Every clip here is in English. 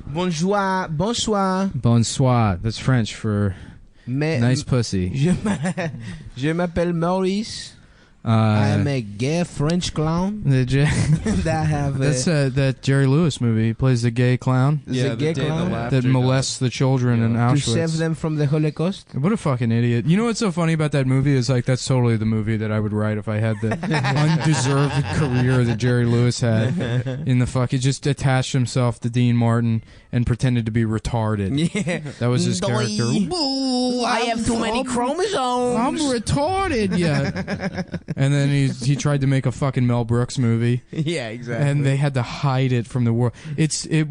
Bonjour, bonsoir. Bonsoir. That's French for nice pussy. Je m'appelle Maurice. I am a gay French clown. That have that's that Jerry Lewis movie. He plays the gay clown. Yeah, the gay clown that molests the children in Auschwitz. To save them from the Holocaust. What a fucking idiot. You know what's so funny about that movie is like that's totally the movie that I would write if I had the undeserved career that Jerry Lewis had in the fuck. He just attached himself to Dean Martin and pretended to be retarded. Yeah. That was his character. I have too many chromosomes. I'm retarded. Yeah. And then he tried to make a fucking Mel Brooks movie. Yeah, exactly. And they had to hide it from the world. It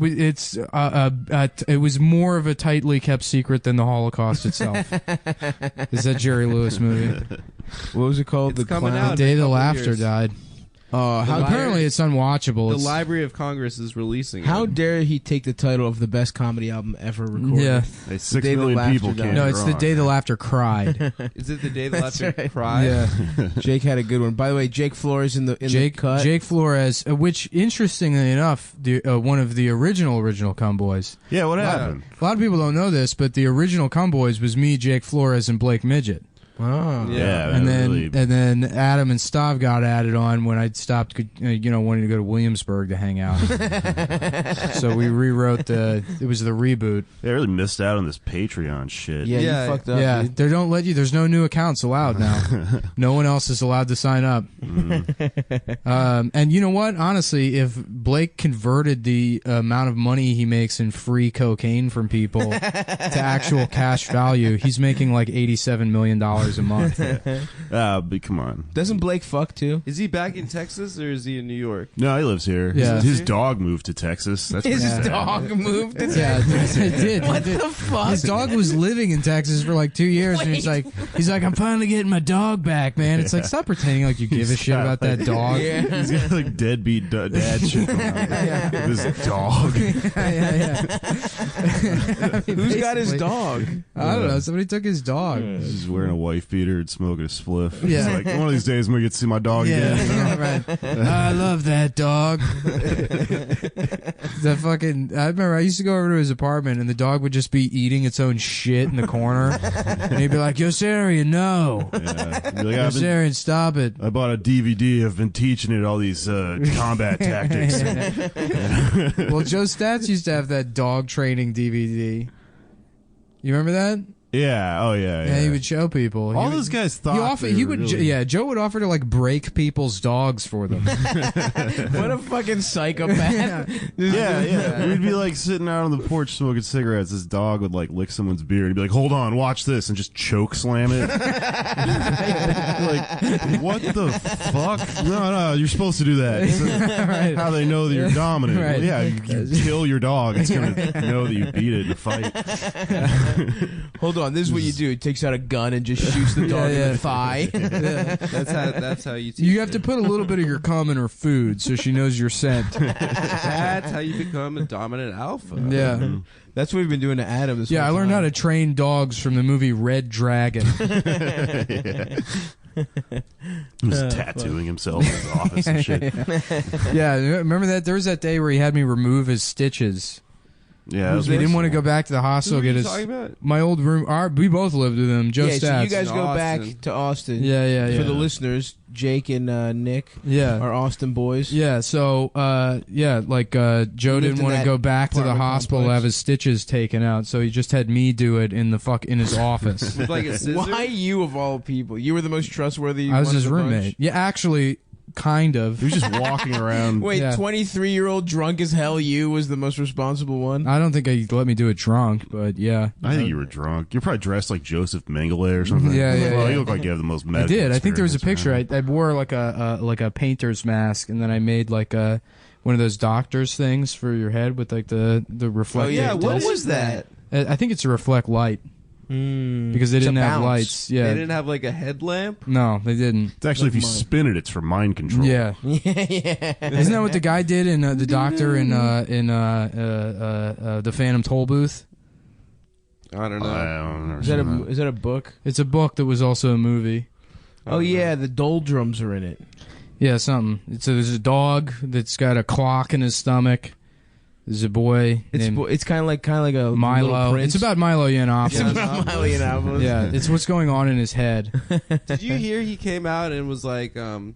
was more of a tightly kept secret than the Holocaust itself. Is that Jerry Lewis movie? What was it called? It's coming out The Day the Laughter died. Apparently it's unwatchable. The Library of Congress is releasing it. How dare he take the title of the best comedy album ever recorded? Yeah. Hey, 6 million people can't. No, it's The Day the Laughter Cried. Is it The Day the Laughter right. Cried? Yeah. Jake had a good one. By the way, Jake Flores in the cut. Jake Flores, which interestingly enough, one of the original Cumboys. Yeah, what happened? A lot of people don't know this, but the original Cumboys was me, Jake Flores, and Blake Midget. Oh. Yeah, and then Adam and Stav got added on when I stopped, wanting to go to Williamsburg to hang out. So we rewrote it was the reboot. They really missed out on this Patreon shit. Yeah, you fucked up. Yeah, dude. they don't let you. There's no new accounts allowed now. No one else is allowed to sign up. And you know what? Honestly, if Blake converted the amount of money he makes in free cocaine from people to actual cash value, he's making like $87 million a month. But come on. Doesn't Blake fuck too? Is he back in Texas or is he in New York? No, he lives here. Yeah. His dog moved to Texas. That's His pretty sad. dog moved to Yeah, Texas. it did. What the fuck? His dog was living in Texas for like 2 years, and he's like, I'm finally getting my dog back, man. It's like, stop pretending like you give a shit about that dog. Yeah. He's got like deadbeat dad shit going on. This dog. Who's got his dog? I don't know. Somebody took his dog. He's wearing a wife beater and smoking a spliff. Yeah. He's like, one of these days I'm going to get to see my dog again. Yeah, right. I love that dog. That fucking. I remember I used to go over to his apartment, and the dog would just be eating its own shit in the corner, and he'd be like, "Yosarian, no, Yeah. He'd be like, Yosarian, stop it." I bought a DVD. I've been teaching it all these combat tactics. Well, Joe Stats used to have that dog training DVD. You remember that? Yeah. Oh, yeah. Yeah, he would show people. All those guys thought Joe would offer to like break people's dogs for them. What a fucking psychopath. Yeah. We'd be like sitting out on the porch smoking cigarettes. This dog would like lick someone's beard. He'd be like, "Hold on, watch this," and just choke slam it. Like, what the fuck? No, you're supposed to do that. Right. How they know that you're dominant. Right. Well, yeah, you kill your dog. It's going to know that you beat it in a fight. Hold on, this is what you do. He takes out a gun and just shoots the dog in the thigh. That's how you teach You have to put a little bit of your cum in her food so she knows your scent. That's how you become a dominant alpha. Yeah. That's what we've been doing to Adam. This Yeah, I whole learned time. how to train dogs from the movie Red Dragon. He was tattooing himself in his office and shit. Yeah, remember that? There was that day where he had me remove his stitches. Yeah, He didn't want to go back to the hospital. Who are Get you his talking about? my old room. We both lived with him. Joe Yeah, so Stats. you guys go back Austin. to Austin. Yeah. For the listeners, Jake and Nick Yeah. are Austin boys. Yeah, so Joe lived didn't in want to that go back to the apartment hospital to complex. have his stitches taken out, so he just had me do it in his office. With like a scissor? Why you of all people? You were the most trustworthy. I was one his of the bunch. roommate. Yeah, actually, kind of. He was just walking around. Wait, Yeah. 23-year-old drunk as hell. You was the most responsible one. I don't think he let me do it drunk, but yeah. I think you were drunk. You're probably dressed like Joseph Mengele or something. Yeah. Well, you look like you have the most I medical did. I think there was a experience, picture. I wore like a painter's mask, and then I made like one of those doctor's things for your head with like the reflective. Oh yeah, what disc. was that? I think it's to reflect light because they It's a didn't have bounce. lights. Yeah, They didn't have like a headlamp? no, they didn't. It's actually, if you spin it, it's for mind control. Yeah, Yeah. isn't that what the guy did in the doctor in the Phantom Toll booth? I don't know. Is that a book? It's a book that was also a movie. Oh yeah, the doldrums are in it. Yeah, something. So there's a dog that's got a clock in his stomach, There's a boy named It's kind of like a Milo. Little Prince. It's about Milo Yiannopoulos. It's about Milo Yiannopoulos. Yeah, it's what's going on in his head. Did you hear he came out and was like, I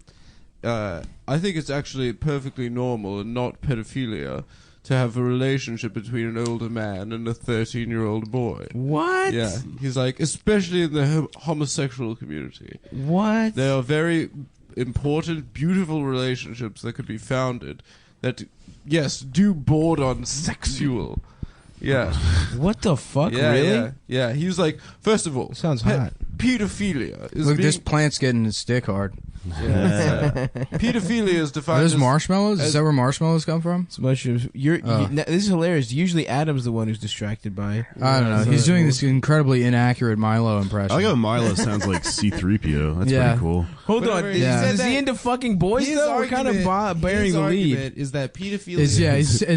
think it's actually perfectly normal and not pedophilia to have a relationship between an older man and a 13-year-old boy. What? Yeah, he's like, especially in the homosexual community. What? There are very important, beautiful relationships that could be founded that, yes, do border on sexual. Yeah. What the fuck? Yeah, really? Yeah. He was like, first of all, Sounds hot. Pedophilia is Look, being, this plant's getting his stick hard. pedophilia is Are defined those as marshmallows? Is that where marshmallows come from? It's mushrooms. This is hilarious. Usually Adam's the one who's distracted by. I don't know. He's doing this incredibly inaccurate Milo impression. I like how Milo sounds like C-3PO. That's Yeah. pretty cool. Hold Whatever, on. he said Is that- he into fucking boys his though? We're kind of bearing his the lead. argument is that pedophilia Is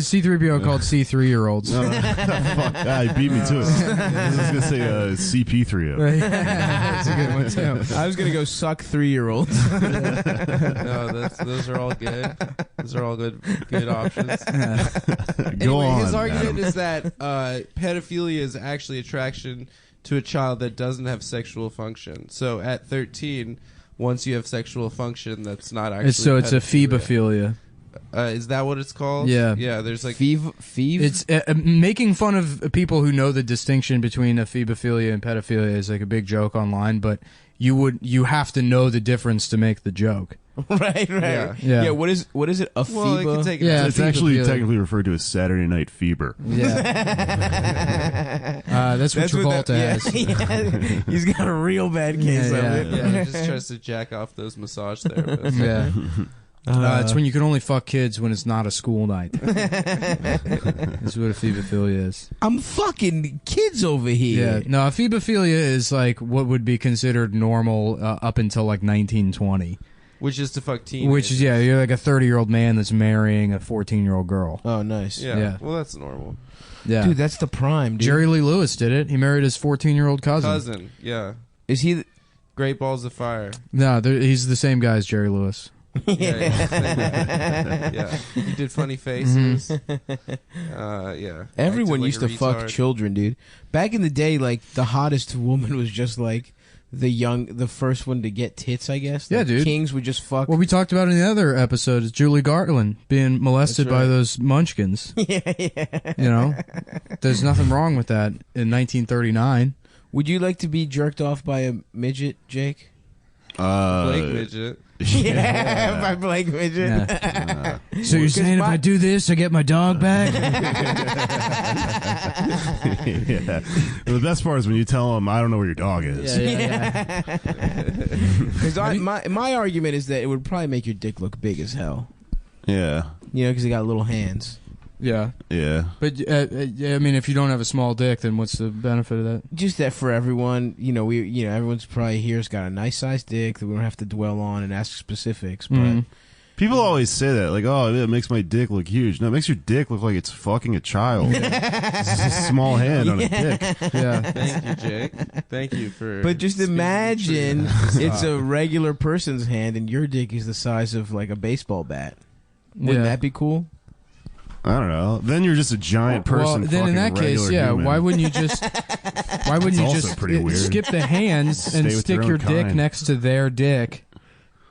C-3PO called C3-year-olds. Fuck, he beat me to it. I was going to say CP3O. That's a good one too. I was gonna go suck 3-year-olds. No, those are all good. Those are all good options. Go Anyway, on, his argument Adam. is that pedophilia is actually attraction to a child that doesn't have sexual function. So at 13, once you have sexual function, that's not actually So it's a pedophilia. phoebophilia. Is that what it's called? Yeah. Yeah, there's like... Feeve. It's making fun of people who know the distinction between a phoebophilia and pedophilia is like a big joke online, but you have to know the difference to make the joke. right. Yeah. What is it? A Well, it phoeba? could take Yeah, It's actually Feebophilia. technically referred to as Saturday Night Fever. Yeah. That's what Travolta has. Yeah. He's got a real bad case Yeah, of yeah. it. Yeah, he just tries to jack off those massage therapists. Yeah. It's when you can only fuck kids when it's not a school night. That's what a phoebophilia is. I'm fucking kids over here. Yeah. No, a phoebophilia is like what would be considered normal up until like 1920. Which is to fuck teenagers. Which is, yeah, you're like a 30-year-old man that's marrying a 14-year-old girl. Oh, nice. Yeah. Yeah. Well, that's normal. Yeah. Dude, that's the prime, dude. Jerry Lee Lewis did it. He married his 14-year-old cousin. Yeah. Is he? Great Balls of Fire. No, he's the same guy as Jerry Lewis. Yeah. He did Funny Faces. Yeah. Everyone Acted like used a to fuck retard. children, dude. Back in the day, like the hottest woman was just like the first one to get tits, I guess. Yeah, Like, dude. Kings would just fuck. What we talked about in the other episode is Julie Garland being molested That's by right. those munchkins. yeah. You know? There's nothing wrong with that in 1939. Would you like to be jerked off by a midget, Jake? Blake Midget. Yeah, by Blake Midget. Yeah. So you're saying if I do this, I get my dog back? Yeah. The best part is when you tell them, I don't know where your dog is. Because my argument is that it would probably make your dick look big as hell. Yeah. You know, because he got little hands. Yeah. Yeah. But, I mean, if you don't have a small dick, then what's the benefit of that? Just that for everyone, everyone's probably here's got a nice sized dick that we don't have to dwell on and ask specifics. But People always say that, like, oh, it makes my dick look huge. No, it makes your dick look like it's fucking a child. It's just a small hand on a dick. Yeah. Thank you, Jake. Thank you for... But just speaking imagine truth. it's a regular person's hand and your dick is the size of like a baseball bat. Wouldn't Yeah. that be cool? I don't know. Then you're just a giant person. Well, then in fucking that a case, regular yeah. human. Why wouldn't you just? Why wouldn't you also just pretty weird. skip the hands Stay and with stick your your own dick kind. next to their dick?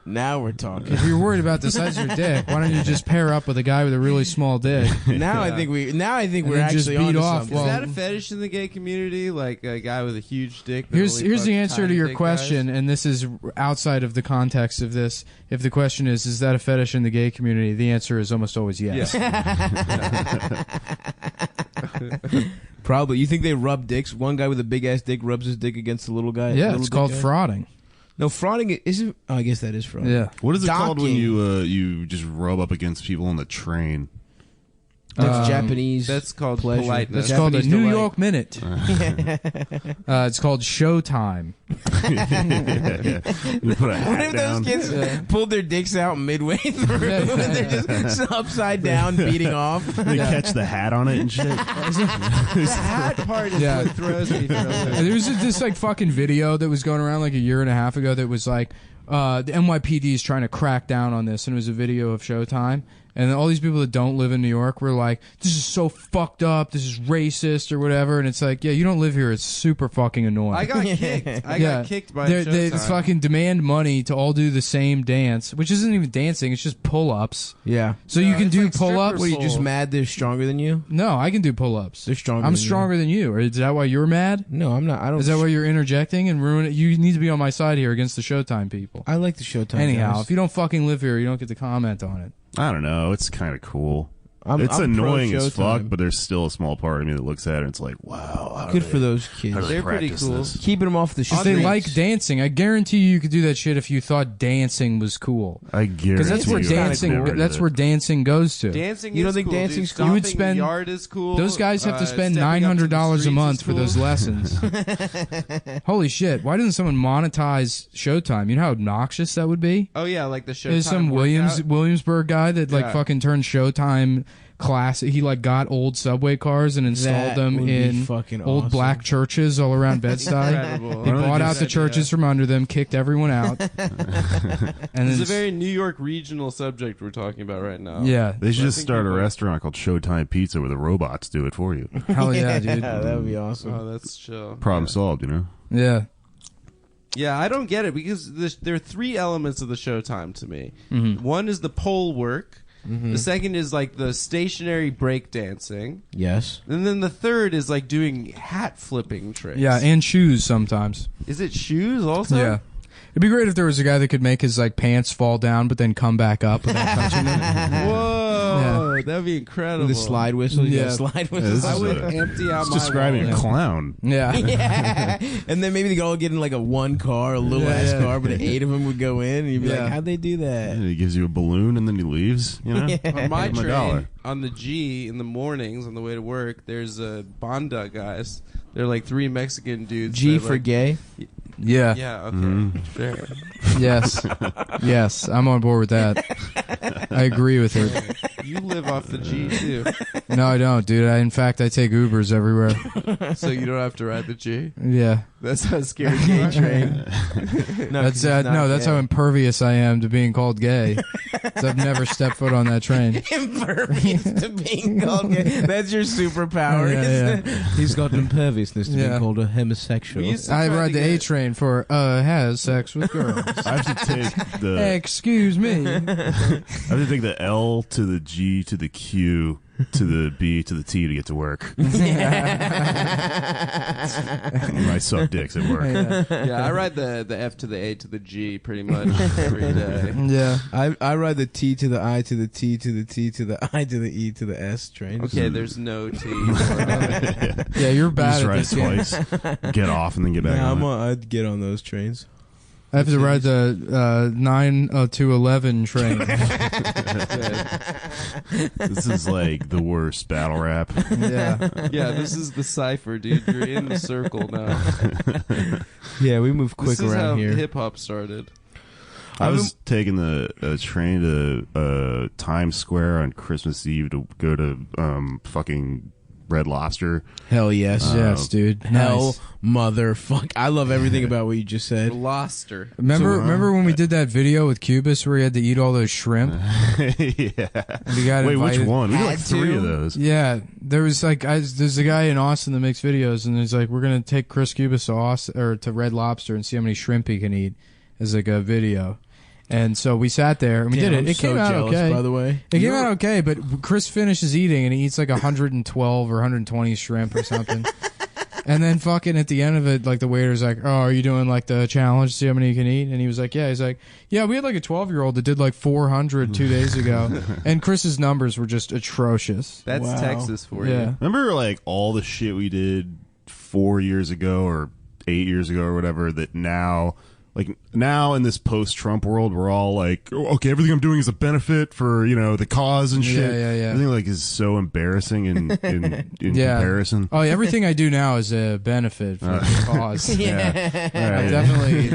Now we're talking. If you're worried about the size of your dick, why don't you just pair up with a guy with a really small dick? Now I think we're And actually then just beat onto off. something. Well, Is that a fetish in the gay community? Like a guy with a huge dick? that Here's only the fucks answer to tiny your dick question, guys? and this is outside of the context of this. If the question is that a fetish in the gay community? The answer is almost always yes. Probably. You think they rub dicks? One guy with a big ass dick rubs his dick against the little guy. Yeah, little it's dick called guy? frauding. No, frauding isn't. Oh, I guess that is fraud. Yeah. What is it called when Docking. you just rub up against people on the train? That's Japanese. That's called pleasure. politeness. It's called a Japanese New delight. York Minute. It's called Showtime. You put a hat What if down. those kids pulled their dicks out midway through and they're just upside down beating off? They catch the hat on it and shit. The hat part is Yeah. what throws me for a loop. There was this like fucking video that was going around like a year and a half ago that was like the NYPD is trying to crack down on this, and it was a video of Showtime, And all these people that don't live in New York were like, this is so fucked up, this is racist or whatever. And it's like, yeah, you don't live here. It's super fucking annoying. I got kicked. I got kicked by they fucking demand money to all do the same dance, which isn't even dancing. It's just pull-ups. Yeah. So you can do like pull-ups. What, are you just mad they're stronger than you? No, I can do pull-ups. They're stronger I'm than stronger than you. Or is that why you're mad? No, I'm not. I don't. Is that why you're interjecting and ruining it? You need to be on my side here against the Showtime people. I like the Showtime. Anyhow, guys. if you don't fucking live here, you don't get to comment on it. I don't know. It's kind of cool. I'm It's annoying as pro-Showtime. fuck, but there's still a small part of me that looks at it and it's like, wow. Good for those kids. They're pretty cool. Keeping them off the If they streets. like dancing, I guarantee you could do that shit if you thought dancing was cool. I guarantee Because that's where dancing goes to. Dancing. You don't is think cool, dancing's dude. cool? You would Stomping spend- yard is cool. Those guys have to spend stepping up to the $900 a streets month is for cool. those lessons. Holy shit! Why doesn't someone monetize Showtime? You know how obnoxious that would be. Oh yeah, like the show. There's some Williamsburg guy that like Yeah. fucking turned Showtime class. He like got old subway cars and installed That them would be in fucking old awesome. black churches all around Bed-Stuy. Incredible. He Why don't bought they out just- the churches from under them, kicked everyone out, and It's then a very New York regional subject we're talking about right now. yeah, They should I just think start a people- restaurant called Showtime Pizza where the robots do it for you. hell yeah, dude, Yeah, that would be awesome. Oh, that's chill. Problem solved, you know? yeah. Yeah, I don't get it because there are three elements of the Showtime to me. Mm-hmm. One is the pole work. The second is like the stationary break dancing. Yes. And then the third is like doing hat flipping tricks. Yeah, and shoes sometimes. Is it shoes also? Yeah. It'd be great if there was a guy that could make his like pants fall down but then come back up without touching them. Whoa, that'd be incredible. The slide whistle. You Yeah. got slide this whistle. I is would a- empty out It's my describing wallet. a clown. Yeah. Yeah. And then maybe they could all get in like a one car, a little ass car, but 8 of them would go in, and you'd be Yeah. like, how'd they do that? And he gives you a balloon and then he leaves, you know? On my Give him a train, dollar. on the G, in the mornings on the way to work, there's Banda guys. They're like three Mexican dudes. G that, for like, gay. Yeah. Yeah, okay. Sure. Yes. Yes. I'm on board with that. I agree with it. You live off the G, too. No, I don't, dude. In fact, I take Ubers everywhere. So you don't have to ride the G? Yeah. That's how scary gay train. That's that's how impervious I am to being called gay. 'Cause I've never stepped foot on that train. Impervious to being called gay. That's your superpower. Yeah, isn't it? He's got imperviousness to Yeah. being called a homosexual. We used to I try ride to the A get- train for has sex with girls. I have to take the Excuse me. I have to take the L to the G to the Q to the B to the T to get to work. I suck dicks at work. Yeah, I ride the F to the A to the G pretty much every day. Yeah. I ride the T to the I to the T to the T to the I to the E to the S train. Okay, there's no T. Yeah, you're You bad just at ride this it game. twice, get off, and then get back on. I'd get on those trains. I have to ride the 9 to 11 train. This is like the worst battle rap. Yeah. Yeah, this is the cipher, dude. You're in the circle now. Yeah, we move quick This is how around here. hip hop started. I was taking the train to Times Square on Christmas Eve to go to fucking Red Lobster. Hell yes. Yes, dude. Hell Nice. motherfuck. I love everything about what you just said. Loster. Remember when we did that video with Cubis where he had to eat all those shrimp? Yeah. And he got Wait, which invited- one? We did like Had 3 to? of those. Yeah, there was like there's a guy in Austin that makes videos, and he's like, we're gonna take Chris Cubis to Austin, or to Red Lobster and see how many shrimp he can eat as like a video. And so we sat there and we did it. I'm It came so out jealous, okay. by the way. It came out okay, but Chris finishes eating and he eats like 112 or 120 shrimp or something. And then fucking at the end of it, like the waiter's like, "Oh, are you doing like the challenge? See how many you can eat?" And he was like, "Yeah." He's like, "Yeah, we had like a 12-year-old that did like 400 2 days ago." And Chris's numbers were just atrocious. That's Wow. Texas for Yeah. you. Remember like all the shit we did 4 years ago or 8 years ago or whatever that now in this post-Trump world we're all like, oh, okay, everything I'm doing is a benefit for, the cause and shit. Yeah. Everything like is so embarrassing in Yeah. comparison. Oh, everything I do now is a benefit for the cause. Yeah. All right. I definitely.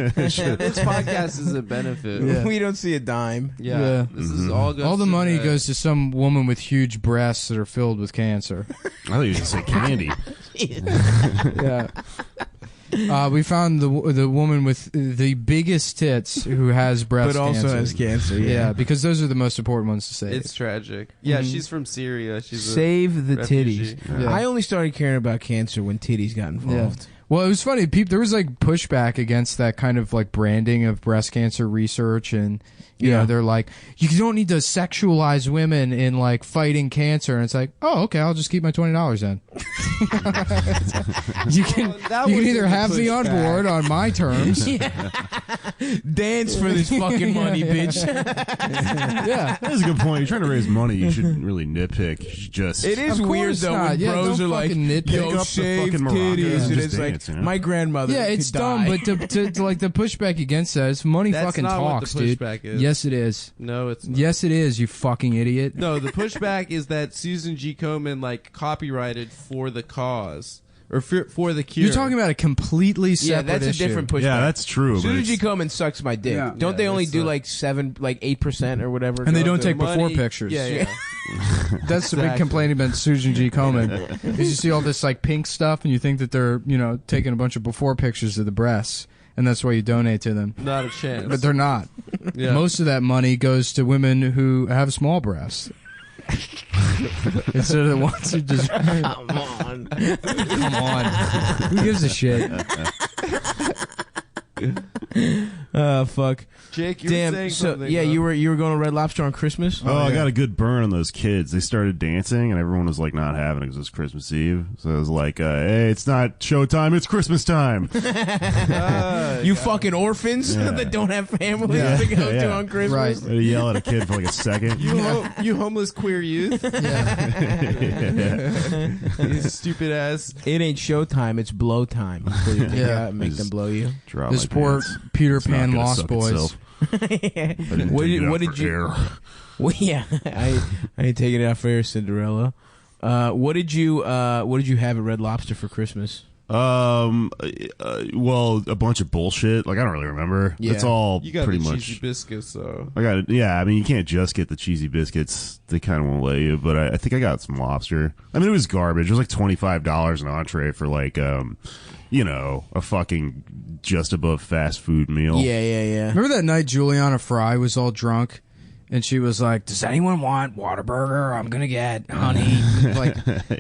This podcast is a benefit. Yeah. We don't see a dime. Yeah. Yeah. This is all goes All the to money the- goes to some woman with huge breasts that are filled with cancer. I thought you were going to say candy. Yeah. We found the woman with the biggest tits who has breast but also cancer. has cancer. Yeah, because those are the most important ones to save. It's tragic. Yeah, she's from Syria. She's save the refugee. titties. Yeah. I only started caring about cancer when titties got involved. Yeah. Well, it was funny. There was like pushback against that kind of like branding of breast cancer research, and you know they're like, you don't need to sexualize women in like fighting cancer, and it's like, oh, okay, I'll just keep my $20 then. you can either have me on board on my terms. Dance for this fucking money, bitch. Yeah, That's a good point. You're trying to raise money. You shouldn't really nitpick. You should just. It is Of weird course though not. when Yeah, bros don't are like, fucking nitpick. yo, Pick up the shave fucking titties, maracas and and it's just like dance, you know? my grandmother. yeah, it's could dumb, die. but to like the pushback against that, it's money That's fucking not what talks, the dude. pushback is. Yes, it is. No, it's not. Yes, it is. You fucking idiot. No, the pushback is that Susan G. Komen like copyrighted for the cause or for the cure. You're talking about a completely separate yeah, that's a issue. different pushback. Yeah, that's true. But Susan G. it's- Komen sucks my dick. Yeah. Don't they only that's do not- like 8% or whatever? And they goes don't to- take before Money- pictures. Yeah. That's the big Exactly. complaint about Susan G. Komen. Is you see all this like pink stuff, and you think that they're taking a bunch of before pictures of the breasts, and that's why you donate to them. Not a chance. But they're not. Yeah. Most of that money goes to women who have small breasts. Instead of the ones who just Come on. come on. Who gives a shit? Fuck. Jake, you were Damn. saying So something. yeah, you were going to Red Lobster on Christmas. Oh, I got a good burn on those kids. They started dancing, and everyone was like not having it because it was Christmas Eve. So it was like, hey, it's not showtime, it's Christmas time. You fucking orphans Yeah. that don't have families Yeah. to go to Yeah. on Christmas. Right. I yell at a kid for like a second. you homeless queer youth. You stupid ass. It ain't showtime, it's blow time. So you take it Yeah. out and make them blow you. Drop This my poor pants. Peter It's not Pan gonna Lost suck Boys. itself. I didn't What take did- it out what did for you- air. Well, yeah, I ain't taking it out for air, Cinderella. What did you have at Red Lobster for Christmas? Well, a bunch of bullshit. Like I don't really remember. Yeah. It's all You got pretty the much. cheesy biscuits though. I got it. Yeah, I mean, you can't just get the cheesy biscuits. They kind of won't let you. But I think I got some lobster. I mean, it was garbage. It was like $25 an entree for like, a fucking just above fast food meal. Yeah. Remember that night Juliana Fry was all drunk? And she was like, "Does anyone want Whataburger? I'm gonna get honey. Like,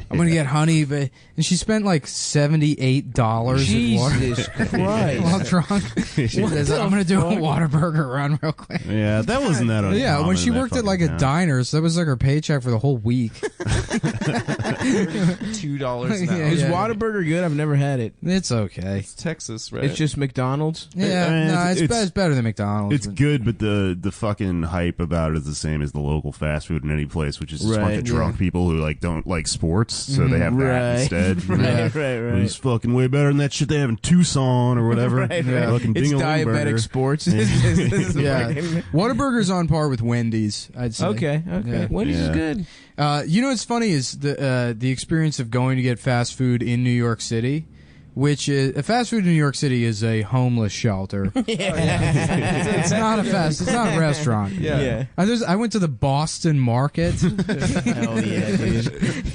I'm gonna get honey." But and she spent like $78 Jesus Christ. while drunk. She says, "I'm gonna do a Whataburger run real quick." Yeah, that wasn't that uncommon. Yeah, when she in that worked at like a fucking town. diner, so that was like her paycheck for the whole week. $2 an hour. Yeah. Is Whataburger good? I've never had it. It's okay. It's Texas, right? It's just McDonald's. Yeah, I mean, no, it's- it's better than McDonald's. It's good, but the fucking hype about it is the same as the local fast food in any place, which is just a bunch Right, of drunk people who like don't like sports, so they have Right. that instead. You know? Right. It's fucking way better than that shit they have in Tucson or whatever. Right. Fucking It's ding-a-ling diabetic burger. sports. Yeah, Whataburger's on par with Wendy's, I'd say. Okay. Yeah. Wendy's is Yeah. good. What's funny is the experience of going to get fast food in New York City, which is fast food in New York City is a homeless shelter. It's not it's not a restaurant. Yeah. I went to the Boston Market. Hell yeah, dude.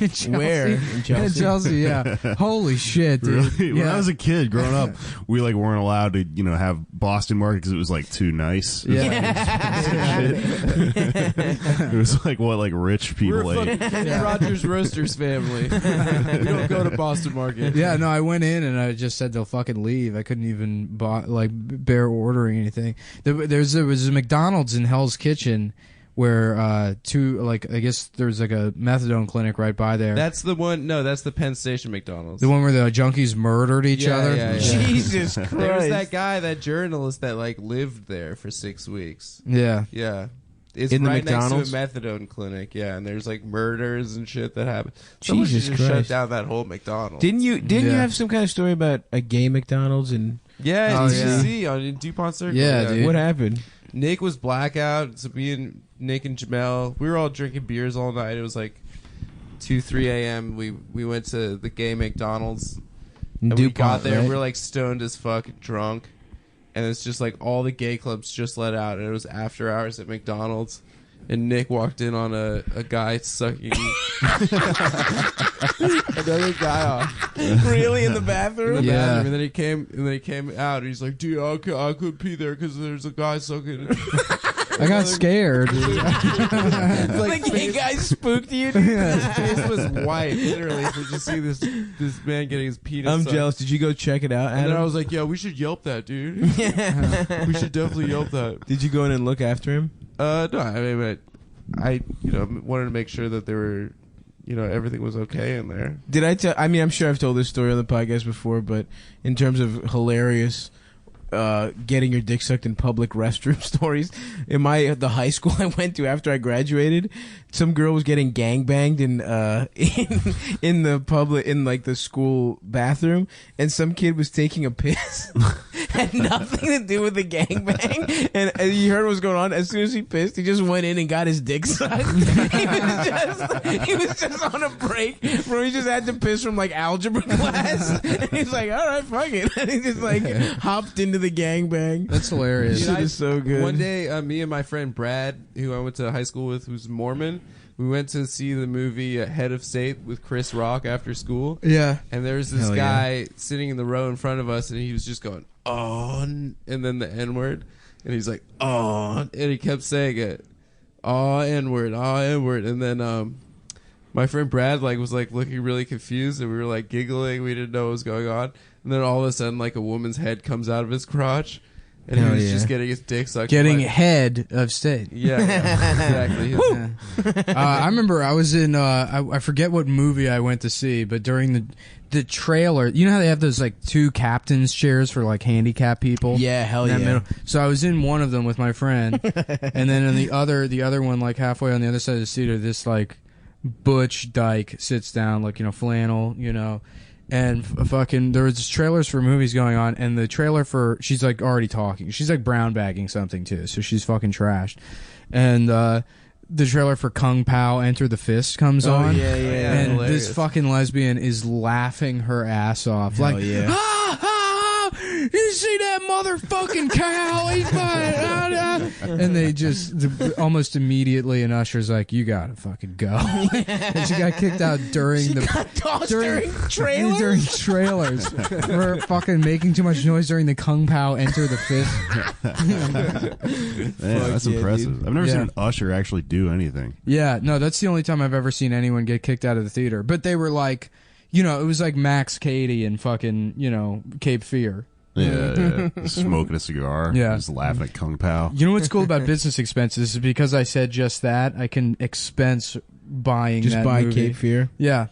in Chelsea. Where? In Chelsea? In Chelsea, yeah. Holy shit, dude. Really? When Yeah. I was a kid growing up, we like weren't allowed to, have Boston Market because it was like too nice. It was, it was like what like rich people We're ate. fucking Rogers Roasters family. We don't go to Boston Market. Yeah, no, I went in and I just said they'll fucking leave. I couldn't even bear ordering anything. There was a McDonald's in Hell's Kitchen where I guess there's like a methadone clinic right by there. That's the one. No, that's the Penn Station McDonald's. The one where the junkies murdered each Yeah, other. yeah, yeah. Jesus Christ. There was that guy, that journalist that like lived there for 6 weeks. Yeah. Yeah. It's In the right McDonald's? next to a methadone clinic, yeah, and there's like murders and shit that happen. Someone Jesus should just shut Christ. down that whole McDonald's. Didn't you Yeah. have some kind of story about a gay McDonald's and Yeah, Oh, did you yeah. see in DuPont Circle? Yeah, dude. what happened? Nick was blackout, so me and Nick and Jamel, we were all drinking beers all night. It was like 2-3 a.m. We went to the gay McDonald's, and we got there. right? We're like stoned as fuck, drunk, and it's just like all the gay clubs just let out, and it was after hours at McDonald's. and Nick walked in on a guy sucking another guy off. Really in the bathroom? In the Yeah. bathroom. And then he came out and he's like, dude, I couldn't pee there because there's a guy sucking. I got scared. Like you guys spooked you. Dude? His face was white, literally, for just seeing this man getting his penis. I'm sucked. jealous. Did you go check it out? And then Adam? I was like, yeah, we should Yelp that, dude. We should definitely Yelp that. Did you go in and look after him? No, I mean, I wanted to make sure that there were, everything was okay in there. Did I tell? I mean, I'm sure I've told this story on the podcast before, but in terms of hilarious. Getting your dick sucked in public restroom stories. In the high school I went to after I graduated, some girl was getting gangbanged in the public, in like the school bathroom, and some kid was taking a piss. Had nothing to do with the gangbang, and you heard what was going on. As soon as he pissed, he just went in and got his dick sucked. he was just on a break where he just had to piss from like algebra class, and he's like, all right, fuck it, and he just like hopped into the gangbang. That's hilarious. Shit is so good. One day, me and my friend Brad, who I went to high school with, who's Mormon, we went to see the movie Head of State with Chris Rock after school. Yeah. And there was this Hell guy sitting in the row in front of us, and he was just going, on, and then the N-word. And he's like, on. And he kept saying it. N-word, N-word. And then my friend Brad was looking really confused, and we were giggling. We didn't know what was going on. And then all of a sudden, a woman's head comes out of his crotch, and Hell he was yeah. just getting his dick sucked. Getting head of state. Yeah, exactly. I remember I was in I forget what movie I went to see, but during the trailer, you know how they have those two captain's chairs for handicapped people? Yeah, hell In that yeah. middle. So I was in one of them with my friend, and then in the other one, halfway on the other side of the seat, this butch dyke sits down, flannel, and fucking there was trailers for movies going on, and the trailer for she's already talking, she's brown bagging something too, so she's fucking trashed, and the trailer for Kung Pao Enter the Fist comes on, yeah, and hilarious. this fucking lesbian is laughing her ass off, Hell yeah. you see that motherfucking cow? He's fine. And they just almost immediately, an usher's like, "You gotta fucking go." And she got kicked out during During trailers? during trailers for fucking making too much noise during the Kung Pao Enter the Fist. Yeah, that's yeah, impressive. dude. I've never Yeah. seen an usher actually do anything. Yeah, no, that's the only time I've ever seen anyone get kicked out of the theater. But they were it was like Max Cady and fucking, Cape Fear. Yeah, smoking a cigar. Yeah. Just laughing at Kung Pao. You know what's cool about business expenses is because I said just that, I can expense buying Just that buy movie. Cape Fear. Yeah,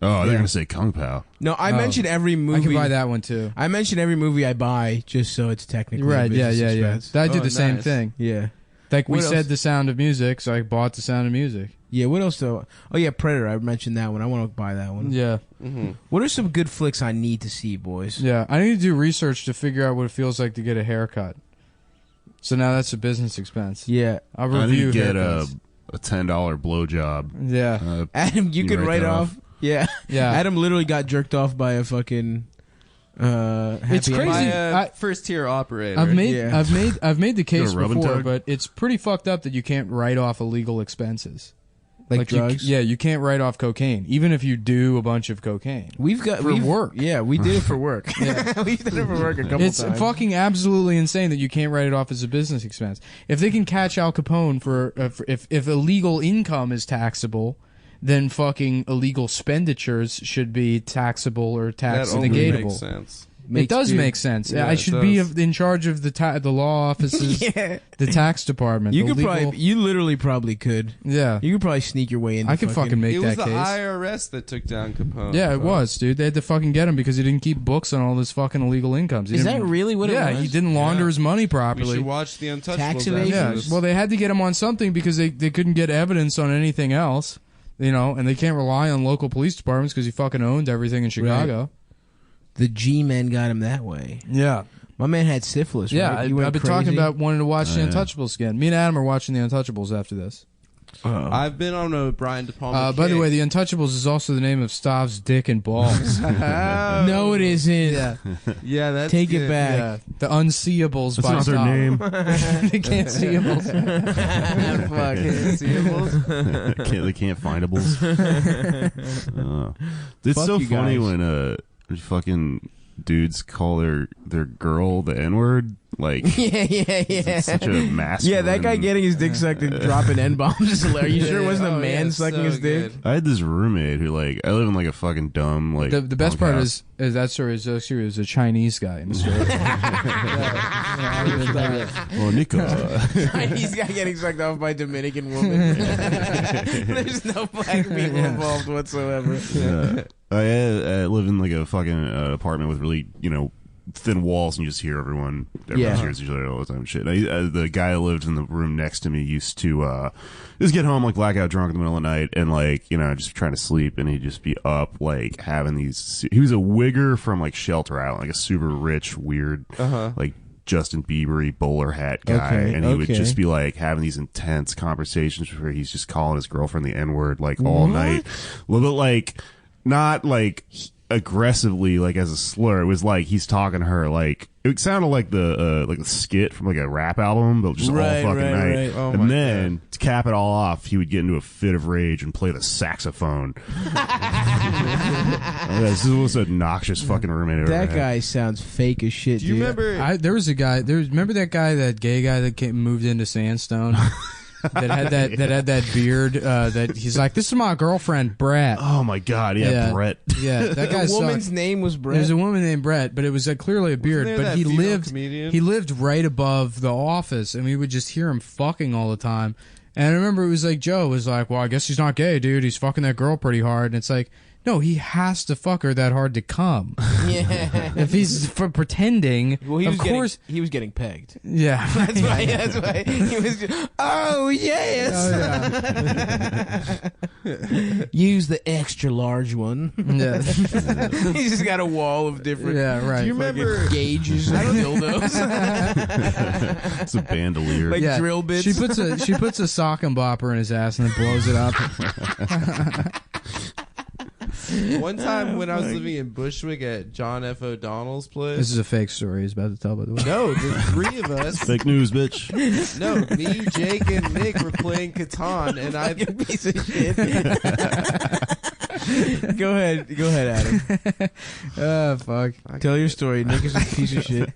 Oh, they're gonna say Kung Pao. No, I Oh. mentioned every movie. I can buy that one too. I mentioned every movie I buy just so it's technically Right, a yeah. business expense. I do Oh, the same nice. thing. Yeah. Like we What said else? The Sound of Music, so I bought The Sound of Music. Yeah, what else though? Oh yeah, Predator. I mentioned that one. I want to buy that one. Yeah. Mm-hmm. What are some good flicks I need to see, boys? Yeah, I need to do research to figure out what it feels like to get a haircut. So now that's a business expense. Yeah. I'll I need review to get haircuts. a $10 blowjob. Yeah. Adam, you could write off. Yeah. Yeah. Adam literally got jerked off by a fucking happy It's crazy. ending. First tier operator. I've made Yeah. I've made the case You got a rub and before, tug? but it's pretty fucked up that you can't write off illegal expenses. like drugs. You can't write off cocaine, even if you do a bunch of cocaine. We've work. Yeah, we did it for work. We've done it for work a couple It's times. fucking absolutely insane that you can't write it off as a business expense. If they can catch Al Capone for if illegal income is taxable, then fucking illegal expenditures should be taxable or tax that only negatable. makes sense. It does dude, make sense. Yeah, I it should be does. in charge of the law offices, Yeah. the tax department. You the could legal- you literally probably could. yeah. You could probably sneak your way in. I could fucking make It was that the case. IRS that took down Capone. Yeah, it was, dude. They had to fucking get him because he didn't keep books on all this fucking illegal incomes. He Is didn't- that really what it Yeah, was? he didn't launder Yeah. his money We properly. should watch the Untouchables. Tax after evasion? Yeah, this. well, they had to get him on something because they couldn't get evidence on anything else, and they can't rely on local police departments because he fucking owned everything in Chicago. The G-men got him that way. Yeah, My man had syphilis. yeah. right? I've He went been talking crazy. about wanting to watch The Yeah. Untouchables again. Me and Adam are watching The Untouchables after this. I've been on a Brian De Palma. By the kick. way, The Untouchables is also the name of Stav's dick and balls. No, it isn't. Yeah. Yeah, that's Take good. it back. Yeah. The Unseeables That's by not their Stav. name. The Can't-seeables. Fuck. They can't findables. It's Fuck so you funny guys. when fucking dudes call their girl the N-word. Like, Yeah. it's such a masculine. Yeah, that guy getting his dick sucked and dropping N-bombs is hilarious. Are you sure it wasn't a man sucking his dick? I had this roommate who, like, I live in like a fucking dumb, like, The best part bunkhouse. is that story is actually it was a Chinese guy in the story. Oh, Nico. Chinese guy getting sucked off by Dominican woman. There's no black people involved whatsoever. Yeah. I live in like a fucking apartment with really, thin walls, and you just hear everyone hears each other all the time and shit. The guy who lived in the room next to me used to just get home like blackout drunk in the middle of the night and like, just trying to sleep, and he'd just be up like having these. He was a wigger from like Shelter Island, like a super rich, weird, like Justin Bieber-y bowler hat guy, and he would just be like having these intense conversations where he's just calling his girlfriend the N-word like all night. Well, but like not like aggressively like as a slur. It was like he's talking to her like it sounded like the skit from like a rap album, but just all fucking night. Right. Oh and then to cap it all off, he would get into a fit of rage and play the saxophone. This was a noxious fucking roommate. I ever That had. guy sounds fake as shit. Do you dude. remember? There was a guy. Remember that guy, that gay guy that moved into Sandstone, that had that beard. That he's like, this is my girlfriend, Brett. Oh my god, yeah, Brett. Yeah, that guy. The woman's sucked. name was Brett. There's a woman named Brett, but it was clearly a beard. there But that he female lived. comedian? He lived right above the office, and we would just hear him fucking all the time. And I remember it was like Joe was like, "Well, I guess he's not gay, dude. He's fucking that girl pretty hard." And it's like, no, he has to fuck her that hard to come. Yeah. If he's pretending, Well, he of was course, he was getting pegged. yeah. That's why. That's why he was. Oh yes. Use the extra large one. Yeah. He's just got a wall of different. Yeah, right. Do you remember? Gauges of dildos, It's a bandolier. like drill bits. She puts a sock and bopper in his ass and then blows it up. One time when I was living in Bushwick at John F. O'Donnell's place. This is a fake story he's about to tell, by the way. No, the three of us. Fake news, bitch. No, me, Jake, and Nick were playing Ctown, and I. Piece of shit. Go ahead, Adam. Fuck. Tell your story. Nick is a piece of shit.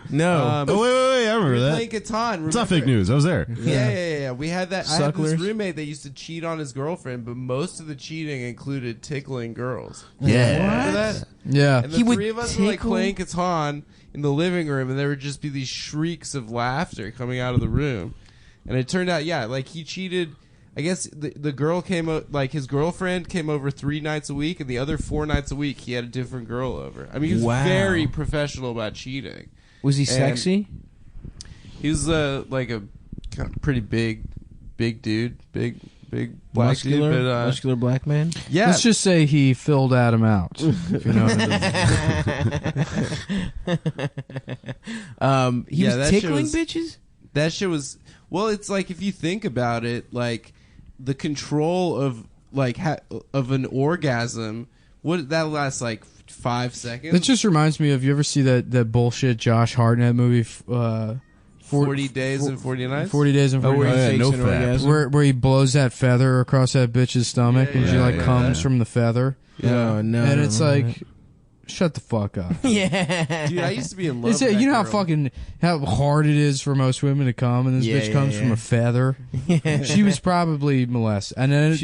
No. Oh wait! I remember we were that. playing Ctown. It's not fake news. I was there. Yeah. We had that. I had Sucklers. this roommate that used to cheat on his girlfriend, but most of the cheating included tickling girls. Yeah. Remember that? Yeah. And the He would three of us were like tickle- playing Ctown in the living room, and there would just be these shrieks of laughter coming out of the room. And it turned out, like he cheated. I guess the girl like his girlfriend came over 3 nights a week, and the other 4 nights a week he had a different girl over. I mean, he was Wow. very professional about cheating. Was he sexy? He was like a kind of pretty big dude, big black Muscular, dude, but muscular black man. yeah. Let's just say he filled Adam out. If you know what I mean. He Yeah, was that shit tickling was- bitches. That shit was it's like if you think about it, like the control of like of an orgasm, that lasts like 5 seconds. That just reminds me of, you ever see that bullshit Josh Hartnett movie, 40 days and 40 nights. 40 Days and 40 where he Nights? fakes no an fap. orgasm. Where he blows that feather across that bitch's stomach, and she like comes from the feather. Oh, no. And it's like, shut the fuck up. yeah. Dude, I used to be in love. Is with it, that you know girl. how hard it is for most women to come, and this Yeah, bitch comes yeah, from yeah. a feather. She was probably molested, and I know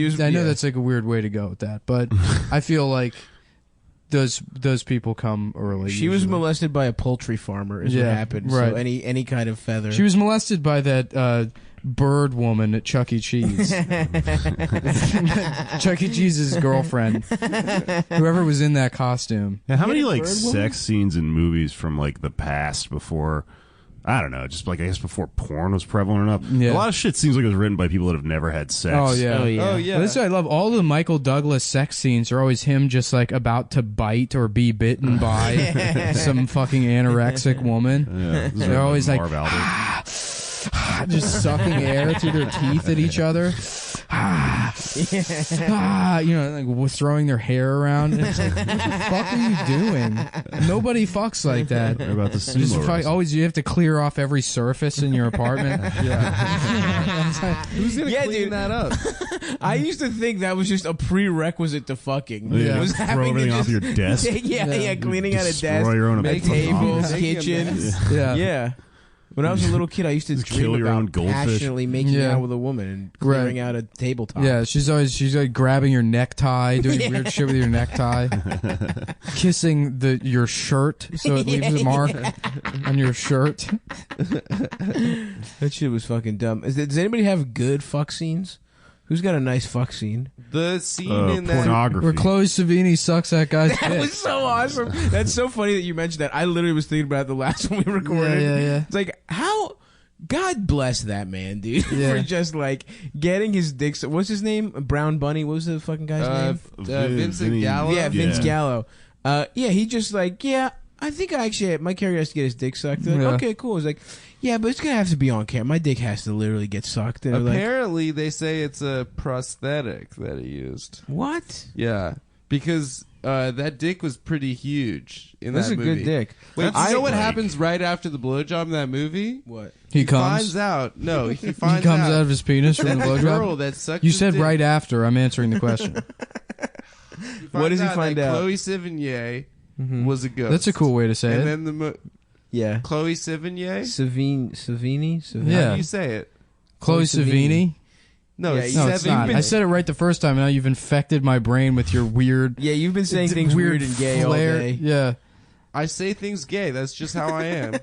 yeah. that's like a weird way to go with that, but I feel like those people come early. She was usually. molested by a poultry farmer. Is what Yeah, happened. right. So any kind of feather. She was molested by that bird woman at Chuck E. Cheese. Chuck E. Cheese's girlfriend. Whoever was in that costume. Yeah, how many like bird sex woman? scenes in movies from like the past before? I don't know, just like I guess before porn was prevalent enough. Yeah. A lot of shit seems like it was written by people that have never had sex. Oh, yeah. Oh yeah. Oh yeah. Well, that's what I love. All the Michael Douglas sex scenes are always him just like about to bite or be bitten by some fucking anorexic woman. Yeah, this is They're always like, Marv Albert. just sucking air through their teeth at each other. Like throwing their hair around. And it's like, what the fuck are you doing? Nobody fucks like that. What about the Just always, you have to clear off every surface in your apartment. Who's gonna clean that up? I used to think that was just a prerequisite to fucking. Yeah. Was Throw having to everything off just your desk. Cleaning out a Destroy desk, your own tables, Making a kitchens. Yeah. Yeah. When I was a little kid, I used to Just dream kill your about own goldfish. passionately making Yeah. out with a woman and clearing out a tabletop. Yeah, she's like grabbing your necktie, doing weird shit with your necktie, kissing your shirt so it leaves a mark on your shirt. That shit was fucking dumb. Does anybody have good fuck scenes? Who's got a nice fuck scene? The scene in that. Pornography. Where Chloe Savini sucks that guy's That dick. was so awesome. That's so funny that you mentioned that. I literally was thinking about it the last one we recorded. Yeah. It's like, how... God bless that man, dude. Yeah. For just, like, getting his dick... What's his name? Brown Bunny? What was the fucking guy's name? Vincent Vinny- Gallo. Yeah, Vince Yeah. Gallo. He just like, I think my character has to get his dick sucked. They're like, Yeah. okay, cool. It's like, yeah, but it's gonna have to be on camera. My dick has to literally get sucked. And they're like, Apparently, they say it's a prosthetic that he used. what? Yeah, because that dick was pretty huge in That's that a movie. good dick. Wait, That's you know what like- happens right after the blowjob in that movie? What? He comes. Finds out. No, he He finds comes out of his penis from the that girl blowjob. that sucked. You his said dick. right after. I'm answering the question. What does he Finds find that out? Chloe Sevigny was a ghost. That's a cool way to say And it. then Yeah. Chloe Sevigny. Savini? Yeah. How do you say it? Chloe Savini. No, Yeah, it's No, it's not. I said it right the first time. And now you've infected my brain with your weird, Yeah, you've been saying things weird and gay all flair. day. Yeah. I say things gay. That's just how I am.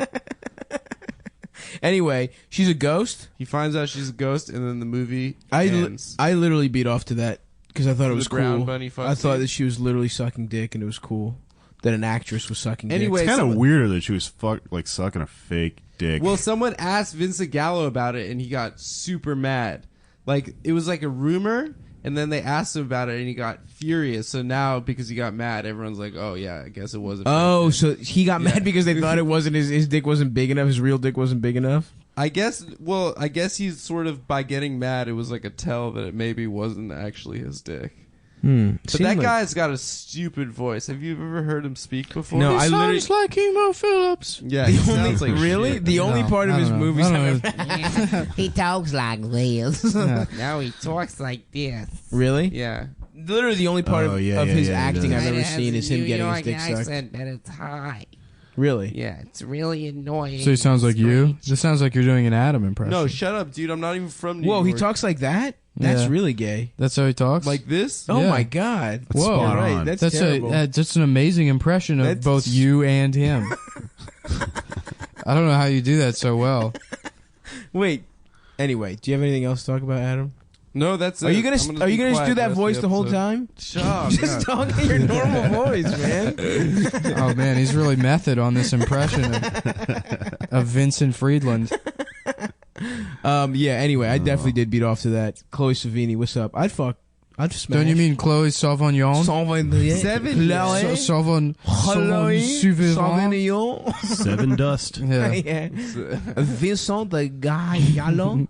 Anyway, she's a ghost. He finds out she's a ghost, and then the movie I ends. literally beat off to that because I thought it The was brown cool. bunny fuck I thought scene? that she was literally sucking dick, and it was cool that an actress was sucking dick. Anyway, It's kind of someone- weirder that she was sucking a fake dick. Well, someone asked Vincent Gallo about it, and he got super mad. Like, it was like a rumor, and then they asked him about it, and he got furious. So now, because he got mad, everyone's like, oh, yeah, I guess it wasn't. Oh, so he got Yeah. mad because they thought it wasn't his dick wasn't big enough. His real dick wasn't big enough. I guess he's sort of, by getting mad, it was like a tell that it maybe wasn't actually his dick. But that guy's got a stupid voice. Have you ever heard him speak before? No, He I literally. sounds like Emo Phillips. Yeah, he The only, sounds like really? shit. The only No, part of I his don't know. movies I I've don't ever. He talks like this. Yeah. Now he talks like this. Really? Yeah. Literally, the only part Oh, of yeah, his yeah, he acting does. I've ever It has seen a is him New getting his York dick sucked. accent, but it's high. Really? Yeah, it's really annoying. So he sounds like you. Strange. This sounds like you're doing an Adam impression. No, shut up, dude. I'm not even from New Whoa, York. he talks like that? That's Yeah. really gay. That's how he talks. like this? Oh Yeah. my god! Whoa. You're Spot right. on. That's that's terrible. that's an amazing impression of That's- both you and him. I don't know how you do that so well. Wait. Anyway, do you have anything else to talk about, Adam? No, that's it. Are you gonna I'm Are you be gonna quiet do that rest of voice the whole episode. time? Shut up. Just talk in your normal voice, man. Oh man, he's really method on this impression of Vincent Friedland. Yeah. Anyway, I definitely did beat off to that. Chloe Savini, what's up? I'd smash. Don't you mean Chloe Sauvignon? Seven. Sauvignon. Chloe Sauvignon. Sauvignon. Seven dust. Yeah. Yeah. Vincent the guy Gallo.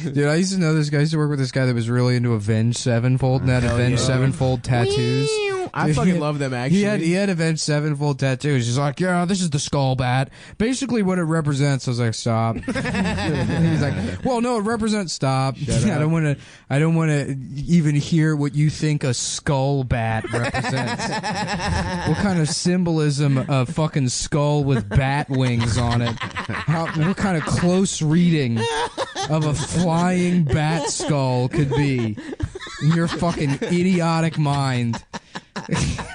Dude, I used to know this guy. I used to work with this guy that was really into Avenged Sevenfold and had Hell Avenged yeah. Sevenfold tattoos. I Dude, fucking love them. Actually, He had Avenged Sevenfold tattoos. He's like, yeah, this is the skull bat. Basically, what it represents. I was like, stop. He's like, well, no, it represents. Stop. I don't want to even hear what you think a skull bat represents. What kind of symbolism a fucking skull with bat wings on it? What kind of close reading of a flying bat skull could be in your fucking idiotic mind?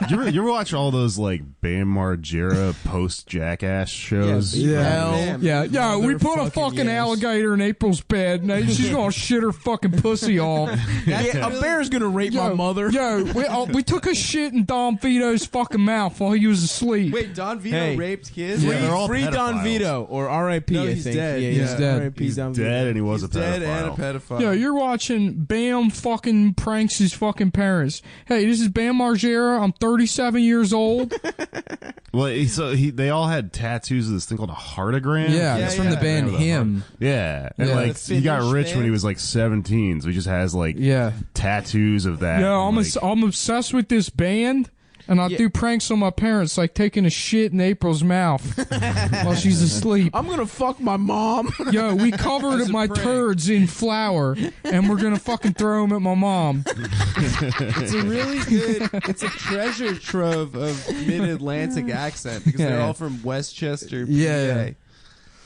You ever watch all those like Bam Margera post Jackass shows? Yeah, we put a Motherfucking fucking yes. alligator in April's bed, and she's gonna shit her fucking pussy off. Yeah, a bear's gonna rape my mother. We took a shit in Dom Vito's fucking mouth while he was asleep. Wait, Don Vito Hey. raped kids? Yeah, they're all Free Don pedophiles. Vito or R.I.P. No, I he's think. dead. Yeah, He's dead. R.I.P. He's Don dead Vito. and he was He's a pedophile. dead and a pedophile. Yeah, you're watching Bam fucking pranks his fucking parents. Hey, this is Bam Margera. I'm 37 years old. Well, they all had tattoos of this thing called a heartagram. Yeah, it's from the band Him. Yeah, and Yeah. like The he got Finnish rich when band? he was like 17, so he just has like Yeah. tattoos of that. Yeah, and, I'm obsessed with this band, and I do pranks on my parents, like taking a shit in April's mouth while she's asleep. I'm gonna fuck my mom. Yo, we covered my turds in flour, and we're gonna fucking throw them at my mom. It's a really good. It's a treasure trove of mid-Atlantic accent because they're Yeah. all from Westchester, PA. Yeah.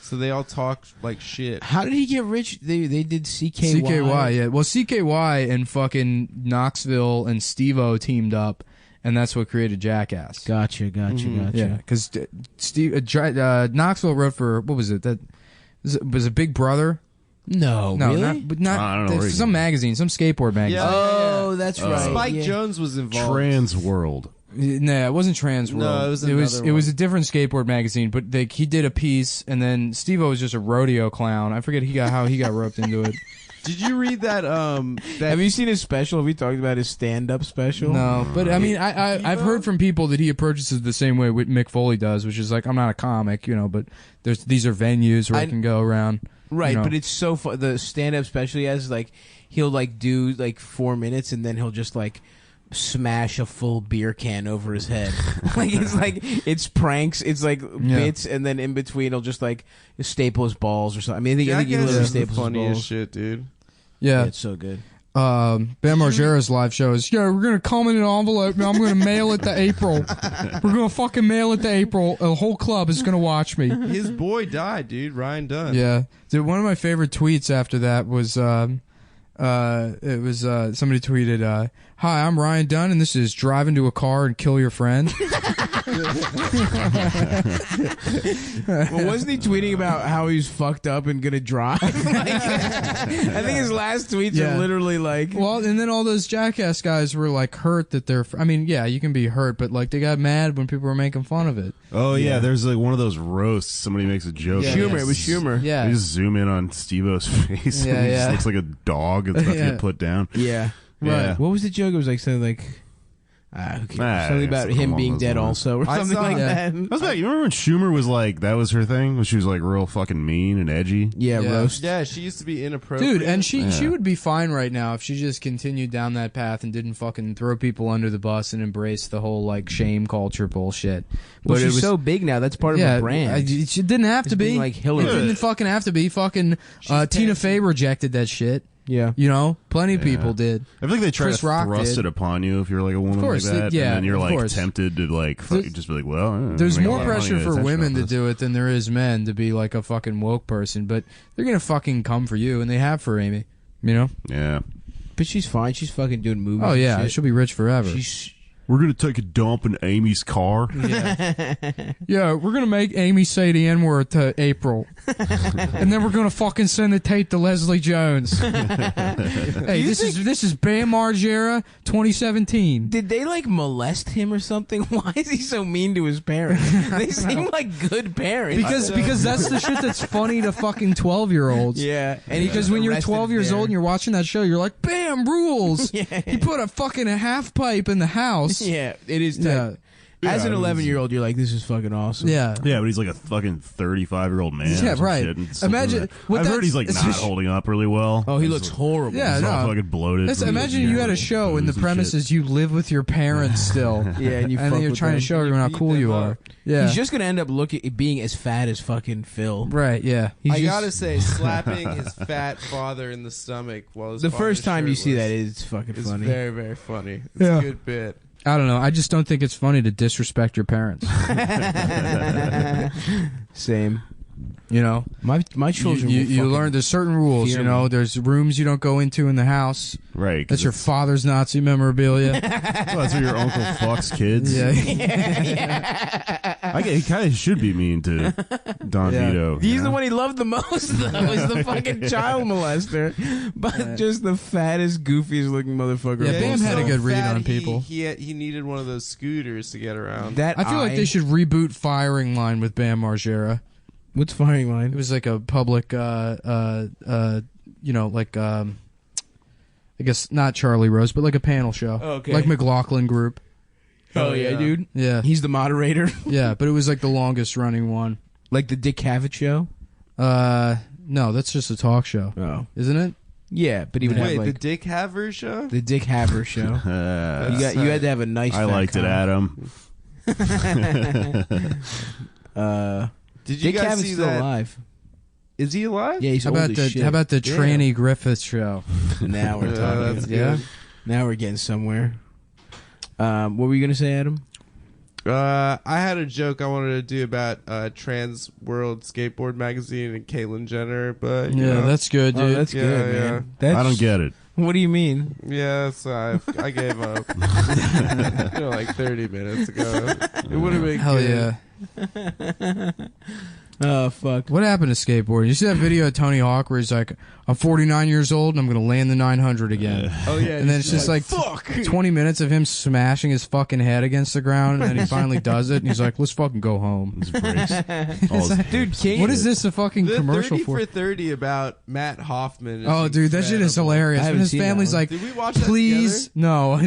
So they all talk like shit. How did he get rich? They did CKY. CKY, yeah. Well, CKY and fucking Knoxville and Steve-O teamed up, and that's what created Jackass. Gotcha. Yeah, because Knoxville wrote for, what was it? That was it Big Brother? No, No, really? not I don't know where he some magazine, some skateboard magazine. Yeah. Oh, that's right. Spike yeah. Jones was involved. Trans World. No, it wasn't Trans World. No, it was it was another one. a different skateboard magazine, but he did a piece, and then Steve-O was just a rodeo clown. I forget how he got roped into it. Did you read that? Have you seen his special? Have we talked about his stand-up special? No, but I mean, I've heard from people that he approaches it the same way Mick Foley does, which is like, I'm not a comic, but these are venues where I can go around. Right, but it's so fun. The stand-up special he has, like, he'll like do like 4 minutes, and then he'll just like smash a full beer can over his head. It's pranks, it's like bits, and then in between he'll just like staple his balls or something. I mean, I think he Jackass literally is the staples his funniest balls. shit, dude. Yeah. It's so good. Bam Margera's live show is, we're going to come in an envelope, and I'm going to mail it to April. We're going to fucking mail it to April. A whole club is going to watch me. His boy died, dude. Ryan Dunn. Yeah. Dude, one of my favorite tweets after that was, somebody tweeted, "Hi, I'm Ryan Dunn, and this is Drive into a Car and Kill Your Friend." Well, wasn't he tweeting about how he's fucked up and gonna drive? I think his last tweets are literally like, well, and then all those Jackass guys were like hurt that they're. I mean, yeah, you can be hurt, but like they got mad when people were making fun of it. Oh yeah, there's like one of those roasts. Somebody makes a joke. Yeah, Schumer. It was Schumer. Yeah. They just zoom in on Steve-O's face. Yeah, and he just yeah. looks like a dog that's about to get put down. Yeah. Yeah. What was the joke? It was like something like, who cares? Something about something him along being those dead lines. also, or I something saw like that. that. I was back. You remember when Schumer was like, that was her thing? When she was like real fucking mean and edgy? Yeah, Yeah. roast. Yeah, she used to be inappropriate. Dude, and she would be fine right now if she just continued down that path and didn't fucking throw people under the bus and embrace the whole like shame culture bullshit. Well, But it she's was so big now. That's part of her brand. She didn't have to It's being be. like Hillary. It didn't fucking have to be. Fucking Tina Fey rejected that shit. Yeah. Plenty of people did. I feel like they try Chris to Rock thrust did. it upon you if you're like a woman course, like that. yeah, and then you're of like course. tempted to like just be like, well, There's make a more lot of money pressure and for attention women off to this. do it than there is men to be like a fucking woke person, but they're gonna fucking come for you, and they have for Amy. Yeah. But she's fine. She's fucking doing movies. Oh and yeah, shit. she'll be rich forever. We're going to take a dump in Amy's car. Yeah, we're gonna make Amy say the N-word to April, and then we're gonna fucking send the tape to Leslie Jones. Hey, this is Bam Margera, 2017. Did they like molest him or something? Why is he so mean to his parents? They seem like good parents. Because that's the shit that's funny to fucking 12-year-olds. yeah, and he Because was when you're arrested 12 years there. old and you're watching that show, you're like, "Bam, rules!" Yeah. He put a fucking half pipe in the house. Yeah, it is. Tight. Yeah. As an Yeah, 11-year-old, you're like, this is fucking awesome. Yeah. Yeah, but he's like a fucking 35-year-old man. Yeah, or some right. shit, and something Imagine- like that. what I've heard that's- he's like it's not just- holding up really well. Oh, he He's looks like- horrible. Yeah, He's all no. fucking bloated. That's, from imagine the you had a show and the booze and premise shit. is you live with your parents still. Yeah, and you and fuck then you're with trying them. to show everyone how beat cool them you up. are. Yeah. He's just gonna end up being as fat as fucking Phil. Right, yeah. He's I just- gotta say, slapping his fat father in the stomach while his the father's first time you see shirtless that, it's fucking is funny. very, very funny. It's Yeah. a good bit. I don't know. I just don't think it's funny to disrespect your parents. Same. My You, children. you, will you fucking learn there's certain rules, fear me. There's rooms you don't go into in the house. Right. 'cause That's your it's- father's Nazi memorabilia. well, that's where your uncle fucks kids. Yeah. He kind of should be mean to Don Yeah. Vito. He's you the know? one he loved the most, though. Is the fucking child molester, but just the fattest, goofiest looking motherfucker. Yeah, of all Bam had a time. good read fat, on people. He needed one of those scooters to get around. That I feel like they should reboot Firing Line with Bam Margera. What's firing It line? was like a public, I guess not Charlie Rose, but like a panel show. Okay. Like McLaughlin Group. Oh yeah, dude. Yeah, He's the moderator, yeah, but it was like the longest running one. like the Dick Cavett show. No, that's just a talk show, Oh isn't it? yeah, but he would have Wait, the like Dick Haver show? the Dick Haver show. You had to have a nice. I fat liked it, cock. Adam. Did you Dick guys Cavett's see still that? alive. Is he alive? Yeah, he's How old about as the shit. How about the Damn. Tranny Griffith show? Now we're talking. that's Yeah. good. Now we're getting somewhere. What were you gonna say, Adam? I had a joke I wanted to do about Trans World Skateboard Magazine and Caitlyn Jenner, but you Yeah, know, that's good, dude. Oh, that's Yeah, good, yeah. man. That's, I don't get it. What do you mean? yeah, so I gave up. Like 30 minutes ago. It would have been Hell good. yeah. Oh fuck. What happened to skateboarding? You see that video of Tony Hawk where he's like, I'm 49 years old and I'm going to land the 900 again. Oh yeah, And then it's just like fuck. 20 minutes of him smashing his fucking head against the ground, and then he finally does it, and he's like, let's fucking go home. His brakes. All his Dude, King. What is this a fucking The commercial 30 for? for 30 about Matt Hoffman. Is Oh, dude, that shit is incredible. hilarious. I And haven't his seen that family's one. like, Did we watch that please, together?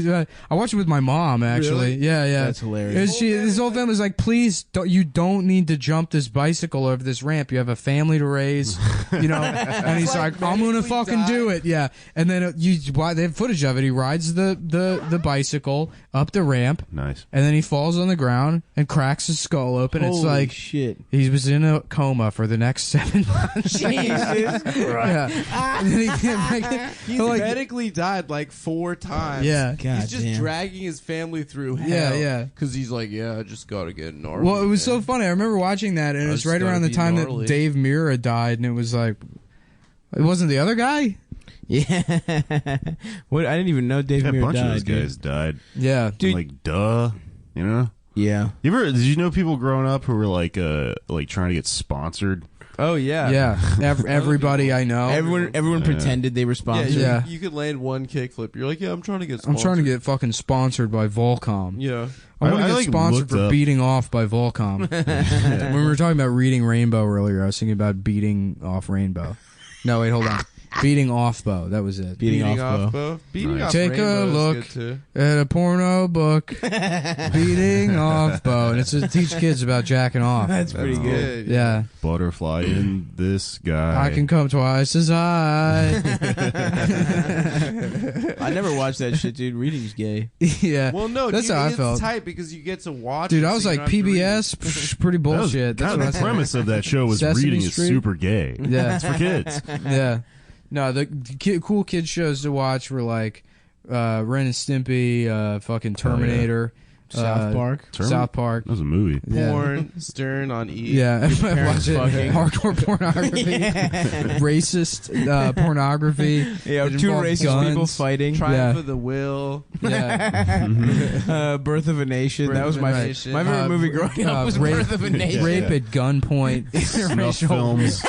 no. I watched it with my mom, actually. Really? Yeah, yeah. That's hilarious. His whole family's like, please, you don't need to jump this bicycle over this ramp. You have a family to raise, you know. And he's like, I'm gonna medically fucking do it, yeah. And then they have footage of it. He rides the bicycle up the ramp, nice. and then he falls on the ground and cracks his skull open. It's Holy like shit. he was in a coma for the next 7 months. Jesus Christ. Yeah. And then he came back. He's like- medically died like 4 times. Yeah. God He's just damn. dragging his family through hell. Yeah, yeah. Because he's like, yeah, I just gotta get gnarly. Well, it was so man. funny. I remember watching that, and it was It's right gotta around the be time gnarly. that Dave Mirra died, and it was like, it wasn't the other guy? Yeah. What? I didn't even know Dave Yeah, a Mirra bunch died. of those guys died. Yeah. Dude. I'm like, duh. You know? Yeah. Did you know people growing up who were like trying to get sponsored? Oh, yeah. Yeah. Everybody I know. Everyone pretended they were Yeah, sponsored. Yeah. You could land one kickflip. You're like, yeah, I'm trying to get I'm sponsored. trying to get fucking sponsored by Volcom. Yeah. I want I to get like sponsored looked for up- beating off by Volcom. When we were talking about reading Rainbow earlier, I was thinking about beating off Rainbow. No, wait, hold on. Beating off bow. That was it. Beating off bow. Beating Nice. off Take a Rainbow is look. good, too. At a porno book. Beating off bow. And it's to teach kids about jacking off. That's pretty That's good. good. Yeah. Butterfly in this guy. I can come twice as high. I never watched that shit, dude. Reading's gay. Yeah. Well, no, That's dude, how I it's felt. tight because you get to watch Dude, it, I so was you like, don't have to read PBS? Psh, pretty bullshit. That's what I the said. premise of that show was Sesame reading is Street? super gay. Yeah. It's for kids. Yeah. No, the cool kid shows to watch were like Ren and Stimpy, fucking Terminator, South Park. South Park. That was a movie. Yeah. Porn, Stern on E. Yeah, I parents watch it. fucking. Hardcore pornography, racist pornography. Yeah, It two involved racist guns. people fighting. Triumph Yeah. of the Will. Yeah, Birth of a Nation. Birth That was of my a Nation. my favorite movie growing up was rape, Birth of a Nation. rape at gunpoint. Snuff films.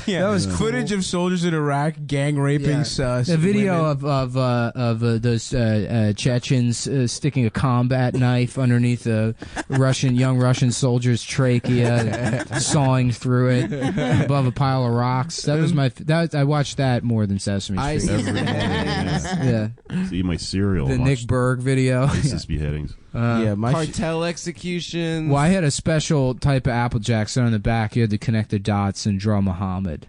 Yeah, That was footage of soldiers in Iraq gang raping The video of those Chechens sticking a combat knife underneath a young Russian soldier's trachea, sawing through it above a pile of rocks. That was I watched that more than Sesame I Street. see. Yeah, See my cereal. the watch Nick Berg video. ISIS beheadings. yeah, my Cartel executions. Well, I had a special type of Apple Jack, so on the back you had to connect the dots and draw Muhammad.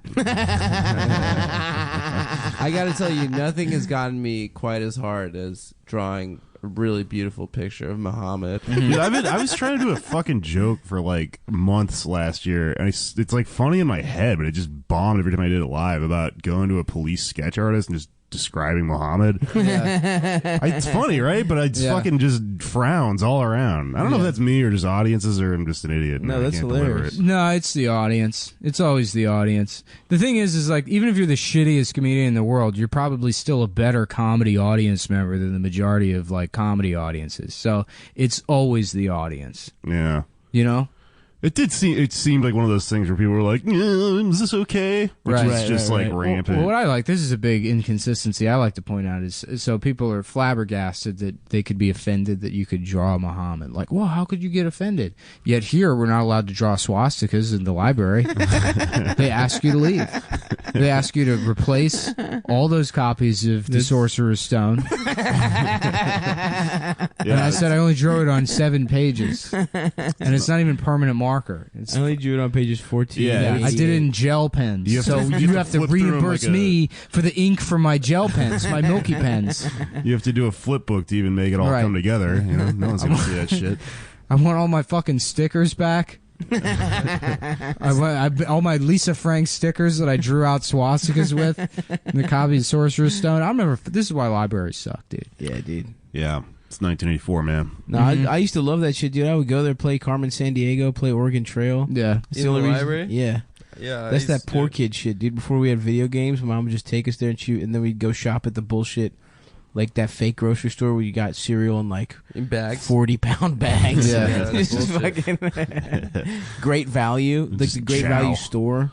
I got to tell you, nothing has gotten me quite as hard as drawing a really beautiful picture of Muhammad. Dude, I was trying to do a fucking joke for like months last year, and it's like funny in my head, but it just bombed every time I did it live about going to a police sketch artist and just describing Muhammad. It's funny, right? But it's Yeah. fucking just frowns all around. I don't know if that's me or just audiences or I'm just an idiot. and No, I that's can't deliver hilarious. it. No, it's the audience. It's always the audience. The thing is like, even if you're the shittiest comedian in the world, you're probably still a better comedy audience member than the majority of like comedy audiences. So it's always the audience, Yeah. you know? It seemed like one of those things where people were like, is this okay? Which Right, is just right, like right. rampant. Well, what I like, this is a big inconsistency I like to point out, is so people are flabbergasted that they could be offended that you could draw Muhammad. Like, well, how could you get offended? Yet here, we're not allowed to draw swastikas in the library. They ask you to leave. They ask you to replace all those copies of The Sorcerer's Stone. And I said I only drew it on 7 pages. And it's not even permanent marker. I only drew it on pages 14. Yeah, I did it in gel pens. You have So to- you have to flip through 'em reimburse like a- me for the ink for my gel pens, my Milky pens. You have to do a flip book to even make it all Right. come together. You know, no one's gonna see that shit. I want all my fucking stickers back. All my Lisa Frank stickers that I drew out swastikas with, and the copy of Sorcerer's Stone. I remember. This is why libraries suck, dude. Yeah, dude. Yeah, it's 1984, man. No, I used to love that shit, dude. I would go there, play Carmen Sandiego, play Oregon Trail. Yeah. It's In the only the reason- library? Yeah. Yeah, That's I that used to poor do it. kid shit, dude. Before we had video games, my mom would just take us there and shoot, and then we'd go shop at the bullshit, like that fake grocery store where you got cereal in like in bags. 40-pound bags. Yeah. Yeah, that's Just bullshit. fucking great value, like Just the great chow. value store.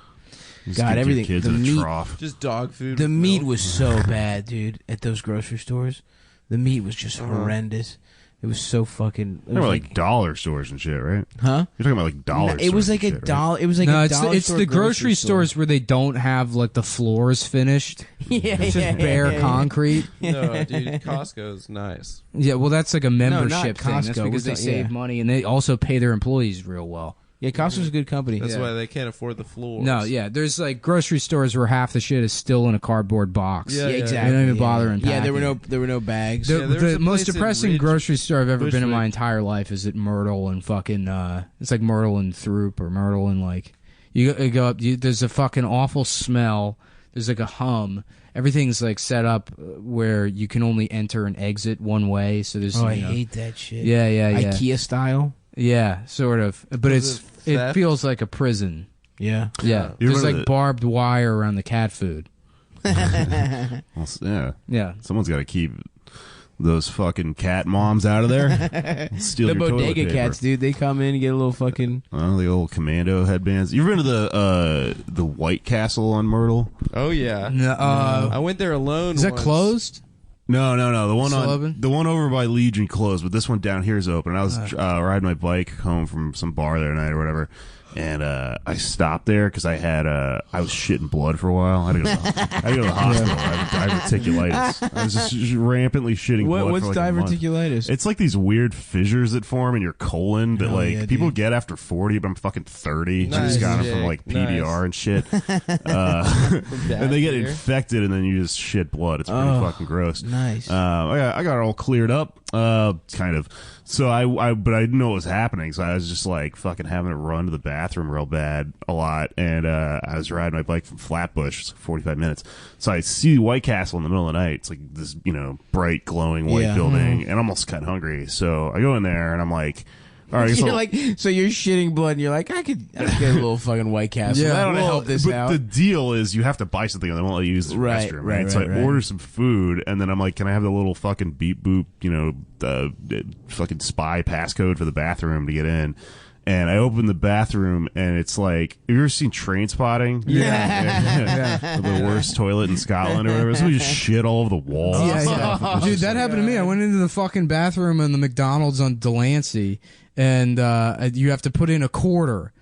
Just God, give your everything. Kids The in a meat- trough. Just dog food. The with meat milk. was so bad, dude. At those grocery stores, the meat was just horrendous. It was so fucking. It They was were like dollar stores and shit, right? huh? You're talking about like dollar. It was stores like and a shit, right? dollar. It was like No, a it's dollar it's store the grocery store. stores where they don't have like the floors finished. Yeah, It's just bare concrete. No, dude, Costco's nice. Yeah, well, that's like a not membership thing. That's Costco. because they We're save yeah. money and they also pay their employees real well. Yeah, Costco's a good company. That's Yeah. why they can't afford the floors. No, yeah, there's like grocery stores where half the shit is still in a cardboard box. Yeah, Yeah, yeah. exactly. They don't even yeah. bother Yeah, unpacking. there were no bags. The, Yeah, there was the a most place in depressing Ridge- grocery store I've ever been in my Bushwick. entire life is at Myrtle and fucking it's like Myrtle and Throop or Myrtle and like you go up there's a fucking awful smell, there's like a hum, everything's like set up where you can only enter and exit one way, so there's I you know, hate that shit. yeah IKEA style. yeah sort of, but Was it theft? feels like a prison. Yeah. Yeah, You there's remember like the- barbed wire around the cat food. Well, yeah, Yeah. someone's got to keep those fucking cat moms out of there. Steal The your toilet bodega paper. cats, dude. They come in and get a little fucking. Oh, the old commando headbands. You ever been to the White Castle on Myrtle? Oh yeah. No, I went there alone. is that once. closed? No. The one Still on open? the one over by Legion closed, but this one down here is open. And I was riding my bike home from some bar the other night or whatever, and I stopped there because I had I was shitting blood for a while. I had to go to the hospital. I have diverticulitis. I was just rampantly shitting blood. What's for like a month. diverticulitis? It's like these weird fissures that form in your colon that Oh, like yeah, people dude. get after 40, but I'm fucking 30. I Nice. just got them from Yeah, like PBR nice. and shit. And they get infected, and then you just shit blood. It's pretty fucking gross. Nice. I got it all cleared up, kind of. So but I didn't know what was happening. So I was just like fucking having to run to the bathroom real bad a lot. And I was riding my bike from Flatbush. It's like 45 minutes. So I see White Castle in the middle of the night. It's like this, bright, glowing white Yeah. building, and I'm almost kind of hungry. So I go in there, and I'm like, all right, I guess You're I'll- like, so you're shitting blood, and you're like, I could get a little fucking White Castle. Yeah. That'll Well, help this but out. the deal is you have to buy something, and they won't let you use the Right, restroom, right, right? So I right. order some food, and then I'm like, can I have the little fucking beep boop, fucking spy passcode for the bathroom to get in? And I open the bathroom, and it's like, have you ever seen Train Spotting? Yeah. The worst toilet in Scotland or whatever. Somebody just shit all over the walls. Yeah. Dude, that happened to me. I went into the fucking bathroom in the McDonald's on Delancey, and you have to put in a quarter.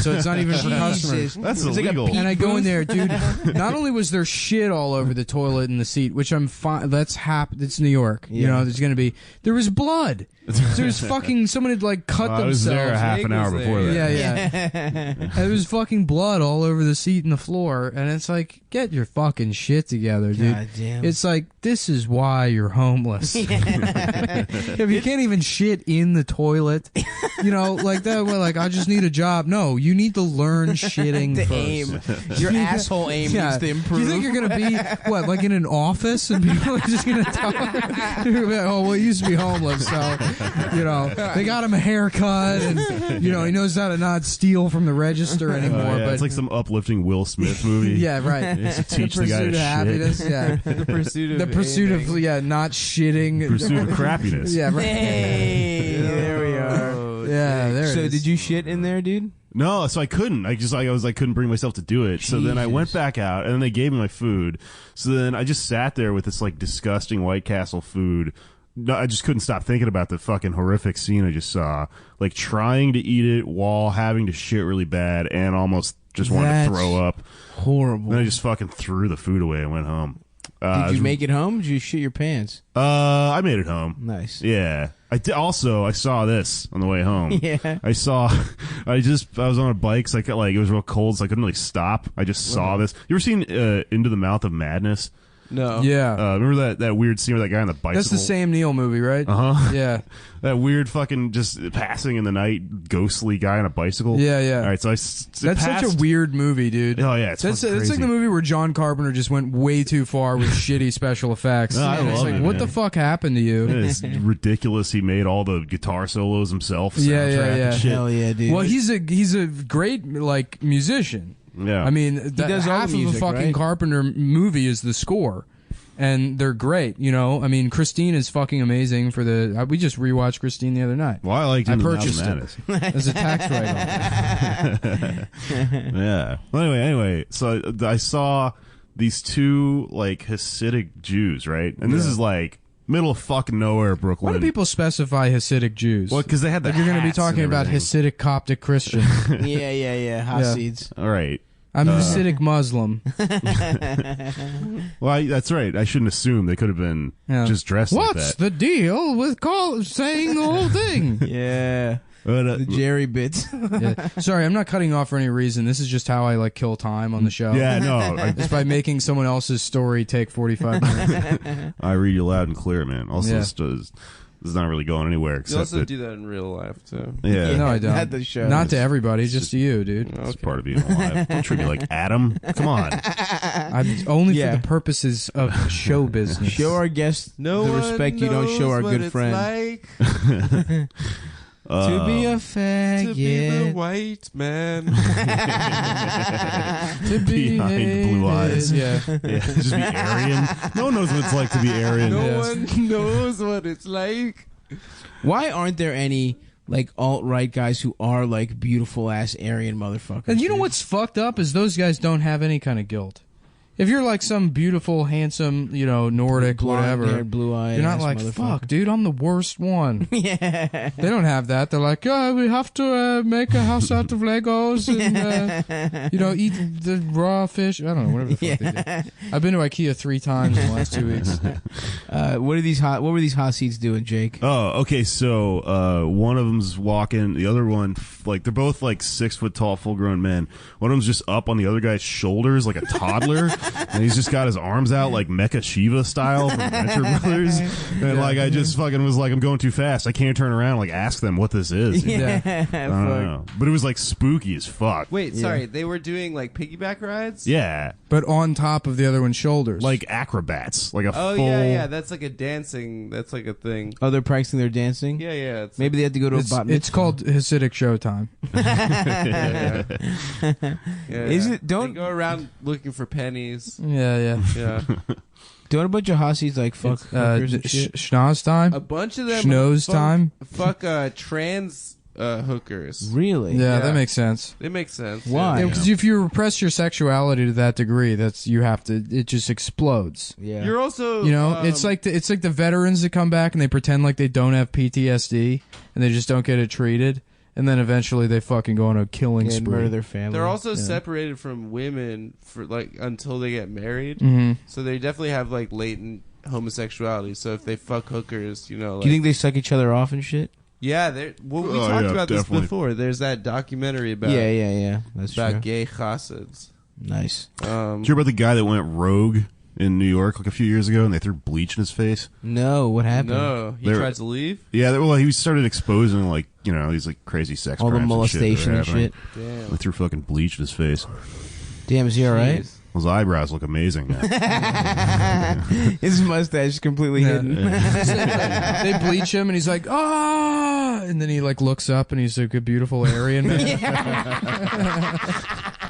So it's not even for customers. That's It's like a illegal. peep And I go in there, dude. Not only was there shit all over the toilet and the seat, which I'm fine. That's It's New York. You Yeah. know, there's gonna be. There was blood. There's fucking someone had like cut I was themselves. there a half Jake an hour was before that. there. Yeah. There was fucking blood all over the seat and the floor, and it's like, get your fucking shit together, dude. God damn. It's like, this is why you're homeless. If you can't even shit in the toilet, like that, well, like, I just need a job. No, you need to learn shitting The first. aim. Your asshole aim needs to improve. You think you're gonna be what, like in an office, and people are just gonna talk? You're gonna be like, oh, well, he used to be homeless, so they got him a haircut, and he knows how to not steal from the register anymore. Yeah, but it's like some uplifting Will Smith movie. yeah, right. Just to teach the guy Pursuit to of shit. happiness. Yeah, The pursuit of the pursuit aiming. of not shitting. Pursuit of crappiness. Yeah, right. Hey, there we are. Oh, Yeah, Jake. there it So is. did you shit in there, dude? No, so I couldn't. I couldn't bring myself to do it. So then I went back out, and then they gave me my food. So then I just sat there with this like disgusting White Castle food no, I just couldn't stop thinking about the fucking horrific scene I just saw. Like trying to eat it while having to shit really bad and almost just wanted That's to throw up. Horrible. Then I just fucking threw the food away and went home. Did you make it home? Did you shit your pants? I made it home. Nice. Yeah. I saw this on the way home. Yeah. I was on a bike, so it was real cold, so I couldn't really stop. I just saw this. You ever seen Into the Mouth of Madness? No. Yeah. Remember that weird scene with that guy on the bicycle? That's the Sam Neill movie, right? Uh-huh. Yeah. That weird fucking just passing in the night, ghostly guy on a bicycle. Yeah, yeah. All right, so That's such a weird movie, dude. Oh yeah, it's That's crazy. like the movie where John Carpenter just went way too far with shitty special effects. No, I And it's love like, it, what man. the fuck happened to you? It's ridiculous. He made all the guitar solos himself. Yeah, soundtrack yeah, yeah. and shit. Hell yeah, dude. Well, he's a great like musician. Yeah. I mean, does all half the music, of a fucking right? Carpenter movie is the score. And they're great, you know. I mean, Christine is fucking amazing for the. We just rewatched Christine the other night. Well, I liked I Into the Mouth of purchased it Madness. as a tax write-off. Yeah. Well, anyway, so I saw these two like Hasidic Jews, right? And this is like middle of fucking nowhere, Brooklyn. Why do people specify Hasidic Jews? Well, because they had the Like you're going to be hats and talking about everything. Hasidic Coptic Christians. yeah. Hasids. All right. I'm Hasidic Muslim. Well, that's right. I shouldn't assume they could have been Yeah. just dressed like What's that. the deal with saying the whole thing? Yeah. But, The Jerry bits. Yeah. Sorry, I'm not cutting off for any reason. This is just how I like kill time on the show. yeah, no. Just by making someone else's story take 45 minutes. I read you loud and clear, man. Also, Yeah. this is not really going anywhere You except also that. do that in real life too. Yeah. No, I don't. Not the show. Not to everybody, just to you, dude. It's part of being alive. Don't treat me like Adam. Come on. I'm only Yeah. for the purposes of show business. Show our guests No the one respect you don't show our knows good what it's friend. like To be a to be the faggot. white man. To be Behind blue eyes. Yeah. Yeah, just be Aryan. No one knows what it's like to be Aryan. No Yes. one knows what it's like. Why aren't there any like alt-right guys who are like beautiful ass Aryan motherfuckers? And you know dude? what's fucked up is those guys don't have any kind of guilt. If you're like some beautiful, handsome, you know, Nordic, whatever, Blonde-haired, blue-eyed you're not ass like, motherfucker. fuck, dude, I'm the worst one. Yeah. They don't have that. They're like, yeah, we have to make a house out of Legos and, you know, eat the raw fish. I don't know, whatever the fuck they do. I've been to IKEA 3 times in the last 2 weeks. What were these Hasids doing, Jake? Oh, okay. So one of them's walking, the other one, like they're both like 6 foot tall, full grown men. One of them's just up on the other guy's shoulders like a toddler, and he's just got his arms out like Mecha Shiva style from Venture Brothers. And like I just fucking was like, I'm going too fast. I can't turn around and like ask them what this is. You know? Yeah. I don't know. But it was like spooky as fuck. Wait, sorry. They were doing like piggyback rides. Yeah, But on top of the other one's shoulders. like acrobats, like a Oh full. yeah. That's like a dancing. That's like a thing. Oh, they're practicing their dancing? Yeah. It's Maybe they had to go to a it's, bat it's called Hasidic Showtime. yeah, Is yeah. it- don't- They go around looking for pennies? Yeah, yeah. Yeah. Don't a bunch of Hasids like fuck hookers and shit? Schnoz time? A bunch of them. Schnoz time? Fuck trans hookers. Really? Yeah, Yeah. that makes sense. They make sense. Why? Yeah, because if you repress your sexuality to that degree, it just explodes. Yeah. You're also. You know, it's like the veterans that come back and they pretend like they don't have PTSD and they just don't get it treated, and then eventually they fucking go on a killing and spree. murder their family. They're also Yeah. separated from women for like until they get married. Mhm. So they definitely have like latent homosexuality. So if they fuck hookers, you know, like, Do you think they suck each other off and shit? yeah, we Oh, talked yeah, about definitely. this before. There's that documentary about Yeah. That's about true. gay chassids. Nice. Did you hear about the guy that went rogue in New York like a few years ago and they threw bleach in his face? No, what happened? No, he They're- tried to leave. Yeah, well, he started exposing like these like crazy sex All the crimes molestation and and shit. shit. Damn. They threw fucking bleach in his face. Damn, is he alright? Jeez. His eyebrows look amazing now. His mustache is completely hidden. They bleach him and he's like, ah, and then he like looks up and he's like a beautiful Aryan man.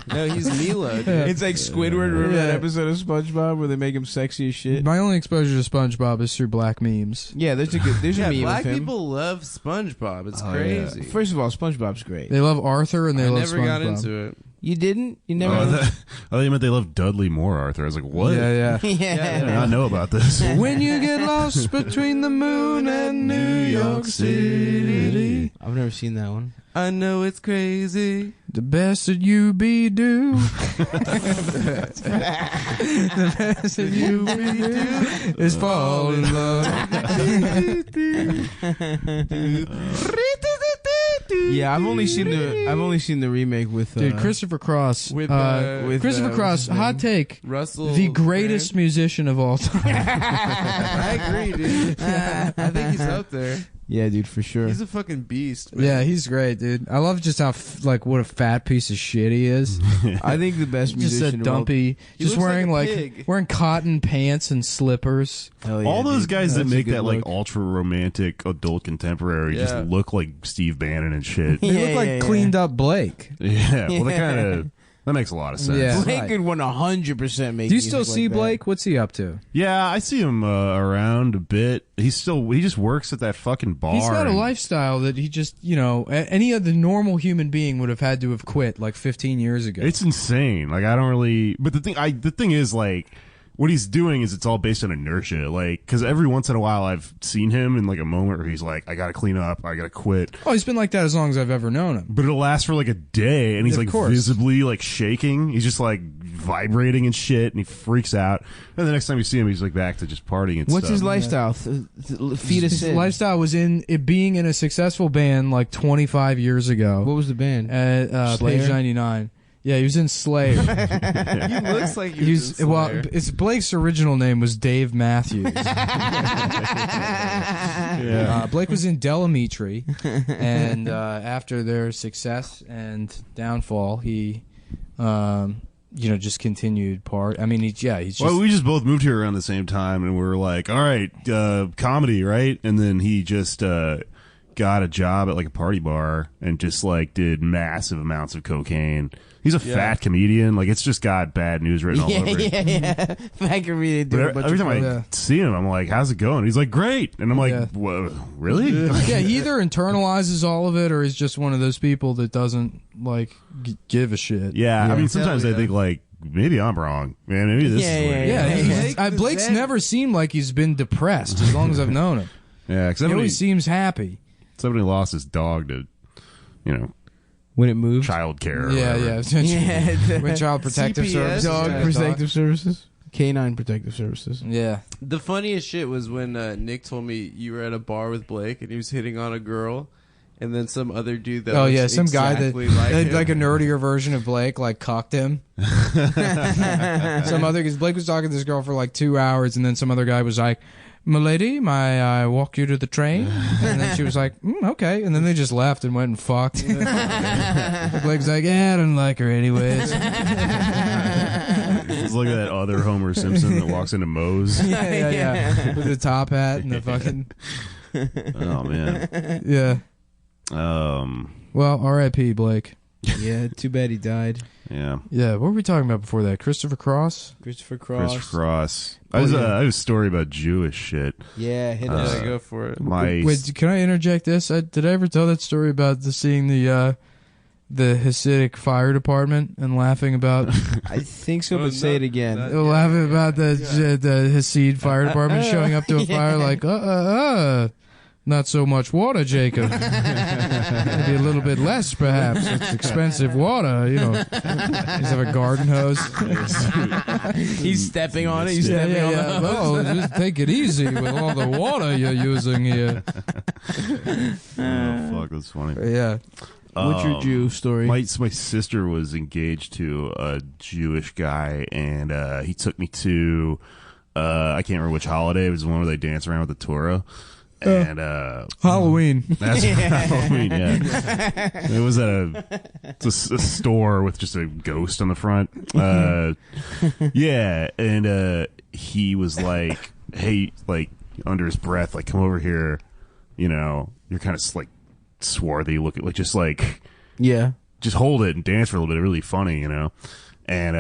No, he's Milo. Dude. It's like Squidward. Remember that Yeah. episode of SpongeBob where they make him sexy as shit? My only exposure to SpongeBob is through black memes. Yeah, there's a Yeah, meme black of him. people love SpongeBob. It's Oh, crazy. yeah. First of all, SpongeBob's great. They love Arthur and they I love never SpongeBob. got into it. You didn't? You never? I thought you meant they love Dudley more, Arthur. I was like, what? Yeah. I did not know about this. When you get lost between the moon and New York City, I've never seen that one. I know it's crazy. the best that you be do. The best that you be do is fall in love. Yeah, I've only seen the remake with Dude, Christopher Cross. With Christopher Cross, hot take. Russell, The greatest musician of all time. I agree, dude. I think he's up there. Yeah, dude, for sure. He's a fucking beast, man. Yeah, he's great, dude. I love just how what a fat piece of shit he is. I think the best Just a musician of all- dumpy, He just looks wearing like a pig. wearing cotton pants and slippers. Hell yeah, All those dude. guys that That's a make good that like look. ultra romantic adult contemporary Yeah. just look like Steve Bannon and shit. They look like cleaned up Blake. Yeah, well, they kind of that makes a lot of sense. Yeah. Blake could 100% make. Do you music still like see that. Blake? What's he up to? Yeah, I see him around a bit. He just works at that fucking bar. He's got a and- lifestyle that he just, any other normal human being would have had to have quit like 15 years ago. It's insane. Like I don't really. But the thing is like. What he's doing is it's all based on inertia, like because every once in a while I've seen him in like a moment where he's like, I gotta clean up, I gotta quit, Oh, he's been like that as long as I've ever known him. but it'll last for like a day, and he's Of like course. visibly like shaking. He's just like vibrating and shit, and he freaks out. And the next time you see him, he's like back to just partying and What's stuff. his lifestyle? Feed us His in. lifestyle was in it being in a successful band like 25 years ago. What was the band? At Slayer? page 99. Yeah, he was in Slayer. He looks like He was it's Blake's original name was Dave Matthews. Blake was in Delamitri, and after their success and downfall, he, just continued part. I mean, he's just. Well, we just both moved here around the same time, and we were like, all right, comedy, right? And then he just got a job at like a party bar and just like did massive amounts of cocaine. He's a fat comedian. Like, it's just got bad news written all over it. Yeah. Fact comedian. But every time I see him, I'm like, how's it going? He's like, great. And I'm like, Yeah. whoa, really? Yeah, he either internalizes all of it or he's just one of those people that doesn't like give a shit. Yeah, I mean, sometimes Hell I think like, maybe I'm wrong. Man, maybe this is what Yeah, Blake's never seemed like he's been depressed as long as I've known him. Yeah, because He always seems happy. somebody lost his dog to, when it moved. child care. Or Yeah, whatever. yeah. With Child Protective CPS, Services. Dog Yeah. Protective Services. Canine Protective Services. Yeah. The funniest shit was when Nick told me you were at a bar with Blake and he was hitting on a girl, and then some other dude that Oh looks yeah, some exactly guy like, that him. like a nerdier version of Blake like cocked him. Some other because Blake was talking to this girl for like 2 hours, and then some other guy was like, "Milady, may I walk you to the train?" And then she was like, "Okay," and then they just left and went and fucked. Blake's like, "Yeah, I don't like her anyways." It's like that other Homer Simpson that walks into Moe's. yeah, with the top hat and the fucking Oh man. yeah. Well, R.I.P. Blake. Yeah, too bad he died. Yeah. Yeah, what were we talking about before that? Christopher Cross? Christopher Cross. Christopher Cross. Oh, I yeah. have a story about Jewish shit. Yeah, hit Yeah, us. go for it. Wait, can I interject this? Did I ever tell that story about seeing the Hasidic fire department and laughing about I think so, Oh, but say it again. laughing about the Hasid fire department showing up to a fire like not so much water, Jacob. Maybe a little bit less, perhaps. It's expensive water, He's have a garden hose. He's stepping on it. He's Yeah, stepping yeah, on yeah. the hose. Oh, just take it easy with all the water you're using here. Oh fuck, that's funny. Yeah. What's your Jew story? My sister was engaged to a Jewish guy, and he took me to I can't remember which holiday. It was the one where they dance around with the Torah. And Halloween. that's Halloween. Yeah, it was at a store with just a ghost on the front. Yeah, and he was like, "Hey, like under his breath, like come over here. You're kind of like swarthy looking, like just just hold it and dance for a little bit. Really funny, And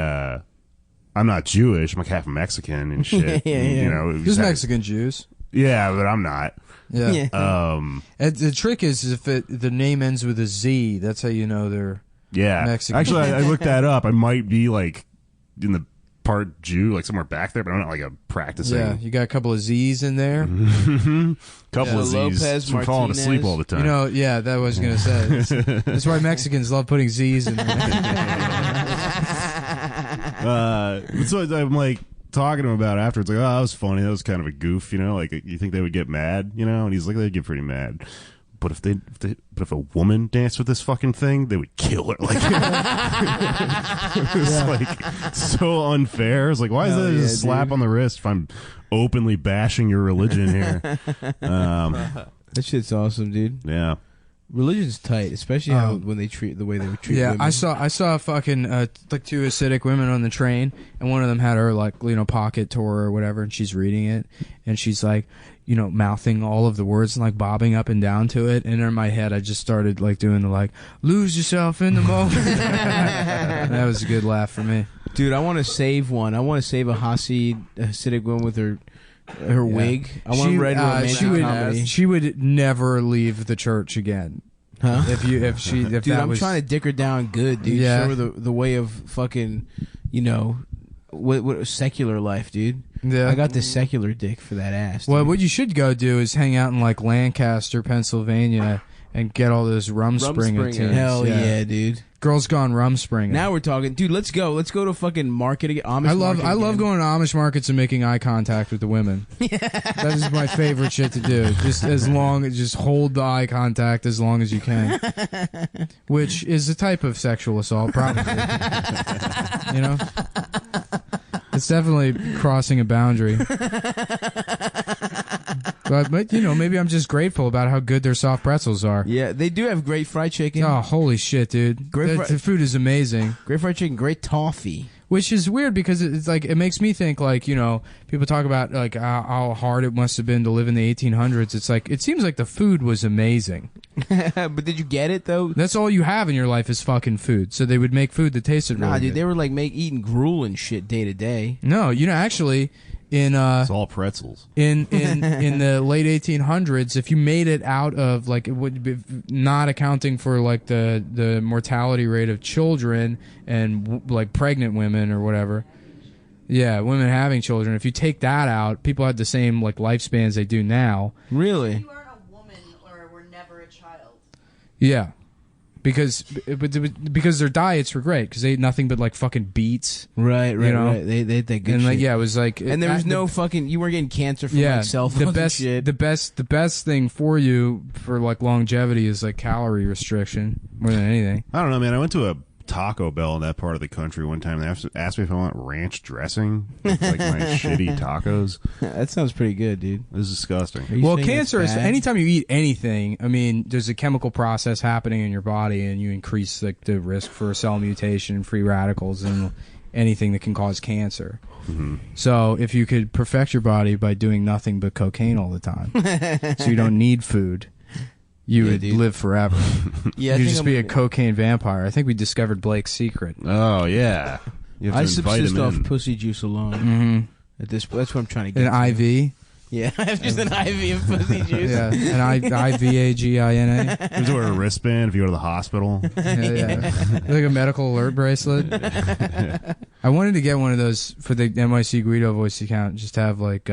I'm not Jewish. I'm like half Mexican and shit. Yeah, yeah. It was Just that- Mexican Jews. Yeah, but I'm not. Yeah. Yeah. And the trick is if the name ends with a Z, that's how you know they're Yeah. Mexican. Actually, I looked that up. I might be like in the part Jew, like somewhere back there, but I'm not like a practicing. Yeah, you got a couple of Z's in there. Couple of Z's. Lopez, from falling Martinez. asleep all the time. You know, yeah, that was gonna say. That's why Mexicans love putting Z's in there. So I'm like talking to him about it afterwards. Like, oh, that was funny. That was kind of a goof. You know, like you think they would get mad? You know, and he's like, they'd get pretty mad. But if a woman danced with this fucking thing, they would kill her. Like, it's like so unfair. It's like, why is that just a slap on the wrist if I'm openly bashing your religion here? That shit's awesome, dude. Yeah. Religion's tight, especially when they treat the way they would treat Yeah, women. I saw fucking like two Hasidic women on the train, and one of them had her like pocket Torah or whatever, and she's reading it, and she's like, mouthing all of the words and like bobbing up and down to it, and in my head I just started like doing the like lose yourself in the moment. That was a good laugh for me, dude. I want to save one. I want to save a Hasidic woman with her wig. I want to write romantic comedy. She would never leave the church again. Huh? If dude, that I'm was trying to dick her down good, dude. Yeah. Show her the way of fucking, what secular life, dude. Yeah. I got the secular dick for that ass. Well, dude. what you should go do is hang out in like Lancaster, Pennsylvania, and get all those Rumspringa tunes. Hell yeah, dude. Girls Gone Rumspringa. Now we're talking, dude. Let's go. Let's go to fucking market again. Amish I love again. going to Amish markets and making eye contact with the women. That is my favorite shit to do. Just hold the eye contact as long as you can. Which is a type of sexual assault, probably. It's definitely crossing a boundary. But maybe I'm just grateful about how good their soft pretzels are. Yeah, they do have great fried chicken. Oh, holy shit, dude. The food is amazing. Great fried chicken, great toffee. Which is weird because it's like, it makes me think like, people talk about like how hard it must have been to live in the 1800s. It's like, it seems like the food was amazing. But did you get it though? That's all you have in your life is fucking food. So they would make food that tasted really dude, good. they were like eating gruel and shit day to day. No, actually it's all pretzels. In the late 1800s, if you made it out of like, it would be not accounting for like the mortality rate of children and like pregnant women or whatever. Yeah, women having children. If you take that out, people had the same like lifespans they do now. Really? You aren't a woman or were never a child. Yeah. Because their diets were great because they ate nothing but like fucking beets. Right. They ate that good and shit. like, yeah, it was like, and there was no fucking, you weren't getting cancer from like cell phones and shit. The best thing for you for like longevity is like calorie restriction more than anything. I don't know, man. I went to a Taco Bell in that part of the country one time. They asked me if I want ranch dressing, like my shitty tacos. That sounds pretty good, dude. It was disgusting. Well, cancer is anytime you eat anything. I mean, there's a chemical process happening in your body, and you increase like the risk for cell mutation, free radicals, and anything that can cause cancer. Mm-hmm. So, if you could perfect your body by doing nothing but cocaine all the time, so you don't need food. You would live forever. Yeah, you'd just be a cocaine vampire. I think we discovered Blake's secret. Oh yeah, I subsist off pussy juice alone. Mm-hmm. That's what I'm trying to get. An IV. Yeah, I have just an IV of pussy juice. Yeah, an IVAGINA. You have to wear a wristband if you go to the hospital. Yeah. Like a medical alert bracelet. I wanted to get one of those for the NYC Guido voice account. Just have like.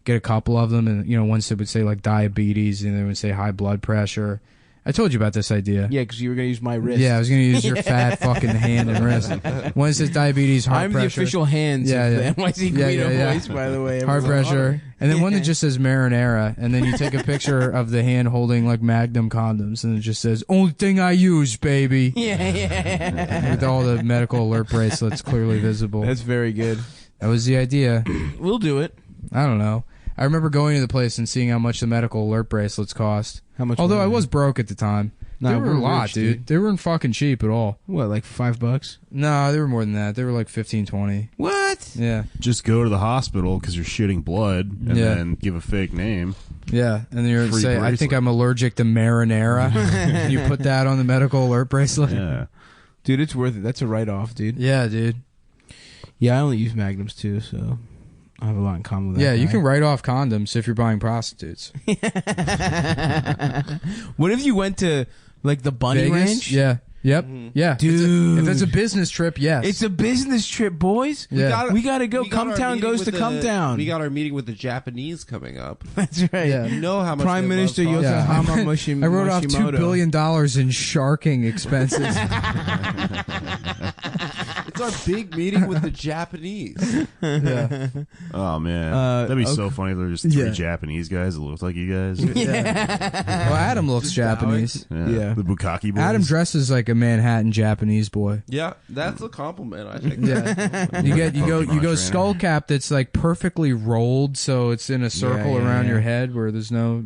Get a couple of them, and once it would say like diabetes, and they would say high blood pressure. I told you about this idea. Yeah, because you were gonna use my wrist. Yeah, I was gonna use your fat fucking hand and wrist. One it says diabetes, heart pressure. I'm the official hands of the NYC Guido voice, by the way. Heart pressure, and then one that just says marinara, and then you take a picture of the hand holding like Magnum condoms, and it just says "only thing I use, baby." Yeah. With all the medical alert bracelets clearly visible. That's very good. That was the idea. We'll do it. I don't know. I remember going to the place and seeing how much the medical alert bracelets cost. How much? Although I was broke at the time. They were a lot, dude. They weren't fucking cheap at all. What, like $5? No, they were more than that. They were like 15, 20. What? Yeah. Just go to the hospital because you're shitting blood and then give a fake name. Yeah, and then you're Free say, bracelet. I think I'm allergic to marinara. You put that on the medical alert bracelet. Yeah. Dude, it's worth it. That's a write-off, dude. Yeah, dude. Yeah, I only use Magnums too, so I have a lot in common with that. Yeah, you guy. can write off condoms if you're buying prostitutes. What if you went to like the bunny Vegas? ranch? Yeah. Yep. Yeah. Dude. If it's a business trip, yes. It's a business trip, boys. Yeah. We gotta go. We got our Cumtown meeting goes with to the- Cumtown. We got our meeting with the Japanese coming up. That's right. Yeah. You know how much Prime they Minister love pasta. Yokohama Mushimoto. I wrote off $2 billion in sharking expenses. It's our big meeting with the Japanese. Yeah. Oh man, that'd be so funny if there were just three Japanese guys that looked like you guys. Well, Adam looks Japanese. Yeah. The Bukkake boys. Adam dresses like a Manhattan Japanese boy. Yeah, that's a compliment, I think. Yeah. You go trainer. skull cap that's like perfectly rolled, so it's in a circle around your head where there's no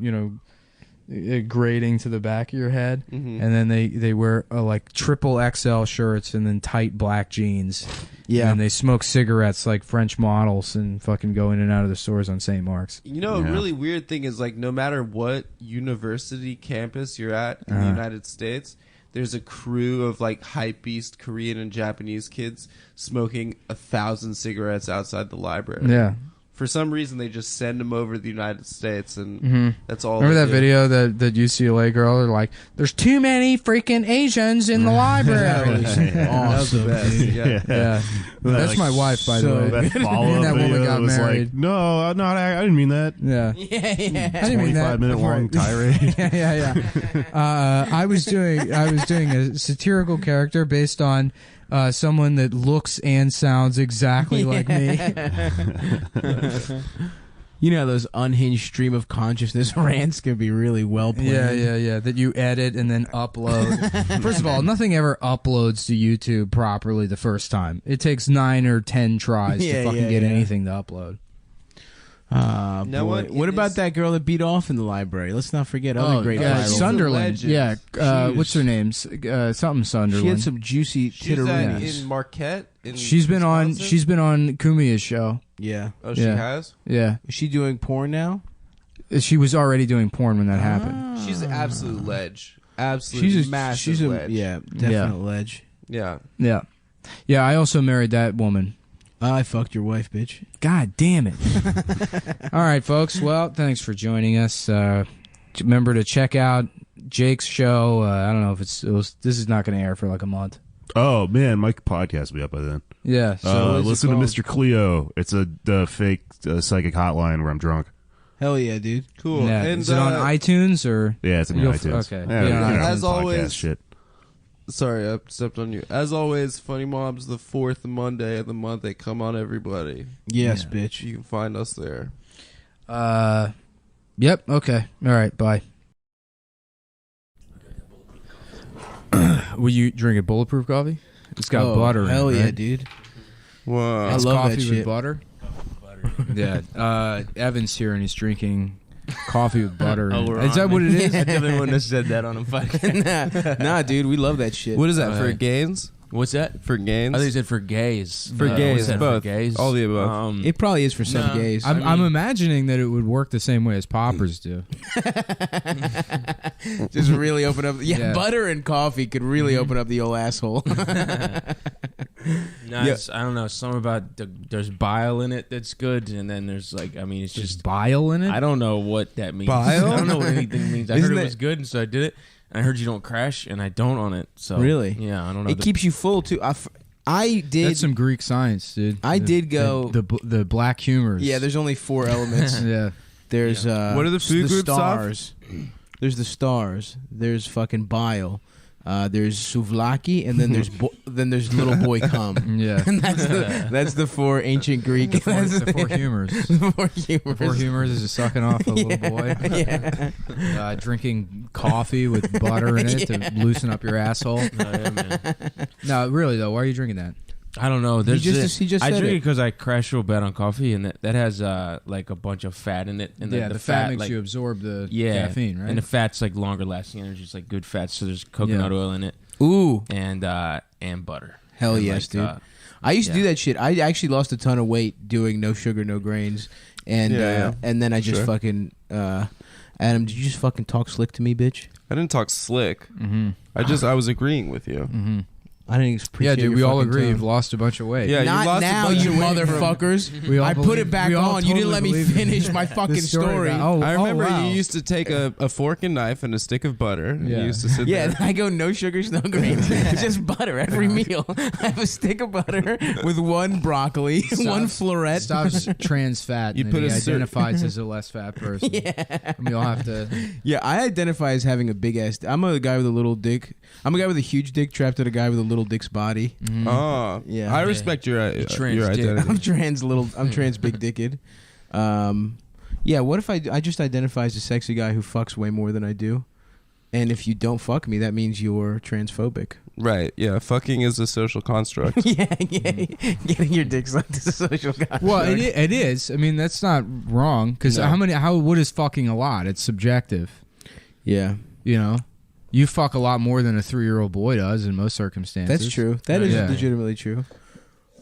grading to the back of your head, and then they wear like triple XL shirts and then tight black jeans. Yeah. And they smoke cigarettes like French models and fucking go in and out of the stores on St. Mark's. You know, a really weird thing is, like, no matter what university campus you're at in the United States, there's a crew of, like, hypebeast Korean and Japanese kids smoking 1,000 cigarettes outside the library. Yeah. For some reason, they just send them over to the United States, and that's all. Remember they that do. video that UCLA girl? They're like, "There's too many freaking Asians in the library." Awesome. Best, yeah. Yeah, that's my wife, by the way. That follow-up Me and that woman video got was married. like, no, I didn't mean that. Yeah, I didn't mean that. 25-minute long tirade. yeah. I was doing a satirical character based on someone that looks and sounds exactly like me. You know, those unhinged stream of consciousness rants can be really well planned. Yeah. That you edit and then upload. First of all, nothing ever uploads to YouTube properly the first time. It takes 9 or 10 tries to fucking get anything to upload. Now Boy. What about that girl that beat off in the library? Let's not forget other great viral. Sunderland. Yeah. What's her name? Something Sunderland. She had some juicy She's titterines. in Marquette. She's been on Kumia's show. Yeah. Oh, she has? Yeah. Is she doing porn now? She was already doing porn when that happened. She's an absolute ledge. Absolute massive she's a ledge. definite ledge. Yeah. Yeah. Yeah, I also married that woman. I fucked your wife, bitch. God damn it. All right, folks. Well, thanks for joining us. Remember to check out Jake's show. I don't know if this is not going to air for like a month. Oh man, my podcast will be up by then. Yeah. So listen to Mr. Cleo. It's a fake psychic hotline where I'm drunk. Hell yeah, dude. Cool. Yeah. And, Is it on iTunes or? Yeah, it's in You'll- iTunes. okay. Yeah, Yeah, as podcast always- shit. Sorry, I stepped on you. As always, Funny Mob's the 4th Monday of the month. They come on everybody. Yes, bitch. You can find us there. Yep. Okay. All right. Bye. Will you drink a bulletproof coffee? It's got butter in it. Hell yeah, right? dude. Wow. I It's love coffee that with shit. butter. Yeah. Evan's here and he's drinking coffee with butter. Oh, we're Is that on what it me. is? I definitely wouldn't have said that on a podcast. Nah, dude, we love that shit. What is that, for gains? What's that? For gains? I think you said for gays. For gays, what's that, both. For gays? All the above. It probably is for some No. gays. I'm imagining that it would work the same way as poppers do. Just really open up. Yeah. Butter and coffee could really open up the old asshole. No, it's, I don't know. Something about there's bile in it that's good, and then there's like, I mean, it's just Bile in it? I don't know what that means. Bile? I don't know what anything means. I Isn't heard it it- was good, and so I did it. And I heard you don't crash, and I don't on it. So Really? yeah, I don't know. It keeps you full too. I did. That's some Greek science, dude. I did go- the black humors. Yeah, there's only 4 elements. yeah. There's What are the food groups, stars? There's the stars. There's fucking bile. There's souvlaki, and then there's little boy cum. Yeah. And that's the 4 ancient Greek. The four humors. The 4 humors. 4 humors is sucking off a little boy. Yeah. Drinking coffee with butter in it to loosen up your asshole. Oh, yeah, man. No, really though, why are you drinking that? I don't know. There's He just I said drink it. it because I crash real bad on coffee, and that has like a bunch of fat in it. And The fat makes like, you absorb the yeah, caffeine, right? And the fat's like longer lasting energy. It's like good fats. So there's coconut oil in it, Ooh, and butter. hell And yes, like, dude. I used to do that shit. I actually lost a ton of weight doing no sugar, no grains, and and then I just fucking. Adam, did you just fucking talk slick to me, bitch? I didn't talk slick. Mm-hmm. I was agreeing with you. Mm-hmm. I didn't appreciate Yeah, dude, we your all fucking agree tone. you've lost a bunch of weight. Yeah, you Not lost a now, bunch you of weight from- motherfuckers. We all I put believe- it back we all on. You didn't totally let me believe finish my fucking The story. about- I remember wow. you used to take a fork and knife and a stick of butter. And Yeah. you used to sit Yeah, there. I go no sugar, no grains. It's just butter every meal. I have a stick of butter with one broccoli, one floret. Stops trans fat. You and put then he a cer- identifies as a less fat person. Yeah. We all have to. Yeah, I identify as having a big ass. I'm a guy with a little dick. I'm a guy with a huge dick trapped in a guy with a little dick's body. Oh, Yeah. I respect your trans dick. identity. I'm trans big dicked. Yeah, what if I just identify as a sexy guy who fucks way more than I do? And if you don't fuck me, that means you're transphobic. Right. Yeah. Fucking is a social construct. yeah. Getting your dick sucked is a social construct. Well, it is. I mean, that's not wrong. Because No. what is fucking a lot? It's subjective. Yeah, You know, you fuck a lot more than a 3-year-old boy does in most circumstances. that's true. That is Yeah. legitimately true.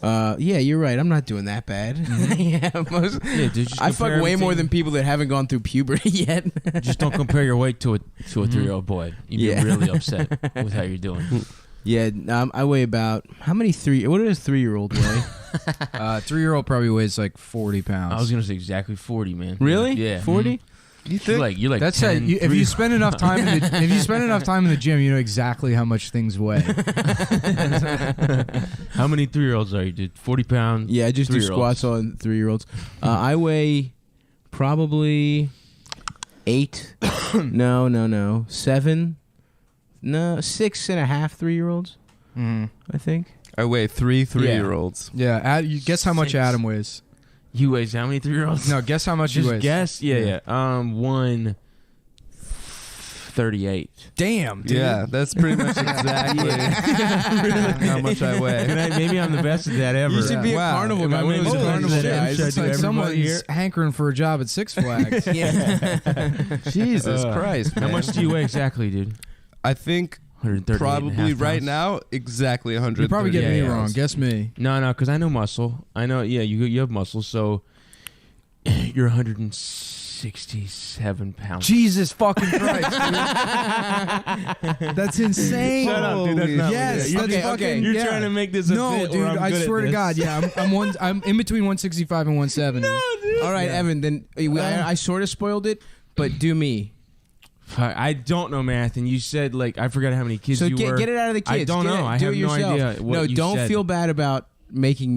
Yeah, you're right. I'm not doing that bad. yeah, Yeah, dude, just I fuck compare way more everything. than people that haven't gone through puberty yet. Just don't compare your weight to a 3-year-old boy. You'd Yeah. be really upset with how you're doing. Yeah, I weigh about what does 3-year-old weigh? 3-year-old probably weighs like 40 pounds. I was gonna say exactly 40, man. Really? Yeah. 40? You're like That's 10, it. If you spend enough time in the, if you spend enough time in the gym, you know exactly how much things weigh. How many 3-year-olds are you, dude? 40 pounds. Yeah, I just do 3-year-olds. squats on 3-year-olds. I weigh probably 8. no. 7. No, 6.5 3-year-olds. I think. I weigh 3 3-year-olds. Yeah, guess how much 6. Adam weighs. You weigh how many 3-year-olds? No, guess how much he Just weighs. guess. Yeah. 138. Damn, dude. Yeah, that's pretty much exactly how much I weigh. Maybe I'm the best at that ever. You should be a Wow. carnival If guy. I One of made those it carnival shit, guys. should I It's do like everybody someone's here? hankering for a job at Six Flags. Jesus Christ, How man. much do you weigh exactly, dude? I think 138 probably and a half right pounds. now exactly 100. You probably get Yeah, me yeah. wrong. Guess me. No, because I know muscle. I know. Yeah, you have muscle, so you're 167 pounds. Jesus fucking Christ, dude. That's insane. Shut up, dude. That's not Yes, legit. that's fucking. You're yeah. trying to make this a No, bit dude. where I'm I good at swear to this. God, yeah. I'm in between 165 and 170. All right, Evan. Then I sort of spoiled it, but do me. I don't know math, and you said like I forgot how many kids So you were. get it out of the kids. I don't Get know. it- I do have it no yourself. idea. What No, you don't said. feel bad about offending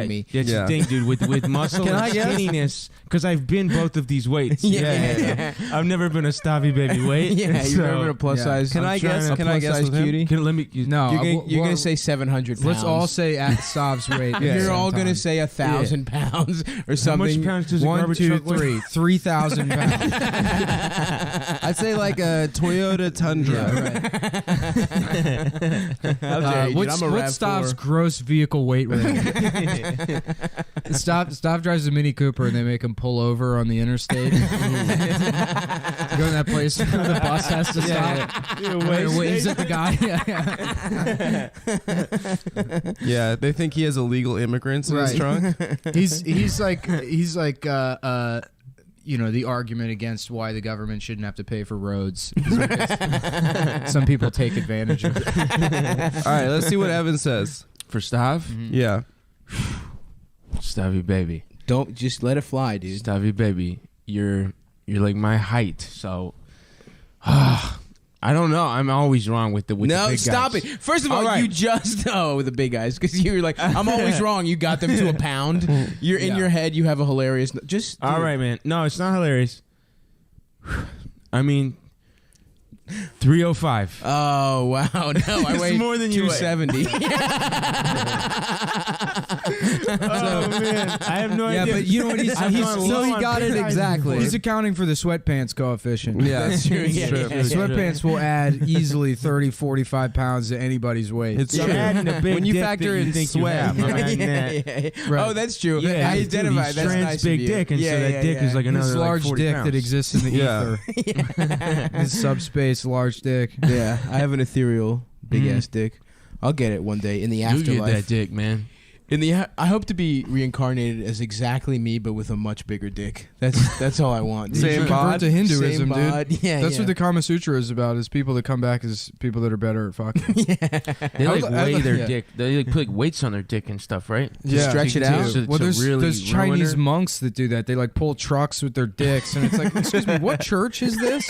me. That's Yeah. the thing, dude. With muscle Can and I guess? skinniness, because I've been both of these weights. Yeah. I've never been a Stabby baby weight. Yeah, you've so never been a plus yeah. size. Can I guess? A Can I plus guess size with him? cutie? Let me. No, You're gonna say 700 pounds. Let's all say at Stav's weight. at the You're same all gonna time. say 1,000 pounds or How something. much pounds does a 1, garbage 2, truck weigh? 3, 3,000 pounds. I'd say like a Toyota Tundra. How dare you, dude. What's I'm a what's Stav's RAV4. gross vehicle weight rating? Stav drives a Mini Cooper and they make him pull over on the interstate. Go to that place where the bus has to stop. And waves at the guy. Yeah, they think he has illegal immigrants in his Right. trunk. He's like you know, the argument against why the government shouldn't have to pay for roads. Some people take advantage of it. All right, let's see what Evan says. For Stav, Yeah. Stavy baby, Don't just let it fly, dude. Stavy baby, you're like my height. So, I don't know. I'm always wrong with the big Stop guys. it. First of all, All you right. just with the big guys because you were like, I'm always wrong. You got them to a pound. You're in Yeah. your head. You have a hilarious. Just All right, man. No, it's not hilarious. I mean, 305. Oh wow! No, I It's weigh more than you weigh. 270. Oh man, I have no Yeah, idea. but you know what he's I've gone low he on got it big guys exactly. before. He's accounting for the sweatpants coefficient. Yeah, That's true. It's Yeah, true. yeah, yeah. Sweatpants will add easily 30, 45 pounds to anybody's weight. It's You're true. adding a big When you dick factor that you in think sweat. you have. I'm adding Yeah, that. yeah, yeah. Right. Oh, that's true. Yeah, I dude, identify. he's That's trans nice big of you. dick, and so that dick is like this another large like 40 dick pounds. that exists in the Yeah. ether. This subspace large dick. Yeah, I have an ethereal big ass dick. I'll get it one day in the You get that afterlife. dick, man. I hope to be reincarnated as exactly me, but with a much bigger dick. That's all I want. You should convert to Hinduism, Same dude. bod. Yeah, That's yeah. what the Kama Sutra is about. Is people that come back as people that are better at fucking. They like weigh their yeah. dick. They like put like weights on their dick and stuff, right? stretch it out? So Well, to there's really there's ruin Chinese her. monks that do that. They like pull trucks with their dicks, and it's like, excuse me, what church is this?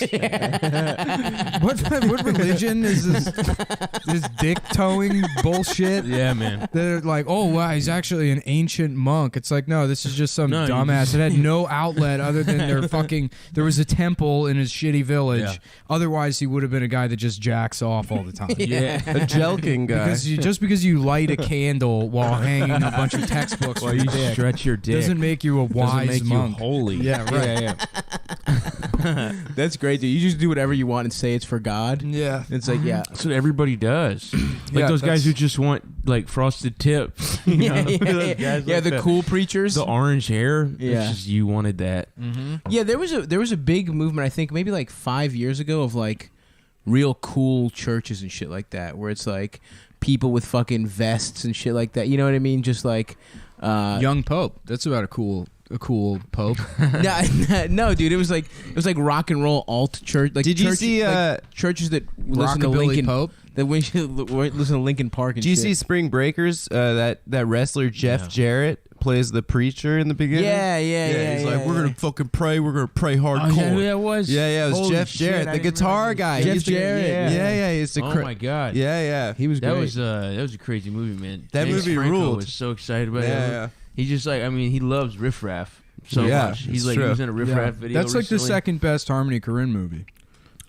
what religion is this dick towing bullshit? Yeah, man. They're like, oh wow, he's actually an ancient monk. It's like, no, this is just some No, you dumbass that had no outlet other than their fucking. There was a temple in his shitty village. Yeah. Otherwise, he would have been a guy that just jacks off all the time. Yeah. A jelking guy. Because just because you light a candle while hanging a bunch of textbooks Well, from you your dick stretch your dick. doesn't make you a Doesn't wise make monk. you holy. Yeah, right. Yeah. That's great, dude. You just do whatever you want and say it's for God. Yeah. It's like, yeah. That's what everybody does. Like Yeah, those guys that's- who just want like frosted tips. You know? Yeah, Those yeah, guys yeah, like the that. cool preachers. The orange hair. Yeah. It's just you wanted that. Yeah, there was a big movement, I think maybe like 5 years ago, of like real cool churches and shit like that, where it's like people with fucking vests and shit like that. You know what I mean? Just like Young Pope. That's about a cool pope. no, dude. It was like rock and roll alt church. Like, Did you church- see, like churches that listen to Rockabilly Linkin Pope. that when you listen to Linkin Park and Do you shit. see Spring Breakers? That wrestler Jeff Yeah. Jarrett plays the preacher in the beginning. Yeah. He's like, we're gonna fucking pray. We're gonna pray hardcore. Oh, yeah, it was. Yeah, it was Holy Jeff shit, Jarrett, I the didn't guitar remember. guy. Jeff He's the- Jarrett. Yeah. He's the. Oh my god. Yeah. He was That great. was a crazy movie, man. That James movie Franco ruled. was so excited about it. Yeah. He just like, I mean, he loves Riff Raff so Yeah, much. He's it's like, true. he was in a Riff Raff video. That's like the recently. second best Harmony Korine movie.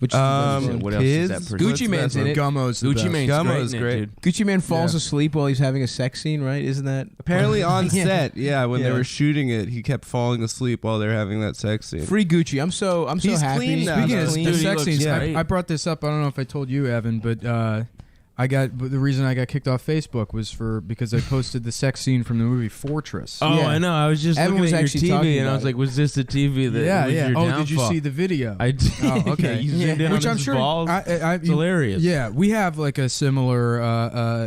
Which what else is that Kids? person? Gucci Mane's in it. Gummo's the Gucci best. Mane's Gummo's great, great. in it, dude. Gucci Mane falls Yeah. asleep while he's having a sex scene, right? Isn't that Apparently on Yeah. set, when they Yeah. were shooting it, he kept falling asleep while they were having that sex scene. free Gucci? I'm so He's happy. clean now, Speaking though. of Clean. the Dude, he sex looks scenes, great. I brought this up. I don't know if I told you, Evan, but the reason I got kicked off Facebook was because I posted the sex scene from the movie Fortress. Oh, Yeah. I know. I was just Evan looking was at your actually talking TV, and I about was it. like, "Was this the TV that yeah, was yeah. your Oh, downfall?" did you see the video? I did. Oh, okay. Yeah, you zoomed in Which on I'm his sure. balls. It's hilarious. Yeah, we have like a similar,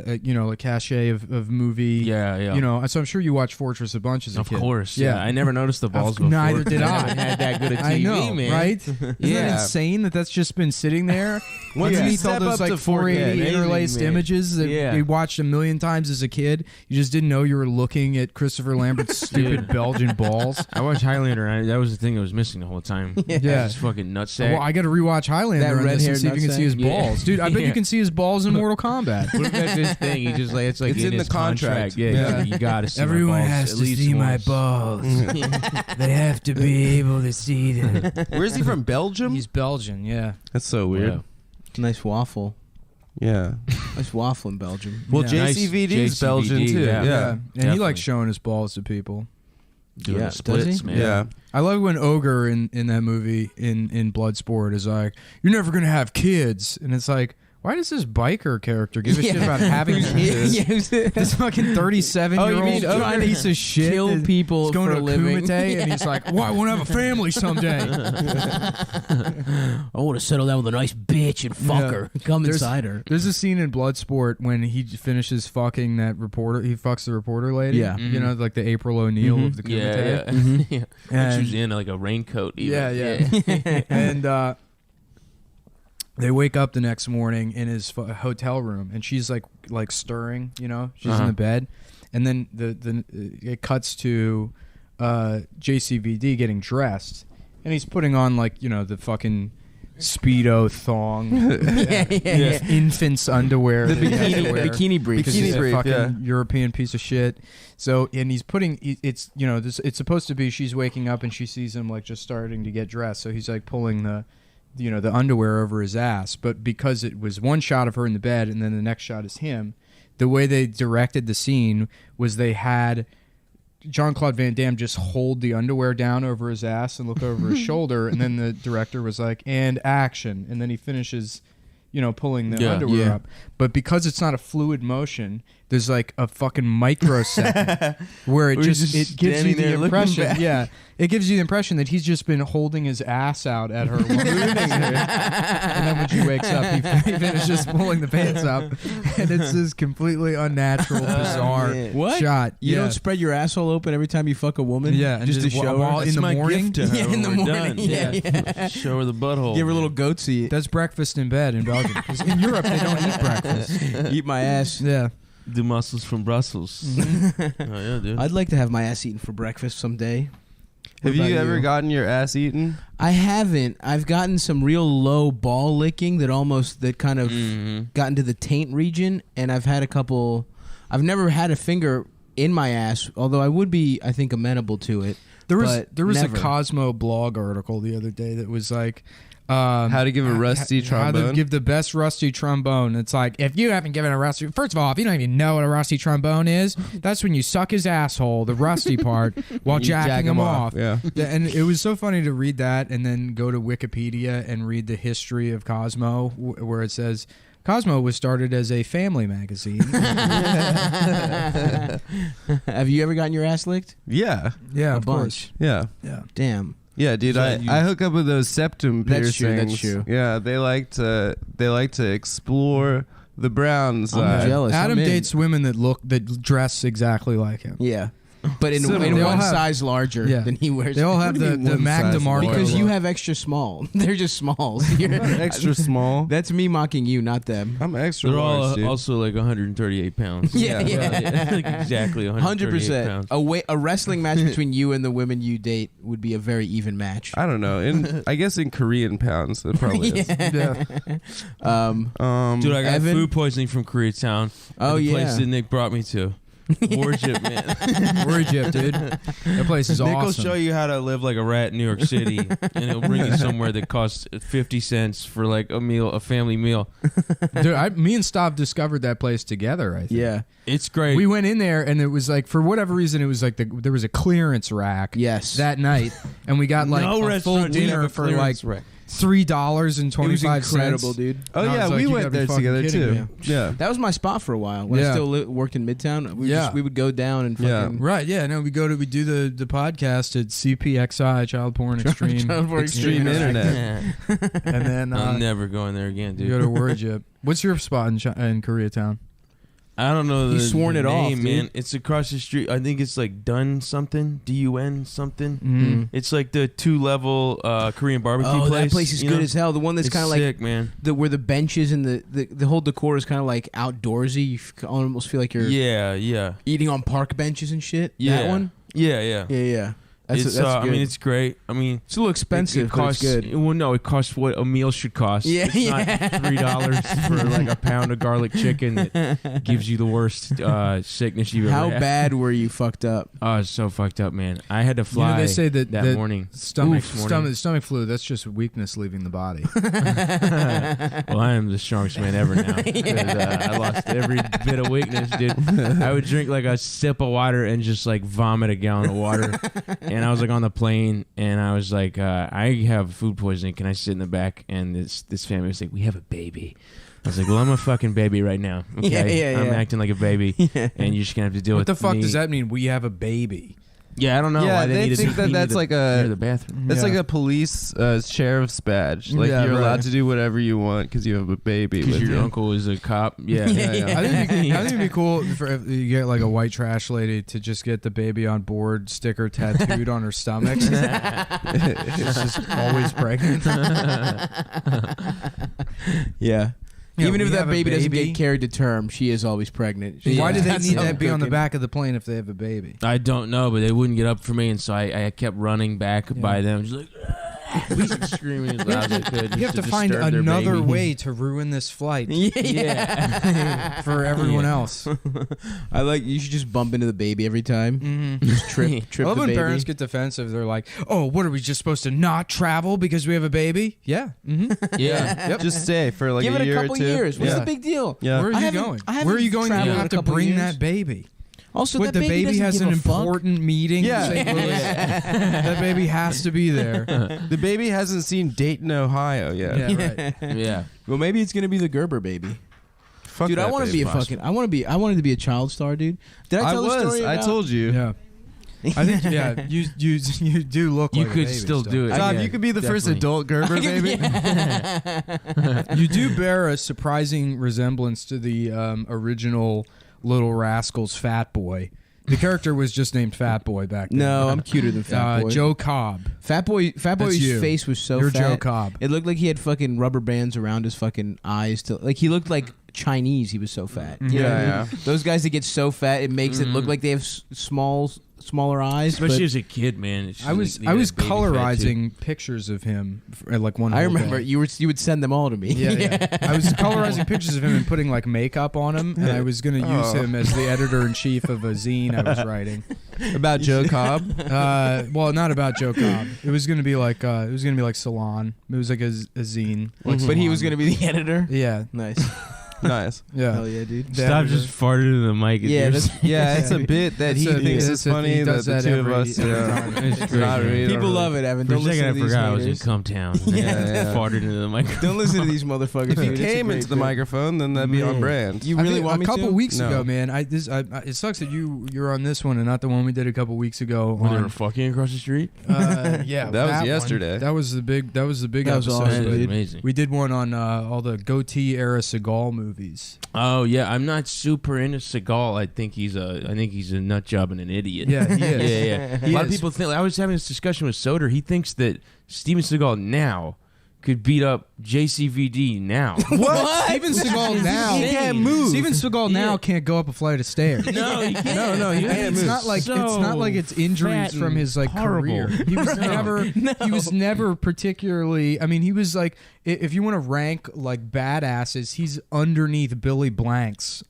like cachet of movie. Yeah. You know, so I'm sure you watched Fortress a bunch as a Of kid. course. Yeah. I never noticed the balls before. Neither did I. haven't had that good a TV, I know, man. right? Isn't that Yeah. insane that's just been sitting there Once you underneath all step those up like to 4K, 480 amazing, interlaced man. images that Yeah. you watched a million times as a kid? You just didn't know you were looking at Christopher Lambert's stupid Belgian balls. I watched Highlander. And that was the thing I was missing the whole time. Yeah. This fucking nutsack. Well, I got to rewatch Highlander That on this red-haired and see if you can see his nutsack? Yeah. balls, dude. I bet Yeah. you can see his balls in Mortal Kombat. What if that's his thing? He just like it's like It's in in his the contract. Yeah, Yeah. you gotta see Everyone my balls has at to least see my once. balls. They have to be able to see them. Where is he from? Belgium? He's Belgian, yeah. That's so weird. Yeah. Nice waffle. Yeah. Nice waffle in Belgium. Well, Yeah. JCVD's Nice Belgian JCVD, too. yeah. Yeah. And he Definitely. likes showing his balls to people. Doing Yeah, the splits, does he? man. Yeah. I love when Ogre in that movie in Bloodsport is like, "You're never gonna have kids," and it's like, why does this biker character give a shit about having kids? This fucking 37-year-old mean Ogre piece of shit kill that- people He's going for to a living. Kumite, and he's like, "Well, I want to have a family someday." I want to settle down with a nice bitch and fuck Yeah. her. Come There's- inside her. There's a scene in Bloodsport when he finishes fucking that reporter. He fucks the reporter lady. Yeah. You know, like the April O'Neil of the Kumite. Yeah. Yeah. And- She was in like a raincoat. Even. Yeah. And they wake up the next morning in his hotel room, and she's like stirring. You know, she's in Uh-huh. the bed, and then it cuts to JCVD getting dressed, and he's putting on the fucking Speedo thong, infant's underwear, The that he has to bikini, wear. bikini brief. Because Bikini he's a brief, fucking yeah. European piece of shit. So, and he's putting it's it's supposed to be she's waking up and she sees him just starting to get dressed. So he's pulling the underwear over his ass. But because it was one shot of her in the bed and then the next shot is him, the way they directed the scene was they had Jean-Claude Van Damme just hold the underwear down over his ass and look over his shoulder, and then the director was like, "And action," and then he finishes pulling the Yeah. underwear Yeah. up. But because it's not a fluid motion, there's like a fucking microsecond where it Where he's just just it gives you standing there the looking impression. back. Yeah, it gives you the impression that he's just been holding his ass out at her, while moving her. And then when she wakes up, he finishes pulling the pants up, and it's this completely unnatural, bizarre man. What? shot. You yeah. don't spread your asshole open every time you fuck a woman? Yeah, and just to just show while her. in That's the my morning. gift to her Yeah, in when the we're morning. done. Yeah. Show her the butthole. Give her a little goatsy. That's breakfast in bed in Belgium. 'Cause in Europe, they don't eat breakfast. Eat my ass. Yeah. The muscles from Brussels. Oh yeah, dude. I'd like to have my ass eaten for breakfast someday. What Have you about ever gotten your ass eaten? I haven't. I've gotten some real low ball licking that kind of got into the taint region, and I've had a couple. I've never had a finger in my ass, although I would be, I think, amenable to it. There was but a never. Cosmo blog article the other day that was like How to give a rusty How to trombone? give the best rusty trombone. It's like, if you haven't given a rusty, first of all, if you don't even know what a rusty trombone is, that's when you suck his asshole, the rusty part, while You jacking jack him him off. Yeah. And it was so funny to read that and then go to Wikipedia and read the history of Cosmo, where it says Cosmo was started as a family magazine. Have you ever gotten your ass licked? Yeah. Yeah, A of bunch. Yeah. Yeah. Damn. Yeah, dude, I hook up with those septum That's true, piercings. that's true. Yeah, they like to explore the brown side. I'm jealous. Adam I'm in. dates women that dress exactly like him. Yeah. But in Similar. one They all have- size larger Yeah. than he wears. They all What have do you the mean one Mac size DeMarco. larger? because you look. have extra small. They're just smalls. Extra small. That's me mocking you, not them. I'm extra They're large, all dude. also like 138 pounds. Yeah, yeah. Like exactly 138 100%. pounds. A wrestling match between you and the women you date would be a very even match. I don't know. I guess in Korean pounds, it probably is. Yeah. Dude, I got Evan? food poisoning from Koreatown. Oh, the yeah. place that Nick brought me to. Worship, man. Where Egypt, dude? That place is Nick awesome. will show you how to live like a rat in New York City, and he'll bring you somewhere that costs 50 cents for like a family meal. Dude, me and Stav discovered that place together, I think. Yeah. It's great. We went in there, and it was like, for whatever reason, it was like there was a clearance rack Yes. that night, and we got like no a full restaurant didn't have dinner a for like clearance rack. $3.25. It was incredible, dude. Oh And I yeah, was like, we you went gotta be there fucking together kidding too. me. Yeah. That was my spot for a while when I Yeah. still worked in Midtown. Yeah. We would go down and Yeah. fucking Right, yeah. No, we do the podcast at CPXI, Child Porn Extreme. Child Porn Extreme Internet. And then I'm never going there again, you dude. go to Warjip. What's your spot in Koreatown? I don't know the He's sworn the it off, name, dude. man. It's across the street. I think it's like Dun something, DUN something. Mm. It's like the 2-level Korean barbecue Oh, place. that place is you good know? as hell. The one that's It's kind of like sick, man. where the benches and the whole decor is kind of like outdoorsy. You almost feel like you're Yeah. eating on park benches and shit. Yeah. That one. Yeah. Yeah. That's It's that's I good. mean, it's great. I mean, it's a little expensive, It costs. but it's good. Well, no, it costs what a meal should cost. Yeah, it's yeah. not $3 for like a pound of garlic chicken that gives you the worst sickness you've How ever had. bad were you fucked up? Oh, it's so fucked up, man. I had to fly. they say that morning. stomach Next morning. stomach flu. That's just weakness leaving the body. Well, I am the strongest man ever now. 'Cause, I lost every bit of weakness, dude. I would drink like a sip of water and just like vomit a gallon of water. And I was like on the plane, and I was like, I have food poisoning. Can I sit in the back? And this family was like, we have a baby. I was like, well, I'm a fucking baby right now. Okay, Yeah. I'm acting like a baby, and you're just gonna have to deal What with the fuck me. does that mean? We have a baby. Yeah, I don't know. Yeah, why they needed think to that be that's near like near the a bathroom. that's Yeah. like a police sheriff's badge. Like Yeah, you're right. allowed to do whatever you want because you have a baby Because with your you. uncle is a cop. Yeah, I think it'd be cool if you get like a white trash lady to just get the baby on board sticker tattooed on her stomach. She's just always pregnant. Yeah. Yeah, Even if we that have a baby doesn't baby. get carried to term, she is always pregnant. Why do they That's need how that be on the cooking. back of the plane if they have a baby? I don't know, but they wouldn't get up for me, and so I kept running back by them, just like screaming as loud as I could. You have just to find disturb their another baby. way to ruin this flight Yeah. for everyone else. I like. You should just bump into the baby every time. Mm-hmm. Just trip I love the when baby. parents get defensive. They're like, "Oh, what are we just supposed to not travel because we have a baby?" Yeah. Mm-hmm. Yeah. Just stay for like Give a it year a couple or two. years. What's Yeah. the big deal? Yeah. Where are I you haven't- going? I haven't Where are you going? That you traveled in have a to couple bring years. that baby. Also, What, that the baby doesn't has give an a fuck. important meeting Yeah. in St. Louis? That baby has to be there. The baby hasn't seen Dayton, Ohio yet. Yeah, right. Yeah. Well, maybe it's gonna be the Gerber baby. Fuck Dude, I that want to baby. be a fucking. I wanted to be a child star, dude. Did I I tell the story? was. I about- told you. Yeah. I think you do look You like a could baby still do it. Tom, Yeah, you could be the first definitely. adult Gerber baby. You do bear a surprising resemblance to the original Little Rascals Fat Boy. The character was just named Fat Boy back then. No, I'm cuter than Fat Boy. Joe Cobb. Fat Boy's you. face was so You're fat. Joe Cobb. It looked like he had fucking rubber bands around his fucking eyes. Like he looked like Chinese. He was so fat. You know what I mean? Those guys that get so fat, it makes it look like they have smaller eyes. Especially but as a kid, man. It's just I was like, was that baby fat, too. colorizing pictures of him at like one. I whole remember day. you would send them all to me. Yeah. I was colorizing pictures of him and putting like makeup on him, and I was going to use him as the editor in chief of a zine I was writing. About Joe Cobb. Well, not about Joe Cobb. It was going to be like Salon. It was like a zine. Like But he was Salon. gonna be the editor. Yeah, Nice. Nice. yeah. Hell yeah, dude. The Stop editor. just farting into the mic. Yeah, It's that's, Yeah, it's a bit that he That's a- thinks that's is a- funny he that does the that two of every- us. every Yeah. time. It's It's great. not really. people love it, Evan. For a Don't listen second, to I these forgot I was in haters. Cumtown. Yeah. Farted into the mic. Don't listen to these motherfuckers. If he dude. It's a came great into the bit. microphone, then that'd be on Man. brand. You I really think want a me couple to? weeks No. ago, man. It sucks that you're on this one and not the one we did a couple weeks ago. When they on- were fucking across the street. Yeah, That was one. yesterday. That was the big. That was the big That was episode. awesome, That was dude. amazing. We did one on all the goatee era Seagal movies. Oh yeah, I'm not super into Seagal. I think he's a nut job and an idiot. Yeah, he is. yeah. He A lot of is. people think. I was having this discussion with Soder. He thinks that Steven Seagal now could beat up JCVD now. What? Steven Seagal now. He can't move. Steven Seagal now Yeah. can't go up a flight of stairs. No, he can't. No, he can't It's move. not like So it's not like it's injuries fat from and his like horrible. career. He was he was never particularly. I mean, he was like if you want to rank like badasses, he's underneath Billy Blanks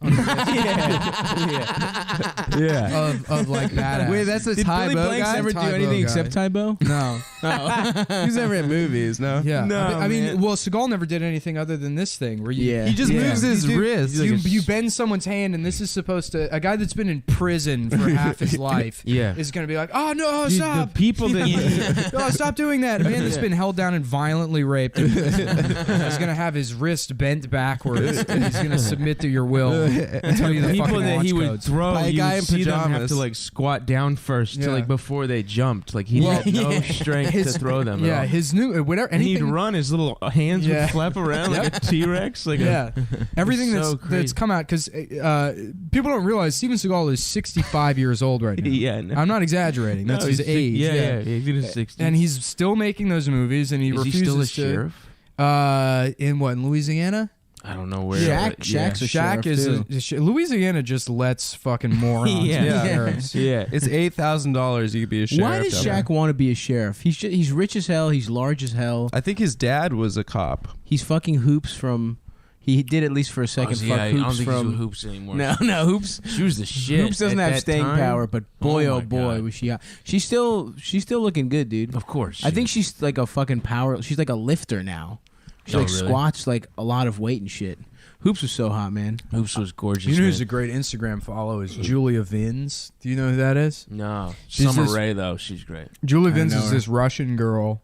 Yeah. of like badass. Wait, that's a Did Ty Billy Bo Blanks guy? ever do Ty Bo anything guy. except Tybo? no. He's never in movies, no? Yeah, No, I mean, man. well, Seagal never did anything other than this thing where you, Yeah. He just Yeah. moves his You do- wrist. You bend someone's hand, and this is supposed to a guy that's been in prison for half his life. Yeah. Is going to be like, oh no, Dude, stop! the people that Oh, stop doing that! A man that's been held down and violently raped is going to have his wrist bent backwards, and he's going to submit to your will and tell you the people fucking that launch he would codes. throw, By a you guy would in see them have pajamas. to like squat down first to Yeah. like before they jumped. Like he Well, had no strength to throw them. at Yeah, all. his new whatever And he'd anything. run. His little hands Yeah. would flap around like a T-Rex. Like Yeah, everything so that's crazy. come out because people don't realize Steven Seagal is 65 years old right now. Yeah, no. I'm not exaggerating. That's No, his he's age. Yeah, he's in his 60s. And he's still making those movies, and he Is he refuses still a to. sheriff? In what, in Louisiana? I don't know where. Shaq- but Shaq's a Shaq sheriff, is too. Louisiana just lets fucking morons Yeah. be Yeah. sheriffs. Yeah. It's $8,000 you could be a sheriff. Why does down Shaq there. want to be a sheriff? He's rich as hell. He's large as hell. I think his dad was a cop. He's fucking Hoops from. He did at least for a second. yeah, fuck I don't Hoops think he's from. with Hoops anymore. No, Hoops. She was the shit. Hoops doesn't at have that staying time. power, but boy, Oh oh my boy, God. was she hot. She's still looking good, dude. Of course. I think she's like a fucking power. She's like a lifter now. She Oh, like really? squats like a lot of weight and shit. Hoops was so hot, man. Hoops was gorgeous. You know who's man. a great Instagram follow is Julia Vins. Do you know who that is? No, She's Summer this- Rae though. She's great. Julia I Vins know is her. this Russian girl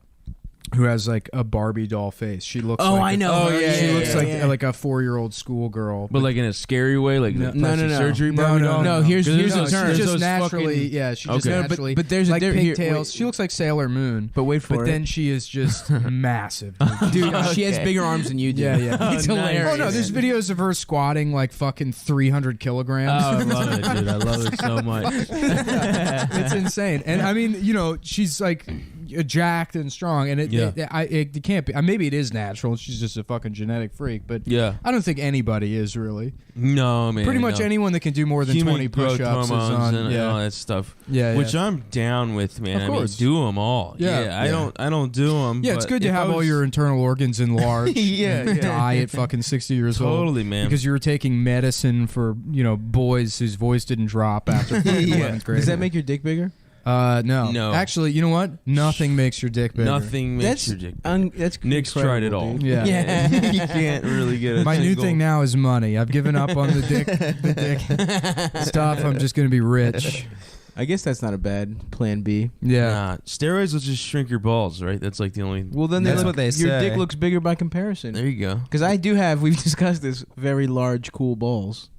who has like a Barbie doll face. She looks. Oh, like I a- know. her. She Yeah, looks yeah, like yeah. like a 4-year-old schoolgirl. But like in a scary way, like No. the No, plastic no. surgery No, Barbie no, doll. no, here's 'Cause the there's term. those She just fucking- naturally, yeah. She just Okay. No, naturally, but there's a like here- pigtails. wait. She looks like Sailor Moon. But wait for But it. then she is just massive, Dude, she has bigger arms than you do. Yeah, yeah. It's Oh, nice. hilarious. Oh no, there's videos of her squatting like fucking 300 kilograms. Oh, I love it, dude. I love it so much. It's insane. And I mean, you know, she's like jacked and strong, and Yeah. it can't be. Maybe it is natural. She's just a fucking genetic freak, but Yeah. I don't think anybody is really. No, man. Pretty much no. anyone that can do more than Human 20 growth push-ups is hormones on. and Yeah, all that stuff. yeah, Which yeah. I'm down with, man. Of course. I mean, do them all. Yeah. I don't do them. Yeah, it's good to have all your internal organs enlarged. Yeah, yeah. Die at fucking 60 years old. Totally, man. Because you were taking medicine for, you know, boys whose voice didn't drop after fucking 11th grade. Does that make your dick bigger? No. No. Actually, you know what? Nothing makes your dick bigger. Nothing makes That's your dick. that's Nick's tried it all. dude. Yeah. Yeah. You can't really get a My new single- thing now is money. I've given up on the dick stuff. I'm just gonna be rich. I guess that's not a bad plan B. Yeah. Nah, steroids will just shrink your balls, right? That's like the only. Well, then That's they what they your say. dick looks bigger by comparison. There you go. Because I do have, we've discussed this, very large, cool balls.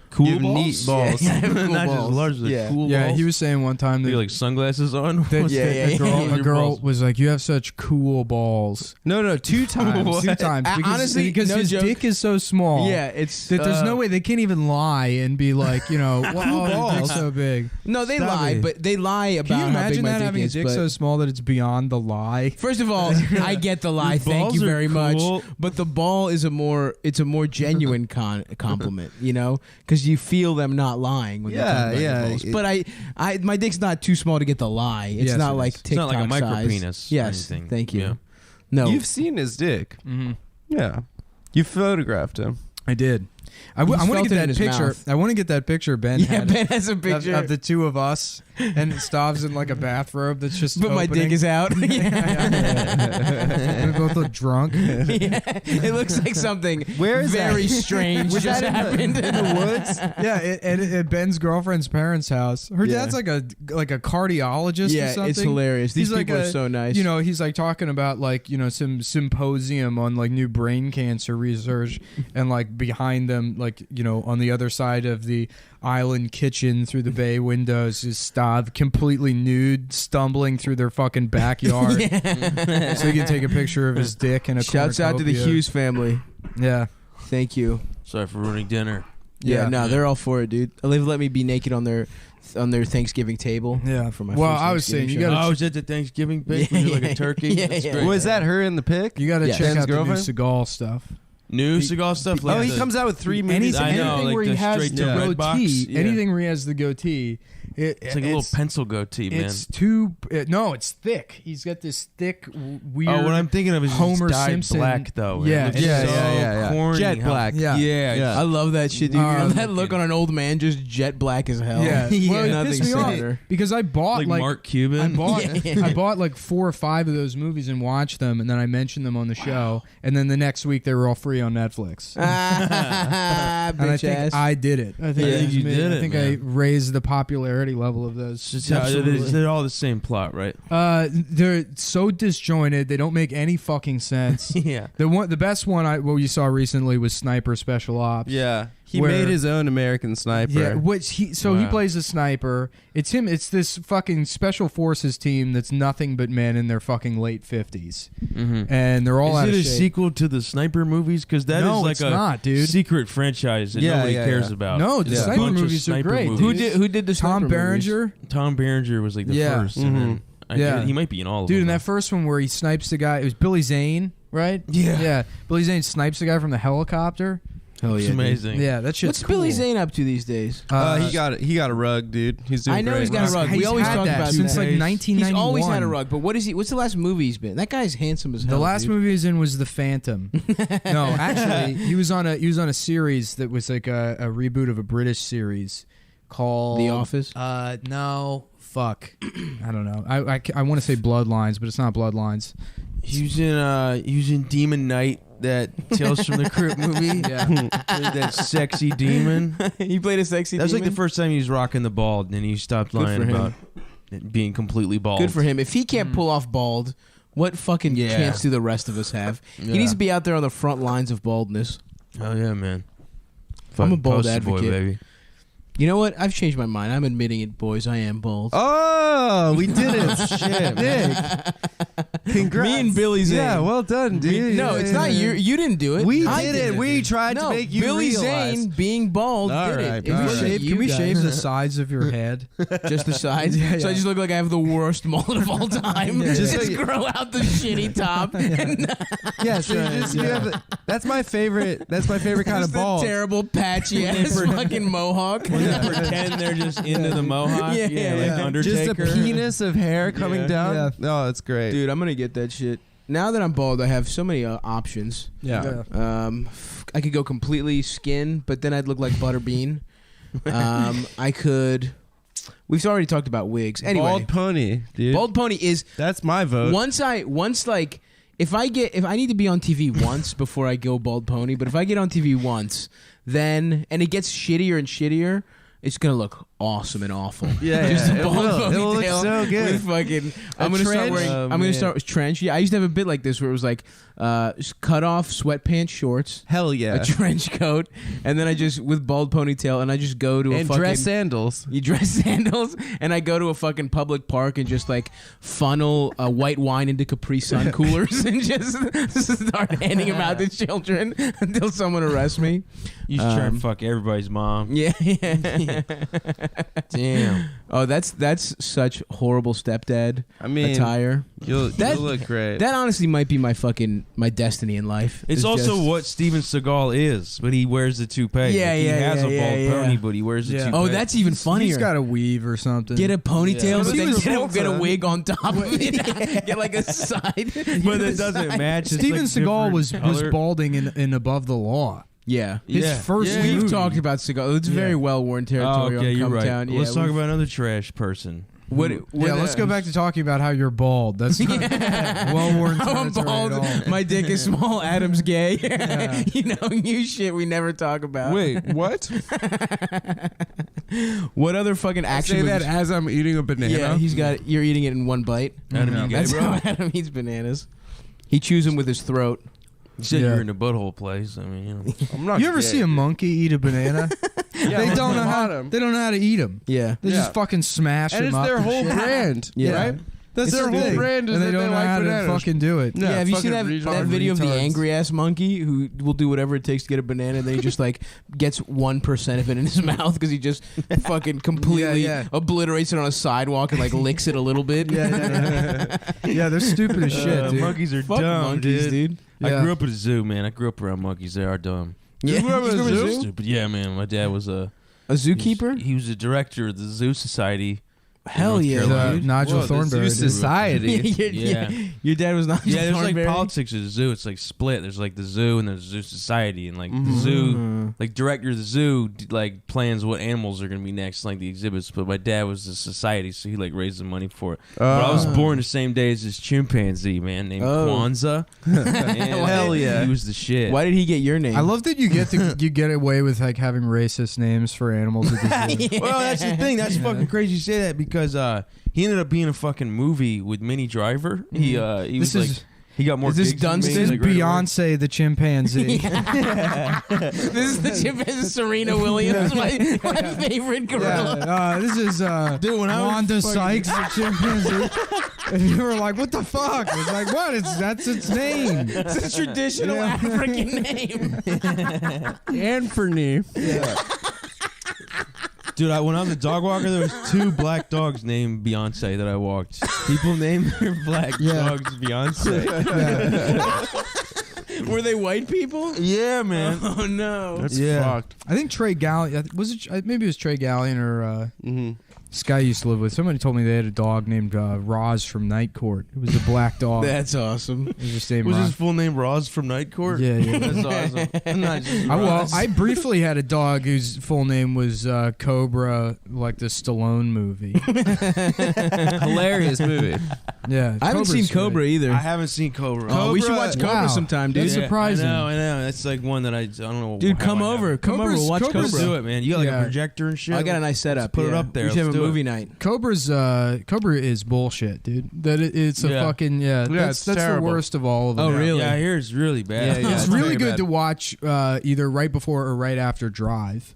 Cool You have balls. neat balls. Yeah, I have cool Not balls. just large, like Yeah. cool Yeah, balls. he was saying one time You that, got, like sunglasses on. that Yeah, yeah, a girl, yeah. a Your girl balls. was like, "You have such cool balls." No, 2 times. What? 2 times. Because, Honestly, because no his joke. dick is so small. Yeah, it's That there's no way they can't even lie and be like, well, oh, your dick's so big. No, they Stop lie, it. but they lie about Can you how big imagine my that dick having is. a dick but so small that it's beyond the lie? first of all, I get the lie. Your Thank balls you are very cool. much. But the ball is a more genuine compliment, because you feel them not lying when they Yeah, talk about your yeah. balls. But I my dick's not too small to get the lie. It's Yes, not it like is. It's not TikTok like a micro size. penis. or Yes, anything. thank you. Yeah. No, You've seen his dick. Mm-hmm. Yeah. You photographed him. I did. I He's want to felt get it in that his picture. mouth. I want to get that picture Ben yeah, had Ben has a picture, of the two of us, and Stav's in like a bathrobe that's just. but my dick is out. We both look drunk. Yeah, it looks like something Where is that? very strange Was just that happened. in the woods? Yeah, at Ben's girlfriend's parents' house. Her Yeah. dad's like a cardiologist or Yeah, something. it's hilarious. These He's like people are a- so nice. He's like talking about like, some symposium on like new brain cancer research, and like behind them, like, on the other side of the island kitchen through the bay windows is Stav completely nude, stumbling through their fucking backyard. So you can take a picture of his dick in a Shouts out to the cornucopia. Hughes family. Yeah. Thank you. Sorry for ruining dinner. Yeah, Yeah. no, they're all for it, dude. They've let me be naked on their Thanksgiving table. Yeah. For my Well, first I was saying, Thanksgiving you show. gotta Oh, was that the Thanksgiving bake? Was it like a turkey? Yeah, That's yeah. great. Was that her in the pic? You got to Yes. check Ben's out the new girlfriend? Seagal stuff. New Seagal stuff? Oh, Like he the- comes out with 3 movies. I know, anything like where he the has straight the to red box. goatee, Yeah. anything where he has the goatee, It's like a little pencil goatee, man. It's too. No, it's thick. He's got this thick, weird. Oh, what I'm thinking of is Homer dyed Simpson. black, though. Yeah, It looks yeah, so yeah. corny Jet how- black. Yeah. Yeah. I love that shit, dude. That look fucking- on an old man, just jet black as hell. Yeah, well, it nothing pissed me off sadder. because I bought Like Mark Cuban. I bought Yeah. I bought like 4 or 5 of those movies and watched them, and then I mentioned them on the show, and then the next week they were all free on Netflix. And I Bitch think ass. I did it. I think, Yeah, it was you me. did I it, think man. I raised the popularity level of those. They're all the same plot, right? They're so disjointed. They don't make any fucking sense. Yeah. The best one you saw recently was Sniper Special Ops. Yeah. He Where- made his own American Sniper. Yeah, which he Wow. plays a sniper. It's him. It's this fucking special forces team that's nothing but men in their fucking late 50s, Mm-hmm. and they're all Is out it of a shape. sequel to the Sniper movies? Because that is No, like it's a not, dude. secret franchise that Yeah, nobody yeah, cares yeah. about. No, the It's a Sniper bunch of movies are Sniper great, movies. Who did the Tom Sniper movies? Berenger, Tom Berenger was like the Yeah. first. And then Yeah. he might be in all of dude, them. in that first one where he snipes the guy, it was Billy Zane, right? Yeah. Billy Zane snipes the guy from the helicopter. Oh It's yeah, dude. amazing. Yeah, that shit's What's Billy cool. Zane up to these days? he got a rug, dude. He's doing I know great. he's got a rug. We always had talk that about since that. like He's 1991. He's always had a rug, but what's the last movie he's been? That guy's handsome as hell. The last dude. movie he was in was The Phantom. No, actually, he was on a series that was like a reboot of a British series called The Office? No, fuck, I don't know. I want to say Bloodlines, but it's not Bloodlines. He was in Demon Knight, that Tales from the Crypt movie. Yeah, That sexy demon. He played a sexy. That was like demon? the first time he was rocking the bald, and then he stopped Good lying for him. about being completely bald. Good for him. If he can't pull off bald, what fucking Yeah. chance do the rest of us have? Yeah. He needs to be out there on the front lines of baldness. Oh yeah, man. I'm a Fucking bald poster boy, advocate. baby. You know what? I've changed my mind. I'm admitting it, boys. I am bald. Oh, we did it. Shit, Nick. Congrats. Me and Billy Zane. Yeah, well done, dude. No, it's not you. You didn't do it. We I did it. We tried no, to make you Billy realize. Zane being bald All did right, it. It all wasn't right. you Can we guys. shave the sides of your head? Just the sides? Yeah, So I yeah. just look like I have the worst mullet of all time. Yeah, just yeah. grow out the shitty top. Yeah, so you have that's my favorite. That's my favorite kind of Just the bald. terrible patchy ass fucking mohawk. When they pretend they're just into the mohawk, Yeah, yeah, yeah. like Undertaker. Just a penis of hair coming Yeah. down. Yeah. No, it's great. Dude, I'm gonna get that shit. Now that I'm bald, I have so many options. Yeah. I could go completely skin, but then I'd look like Butterbean. I could. we've already talked about wigs. Anyway, Bald pony, dude. bald pony is That's my vote. once like if I need to be on TV once before I go bald pony, but if I get on TV once, then and it gets shittier and shittier. It's gonna look awesome and awful. Yeah, Just yeah, a it bald will. It'll look ponytail so good. with fucking. A I'm gonna start trench? wearing. Oh, I'm gonna man. start with trench. Yeah, I used to have a bit like this where it was like just cut off sweatpants, shorts, Hell yeah. a trench coat, and then I just with bald ponytail, and I just go to a And fucking dress sandals. You dress sandals, and I go to a fucking public park and just like funnel white wine into Capri Sun coolers and just start handing them out to children until someone arrests me. You should try and fuck everybody's mom. Yeah, yeah. Damn. Oh, that's such horrible stepdad I mean, attire. You'll That- look great. That honestly might be my destiny in life. It's is also just- what Steven Seagal is, but he wears the toupee. Yeah, Like, he yeah, has yeah, a bald yeah, pony, yeah. but he wears the Yeah. toupee. Oh, that's even funnier. He's got a weave or something. Get a ponytail, Yeah. but then Steven get a Seagal- wig on top of it. Get like a side. but it doesn't match. It's Steven like Seagal was different color. balding in Above the Law. Yeah. His Yeah. first Yeah. We've movie. talked about Seagal. It's very well worn Oh, territory okay, on you're right. Cumtown. Yeah, Let's talk we've- about another trash person. what. Yeah, let's go back to talking about how you're bald. That's not well worn How I'm territory bald. at all. My dick is small. Adam's gay. You know, new shit we never talk about. Wait, what? What other fucking action? Say that movies- as I'm eating a banana. Yeah, he's got. You're eating it in one bite. Adam, you gay, That's bro? how Adam eats bananas. He chews them with his throat. You said Yeah. you're in a butthole place. I mean, you know. I'm not You ever gay, see a dude. monkey eat a banana? Yeah, they on don't the know how. bottom. They don't know how to eat them. Yeah. They Yeah. just fucking smash And them it's up. their and whole shit. brand, Yeah. right? That's It's their whole thing. brand is and that they don't know like how bananas. to fucking do it. Yeah, have you seen fucking that retard. video of the retards. angry ass monkey who will do whatever it takes to get a banana, and then he just like gets 1% of it in his mouth because he just fucking completely Yeah. obliterates it on a sidewalk and like licks it a little bit. Yeah, they're stupid as shit, dude. Monkeys are Fuck dumb, monkeys, dude. Yeah. I grew up at a zoo, man. I grew up around monkeys. They are dumb. Yeah, grew up at a you grew up zoo? at Stupid. Yeah, man. My dad was a A zookeeper? He was the director of the Zoo Society. Hell North yeah, Carolina. dude. Nigel Whoa, the Thornbury. Zoo dude. Society. Yeah. Your dad was not. Yeah, there's like Thornberry? politics at the zoo. It's like split. There's like the zoo and there's the zoo society, and like the Mm-hmm. zoo, like director of the zoo, like plans what animals are gonna be next, like the exhibits. But my dad was the society, so he like raised the money for it. But I was born the same day as this chimpanzee man named Oh. Kwanzaa. Hell yeah. he was the shit. Why did he get your name? I love that you get away with like having racist names for animals at the zoo. Well, that's the thing. That's fucking crazy you say that because he ended up being a fucking movie with Minnie Driver. He This was like is- he got more. Is this gigs than me, Dunstan? This is like, right away. Beyonce the chimpanzee. This is the chimpanzee Serena Williams, my favorite gorilla. Yeah, this is Dude, when I was Wanda fucking- Sykes the chimpanzee. And you were like, "What the fuck?" It's like, "What? That's its name." It's a traditional African name. Anthony. Dude, when I was a dog walker, there was 2 black dogs named Beyonce that I walked. People named their black dogs Beyonce. Were they white people? Yeah, man. Oh no. That's Yeah. fucked. I think Trey Gallion was it? Maybe it was Trey Gallion or this guy I used to live with. Somebody told me they had a dog named Roz from Night Court. It was a black dog. That's awesome. It was just named Was Roz. his full name Roz from Night Court? Yeah, yeah. That's awesome. Not just Well, Roz. I briefly had a dog whose full name was Cobra, like the Stallone movie. Hilarious movie. Yeah, I haven't Cobra's seen great. Cobra either. I haven't seen Cobra. Oh, we should Cobra- watch Cobra Wow. sometime, dude. That's surprising. I know. That's like one that I don't know. Dude, how come I over. haven't. Come over. We'll watch Cobra's- Let's Cobra. do it, man. You got like Yeah. a projector and shit? I got a nice setup. Let's put it yeah. up there. We should have Let's a do it. movie night. Cobra is bullshit, dude. It's a Yeah. fucking it's That's the terrible. worst of all of them. Oh, really? Yeah, I hear it's really bad. Yeah, It's it's really very good bad. to watch either right before or right after Drive.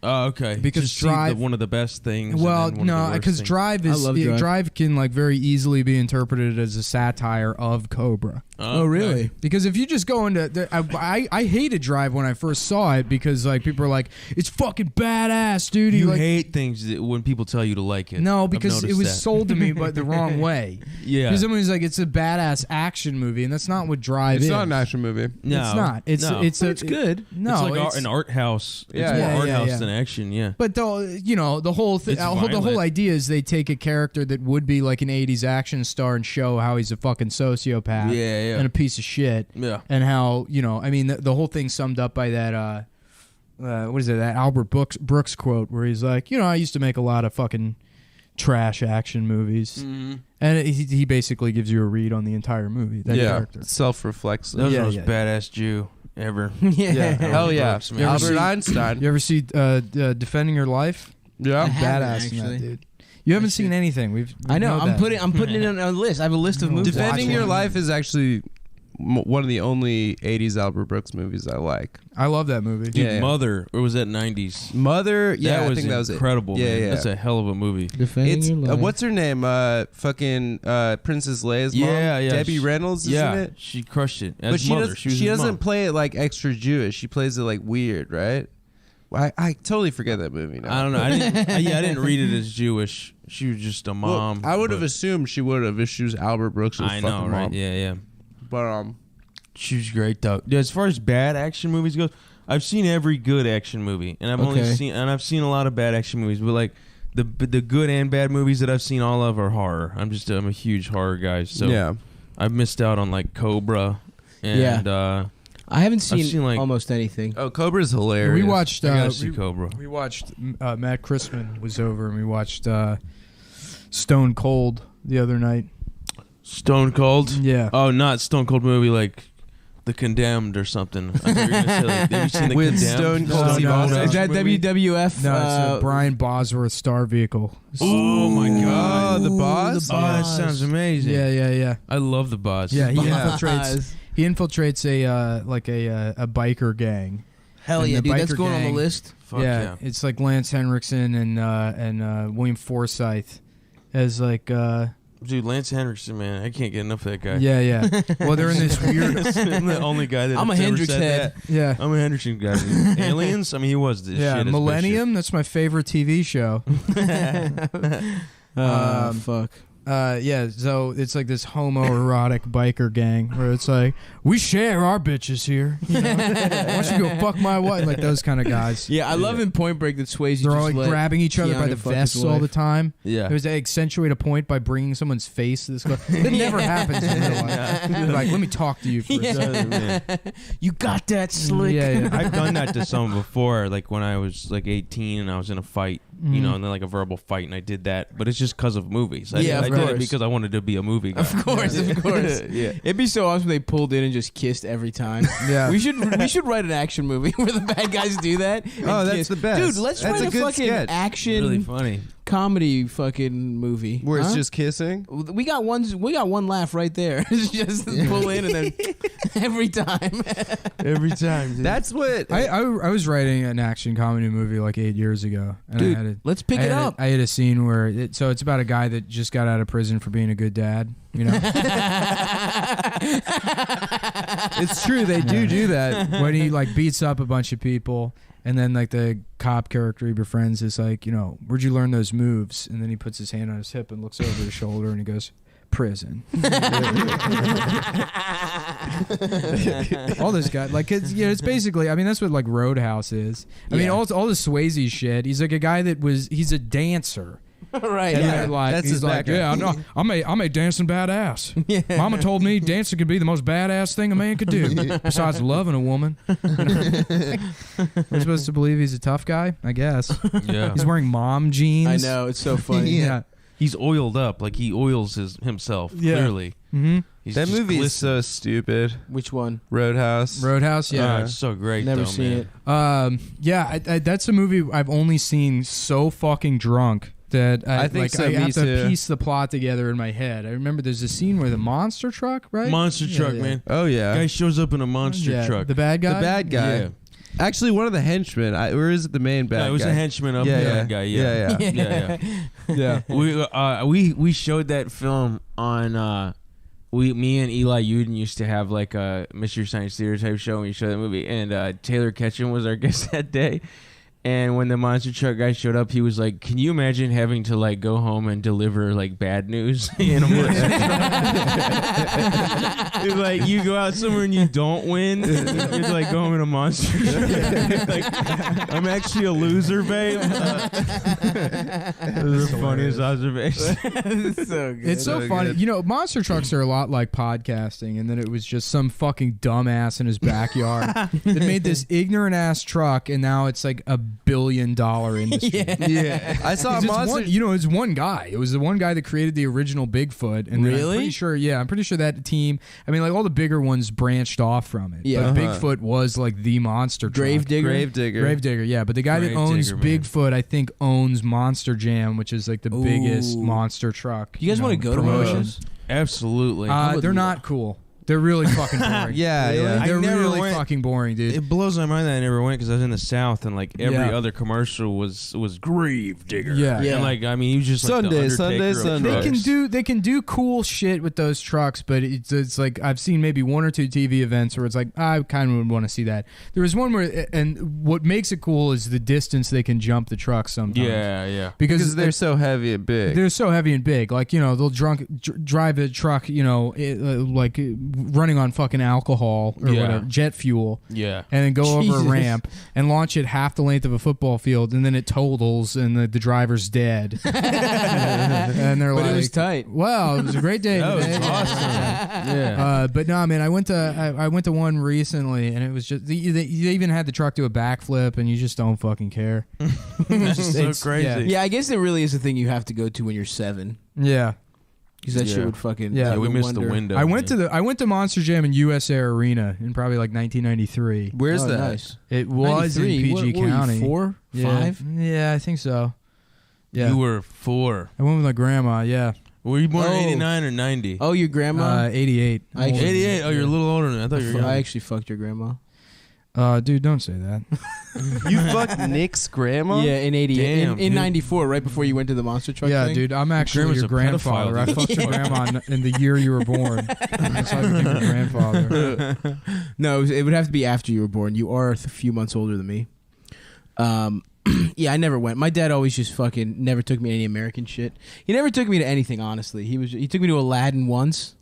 Oh, okay. Because Just see Drive- one of the best things. Well, and then one of no, the worst because things. Drive I is love Drive. Drive can like very easily be interpreted as a satire of Cobra. Oh, really? Because if you just go into, I hated Drive when I first saw it because like people are like, it's fucking badass, dude. You like, hate things that when people tell you to like it. no, I've because it noticed was that. sold to me but the wrong way. Yeah. Because somebody's like, it's a badass action movie, and that's not what Drive It's is. not an action movie. No, It's not. It's no. It's good. No, it's like an art house. Yeah, it's more yeah, art yeah, house yeah. than action. Yeah. But the whole It's the whole violent. idea is they take a character that would be like an '80s action star and show how he's a fucking sociopath, Yeah, yeah. and a piece of shit, Yeah. and how I mean the whole thing summed up by that what is it? That Albert Brooks quote where he's like, I used to make a lot of fucking trash action movies, and he basically gives you a read on the entire movie. That character. Self-reflexive. That was Yeah, the most yeah. badass Jew ever. Hell yeah. Brooks, man. Albert Einstein. You ever see Defending Your Life? Yeah. haven't, Badass in that, actually. dude. You haven't seen anything. We've I know. I'm that. putting it on a list. I have a list of movies. Defending to Your watch. Life is actually one of the only 80s Albert Brooks movies I like. I love that movie. Dude, Yeah. Mother, or was that 90s? Mother, yeah, that was I think that was it. incredible, Yeah, man. yeah. That's a hell of a movie. Defending It's Your Life. what's her name? Fucking Princess Leia's mom. Yeah, yeah. Debbie Reynolds, Yeah, isn't it? she crushed it. As But she Mother. does, She was she his doesn't mom. play it like extra Jewish. She plays it like weird, right? Well, I totally forget that movie now. I don't know. I didn't read it as Jewish. She was just a mom. Well, I would have but- assumed she would have if she was Albert Brooks' I fucking know, right? mom. Yeah, yeah. But She was great though. Yeah, as far as bad action movies go, I've seen every good action movie, and I've seen a lot of bad action movies. But like the good and bad movies that I've seen, all of are horror. I'm a huge horror guy, so yeah, I've missed out on like Cobra, and I haven't seen, seen, like- almost anything. oh, Cobra's hilarious. We watched. I gotta see Cobra. We watched. Matt Christman was over, and we watched Stone Cold the other night. Stone Cold. Yeah. Oh, not Stone Cold movie like The Condemned or something. I thought you were gonna say, like, have you seen The With Condemned? Stone Cold Steve Austin. Is that movie? WWF? No, it's a Brian Bosworth star vehicle. Oh my god, The Boss? Oh, that sounds amazing. Yeah. I love The Boss. Yeah, he Yeah. infiltrates. He infiltrates a biker gang. Hell And yeah, the dude. That's biker going on the gang- list. Fuck yeah. It's like Lance Henriksen and William Forsythe as like Dude, Lance Henriksen, man, I can't get enough of that guy. yeah. Well, they're in this weird. I'm the only guy that I'm a ever Hendrix said head. that. Yeah. I'm a Henderson guy. Aliens? I mean, he was this Yeah, shit. Millennium. That's my favorite TV show. Fuck. Yeah, so it's like this homoerotic biker gang where it's like, we share our bitches here. You know? Why don't you go fuck my wife? Like those kind of guys. Yeah, I love in Point Break that Swayze They're just all like let grabbing each other by Keanu the fuck his vests all the wife. time. Yeah. It was they accentuate a point by bringing someone's face to this guy. It never happens in real life. They're like, let me talk to you for a second. You got that slick. Yeah. I've done that to someone before, like when I was like 18 and I was in a fight, you know, and then like a verbal fight, and I did that. But it's just because of movies. I Yeah, of did it course. because I wanted to be a movie guy. Of course. Yeah. It'd be so awesome if they pulled in and just kissed every time. Yeah. We should write an action movie where the bad guys do that. and Oh, that's kiss. the best. Dude, let's That's write a a good fucking sketch. action Really funny. comedy fucking movie. where it's Huh? just kissing. We got one laugh right there. It's just pull in and then every time. Every time. That's what. I was writing an action comedy movie like 8 years ago. And Dude, I had let's pick it up. I had a scene where it's about a guy that just got out of prison for being a good dad. You know, It's true. They do that. when he like beats up a bunch of people, and then like the cop character he befriends is like, where'd you learn those moves? And then he puts his hand on his hip and looks over his shoulder and he goes, prison. All this guy, like, it's basically, I mean, that's what like Roadhouse is. I mean, all the Swayze shit. He's like a guy he's a dancer. Right. And Yeah. then, like, That's he's his like, background. yeah, I'm a dancing badass. Mama told me dancing could be the most badass thing a man could do, besides loving a woman. We're supposed to believe he's a tough guy, I guess. Yeah. He's wearing mom jeans. I know. It's so funny. Yeah. He's oiled up. Like he oils himself, Yeah. clearly. Mm-hmm. He's That just movie is glistening. so stupid. Which one? Roadhouse. Roadhouse, yeah. It's so great. Never though, seen man. it. Yeah, that's a movie I've only seen so fucking drunk that I think so, I me have to too. piece the plot together in my head. I remember there's a scene where the monster truck, right? Monster Yeah, truck, yeah. man. Oh yeah. Guy shows up in a monster Yeah, truck. The bad guy? The bad guy. Yeah. Actually, one of the henchmen. Or is it the main bad Yeah, it was guy? a henchman of Yeah, the yeah. bad guy. Yeah, yeah. Yeah. We showed that film on me and Eli Uden used to have like a Mystery Science Theater type show when we showed that movie, and Taylor Ketchum was our guest that day, And when the monster truck guy showed up, he was like, "Can you imagine having to like go home and deliver like bad news in a monster truck?" Like you go out somewhere and you don't win, you like go home in a monster truck. Like, I'm actually a loser, babe. Those are the funniest observations. So good. It's so funny. You know, monster trucks are a lot like podcasting, and then it was just some fucking dumbass in his backyard that made this ignorant ass truck, and now it's like a $1 billion industry. Yeah. I saw a monster. It's one guy. It was the one guy that created the original Bigfoot. And then Really? I'm pretty sure that team. I mean, like all the bigger ones branched off from it. Yeah. But Bigfoot was like the monster truck. Gravedigger. Yeah, but the guy that owns Gravedigger, man. Bigfoot, I think, owns Monster Jam, which is like the biggest monster truck. You guys want to go to promotions? Absolutely. They're not cool. They're really fucking boring. Yeah, yeah. They're I never really went- fucking boring, dude. It blows my mind that I never went because I was in the South and like every Yeah. other commercial was Gravedigger. Yeah. Yeah. And like I mean, you just like Sunday, the Undertaker of Sunday. trucks. They can do cool shit with those trucks, but it's like I've seen maybe one or two TV events where it's like I kind of would want to see that. There was one where, and what makes it cool is the distance they can jump the truck sometimes. Yeah. Because they're so heavy and big. They're so heavy and big. Like, you know, they'll drive a truck, you know, like running on fucking alcohol or Yeah. whatever, jet fuel, Yeah. and then go over Jesus. a ramp and launch it half the length of a football field, and then it totals and the driver's dead. And they're But like, it was tight. "Wow, it was a great day." That was today." awesome. Yeah. But no, man, I went to one recently, and it was just they even had the truck do a backflip, and you just don't fucking care. That's so it's- crazy. yeah. Yeah, I guess it really is a thing you have to go to when you're 7. Yeah, Because that shit Yeah. would fucking. Yeah, Yeah, we no missed the wonder. window. I went to Monster Jam in US Air Arena in probably like 1993. Where's Oh, that? Nice. It was in 93. PG What were you, County. 4, Yeah. 5. Yeah, I think so. Yeah, You were 4. I went with my grandma. Yeah, Were you born in Oh. 89 or 90? Oh, your grandma. 88. I actually- 88. Oh, you're a little older than I thought you were. I young. actually fucked your grandma. Dude, don't say that. You fucked Nick's grandma? Yeah, in 88. Damn, in dude. 94, right before you went to the monster truck Yeah, thing. dude, I'm actually grandma's your a grandfather. pedophile, I dude. fucked your grandma in the year you were born. That's how I became your grandfather. No, it would have to be after you were born. You are a few months older than me. Yeah, I never went. My dad always just fucking never took me to any American shit. He never took me to anything, honestly. He took me to Aladdin once,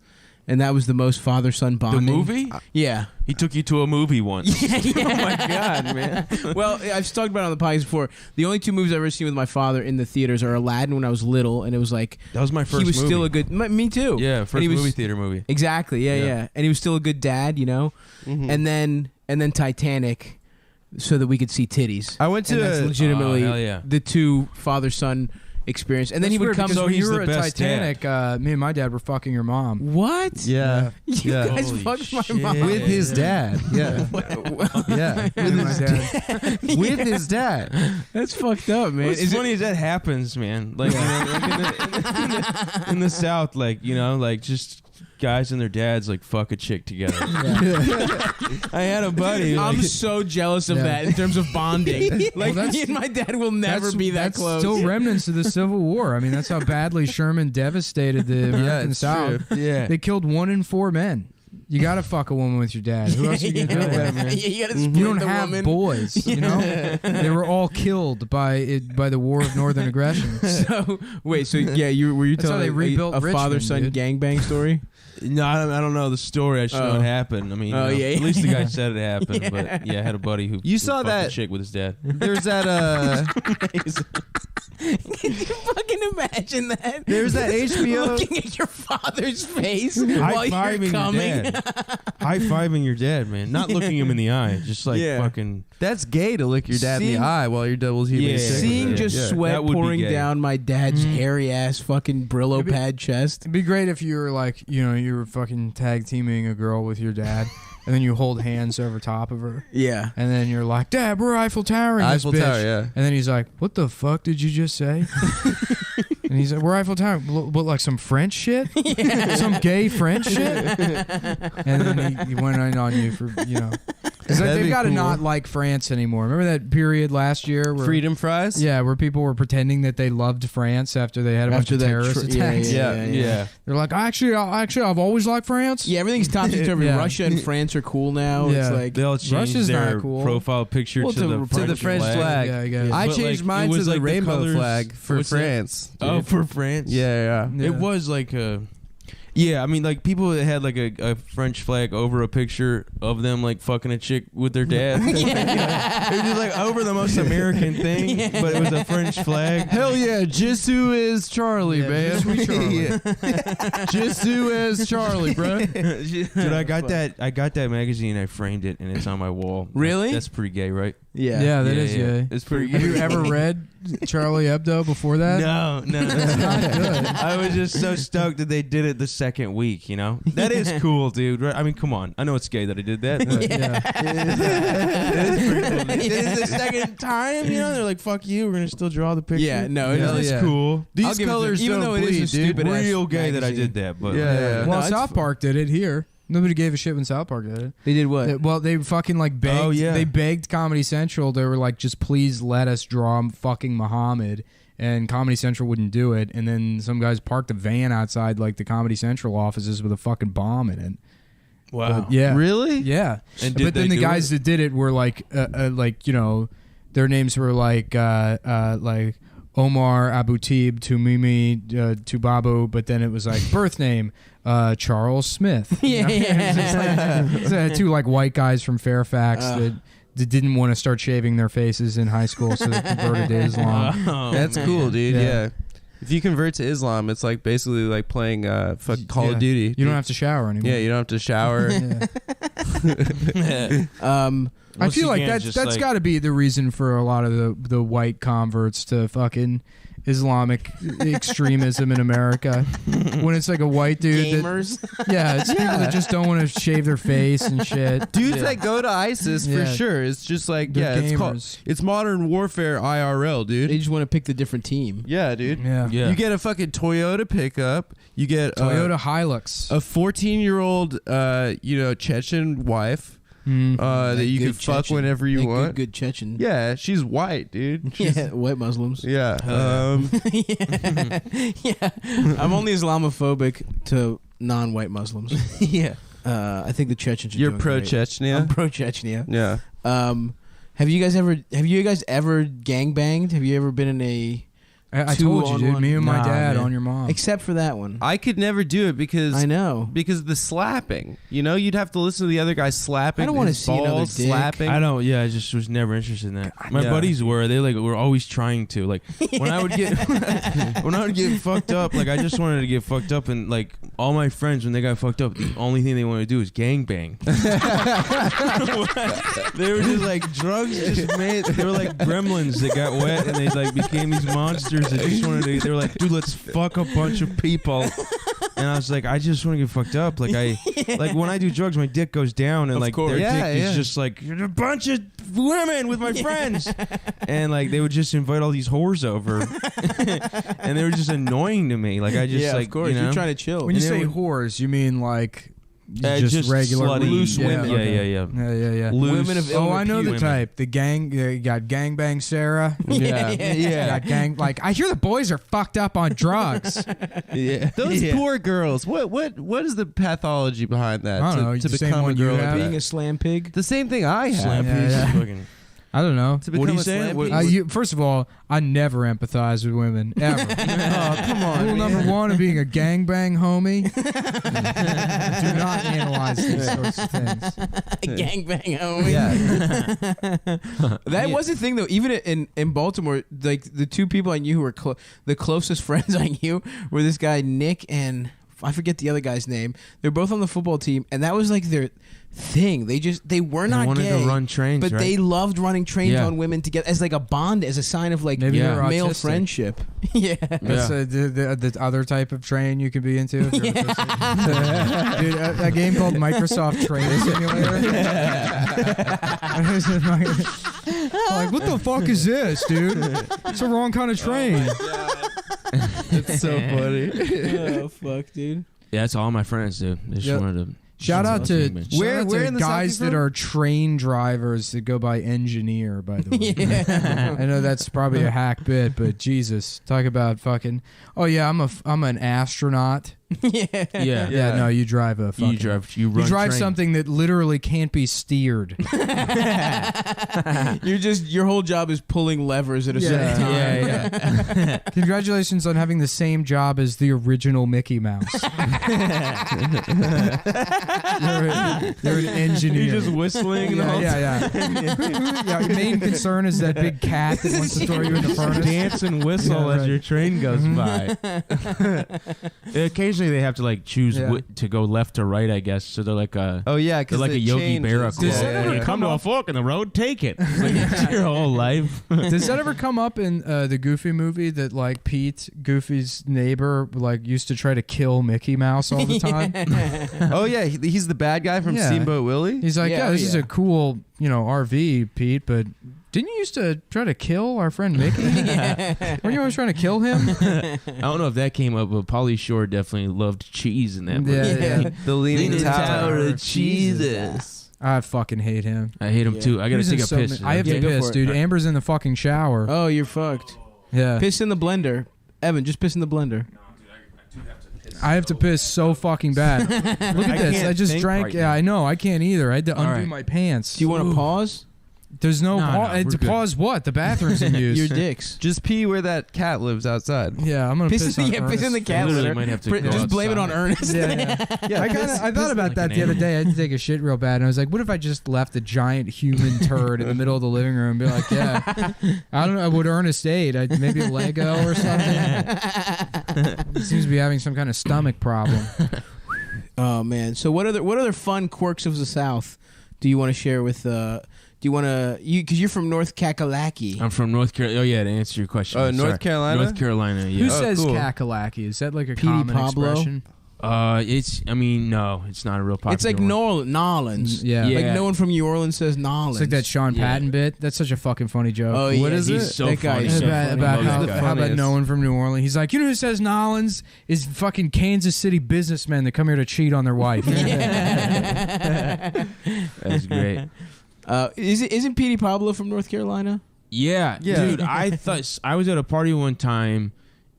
and that was the most father-son The bonding. movie? Yeah. He took you to a movie once. Oh my God, man. Well, I've talked about it on the podcast before. The only 2 movies I've ever seen with my father in the theaters are Aladdin when I was little, and it was like That was my first he was movie. still a good. Me too. Yeah, And first he was- movie theater movie. Exactly. Yeah, Yeah. yeah. And he was still a good dad, you know. Mhm. And then Titanic, so that we could see titties. I went And that's to. legitimately Oh, hell yeah. the 2 father-son experience. And then he That's would weird come. because So when he's you the were at best Titanic, me and my dad were fucking your mom. What? Yeah. You Yeah. guys Holy fucked my shit. mom. With his dad. Yeah. Yeah. Me and my dad. With his dad. That's fucked up, man. What's funny is that happens, man. Like, you know, like in the South, like, you know, like just guys and their dads like fuck a chick together. I had a buddy. I'm Like, so jealous of Yeah. that in terms of bonding. Like that's- me and my dad will never be that that's close. still remnants of the Civil War. I mean, that's how badly Sherman devastated the American it's South. yeah. They killed 1 in 4 men. You got to fuck a woman with your dad. Who else are you gonna do it with, man? Yeah, you gotta split You don't the have woman. boys, you know. They were all killed by the War of Northern Aggression. So wait, so yeah, were you That's how telling they rebuilt a Richmond, father-son dude. gangbang story? No, I don't know the story. I just know Oh. it happened. I mean, Oh, you know, yeah, at least the yeah. guy said it happened. Yeah. But yeah, I had a buddy who You saw fucked that- a chick with his dad. There's that. Can you fucking imagine that? There's that HBO. Looking at your father's face while you're High-fiving your coming. dad. High-fiving your dad, man. Not looking him in the eye. Just like Yeah. fucking. That's gay to lick your dad in Seeing- the eye while you're double human. Yeah. Seeing Yeah. just Yeah. sweat That would be pouring gay. down my dad's hairy ass fucking Brillo It'd be- pad chest. It'd be great if you were like, you know, you were fucking tag teaming a girl with your dad, and then you hold hands over top of her, Yeah. and then you're like, "Dad, we're Eiffel Towering this Eiffel bitch." Tower, yeah. And then he's like, "What the fuck did you just say?" And he's like, "We're Eiffel Tower. What, like some French shit? Some gay French shit?" And then he went in on you for, you know. It's like That'd they've be got to cool. not like France anymore. Remember that period last year where Freedom fries. Yeah, where people were pretending that they loved France after they had a bunch of terrorist attacks. Yeah. They're like, actually, I've always liked France. Yeah, everything's topsy-turvy. Yeah. Russia and France are cool now. Yeah. It's like They all changed Russia's their not cool. profile picture Well, to the French flag. Yeah, I guess. I But, changed like, mine it to was the like the rainbow colors- flag for what's that? France. Oh, dude. for France. Yeah. Yeah. It was like a. Yeah, I mean, like people that had like a French flag over a picture of them like fucking a chick with their dad. It was just like over the most American thing, but it was a French flag. Hell yeah, Jisoo is Charlie, Yeah, man. Jisoo Charlie. Jisoo is Charlie, bro. Dude, I got that magazine. I framed it and it's on my wall. Really? That's pretty gay, right? Yeah, that is gay. It's pretty Have gay. you ever read Charlie Hebdo before that? No, that's not good. I was just so stoked that they did it the second week. You know, that is cool, dude. Right? I mean, come on. I know it's gay that I did that. But it is pretty cool. It is the second time. You know, they're like, "Fuck you. We're gonna still draw the picture." Yeah, no, it Hell is yeah. cool. I'll These give it to- colors even don't though it is a bleed, dude. stupid ass Real gay that I magazine. did that, but Yeah. Well, No, South it's Park did it here. Nobody gave a shit when South Park did it. They did what? Well, they fucking like begged. Oh, yeah. They begged Comedy Central. They were like, "Just please let us draw fucking Muhammad." And Comedy Central wouldn't do it. And then some guys parked a van outside like the Comedy Central offices with a fucking bomb in it. wow. But, yeah. Really? Yeah. And did But then they the do guys that did it were like you know, their names were like Omar Abutib, Tumimi, Tubabu, but then it was like birth name Charles Smith. Yeah, It's like, two like white guys from Fairfax that didn't want to start shaving their faces in high school, so they converted to Islam. Oh, That's man. cool, dude. Yeah. Yeah. If you convert to Islam, it's like basically like playing Call Yeah. of Duty. You don't have to shower anymore. Yeah, you don't have to shower. Yeah. I Once feel like again, that's just got to be the reason for a lot of the white converts to fucking Islamic extremism in America. When it's like a white dude Gamers. it's people that just don't want to shave their face and shit. Dudes that go to ISIS Yeah. for sure. It's just like They're it's gamers. it's modern warfare IRL, dude. They just want to pick the different team. Yeah, dude. Yeah. Yeah. You get a fucking Toyota pickup. You get Toyota Hilux. a 14-year-old Chechen wife that you can Good fuck Chechen. whenever you Like want. Good Chechen. Yeah, she's white, dude. She's- Yeah, white Muslims. Yeah. Yeah. I'm only Islamophobic to non-white Muslims. Yeah. I think the Chechens are You're doing pro great. Chechnya. I'm pro Chechnya. Yeah. Have you guys ever gangbanged? Have you ever been in a I two told you, on dude. one? Me and my Nah, dad man. on your mom. except for that one? I could never do it because I know. because of the slapping. You know, you'd have to listen to the other guy slapping. I don't wanna his see another balls dick. slapping. I don't. Yeah, I just was never interested in that. My Yeah. buddies were. They were always trying to. Like when I would get when I would get fucked up. Like I just wanted to get fucked up, and like all my friends when they got fucked up, the only thing they wanted to do is gangbang. They were just like drugs. Just made. They were like gremlins that got wet, and they like became these monsters that just wanted to. They were like, dude, let's fuck a bunch of people. And I was like, I just want to get fucked up. Like like when I do drugs, my dick goes down, and Of like course. their Yeah, dick yeah. is just like a bunch of women with my friends, and like they would just invite all these whores over, and they were just annoying to me. Like I just yeah, like of course. you know, You're trying to chill. When you And say then whores, you mean like just regular slutty, loose women. Yeah, okay. yeah. Yeah. Loose Women of Oh, I know the women. type. The gang. You got gangbang Sarah. Yeah. You got gang. Like I hear the boys are fucked up on drugs. Yeah, Those yeah. poor girls. What is the pathology behind that? I don't know, To the same become a one you girl have. like Being that? a slam pig. The same thing I have. Slam Yeah, piece yeah. is fucking. I don't know. To What become are you a saying? slam What- piece? First of all, I never empathize with women ever. Oh, come on. Rule number one of being a gangbang homie: do not analyze these sorts of things. Gangbang homie. Yeah. That was the thing though. Even in Baltimore, like the two people I knew who were the closest friends I knew were this guy Nick and I forget the other guy's name. They're both on the football team, and that was like their thing. They were not wanted gay, to run trains, but right? they loved running trains Yeah. on women together as like a bond, as a sign of like Maybe Yeah. they're male autistic. friendship. Yeah. That's the other type of train you could be into. If you're autistic. Dude, a game called Microsoft Train Simulator. Like, what the fuck is this, dude? It's the wrong kind of train. It's so funny. Oh fuck, dude. Yeah, that's all my friends do. They just Yeah. wanted to Shout out to South shout out to where in the South guys you that from? are train drivers that go by engineer. By the way, Yeah. I know that's probably a hack bit, but Jesus, talk about fucking. Oh yeah, I'm an astronaut. Yeah. Yeah, no, you drive a fucking. You You drive train. something that literally can't be steered. Your whole job is pulling levers at a certain time. Yeah. Congratulations on having the same job as the original Mickey Mouse. you're an engineer. You're just whistling. yeah. Yeah, your main concern is that big cat that wants to throw you in the furnace. Dance and whistle Yeah, right. as your train goes by. Occasionally, they have to like choose Yeah. to go left or right. I guess so. They're like a Oh yeah, they're because like a Yogi Berra quote. Does that When ever you come come to a up- fork in the road, take it. It's like, it's your whole life. Does that ever come up in the Goofy movie that like Pete, Goofy's neighbor, like used to try to kill Mickey Mouse all the time? Oh yeah, he's the bad guy from Yeah. Steamboat Willie. He's like, Yeah, yeah, this is yeah. a cool, RV, Pete, but didn't you used to try to kill our friend Mickey? Weren't you always trying to kill him? I don't know if that came up, but Pauly Shore definitely loved cheese in that movie. Yeah. The Leaning Tower. of cheeses. I fucking hate him. I hate him Yeah. too. I He gotta was in take a so piss. many- I have Yeah, to go piss, for it. dude. Amber's in the fucking shower. Oh, you're fucked. Yeah. Piss in the blender. Evan, just piss in the blender. I have to piss so fucking bad. Look at I this. can't I just think drank. right Yeah, now. I know. I can't either. I had to undo right. my pants. Do you want to Ooh. pause? There's no. No, pause. no, we're to good. pause what? The bathroom's in use. Your dicks. Just pee where that cat lives outside. Yeah, I'm gonna piss, Piss on in the Ernest. cat literally litter. might have to go Just blame it on outside. Ernest. Yeah. I thought about like that an the other animal. day. I had to take a shit real bad, and I was like, "What if I just left a giant human turd in the middle of the living room?" And be like, "Yeah, I don't know. Would Ernest ate? Maybe a Lego or something." He seems to be having some kind of stomach problem. Oh man. So what other fun quirks of the South do you want to share with? Do you want to? Because you're from North Kakalaki. I'm from North Carolina. Oh yeah, to answer your question. Oh, I'm North sorry. Carolina? North Carolina. Who Yeah. says cool. kakalaki? Is that like a Petey common Pablo? expression? It's. I mean, no, it's not a real popular. It's like one. Nolans. Yeah. Yeah. Like no one from New Orleans says Nolans. It's like that Sean Yeah. Patton bit. That's such a fucking funny joke. Oh, What yeah, is he's it? So that guy funny. is so about funny. about Love how, that guy. how about Funniest. no one from New Orleans? He's like, who says Nolans is fucking Kansas City businessmen that come here to cheat on their wife. That's great. Isn't Petey Pablo from North Carolina? Yeah, Yeah. dude. I thought I was at a party one time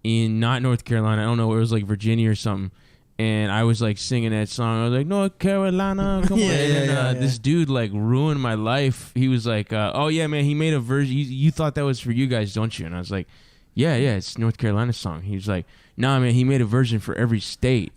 in not North Carolina. I don't know. It was like Virginia or something. And I was like singing that song. I was like, North Carolina, come on. Yeah, And yeah. this dude like ruined my life. He was like, oh yeah, man, he made a version. You thought that was for you guys, don't you? And I was like, yeah, it's North Carolina song. He was like, nah, man, he made a version for every state.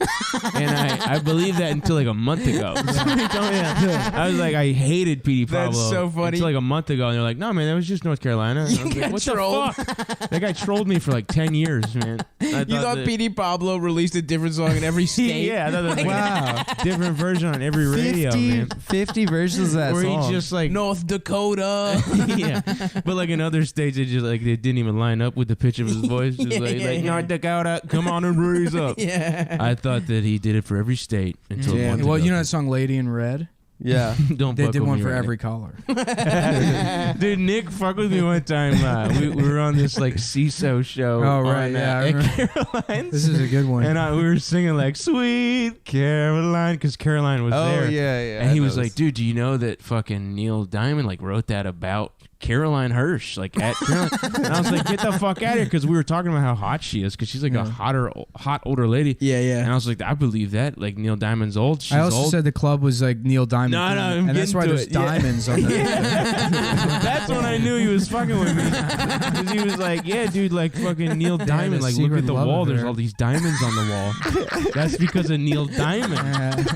And I believed that until like a month ago. I was like, I hated Petey Pablo. That's so funny. Until like a month ago. And they're like, no, man, that was just North Carolina. And I was like, what trolled. the fuck? That guy trolled me for like 10 years, man. I You thought that- Petey Pablo released a different song in every state? Yeah, I thought that was Wow. like a different version on every radio, man. 50 versions of that Where song. he just like North Dakota. yeah, but like in other states, it just like they didn't even line up with the pitch of his voice. Just like North Dakota, come on and raise up. Yeah. I thought that he did it for every state until Yeah. a month Well, ago. you know that song "Lady in Red"? yeah. Don't They fuck did with one me for right every color. now. Dude, Nick fucked with me one time. We were on this like CISO show. Oh, right, on, yeah, I at remember. Caroline's. This is a good one. And we were singing like "Sweet Caroline" because Caroline was Oh there. yeah. And I he know was this. like, dude, do you know that fucking Neil Diamond like wrote that about Caroline Hirsch, like at Caroline? And I was like, get the fuck out of here, because we were talking about how hot she is, because she's like a hot older lady. Yeah, yeah. And I was like, I believe that. Like Neil Diamond's old. She's I also old. said the club was like Neil Diamond. No, themed, no, I'm and that's getting why to there's it. Yeah. diamonds on the. That's when I knew he was fucking with me, because he was like, yeah, dude, like fucking Neil Diamond. the Like, look secret at the love wall. affair. There's all these diamonds on the wall. That's because of Neil Diamond.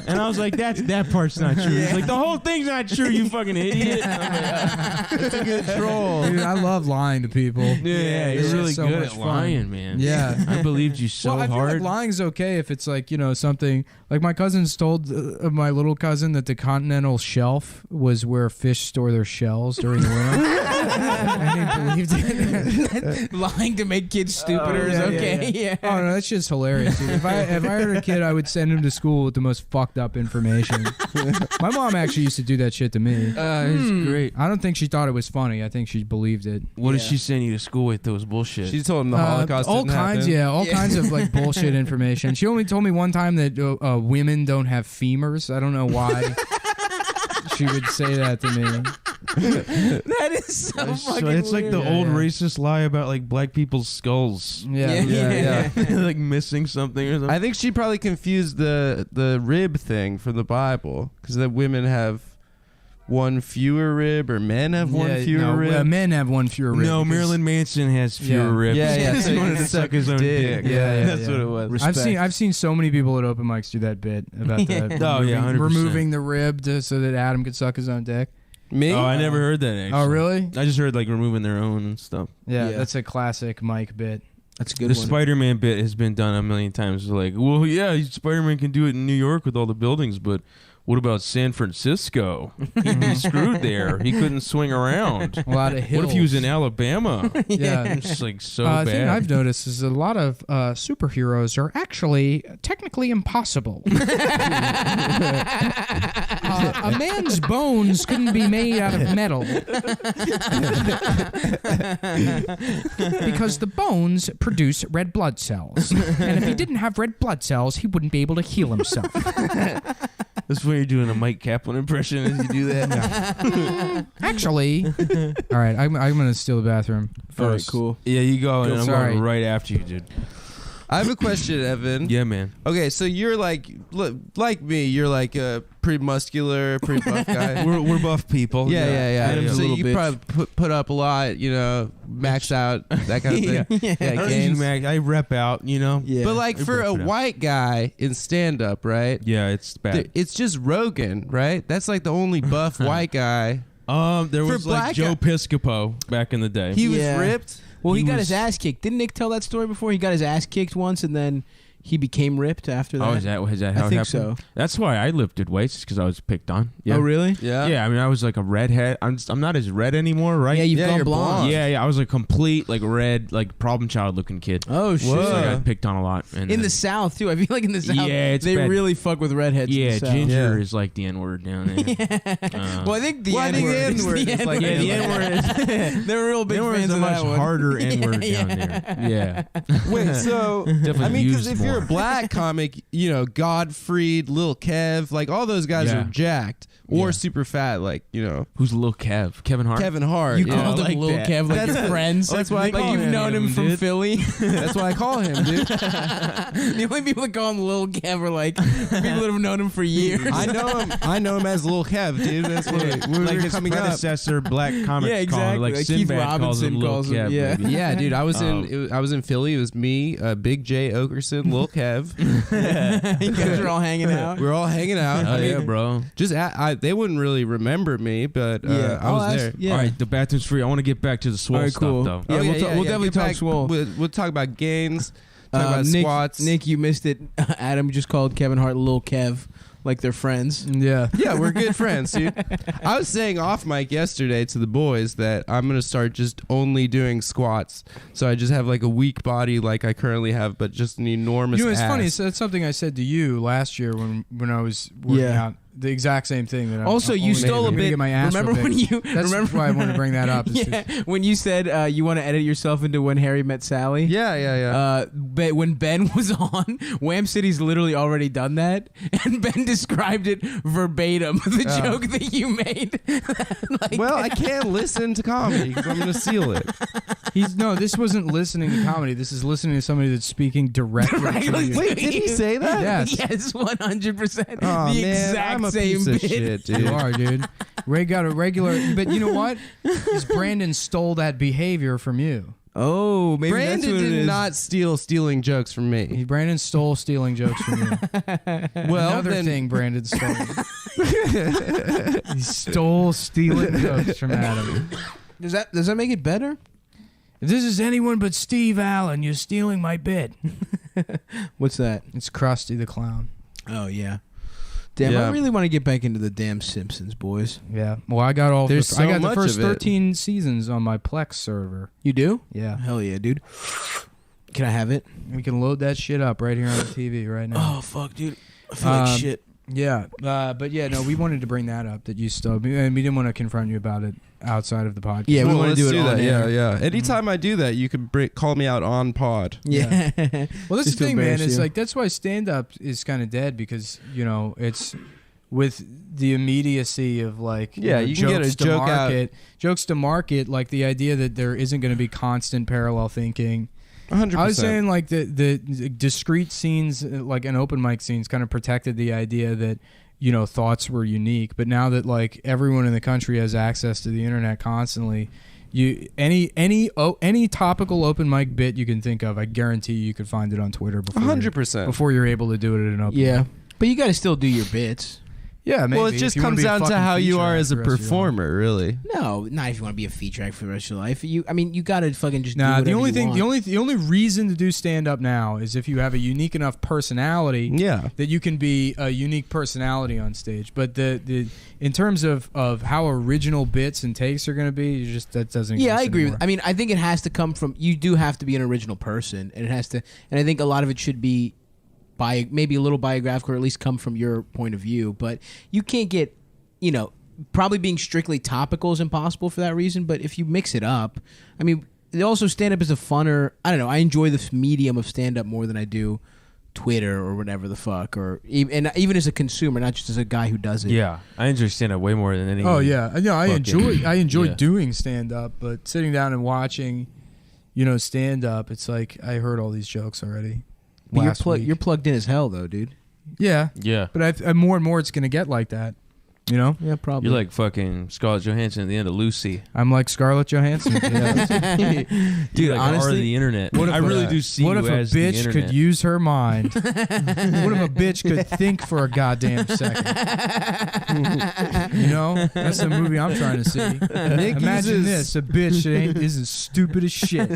And I was like, that part's not true. He's like, the whole thing's not true, you fucking idiot. it's a good troll. Dude, I love lying to people. Yeah, it's you're really so good much at fun. lying, man. Yeah. I believed you so well, I feel hard. like lying's okay if it's like, something like my cousins told my little cousin that the continental shelf was where fish store their shells during the winter. And believed it. Lying to make kids stupider is okay. Yeah. Oh no, that shit's hilarious, dude. If I heard a kid, I would send him to school with the most fucked up information. My mom actually used to do that shit to me. It's great. I don't think she thought it was funny. I think she believed it. What did she send you to school with that was bullshit? She told him the Holocaust all didn't kinds, happen. all kinds of like bullshit information. She only told me one time that women don't have femurs. I don't know why she would say that to me. That is so fucking it's like the weird. old Yeah. racist lie about like black people's skulls. Yeah. Like missing something or something. I think she probably confused the rib thing from the Bible because that women have one fewer rib or men have one fewer rib. Men have one fewer rib. No, because Marilyn Manson has fewer Yeah. ribs. Yeah, yeah. He wanted to suck his own dick. Yeah, That's what it was. I've seen so many people at open mics do that bit about the Oh, yeah, 100%. removing the rib so that Adam could suck his own dick. Me? Oh, I never heard that actually. Oh, really? I just heard like removing their own and stuff. Yeah, Yeah. that's a classic Mike bit. That's a good The one. Spider-Man bit has been done a million times. Like, well, yeah, Spider-Man can do it in New York with all the buildings, but what about San Francisco? He'd be screwed there. He couldn't swing around. A lot of hills. What if he was in Alabama? Yeah. It's just like so The thing bad. I've noticed is a lot of superheroes are actually technically impossible. A man's bones couldn't be made out of metal because the bones produce red blood cells, and if he didn't have red blood cells, he wouldn't be able to heal himself. That's when you're doing a Mike Kaplan impression as you do that. Actually, all right, I'm gonna steal the bathroom All right, first. cool. Yeah, you go, and Go, I'm sorry. going right after you, dude. I have a question, Evan. Yeah, man. Okay, so you're like me. You're like a pretty muscular, pretty buff guy. We're buff people. Yeah. Adam's a So little you bitch. probably put up a lot, max out, that kind of thing. I don't gains. usually mag- I rep out, Yeah. But like We for broke a it up. white guy in stand up, right? Yeah, it's bad. It's just Rogan, right? That's like the only buff white guy. There For was like black Joe guy- Piscopo back in the day. He was Yeah. ripped. Well, he He got was- his ass kicked. Didn't Nick tell that story before? He got his ass kicked once, and then he became ripped after that. Oh, is that how I it think happened? so. That's why I lifted weights, because I was picked on. Yeah. Oh, really? Yeah, I mean, I was like a redhead. I'm not as red anymore, right? Yeah, you've Yeah, gone you're blonde. blonde. Yeah, I was a complete like red, like problem child looking kid. Oh shit! So I got picked on a lot. And In then- the South too. I feel like in the South, Yeah, it's they bad. really fuck with redheads. in yeah, the South. ginger Yeah. is like the N word down there. Well, I think the Well, I N think the word. N-word is like- yeah, the N word. They're real big N-word is fans a of much that one. harder N word Yeah, down there. Yeah, Wait, so Definitely I mean, because used if you're a more. black comic, Godfried, Lil Kev, like all those guys Yeah. are jacked or Yeah. super fat, like who's Lil Kev? Kevin Hart. Kevin Hart. You yeah. called him like Lil that. Kev, like That's- your friends. that's why I like call you've him known him from dude. Philly. That's why I call him, dude. The only people that call him Lil Kev are like people that have known him for years. I know him as Lil Kev, dude. That's what we like were his coming up. predecessor, black comics. Yeah, call him, exactly. Like Like Keith Sinbad calls him Robinson Lil calls him- Kev. yeah. maybe. Yeah, dude. I was Oh. I was in Philly. It was me, Big J Okerson, Lil Kev. You guys are all hanging out. We were all hanging out. Hell I mean, yeah, bro. Just they wouldn't really remember me, but I I'll was ask- there. Yeah. All right, the bathroom's free. I want to get back to the swole All right, stuff, cool. though. Yeah, we'll definitely Get talk back- swole. We'll talk about gains. Talk about Nick, squats. Nick, you missed it. Adam just called Kevin Hart Lil Kev, like they're friends. Yeah. Yeah, we're good friends, dude. I was saying off mic yesterday to the boys that I'm gonna start just only doing squats, so I just have like a weak body like I currently have, but just an enormous. You know, it's ass. funny. So that's something I said to you last year when I was working Yeah. out. The exact same thing. That Also, I'm you only stole a gonna bit. Get my ass Remember when ripped. you? That's remember why I wanted to bring that up. is Yeah, when you said you want to edit yourself into When Harry Met Sally. Yeah. But when Ben was on, Wham City's literally already done that, and Ben described it verbatim. The joke that you made. Like, Well, I can't listen to comedy because I'm gonna seal it. this wasn't listening to comedy. This is listening to somebody that's speaking directly to Directly you. to Wait, did he say that? Yes. Yes, 100%. Oh, The man, exact I'm a same piece of bit. shit, dude. You are, dude. Ray got a regular, but you know what? Is Brandon stole that behavior from you. Oh, maybe Brandon that's what it did is. not steal stealing jokes from me. Brandon stole stealing jokes from you. Well, Another then, thing Brandon stole. He stole stealing jokes from Adam. Does that make it better? If this is anyone but Steve Allen, you're stealing my bit. What's that? It's Krusty the Clown. Oh yeah. Damn, Yeah. I really want to get back into the damn Simpsons, boys. Yeah. Well, I got all. There's I so got the much first of it. 13 seasons on my Plex server. You do? Yeah. Hell yeah, dude. Can I have it? We can load that shit up right here on the TV right now. Oh fuck, dude. I feel like shit. Yeah, but yeah, no, we wanted to bring that up that you still, and we didn't want to confront you about it outside of the podcast. Yeah, we Well, want let's to do it that. on Yeah, air. yeah. Anytime I do that, you can call me out on pod. Yeah. Well, that's Just the to thing, man. embarrass It's you. like that's why stand up is kind of dead because it's with the immediacy of like Yeah, you can get a jokes to joke out. market, jokes to market, like the idea that there isn't going to be constant parallel thinking. 100%. I was saying like the discrete scenes, like an open mic scenes, kind of protected the idea that thoughts were unique. But now that like everyone in the country has access to the internet constantly, any topical open mic bit you can think of, I guarantee you could find it on Twitter before 100%. before you're able to do it at an open Yeah. mic. But you got to still do your bits. Yeah, maybe. Well, it if just you wanna comes be a down to fucking how you feature are act as a the rest of your life. performer, really. No, not if you want to be a feature act for the rest of your life. You got to fucking just do Nah, whatever the only you thing, want. the only reason to do stand up now is if you have a unique enough personality Yeah. that you can be a unique personality on stage. But the in terms of how original bits and takes are going to be, that doesn't. Yeah, I exist agree. anymore. I mean, I think it has to come from. You do have to be an original person, and it has to. And I think a lot of it should be, maybe a little biographical, or at least come from your point of view. But you can't get, probably being strictly topical is impossible for that reason. But if you mix it up, I mean, also stand up is a funner. I don't know. I enjoy this medium of stand up more than I do Twitter or whatever the fuck, or even as a consumer, not just as a guy who does it. Yeah, I enjoy stand up way more than any. Oh yeah, I enjoy yeah. doing stand up, but sitting down and watching, stand up, it's like I heard all these jokes already. But last week. you're plugged in as hell though, dude. Yeah, Yeah, but I more and more it's gonna get like that. Yeah, probably. you're like fucking Scarlett Johansson at the end of Lucy. I'm like Scarlett Johansson. Yeah. Dude, Like, honestly, honestly, the internet. What if I really a- do see What you if a as the bitch internet. could use her mind? What if a bitch could think for a goddamn second? That's the movie I'm trying to see. Imagine this: a bitch that isn't stupid as shit.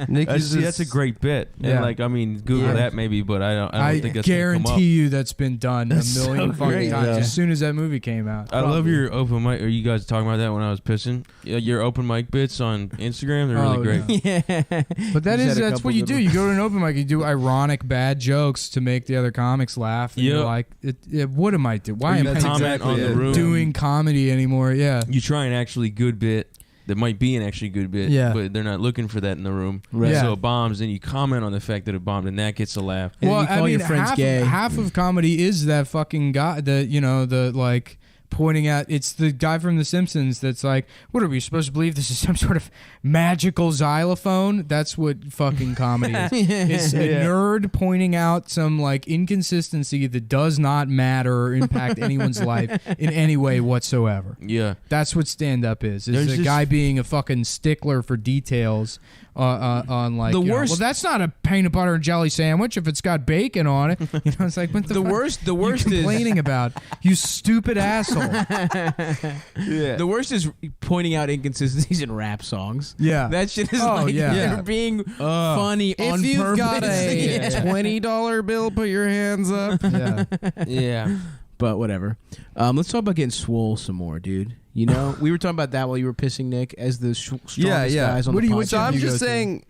Nick That's a great bit. Yeah. And like, I mean, Google Yeah. that maybe, but I don't think that's gonna come up. guarantee you that's been done That's a million so fucking great, times yeah. as soon as that movie came out. I love your open mic. Are you guys talking about that when I was pissing? Yeah, your open mic bits on Instagram, they're really great. yeah. Yeah. But Just had a that's couple what you good do. ones. You go to an open mic, you do ironic bad jokes to make the other comics laugh. And you're Yep. like, what am I doing? Why Or am you I comment exactly on it. the room. doing comedy anymore? Yeah. You try an actually good bit that might be an actually good bit, Yeah. but they're not looking for that in the room. Right. Yeah. So it bombs, and you comment on the fact that it bombed, and that gets a laugh. And then you call your friends gay. half of comedy is that fucking guy, the like pointing out. It's the guy from The Simpsons that's like, what are we supposed to believe? This is some sort of magical xylophone? That's what fucking comedy is. It's a nerd pointing out some like inconsistency that does not matter or impact anyone's life in any way whatsoever. Yeah. That's what stand up is. There's It's a just- guy being a fucking stickler for details on like The you know, worst- well, that's not a peanut butter and jelly sandwich if it's got bacon on it. It's like what the The fuck worst you is complaining about, you stupid asshole. the worst is pointing out inconsistencies in rap songs. Yeah. That shit is Oh, like yeah. they're being funny on If you've purpose. got a Yeah. $20 bill, put your hands up. Yeah. Yeah. But whatever. Let's talk about getting swole some more, dude. You know, we were talking about that while you were pissing, Nick, as the strongest Yeah. guys on What the do you- podcast. what So I'm you go just to? saying.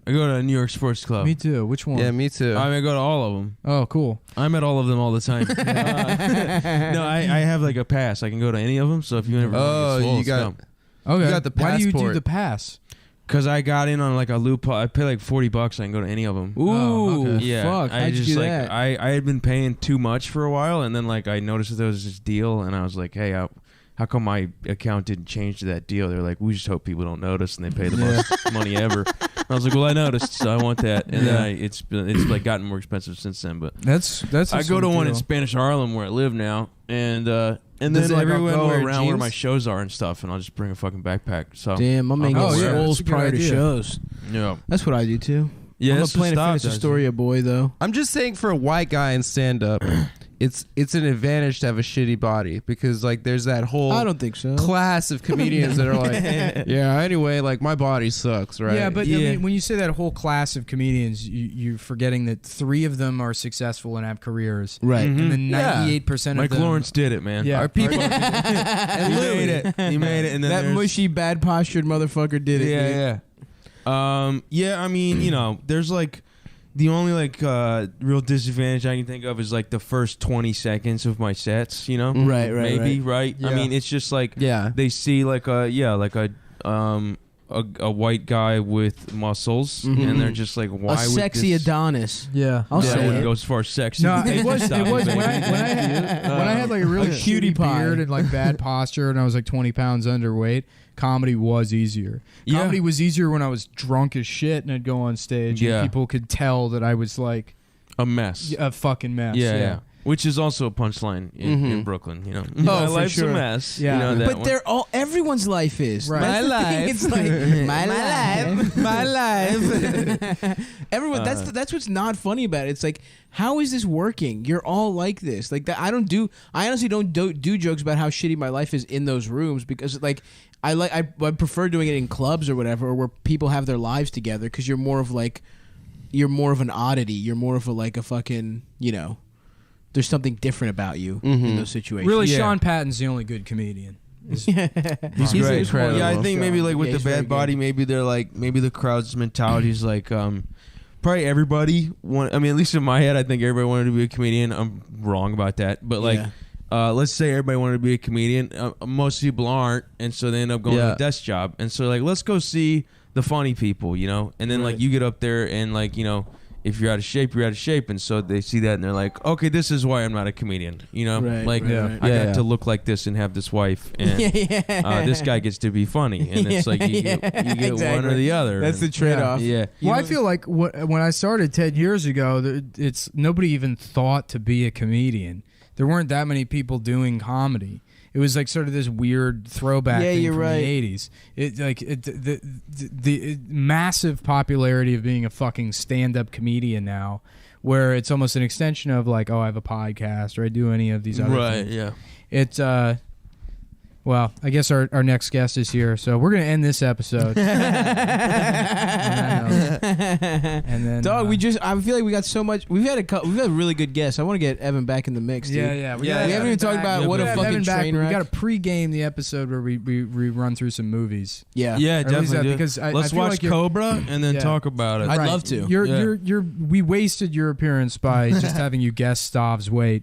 I go to New York Sports Club. Me too. Which one? Yeah, me too. I go to all of them. Oh, cool. I'm at all of them all the time. No, I have like a pass. I can go to any of them. So if you ever Oh, you got- Okay. You got the Why do you do passport. the pass? because I got in on like a loophole. I pay like $40. I can go to any of them. Ooh, Oh, okay. Yeah, fuck. I How'd you just do like that? I had been paying too much for a while, and then like I noticed that there was this deal, and I was like, hey, how come my account didn't change to that deal? They're like, we just hope people don't notice, and they pay the most money ever. I was like, well, I noticed, so I want that, and then it's like gotten more expensive since then. But That's a I go to sweet one in deal. Spanish Harlem where I live now, and Does then it, like, everyone go go wear around where jeans? my shows are and stuff, and I'll just bring a fucking backpack. So Damn, I'm making Oh, yeah, swoles that's a good prior to idea. shows. yeah, That's what I do too. yeah. I'm a that's what Planet Stav Fitness does. Astoria boy though. I'm just saying for a white guy in stand up, it's an advantage to have a shitty body because like there's that whole I don't think so. class of comedians that are like, yeah, anyway, like my body sucks, right? Yeah, but I mean, when you say that whole class of comedians, you're forgetting that 3 of them are successful and have careers. Right. And then 98% of Mike them... Lawrence did it, man. Yeah. Our people, He made it. He made it. And then That there's- mushy, bad postured motherfucker did it. dude. Yeah. I mean, there's like the only like real disadvantage I can think of is like the first 20 seconds of my sets. Right. maybe right. I Yeah. mean, it's just like yeah, they see like a white guy with muscles, and they're just like, why A would sexy this? Adonis. Yeah. I'll Yeah, I say wouldn't it. go as far as sexy. No, it was Stop when baby. I had like a really A cutie shitty pie. beard and like bad posture and I was like 20 pounds underweight. Comedy was easier. Yeah. Comedy was easier when I was drunk as shit and I'd go on stage Yeah. and people could tell that I was like a mess. a fucking mess. Yeah. Which is also a punchline in Brooklyn, My for life's sure. a mess. Yeah. That But one. they're all everyone's life is. Right. That's My the thing. life. It's like my life. my life. Everyone. That's what's not funny about it. It's like, how is this working? You're all like this. Like that. I honestly don't do jokes about how shitty my life is in those rooms because like I prefer doing it in clubs or whatever, or where people have their lives together because you're more of an oddity. You're more of a fucking There's something different about you in those situations. Really, Yeah. Sean Patton's the only good comedian. He's He's great. incredible. Yeah, I think maybe like with Yeah, the he's very bad body, maybe they're like maybe the crowd's mentality is like probably everybody want. I mean, at least in my head, I think everybody wanted to be a comedian. I'm wrong about that, but like. Yeah. Let's say everybody wanted to be a comedian. Most people aren't, and so they end up going to a desk job. And so, like, let's go see the funny people, And then, like, you get up there, and like, if you're out of shape, you're out of shape. And so they see that, and they're like, okay, this is why I'm not a comedian. Right, like right. I got to look like this and have this wife, and this guy gets to be funny, and it's like you get one or Exactly. the other. That's the And- trade-off. Yeah. Well, I feel like when I started 10 years ago, it's nobody even thought to be a comedian. There weren't that many people doing comedy. It was like sort of this weird throwback thing you're from right. the 80s. The massive popularity of being a fucking stand-up comedian now, where it's almost an extension of like, oh, I have a podcast or I do any of these other Right. things. Yeah. It's well, I guess our next guest is here, so we're gonna end this episode. On that note. And then Dog, I feel like we got so much. We've had a really good guest. I want to get Evan back in the mix, dude. Yeah. We haven't even talked about what a fucking train wreck. We got to pre-game the episode where we run through some movies. Yeah. Yeah, Or at least definitely. because I Let's feel watch like you're- Cobra and then Yeah. talk about it. I'd love to. We wasted your appearance by just having you guess Stav's weight.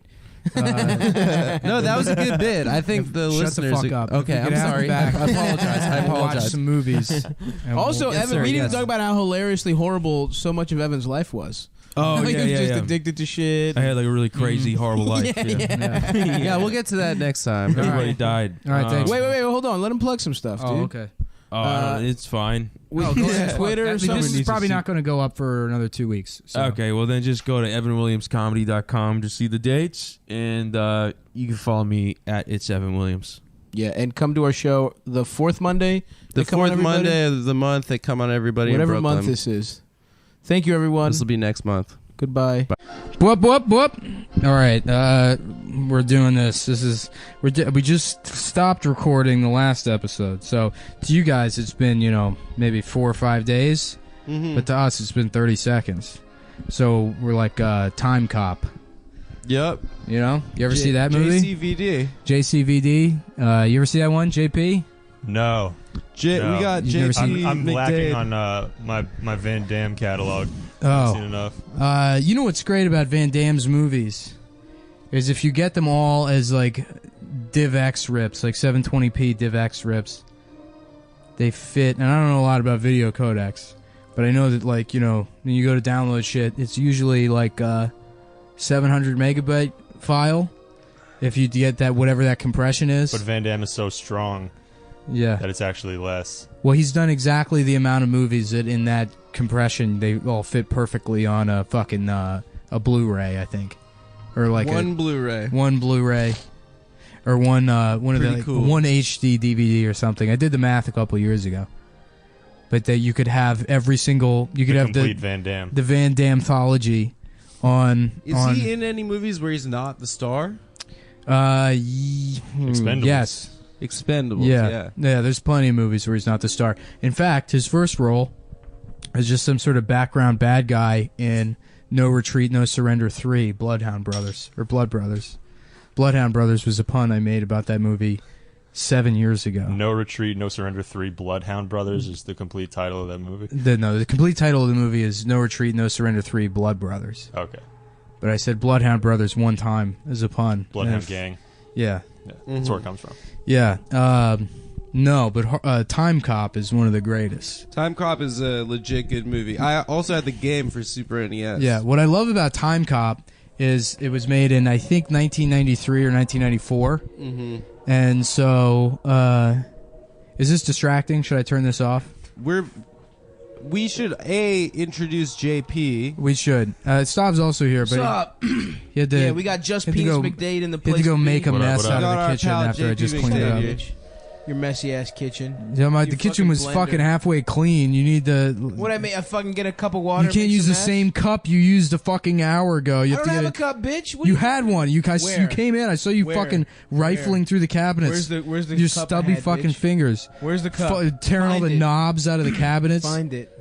No, that was a good bit. I think the Shut listeners. the fuck up. Okay, If you I'm could have sorry. him back, I apologize. I we'll watch apologize. some movies. and Also, Yes, Evan, sir, we didn't yes. talk about how hilariously horrible so much of Evan's life was. Oh, Like, yeah, he was yeah, just yeah. addicted to shit. I had like a really crazy, horrible life. Yeah. Yeah, we'll get to that next time. Everybody died. All right, thanks. Wait, hold on. Let him plug some stuff, dude. Oh, okay. Oh, I don't know, it's fine. We Oh, can go use ahead. Twitter or This something. is probably not going to go up for another 2 weeks. So. Okay, well then just go to evanwilliamscomedy.com to see the dates, and you can follow me at It's Evan Williams. Yeah, and come to our show the fourth Monday. The They come on fourth everybody? Monday of the month, they come on everybody Whatever in Brooklyn. month this is. Thank you, everyone. This will be next month. Goodbye. Whoop whoop whoop! All right, we're doing this. We just stopped recording the last episode, so to you guys it's been maybe 4 or 5 days, but to us it's been 30 seconds. So we're like Time Cop. Yep. You ever see that movie? JCVD. JCVD. You ever see that one, JP? No. We No. got You've never JT seen- I'm lacking McDade. on my Van Damme catalog. Haven't seen enough. You know what's great about Van Damme's movies is if you get them all as like DivX rips, like 720p DivX rips, they fit. And I don't know a lot about video codecs, but I know that like when you go to download shit, it's usually like 700 megabyte file. If you get that whatever that compression is, But Van Damme is so strong yeah. that it's actually less. Well, he's done exactly the amount of movies that in that compression they all fit perfectly on a fucking a Blu-ray, I think, or like One Blu-ray. one Blu-ray, or one of the Pretty like, cool. one HD DVD or something. I did the math a couple years ago, but that you could have every single you could The have complete Van Damme. the Van Damme-thology Is he in any movies where he's not the star? Expendables. Yes. Expendables. Yeah. There's plenty of movies where he's not the star. In fact, his first role is just some sort of background bad guy in No Retreat, No Surrender 3, Bloodhound Brothers, or Blood Brothers. Bloodhound Brothers was a pun I made about that movie 7 years ago. No Retreat, No Surrender 3, Bloodhound Brothers is the complete title of that movie. The complete title of the movie is No Retreat, No Surrender 3, Blood Brothers. Okay. But I said Bloodhound Brothers one time as a pun. Bloodhound Gang. Yeah. Yeah, that's where it comes from. Yeah. No, but Time Cop is one of the greatest. Time Cop is a legit good movie. I also had the game for Super NES. Yeah. What I love about Time Cop is it was made in, I think, 1993 or 1994. Mm-hmm. And so, is this distracting? Should I turn this off? We should introduce JP. We should. Stav's also here, but Stop. he had to. Yeah, we got just he had to Penis go- McDade in the he place. had to go to make be. a mess What up? out Got of our the kitchen pal after I JP just cleaned it up. McDade. Your messy ass kitchen. Yeah, the You kitchen was fucking fucking blender. halfway clean. You need to. What I made? I fucking get a cup of water. You can't mix use the some same cup you used a fucking hour ago. You I have don't to have get a cup, bitch. What You do had one. You guys, Where? you came in. I saw you Where? fucking rifling through the cabinets. Where's the your cup I stubby had, fucking bitch? fingers? Where's the cup? Tearing all Find the it. knobs out of the cabinets. Find it.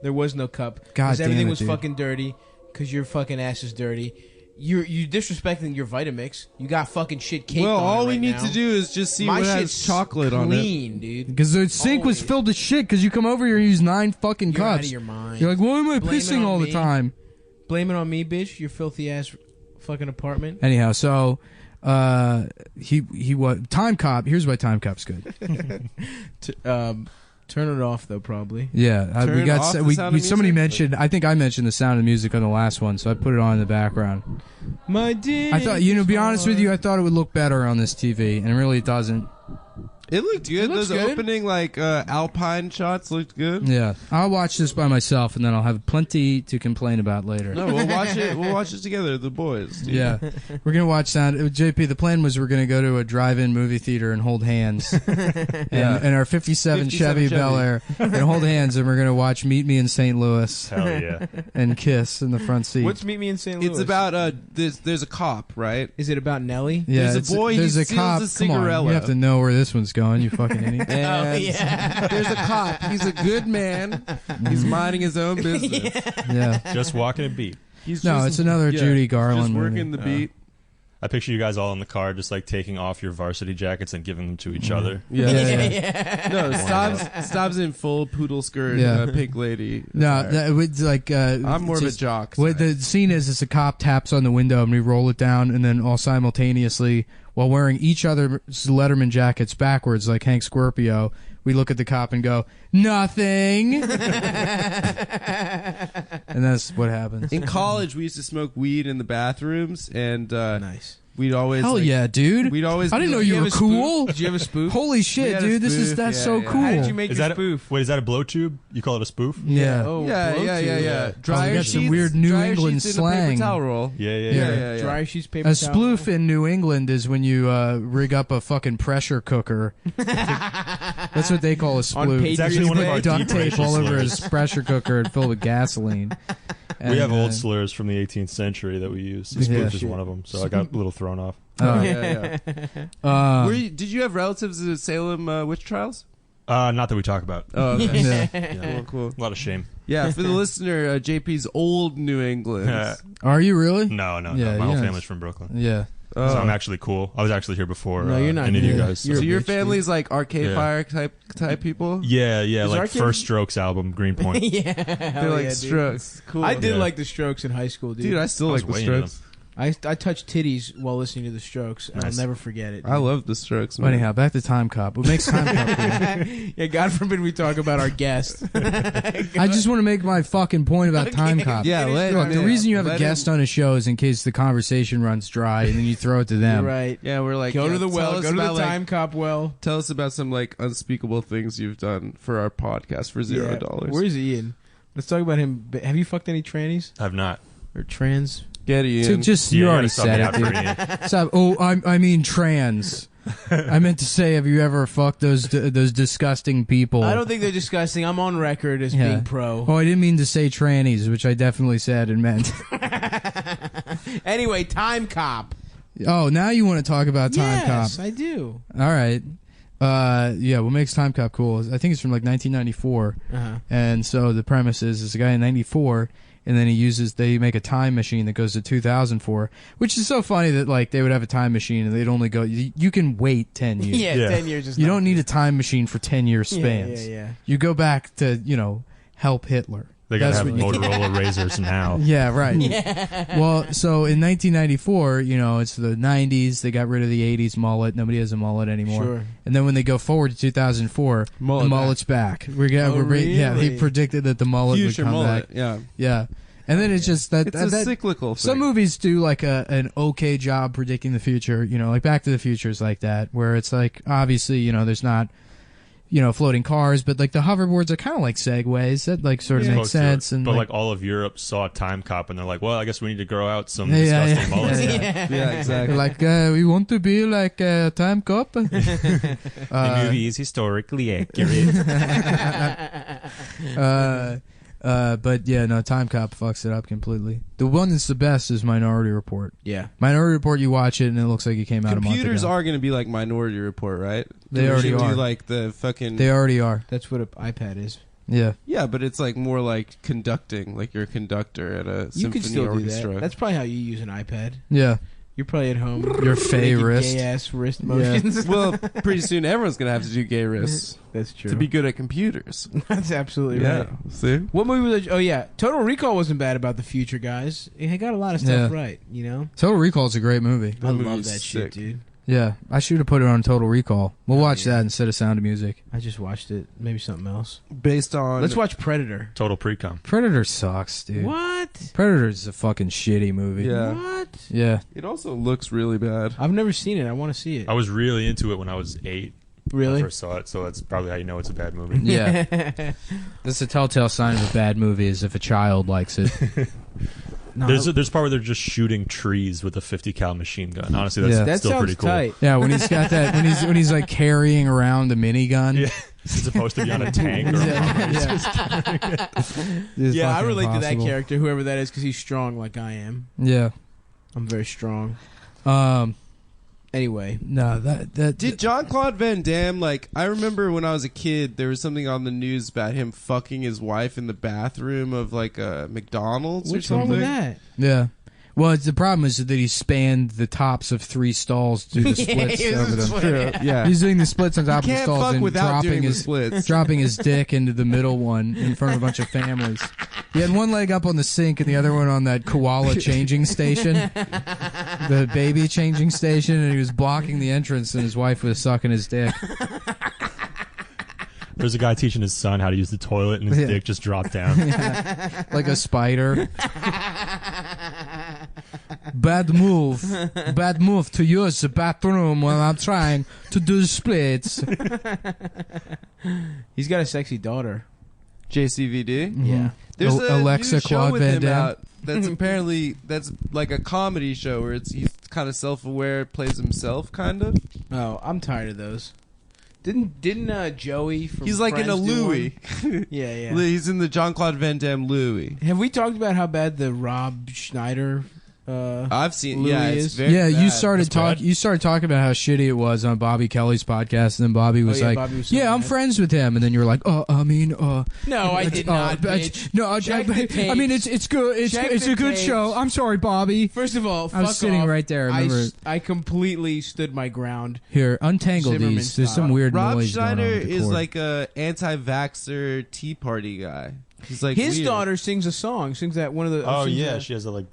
There was no cup. God 'Cause damn everything it, was dude. fucking dirty. Because your fucking ass is dirty. You disrespecting your Vitamix. You got fucking shit caked Well, on it all we right need now. to do is just see My what has shit's chocolate on it. clean, dude. Because the sink was Always. filled with shit. Because you come over here and use 9 fucking You're out cups. of your mind. You're like, why am I Blame it pissing on all the me. time? Blame it on me, bitch. Your filthy ass fucking apartment. Anyhow, so he was Time Cop. Here's why Time Cop's good. Turn it off though, probably. Yeah, we Turn got off the we Sound of somebody Music? mentioned. I think I mentioned the Sound of Music on the last one, so I put it on in the background. My dick. I thought, to be honest with you, I thought it would look better on this TV, and really it doesn't. It looked good. looks Those good. opening Alpine shots looked good. Yeah, I'll watch this by myself, and then I'll have plenty to complain about later. No, we'll watch it. We'll watch it together, the boys. Dude. Yeah, we're gonna watch Sound. JP, the plan was we're gonna go to a drive-in movie theater and hold hands, and our 57 Chevy Bel Air, and hold hands, and we're gonna watch Meet Me in St. Louis Hell yeah. and kiss in the front seat. What's Meet Me in St. Louis? It's about there's a cop, right? Is it about Nelly? Yeah, There's a boy, he There's a steals cop. a Come on, cigarella. you have to know where this one's going. You fucking idiot. And there's a cop. He's a good man. He's minding his own business. Yeah. Just walking a beat. He's No, just- it's another yeah, Judy Garland Just working movie. the beat. I picture you guys all in the car just like taking off your varsity jackets and giving them to each other. Yeah. Yeah. No, Stobbs in full poodle skirt, Yeah. pink lady. No, attire. that, it's like I'm more of a just- jock. What the scene is a cop taps on the window and we roll it down, and then all simultaneously, while wearing each other's Letterman jackets backwards like Hank Scorpio, we look at the cop and go, nothing. And that's what happens. In college, we used to smoke weed in the bathrooms, and Nice. we'd always Hell yeah, dude. We'd always. I didn't know you were cool. Did you have a spoof? Holy We shit, had a dude. spoof, That's yeah, so yeah. cool. How did you make Is your that spoof? wait, is that a blow tube? You call it a spoof? Yeah. Oh, Yeah. blowtube. Dryer got some sheets, weird New dryer England sheets in a paper slang. towel roll. Yeah. Dry sheets, paper A towel. sploof in New England is when you rig up a fucking pressure cooker. That's what they call a sploof. It's actually one of our duct deep tape racial all over slurs. his pressure cooker and filled with gasoline. We have And, old slurs from the 18th century that we use. Yeah. Spoof is one of them, so I got a little thrown off. Yeah. uh, Did you have relatives in Salem witch trials? Not that we talk about. Oh, okay. yeah. Cool. A lot of shame. Yeah, for the listener, JP's old New England. Are you really? No. Yeah, My whole yeah. family's from Brooklyn. Yeah. So I'm actually cool. I was actually here before. No, you're not any of you here. guys. So You're a your bitch, family's like Arcade Yeah. Fire type people? Yeah, Is like Arcade- First Strokes album, Greenpoint. Yeah. They're like Strokes. Cool. I did Yeah. like the Strokes in high school, dude. Dude, I still I was like the way into Strokes. I touched titties while listening to the Strokes, and Nice. I'll never forget it. I love the Strokes. Well, anyhow, back to Time Cop. What makes Time Cop cool? Yeah, God forbid we talk about our guest. I just want to make my fucking point about Time Cop. Yeah, Look, the reason you have a let guest him- on a show is in case the conversation runs dry, and then you throw it to You're them. right. Yeah, we're like, Go to the tell well. us Go to the about, Time Cop well. Tell us about some like unspeakable things you've done for our podcast for $0. Where's Ian? Let's talk about him. Have you fucked any trannies I've not. or trans? Get Ian. So just you Yeah, already gotta sub said me it, out dude. for Ian. Stop. Oh, I mean trans. I meant to say, have you ever fucked those disgusting people? I don't think they're disgusting. I'm on record as Yeah. being pro. Oh, I didn't mean to say trannies, which I definitely said and meant. Anyway, Time Cop. Oh, now you want to talk about Time Yes, Cop? I do. All right. Yeah, what makes Time Cop cool is I think it's from like 1994, and so the premise is a guy in '94, and then they make a time machine that goes to 2004, which is so funny that like they would have a time machine and they'd only go. You can wait 10 years. Yeah, 10 years is You not don't need a time machine for 10-year spans. Yeah. You go back to help Hitler. They gotta That's have what you do. Motorola razors now. Yeah, right. Well, so in 1994, it's the 90s. They got rid of the 80s mullet. Nobody has a mullet anymore. Sure. And then when they go forward to 2004, the mullet's back. He predicted that the mullet Future would come mullet. back. Yeah. Yeah. And then it's just that It's a cyclical thing. some movies do like an okay job predicting the future. Like Back to the Future is like that, where it's like obviously there's not floating cars, but like the hoverboards are kind of like segways. That like sort of makes sense. And but like like all of Europe saw Time Cop and they're like, well, I guess we need to grow out some disgusting mullets. Yeah, exactly. like we want to be like a Time Cop. The movie is historically accurate. But yeah, no, Time Cop fucks it up completely. The one that's the best is Minority Report. Yeah. Minority Report, you watch it and it looks like it came out a month Computers ago. are going to be like Minority Report, right? They already should are. do like the fucking. They already are. That's what an iPad is. Yeah. Yeah, but it's like more like conducting, like you're a conductor at a You symphony can still orchestra. do that. That's probably how you use an iPad. Yeah. You're probably at home. Your fey wrist. Gay ass wrist motions. Well, pretty soon everyone's going to have to do gay wrists That's true. to be good at computers. That's absolutely Yeah. right. See? What movie was it? Oh, yeah. Total Recall wasn't bad about the future, guys. It got a lot of stuff right, Total Recall is a great movie. I love movie's that sick. shit, dude. Yeah. I should have put it on Total Recall. We'll watch yeah. that instead of Sound of Music. I just watched it. Maybe something else. Based on. Let's watch Predator. Total pre-com. Predator sucks, dude. What? Predator's a fucking shitty movie. Yeah. What? Yeah. It also looks really bad. I've never seen it. I want to see it. I was really into it when I was 8. When Really? I first saw it, so that's probably how you know it's a bad movie. Yeah. That's a telltale sign of a bad movie is if a child likes it. No, There's a part where they're just shooting trees with a 50 cal machine gun. Honestly, that's Yeah. that still sounds pretty cool. tight. Yeah, when he's got that when he's like carrying around a minigun. Yeah, it's supposed to be on a tank. Or Yeah, I relate to that character, whoever that is, because he's strong like I am. Yeah. I'm very strong. Anyway, No, that Did Jean-Claude Van Damme, I remember when I was a kid, there was something on the news about him fucking his wife in the bathroom of, a McDonald's or what's something. wrong with that? Yeah. Well, the problem is that he spanned the tops of 3 stalls to do the splits over them. Yeah. He's doing the splits on top of the Can't stalls fuck and without doing dropping the his splits. dropping his dick into the middle one in front of a bunch of families. He had one leg up on the sink and the other one on that koala changing station, the baby changing station, and he was blocking the entrance, and his wife was sucking his dick. There's a guy teaching his son how to use the toilet, and his Yeah. dick just dropped down. Like a spider. Bad move to use the bathroom when I'm trying to do the splits. He's got a sexy daughter. JCVD? Yeah. There's a Alexa new show Claude with Van him Damme. out that's apparently that's like a comedy show where he's kind of self-aware, plays himself, kind of. Oh, I'm tired of those. Didn't Joey from He's like in Friends a do Louis. one? Yeah. He's in the Jean-Claude Van Damme Louis. Have we talked about how bad the Rob Schneider I've seen. Louis Yeah, it's is? very Yeah, bad. you started That's bad. talking about how shitty it was on Bobby Kelly's podcast, and then Bobby was yeah, like, Bobby was so "Yeah, I'm mad. friends with him," and then you were like, No, I did not, bitch. No, Check the I mean tapes. it's good. Check It's the a good tapes. show. I'm sorry, Bobby. First of all, I was fuck sitting off. right there, remember? I completely stood my ground. Here, untangle Zimmerman these. There's style. some weird Rob noise Schneider going on with the is cord. like a anti-vaxxer Tea Party guy. He's like His weird. daughter sings a song. Sings that one of the. Oh sings yeah, that- she has that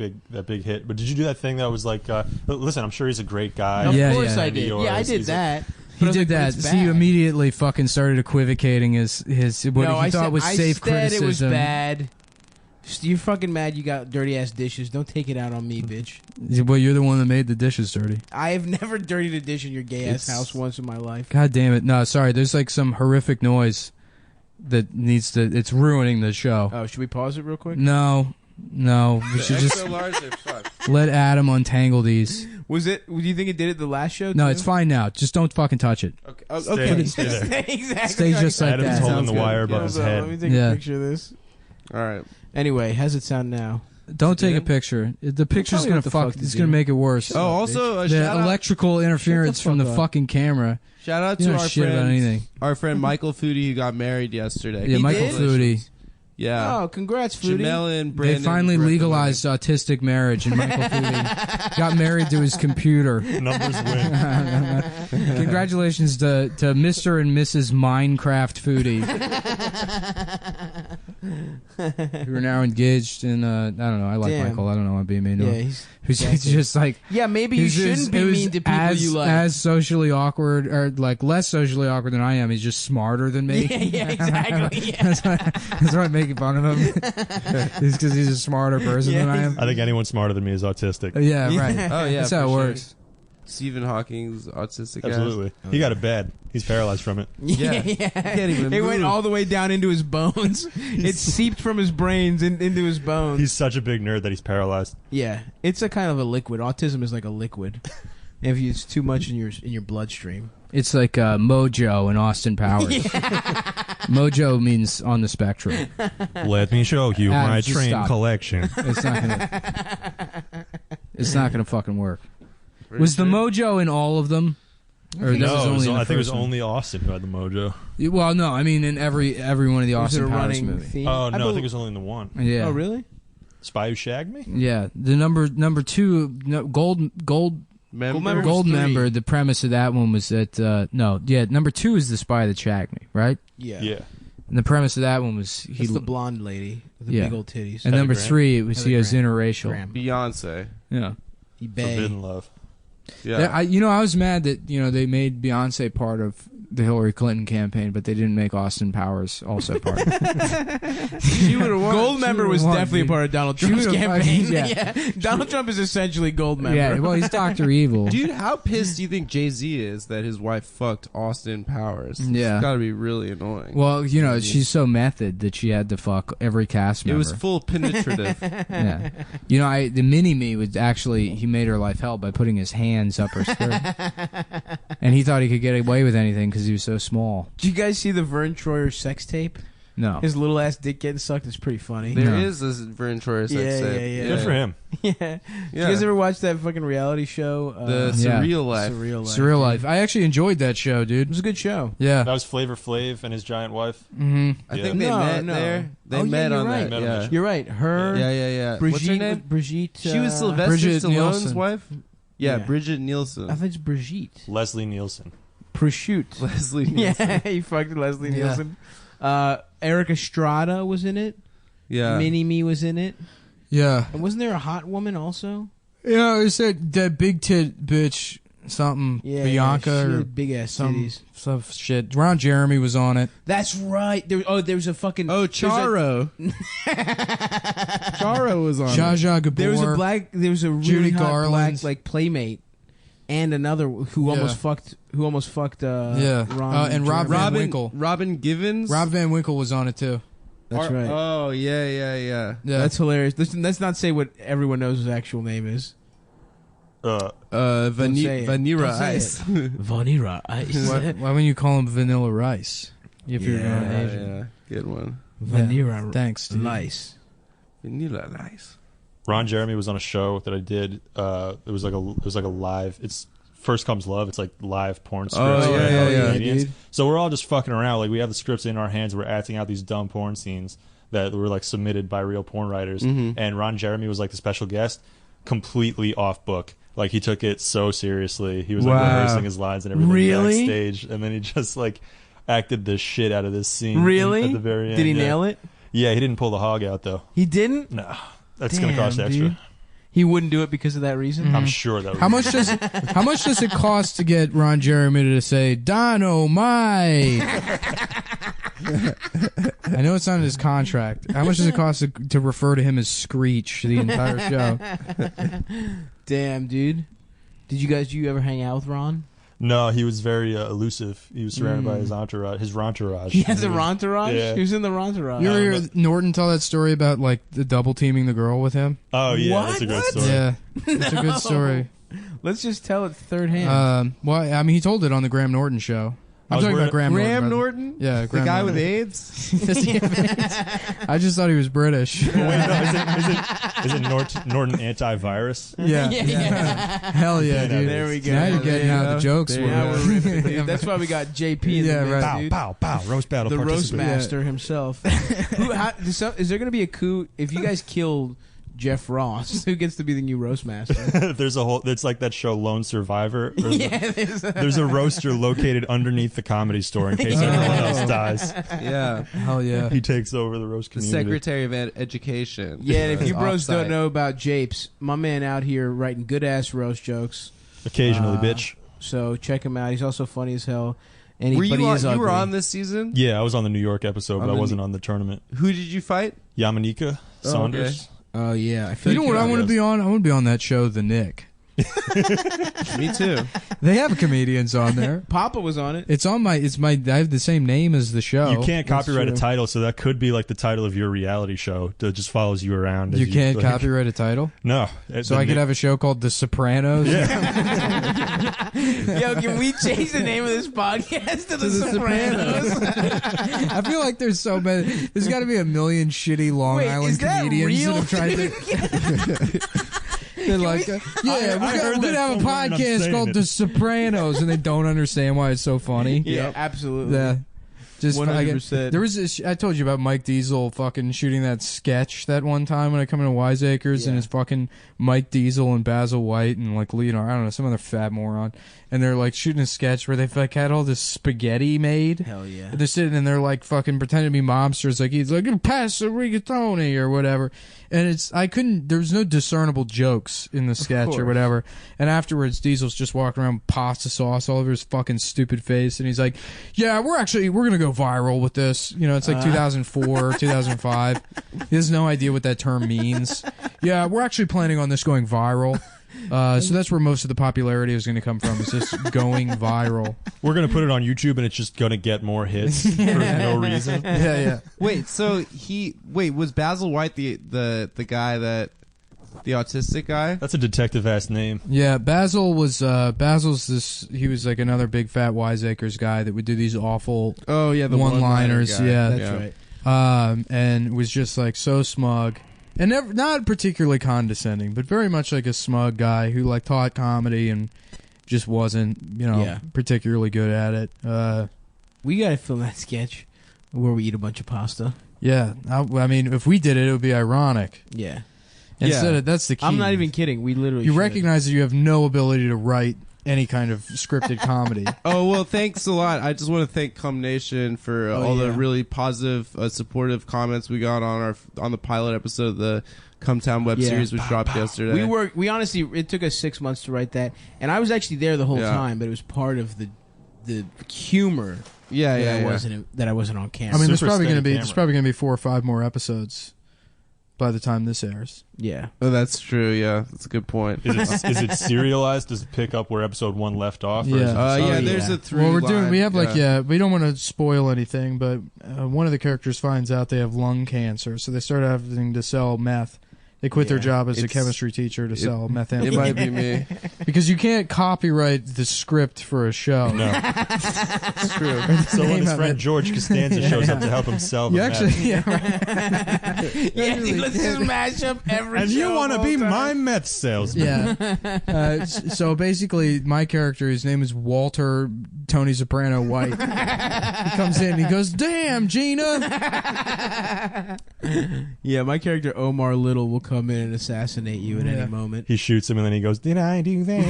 big hit. But did you do that thing that was like? Listen, I'm sure he's a great guy. Of Yeah, course yeah. I did. Yours. Yeah, I did He's that. He But I was did like, but that. it's So you bad. immediately fucking started equivocating his what No, he I thought said, was I safe said criticism. it was bad. You're fucking mad. You got dirty ass dishes. Don't take it out on me, bitch. Well, you're the one that made the dishes dirty. I have never dirtied a dish in your gay ass It's- house once in my life. God damn it! No, sorry. There's like some horrific noise that needs to. It's ruining the show. Oh, should we pause it real quick? No. We should just XLRs are fucked. let Adam untangle these. Was it? Do you think it did it the last show? No, too? it's fine now. Just don't fucking touch it. Okay. Stay there. exactly. Stay just like Adam's that. holding Sounds the good. wire above Yeah, his so head. Let me take Yeah. a picture of this. All right. Anyway, how's it sound now? Don't take a picture. The picture's me gonna what the fuck. fuck to It's do. gonna make it worse. Oh, also a the shout out, electrical interference from the fuck up. fucking camera. shout out You to know our shit about anything. friend Michael Foodie who got married yesterday. Yeah, Michael did? Foodie. Yeah. Oh, congrats, Foodie. Jamel and Brandon. They finally recommended- legalized autistic marriage, and Michael Foodie got married to his computer. Numbers win. Congratulations to Mr. and Mrs. Minecraft Foodie, who are now engaged. And I don't know. I like Damn. Michael. I don't know. I'm being mean to Yeah, him. he's He's just like. yeah. Maybe you He's shouldn't just- be it was mean to people as, you like. as socially awkward, or like less socially awkward than I am. He's just smarter than me. yeah, exactly. Yeah. that's why I'm making fun of him. It's because he's a smarter person than I am. I think anyone smarter than me is autistic. Yeah, right. Oh yeah, That's how for it sure. works. Stephen Hawking's autistic. Absolutely. He got it bad. He's paralyzed from it. Yeah. yeah. Can't even It went move. all the way down into his bones. It seeped from his brains into his bones. He's such a big nerd that he's paralyzed. Yeah, it's a kind of a liquid. Autism is like a liquid. If it's too much in your bloodstream. It's like Mojo and Austin Powers. Mojo means on the spectrum. Let me show you Adam, my just train stop. collection. It's not gonna. It's not gonna fucking work. Was the Mojo in all of them? Or that No, was it only was, in the I think it was first one? only Austin who had the mojo. Well, no, I mean in every one of the Was it Austin a Powers running movies. theme? Oh, no, I think believe- it was only in the one. Yeah. Oh, really? Spy Who Shagged Me? Yeah. The number two, no, gold Member? gold three. member. The premise of that one was that number 2 is the spy that shagged me, right? Yeah. Yeah. And the premise of that one was He's the blonde lady with the Yeah. big old titties. and number Grant. 3 it was Heather he was Grant. interracial. Graham. Beyonce. Yeah. He bay. Forbidden Love. Yeah. I was mad that they made Beyonce part of the Hillary Clinton campaign, but they didn't make Austin Powers also part. She would have won. Gold She member would've was won, definitely dude. a part of Donald She Trump's would've campaign. fucking- Yeah. Donald Trump is essentially gold member. Yeah, well, he's Dr. Evil. Dude, how pissed do you think Jay-Z is that his wife fucked Austin Powers? Yeah. It's gotta be really annoying. Well, she's so method that she had to fuck every cast it member. was full penetrative. Yeah. The mini-me was actually, he made her life hell by putting his hands up her skirt. And he thought he could get away with anything because he was so small. Did you guys see the Vern Troyer sex tape? No. His little ass dick getting sucked is pretty funny. There No. is this Vern Troyer sex Yeah, tape. yeah, yeah. Good for him. yeah. Yeah. Did you guys ever watch that fucking reality show? The Yeah. Surreal Life. Surreal Life. Surreal Life. I actually enjoyed that show, It dude. was a good show. Yeah. That was Flavor Flav and his giant wife. Mm-hmm. I Yeah. think they No, met no. there. They Oh, yeah, met you're on right. that. Met on Yeah. that show. You're right. Her. Yeah. Brigitte. What's her name? Brigitte. She was Sylvester Bridget Stallone's Nielsen. wife. Yeah, Yeah. Bridget Nielsen. I think it's Brigitte. Leslie Nielsen. Prosciutto. Leslie Nielsen. Yeah, he fucked Leslie Yeah. Nielsen. Eric Estrada was in it. Yeah. Mini Me was in it. Yeah. And wasn't there a hot woman also? Yeah, it said that big tit bitch, something, Yeah, Bianca she or had big ass some titties. shit. Ron Jeremy was on it. That's right. There was a fucking. Oh, Charo. Charo was on. Zsa Zsa Gabor. There was a really Judy hot Garland. black like playmate, and another who almost fucked. Who almost fucked. Yeah. Ron And Rob Jeremy. Van Winkle. Robin Givens. Rob Van Winkle was on it too. That's right. Oh yeah. Yeah. That's hilarious. Let's not say what everyone knows his actual name is. Vanilla Don't say Ice. Vanilla Ice. why wouldn't you call him Vanilla Rice? If you're Yeah. going Asian. Yeah, good one. Vanilla Thanks, dude. Ice. Vanilla Ice. Ron Jeremy was on a show that I did. It was like a live. It's First Comes Love. It's like live porn scripts. yeah, by yeah, other yeah, comedians. dude. So we're all just fucking around. Like we have the scripts in our hands. We're acting out these dumb porn scenes that were like submitted by real porn writers. Mhm. And Ron Jeremy was like the special guest, completely off book. Like he took it so seriously. He was like Wow. rehearsing his lines and everything Really? backstage, and then he just like acted the shit out of this scene. Really? At the very end. Did he yeah. nail it? Yeah, he didn't pull the hog out though. He didn't. No, that's gonna cost Damn, extra. dude. He wouldn't do it because of that reason. I'm sure that. How much does it cost to get Ron Jeremy to say Dynamite? I know it's not in his contract. How much does it cost to refer to him as Screech the entire show? Damn, dude. Did you ever hang out with Ron? No, he was very elusive. He was surrounded by his entourage. His entourage. He has a Rontourage? Yeah. He was in the Rontourage. You ever hear Norton tell that story about like the double teaming the girl with him? Oh yeah, What? that's a great What? story. Yeah, it's a good story. Let's just tell it third hand. Well, I mean, he told it on the Graham Norton show. I'm talking about Graham Graham Norton. Norton? Yeah, The Graham guy Norton. with AIDS? Does he have AIDS? I just thought he was British. Wait, no, is it Norton antivirus? Yeah. Hell yeah, dude. There we go. Now you're getting There you out go. the jokes. Now we're riffing, dude. That's why we got JP in Yeah, the mix, right. dude. Pow, pow, pow. Roast battle. The roast participant. master himself. Is there going to be a coup if you guys killed Jeff Ross? Who gets to be the new roast master? There's a whole. It's like that show Lone Survivor. There's There's a roaster located underneath the Comedy Store in case anyone else dies. Yeah. Hell yeah. He takes over the roast The community. Secretary of Education. Yeah, and if you bros Offsite. don't know about Japes, my man out here writing good ass roast jokes. Occasionally, bitch. So check him out. He's also funny as hell. And Were but he you on, is you were ugly. on this season? Yeah, I was on the New York episode, On but I the wasn't on the tournament. Who did you fight? Yamanika Saunders. Oh yeah, I feel You know like what I want to Yes. be on? I want to be on that show, The Nick. Me too. They have comedians on there. Papa was on it. It's on my. I have the same name as the show. You can't that's copyright a true. title, so that could be like the title of your reality show that just follows you around. as You can't like- copyright a title, No. so I could have a show called The Sopranos. Yo, can we change the name of this podcast to The Sopranos? I feel like there's so many. There's got to be a million shitty Long Wait, Island is that comedians real? that have tried to. They're like, yeah, I heard we're that gonna have a somewhere and I'm podcast saying called it. The Sopranos, and they don't understand why it's so funny. Yeah, absolutely. Yeah. Just 100%. there was this, I told you about Mike Diesel fucking shooting that sketch that one time when I come into Wiseacres, and it's fucking Mike Diesel and Basil White and like Leonard, I don't know, some other fat moron, and they're like shooting a sketch where they've like had all this spaghetti made. Hell yeah. They're sitting and they're like fucking pretending to be mobsters, like he's like pass the rigatoni or whatever, and there was no discernible jokes in the sketch or course. whatever. And afterwards, Diesel's just walking around with pasta sauce all over his fucking stupid face, and he's like, "Yeah, we're gonna go viral with this." You know, it's like 2004, 2005. He has no idea what that term means. Yeah, we're actually planning on this going viral. So that's where most of the popularity is going to come from. Is just going viral. We're going to put it on YouTube, and it's just going to get more hits for no reason. Yeah. Wait, so was Basil White the guy that the autistic guy? That's a detective-ass name. Yeah, Basil's this. He was like another big fat Wiseacres guy that would do these awful Oh yeah, the one-liners. one-liner guy. Yeah, That's right. and was just like so smug, and not particularly condescending, but very much like a smug guy who like taught comedy and just wasn't, Yeah. particularly good at it. We gotta film that sketch where we eat a bunch of pasta. Yeah, I mean, if we did it, it would be ironic. Yeah. Instead of that's the key. I'm not even kidding. We literally You should. recognize that you have no ability to write any kind of scripted comedy. Oh well, thanks a lot. I just want to thank Cum Nation for all the yeah. really positive, supportive comments we got on the pilot episode of the Cumtown web series, which dropped yesterday. We honestly, it took us 6 months to write that, and I was actually there the whole Yeah. time, but it was part of the humor. yeah, that yeah, I yeah. wasn't on camera. I mean, there's Super probably steady going to be 4 or 5 more episodes by the time this airs. yeah. Oh, that's true. Yeah, that's a good point. Is it serialized? Does it pick up where episode 1 left off? Or Yeah. is it just- Yeah, Oh, there's yeah. a through. Well, line. we have we don't want to spoil anything, but one of the characters finds out they have lung cancer, so they start having to sell meth. They quit their Yeah. job as a It's- chemistry teacher to sell It methamphetamine. might be me. Because you can't copyright the script for a show. No. It's true. So when Name his of friend it. George Costanza shows up to help him sell the You meth. actually, yeah, right. Yeah, dude, let's just mash up every And you show want to of be all time. my meth salesman? Yeah. So basically, my character, his name is Walter Tony Soprano White. He comes in and he goes, "Damn, Gina." Yeah, my character Omar Little will come in and assassinate you at Yeah. any moment. He shoots him and then he goes, "Did I do that?"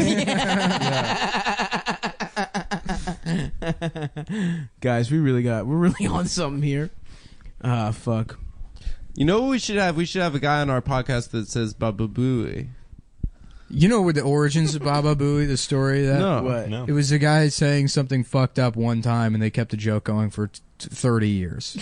Guys, we're really on something here. Fuck. You know what we should have? We should have a guy on our podcast that says Baba Booey. You know where the origins of Baba Booey, the story of that? No. What? No. It was a guy saying something fucked up one time, and they kept the joke going for 30 years.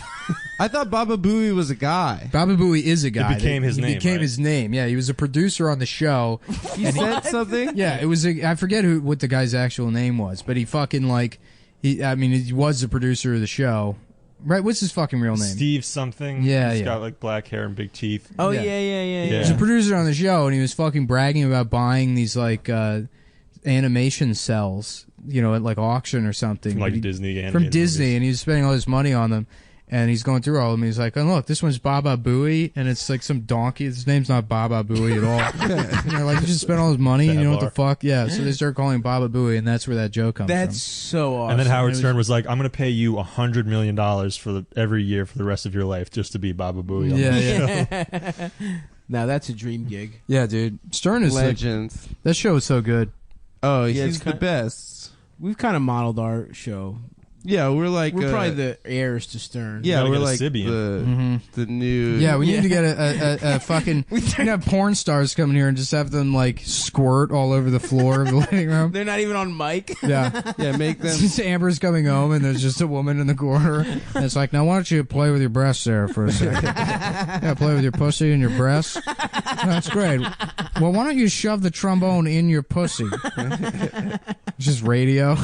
I thought Baba Booey was a guy. Baba Booey is a guy. became his He name, became right? his name. Yeah, he was a producer on the show. He said something. Yeah, it was. I forget what the guy's actual name was, but he fucking he was the producer of the show. Right? What's his fucking real name? Steve something. Yeah, He's yeah. got like black hair and big teeth. Oh Yeah. yeah. He was a producer on the show, and he was fucking bragging about buying these like animation cells at like auction or something. From like But he- Disney from animated Disney, movies. and he's spending all his money on them. And he's going through all of them. He's like, "Oh look, this one's Baba Booey, and it's like some donkey. His name's not Baba Booey at all." And they're like, "You just spent all his money, and you know what the fuck?" Yeah, so they start calling him Baba Booey, and that's where that joke comes That's so awesome. And then Howard It was- Stern was like, "I'm going to pay you $100 million for every year for the rest of your life just to be Baba Booey." from. on Yeah, the yeah, show." Now that's a dream gig. yeah, dude. Stern is like, Legend. that show is so good. Oh, Yeah, he's it's the kind- best. We've kind of modeled our show. Yeah, we're like We're probably the heirs to Stern. yeah, Gotta we're get a like Sibian. the new Yeah, we need to get a fucking. We can have porn stars come in here and just have them like squirt all over the floor of the living room. They're not even on mic. Yeah. yeah make them Since Amber's coming home and there's just a woman in the corner, and it's like, now why don't you play with your breasts there for a second? Yeah, play with your pussy and your breasts. That's great. Well, why don't you shove the trombone in your pussy? It's just radio.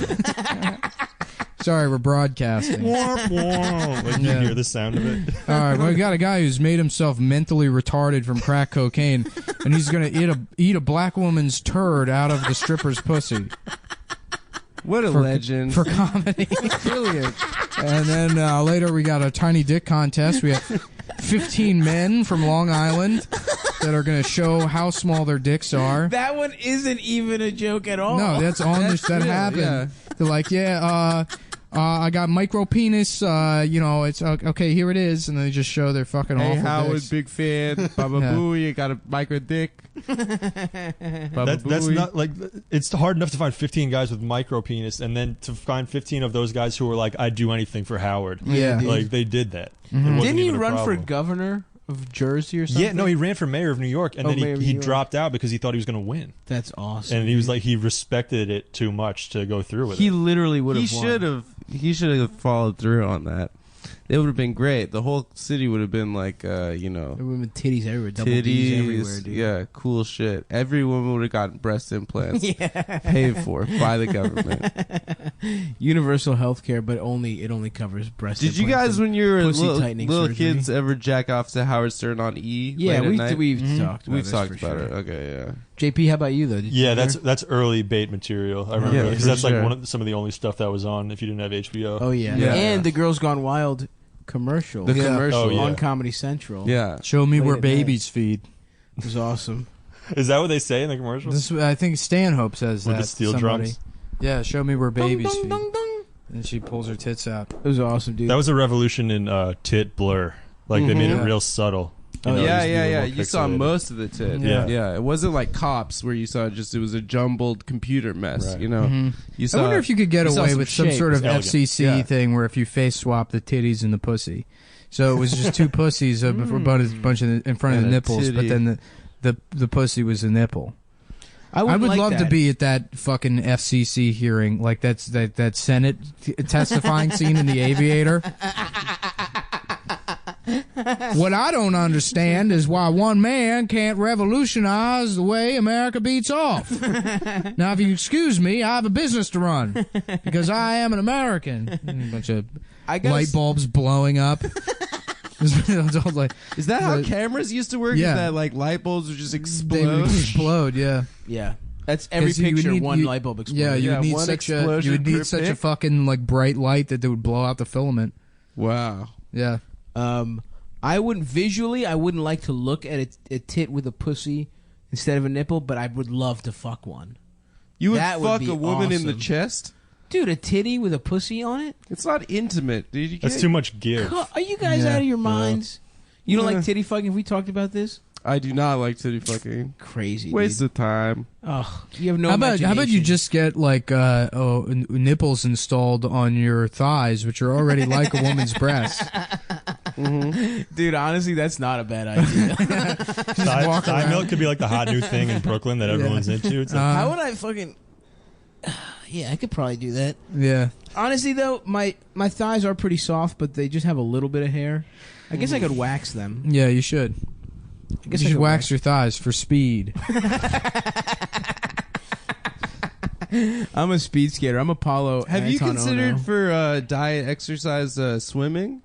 Sorry, we're broadcasting. All Like you Yeah. hear the sound of it. right, well, we got a guy who's made himself mentally retarded from crack cocaine, and he's gonna eat a black woman's turd out of the stripper's pussy. what a for- legend For comedy. brilliant. And then later we got a tiny dick contest. We have 15 men from Long Island that are going to show how small their dicks are. That one isn't even a joke at all. No, that's on this. That real, happened. yeah. They're like, I got micro penis. It's okay. Here it is, and they just show their fucking Hey awful Howard, dicks. big fan. Baba Yeah. Booey, you got a micro dick. Baba That's Booey. not like it's hard enough to find 15 guys with micro penis, and then to find 15 of those guys who were like, "I'd do anything for Howard." Yeah. dude. Like they did that. Mhm. It wasn't Didn't he even a run for problem. governor of Jersey or something? Yeah, no, he ran for mayor of New York, and Oh, then mayor of he New York. dropped out because he thought he was going to win, That's awesome. and he was like he respected it too much to go through with he it. literally would He have. should have. He should have followed through on that. It would have been great. The whole city would have been like, There would have been titties everywhere, double titties, D's everywhere, dude. yeah, cool shit. Every woman would have gotten breast implants Yeah. paid for by the government. Universal health care, but it only covers breast. Did you implants guys, and when you were pussy little tightening little surgery. kids, ever jack off to Howard Stern on E? Yeah, late at night? we've Mhm. talked about We've this talked for about sure. it. Okay, yeah. JP, how about you though? Did you Yeah, hear? that's early bait material. I remember Yeah, because for that's like sure. one of some of the only stuff that was on if you didn't have HBO. Oh yeah. Yeah. And the Girls Gone Wild commercial. The commercial. Oh, yeah. on Comedy Central. Yeah. Show me Late where at night. babies feed. It was awesome. Is that what they say in the commercial? This, I think Stanhope says With that. the steel somebody. drums? Yeah, show me where babies Dong, feed. dong, dong. And she pulls her tits out. It was awesome, dude. That was a revolution in tit blur. Like they made Mhm. it real subtle. Oh, You know, it yeah, used to be a yeah, yeah. little You saw pixelated. most of the tit. Yeah. Yeah. It wasn't like Cops where you saw just it was a jumbled computer mess. Right. You know, Mhm. you saw. I wonder if you could get you saw away some with some shape. sort of It's elegant. FCC Yeah. thing where if you face swap the titties and the pussy, so it was just two pussies of a bunch of in front of And the a nipples, but titty. then the pussy was a nipple. I wouldn't would like love to that. be at that fucking FCC hearing, like that Senate testifying scene in The Aviator. What I don't understand is why one man can't revolutionize the way America beats off. Now, if you excuse me, I have a business to run because I am an American. And a bunch of I guess light bulbs blowing up. Like, Is that how the- cameras used to work? Yeah. Is that like light bulbs would just they explode? would explode, yeah. Yeah. That's every 'Cause you would picture. need- One you- light bulb explodes. Yeah, you Yeah, would need one such a explosion per a pic. fucking like bright light that they would blow out the filament. Wow. Yeah. I wouldn't like to look at a tit with a pussy instead of a nipple, but I would love to fuck one. You would That would fuck be a woman in the awesome. chest? Dude, a titty with a pussy on it? It's not intimate, dude. You That's can't- too much give. Are you guys Yeah. out of your minds? You don't Yeah. like titty fucking? Have we talked about this? I do not like titty fucking. Crazy. Waste dude. of time. Oh, you have no how about you imagination. just get like nipples installed on your thighs, which are already like a woman's breasts. Dude, honestly, that's not a bad idea. Thigh milk could be like the hot new thing in Brooklyn that everyone's into. It's like, How would I fucking... Yeah, I could probably do that. Yeah. Honestly, though, my thighs are pretty soft, but they just have a little bit of hair. I guess I could wax them. Yeah, you should. I guess You I should could wax your thighs for speed. I'm a speed skater. I'm Apollo. Have you Anton considered Ono. for diet exercise swimming?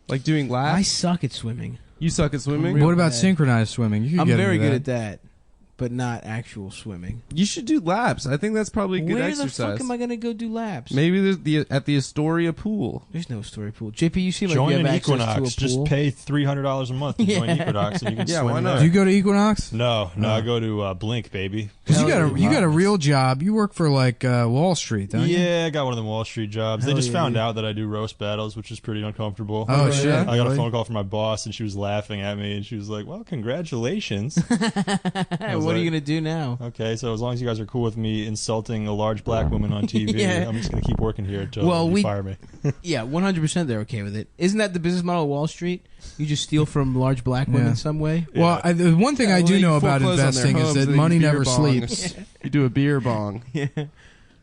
Like doing I laps? suck at swimming. You suck at swimming? Real What about bad. synchronized swimming? You could I'm get very into good that. at that. but not actual swimming. You should do laps. I think that's probably a good Where exercise. the fuck am I gonna go do laps? Maybe there's at the Astoria pool. There's no story pool. JP, you seem like Join you have an access Equinox. to a Just pool. pay $300 a month to join Equinox, and you can Yeah, swim why not? there. Do you go to Equinox? No, I go to Blink, baby. Because you Hell got a yeah. you got a real job. You work for like Wall Street, don't you? Yeah, I got one of them Wall Street jobs. Hell They just yeah, found dude. out that I do roast battles, which is pretty uncomfortable. Oh, shit. I got a Really? phone call from my boss, and she was laughing at me, and she was like, "Well, congratulations." What are like- you gonna do now? Okay, so as long as you guys are cool with me insulting a large black woman on TV, Yeah. I'm just gonna keep working here until Well, you we- fire me. Yeah, 100% they're okay with it. Isn't that the business model of Wall Street? You just steal from large black women Yeah. in some way. Well, the one thing I do know about investing is that money never sleeps. You do a beer bong. Yeah.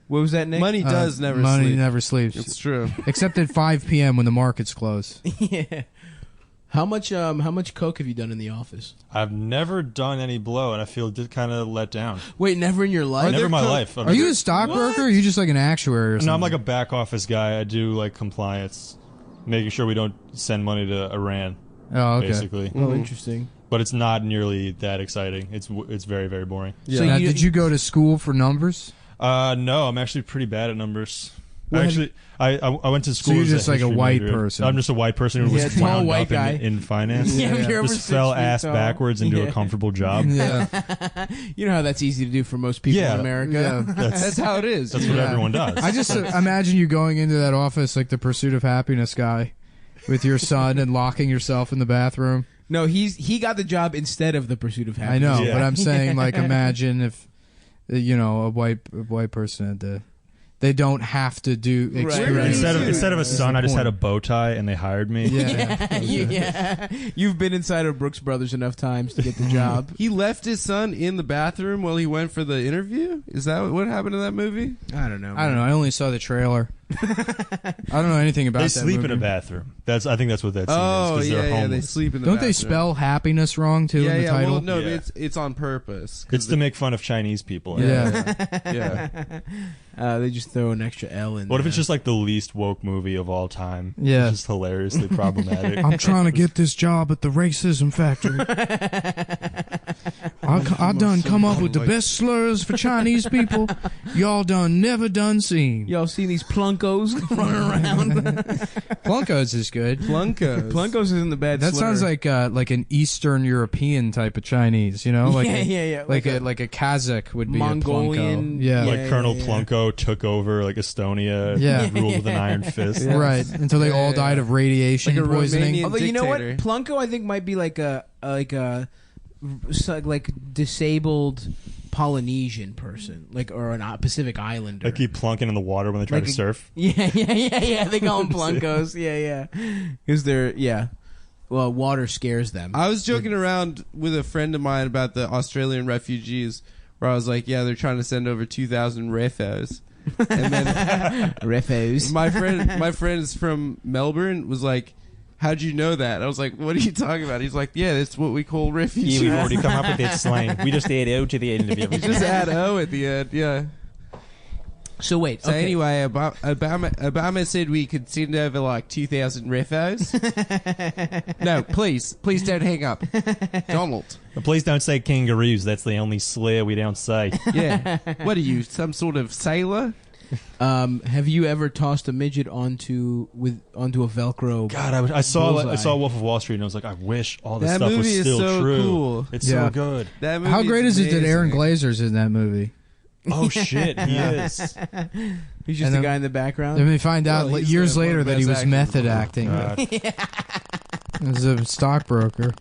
What was that, Nick? Money does never money sleep. never sleeps, It's true. except at 5 p.m. when the markets close. Yeah. How much coke have you done in the office? I've never done any blow, and I feel kind of let down. Wait, never in your life? Never in my life. Are you a stockbroker? Or are you just like an actuary or something? No, I'm like a back office guy. I do like compliance, making sure we don't send money to Iran, Oh, okay. basically. Oh, interesting. But it's not nearly that exciting. It's very, very boring. So Now, you- did you go to school for numbers? No, I'm actually pretty bad at numbers. Well, I went to school. you're as just like a history white major. person. I'm just a white person who Yeah, was tall wound white up guy. in finance. Yeah, Yeah. you're over Just 6 fell feet ass tall. backwards into Yeah. a comfortable job. Yeah. You know how that's easy to do for most people Yeah. in America. Yeah. That's how it is. That's what Yeah. everyone does. I just imagine you going into that office like the Pursuit of Happiness guy with your son and locking yourself in the bathroom. No, he got the job instead of the Pursuit of I Happiness. know, Yeah. but I'm saying like imagine if a white person had to. They don't have to do experience. Instead of a That's son, the I just had a point. bow tie, and they hired me. Yeah. Yeah. You've been inside of Brooks Brothers enough times to get the job. He left his son in the bathroom while he went for the interview? Is that what happened in that movie? I don't know. I don't know. I only saw the trailer. I don't know anything about They that sleep in movie. a bathroom. I think that's what that scene Oh, is. 'Cause they're yeah, they homeless. sleep in the Don't bathroom. they spell happiness wrong too Yeah, in the yeah. title? Well, no, Yeah. it's on purpose. It's to make fun of Chinese people. Yeah. Yeah. They just throw an extra L in What if there. it's just like the least woke movie of all time? Yeah. It's just hilariously problematic. I'm trying to get this job at the racism factory. I done come up with the best slurs for Chinese people. Y'all never done seen. Y'all seen these plunkos running around? Plunkos is good. Plunkos. Plunkos isn't the bad That slur. sounds like an Eastern European type of Chinese, you know, like yeah. like a Kazakh would be Mongolian. a Plunko. Yeah. Like Colonel Plunko took over like Estonia, Yeah. ruled with an iron fist. Right, until they all died of radiation Like a poisoning. Romanian- Although you know what, dictator. Plunko I think might be like a disabled Polynesian person, or an Pacific Islander. They keep plunking in the water when they try Like to a- surf. Yeah. They call them Plunkos. Yeah. Because they're Well, water scares them. I was joking around with a friend of mine about the Australian refugees, where I was like, "Yeah, they're trying to send over 2,000 refos." And then Refos. my friend is from Melbourne, was like, "How'd you know that?" I was like, "What are you talking about?" He's like, "Yeah, that's what we call refugees." Yeah, we've already come up with that slang. We just add O to the end of You everything. just add O at the end, yeah. So wait. So okay. anyway, Obama said we could send over like 2,000 refos. No, please don't hang up, Donald. But please don't say kangaroos. That's the only slur we don't say. Yeah, what are you, some sort of sailor? Have you ever tossed a midget onto a Velcro? God, I saw Bullseye. Wolf of Wall Street and I was like, I wish all this That stuff was movie is still so true. cool. It's Yeah. so good. That movie How great is it that amazing. Aaron Glazer's in that movie? Oh shit, he is. He's just And the then- guy in the background. Then we find out Well, he's years one of later the that he best was actors method of all acting God. as a stockbroker.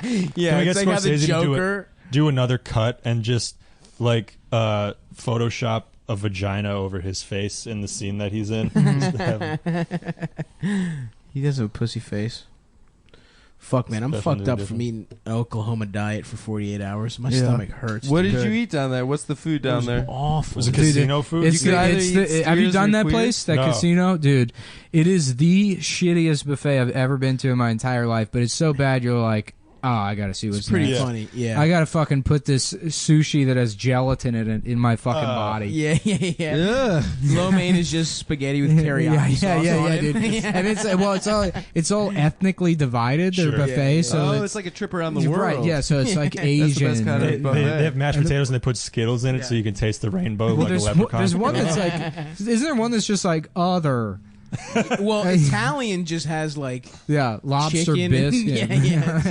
Yeah, Can we it's get like how the Scorsese to do it? Joker. Do another cut and just like Photoshop a vagina over his face in the scene that he's in. Just have- He does have a pussy face. Fuck, man, I'm Definitely fucked up different. from eating an Oklahoma diet for 48 hours. My Yeah. stomach hurts. What dude. did you eat down there? What's the food It down was there? awful. was it Dude, casino food? It's You could either it's eat have you steers done or that queers? place, that No. casino? Dude, it is the shittiest buffet I've ever been to in my entire life, but it's so bad you're like, Oh, I gotta see what's It's pretty next. funny. Yeah. I gotta fucking put this sushi that has gelatin in my fucking body. Yeah. Lo mein is just spaghetti with teriyaki sauce on it. dude. And it's all ethnically divided. Their Sure. buffet, so it's like a trip around the world. right. Yeah, so it's like That's the Asian. best kind of They have mashed potatoes and they put Skittles in it so you can taste the rainbow like a leprechaun. there's one that's like, isn't there one that's just like other? Well, Italian just has like Lobster chicken. bisque. Yeah.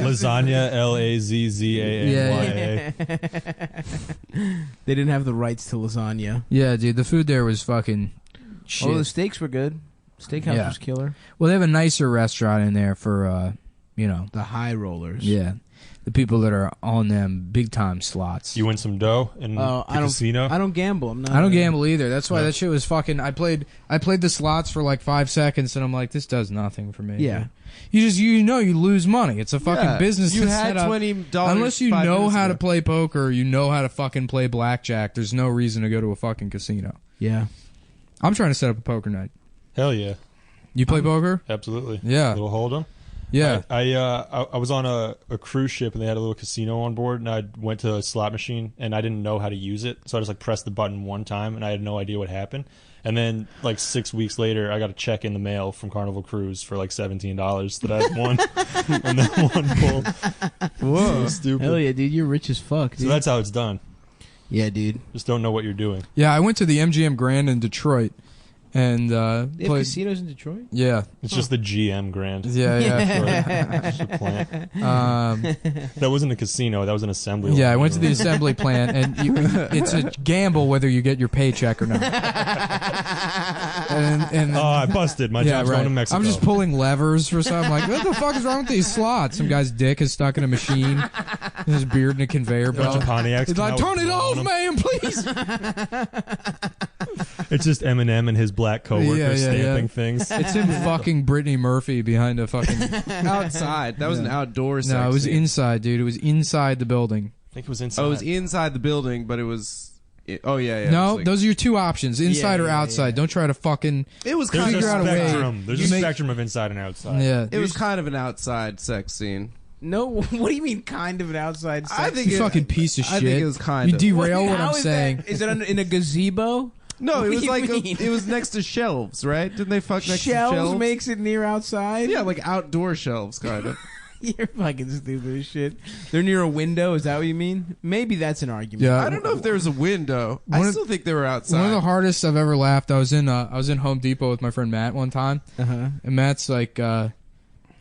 Lasagna, Lazaznaya. They didn't have the rights to lasagna. Yeah, dude, the food there was fucking shit. Oh, the steaks were good. Steakhouse was killer. Well, they have a nicer restaurant in there for, The high rollers. the people that are on them big time slots. You win some dough in the casino? I don't gamble. I don't gamble either. That's why that shit was fucking. I played the slots for like 5 seconds, and I'm like, this does nothing for me. Yeah. You lose money. It's a fucking business. You that's had set up. $20 Unless you 5 know minutes how to ago. play poker, you know how to fucking play blackjack. There's no reason to go to a fucking casino. Yeah. I'm trying to set up a poker night. Hell yeah. You play poker? Absolutely. Yeah. Little hold'em. Yeah. I was on a cruise ship and they had a little casino on board, and I went to a slot machine and I didn't know how to use it, so I just like pressed the button one time and I had no idea what happened. And then like 6 weeks later, I got a check in the mail from Carnival Cruise for like $17 that I had won on that one pull. Whoa. So stupid. Hell yeah, dude. You're rich as fuck, dude. So that's how it's done. Yeah, dude. Just don't know what you're doing. Yeah, I went to the MGM Grand in Detroit, and They have played. casinos in Detroit? Yeah, It's just the GM Grand. yeah. Just a plant. Um, That wasn't a casino. That was an assembly line. yeah, I went to the assembly plant, and it's a gamble whether you get your paycheck or not. and Oh, I busted. My job's going to Mexico. I'm just pulling levers for something. Like, what the fuck is wrong with these slots? Some guy's dick is stuck in a machine. His beard in a conveyor a bunch belt. of Pontiacs. He's like, come out turn it with off, blowing man, please. them. It's just Eminem and his black coworker Yeah, stamping things. It's him fucking Brittany Murphy behind a fucking. Outside. That was an outdoor sex No, it was scene. inside, dude. It was inside the building. I think it was inside. Oh, it was inside the building, but it was... Oh, yeah. No, It was, those are your two options: inside or yeah, outside. yeah. Don't try to fucking. it was There's kind figure a out a way. spectrum. There's You a make- spectrum of inside and outside. Yeah, It was kind of an outside sex scene. No, what do you mean kind of an outside sex? I think you fucking piece of shit. I think it was kind You of. derail what How I'm is saying. that? Is it in a gazebo? No, What it do was you like mean? it was next to shelves, right? Didn't they fuck next to Shelves shelves? makes it near outside? Yeah, like outdoor shelves, kind of. You're fucking stupid as shit. They're near a window, is that what you mean? Maybe that's an argument. Yeah, I don't know if there was a window. One I of- still think they were outside. One of the hardest I've ever laughed. I was in Home Depot with my friend Matt one time, Uh-huh. and Matt's like, I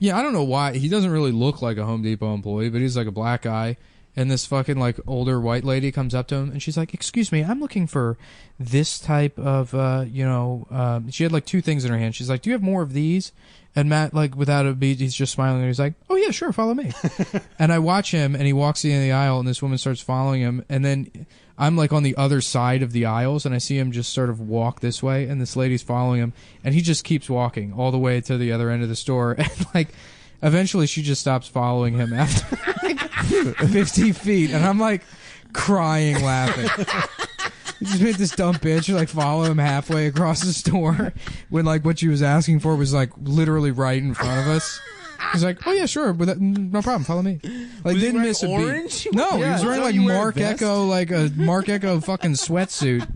don't know why he doesn't really look like a Home Depot employee, but he's like a black guy. And this fucking like older white lady comes up to him and she's like, "Excuse me, I'm looking for this type of she had like 2 things in her hand. She's like, "Do you have more of these?" And Matt, like without a beat, he's just smiling and he's like, "Oh yeah, sure, follow me." And I watch him and he walks in the aisle and this woman starts following him, and then I'm like on the other side of the aisles and I see him just sort of walk this way and this lady's following him and he just keeps walking all the way to the other end of the store and like eventually she just stops following him after like 50 feet and I'm like crying laughing. You just made this dumb bitch like follow him halfway across the store when like what she was asking for was like literally right in front of us. He's like, "Oh yeah, sure, but no problem. Follow me." Like Was he didn't wearing miss a orange? beat. No, he Yeah, was wearing so like you wear a Mark vest? Echo, like a Mark Echo fucking sweatsuit.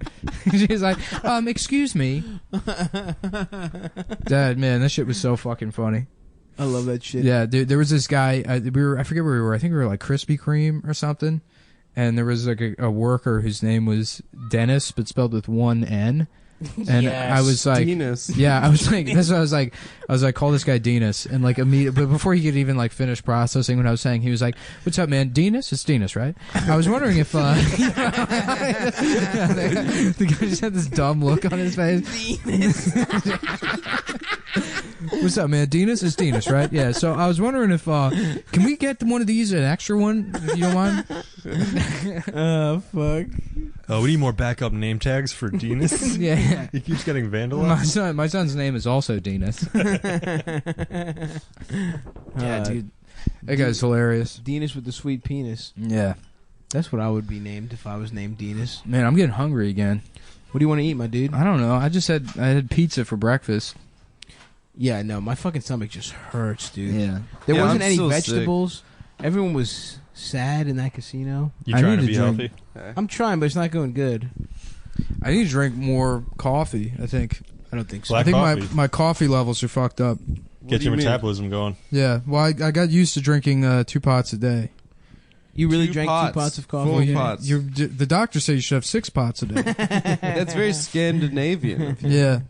She's like, "Excuse me." Dad, man, that shit was so fucking funny. I love that shit. Yeah, dude, there was this guy. I forget where we were. I think we were like Krispy Kreme or something. And there was like a worker whose name was Dennis, but spelled with 1 N. And Yes. I was like, Dennis. yeah, I was like, that's what I was like. I was like, call this guy Dennis, and like immediately, but before he could even like finish processing what I was saying, he was like, "What's up, man? Dennis? It's Dennis, right?" I was wondering if the guy just had this dumb look on his face. What's up, man? Dennis? It's Dennis, right? Yeah. So I was wondering if can we get one of these, an extra one, if you don't mind? Oh, fuck. Oh, we need more backup name tags for Dennis. Yeah. He keeps getting vandalized. My son's name is also Dennis. Yeah, dude. That guy's hilarious. Dennis with the sweet penis. Yeah. That's what I would be named if I was named Dennis. Man, I'm getting hungry again. What do you want to eat, my dude? I don't know. I had pizza for breakfast. Yeah, no, my fucking stomach just hurts, dude. Yeah. There Yeah, wasn't I'm any still vegetables. Everyone was sad in that casino. You I trying need to to be drink- healthy? I'm trying, but it's not going good. I need to drink more coffee. I think. I don't think so. Black I think coffee. my coffee levels are fucked up. Get your metabolism going. Yeah. Well, I got used to drinking 2 pots a day. You really 2 drank pots, 2 pots of coffee? full Yeah. pots. The doctor said you should have 6 pots a day. That's very Scandinavian. of you. Yeah.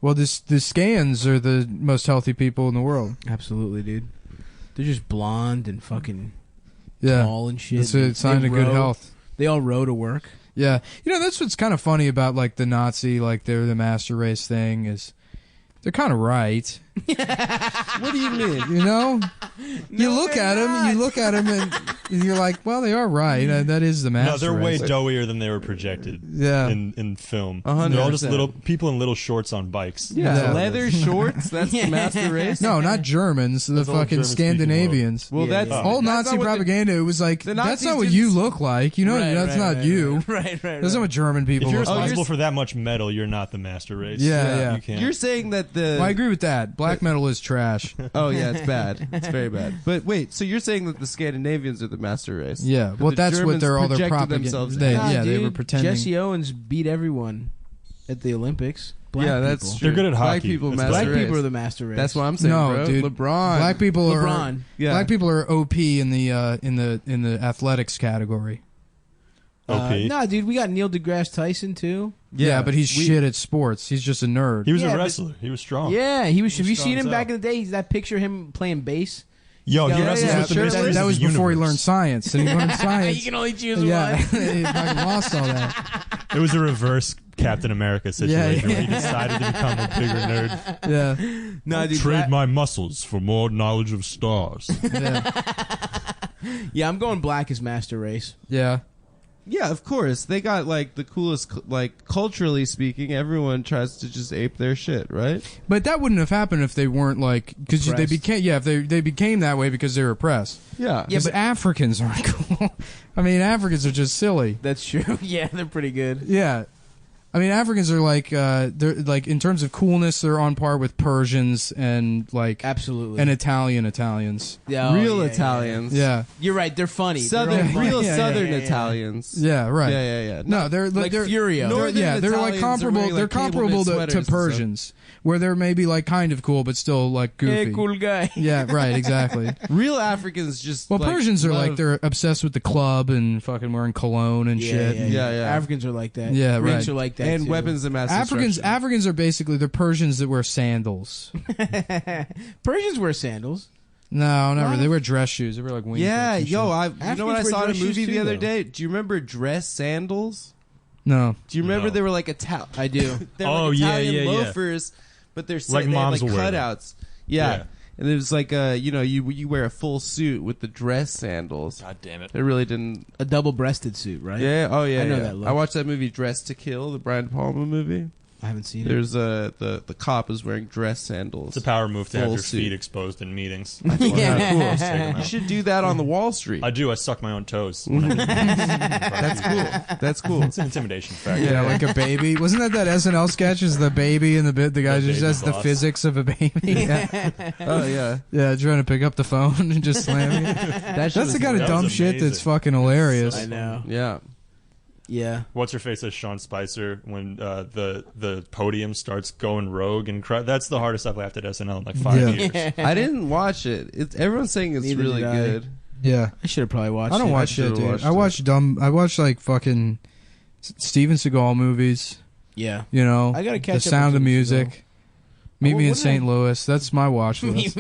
Well, the Scans are the most healthy people in the world. Absolutely, dude. They're just blonde and fucking Yeah. tall and shit. It's a sign They of good row- health. They all row to work. Yeah. You know, that's what's kind of funny about like the Nazi, like they're the master race thing is they're kind of right. What do you mean? You know? You look at them and you're like, well, they are right. That is the master No, they're way race. doughier than they were projected Yeah. in film. 100%. They're all just little people in little shorts on bikes. Yeah. Leather shorts. That's the master race. No, not Germans. The That's all fucking German-speaking Scandinavians. Well, Yeah, that's yeah. All that's Nazi not what propaganda. It was like the that's Nazis not what didn't you s- look like. You know, that's not you. Right. That's not what German If people you're look like. responsible for that much metal, you're not the master race. Yeah. You can't. You're saying that the. Well, I agree with that. Black metal is trash. Oh yeah, it's bad. It's very bad. But wait, so you're saying that the Scandinavians are the master race? Yeah. But Well, the that's what Germans they're all their projected propaganda. themselves They, as. yeah, they dude, were pretending. Jesse Owens beat everyone at the Olympics. Black Yeah, that's people. true. They're good at Black hockey. people, That's master Black race. people are the master race. That's what I'm saying, No, bro. dude. LeBron. Black people LeBron. Yeah. Black people are OP in the athletics category. OP. Nah, dude, we got Neil deGrasse Tyson too. Yeah, but he's shit at sports. He's just a nerd. He was Yeah, a but- wrestler. He was strong. Yeah, he was. Have you strong seen him as back hell. in the day? He's that picture of him playing bass. Yo, he Yeah, wrestles yeah, with the sure. best players that in was the before he universe. learned science, and he learned science. you can only choose Yeah, one. he fucking lost all that. It was a reverse Captain America situation Yeah. where he decided to become a bigger nerd. Yeah, No, dude. Trade my muscles for more knowledge of stars. Yeah, I'm going black as master race. yeah. Yeah, of course. They got like the coolest, like culturally speaking, everyone tries to just ape their shit, right? But that wouldn't have happened if they weren't like because they Oppressed. became if they became that way because they were oppressed. Yeah. Yeah, but Africans aren't cool. I mean, Africans are just silly. That's true. Yeah, they're pretty good. Yeah. I mean, Africans are like they're like in terms of coolness, they're on par with Persians and like Absolutely. and Italians. Yeah, Real yeah, Italians. Yeah, You're right. They're funny. Southern, They're all funny. real Yeah, Southern yeah, yeah. Italians. yeah, right. Yeah. No, they're Like they're Furio. They're, Northern yeah, they're like Italians are comparable. wearing, They're like, cable comparable knit to sweaters and Persians, where they're maybe like kind of cool but still like goofy. Hey, cool guy. Yeah, right, exactly. Real Africans just. Well, like, Persians are like love- they're obsessed with the club and fucking wearing cologne and shit. yeah. Africans are like that. Yeah, Greeks right. are like that. and too. weapons of mass destruction. Africans are basically the Persians that wear sandals. Persians wear sandals. No, never. They wear dress shoes. They wear like wingtips. Yeah, and yo, shit. you know what I Africans saw wear in a dress movie shoes the too, other though. day? Do you remember dress sandals? No. Do you remember No. they were like Italian? I do. They're Oh, like yeah, Italian yeah, yeah. loafers, but they're Like they had, moms like will wear them. cutouts. Yeah. Yeah. And it was like you wear a full suit with the dress sandals. God damn it. It really didn't. A double-breasted suit, right? Yeah. Oh yeah. I know yeah. that look. I watched that movie Dress to Kill, the Brian Palma movie. I haven't seen it. There's the cop is wearing dress sandals. It's a power move to have Full your suit. feet exposed in meetings. Yeah. Just take 'em You out. should do that on the Wall Street. I do. I suck my own toes. That's cool. That's cool. It's an intimidation factor. Yeah, like a baby. Wasn't that SNL sketch? Is the baby in the bit? The guy The just baby has the boss. physics of a baby. Yeah, Oh yeah. yeah, trying to pick up the phone and just slamming it. That's the kind of that dumb was shit that's amazing. fucking hilarious. I know. Yeah. Yeah. What's her face as Sean Spicer when the podium starts going rogue and that's the hardest I've laughed at SNL in like 5 years. I didn't watch it. Everyone's saying it's Neither really did I. good. Yeah, I should have probably watched it. I don't watch should've shit, dude. watched I watch I watch like fucking Steven Seagal movies. Yeah. You know, I gotta catch The up Sound with of Steven Music. Meet Oh, me in what did St. I- Louis. That's my watch list.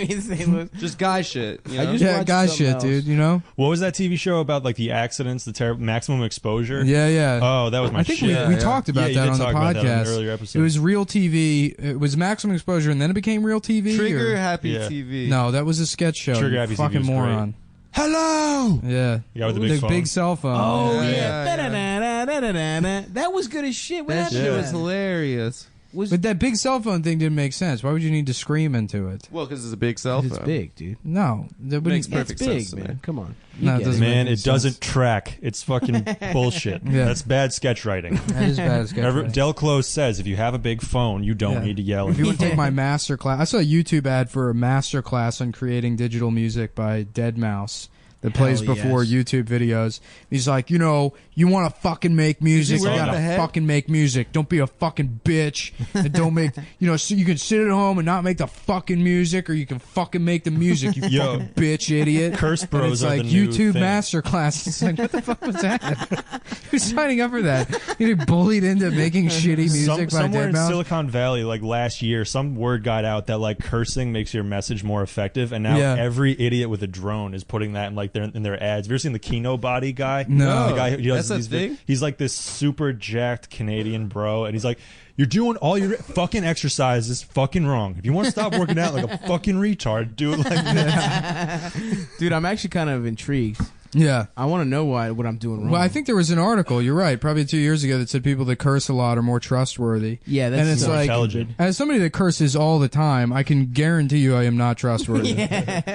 Just guy shit. You I know? just Yeah, watched guy something shit, else. dude. You know? What was that TV show about like the accidents, the terrible maximum exposure? Yeah, yeah. Oh, that was my I think shit. we talked about Yeah, you that did on the talk about that on an podcast. earlier episode. It was Real TV. It was Maximum Exposure, and then it became Real TV. Trigger or- Happy Yeah. TV. No, that was a sketch show. Trigger you Happy TV fucking was great. moron. Hello. Yeah. The guy with the big phone. cell phone. Oh Yeah, yeah. yeah, Da-da-da-da-da-da-da. That was good as shit. What That happened shit to was that? hilarious. But that big cell phone thing didn't make sense. Why would you need to scream into it? Well, because it's a big cell phone. It's big, dude. No, that Makes wouldn't. perfect It's big, sense to me. man. Come on. No, it get doesn't Man, make it doesn't track. It's fucking bullshit. Yeah. That's bad sketch writing. That is bad. As Del Close says if you have a big phone, you don't Yeah. need to yell. If you want to take my master class, I saw a YouTube ad for a master class on creating digital music by Deadmau5 that plays Hell before yes. YouTube videos. He's like, you know, you want to fucking make music, you wearing gotta the hat? fucking make music. Don't be a fucking bitch and don't make, you know, so you can sit at home and not make the fucking music, or you can fucking make the music, you Yo. fucking bitch idiot. Curse And bros it's are like the new YouTube thing. master class. It's like, what the fuck was that? Who's signing up for that? You get bullied into making shitty music by somewhere in Deadmau5? Silicon Valley, like last year, some word got out that like cursing makes your message more effective, and now Yeah. every idiot with a drone is putting that in like in their ads. Have you ever seen the Kino Body guy? No. The guy who does That's a these thing? He's like this super jacked Canadian bro, and he's like, "You're doing all your fucking exercises fucking wrong. If you want to stop working out like a fucking retard, do it like this." Dude, I'm actually kind of intrigued. Yeah. I want to know what I'm doing wrong. Well, I think there was an article, you're right, probably 2 years ago, that said people that curse a lot are more trustworthy. Yeah, that's and it's more like, intelligent. as somebody that curses all the time, I can guarantee you I am not trustworthy.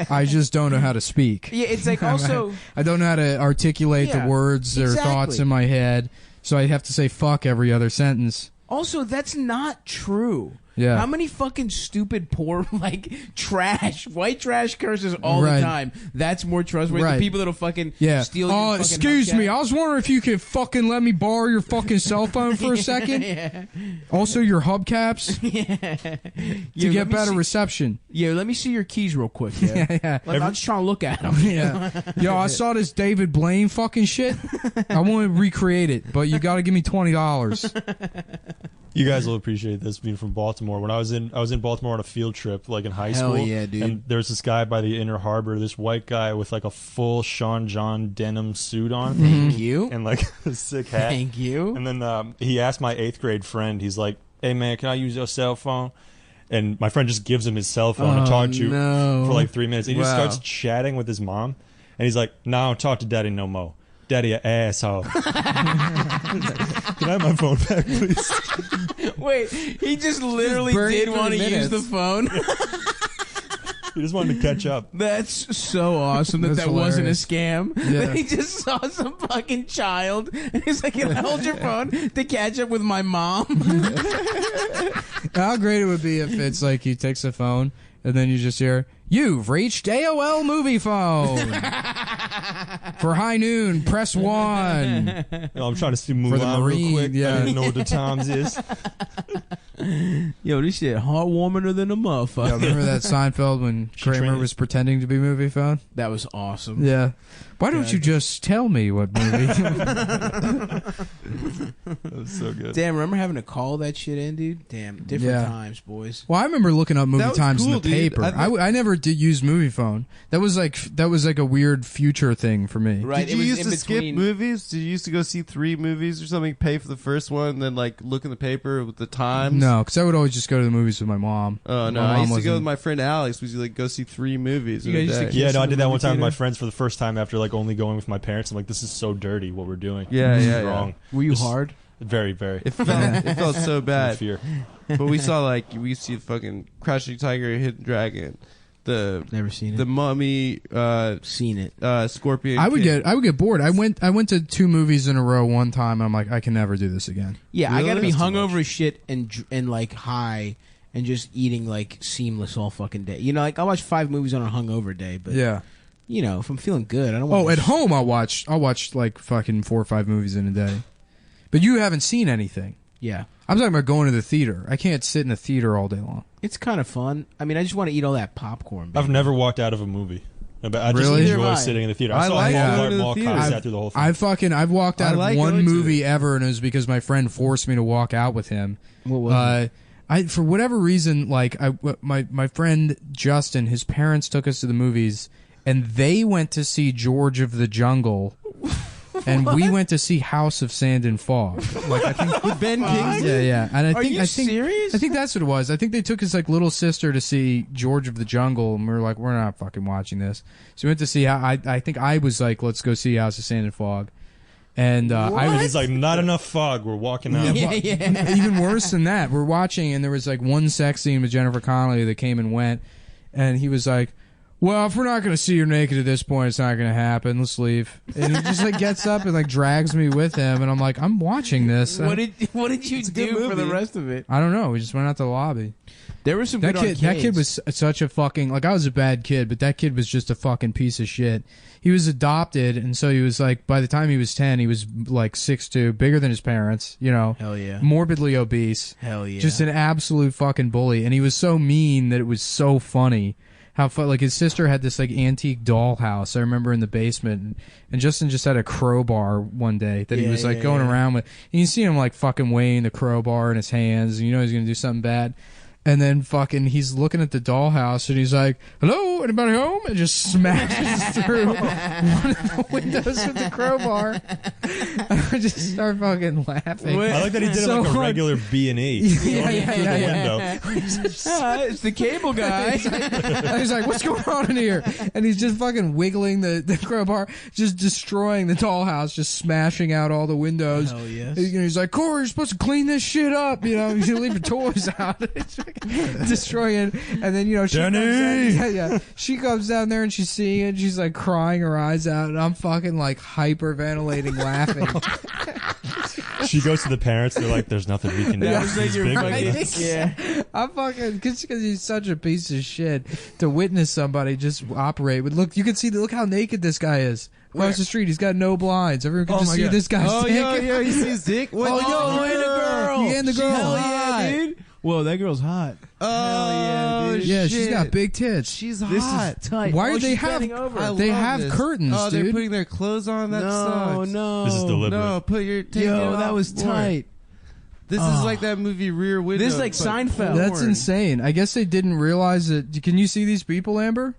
I just don't know how to speak. Yeah, it's like also. I don't know how to articulate Yeah, the words or exactly. thoughts in my head, so I have to say fuck every other sentence. Also, that's not true. Yeah. How many fucking stupid, poor, like, white trash curses all Right. the time? That's more trustworthy. Right. The people that'll fucking Yeah. steal your fucking excuse me. hubcap. I was wondering if you could fucking let me borrow your fucking cell phone for a second. Yeah. Also, your hubcaps to Yeah, get let me better see- reception. Yeah, let me see your keys real quick. Yeah, Yeah. Like, I'm just trying to look at them. Yeah. Yo, I saw this David Blaine fucking shit. I want to recreate it, but you got to give me $20. You guys will appreciate this being from Baltimore. When I was in Baltimore on a field trip, like in high Hell school. yeah, dude. And there's this guy by the Inner Harbor, this white guy with like a full Sean John denim suit on, Thank you. and like a sick hat. Thank you. And then he asked my 8th grade friend, he's like, "Hey man, can I use your cell phone?" And my friend just gives him his cell phone and talk to no. for like 3 minutes. And he just Wow. starts chatting with his mom, and he's like, "No, I don't talk to daddy no more. Daddy a asshole." Can I have my phone back, please? Wait, he just literally burned did 3 want to use minutes. the phone? He just wanted to catch up. That's so awesome that That's that wasn't a hilarious. scam. Yeah. That he just saw some fucking child and he's like, "Can I hold your phone to catch up with my mom?" How great it would be if it's like he takes a phone and then you just hear, "You've reached AOL movie phone. For high noon, press 1. I'm trying to see Mulan For the real Marine, quick. yeah. I didn't know what the times is. Yo, this shit heartwarming than a motherfucker. Yeah, remember that Seinfeld when Kramer trained- was pretending to be movie phone? That was awesome. Yeah. Why don't God. you just tell me what movie? That was so good. Damn, remember having to call that shit in, dude? Damn, different Yeah. times, boys. Well, I remember looking up movie That was times in cool, the dude. paper. I never did use movie phone. That was like a weird future thing for me. Right. Did it you was used in to skip between- movies? Did you used to go see 3 movies or something, pay for the first one, and then like look in the paper with the times? No, because I would always just go to the movies with my mom. Oh no, My I mom used to go wasn't- with my friend Alex. We used to like go see 3 movies in You a guys used to day. keep- Yeah, no, I in did the that one movie time with my theater? friends for the first time after like only going with my parents. I'm like, this is so dirty what we're doing. Yeah, This is yeah, yeah. wrong. Were you Just- hard? Very, very. It felt so bad. Fear. But we saw like we used to see fucking Crouching Tiger, Hidden Dragon, the Never seen it. the Mummy, Seen it. Scorpion. I would King. get bored. I went to 2 movies in a row one time. And I'm like, I can never do this again. Yeah, I gotta Really? be That's too hungover as shit and like high and just eating like seamless all fucking day. You know, like I watch 5 movies on a hungover day, but Yeah. you know, if I'm feeling good, I don't want. Oh, at home I'll watch like fucking 4 or 5 movies in a day. But you haven't seen anything. Yeah, I'm talking about going to the theater. I can't sit in the theater all day long. it's kind of fun. I mean, I just want to eat all that popcorn. I've baby. never walked out of a movie. But I just Really? Neither have enjoy I. sitting in the theater. I I saw like Walmart going to the Mall theater. Cop, I've- sat through the whole thing. I've walked out I of like one going to movie it. ever, and it was because my friend forced me to walk out with him. What was it? I for whatever reason, like my friend Justin, his parents took us to the movies, and they went to see George of the Jungle, and we went to see House of Sand and Fog. Like I think with Ben Kingsley. yeah, and Are you serious? I think that's what it was. I think they took his like little sister to see George of the Jungle, and we were like, we're not fucking watching this. So we went to see. I think I was like, let's go see House of Sand and Fog, And I was He's like, not enough fog. We're walking out. even worse than that. We're watching, and there was like one sex scene with Jennifer Connelly that came and went, and he was like, well, if we're not going to see her naked at this point, it's not going to happen. Let's leave. And he just like gets up and like drags me with him, and I'm like, I'm watching this. What did you do for the rest of it? I don't know. We just went out to the lobby. There was some That good kid, arcades. that kid was such a fucking, like, I was a bad kid, but that kid was just a fucking piece of shit. He was adopted, and so he was like, by the time he was 10, he was like 6'2", bigger than his parents, you know, Hell yeah. morbidly obese, Hell yeah. just an absolute fucking bully. And he was so mean that it was so funny. How like his sister had this like antique dollhouse, I remember, in the basement, and Justin just had a crowbar one day that he was like going around with. And you see him like fucking weighing the crowbar in his hands, and you know he's gonna do something bad. And then fucking he's looking at the dollhouse, and he's like, hello, anybody home? And just smashes through one of the windows with the crowbar. I just start fucking laughing. I like that he did So it like a hard. regular B&E. Yeah. It's the cable guy. And he's like, what's going on in here? And he's just fucking wiggling the crowbar, just destroying the dollhouse, just smashing out all the windows. Hell yes. He's like, Corey, you're supposed to clean this shit up. You know, you should leave your toys out. It's fucking destroying it. And then, you know, she she comes down there and she's seeing it. She's like crying her eyes out. And I'm fucking like hyperventilating laughing. She goes to the parents. They're like, there's nothing we can do. That was like He's your bigger fucking- than us. yeah. I'm fucking because he's such a piece of shit to witness somebody just operate. But look, you can see look how naked this guy is. Across the street, he's got no blinds. Everyone can Oh just my see God. this guy's Oh, dick. yo, you see his dick? What? Oh, yo, and the girl. Yeah, and the girl. Hell hot. yeah, dude. Whoa, that girl's hot. Oh, dude. Yeah, shit. she's got big tits. She's This hot. is tight. Why oh, do they she's have- bending over. I They love have this. curtains, Oh, they're dude. putting their clothes on? That no, sucks. no. This is deliberate. No, put your take it Yo, that off was more. tight. This is like that movie Rear Window. This is like but Seinfeld. That's porn. insane. I guess they didn't realize that. Can you see these people, Amber?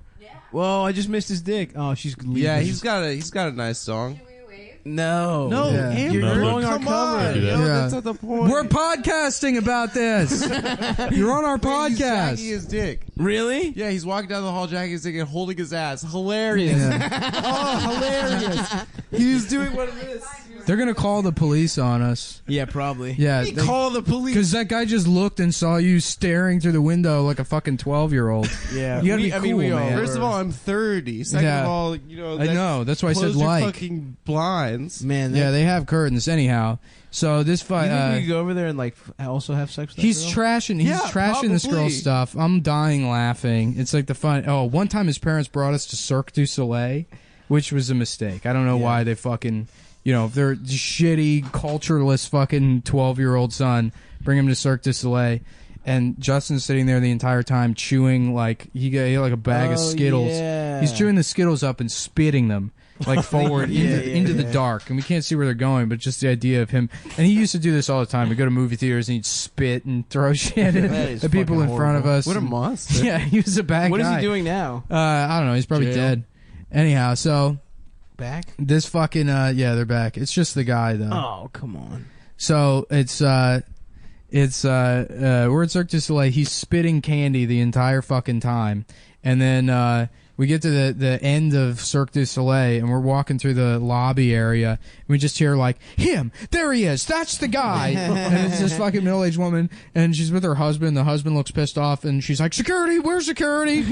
Whoa, I just missed his dick. Oh, she's leaving. Yeah, he's got a nice song. no. No, Yeah. Amber, You're blowing our come cover. on. Do that. Yo, Yeah. that's not the point. We're podcasting about this. You're on our He's jacking podcast. his dick. Really? Yeah, he's walking down the hall, jacking his dick and holding his ass. Hilarious. Yeah. Oh, hilarious. He was doing one of this. They're gonna call the police on us. Yeah, probably. Yeah, He called the police. because that guy just looked and saw you staring through the window like a fucking 12-year-old. Yeah. You gotta We- be I mean, cool, we all man. First of all, I'm 30. Second Yeah. of all, you know, I know. That's why I said close your like. fucking blinds. Man, that, Yeah, they have curtains. Anyhow, so this you fight. think we could go over there and like also have sex with that He's girl? trashing. He's Yeah, trashing this probably. girl's stuff. I'm dying laughing. It's like the fun. Oh, one time his parents brought us to Cirque du Soleil, which was a mistake. I don't know why they fucking. You know, if they're shitty, cultureless fucking 12-year-old son, bring him to Cirque du Soleil. And Justin's sitting there the entire time chewing like he got like a bag of Oh, Skittles. yeah. He's chewing the Skittles up and spitting them like forward into the yeah. dark, and we can't see where they're going. But just the idea of him, and he used to do this all the time. We'd go to movie theaters and he'd spit and throw shit That at is the people in fucking front of horrible. us. What a And- monster. yeah, he was a bad What is guy. he doing now? I don't know. He's probably Jail. dead. Anyhow, so Back? this fucking yeah, they're back. It's just the guy though. Oh, come on. So we're at Cirque du Soleil. He's spitting candy the entire fucking time, and then we get to the end of Cirque du Soleil, and we're walking through the lobby area. And we just hear like him. There he is. That's the guy. And it's this fucking middle-aged woman, and she's with her husband. The husband looks pissed off, and she's like, "Security, where's security?"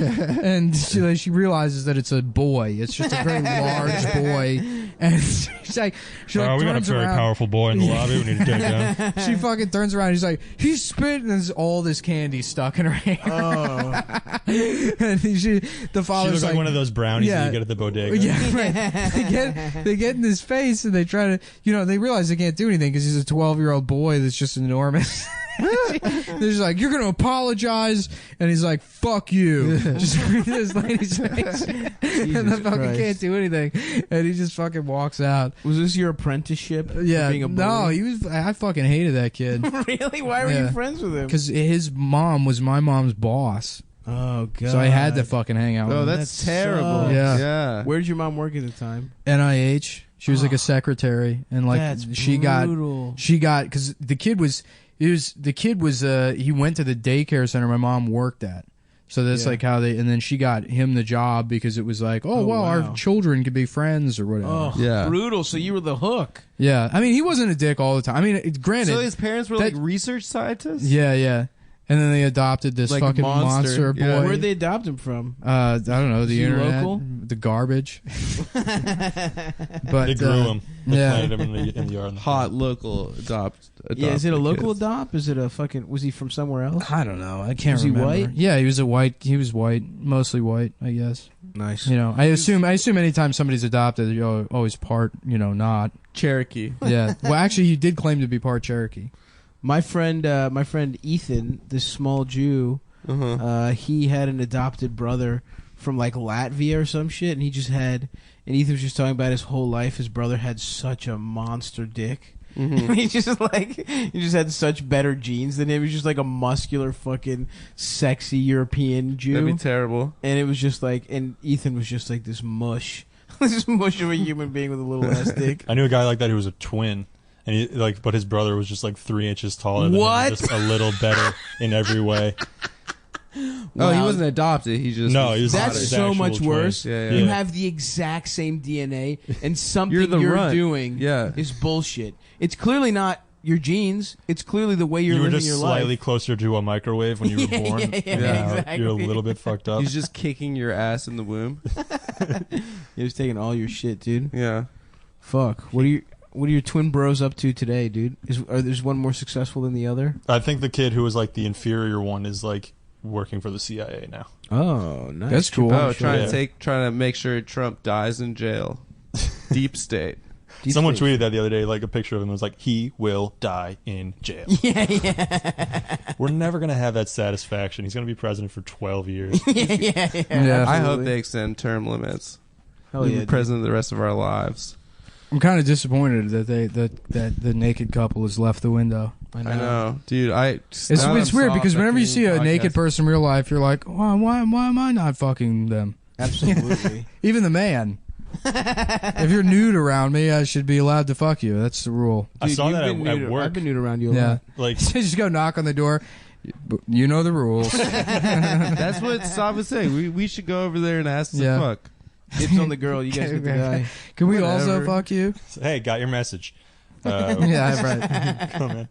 And she realizes that it's a boy. It's just a very large boy, and she's like, We got a turns very around. powerful boy in the lobby. We need to take down. She fucking turns around. He's like, he's spitting, and there's all this candy stuck in her hair. Oh. And the She father's looks like one of those brownies that Yeah. you get at the bodega. Yeah, right. They get in his face, and they try to, they realize they can't do anything because he's a 12-year-old boy that's just enormous. They're just like, you're gonna apologize, and he's like, fuck you. Just read this lady's face, and the fucking Christ. can't do anything, and he just fucking walks out. Was this your apprenticeship? for Yeah, being a bully? no, he was. I fucking hated that kid. Really? Why were Yeah. you friends with him? Because his mom was my mom's boss, Oh god. so I had to fucking hang out with Oh, him. that's That terrible. sucks. Yeah. Where did your mom work at the time? NIH. She was like a secretary, and like That's she brutal. got because the kid was he went to the daycare center my mom worked at. So that's Yeah. like how they, and then she got him the job because it was like, oh, well, wow. our children could be friends or whatever. Oh, Yeah. brutal. So you were the hook. Yeah, I mean, he wasn't a dick all the time. I mean, granted, So his parents were that- like research scientists? yeah. And then they adopted this Like fucking monster. monster Yeah. boy. Where'd they adopt him from? I don't know, the he internet, local? the garbage. But They grew him. They yeah. planted him in the yard. Hot local adopt. Yeah, is it a local kids. adopt? Is it a fucking? Was he from somewhere else? I don't know. I can't Was he remember. white? Yeah, he was white, mostly white, I guess. Nice. You know, I assume anytime somebody's adopted, you're always part, not. Cherokee. Yeah. Well, actually, he did claim to be part Cherokee. My friend Ethan, this small Jew, he had an adopted brother from like Latvia or some shit, and and Ethan was just talking about his whole life. His brother had such a monster dick. He just had such better genes than him. He was just like a muscular, fucking, sexy European Jew. That'd be terrible. And it was just like, and Ethan was just like this mush, this mush of a human being with a little ass dick. I knew a guy like that who was a twin, and but his brother was just like 3 inches taller than What? him, just a little better in every way. Oh, he wasn't adopted. He just No, he was That's his so actual much twin. worse. Yeah, You yeah. have the exact same DNA, and something You're the you're runt. doing Yeah. is bullshit. It's clearly not your genes. It's clearly the way you're You were living just your slightly life. closer to a microwave when you were born. Yeah, exactly. You're a little bit fucked up. He's just kicking your ass in the womb. He was taking all your shit, dude. Yeah. Fuck. What are your twin bros up to today, dude? Is one more successful than the other? I think the kid who was like the inferior one is like working for the CIA now. Oh, nice. That's cool. Oh, Yeah. trying to make sure Trump dies in jail. Deep state. Someone tweeted that the other day, like a picture of him. It was like, he will die in jail. Yeah. We're never going to have that satisfaction. He's going to be president for 12 years. Yeah. I hope they extend term limits. Hell We'll yeah, be dude. president the rest of our lives. I'm kind of disappointed that the naked couple has left the window. I know, dude. It's weird because whenever you see a naked person in real life, you're like, why am I not fucking them? Absolutely. Even the man. If you're nude around me, I should be allowed to fuck you. That's the rule. I saw you've that been at nude- work. I've been nude around you a Yeah. lot. Like, Just go knock on the door. You know the rules. That's what Sav was saying. We should go over there and ask Yeah. to fuck. Dibs on the girl. You guys get the guy. Can we Whatever. also fuck you? hey, got your message. Yeah, right. Come in.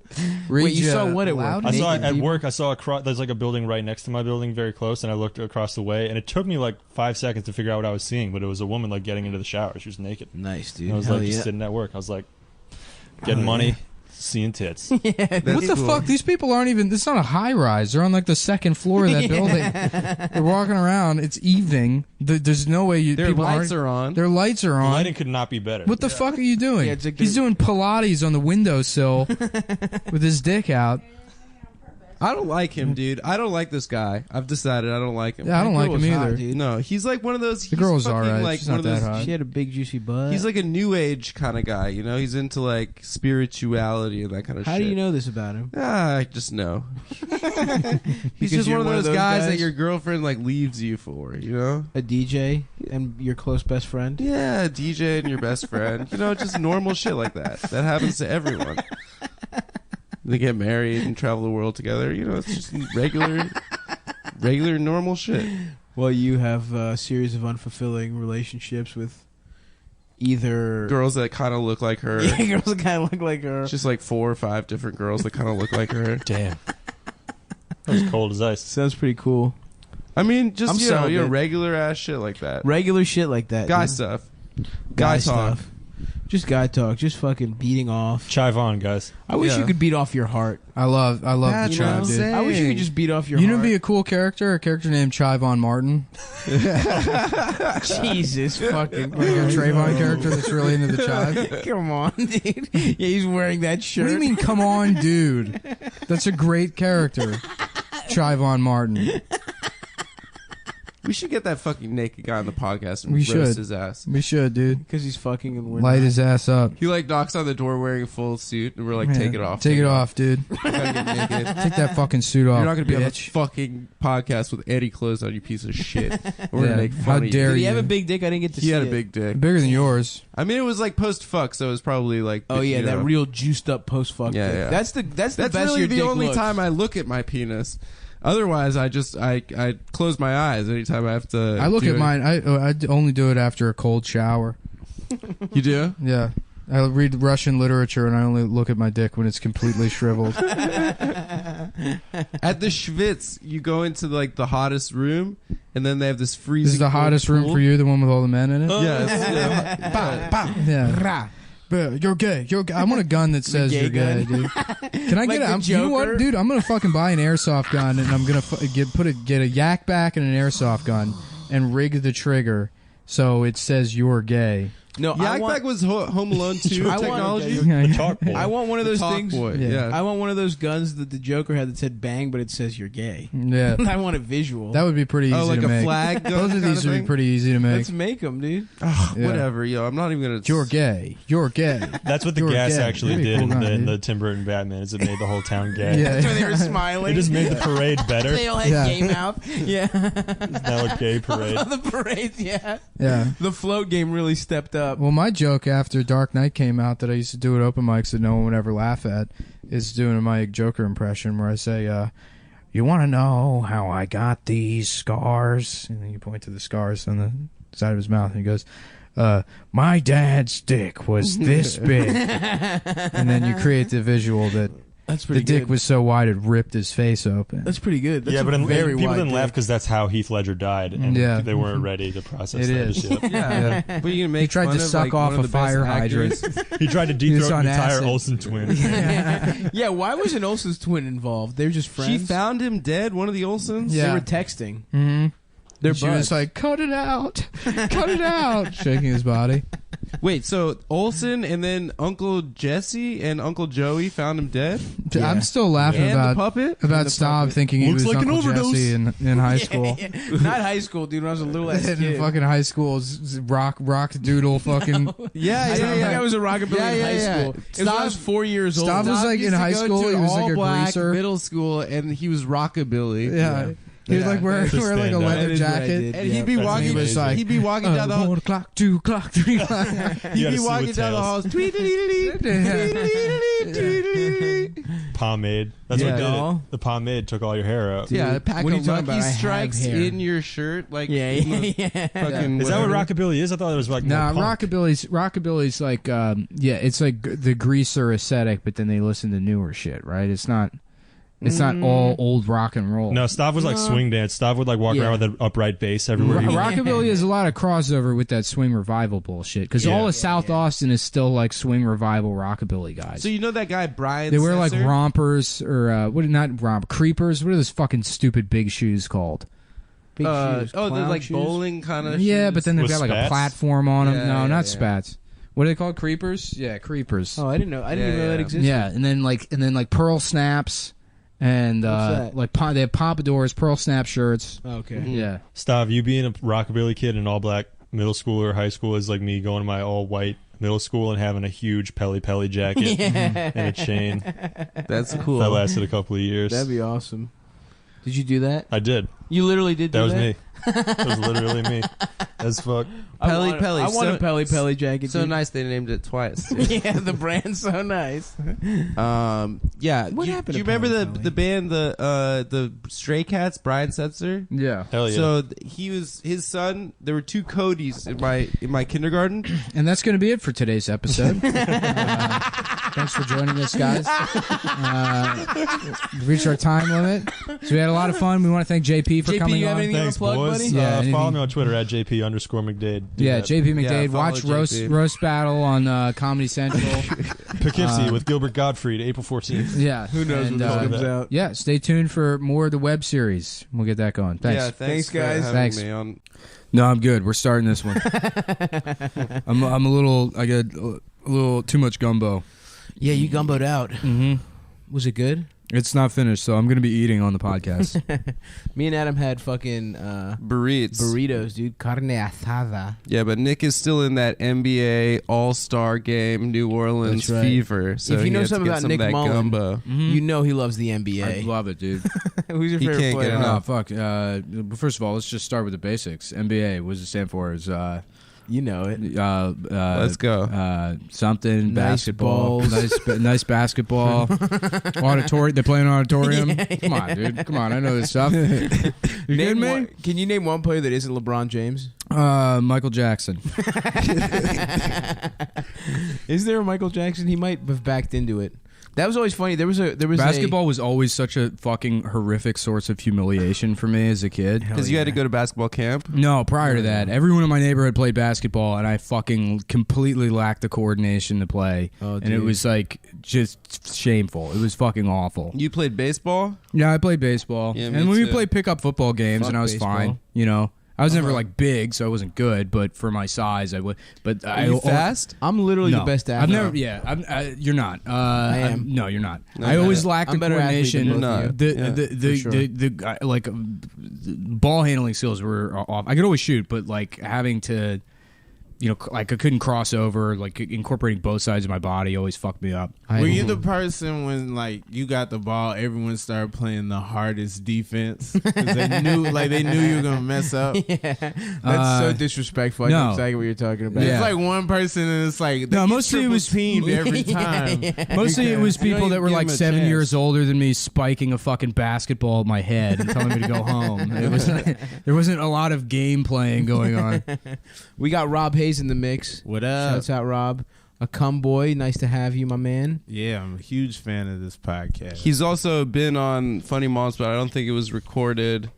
Read Wait, you saw ya what at work? loud? I saw it Naked at people? work. I saw there's like a building right next to my building, very close, and I looked across the way, and it took me like 5 seconds to figure out what I was seeing. But it was a woman like getting into the shower. She was naked. Nice, dude. And I was Hell like just yeah. sitting at work. I was like getting money, seeing tits. What the fuck? These people aren't even. It's not a high rise. They're on like the second floor of that building. They're walking around. It's evening. There's no way you. Their people lights aren't, are on. Their lights are The on. lighting could not be better. What the fuck are you doing? Yeah, it's like He's they're- doing Pilates on the windowsill with his dick out. I don't like him, dude. I don't like this guy. I've decided I don't like him. Yeah, I don't That like girl him was either. hot, dude. No, he's like one of those. The he's girl's fucking alright. Like She's one not of those. that hot. She had a big juicy butt. He's like a new age kind of guy. You know, he's into like spirituality and that kind of How shit. do you know this about him? I just know. He's Because just you're one of those guys, guys? that your girlfriend like leaves you for. You know? A DJ and your close best friend? Yeah, DJ and your best friend. You know, just normal shit like that. That happens to everyone. They get married and travel the world together. You know, it's just regular normal shit. Well, you have a series of unfulfilling relationships with either Girls that kind of look like her. Yeah, girls that kind of look like her. It's just like 4 or 5 different girls that kind of look like her. Damn. That was cold as ice. Sounds pretty cool. I mean, just I'm you know, celibate. regular ass shit like that. Regular shit like that. Guy dude. stuff. Guy talk. stuff. Just guy talk. Just fucking beating off. Chive on, guys. I wish Yeah. you could beat off your heart. I love That's the what chive, I'm dude. saying. I wish you could just beat off your You know, heart. be a cool character. A character named Chivon Martin, Jesus fucking. like a Trayvon character that's really into the chive. Come on, dude. Yeah, he's wearing that shirt. What do you mean, come on, dude? That's a great character. Chivon Martin. We should get that fucking naked guy on the podcast and We roast should. his ass. We should, dude. Because he's fucking and we're Light not. his ass up. He like knocks on the door wearing a full suit, and we're like, Yeah. "Take it off, Take it off, dude. Gotta get naked. Take that fucking suit off. You're not gonna be on the bitch. fucking podcast with any clothes on, you piece of shit. We're Yeah. gonna make How fun of dare Did he you. have a big dick? I didn't get to He see had a it. big dick. Bigger than yours. I mean, it was like post fuck, so it was probably like. Oh yeah, you that know. real juiced up post fuck. Yeah, dick. yeah. That's the That's best really your the dick only looks. time I look at my penis. Otherwise, I close my eyes anytime I have to. I look do at it. mine. I only do it after a cold shower. You do? Yeah. I read Russian literature and I only look at my dick when it's completely shriveled. At the Schwitz, you go into like the hottest room, and then they have this freezing. This is the hottest room for you, the one with all the men in it? Yes. Yeah. Bro, you're gay. You're gay. I want a gun that says gay you're gay, gun. dude. Can I Like get the it? You know what, Joker? dude? I'm gonna fucking buy an airsoft gun and I'm gonna get a yak back and an airsoft gun and rig the trigger so it says you're gay. No, Yak Bag was Home Alone 2 I want- technology. The chalk boy. I want one of those Talk things. boy. Yeah. Yeah. I want one of those guns that the Joker had that said "bang," but it says "you're gay." Yeah. I want it visual. That would be pretty easy Oh, like to a make. flag gun. Both of kind these would be thing? pretty easy to make. Let's make them, dude. Ugh, Yeah. Whatever, yo. I'm not even gonna. You're gay. You're gay. That's what the You're gas gay. actually That'd be a did cool gun, in dude. the Tim Burton Batman. Is it made the whole town gay? Yeah. That's why they were It smiling. just made the parade better. They all had Yeah. gay mouth. Yeah. It's now a gay parade. the parades, yeah. Yeah. The float game really stepped up. Well, my joke after Dark Knight came out that I used to do at open mics that no one would ever laugh at is doing my Joker impression where I say, you want to know how I got these scars? And then you point to the scars on the side of his mouth and he goes, my dad's dick was this big. And then you create the visual that That's the pretty dick good. was so wide it ripped his face open. That's pretty good. That's Yeah, a but very people wide didn't laugh dick. because that's how Heath Ledger died, and Yeah. they weren't ready to process It that is. shit. Yeah. Yeah. What are you gonna make? He tried fun to of, suck like, off one of a the best fire actors? hydrant. He tried to He was dethrone on the entire acid. Olsen twin. Yeah, why was an Olsen's twin involved? They're just friends. She found him dead. One of the Olsens. Yeah. They were texting. Mm-hmm. They're She was buds. like, cut it out. Cut it out. Shaking his body. Wait, so Olsen and then Uncle Jesse and Uncle Joey found him dead, Yeah. I'm still laughing and the about puppet. about Staub thinking he Looks was like an Uncle overdose. Jesse in high school. Not high school, dude. When I was a little ass In kid. fucking high school, rock doodle fucking. Yeah, I yeah, don't think yeah. I was a rockabilly Yeah, in yeah, high yeah. school. It was when I was 4 years old. Staub was Doc like used in to high go school, to he was like a all-black greaser. middle school, and he was rockabilly. Yeah. He was like wearing Just like a stand up. leather That is what I jacket. did. And Yeah, he'd be that's walking. He was like, he'd be walking down the hall. 1 o'clock, 2 o'clock, 3 o'clock. You He'd gotta be see walking with down the tails. halls. Tweet-a-dee-dee-dee, Pomade. That's Yeah. what did Doll. it. The pomade took all your hair out. Yeah, a pack What are of you talking Lucky about? I have Strikes hair. in your shirt, like Yeah, yeah. fucking. Is that what whatever. rockabilly is? I thought it was like Nah, more punk. rockabilly's like it's like the greaser aesthetic, but then they listen to newer shit, right? It's not all old rock and roll. No, Stav was like swing dance. Stav would like walk Yeah. around with an upright bass everywhere. he went. Rockabilly is a lot of crossover with that swing revival bullshit because all of South Austin is still like swing revival rockabilly guys. So you know that guy Brian? They wear like Setzer? rompers or creepers. What are those fucking stupid big shoes called? Big shoes. Oh, they're Clown like shoes? bowling kind of. Yeah, but then they've With got like a spats? platform on them. Yeah, no, yeah, not yeah. spats. What are they called? Creepers? Yeah, creepers. Oh, I didn't know. I didn't even know that Yeah. existed. Yeah, and then like pearl snaps and What's that? like they have pompadours, pearl snap shirts. Okay. Yeah. Stav, you being a rockabilly kid in all black middle school or high school is like me going to my all white middle school and having a huge Pelly jacket and a chain. That's cool. That lasted a couple of years. That'd be awesome. Did you do that? I did. You literally did do That that? was me. That was literally me. As fuck. Pelly. I want a Pelly jacket. So dude. nice they named it twice. Yeah, the brand's so nice. Yeah. What do you, happened Do you to remember Pelly? the band the Stray Cats? Brian Setzer. Yeah. Hell yeah. So he was his son. There were two Codys in my kindergarten. And that's going to be it for today's episode. Thanks for joining us, guys. We've reached our time limit. So we had a lot of fun. We want to thank JP for JP, coming you have on. anything Thanks, you want to plug, boys. buddy? Yeah, Follow anything- me on Twitter at JP_McDade. Do Yeah, that. JP McDade. follow Watch JP. Roast Battle on Comedy Central. Poughkeepsie with Gilbert Gottfried, April 14th. Yeah. Who knows And, when this comes that. out? yeah, stay tuned for more of the web series. We'll get that going. Thanks. Yeah, Thanks, for guys. having Thanks. me on. No, I'm good. We're starting this one. I'm a little. I got a little too much gumbo. Yeah, you gumboed out. Mm-hmm. Was it good? It's not finished, so I'm going to be eating on the podcast. Me and Adam had fucking burritos, dude. Carne asada. Yeah, but Nick is still in that NBA All-Star Game, New Orleans That's right. fever. So If you he know has to something get about some Nick of that Mullen, gumbo. You know he loves the I NBA. love it, dude. Who's your He favorite can't player? get Oh, enough. fuck. First of all, let's just start with the basics. NBA, what does it stand for? Is You know it. Let's go. Something Nice basketball. balls. Nice basketball. Auditorium. They play an auditorium. Yeah. Come on, dude. Come on. I know this stuff. You kidding me? Can you name one player that isn't LeBron James? Michael Jackson. Is there a Michael Jackson? He might have backed into it. That was always funny. There was Basketball was always such a fucking horrific source of humiliation for me as a kid. Because you had to go to basketball camp. No, prior to that, everyone in my neighborhood played basketball, and I fucking completely lacked the coordination to play. Oh, and it dude. was like just shameful. It was fucking awful. You played baseball? Yeah, I played baseball, Yeah, me and we too. would play pickup football games, Fuck and I was baseball. fine. You know, I was never like big, so I wasn't good. But for my size, I would. But Are you fast? I'm literally No, the best I've athlete. never. Yeah, you're not. I am. No, you're not. No, I no, always no. lacked the I'm better athlete coordination. than both of you. The for sure. like ball handling skills were off. I could always shoot, but like having to, you know, like I couldn't cross over. Like incorporating both sides of my body always fucked me up. Were you the person when like you got the ball, everyone started playing the hardest defense because they knew you were gonna mess up? That's so disrespectful. I no. know exactly what you're talking about. Yeah. It's like one person and it's like No, they mostly it triple was- teamed every time. Mostly it was You don't people that even were give like them a 7 chance. years older than me spiking a fucking basketball at my head and telling me to go home. It was there wasn't a lot of game playing going on. We got Rob Hayes in the mix. What up? Shouts out, Rob. A cum boy. Nice to have you, my man. Yeah, I'm a huge fan of this podcast. He's also been on Funny Moms, but I don't think it was recorded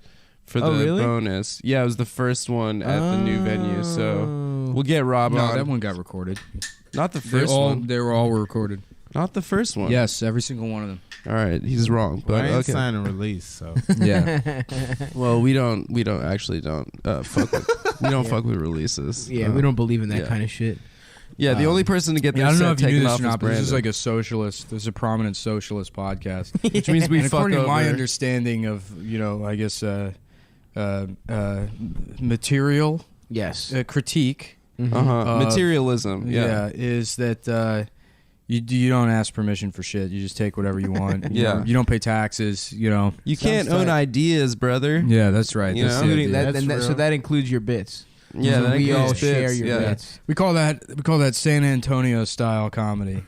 for the Oh, really? bonus. Yeah, it was the first one at the new venue. So Oh. we'll get Rob No, on. that one got recorded. Not the first one. They were all recorded. Not the first one. Yes, every single one of them. All right, he's wrong. Well, But I ain't okay. signing a release, so Yeah. Well, we don't fuck with we don't fuck with releases. Yeah, we don't believe in that yeah. kind of shit. Yeah, the only person to get Yeah, their I don't know set if you taken knew this off or was not, but this is Brandon. like a socialist. This is a prominent socialist podcast. which means we And fuck according over. to my understanding of, you know, I guess material Yes. critique. Materialism. Yeah. is that you don't ask permission for shit. You just take whatever you want. Yeah. You don't pay taxes. You know. You can't Sounds own like- ideas, brother. Yeah, that's right. You That's know? the Including idea. that, and that, so real. that includes your bits. Yeah, So that we all includes share bits, your yeah. bits. We call that San Antonio style comedy.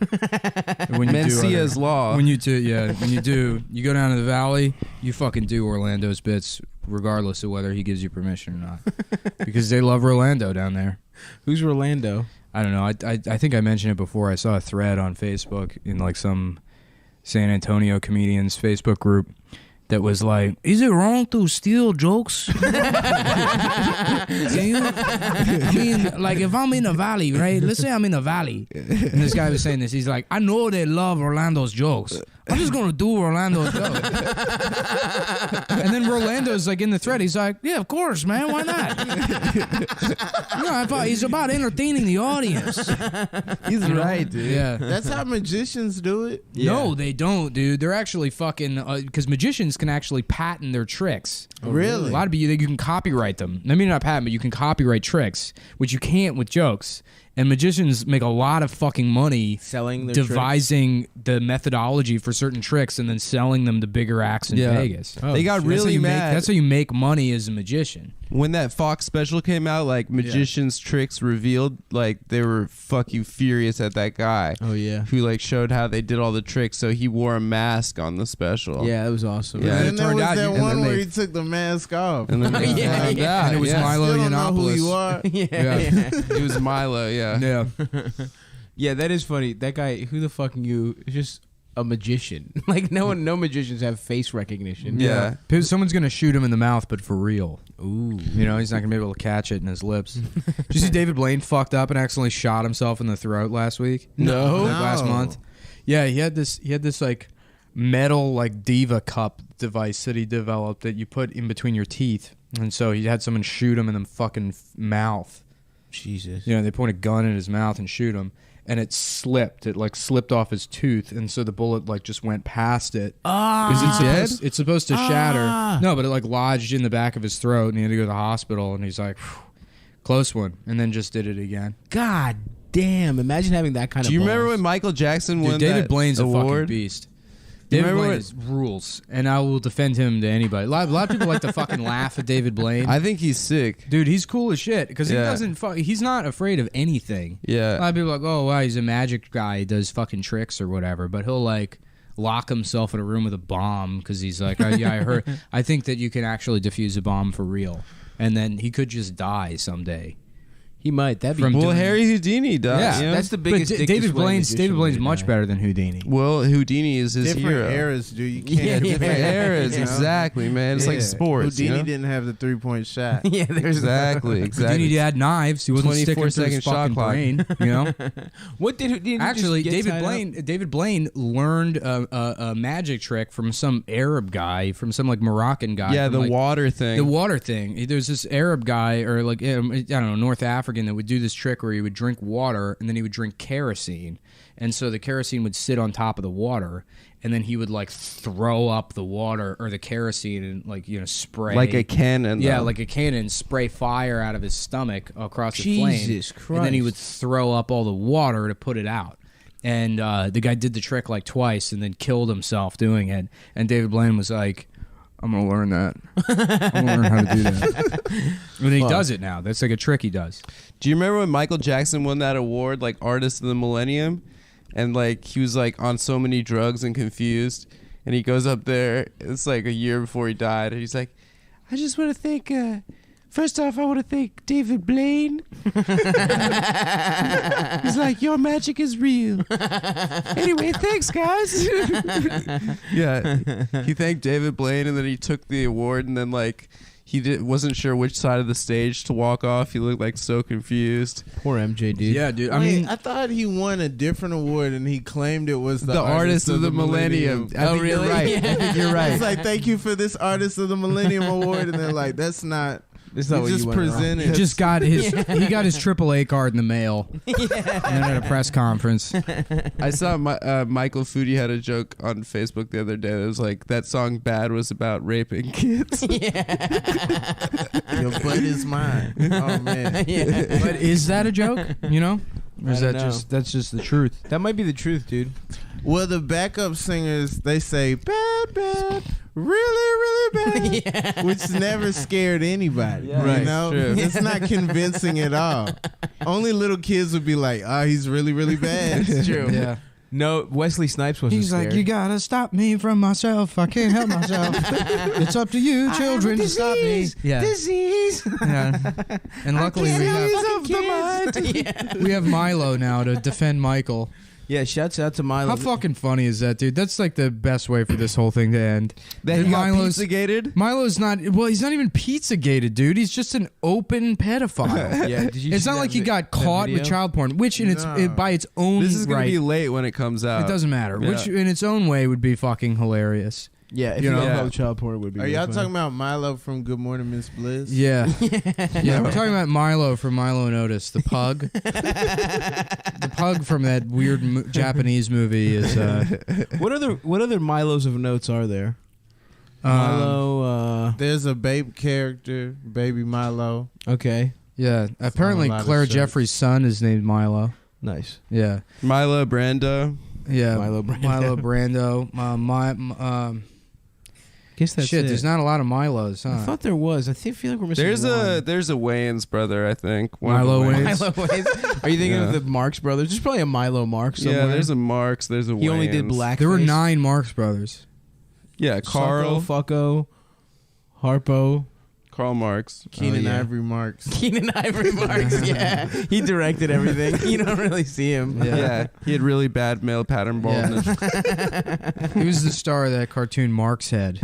When Mencia's law. When you go down to the valley, you fucking do Orlando's bits regardless of whether he gives you permission or not, because they love Orlando down there. Who's Rolando? I don't know. I think I mentioned it before. I saw a thread on Facebook in like some San Antonio comedians Facebook group that was like, "Is it wrong to steal jokes?" I mean, like if I'm in a valley, right? Let's say I'm in a valley, and this guy was saying this. He's like, "I know they love Orlando's jokes. I'm just gonna do Orlando's jokes." And then Orlando's like in the thread. He's like, "Yeah, of course, man. Why not?" I thought he's about entertaining the audience. he's right, dude. Yeah. That's how magicians do it. No, they don't, dude. They're actually fucking because magicians can actually patent their tricks. Really? A lot of you can copyright them. I mean, not patent, but you can copyright tricks, which you can't with jokes. And magicians make a lot of fucking money Selling their devising the methodology for certain tricks and then selling them to bigger acts in Yeah. Vegas. They got That's how really you mad that's how you make money as a magician. when that Fox special came out. Like magicians' tricks revealed. Like they were fucking furious at that guy. Oh yeah. Who like showed how they did all the tricks. So he wore a mask on the special. Yeah, that was awesome. Yeah. And it then there turned was out that you- and one then where they- he took the mask off. And then they Yeah, found yeah. out, And it was yeah. Milo Still don't know who you Yiannopoulos. are. Yeah. It was Milo. Yeah. Yeah. Yeah, that is funny. That guy, who the fuck you? Is just a magician. Like no magicians have face recognition. Yeah. Someone's gonna shoot him in the mouth, but for real. Ooh. You know, he's not gonna be able to catch it in his lips. Did you see David Blaine fucked up and accidentally shot himself in the throat last week? No. Like last month. Yeah, he had this like metal like diva cup device that he developed that you put in between your teeth, and so he had someone shoot him in the fucking mouth. Jesus. You know, they point a gun in his mouth and shoot him. And it slipped. It like slipped off his tooth, and so the bullet like just went past it. Ah. Is he dead? It's supposed to shatter. No, but it like lodged in the back of his throat, and he had to go to the hospital. And he's like, "Phew, close one," and then just did it again. God damn! Imagine having that kind Do of. you remember balls. when Michael Jackson Dude, won David that Blaine's a fucking award? beast. David remember Blaine what- is rules, and I will defend him to anybody. A lot of people like to fucking laugh at David Blaine. I think he's sick. Dude, he's cool as shit because Yeah. he doesn't. He's not afraid of anything. A Yeah. lot of people are like, oh wow, he's a magic guy. He does fucking tricks or whatever. But he'll like lock himself in a room with a bomb because he's like, oh, yeah, I heard. I think that you can actually defuse a bomb for real, and then he could just die someday. He might. That'd be From Well, doing- Harry Houdini died. Yeah, you know? that's the biggest. But dick David display Blaine's magician when much he better than Houdini. Well, Houdini is his Different hero. eras, dude. You can't. Yeah, Different eras, You know? exactly, man. It's like Yeah. sports. Houdini you know? didn't have the 3-point shot. Yeah, there's Exactly, exactly. Houdini had knives. He wasn't sticking to his 24-second shot fucking clock. brain. You know. What did Houdini Actually, just get tied up? David Blaine learned a magic trick from some Arab guy, from some like Moroccan guy. Yeah, from, the like, water thing. The water thing. There's this Arab guy, or like I don't know, North African, that would do this trick where he would drink water and then he would drink kerosene, and so the kerosene would sit on top of the water, and then he would like throw up the water or the kerosene and like spray like a cannon. Yeah, though. like a cannon, spray fire out of his stomach across the Jesus flame, and then he would throw up all the water to put it out. And the guy did the trick like twice, and then killed himself doing it. And David Blaine was like, "I'm gonna learn that. I'm gonna learn how to do that." And he does it now. That's like a trick he does. Do you remember when Michael Jackson won that award, like Artist of the Millennium? And like he was like on so many drugs and confused, and he goes up there. It's like a year before he died, and he's like, "I just want to thank. First off, I want to thank David Blaine." He's like, "Your magic is real." Anyway, thanks, guys. Yeah, he thanked David Blaine, and then he took the award, and then like. Wasn't sure which side of the stage to walk off. He looked like so confused. Poor MJ, dude. Yeah, dude. I Wait, mean, I thought he won a different award and he claimed it was The artist of the millennium. I think you're right. I think you're right. It's like, thank you for this artist of the millennium award, and they're like, that's not. That's not you what just you wanted, Ron. presented. he just got his AAA card in the mail, and then at a press conference. I saw Michael Foodie had a joke on Facebook the other day. It was like that song "Bad" was about raping kids. Your butt is mine. Oh man. But is that a joke? You know, or is I that don't know. that's just the truth? That might be the truth, dude. Well, the backup singers, they say bad, bad, really, really bad, which never scared anybody. Yeah. You Right, know, true. it's not convincing at all. Only little kids would be like, "Oh, he's really, really bad." It's true. Yeah. No, Wesley Snipes wasn't He's scared. like, you gotta stop me from myself. I can't help myself. It's up to you, children, to stop me. Yeah. Disease. Yeah. And luckily we have Milo now to defend Michael. Yeah, shouts out to Milo. How fucking funny is that, dude? That's like the best way for this whole thing to end. That he got Milo's Pizzagated? Milo's not. Well, he's not even Pizzagated, dude. He's just an open pedophile. Yeah, did you It's see not that like he got that caught video? with child porn, which in No. by its own This is gonna right, be late when it comes out. it doesn't matter. Yeah. Which in its own way would be fucking hilarious. Yeah, if You you know? know, Yeah. about child porn, it would be. Are really y'all funny. talking about Milo from Good Morning Miss Bliss? Yeah. Yeah, we're talking about Milo from Milo and Otis, the pug. The pug from that weird Japanese movie is What other Milos of notes are there? um, Milo. There's a babe character, Baby Milo. Okay, yeah, apparently on a lot of Claire shirts. Jeffrey's son is named Milo. nice. Yeah. Milo Brando. Yeah. Milo Brando. Milo Brando. Guess that's Shit, it. there's not a lot of Milos, huh? I thought there was. I feel like we're missing. There's one. a Wayans brother, I think. One of Milo the Wayans. Milo Wayans. Are you thinking of the Marx brothers? There's probably a Milo Marx somewhere. Yeah, there's a Marx. There's a He only Wayans. did black. There were 9 Marx brothers. Yeah, Carl. Fucko, Harpo, Karl Marx. Keenan yeah. Ivory Marks. Keenan Ivory Marx. Yeah, he directed everything. You don't really see him. Yeah. He had really bad male pattern baldness. He was the star of that cartoon Marx Head.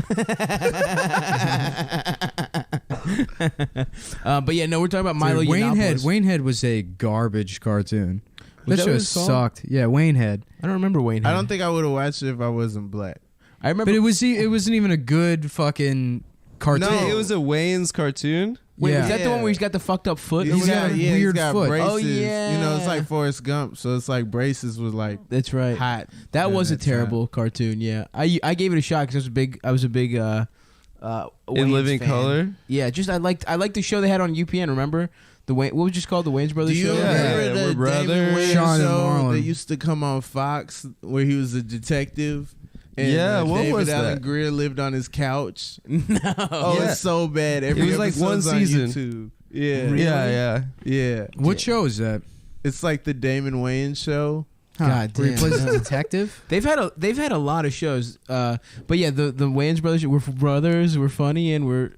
But yeah, no, we're talking about Milo Dude, Yiannopoulos. Waynehead was a garbage cartoon. Was That that show his song? sucked. Yeah, Waynehead. I don't remember Wayne. I don't think I would have watched it if I wasn't black. I remember. But it wasn't even a good fucking cartoon. No, it was a Wayans cartoon. Wait, yeah. was that the one where he's got the fucked up foot? He's got a weird he's got foot. braces. Oh, yeah. You know, it's like Forrest Gump, so it's like braces was like That's right. hot. That during was a time. terrible cartoon. Yeah, I gave it a shot because I was a big In Wayans Living fan. Color. Yeah, just I liked the show they had on UPN. Remember the what was it just called, the Wayans Do Brothers you show? remember Yeah, the we're Damon brothers. Wayans Sean and show Marlon. that used to come on Fox where he was a detective? And, Yeah, what David was Allen that? Greer lived on his couch. No. Oh, Yeah. it's so bad. It was like one episode's on season. YouTube. Yeah, Yeah. What show is that? It's like the Damon Wayans show. God Where he damn. plays a detective. They've had a lot of shows, but yeah, the Wayans brothers were brothers. We're funny and we're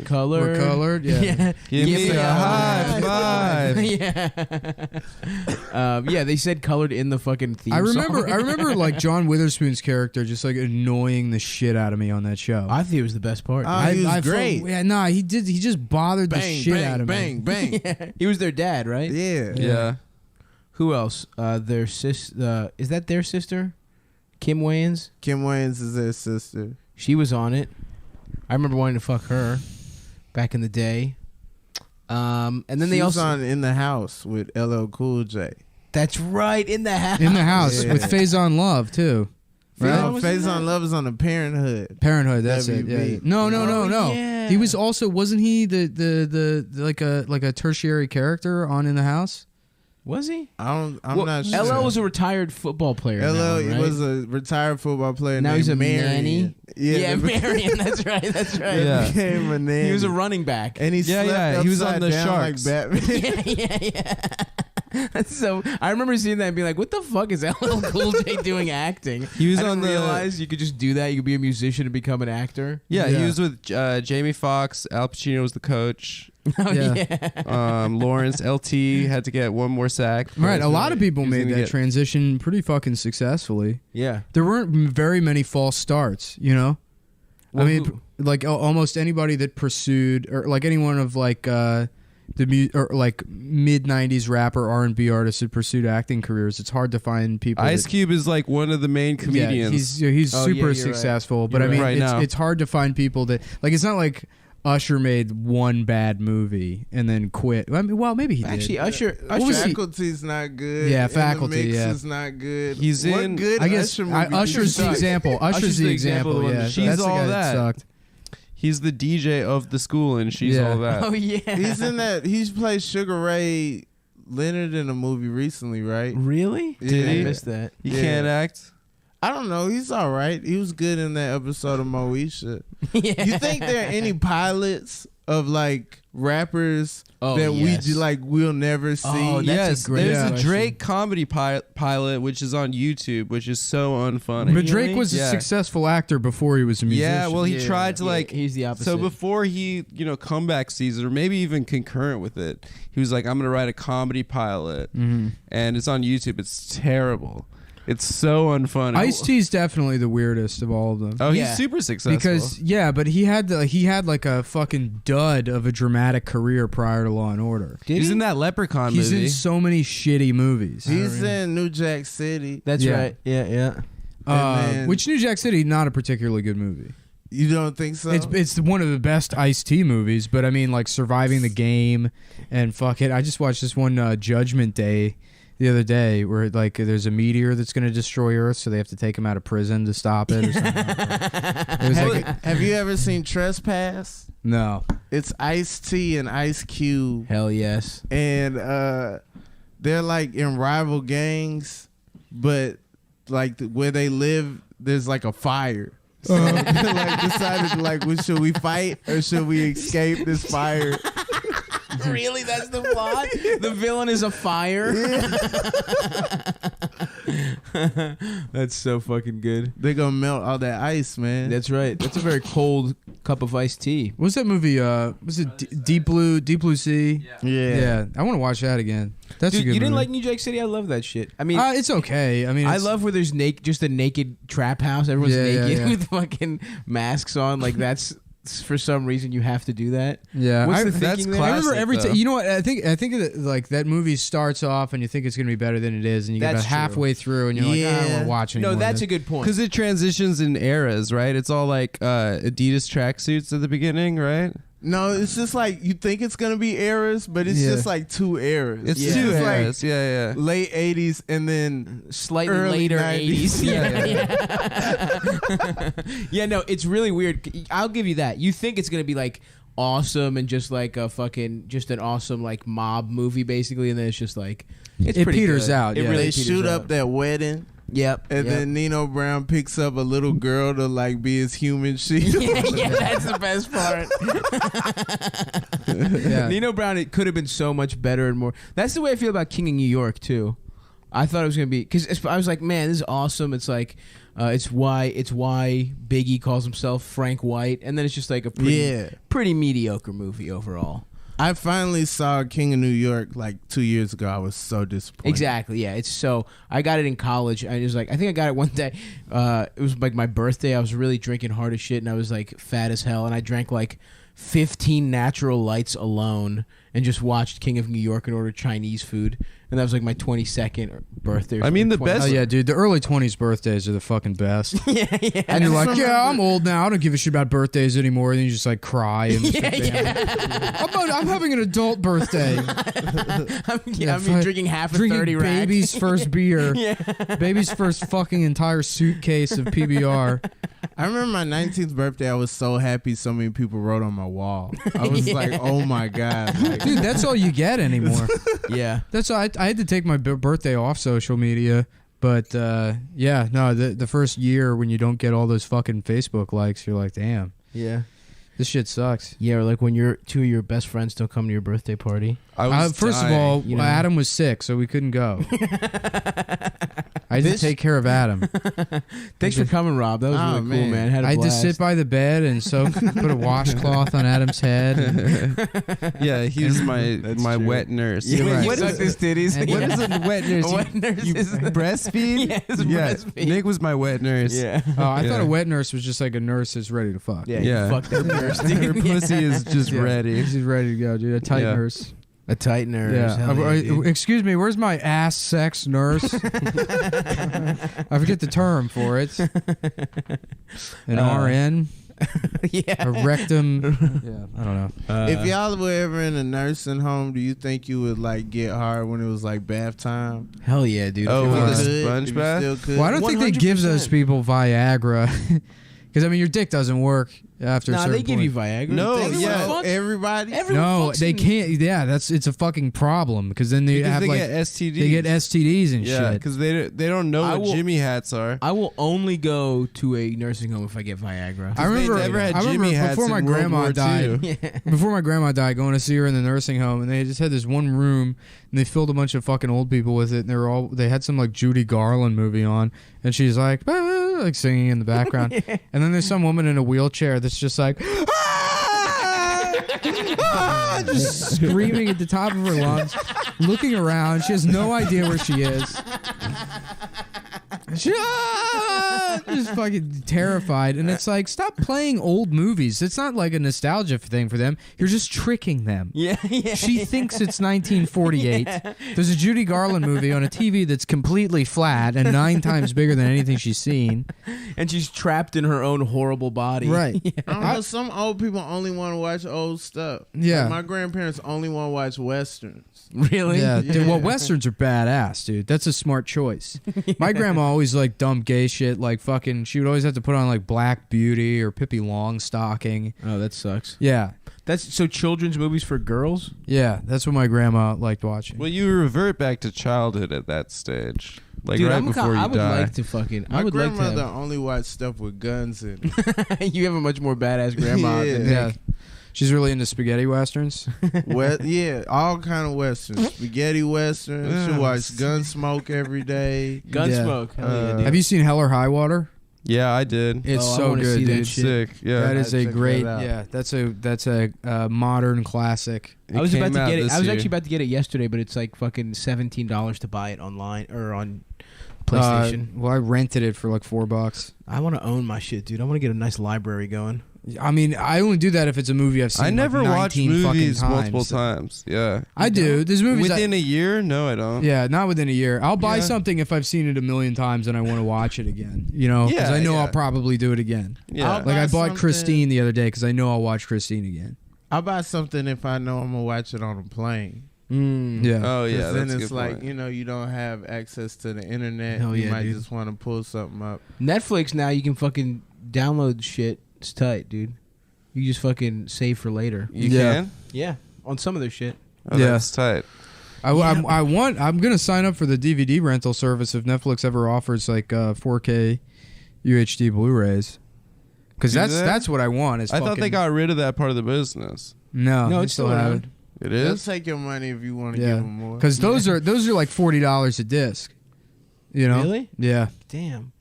colored. We're colored. Yeah. Give me me a a high five. yeah, yeah. They said colored in the fucking theme. I song. remember like John Witherspoon's character just like annoying the shit out of me on that show. I think it was the best part. He was felt- great. Yeah, nah, he just bothered the Bang, shit bang, out of bang, me. bang. Yeah. He was their dad, right? Yeah. Yeah. Who else? Their sis. Is that their sister? Kim Wayans. Kim Wayans is their sister. She was on it. I remember wanting to fuck her back in the day. And then they She was also on In the House with LL Cool J. That's right, in the house. In the house Yeah. with Faison Love too. Right? Faison No, was in Faison that? Love is on the Parenthood. Parenthood, that's WB. it. Yeah. No. Oh, yeah. He was also wasn't he the like a tertiary character on In the House? Was he? I'm Well, not sure. LL was a retired football player. LL now, right? was a retired football player. Now named he's a Marion. nanny? Yeah, Marion. That's right. That's right. Yeah. became a nanny. He was a running back. and he Yeah, slept yeah, he was on upside the down Sharks. like Batman. yeah. So I remember seeing that and being like, "What the fuck is LL Cool J doing acting?" He was I on didn't the- realize you could just do that. You could be a musician and become an actor. Yeah, Yeah. he was with Jamie Foxx. Al Pacino was the coach. Oh Yeah. yeah. Lawrence LT had to get one more sack. Right, a lot of people He was made gonna that get- transition pretty fucking successfully. Yeah. There weren't very many false starts, you know. Well, I mean, who- like almost anybody that pursued, or like anyone of like or like mid '90s rapper R&B artists that pursued acting careers. It's hard to find people. Ice that, Cube is like one of the main comedians. Yeah, he's Oh, yeah, super you're right. successful, but You're I mean, right. it's, Right now. it's hard to find people that like. It's not like Usher made one bad movie and then quit. I mean, well, maybe he did. Actually, Usher. What was he- Faculty's not good. Yeah, and Faculty, The Mix yeah. is not good. He's what in- good I guess Usher movie Usher's the sucked? example. Usher's the example. the one Yeah, that She's that's the all guy that. sucked. He's the DJ of the school, and she's Yeah. all that. Oh yeah. He's in that. He's played Sugar Ray Leonard in a movie recently, right? Really? Did I he? missed that. He Yeah. can't act. I don't know. He's all right. He was good in that episode of Moesha. Yeah. You think there are any pilots of like rappers Oh, that yes. we'll never see? Oh, that's Yes, a great there's a question. Drake comedy pilot, which is on YouTube, which is so unfunny. But Drake was a Yeah. successful actor before he was a musician. Yeah, well, he Yeah. tried to like. he's the opposite. So before he, comeback season, or maybe even concurrent with it, he was like, "I'm gonna write a comedy pilot," and it's on YouTube. It's terrible. It's so unfunny. Ice-T's definitely the weirdest of all of them. Oh, Yeah. he's super successful. Because but he had like a fucking dud of a dramatic career prior to Law and Order. Did he's he? in that Leprechaun He's movie. in so many shitty movies. He's in New Jack City. That's Yeah. right. Yeah, yeah. And then- Which New Jack City, not a particularly good movie. You don't think so? It's one of the best Ice-T movies, but I mean, like Surviving the Game and fuck it. I just watched this one Judgment Day the other day where like there's a meteor that's going to destroy Earth, so they have to take him out of prison to stop it or something. It was like Have you ever seen Trespass? no. It's Ice-T and Ice Cube, Hell yes. and they're like in rival gangs, but like where they live, there's like a fire. So they like decided like, well, should we fight or should we escape this fire? Really? That's the plot? The villain is a fire? That's so fucking good. They're gonna melt all that ice, man. That's right. That's a very cold cup of iced tea. What was that movie? Was it Deep Blue Sea? Yeah. I want to watch that again. That's a Dude, good you didn't movie. like New Jack City? I love that shit. I mean, It's okay. I mean, I it's- love where there's just a naked trap house. Everyone's Yeah, yeah, naked yeah. with fucking masks on. Like that's for some reason you have to do that. Yeah, What's the that's thinking there? I remember classic, every though. time. You know what? I think that, like that movie starts off and you think it's gonna be better than it is, and you get That's about true. halfway through and you're like, I don't want to watch anymore. No, that's of a good point. Because it transitions in eras, right? It's all like Adidas tracksuits at the beginning, right? No, it's just like you think it's gonna be eras, but it's Yeah. just like two eras. It's It's two just like eras. Yeah. late '80s and then Slightly early later 90s. 80s. Yeah. Yeah, no, it's really weird. I'll give you that. You think it's going to be like awesome and just like a fucking, just an awesome like mob movie basically, and then it's just like, it's It pretty peters good. out, It yeah. really they peters shoot out. up that wedding. Yep. And then Nino Brown picks up a little girl to like be his human shield. yeah, that's the best part. Nino Brown, it could have been so much better and more. That's the way I feel about King of New York too. I thought it was gonna be because I was like, man, this is awesome. It's like, it's why Biggie calls himself Frank White, and then it's just like a pretty mediocre movie overall. I finally saw King of New York like 2 years ago. I was so disappointed. Exactly, yeah. It's so I got it in college. I was like, I think I got it one day. It was like my birthday. I was really drinking hard as shit, and I was like fat as hell, and I drank like 15 Natural Lights alone, and just watched King of New York and ordered Chinese food. And that was like my 22nd birthday. I mean, the best. Oh yeah, dude. The early 20s birthdays are the fucking best. yeah. And you're like, yeah, I'm old now. I don't give a shit about birthdays anymore. And then you just like cry and I'm having an adult birthday. I'm drinking half a 30 rack. Baby's first beer. Baby's first fucking entire suitcase of PBR. I remember my 19th birthday. I was so happy so many people wrote on my wall. I was like, oh my God. Like, dude, that's all you get anymore. Yeah. That's all. I had to take my birthday off social media. But the first year when you don't get all those fucking Facebook likes, you're like, damn. Yeah. This shit sucks. Yeah, or like when two of your best friends don't come to your birthday party. First of all, Adam was sick, so we couldn't go. I had to take care of Adam. Thanks for coming, Rob. That was really cool, man. I had to sit by the bed and put a washcloth on Adam's head. Yeah, he's my wet nurse. Yeah, Wait, what is his titties? What is a wet nurse? A wet nurse you is breastfeed? breastfeed. Nick was my wet nurse. Yeah. Oh, I thought a wet nurse was just like a nurse that's ready to fuck. Yeah. Fuck that nurse. Her pussy is just ready. She's ready to go, dude. A tight nurse. A tight nurse. Yeah. Excuse me, where's my ass sex nurse? I forget the term for it. An RN? Yeah. A rectum? Yeah, I don't know. if y'all were ever in a nursing home, do you think you would like get hard when it was like bath time? Hell yeah, dude. Oh, If you with the could, sponge if you bath? still could. Well, I don't think they give those people Viagra. Because, I mean, your dick doesn't work after a certain they give point. you Viagra. No, everybody. No, they can't. Yeah, it's a fucking problem because then they have they like get STDs. They get STDs and Yeah, shit. because they don't know what Jimmy hats are. I will only go to a nursing home if I get Viagra. I remember, never had I remember Jimmy hats before my in World grandma War II. died. Before my grandma died, going to see her in the nursing home, and they just had this one room, and they filled a bunch of fucking old people with it, and they had some like Judy Garland movie on, and she's like, "Ah," like singing in the background, and then there's some woman in a wheelchair that's just like, just screaming at the top of her lungs, looking around. She has no idea where she is. Just fucking terrified. And it's like, stop playing old movies. It's not like a nostalgia thing for them. You're just tricking them. She thinks it's 1948. There's a Judy Garland movie on a TV that's completely flat and 9 times bigger than anything she's seen. And she's trapped in her own horrible body. Right. I don't know, some old people only want to watch old stuff. Yeah. Like my grandparents only want to watch westerns. Really? Yeah. Dude, well, westerns are badass, dude. That's a smart choice. My grandma always liked dumb gay shit, like fucking. She would always have to put on like Black Beauty or Pippi Longstocking. Oh, that sucks. Yeah. That's so children's movies for girls? Yeah, that's what my grandma liked watching. Well, you revert back to childhood at that stage, like Dude, right before you I would die. like to fucking. My I would like grandmother to. only watched stuff with guns in it. You have a much more badass grandma than Yeah. Nick. She's really into spaghetti westerns. All kind of westerns, spaghetti westerns. She watched Gunsmoke every day. Gunsmoke. Hell yeah, dude. Have you seen Hell or High Water? Yeah, I did. It's I so wanna good, see that dude. shit. Sick. Yeah, That is a check great. that out. Yeah, that's a modern classic. I was about came to out get it. this I was year. actually about to get it yesterday, but it's like fucking $17 to buy it online or on PlayStation. Well, I rented it for like $4. I want to own my shit, dude. I want to get a nice library going. I mean, I only do that if it's a movie I've seen. I never like watch 19 movies fucking multiple times. Yeah, I do. There's movies within a year. No, I don't. Yeah, not within a year. I'll buy Yeah. something if I've seen it a million times and I want to watch it again. You know, because Yeah, I know yeah. I'll probably do it again. Yeah. Like I bought something- Christine the other day because I know I'll watch Christine again. I'll buy something if I know I'm gonna watch it on a plane. Yeah. Oh yeah, 'Cause then that's a it's good like point. you don't have access to the internet. Hell you yeah, might dude. just want to pull something up. Netflix now, you can fucking download shit. It's tight, dude. You just fucking save for later. You Yeah. can. Yeah, on some of their shit. Oh, Yeah. that's tight. I'm gonna sign up for the DVD rental service if Netflix ever offers like 4K UHD Blu-rays. Because that's what I want. I thought they got rid of that part of the business. No, No, they it's still still have around. it. It They'll is. take your money if you want to Yeah, give them more. because those are like $40 a disc. You know? Really? Yeah. Damn.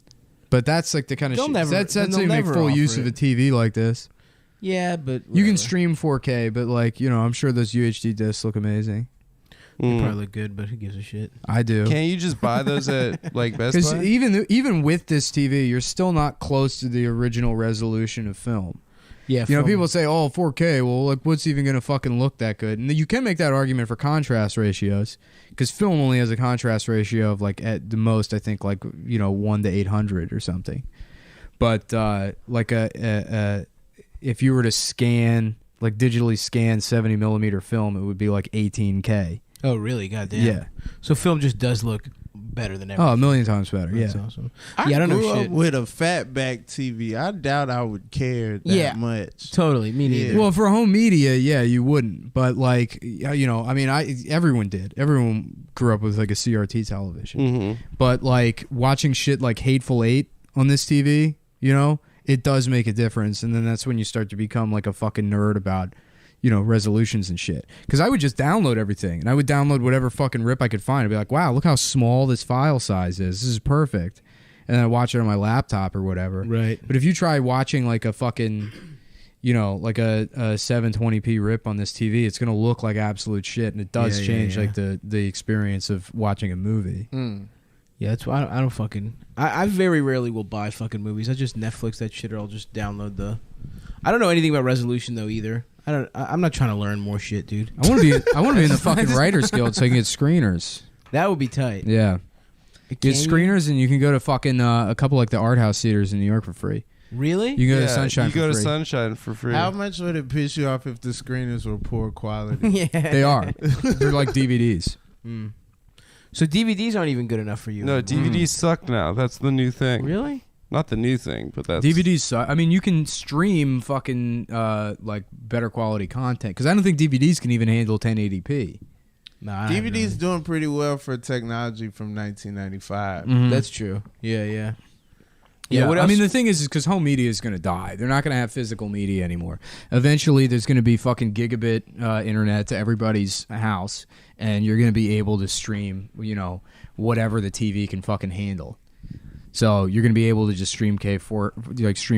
But that's like the kind of They'll shit. never- That's they'll how you make never full offer use of a it. TV like this. Yeah, but You can whatever. stream 4K, but like I'm sure those UHD discs look amazing. They Mm. probably look good, but who gives a shit? I do. Can't you just buy those at like Best Because Buy? even with this TV, you're still not close to the original resolution of film. Yeah, You know, people say, "Oh, 4K." Well, like, what's even going to fucking look that good? And you can make that argument for contrast ratios, because film only has a contrast ratio of like at the most, I think, like 1 to 800 or something. But like if you were to scan, like digitally scan 70 millimeter film, it would be like 18K. Oh, really? Goddamn. Yeah. So film just does look better than everything. Oh, a million times better. That's Yeah. awesome. I Yeah, I don't know grew up shit. with a fatback TV. I doubt I would care that Yeah. much. Totally. Me neither. Yeah. Well, for home media, yeah, you wouldn't. But like, I mean, everyone did. Everyone grew up with like a CRT television. Mm-hmm. But like watching shit like Hateful Eight on this TV, it does make a difference. And then that's when you start to become like a fucking nerd about, resolutions and shit. Because I would just download everything, and I would download whatever fucking rip I could find. I'd be like, wow, look how small this file size is. This is perfect. And then I watch it on my laptop or whatever. Right. But if you try watching like a fucking, like a 720p rip on this TV, it's gonna look like absolute shit, and it does change like the experience of watching a movie. Yeah, that's why I don't fucking. I very rarely will buy fucking movies. I just Netflix that shit, or I'll just download the. I don't know anything about resolution though either. I'm not trying to learn more shit, dude. I want to be in the fucking Writers Guild so I can get screeners. That would be tight. Yeah, Can get you? screeners, and you can go to fucking a couple like the art house theaters in New York for free. Really? You can go to Sunshine You for go to free. Sunshine for free. How much would it piss you off if the screeners were poor quality? Yeah. They are. They're like DVDs. So DVDs aren't even good enough for you. No, DVDs suck now. That's the new thing. Really? Not the new thing, but that's DVDs suck. I mean, you can stream fucking like better quality content, because I don't think DVDs can even handle 1080p. Nah, DVD's doing pretty well for technology from 1995. That's true. Yeah, yeah. Yeah, what I else? mean, the thing is because home media is going to die. They're not going to have physical media anymore. Eventually, there's going to be fucking gigabit internet to everybody's house, and you're going to be able to stream, whatever the TV can fucking handle. So you're going to be able to just stream stream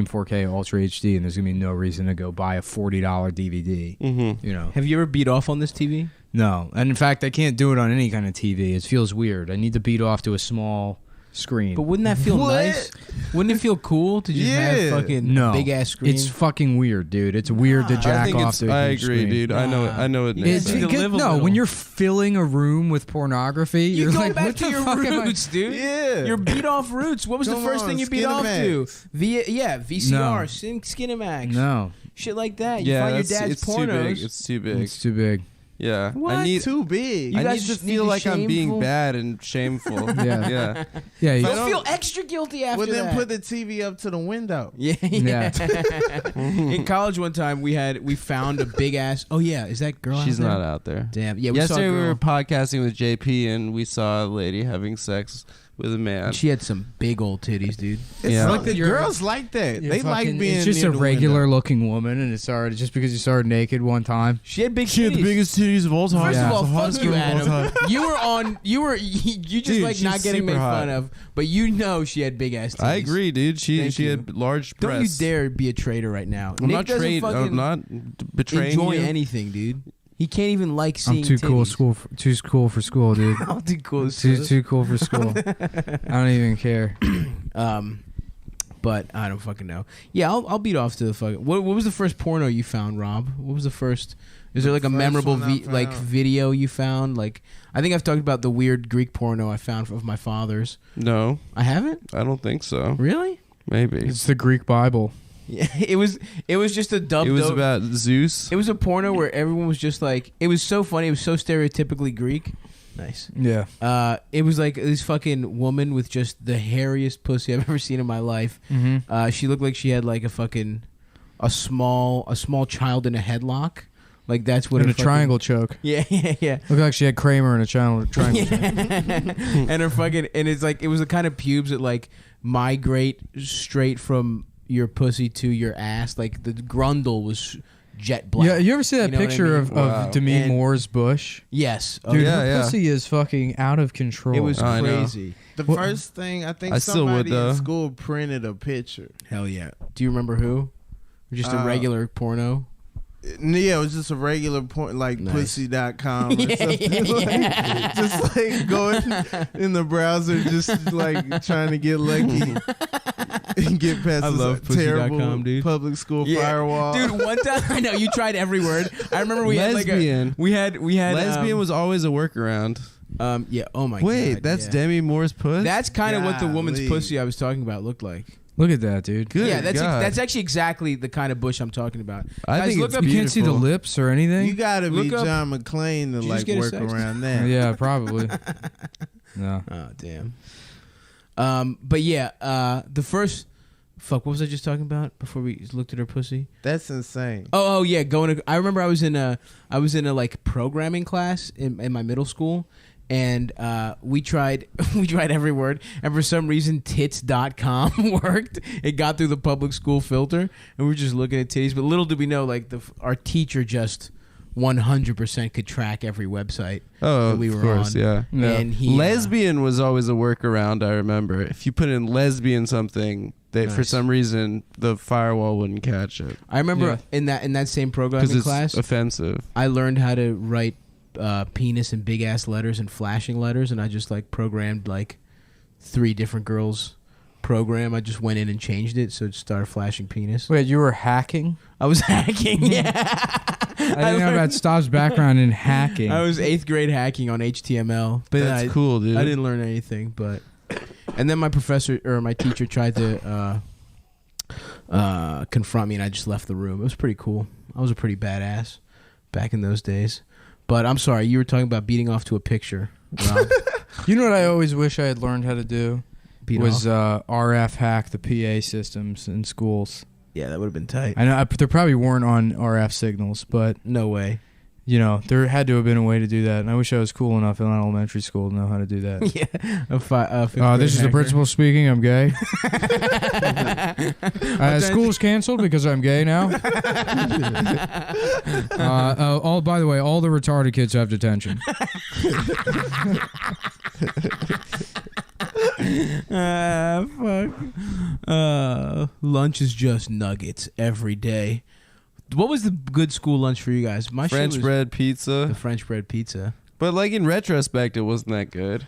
4K Ultra HD, and there's going to be no reason to go buy a $40 DVD. Mm-hmm. Have you ever beat off on this TV? No, and in fact, I can't do it on any kind of TV. It feels weird. I need to beat off to a small screen. But wouldn't that feel nice? Wouldn't it feel cool to just have fucking no, big ass screen? It's fucking weird, dude. It's weird to I jack think off it's. to a I huge agree, screen. dude. I know it. It's Makes sense. because, no, when you're filling a room with pornography, you you're go like, back what to the your fuck am I- roots, dude. Yeah. Your beat off roots. What was the Come first on, thing you beat off to? Skinemax. VCR, Skinemax. No, Shit like that. You Yeah, find your that's- dad's it's pornos. too big. It's too big. it's too big. Yeah, What? I need. Too big. You I guys need to just feel need like I'm being shameful? bad and shameful. Yeah. yeah. Yeah, If I You'll don't- feel extra guilty after Well, then that. put the TV up to the window. Yeah, Yeah. In college one time we found a big ass. Oh yeah, is that girl? She's out there? not out there. Damn. Yeah, we saw a Yesterday we girl. were podcasting with JP and we saw a lady having sex with a man. She had some big old titties, dude. It's Yeah. like Like that the you're- girls like that. You're They like fucking- being It's just near a the regular window. looking woman, and it's already just because you saw her naked one time. She had big titties. titties of all time. First Yeah. of all, It's the fuck hottest you, girl of all Adam. time. You just Dude, like she's not getting super made hot. fun of, but you know she had big ass titties. I agree, dude. She Thank you. had large Don't breasts. you dare be a traitor right now. I'm Nick not doesn't trade. fucking I'm not betraying enjoy you. anything, dude. He can't even like seeing. I'm too cool. titties. Too cool for school, dude. I'm too cool. Too cool for school. I don't even care. But I don't fucking know. Yeah, I'll beat off to the fucking. What was the first porno you found, Rob? What was the first? Is there like a first memorable one I like found. video you found? Like I think I've talked about the weird Greek porno I found of my father's. No, I haven't. I don't think so. Really? Maybe It's the Greek Bible. Yeah. It was just a dubbed. it was over- about Zeus. It was a porno where everyone was just like. It was so funny. It was so stereotypically Greek. Nice. Yeah. It was like this fucking woman with just the hairiest pussy I've ever seen in my life. Mm-hmm. She looked like she had like a small child in a headlock, Like that's what And her a fucking- triangle choke. Yeah. Looked like she had Kramer in a triangle choke. And her fucking and it's like it was the kind of pubes that like migrate straight from your pussy to your ass. Like the grundle was jet black. Yeah, you ever see that You know what I picture mean? of Demi And- Moore's bush? Yes. Oh, Dude, yeah, her yeah. pussy is fucking out of control. It was I know. crazy. The What- first thing I think I still would, somebody though. in school printed a picture. Hell yeah. Do you remember who? Or just a regular porno? Yeah, it was just a regular point, like Nice. pussy.com or something. Like, just like going in the browser, just like trying to get lucky and get past I this love pussy.com, terrible dude. public school Yeah. firewall. Dude, one time I know you tried every word. I remember we Lesbian. had like we had Lesbian was always a workaround. yeah, oh my Wait, god. that's yeah. Demi Moore's puss? That's kind of what the woman's Golly. pussy I was talking about looked like. Look at that, dude. Good yeah, God. that's actually exactly the kind of bush I'm talking about. I Guys, think look it's up. You can't see the beautiful. lips or anything? You gotta be Look up- John McClane to Did you like just get a work sex? around that. Yeah, probably. No. Oh damn. But yeah, the first. Fuck, what was I just talking about before we looked at her pussy? That's insane. Oh yeah, going to. I remember I was in a like programming class in my middle school, and we tried every word, and for some reason tits.com worked. It got through the public school filter, and we were just looking at titties. But little did we know, like our teacher just 100% could track every website Oh, that we of were course, on. yeah. Yeah. And he Lesbian was always a workaround, I remember. If you put in lesbian something, they for Nice. some reason the firewall wouldn't catch it I remember Yeah. in that same because programming it's class, offensive. I learned how to write penis in big ass letters and flashing letters, and I just like programmed like 3 different girls' program. I just went in and changed it so it started flashing penis. Wait, you were hacking? I was hacking. Yeah, I didn't know about Stav's background in hacking. I was 8th grade hacking on HTML, but That's cool, dude. I didn't learn anything. But and then my professor or my teacher tried to confront me, and I just left the room. It was pretty cool. I was a pretty badass back in those days. But I'm sorry, you were talking about beating off to a picture, Rob. You know what I always wish I had learned how to do? Beat was off. RF hack the PA systems in schools. Yeah, that would have been tight. I know there probably weren't on RF signals, but No way. you know there had to have been a way to do that. And I wish I was cool enough in elementary school to know how to do that. Yeah. This is the principal speaking. I'm gay. School's canceled because I'm gay now. By the way, all the retarded kids have detention. Fuck. Lunch is just nuggets every day. What was the good school lunch for you guys? My shit French was bread pizza. the French bread pizza. But like in retrospect, it wasn't that good.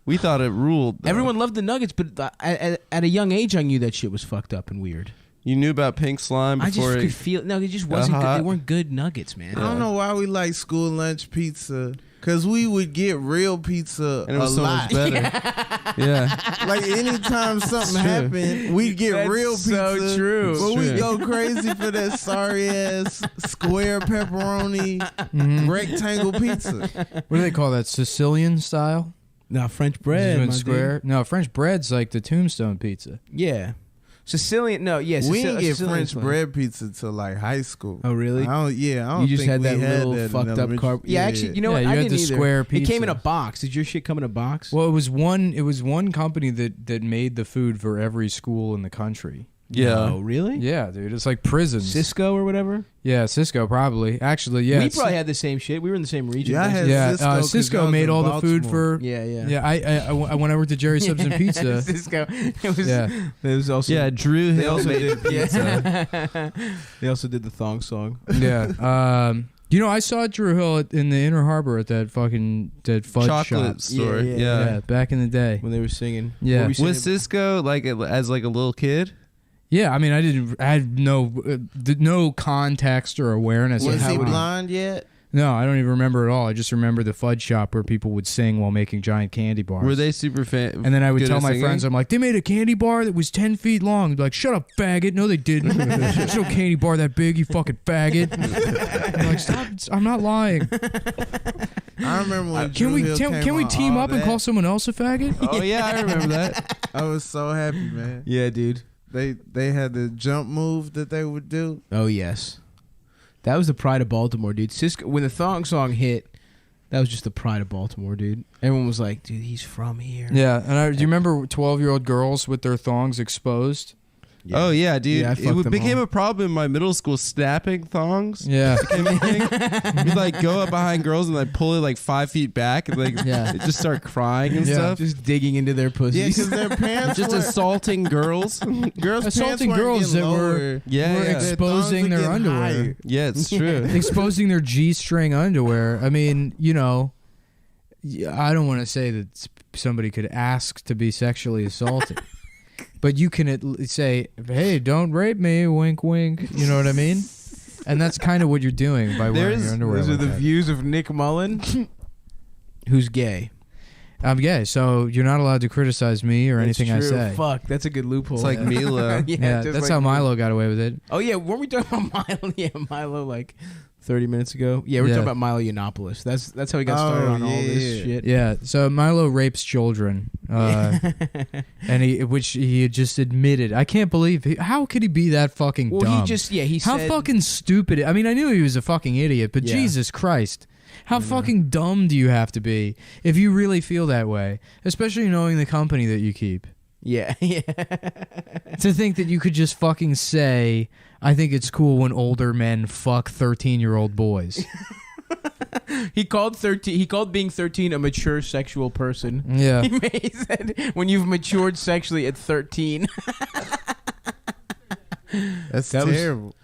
We thought it ruled. though. Everyone loved the nuggets, but at a young age, I knew that shit was fucked up and weird. You knew about pink slime I just before could it. feel it just wasn't good. They weren't good nuggets, man. I don't know why we like school lunch pizza. Cause we would get real pizza And it was a so lot. much better. Yeah. Like anytime something true. happened, we'd get That's real pizza. so true. But we True. go crazy for that sorry ass square pepperoni rectangle pizza. What do they call that? Sicilian style? No, French bread. Even my square? dude. No, French bread's like the Tombstone pizza. Yeah. Sicilian. No, yes. We didn't get French bread pizza till like high school. Oh, really? I don't You just think had we that little that in fucked up elementary- carb. Yeah, actually, you know Yeah, what? you I had didn't the either. square It came in pizza. a box. Did your shit come in a box? Well, it was one company that made the food for every school in the country. Yeah. Oh, really? Yeah, dude, it's like prisons. Cisco or whatever. Yeah, Cisco probably. Actually, yeah. we it's- probably had the same shit. We were in the same region. Yeah, I had yeah, Cisco 'cause Cisco I was made in all the food Baltimore. for. Yeah, yeah. Yeah, when I worked at Jerry Subs and Pizza. Cisco. It was. Yeah. It was also. Yeah, Drew They Hill also made did. Yeah. They also did the thong song. Yeah. You know, I saw Drew Hill in the Inner Harbor at that fudge chocolate shop. store. Yeah, Yeah. Yeah, back in the day. When they were singing. Yeah. What were you singing? Was Cisco like as like a little kid? Yeah, I mean, I had no context or awareness. of Was how he it- blind yet? No, I don't even remember at all. I just remember the fudge shop where people would sing while making giant candy bars. Were they super fan? And then I would good tell at my singing? friends, I'm like, they made a candy bar that was 10 feet long. They'd be like, shut up, faggot. No, they didn't. There's no candy bar that big, you fucking faggot. I'm like, stop. I'm not lying. I remember when Can Drew we Hill came can we on team All up and That. call someone else a faggot? Oh yeah, I remember that. I was so happy, man. Yeah, dude. They had the jump move that they would do. Oh yes. That was the pride of Baltimore, dude. Cisco, when the thong song hit, that was just the pride of Baltimore, dude. Everyone was like, dude, he's from here. Yeah, and do you remember 12-year-old girls with their thongs exposed? Yeah. Oh yeah, dude! Yeah, it became a problem in my middle school. Snapping thongs. Yeah, became a thing. You'd like go up behind girls and like pull it like 5 feet back and like they just start crying and stuff. Just digging into their pussies. Yeah, because their pants just were assaulting girls. Girls' assaulting pants girls that were exposing their underwear. Higher. Yeah, it's true. Exposing their G-string underwear. I mean, you know, I don't want to say that somebody could ask to be sexually assaulted. But you can at least say, hey, don't rape me, wink, wink. You know what I mean? And that's kind of what you're doing by wearing your underwear. Those are like the that. views of Nick Mullen, who's gay. I'm gay, so you're not allowed to criticize me or That's anything true. I say. Fuck, that's a good loophole. It's like Milo. Yeah, just that's like how Milo got away with it. Oh yeah, weren't we talking about Milo? Yeah, Milo like 30 minutes ago. Yeah, we're talking about Milo Yiannopoulos. That's how he got started on all this shit. Yeah, so Milo rapes children, and which he had just admitted. I can't believe how could he be that fucking dumb? He how said, fucking stupid. I mean, I knew he was a fucking idiot, but Yeah. Jesus Christ. How fucking dumb do you have to be if you really feel that way? Especially knowing the company that you keep. Yeah. To think that you could just fucking say, I think it's cool when older men fuck 13-year-old boys. He called being 13 a mature sexual person. Yeah. He said when you've matured sexually at 13. That's That was- terrible.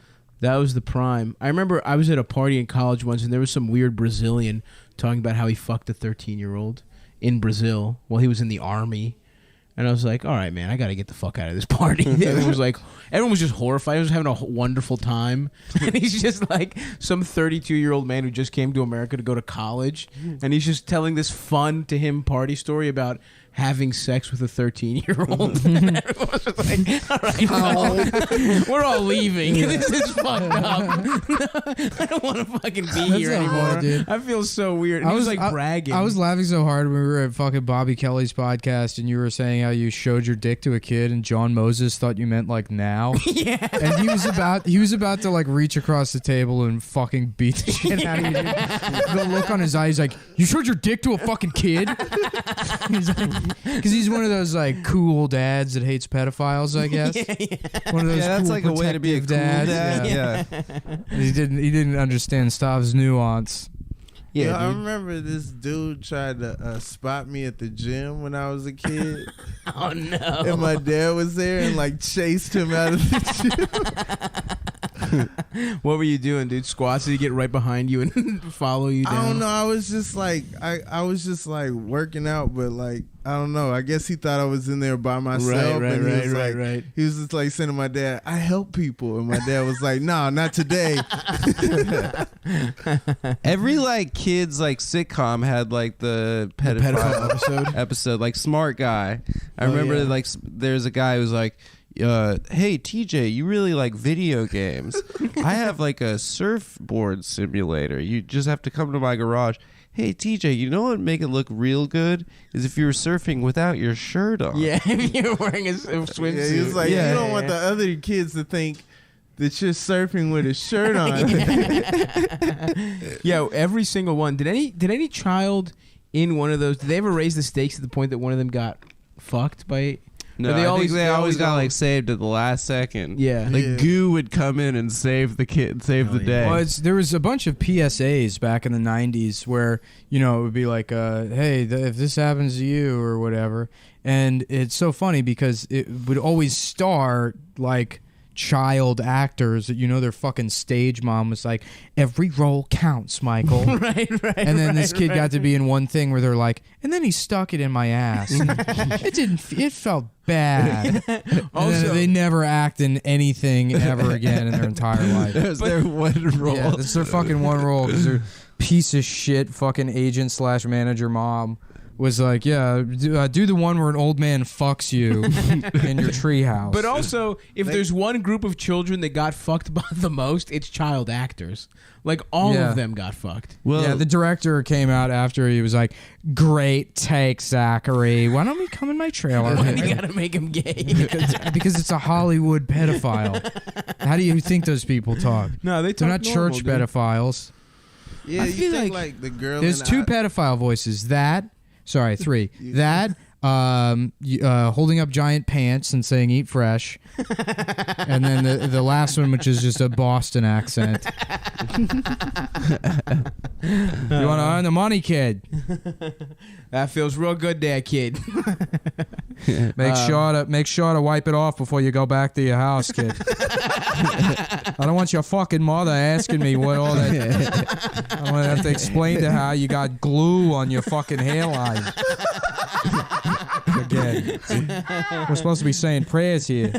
That was the prime. I remember I was at a party in college once, and there was some weird Brazilian talking about how he fucked a 13-year-old in Brazil while he was in the army. And I was like, all right, man, I got to get the fuck out of this party. Everyone was just horrified. Everyone was having a wonderful time. And he's just like some 32-year-old man who just came to America to go to college. And he's just telling this fun to him party story about having sex with a 13-year-old. And everyone was just like, all right, no, we're all leaving. This is fucked up. I don't want to fucking be here not anymore. bad, dude. I feel so weird. And he was like bragging. I was laughing so hard when we were at fucking Bobby Kelly's podcast and you were saying how you showed your dick to a kid and John Moses thought you meant like now. Yeah. And he was about to like reach across the table and fucking beat the shit out of you. The look on his eye, he's like, you showed your dick to a fucking kid? He's like, because he's one of those like cool dads that hates pedophiles, I guess. One of those that's cool, like a way to be a cool dads. dad. Yeah. He didn't understand Stav's nuance. Yeah, I remember this dude tried to spot me at the gym when I was a kid. Oh no! And my dad was there and like chased him out of the gym. What were you doing, dude? Squats? Did he get right behind you and follow you down? I don't know. I was just like I was just like working out, but like I don't know. I guess he thought I was in there by myself. Right. He was just like saying to my dad, "I help people," and my dad was like, "No, not today." Every like kids like sitcom had like the pedophile episode. Like Smart Guy. I remember like there's a guy who's like, hey TJ, you really like video games. I have like a surfboard simulator. You just have to come to my garage. Hey TJ, you know what would make it look real good is if you were surfing without your shirt on. Yeah, if you were wearing a swimsuit. Yeah, he was like, you don't want the other kids to think that you're surfing with a shirt on. Yo, every single one. Did any child in one of those? Did they ever raise the stakes to the point that one of them got fucked by? No, they always got like saved at the last second. Yeah, like Goo would come in and save the kid, save the day. Well, there was a bunch of PSAs back in the 90s where, you know, it would be like, hey, if this happens to you or whatever. And it's so funny because it would always star like child actors that, you know, their fucking stage mom was like, every role counts, Michael. right. And then this kid got to be in one thing where they're like, and then he stuck it in my ass. It felt bad. Also, they never act in anything ever again in their entire life. That's their one role. Yeah, that's their fucking one role because they're piece of shit fucking agent / manager mom was like, yeah, do the one where an old man fucks you in your treehouse. But also, if there's one group of children that got fucked by the most, it's child actors. Like, all of them got fucked. Well, yeah, the director came out after. He was like, great take, Zachary. Why don't we come in my trailer? Why do you gotta make him gay? because it's a Hollywood pedophile. How do you think those people talk? No, they're not church pedophiles. Yeah, I you feel think like the girl. There's two pedophile voices. Three. Holding up giant pants and saying "eat fresh," and then the last one, which is just a Boston accent. You want to earn the money, kid? That feels real good there, kid. Make sure to wipe it off before you go back to your house, kid. I don't want your fucking mother asking me what all that. I'm gonna have to explain to her how you got glue on your fucking hairline. Again, we're supposed to be saying prayers here.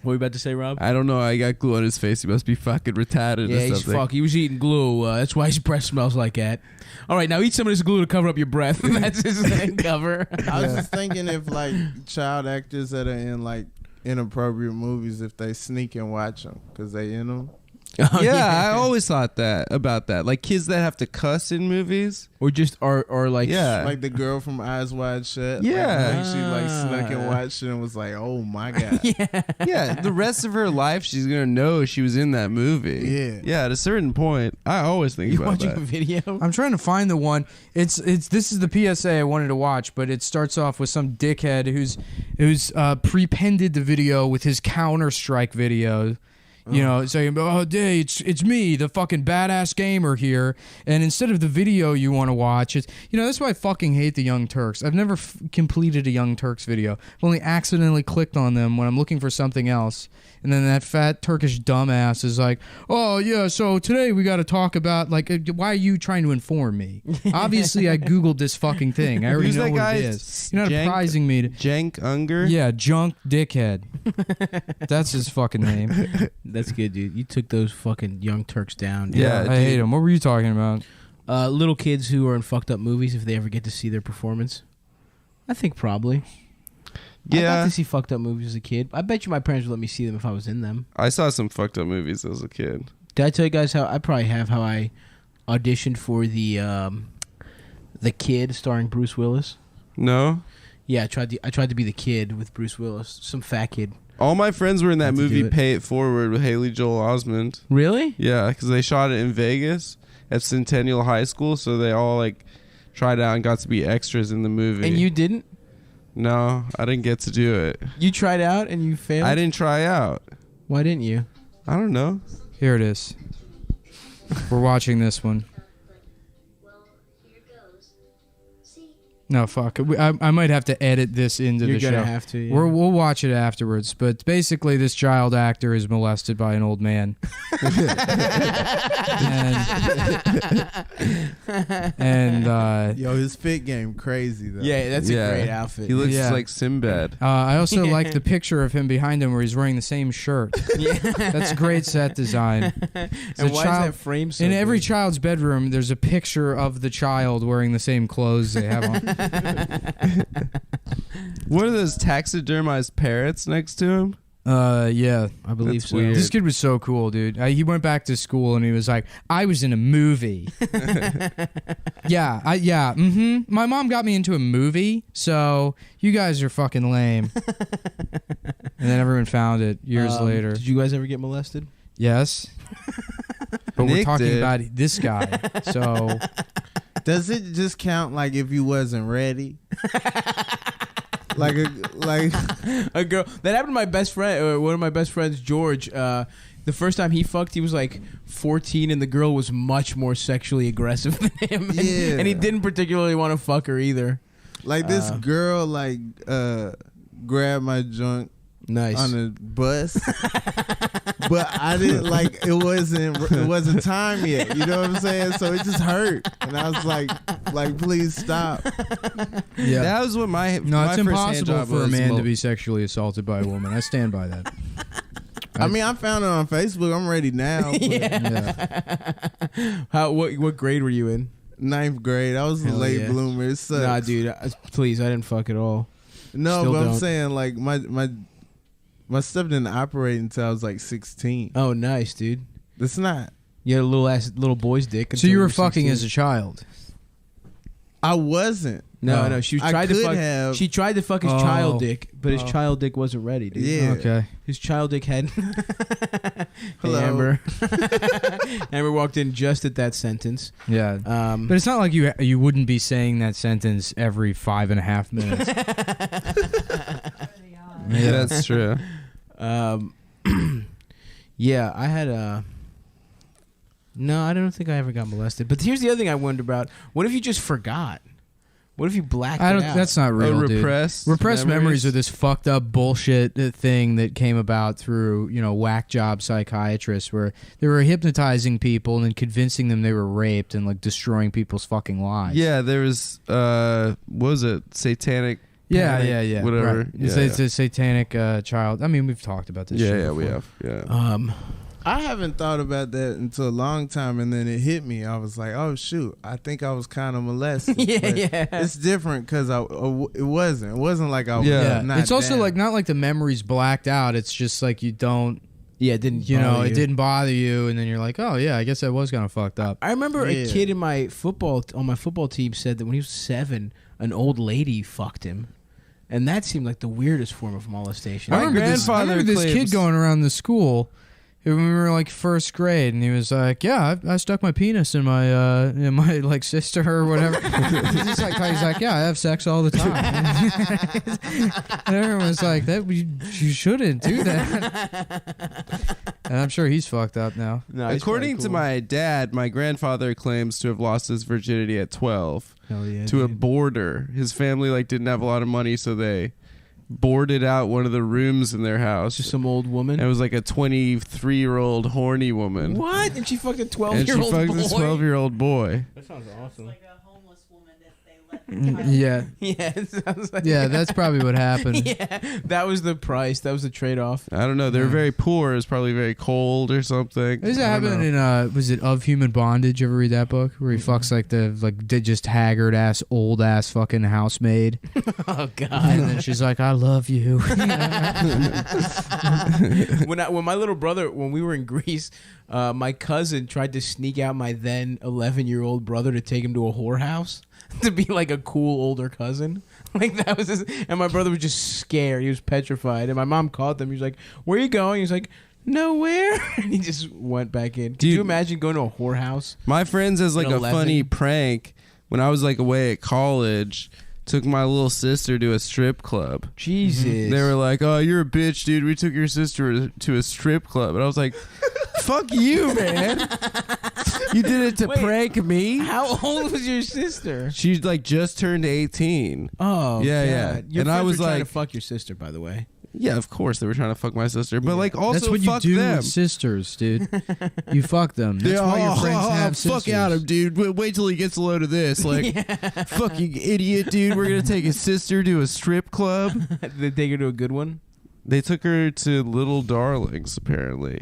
What were you about to say, Rob? I don't know. I got glue on his face. He must be fucking retarded. Yeah, or he's something. He was eating glue. That's why his breath smells like that. All right, now eat some of this glue to cover up your breath. That's his cover. I was just thinking if like child actors that are in like inappropriate movies, if they sneak and watch them because they in them. Oh, I always thought that about that. Like kids that have to cuss in movies, or just or like like the girl from Eyes Wide Shut. Yeah, like, she like snuck and watched it and was like, "Oh my god." yeah. The rest of her life, she's gonna know she was in that movie. Yeah. At a certain point, I always think about watching that. a video. I'm trying to find the one. This is the PSA I wanted to watch, but it starts off with some dickhead who's prepended the video with his Counter-Strike video. You know, saying, "Oh, hey, it's me, the fucking badass gamer here." And instead of the video you want to watch, it's that's why I fucking hate the Young Turks. I've never completed a Young Turks video. I've only accidentally clicked on them when I'm looking for something else. And then that fat Turkish dumbass is like, "Oh yeah, so today we got to talk about like why are you trying to inform me?" Obviously, I googled this fucking thing. I already know what it is. You're not apprising me. Jank Unger. Yeah, Junk Dickhead. That's his fucking name. That's good, dude. You took those fucking Young Turks down. Yeah, I hate them. What were you talking about? Little kids who are in fucked up movies, if they ever get to see their performance. I think probably. I got to see fucked up movies as a kid. I bet you my parents would let me see them if I was in them. I saw some fucked up movies as a kid. Did I tell you guys how I auditioned for the Kid starring Bruce Willis? No. Yeah, I tried to be the Kid with Bruce Willis, some fat kid. All my friends were in that movie Pay It Forward with Haley Joel Osment. Really? Yeah, because they shot it in Vegas at Centennial High School, so they all like tried out and got to be extras in the movie. And you didn't? No, I didn't get to do it. You tried out and you failed? I didn't try out. Why didn't you? I don't know. Here it is. We're watching this one. No, fuck. I might have to edit this into the show. You're gonna have to. Yeah. We'll watch it afterwards. But basically, this child actor is molested by an old man. and yo, his fit game crazy though. Yeah, that's a great outfit. He looks like Sinbad. I also like the picture of him behind him where he's wearing the same shirt. Yeah, that's great set design. And why is that frame so in every big? child's bedroom, there's a picture of the child wearing the same clothes they have on. What are those taxidermized parrots next to him? Yeah, I believe That's so. weird. This kid was so cool, dude. He went back to school and he was like, "I was in a movie." My mom got me into a movie, so you guys are fucking lame. And then everyone found it years later. Did you guys ever get molested? Yes. But we're Nick talking did. about this guy, so Does it just count like if you wasn't ready? like A girl that happened to my best friend, one of my best friends, George. The first time he fucked, he was like 14, and the girl was much more sexually aggressive than him. Yeah. And he didn't particularly want to fuck her either. like this girl like grabbed my junk Nice. on a bus. But I didn't like it wasn't time yet. You know what I'm saying? So it just hurt. And I was like please stop. yeah. That was what my No, my it's first hand impossible job for a was man to be sexually assaulted by a woman. I stand by that. I mean, I found it on Facebook. I'm ready now. But What grade were you in? 9th grade. I was a Hell late yeah. bloomer. It sucks. Nah, dude. Please, I didn't fuck at all. No, Still but I'm don't. saying like my stuff didn't operate until I was like 16. Oh, nice, dude. It's not. You had a little boy's dick. So until you were were fucking 16. as a child. I wasn't. No. She I tried to could fuck. have. She tried to fuck his child dick, but his child dick wasn't ready, dude. Yeah. Okay. His child dick had. Hello. Hey, Amber. Amber walked in just at that sentence. Yeah. But it's not like you wouldn't be saying that sentence every 5.5 minutes. Yeah, that's true. Yeah, I had a. No, I don't think I ever got molested. But here's the other thing I wondered about: what if you just forgot? What if you blacked it out? That's not real, dude. Repressed memories are this fucked up bullshit thing that came about through whack job psychiatrists, where they were hypnotizing people and then convincing them they were raped and like destroying people's fucking lives. Yeah, there was what was it? Satanic. Yeah, panic, yeah. Whatever. Right. Yeah, It's a satanic child. I mean, we've talked about this. shit we before. have. Yeah. I haven't thought about that until a long time, and then it hit me. I was like, "Oh shoot, I think I was kind of molested." Yeah. It's different because it wasn't. It wasn't like I was. Yeah. Not It's also down. like not like the memory's blacked out. It's just like you don't. Yeah, it didn't. It didn't bother you, and then you're like, oh yeah, I guess I was kind of fucked up. I remember Yeah. a kid on my football team said that when he was 7, an old lady fucked him, and that seemed like the weirdest form of molestation. I remember this kid claims- going around the school when we were like first grade, and he was like, "Yeah, I stuck my penis in my like sister or whatever." he's like, "Yeah, I have sex all the time." And everyone was like, "That you shouldn't do that." And I'm sure he's fucked up now. No, he's According probably to cool. my dad, my grandfather claims to have lost his virginity at 12 Hell yeah, to a dude. boarder. His family didn't have a lot of money, so they boarded out one of the rooms in their house. Just some old woman. And it was like a 23-year-old horny woman. What? And she fucked a And 12-year-old she boy? fucked this 12-year-old boy. That sounds awesome. Like a homeless woman that they let Yeah, Yeah, it sounds like yeah, that's probably what happened. Yeah, that was the price. That was the trade-off. I don't know. They were very poor. It was probably very cold or something. This I don't happened know. in was it Of Human Bondage? You ever read that book where he fucks like just haggard ass old ass fucking housemaid, Oh God! and then she's like, "I love you." when we were in Greece, my cousin tried to sneak out my then 11-year-old brother to take him to a whorehouse to be like a cool older cousin. Like that was and my brother was just scared. He was petrified. And my mom called him. He was like, "Where are you going?" He was like, "Nowhere." And he just went back in. Could Dude. you imagine going to a whorehouse? My friends, as like At a 11? funny prank, when I was like away at college, took my little sister to a strip club. Jesus. They were like, "Oh, you're a bitch, dude. We took your sister to a strip club." And I was like, "Fuck you, man. You did it to Wait. prank me." How old was your sister? She like just turned 18. Oh, Yeah, God. yeah. Your And I friends was were trying like- to fuck your sister, by the way. Yeah, of course they were trying to fuck my sister, but like also That's what you fuck do them. with sisters, dude. You fuck them. That's why your friends have sisters. Fuck out him, dude. Wait till he gets a load of this. Like, fucking idiot, dude. We're gonna take his sister to a strip club. Did they take her to a good one? They took her to Little Darlings, apparently.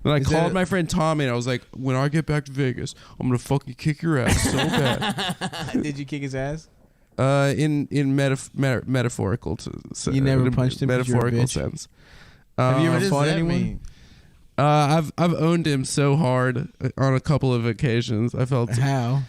And I Is called that- my friend Tommy, and I was like, "When I get back to Vegas, I'm gonna fucking kick your ass so bad." Did you kick his ass? In metaphorical You never punched him 'cause you're a metaphorical bitch? sense. Have you What ever does fought that anyone? mean? I've owned him so hard on a couple of occasions. I felt How?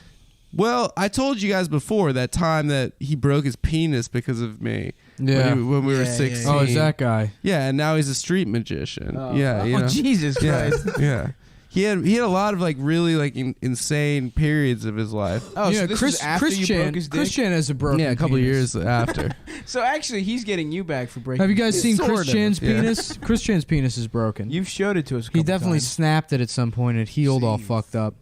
well. I told you guys before that time that he broke his penis because of me. Yeah. when we were Yeah, yeah, 16. Oh, is that guy? Yeah, and now he's a street magician. Yeah, you Oh, know. Jesus Yeah, Christ. yeah. He had a lot of like really like insane periods of his life. Oh, yeah, so this is after you broke his dick? Christian has a broken. Yeah, a couple of penis. years after. So actually, he's getting you back for breaking. Have you guys seen Sort of. Chris Chan's Yeah. penis? Chris Chan's penis is broken. You've showed it to us. A He couple definitely times. snapped it at some point. It healed all fucked up.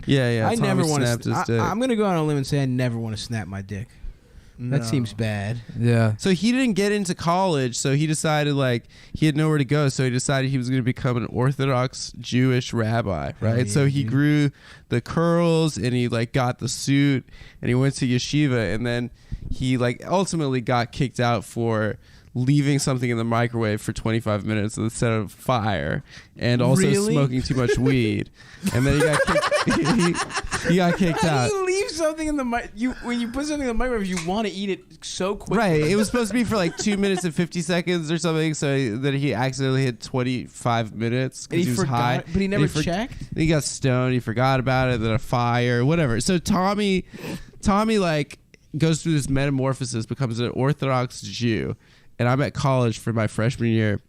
Yeah. I never want snapped his to. dick. I'm gonna go on a limb and say I never want to snap my dick. That No. seems bad. Yeah. So he didn't get into college, so he decided like he had nowhere to go, so he decided he was going to become an Orthodox Jewish rabbi, right? yeah, So he dude. grew the curls and he like got the suit and he went to yeshiva, and then he like ultimately got kicked out for leaving something in the microwave for 25 minutes instead of fire, and also Really? smoking too much weed. And then he got kicked, he got kicked How out. do you leave something in the when you put something in the microwave, you want to eat it so quickly. Right, it was supposed to be for like 2 minutes and 50 seconds or something, so that he accidentally hit 25 minutes And because he was forgot, high. but he never And checked. He got stoned. He forgot about it. Then a fire, whatever. So Tommy, like goes through this metamorphosis, becomes an Orthodox Jew, and I'm at college for my freshman year,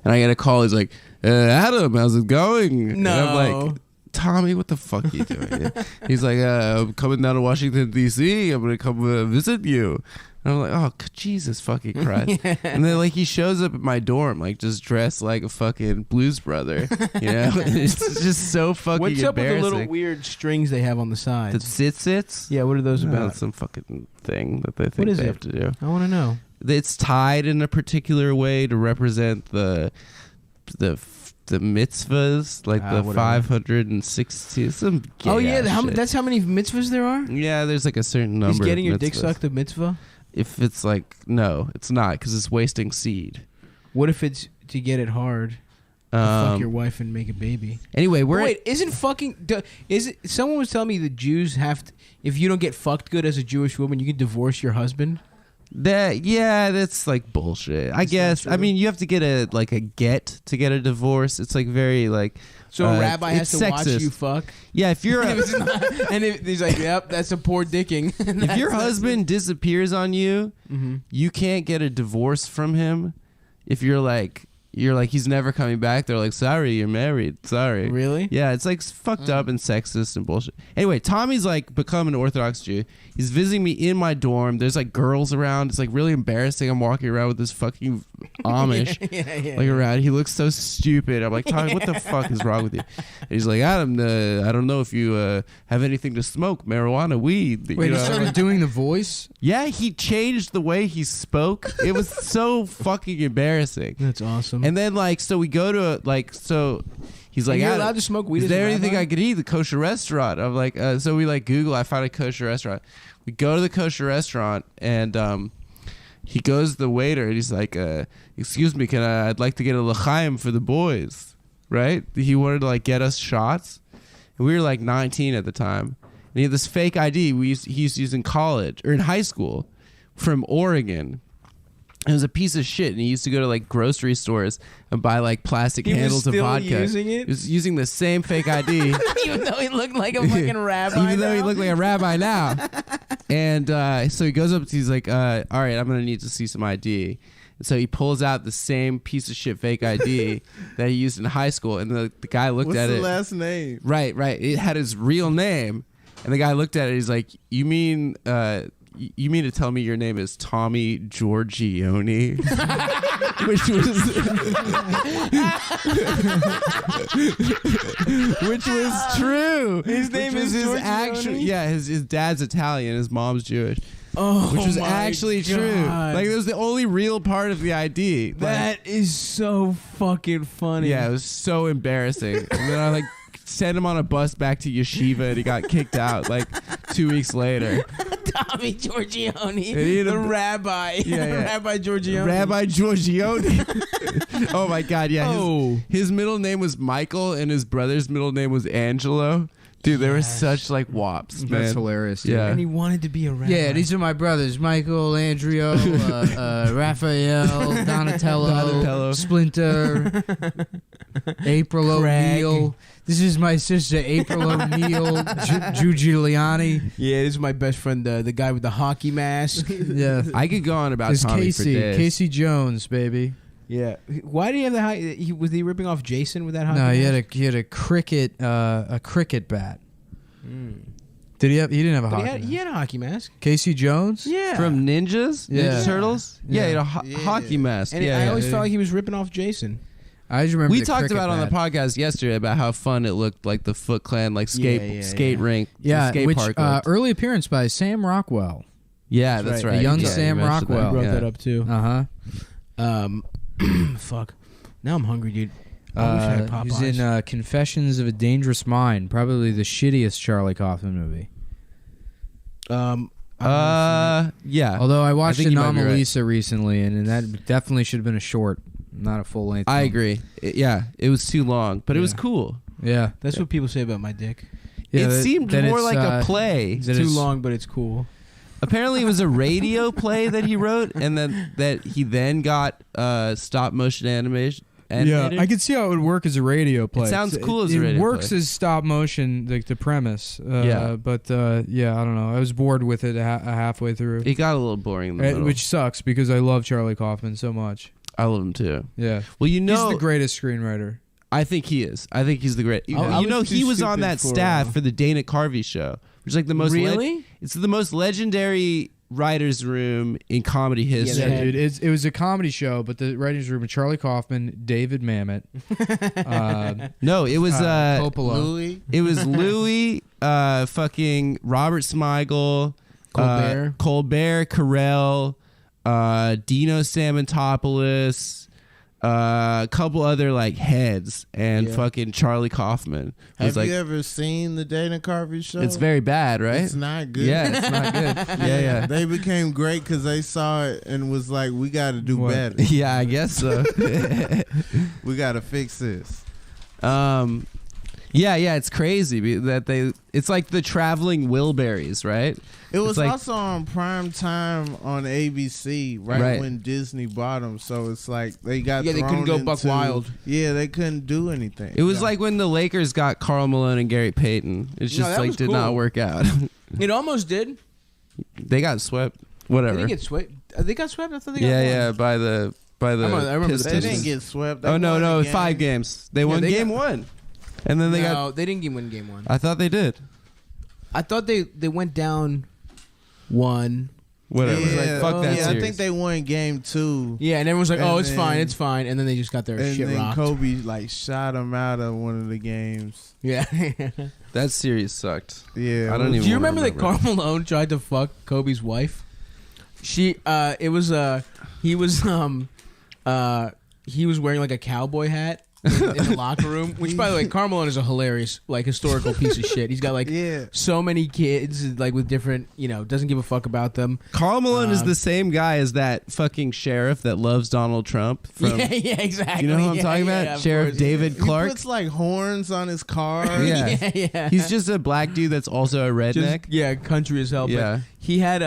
and I get a call. He's like, "Adam, how's it going?" No. And I'm like, Tommy, what the fuck are you doing? He's like, I'm coming down to Washington D.C. I'm gonna come visit you. And I'm like, oh Jesus fucking Christ! And then like he shows up at my dorm, like just dressed like a fucking Blues Brother. You know, it's just so fucking What's up with the embarrassing. little weird strings they have on the sides? The sits? Yeah, what are those No, about? it's some fucking thing that they think What is they it? have to do. I want to know. It's tied in a particular way to represent the mitzvahs, like the whatever. 560. Some Oh yeah, gay-ass shit. that's how many mitzvahs there are. Yeah, there's like a certain number. Is getting of your dick mitzvahs. sucked a mitzvah? If it's like no, it's not because it's wasting seed. What if it's to get it hard? To fuck your wife and make a baby. Anyway, But wait, isn't fucking? Is it? Someone was telling me the Jews have to. If you don't get fucked good as a Jewish woman, you can divorce your husband. That's like bullshit. I guess. I mean, you have to get a get to get a divorce. It's like very like. So a rabbi has it's to watch sexist. you fuck. Yeah, if you're And if it's not- and if he's like, "Yep, that's a poor dicking." if your husband disappears on you, you can't get a divorce from him. If you're like he's never coming back, they're like, sorry, you're married. Sorry. Really? Yeah, it's like fucked up and sexist and bullshit. Anyway, Tommy's like become an Orthodox Jew. He's visiting me in my dorm. There's like girls around. It's like really embarrassing. I'm walking around with this fucking Amish around. He looks so stupid. I'm like, Tommy, what the fuck is wrong with you? And he's like, Adam, I don't know if you have anything to smoke, marijuana, weed. Wait, you he know? started doing the voice? Yeah, he changed the way he spoke. It was so fucking embarrassing. That's awesome. And then so we go to he's like, You're "Adam, allowed to smoke weed is as a there anything rabbi?" I could eat? The kosher restaurant." I'm like, so we Google. I found a kosher restaurant. We go to the kosher restaurant, and he goes to the waiter, and he's like, "Excuse me, I'd like to get a l'chaim for the boys." Right? He wanted to get us shots, and we were 19 at the time. And he had this fake ID he used to use in college or in high school from Oregon. It was a piece of shit, and he used to go to grocery stores and buy plastic He was handles of still vodka. using it? He was using the same fake ID, Even though he looked like a fucking rabbi. even though he now? looked like a rabbi now. And so he goes up to, he's like, "All right, I'm gonna need to see some ID." And so he pulls out the same piece of shit fake ID that he used in high school, and the guy looked What's at the it. last name? Right. It had his real name, and the guy looked at it. He's like, "You mean to tell me your name is Tommy Giorgione?" which was true. His name Which was is his Giorgione? actual. Yeah, his dad's Italian, his mom's Jewish. Oh, Which was my actually true. God. It was the only real part of the ID. That is so fucking funny. Yeah, it was so embarrassing. And then I sent him on a bus back to yeshiva, and he got kicked out 2 weeks later. Tommy Giorgione, He the had a- rabbi. Yeah. Rabbi Giorgione. Rabbi Giorgione. Oh my God! Yeah, Oh. his middle name was Michael, and his brother's middle name was Angelo. Dude, they were such wops. That's Man. hilarious. Yeah. And he wanted to be a rabbi. Yeah, these are my brothers: Michael, Andrea, Raphael, Donatello, Splinter, April Craig. O'Neil. This is my sister, April O'Neil, Giuliani. Yeah, this is my best friend, the guy with the hockey mask. Yeah, I could go on about it's Tommy for Casey, days. Casey Jones, baby. Yeah. Why did he have the hockey? Was he ripping off Jason with that hockey No, mask? he had a cricket bat. Did he have? He didn't have a But hockey. he had a hockey mask. Casey Jones. Yeah. From Ninjas? Yeah. Ninja Turtles? Yeah, he had a hockey mask. And yeah, I yeah. always felt like he was ripping off Jason. I just remember We the talked cricket about on the bat. podcast yesterday about how fun it looked, the Foot Clan, skate rink, Yeah, skate which park. looked. early appearance by Sam Rockwell. Yeah, That's that's right. right. The young Yeah, Sam you mentioned Rockwell. I brought yeah. that up too. Fuck. Now I'm hungry, dude. I wish I had Popeyes. He's in Confessions of a Dangerous Mind, probably the shittiest Charlie Kaufman movie. Yeah. Although I watched think you might be right. Anomalisa recently, and that definitely should have been a short, not a full length. I agree. It was too long, but it was cool. Yeah, That's what people say about my dick. yeah. It seemed then more it's, like a play. It's that too it's- long, but it's cool. Apparently, it was a radio play that he wrote, and then that he then got stop motion animation. Animated. Yeah, I could see how it would work as a radio play. sounds cool as a radio It works play. as stop motion, like the premise. Yeah. But yeah, I don't know. I was bored with it halfway through, It got a little boring in the middle. which sucks because I love Charlie Kaufman so much. I love him too. Yeah, Well, he's the greatest screenwriter. I think he is. I think he's the great. I was He too was on stupid that for, staff for the Dana Carvey show, which is like the most. Really? It's the most legendary writers' room in comedy history. Yeah, dude, it was a comedy show, but the writers' room with Charlie Kaufman, David Mamet. No, it was Coppola. Louis. It was Louis, fucking Robert Smigel, Colbert, Carell, Dino Samantopoulos, a couple other like heads, and fucking Charlie Kaufman. Have like, you ever seen the Dana Carvey show? it's very bad, right? It's not good. Yeah, it's not good. Yeah. They became great because they saw it and was like, we got to do What? better. Yeah, I guess so. We got to fix this. Yeah, it's crazy that it's like the traveling Wilburys, right? It was like- also on prime time on ABC, right when Disney bought them. So it's like they got Yeah, they couldn't thrown go buck into- wild. Yeah, they couldn't do anything. It was like when the Lakers got Karl Malone and Gary Payton. It's just that like was did cool. not work out. It almost did. They got swept. They Whatever. didn't get swept. They got swept. I thought they got Yeah, one. by the I remember the Pistons. they didn't get swept. They Oh no, won no, a game. 5 games. They won they game got- 1, and then they No, got. they didn't win game one. I thought they did. I thought they went down one. Whatever. Yeah, Fuck that I series. think they won game 2. Yeah, and everyone's like, "Oh, And it's then- fine, it's fine," and then they just got their And shit then rocked. Kobe like shot him out of one of the games. Yeah. That series sucked. Yeah, I don't even. Do you wanna remember that Karl Malone tried to fuck Kobe's wife? He was wearing like a cowboy hat in the locker room. Which, by the way, Karl Malone is a hilarious, like, historical piece of shit. He's got like so many kids, like with different, doesn't give a fuck about them. Karl Malone is the same guy as that fucking sheriff that loves Donald Trump. From, yeah, exactly. You know who I'm Yeah, talking yeah, about? of Sheriff course. David He Clark. puts like horns on his car. Yeah. yeah. He's just a black dude that's also a redneck. Country as hell. Yeah. But he had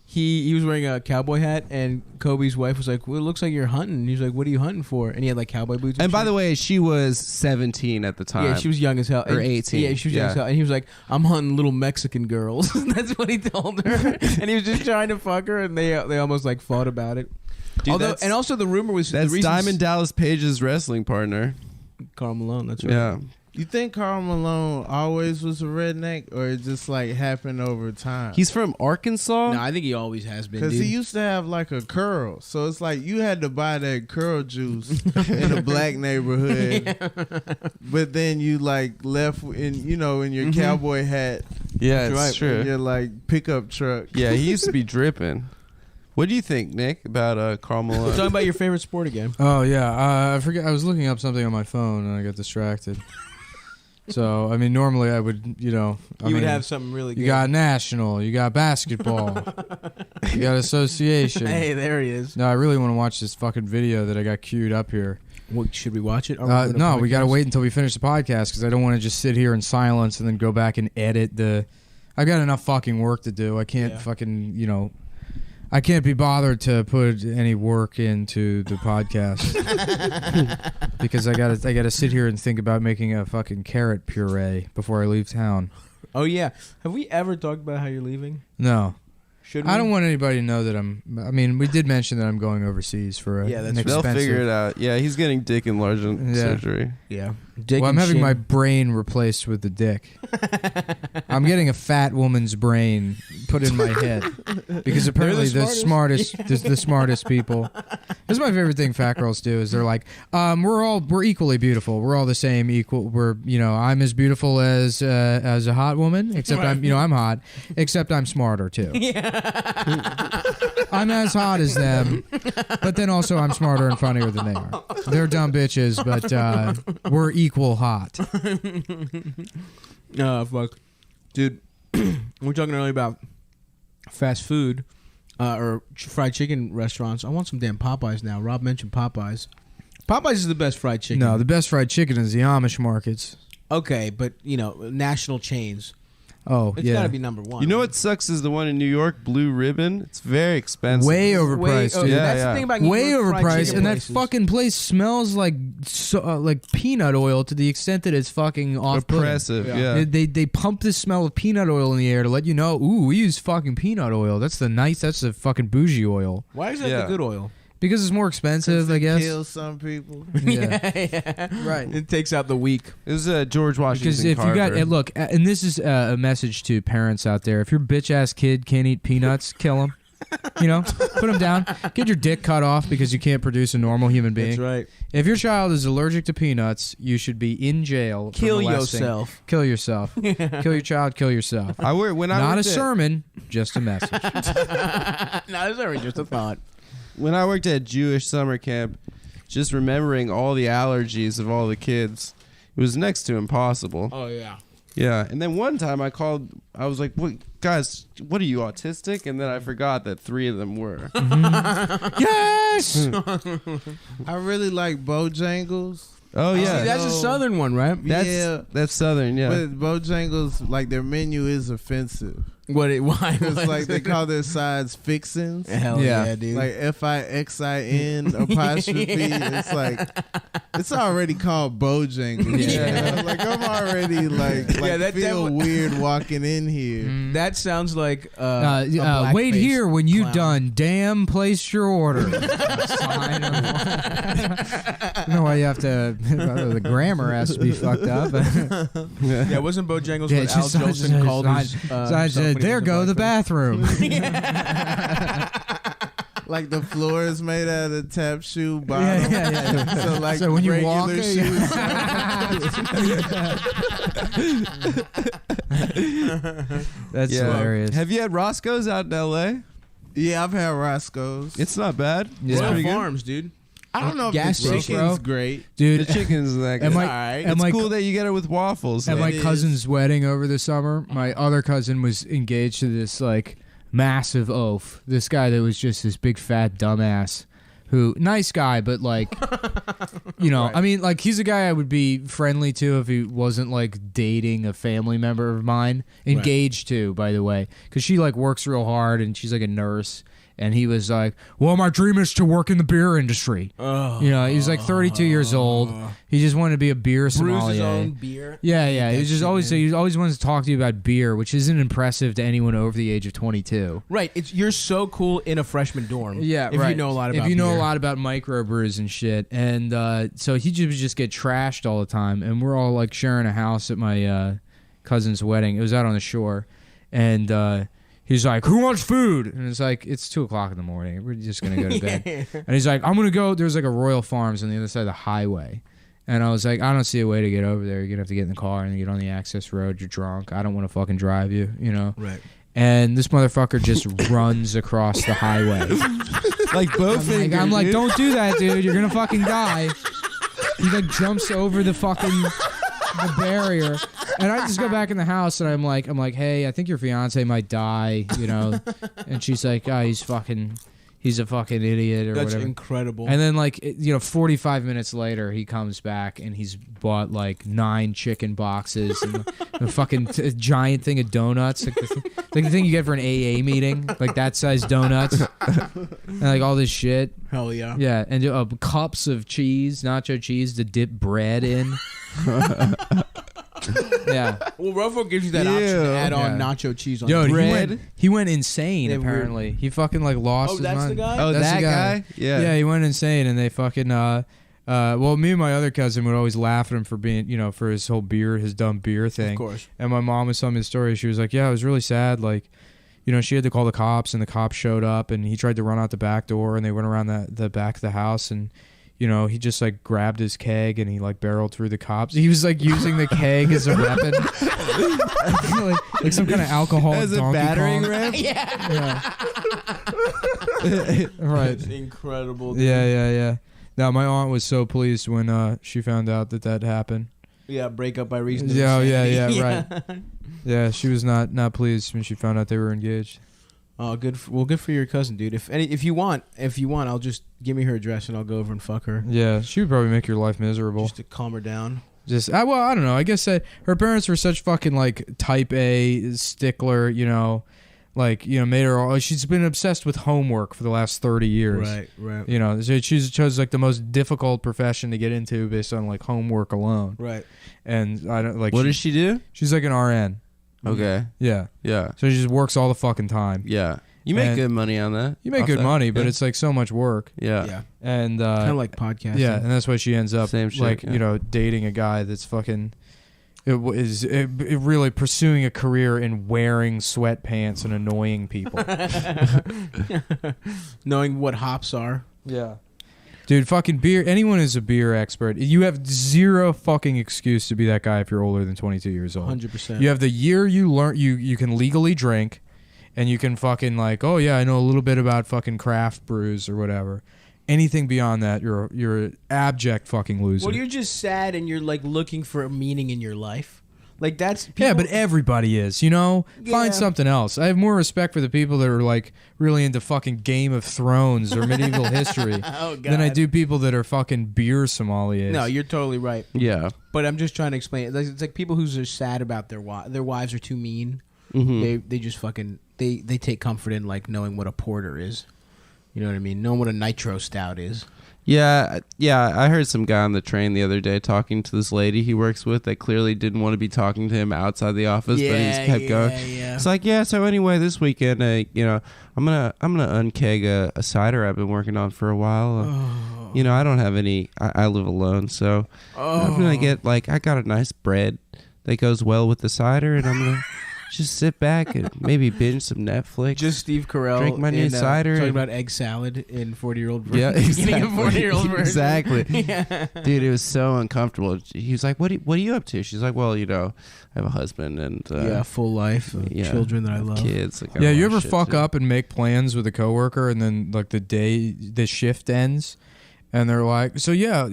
he was wearing a cowboy hat, and Kobe's wife was like, "Well, it looks like you're hunting." And he was like, "What are you hunting for?" And he had like cowboy boots. And by shit. the way, she was 17 at the time. Yeah, she was young as hell. Or And- 18. Yeah, she was young as hell. And he was like, "I'm hunting little Mexican girls." That's what he told her. And he was just trying to fuck her, and they almost like fought about it. Dude, that's- and also the rumor was That's the reason Diamond Dallas Page's wrestling partner. Karl Malone. That's right. Yeah. You think Karl Malone always was a redneck, or it just like happened over time? He's from Arkansas. No, I think he always has been. Because Dude. he used to have like a curl, so it's like you had to buy that curl juice in a black neighborhood, but then you like left in in your cowboy hat. Yeah, Right, it's true. in your like pickup truck. Yeah, he used to be dripping. What do you think, Nick, about Karl Malone? Talking about your favorite sport again. Oh yeah, I forget. I was looking up something on my phone and I got distracted. So I mean, normally I would, You would have something really good. You got national, you got basketball, you got association. Hey, there he is. No, I really want to watch this fucking video that I got queued up here. What, should we watch it? No, we got to wait until we finish the podcast because I don't want to just sit here in silence and then go back and edit the. I got enough fucking work to do. I can't fucking I can't be bothered to put any work into the podcast because I gotta sit here and think about making a fucking carrot puree before I leave town. Oh yeah, have we ever talked about how you're leaving? No. Should we? I don't want anybody to know that I mean, we did mention that I'm going overseas for an They'll expensive. figure it out. Yeah, he's getting dick enlargement surgery. Yeah. Well, I'm having my brain replaced with the dick. I'm getting a fat woman's brain put in my head because apparently the smartest people. This is my favorite thing fat girls do is they're like, we're equally beautiful. We're all the same. We're I'm as beautiful as a hot woman, except I'm hot, except I'm smarter too. I'm as hot as them, but then also I'm smarter and funnier than they are. They're dumb bitches, but we're equal hot. Oh, fuck. Dude, we were talking earlier about fast food or fried chicken restaurants. I want some damn Popeyes now. Rob mentioned Popeyes. Popeyes is the best fried chicken. No, the best fried chicken is the Amish markets. Okay, but national chains. Oh, It's yeah. gotta be number one. You know what sucks is the one in New York, Blue Ribbon. It's very expensive. Way overpriced, dude. That's the thing about New Way York fried overpriced, chicken and that places. fucking place smells like peanut oil to the extent that it's fucking off-putting. Oppressive. Yeah. They pump the smell of peanut oil in the air to let you know, ooh, we use fucking peanut oil. That's the fucking bougie oil. Why is that the good oil? Because it's more expensive, I guess. Kill some people. Yeah. Right. It takes out the weak. It was George Washington Because if Carver. you got look, and this is a message to parents out there: if your bitch ass kid can't eat peanuts, kill him. Put him down. Get your dick cut off because you can't produce a normal human being. That's right. If your child is allergic to peanuts, you should be in jail. for Kill molesting. yourself. Kill yourself. Kill your child. Kill yourself. I worked Not a at- sermon, just a message. No, it's already just a thought. When I worked at Jewish summer camp, just remembering all the allergies of all the kids, it was next to impossible. Oh yeah. Yeah, and then one time I was like, "What, guys? What are you, autistic?" And then I forgot that 3 of them were. Yes. I really like Bojangles. Oh yeah, See, that's a southern one, right? That's southern. Yeah, But Bojangles, like their menu is offensive. Why? It's like they call their sides fixins. Hell Yeah. yeah, dude. Like FIXIN apostrophe. It's like it's already called Bojangles. Yeah. Like I'm already like that feel definitely- weird walking in here. That sounds like a wait blackface here when you clown. done. Damn, place your order. Sign of- I don't know why you have to. The grammar has to be fucked up. Yeah, wasn't Bojangles Yeah, what it's Al just- Jolson called his So I stuff said, when he there was go in the blackface? bathroom. Like the floor is made out of tap shoe bottom. Yeah. So like So when you walk, regular shoes. That's yeah. hilarious. Have you had Roscoe's out in L.A.? Yeah, I've had Roscoe's. It's not bad. Yeah. It's Royal pretty good. Farms, dude. I don't know if Gas the station. chicken's great. Dude, The chicken's that good. Am I- Alright. am It's I- cool that you get it with waffles. At though. my It is. cousin's wedding over the summer, my other cousin was engaged to this like massive oaf. This guy that was just this big fat dumbass who nice guy, but like I mean like he's a guy I would be friendly to if he wasn't like dating a family member of mine. Engaged to, by the way, because she like works real hard and she's like a nurse. And he was like, well, my dream is to work in the beer industry. Oh. He was like 32 years old. He just wanted to be a beer Brews his sommelier. own beer. Yeah. He That was just shit, always man. he always wanted to talk to you about beer, which isn't impressive to anyone over the age of 22. Right. You're so cool in a freshman dorm. Yeah, if right. you know a lot about if you know beer. a lot about microbrews and shit, and so he would just get trashed all the time, and we're all like sharing a house at my cousin's wedding. It was out on the shore, and he's like, "Who wants food?" And it's like, it's 2:00 in the morning. We're just gonna go to bed. And he's like, "I'm gonna go." There's like a Royal Farms on the other side of the highway. And I was like, I don't see a way to get over there. You're gonna have to get in the car and get on the access road. You're drunk. I don't want to fucking drive you, Right. And this motherfucker just runs across the highway. like Bowfinger. I'm like, dude. don't do that, dude. You're gonna fucking die. He like jumps over the fucking the barrier, and I just go back in the house and I'm like, hey, I think your fiance might die, And she's like, oh, he's a fucking idiot or That's whatever. incredible. And then 45 minutes later, he comes back and he's bought like 9 chicken boxes and a fucking giant thing of donuts, like the thing you get for an AA meeting, like that size donuts, and like all this shit. Hell yeah. Yeah, and cups of cheese, nacho cheese to dip bread in. Yeah. Well, Rofo gives you that option to add on nacho cheese on Yo, the bread. he went insane. They were- Apparently, he fucking like lost. Oh, his that's the mind. guy? Oh, That's that the guy? Yeah. Yeah, he went insane, and they fucking. Well, me and my other cousin would always laugh at him for being, for his whole his dumb beer thing. Of course. And my mom was telling me the story. She was like, "Yeah, it was really sad. Like, she had to call the cops, and the cops showed up, and he tried to run out the back door, and they went around the back of the house, and." He just like grabbed his keg and he like barreled through the cops. He was like using the keg as a weapon, like some kind of alcohol As a donkey battering Kong. ram? Yeah. Right. That's incredible. Dude. Yeah. No, my aunt was so pleased when she found out that happened. Yeah, break up by reason of Yeah, insanity. right. Yeah, she was not pleased when she found out they were engaged. Oh, good. Good for your cousin, dude. If you want, I'll just give me her address and I'll go over and fuck her. Yeah, she would probably make your life miserable. Just to calm her down. I don't know. I guess that her parents were such fucking like type A stickler, made her. She's been obsessed with homework for the last 30 years. Right. So she chose like the most difficult profession to get into based on like homework alone. Right. And I don't like. What does she do? She's like an RN. Okay. Yeah. Yeah. So she just works all the fucking time. Yeah. You make good money on that. You make good money, but it's like so much work. Yeah. And kind of like podcasting. Yeah, and that's why she ends up Same shit, dating a guy that's fucking really pursuing a career in wearing sweatpants and annoying people. Knowing what hops are. Yeah. Dude, fucking beer. Anyone is a beer expert. You have zero fucking excuse to be that guy if you're older than 22 years old. 100%. You have the year you learn you can legally drink, and you can fucking like, oh yeah, I know a little bit about fucking craft brews or whatever. Anything beyond that, you're an abject fucking loser. Well, you're just sad and you're like looking for a meaning in your life. Like that's yeah, but everybody is, Find something else. I have more respect for the people that are like really into fucking Game of Thrones or medieval history than I do people that are fucking beer sommeliers. No, you're totally right. Yeah, but I'm just trying to explain it. It's like people who are sad about their wives are too mean. Mm-hmm. They just fucking they take comfort in like knowing what a porter is. You know what I mean? Knowing what a nitro stout is. Yeah. I heard some guy on the train the other day talking to this lady he works with that clearly didn't want to be talking to him outside the office, but he just kept going. Yeah. It's like, so anyway, this weekend, I'm gonna unkeg a cider I've been working on for a while. I don't have any. I live alone, so I'm gonna get I got a nice bread that goes well with the cider, and I'm gonna. Just sit back and maybe binge some Netflix. Just Steve Carell. Drink my new cider. Talking about egg salad in 40-year-old version. Yeah, exactly. 40-year-old version. Exactly. Yeah. Dude, it was so uncomfortable. He was like, what are you up to? She's like, well, I have a husband and... full life. Children that I love. Kids. Yeah, you ever fuck up and make plans with a coworker and then like the shift ends and they're like, so yeah, if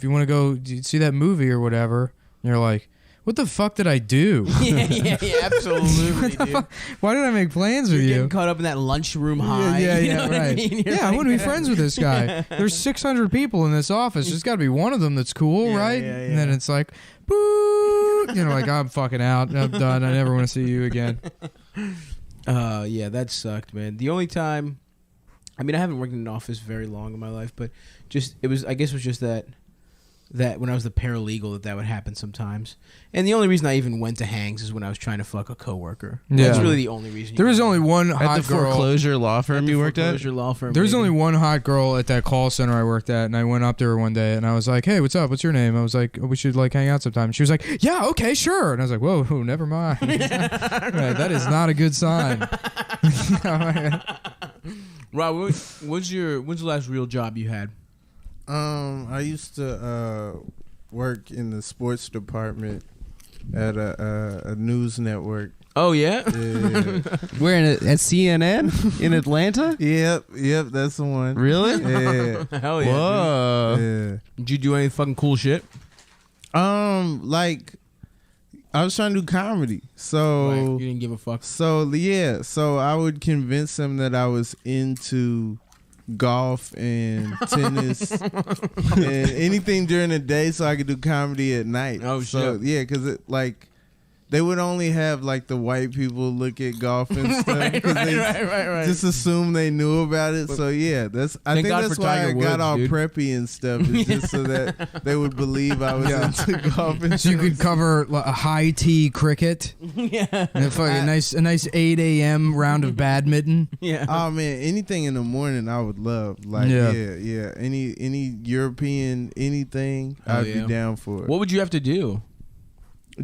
you want to go see that movie or whatever, and you're like, what the fuck did I do? Yeah, absolutely, dude. Why did I make plans with You're you? getting caught up in that lunchroom high. Yeah, right. I want to be friends with this guy. There's 600 people in this office. There's got to be one of them that's cool, right? Yeah. And then it's like, boo! I'm fucking out. I'm done. I never want to see you again. Yeah, that sucked, man. The only time, I haven't worked in an office very long in my life, but I guess it was just that when I was the paralegal that would happen sometimes. And the only reason I even went to Hangs is when I was trying to fuck a coworker. Yeah. That's really the only reason. There was only one hot at the girl. foreclosure law firm you worked at? Foreclosure law firm. There was only one hot girl at that call center I worked at, and I went up to her one day, and I was like, hey, what's up? What's your name? I was like, we should hang out sometime. She was like, yeah, okay, sure. And I was like, whoa, never mind. Right, that is not a good sign. Rob, when's the last real job you had? I used to work in the sports department at a news network. Oh yeah, Where at CNN in Atlanta? Yep, that's the one. Really? Yeah. Hell yeah. Whoa. Yeah. Did you do any fucking cool shit? Like I was trying to do comedy, so you didn't give a fuck. So I would convince them that I was into golf and tennis and anything during the day, so I could do comedy at night. Oh so, shit! Yeah, because they would only have the white people look at golf and stuff because right. just assume they knew about it. So yeah, I think that's why I got all preppy and stuff, is just so that they would believe I was into golf. And so you could cover a high tea cricket, and a nice 8 a.m. round of badminton. Yeah. Oh man, anything in the morning I would love. Yeah. Any European anything, I'd be down for it. What would you have to do?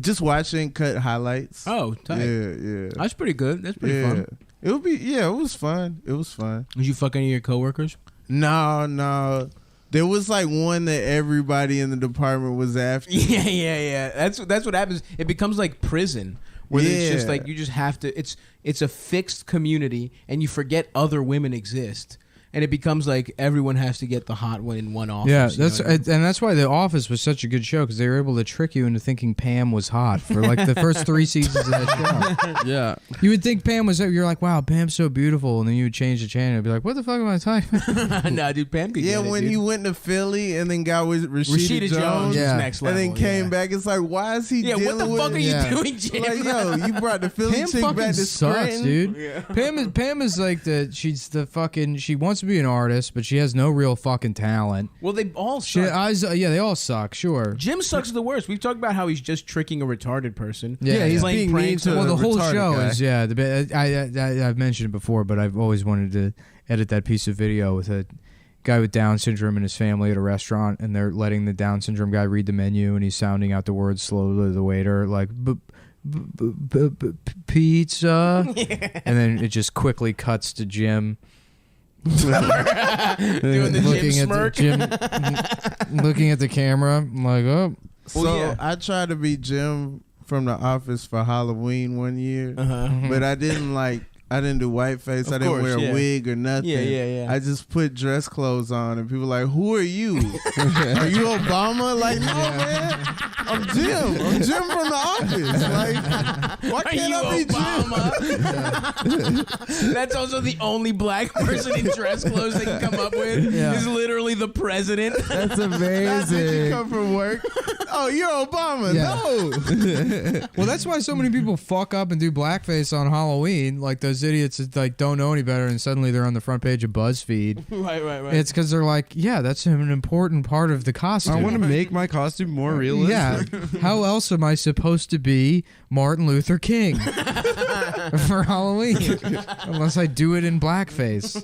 Just watching cut highlights. Oh, tight. Yeah. That's pretty good. That's pretty fun. It would be. Yeah, it was fun. Did you fuck any of your coworkers? No. There was one that everybody in the department was after. Yeah. That's what happens. It becomes like prison, where it's just you just have to. It's a fixed community, and you forget other women exist. and it becomes like everyone has to get the hot one in one office. Yeah, you know what I mean? and that's why The Office was such a good show because they were able to trick you into thinking Pam was hot for like the first 3 seasons of that show. Yeah. You would think Pam was. You're like, wow, Pam's so beautiful, and then you would change the channel and be like, what the fuck am I talking about? Nah, dude, Pam could Yeah, get it, when dude. he went to Philly and then got with Rashida Jones, Yeah. was next level. and then came back, it's like, why is he Yeah, dealing what the with fuck are Yeah. you doing, Jim? Like, yo, you brought the Philly Pam chick fucking back to sucks, Scranton. dude. Pam is like she's the fucking. She wants to be an artist, but she has no real fucking talent. Well, they all She, suck. yeah, they all suck. Sure. Jim sucks the worst. We've talked about how he's just tricking a retarded person. Yeah, he's playing being mean pranks. to Well, the whole retarded show guy. is I've mentioned it before, but I've always wanted to edit that piece of video with a guy with Down syndrome and his family at a restaurant, and they're letting the Down syndrome guy read the menu, and he's sounding out the words slowly to the waiter, like pizza, and then it just quickly cuts to Jim. Doing the Jim smirk. Looking at the camera, I'm like, oh, So I tried to be Jim from The Office for Halloween one year, but I didn't do whiteface. I didn't wear a wig or nothing. Yeah. I just put dress clothes on, and people were like, "Who are you? Are you Obama?" Like, no, man, I'm Jim. I'm Jim from The Office. Like, why can't I be Jim? That's also the only black person in dress clothes they can come up with. Yeah. Is literally the president. That's amazing. That's when you come from work. Oh, you're Obama. Yeah. No. well, that's why so many people fuck up and do blackface on Halloween. Like those idiots that like don't know any better, and suddenly they're on the front page of BuzzFeed. Right. It's because they're like, yeah, that's an important part of the costume. I want to make my costume more realistic. Yeah. How else am I supposed to be Martin Luther King for Halloween unless I do it in blackface?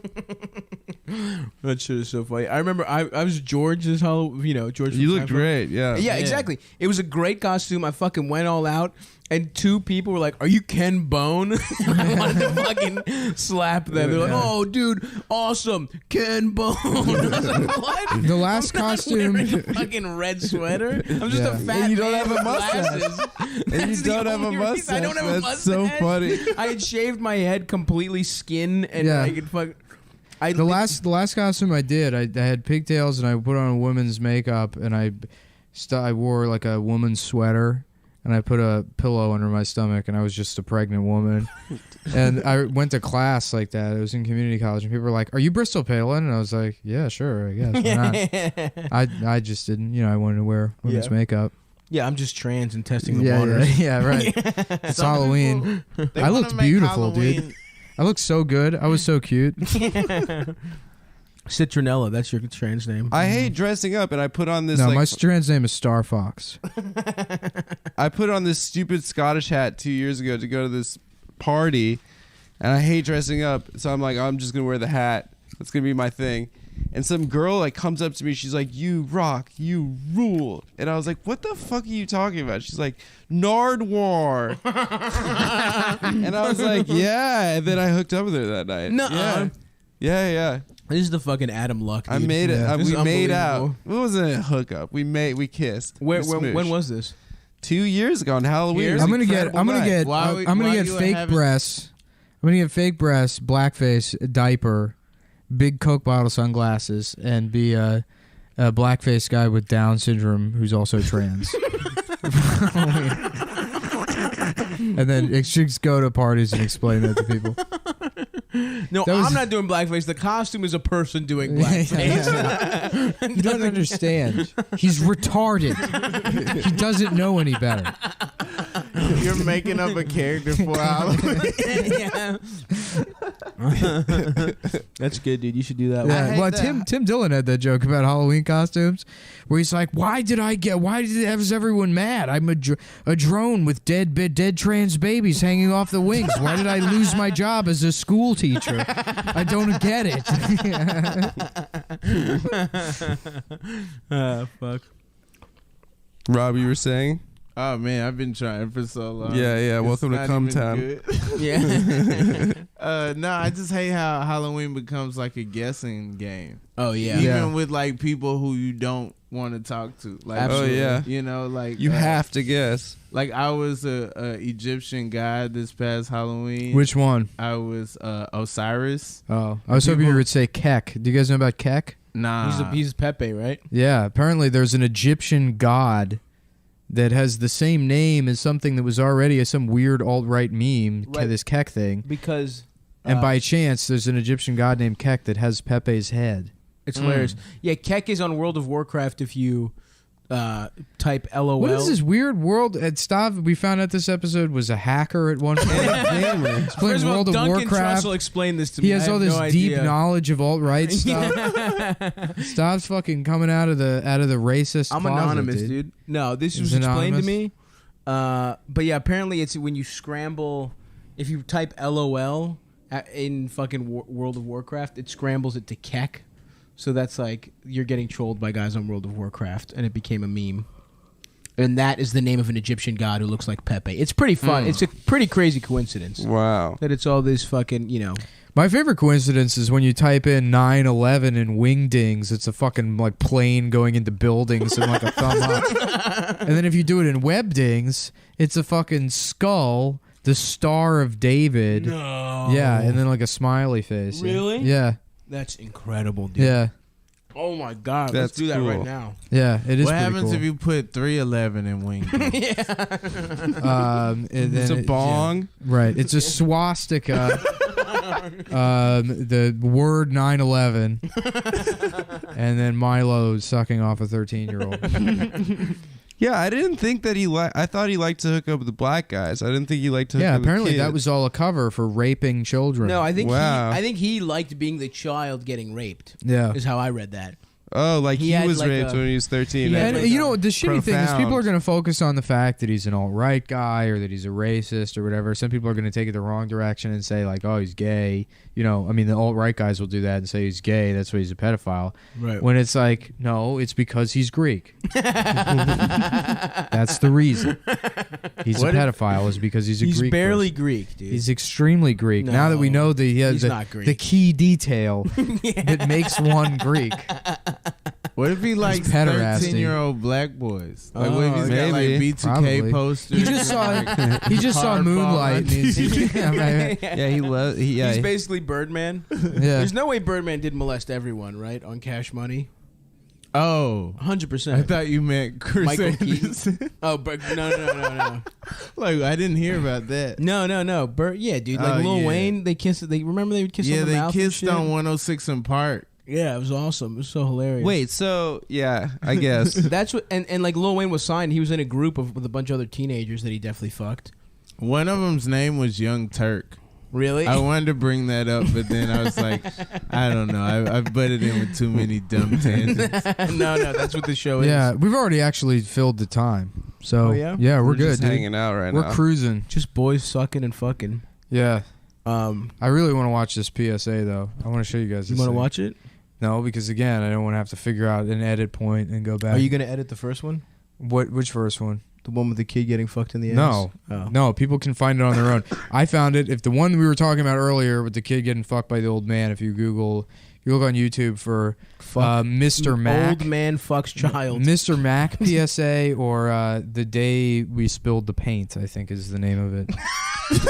That shit is so funny. I remember I was George this Halloween. George. You from look Seinfeld. great. Yeah. Yeah, exactly. It was a great costume. I fucking went all out. And 2 people were like, "Are you Ken Bone?" I wanted to fucking slap them. They're like, "Oh, dude, awesome, Ken Bone." I was like, "What?" The last costume. Wearing a fucking red sweater. I'm just a fat And you don't man have a with mustache. glasses. And That's you the don't have a only reason. I don't have a mustache. That's so mustache. funny. I had shaved my head completely skin, and Yeah. I could fuck. The last costume I did, I had pigtails and I put on a woman's makeup and I wore like a woman's sweater and I put a pillow under my stomach and I was just a pregnant woman. And I went to class like that. It was in community college and people were like, "Are you Bristol Palin?" And I was like, "Yeah, sure, I guess. Why not?" I just didn't, I wanted to wear women's makeup. Yeah, I'm just trans and testing the waters. Yeah, right. It's Halloween. They I wanna looked make beautiful, Halloween- dude. I looked so good. I was so cute. Citronella, that's your trans name. I hate dressing up, and I put on this. No, like, my trans name is Star Fox. I put on this stupid Scottish hat 2 years ago to go to this party, and I hate dressing up. So I'm like, I'm just gonna wear the hat. That's gonna be my thing. And some girl like comes up to me. She's like, "You rock, you rule." And I was like, "What the fuck are you talking about?" She's like, "Nardwar." And I was like, "Yeah." And then I hooked up with her that night. Nuh-uh. Yeah. This is the fucking Adam Luck. I Dude. made it. Yeah. This We is made out. unbelievable. It wasn't a hookup. We kissed. When We smooshed. was this? 2 years ago on Halloween. Here? It was I'm an gonna get you fake having- breasts. I'm gonna get fake breasts, blackface, diaper, big Coke bottle, sunglasses, and be a blackface guy with Down syndrome who's also trans. And then just go to parties and explain that to people. No, That was- I'm not doing blackface. The costume is a person doing blackface. You don't understand. He's retarded. He doesn't know any better. You're making up a character for Halloween. That's good, dude. You should do that. Yeah. hate Well, that. Tim Dillon had that joke about Halloween costumes, where he's like, "Why is everyone mad? I'm a drone with dead trans babies hanging off the wings. Why did I lose my job as a school teacher? I don't get it." Fuck. Rob, you were saying? Oh man, I've been trying for so long. Yeah. It's Welcome to not even Cumtown. good. Yeah. No, I just hate how Halloween becomes like a guessing game. Oh yeah. Even with like people who you don't want to talk to. Like, Absolutely. Oh, yeah. You know, like You have to guess. Like I was a Egyptian god this past Halloween. Which one? I was Osiris. Oh, I was hoping you would say Kek. Do you guys know about Kek? Nah. He's Pepe, right? Yeah, apparently there's an Egyptian god that has the same name as something that was already some weird alt-right meme, Right. this Kek thing. Because And by chance, there's an Egyptian god named Kek that has Pepe's head. it's hilarious. Yeah, Kek is on World of Warcraft if you type LOL. What is this weird world? Stav, we found out this episode was a hacker at one point. He's playing First of all, World of Duncan Warcraft. Trussell explained this to me. He has I all have this no deep idea. knowledge of alt-right stuff. Stav's fucking coming out of the racist I'm closet, anonymous, dude. No, this was He's explained to anonymous? me. But yeah, apparently it's when you scramble. If you type LOL in fucking World of Warcraft, it scrambles it to Kek. So that's like you're getting trolled by guys on World of Warcraft, and it became a meme. And that is the name of an Egyptian god who looks like Pepe. It's pretty fun. It's a pretty crazy coincidence. Wow. That it's all this fucking, you know. My favorite coincidence is when you type in 9/11 and wingdings, it's a fucking like plane going into buildings and like a thumb up. And then if you do it in webdings, it's a fucking skull, the Star of David. No. Yeah, and then like a smiley face. Really? Yeah. That's incredible, dude. Yeah. Oh my god. That's Let's do that cool. right now. Yeah, it is What pretty happens cool. if you put 311 in wing? It's a bong. Right. It's a swastika. The word 9/11. And then Milo sucking off a 13-year-old. Yeah, I didn't think that I thought he liked to hook up with the black guys. I didn't think he liked to hook Yeah, up apparently with that kids. was all a cover for raping children. No, I think Wow. I think he liked being the child getting raped. Yeah. Is how I read that. Oh, like he had was like raped a- when he was 13. he had And like you know the shitty thing is people profound. are going to focus on the fact that he's an alt-right guy or that he's a racist or whatever. Some people are going to take it the wrong direction and say like, oh, he's gay. You know, I mean, the alt-right guys will do that and say he's gay. That's why he's a pedophile. Right. When it's like, no, it's because he's Greek. That's the reason. He's What a if- pedophile is because he's a He's Greek. barely person. Greek, dude. He's extremely Greek. Now that we No, know that he has he's not Greek. the key detail that makes one Greek. What if he likes pederasty. 13-year-old black boys? Like what if he's got like maybe. B2K Probably. posters? He just saw Hardball Moonlight. And on he's, yeah, right. Yeah, he loves. Yeah, He's basically Birdman. Yeah. There's no way Birdman did molest everyone, right? On Cash Money. Oh, 100%. I thought you meant Chris Michael Keaton. Anderson. Oh, no. Like I didn't hear about that. No. Yeah, dude. Like Oh, Lil yeah. Wayne, they kissed. They remember they would kiss Yeah, on the they mouth. and kissed shit? on 106 in Park. Yeah, it was awesome. It was so hilarious. Wait, so yeah, I guess. That's what. And like Lil Wayne was signed. He was in a group with a bunch of other teenagers that he definitely fucked. One of them's name was Young Turk. Really? I wanted to bring that up, but then I was like, I don't know. I butted in with too many dumb tangents. no, that's what the show is. Yeah, we've already actually filled the time. So Oh, yeah? we're good, just dude. hanging out right We're now. cruising. Just boys sucking and fucking. Yeah. I really want to watch this PSA though. I want to show you guys. You want to watch it? No, because again, I don't want to have to figure out an edit point and go back. Are you gonna edit the first one? Which first one? The one with the kid getting fucked in the ass? No, Oh. no. People can find it on their own. I found it. If the one we were talking about earlier with the kid getting fucked by the old man, if you look on YouTube for Mr. Mac, Old man fucks child. Mr. Mac PSA, or the day we spilled the paint, I think is the name of it.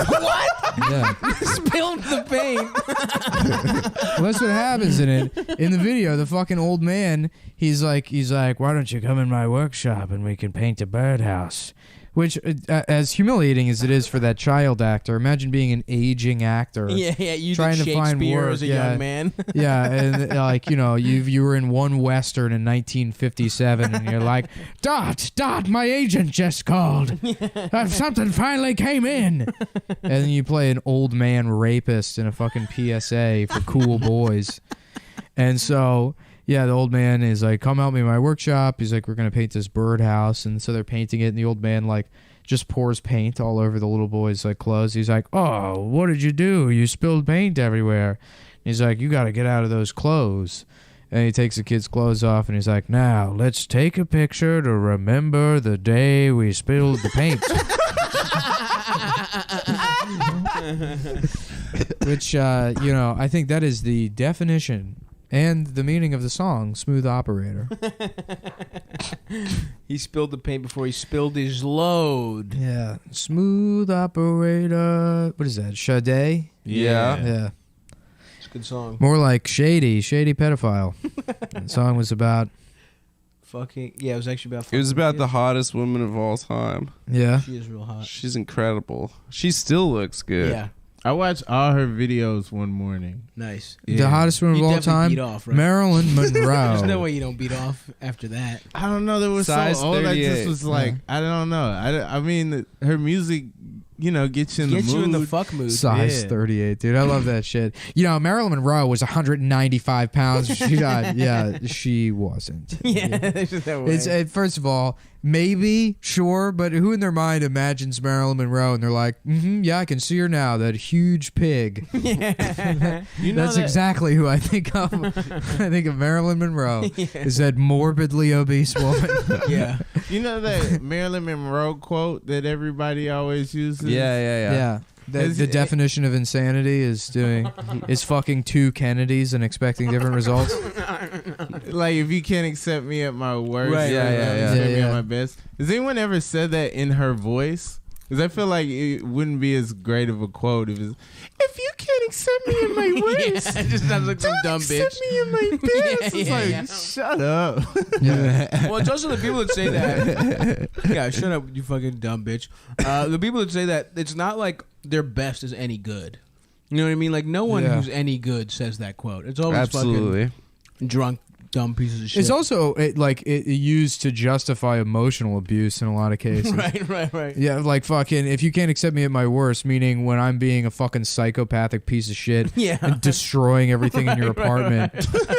What? Yeah. Spilled the paint. Well, that's what happens in it. In the video, the fucking old man, he's like, why don't you come in my workshop and we can paint a birdhouse? Which, as humiliating as it is for that child actor, imagine being an aging actor. Yeah, you trying did to find Shakespeare work as a yeah. young man. Yeah, and like, you know, you were in one Western in 1957 and you're like, Dot, my agent just called. Something finally came in. And then you play an old man rapist in a fucking PSA for cool boys. And so, yeah, the old man is like, come help me in my workshop. He's like, we're going to paint this birdhouse. And so they're painting it, and the old man, like, just pours paint all over the little boy's, like, clothes. He's like, oh, what did you do? You spilled paint everywhere. And he's like, you got to get out of those clothes. And he takes the kid's clothes off, and he's like, now, let's take a picture to remember the day we spilled the paint. Which, you know, I think that is the definition And the meaning of the song, Smooth Operator. He spilled the paint before he spilled his load. Yeah. Smooth Operator. What is that? Sade? Yeah. It's a good song. More like Shady pedophile. The song was about... Fucking... Yeah, it was actually about... It was about the hottest woman of all time. Yeah. She is real hot. She's incredible. She still looks good. Yeah. I watched all her videos one morning. Nice. The hottest woman of all time, beat off, right? Marilyn Monroe. There's no way you don't beat off after that. I don't know. There was Size so old. I 38. just was like, I don't know. I mean, her music, gets you in the mood. Gets you in the fuck mood. Size 38, dude. I love that shit. Marilyn Monroe was 195 pounds. She died. Yeah, she wasn't. Yeah, it's just that way. It's first of all, maybe, sure, but who in their mind imagines Marilyn Monroe and they're like, yeah, I can see her now, that huge pig. Yeah. That's exactly who I think of. I think of Marilyn Monroe is that morbidly obese woman. Yeah. You know that Marilyn Monroe quote that everybody always uses? Yeah. The definition of insanity is fucking two Kennedys and expecting different results. Like, if you can't accept me at my worst, Right, accept me at my best. Has anyone ever said that in her voice? Because I feel like it wouldn't be as great of a quote if you can't accept me in my worst, It just sounds like some dumb bitch. accept me in my best. It's like, shut up. Well, it's also the people that say that. Yeah, shut up, you fucking dumb bitch. The people that say that, it's not like their best is any good. You know what I mean? Like, no one who's any good says that quote. It's always fucking drunk, dumb pieces of shit. It's also it used to justify emotional abuse in a lot of cases. Right. Yeah, like fucking, if you can't accept me at my worst, meaning when I'm being a fucking psychopathic piece of shit and destroying everything in your apartment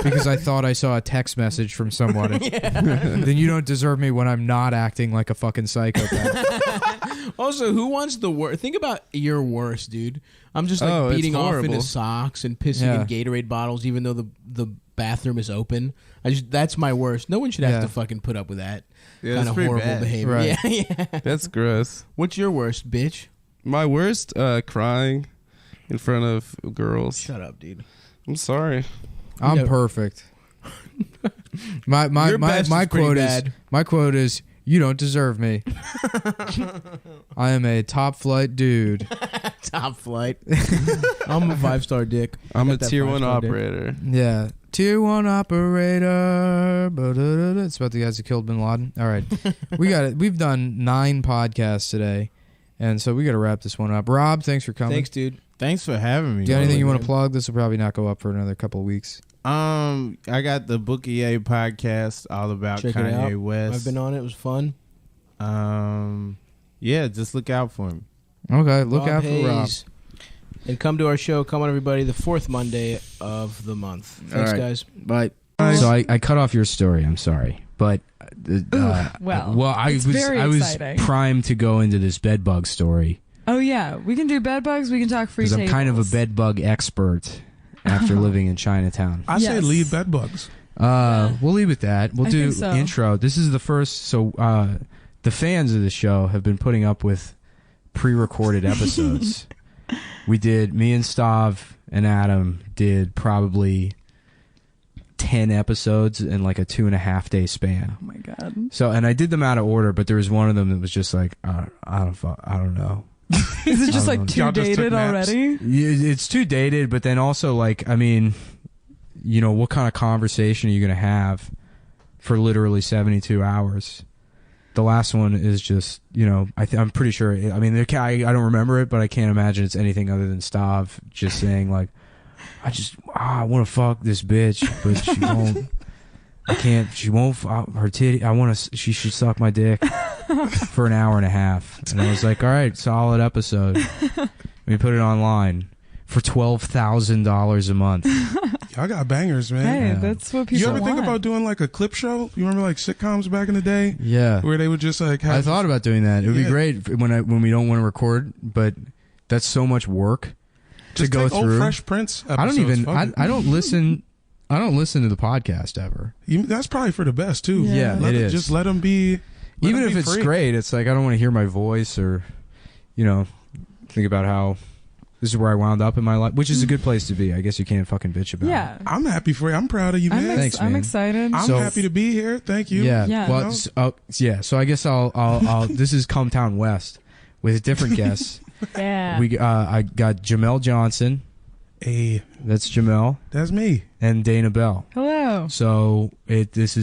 because I thought I saw a text message from someone, then you don't deserve me when I'm not acting like a fucking psychopath. Also, who wants the worst? Think about your worst, dude. I'm just like beating off into socks and pissing in Gatorade bottles, even though the bathroom is open. That's my worst. No one should have to fucking put up with that kind of horrible behavior. Right. Yeah. That's gross. What's your worst, bitch? My worst, crying in front of girls. Shut up, dude. I'm sorry. I'm perfect. My quote is you don't deserve me. I am a top flight dude. Top flight. I'm a 5-star dick. I'm a tier 1 operator. Yeah. Tier 1 operator. It's about the guys that killed Bin Laden. All right. We got it. We've done 9 podcasts today. And so we got to wrap this one up. Rob, thanks for coming. Thanks, dude. Thanks for having me. Do you have anything you want to plug? This will probably not go up for another couple of weeks. I got the Bookie A podcast all about Check Kanye West. I've been on it. It was fun. Yeah, just look out for him. Okay, look Rob out for Rob. Hayes. And come to our show. Come on, everybody. The 4th Monday of the month. Thanks, guys. Bye. So I cut off your story. I'm sorry, but I was primed to go into this bedbug story. Oh yeah, we can do bedbugs. We can talk free tables. I'm kind of a bedbug expert after living in Chinatown. I say leave bedbugs. We'll leave it that. We'll do so. Intro. This is the first. So the fans of the show have been putting up with pre-recorded episodes. Me and Stav and Adam did probably 10 episodes in like a 2.5 day span. Oh my god! So, and I did them out of order, but there was one of them that was just like, I don't know. Is it just like too dated already? Yeah, it's too dated, but then also like, I mean, what kind of conversation are you going to have for literally 72 hours? The last one is just, I'm pretty sure. I mean, I don't remember it, but I can't imagine it's anything other than Stav just saying like, I want to fuck this bitch, but she won't. I can't. She won't. Her titty. She should suck my dick for an hour and a half. And I was like, all right, solid episode. We put it online for $12,000 a month. Y'all got bangers, man. Hey, that's what people You ever want. think about doing like a clip show? You remember like sitcoms back in the day? Yeah. Where they would just like have... I thought about doing that. It would be great when we don't want to record, but that's so much work just to go take through. Old Fresh Prince episodes. I don't listen. I don't listen to the podcast ever. That's probably for the best too. Yeah, it is. Just let them be. Even if it's free. great, it's like I don't want to hear my voice or, think about how This is where I wound up in my life, which is a good place to be. I guess you can't fucking bitch about Yeah. it. I'm happy for you. I'm proud of you, man. Thanks, I'm man. excited. I'm happy to be here. Thank you. Yeah. Yeah. Well, so I guess I'll this is Cumtown West with different guests. Yeah. I got Jamel Johnson. Hey, That's Jamel. that's me. And Dana Bell. Hello. So these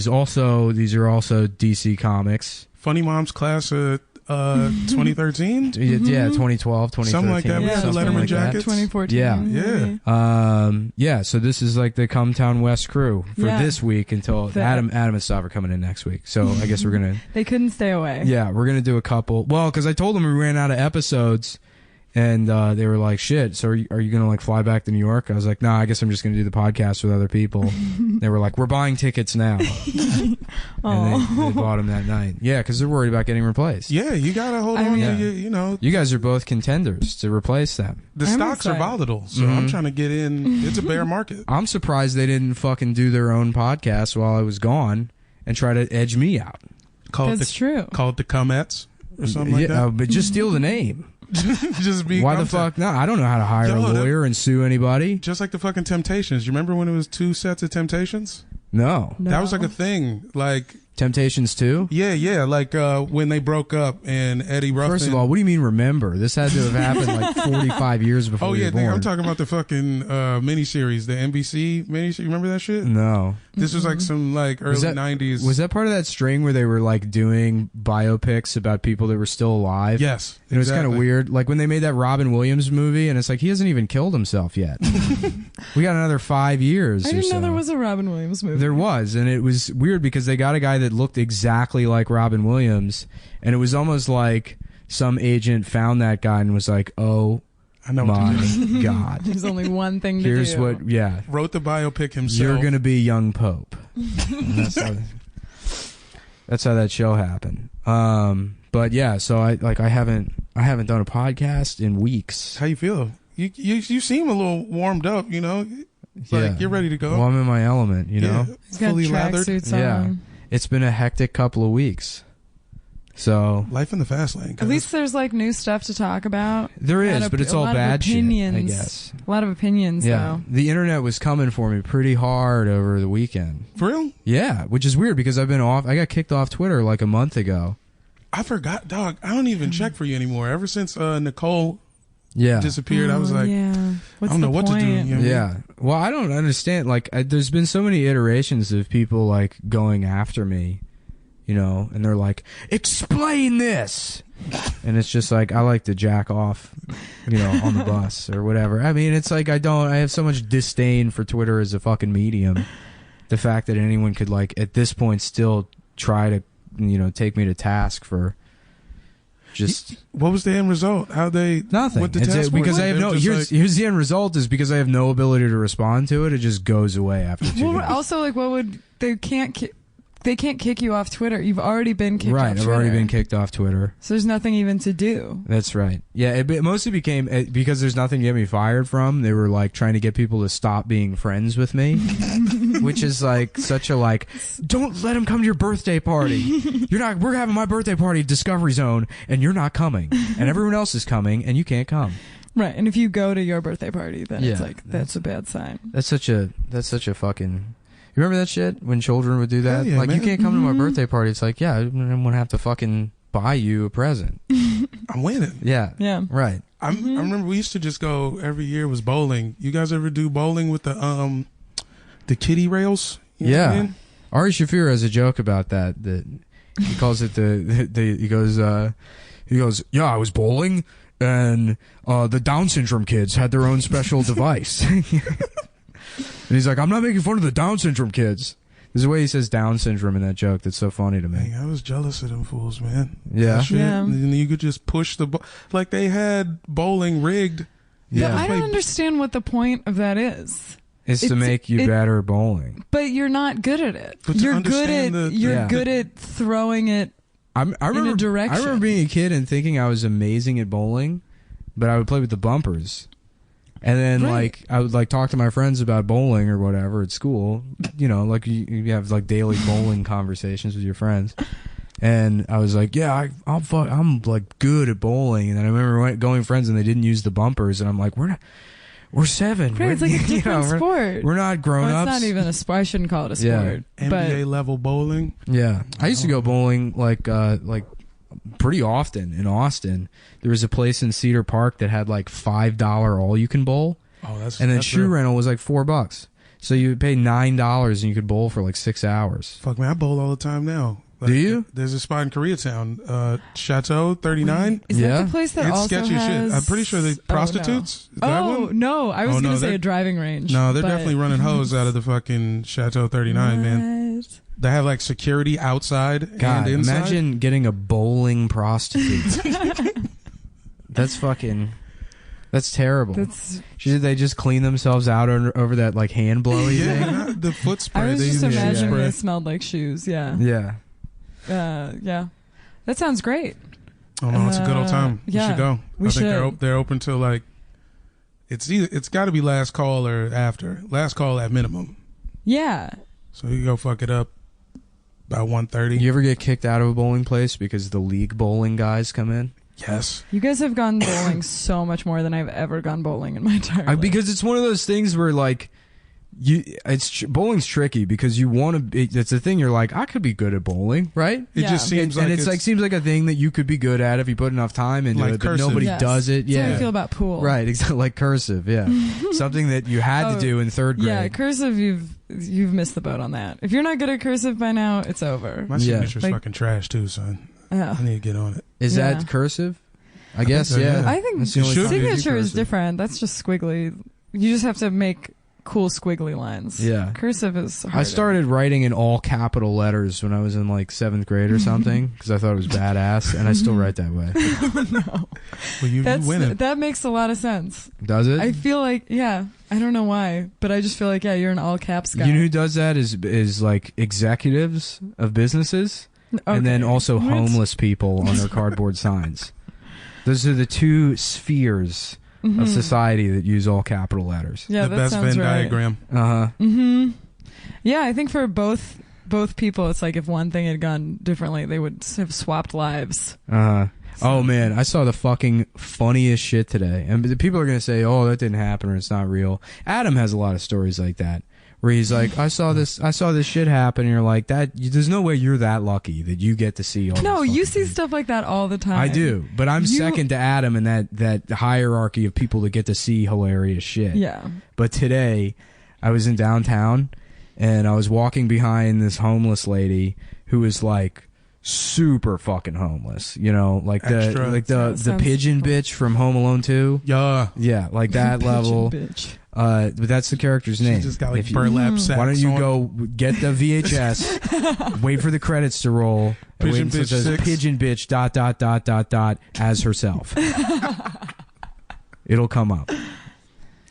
are also DC Comics. Funny Mom's class of 2013. Yeah, 2012, 2013. Something like that. We had the something Letterman like that. jackets. 2014. Yeah. maybe. Yeah. So this is like the Cumtown West crew for Yeah. this week until Adam and Stav are coming in next week. So I guess we're gonna. They couldn't stay away. Yeah, we're gonna do a couple. Well, because I told them we ran out of episodes, and they were like, "Shit, so are you gonna like fly back to New York?" I was like, "Nah, I guess I'm just gonna do the podcast with other people." They were like, "We're buying tickets now," and they bought them that night. Yeah, because they're worried about getting replaced. Yeah, you gotta hold on to you know. You guys are both contenders to replace them. The stocks are volatile, so I'm trying to get in. It's a bear market. I'm surprised they didn't fucking do their own podcast while I was gone and try to edge me out. That's true. Call it the Cumettes or something like that. But just steal the name. Just be. Why the fuck? No, I don't know how to hire a lawyer and sue anybody. Just like the fucking Temptations. You remember when it was 2 sets of Temptations? No. That was like a thing. Like Temptations 2? Yeah. Like when they broke up and Eddie Ruffin. First of all, what do you mean remember? This had to have happened like 45 years before you were born. I'm talking about the fucking miniseries, the NBC miniseries. You remember that shit? No. This was like some like early 90s. Was that part of that string where they were like doing biopics about people that were still alive? Yes. It was kind of weird. Like when they made that Robin Williams movie, and it's like, he hasn't even killed himself yet. We got another 5 years I didn't know there was a Robin Williams movie. There was, and it was weird because they got a guy that looked exactly like Robin Williams, and it was almost like some agent found that guy and was like, "Oh, I know my God, There's only one thing to do. here's what." Yeah, wrote the biopic himself. you're gonna be young Pope. That's how that show happened. But yeah, so I haven't done a podcast in weeks. How you feel? You seem a little warmed up. You know, like you're ready to go. Well, I'm in my element. You know, He's got fully lathered. tracksuits yeah. on. It's been a hectic couple of weeks. So life in the fast lane. At least there's like new stuff to talk about. There is, but it's all bad shit, opinions. I guess. A lot of opinions, Yeah, though. the internet was coming for me pretty hard over the weekend. For real? Yeah, which is weird because I've been off. I got kicked off Twitter like a month ago. I forgot, dog. I don't even check for you anymore. Ever since Nicole Yeah. disappeared, I was like, yeah. What's I don't know the what to do. point? You know what I mean? Yeah. Well, I don't understand. Like, there's been so many iterations of people like going after me, you know, and they're like, "Explain this," and it's just like I like to jack off, you know, on the bus or whatever. I mean, it's like I have so much disdain for Twitter as a fucking medium. The fact that anyone could like at this point still try to, you know, take me to task for. Just what was the end result? How they nothing. What the It's task because force? I have no. Here's the end result is because I have no ability to respond to it. It just goes away after 2 Well, days. also, like, what would they can't kick you off Twitter. You've already been kicked off Right, Twitter. I've already been kicked off Twitter. So there's nothing even to do. That's right. Yeah, it mostly became because there's nothing to get me fired from. They were like trying to get people to stop being friends with me, which is like such a like. Don't let him come to your birthday party. You're not. We're having my birthday party at Discovery Zone, and you're not coming, and everyone else is coming, and you can't come. Right, and if you go to your birthday party, then it's Yeah. like that's a bad sign. That's such a fucking. You remember that shit when children would do that? Hell yeah, like man. you can't come to my birthday party. It's like, yeah, I'm gonna have to fucking buy you a present. I'm winning. Yeah. Yeah. Right. I remember we used to just go every year was bowling. You guys ever do bowling with the kiddie rails? You know what I mean? Ari Shafir has a joke about that. That he calls it he goes, yeah, I was bowling and the Down syndrome kids had their own special device. And he's like, I'm not making fun of the Down syndrome kids. There's a way he says Down syndrome in that joke that's so funny to me. Dang, I was jealous of them fools, man. Yeah. That shit, Yeah. and you could just push the like they had bowling rigged. Yeah. I don't understand what the point of that is. It's to make you better at bowling. But you're not good at it. But to You're good at understand good at throwing it I in remember, a direction. I remember being a kid and thinking I was amazing at bowling, but I would play with the bumpers. And then, Right. like, I would, like, talk to my friends about bowling or whatever at school. You know, like, you have, like, daily bowling conversations with your friends. And I was like, yeah, I'm like good at bowling. And then I remember going friends and they didn't use the bumpers. And I'm like, we're 7. Right, it's like a different sport. We're not grown ups. It's not even a sport. I shouldn't call it a sport. NBA but level bowling. Yeah, I used to go bowling like pretty often in Austin. There was a place in Cedar Park that had like $5 all you can bowl. Oh, that's and then that's shoe real. rental was like $4. So you would pay $9 and you could bowl for like 6 hours. Fuck man, I bowl all the time now. Do you? There's a spot in Koreatown, Chateau 39. Is that the place that it's also sketchy has... shit. I'm pretty sure they prostitutes. Is that one? No, I was going to say a driving range. No, they're but- definitely running hose out of the fucking Chateau 39, man. What? They have like security outside God, and inside. imagine getting a bowling prostitute. That's terrible. They just clean themselves out over that like hand blowy thing. The foot spray. I was just imagining spray. they smelled like shoes. Yeah. Yeah. Yeah. That sounds great. Oh no, it's a good old time. Yeah, You should go. we I think should. they're open till like it's got to be last call or after. Last call at minimum. Yeah. So you go fuck it up by 1:30. You ever get kicked out of a bowling place because the league bowling guys come in? Yes. You guys have gone bowling so much more than I've ever gone bowling in my entire life. Because it's one of those things where like bowling's tricky because you want to. It's a thing you're like, I could be good at bowling, right? It just seems and like it's like seems like a thing that you could be good at if you put enough time into Like it, but cursive. nobody Yes. does it. That's how Yeah, I feel about pool. right. Exactly, like cursive. Yeah, something that you had to do in 3rd grade. Yeah, cursive. You've missed the boat on that. If you're not good at cursive by now, it's over. My signature's fucking trash too, son. Yeah. I need to get on it. Is Yeah. that cursive? I guess. so, Yeah. yeah. I think That's the only time you do signature is cursive. different. That's just squiggly. You just have to make cool squiggly lines. Yeah. Cursive is harder. I started writing in all capital letters when I was in like 7th grade or something because I thought it was badass, and I still write that way. No. Well, you winning. That makes a lot of sense. Does it? I feel like, yeah, I don't know why, but I just feel like, yeah, you're an all caps guy. You know who does that is like executives of businesses, and then also What? homeless people on their cardboard signs. Those are the 2 spheres of society that use all capital letters. Yeah, the that best sounds Venn right. diagram. Yeah, I think for both people, it's like if one thing had gone differently, they would have swapped lives. Oh man, I saw the fucking funniest shit today, and the people are gonna say, "Oh, that didn't happen," or "It's not real." Adam has a lot of stories like that, where he's like, "I saw this shit happen," and you're like, "There's no way you're that lucky that you get to see all." No, this you fucking see stuff like that all the time. I do, but I'm second to Adam in that hierarchy of people that get to see hilarious shit. Yeah. But today, I was in downtown, and I was walking behind this homeless lady who was like super fucking homeless. You know, like Extra. the pigeon bitch from Home Alone 2. Yeah, like that level. Bitch. But that's the character's name. Just got like If you- burlap sacks. Why don't you on. go get the VHS, wait for the credits to roll, and wait Pigeon until it bitch says 6. pigeon bitch ... as herself. It'll come up.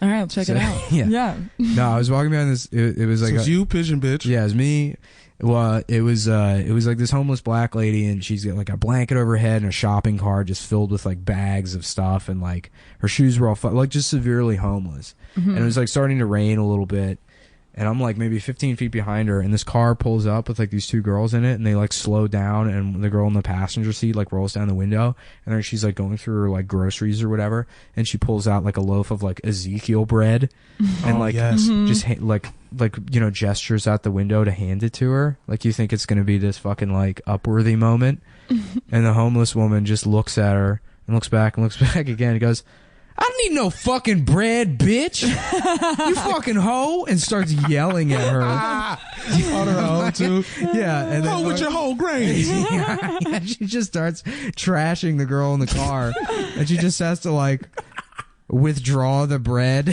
All right, I'll check it out. Yeah. No, I was walking behind this. It was like So it's you, pigeon bitch. Yeah, it was me. Well, it was like this homeless black lady, and she's got like a blanket over her head and a shopping cart just filled with like bags of stuff, and like her shoes were all like just severely homeless. And it was like starting to rain a little bit, and I'm like maybe 15 feet behind her, and this car pulls up with like these 2 girls in it, and they like slow down, and the girl in the passenger seat like rolls down the window, and then she's like going through her like groceries or whatever, and she pulls out like a loaf of like Ezekiel bread, and like just like you know, gestures out the window to hand it to her, like you think it's gonna be this fucking like Upworthy moment, and the homeless woman just looks at her and looks back again and goes, "I don't need no fucking bread, bitch. You fucking hoe," and starts yelling at her. On her own too. Yeah, and then with your whole grain. yeah, she just starts trashing the girl in the car, and she just has to like withdraw the bread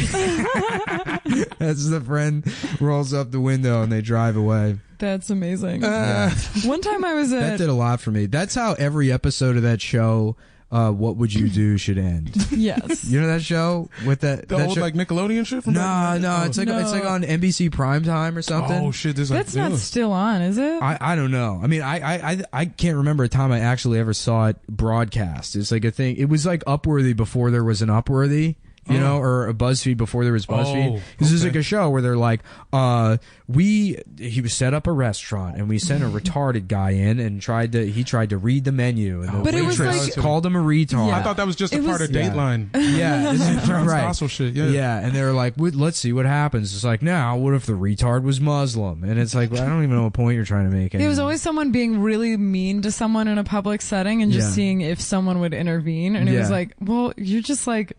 as the friend rolls up the window and they drive away. That's amazing. One time I was That at... did a lot for me. That's how every episode of that show, What Would You Do, should end. Yes. You know that show with that The that old show? like Nickelodeon shit from No, back in the day? it's like it's like on NBC Primetime or something. Oh shit, this That's not still on, is it? I don't know. I mean, I can't remember a time I actually ever saw it broadcast. It's like a thing. It was like Upworthy before there was an Upworthy. you know, or a BuzzFeed before there was BuzzFeed. Oh, This is okay. like a show where they're like, he was set up a restaurant and we sent a retarded guy in and tried to read the menu and the But it was waitress like- called him a retard. Yeah. I thought that was just a It part was- of Dateline. Yeah, right. Stossel shit. Yeah. Yeah, and they were like, let's see what happens. It's like, now, what if the retard was Muslim? And it's like, I don't even know what point you're trying to make. It was anymore. always someone being really mean to someone in a public setting and just Yeah. seeing if someone would intervene. And it was Yeah. like, well, you're just like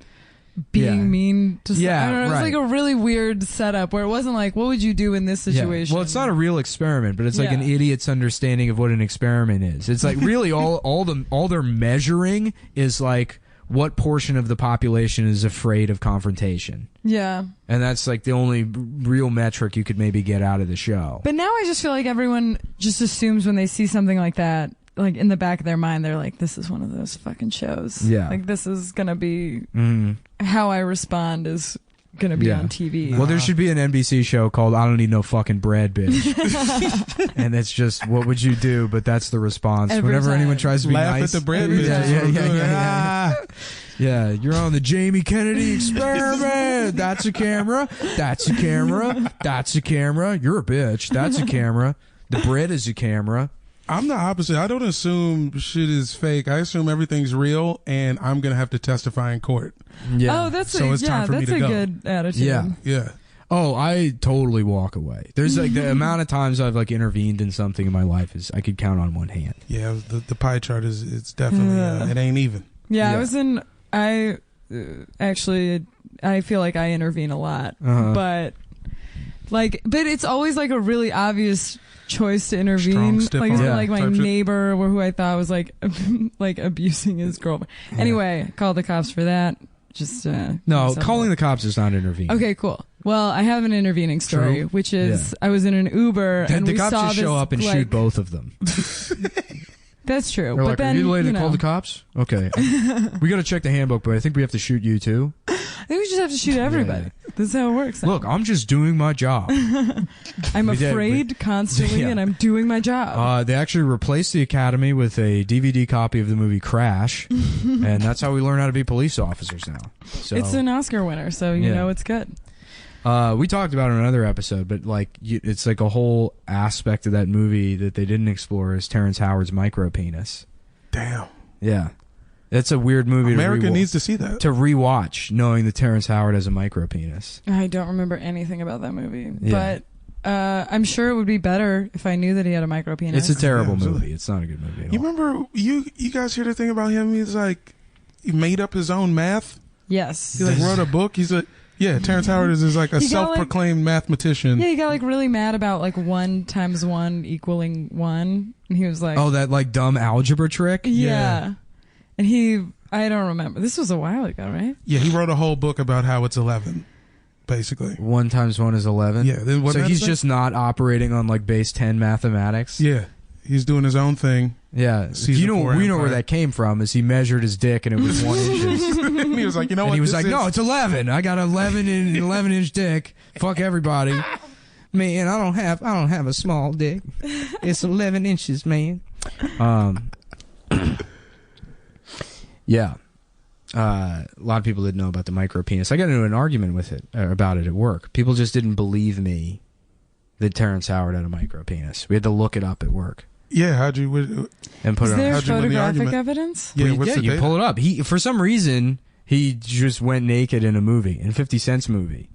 being Yeah. mean to Yeah, I don't know. It was right. like a really weird setup where it wasn't like, what would you do in this Yeah. situation? Well, it's not a real experiment, but it's like Yeah. an idiot's understanding of what an experiment is. It's like really all they're measuring is like what portion of the population is afraid of confrontation. Yeah. And that's like the only real metric you could maybe get out of the show. But now I just feel like everyone just assumes when they see something like that, like in the back of their mind, they're like, this is one of those fucking shows. Yeah. Like this is going to be Mhm. how I respond is going to be on TV. Well, there should be an NBC show called "I Don't Need No Fucking Bread, Bitch," and it's just what would you do? But that's the response Every whenever time. anyone tries to be Laugh nice. at the bread bitch. Yeah. Yeah, you're on the Jamie Kennedy experiment. That's a camera. That's a camera. That's a camera. You're a bitch. That's a camera. The bread is a camera. I'm the opposite. I don't assume shit is fake. I assume everything's real, and I'm gonna have to testify in court. Yeah. Oh, that's So it's time for me that's to a go. good attitude. Yeah. Yeah. Oh, I totally walk away. There's like the amount of times I've like intervened in something in my life is I could count on one hand. Yeah. The pie chart is it's definitely it ain't even. Yeah, Yeah. I was in. Actually, I feel like I intervene a lot, Uh-huh. but it's always like a really obvious choice to intervene. Strong, stiff Like, arm like my type shit. neighbor, who I thought was like like abusing his girlfriend. Anyway, called the cops for that. Just No, calling the cops is not intervening. Okay, cool. Well, I have an intervening story, True. which is I was in an Uber and The we cops saw just this, show up and like, shoot both of them. That's true. They're but like, then are you the lady that know, called the cops? Okay. We got to check the handbook, but I think we have to shoot you too. I think we just have to shoot everybody. This is how it works. Look, I'm just doing my job. I'm We did- afraid constantly, Yeah. and I'm doing my job. They actually replaced the Academy with a DVD copy of the movie Crash, and that's how we learn how to be police officers now. So It's an Oscar winner, so you Yeah. know it's good. we talked about it in another episode, but like it's like a whole aspect of that movie that they didn't explore is Terrence Howard's micro penis. Damn. Yeah, it's a weird movie. America to needs to see that. to rewatch, knowing that Terrence Howard has a micro penis. I don't remember anything about that movie, Yeah. but I'm sure it would be better if I knew that he had a micro penis. It's a terrible absolutely. movie. It's not a good movie at You all. remember you guys hear the thing about him? He's like he made up his own math. Yes. He like wrote a book. He's a Terrence Howard is like a He got, like- self-proclaimed mathematician. Yeah, he got like really mad about like 1 × 1 = 1, and he was like, Oh, that like dumb algebra trick. yeah. And I don't remember. This was a while ago, right? Yeah, he wrote a whole book about how it's 11, basically. 1 × 1 is 11. Yeah, then what So that he's say? just not operating on like base 10 mathematics. Yeah, he's doing his own thing. Yeah. Season You know, 4 we know where Empire. that came from. Is he measured his dick and it was 1 inches. And he was like, you know And what? he was this like, is? no, it's 11. I got 11-inch dick. Fuck everybody. Man, I don't have a small dick. It's 11 inches, man. Yeah. A lot of people didn't know about the micro penis. I got into an argument with it about it at work. People just didn't believe me that Terrence Howard had a micro penis. We had to look it up at work Yeah, how'd you? and put Is it on. there how'd you win the photographic argument? evidence? Yeah, Well, what's yeah, the you data? pull it up. He, for some reason, he just went naked in a movie, in 50 Cent's movie.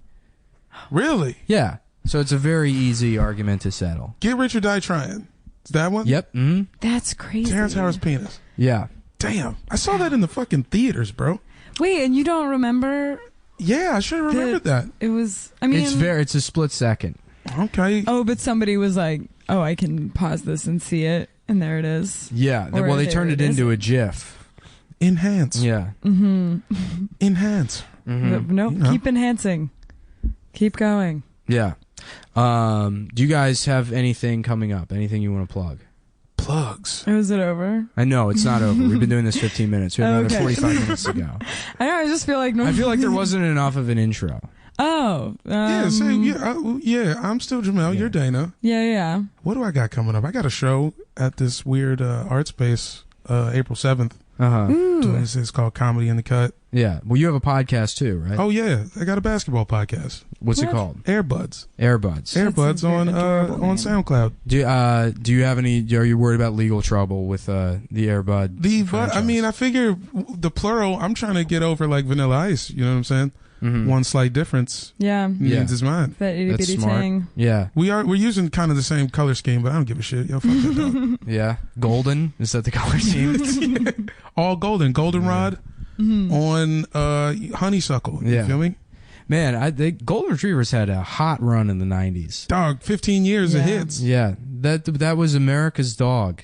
Really? Yeah. So it's a very easy argument to settle. Get Rich or Die Trying. Is that one? Yep. Mm-hmm. That's crazy. Terrence Howard's penis. Yeah. Damn, I saw that in the fucking theaters, bro. Wait, and you don't remember? Yeah, I should have remembered that. It was. I mean, It's a split second. Okay. Oh, but somebody was like, "Oh, I can pause this and see it," and there it is. Yeah. Or Well, they there turned it it is. into a GIF. Enhance. Yeah. Mm-hmm. Enhance. Mhm. No, You know. keep enhancing. Keep going. Yeah. Do you guys have anything coming up? Anything you want to plug? Plugs. Is it over? I know it's not over. We've been doing this 15 minutes. We have another Okay. 45 minutes to go. I know. I just feel like I feel like there wasn't enough of an intro. Oh. Yeah, I'm still Jamel. You're Dana. Yeah. What do I got coming up? I got a show at this weird art space April 7th. Uh-huh. Ooh. It's called Comedy in the Cut. Yeah. Well, you have a podcast too, right? Oh yeah, I got a basketball podcast. What's it called? Airbuds. Airbuds On SoundCloud. Do you have any? Are you worried about legal trouble with the Airbud? I mean, I figure the plural. I'm trying to get over like Vanilla Ice. You know what I'm saying? Mm-hmm. One slight difference. Means it's mine. That itty bitty thing. Yeah. We're using kind of the same color scheme, but I don't give a shit. Yo, fuck that dog. Yeah. Golden, is that the color scheme? All golden. Goldenrod on honeysuckle. You feel me? Man, Golden Retrievers had a hot run in the 90s. Dog, 15 years of hits. Yeah. That was America's dog.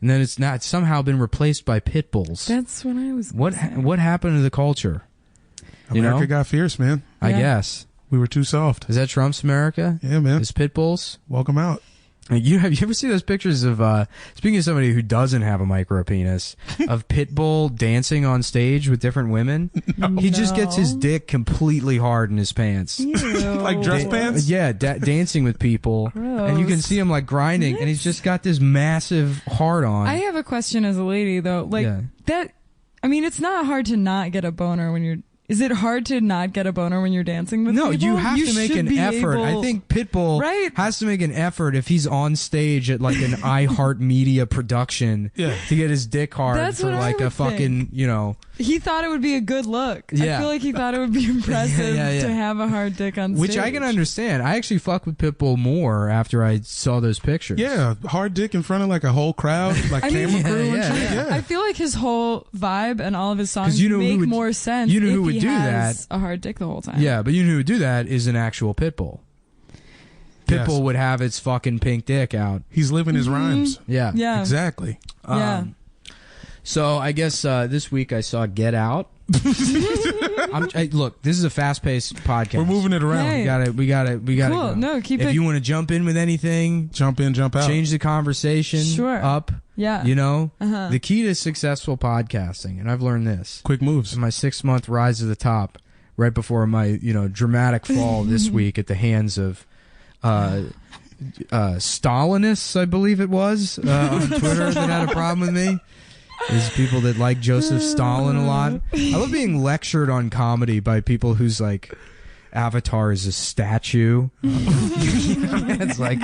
And then it's somehow been replaced by pit bulls. That's what I was What happened to the culture? America got fierce, man. I guess. We were too soft. Is that Trump's America? Yeah, man. Is pit bulls? Welcome out. Have you ever seen those pictures of speaking of somebody who doesn't have a micro penis, of Pitbull dancing on stage with different women? He just gets his dick completely hard in his pants. Like dress pants? Yeah, dancing with people. And you can see him like grinding, and he's just got this massive hard on. I have a question as a lady though. Like that I mean, it's not hard to not get a boner when you're Is it hard to not get a boner when you're dancing with people? No, you have to make an effort. I think Pitbull has to make an effort if he's on stage at like an iHeartMedia production to get his dick hard for like a fucking, you know. He thought it would be a good look. I feel like he thought it would be impressive to have a hard dick on stage. Which I can understand. I actually fuck with Pitbull more after I saw those pictures. Yeah, hard dick in front of like a whole crowd, like camera crew and shit. Yeah. I feel like his whole vibe and all of his songs make more sense. You know who if would he do has that? A hard dick the whole time. Yeah, but you know who would do that is an actual Pitbull. Pitbull would have its fucking pink dick out. He's living his rhymes. Yeah. Exactly. So I guess this week I saw Get Out. Look, this is a fast-paced podcast. We're moving it around. Hey. We got to Cool. go. No, keep if it. you want to jump in with anything, jump in, jump out. Change the conversation up. Yeah. You know, the key to successful podcasting, and I've learned this. Quick moves. In my 6-month rise to the top, right before my dramatic fall this week at the hands of Stalinists, I believe it was, on Twitter that had a problem with me. There's people that like Joseph Stalin a lot. I love being lectured on comedy by people whose like avatar is a statue. It's like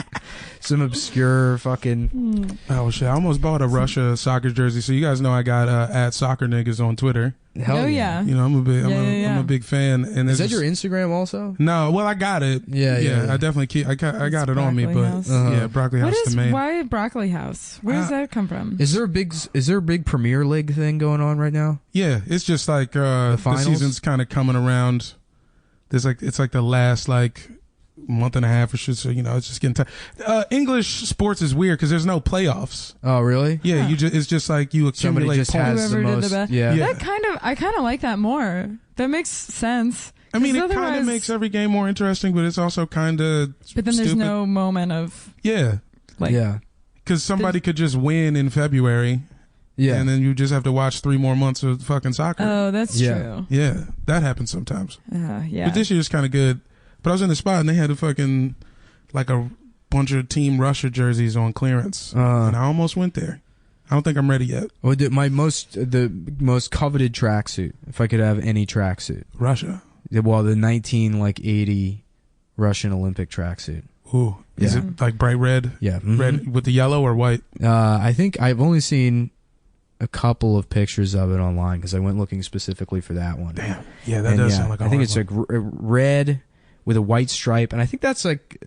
some obscure fucking. Oh shit! I almost bought a Russia soccer jersey. So you guys know I got at soccer niggas on Twitter. Hell yeah! You know I'm a big fan. And is that your Instagram also? No, well I got it. Yeah. I definitely keep. I got it on me, but yeah, Broccoli House the main. Why Broccoli House? Where does that come from? Is there a big Premier League thing going on right now? Yeah, it's just like the season's kind of coming around. It's like the last like month and a half or so. So it's just getting tight. English sports is weird because there's no playoffs. Oh really? Yeah, it's just like you accumulate just points. has the most. Yeah. I kind of like that more. That makes sense. I mean, it kind of makes every game more interesting, but it's also kind of. But then there's no moment of. Yeah. Because somebody could just win in February. Yeah. And then you just have to watch 3 more months of fucking soccer. Oh, that's true. Yeah. That happens sometimes. Yeah. But this year's kind of good. But I was in the spot and they had a fucking, like a bunch of Team Russia jerseys on clearance. And I almost went there. I don't think I'm ready yet. Well, the most coveted tracksuit, if I could have any tracksuit. Russia. Well, the 1980 Russian Olympic tracksuit. Ooh. Is it like bright red? Yeah. Red with the yellow or white? I think I've only seen a couple of pictures of it online because I went looking specifically for that one. Damn. Yeah, that does sound like a I think hard it's one. like red with a white stripe, and I think that's like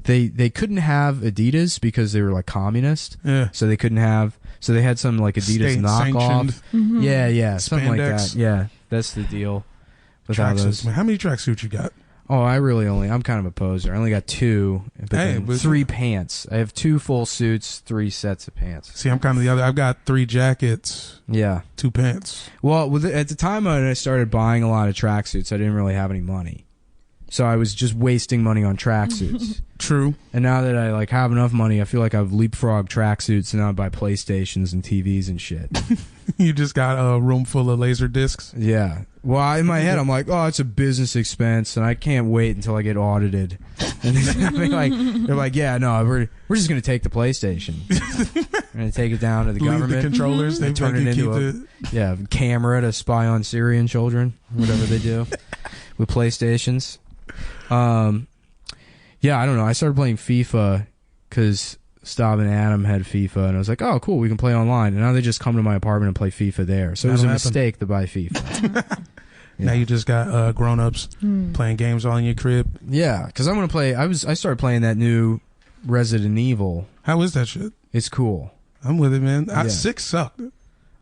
they couldn't have Adidas because they were like communist. Yeah. So they couldn't have. So they had some like Adidas knockoff. Yeah, something like that. Yeah, that's the deal. With all those. How many tracksuits you got? Oh, I'm kind of a poser. I only got 2, but then 3 pants. I have 2 full suits, 3 sets of pants. See, I'm kind of the other. I've got 3 jackets. Yeah. 2 pants. Well, at the time when I started buying a lot of tracksuits, I didn't really have any money. So I was just wasting money on tracksuits. True. And now that I like have enough money, I feel like I've leapfrogged tracksuits and now I buy PlayStations and TVs and shit. You just got a room full of laser discs? Yeah. Well, in my head, I'm like, oh, it's a business expense, and I can't wait until I get audited. And they're like, yeah, no, we're just gonna take the PlayStation. We're gonna take it down to the Leave government. the controllers. They turn it into a camera to spy on Syrian children, whatever they do with PlayStations. Yeah, I don't know. I started playing FIFA because Stav and Adam had FIFA, and I was like, oh, cool, we can play online. And now they just come to my apartment and play FIFA there. So it was a mistake to buy FIFA. Now you just got grown-ups playing games all in your crib. Yeah, because I'm going to play... I started playing that new Resident Evil. How is that shit? It's cool. I'm with it, man. 6 sucked.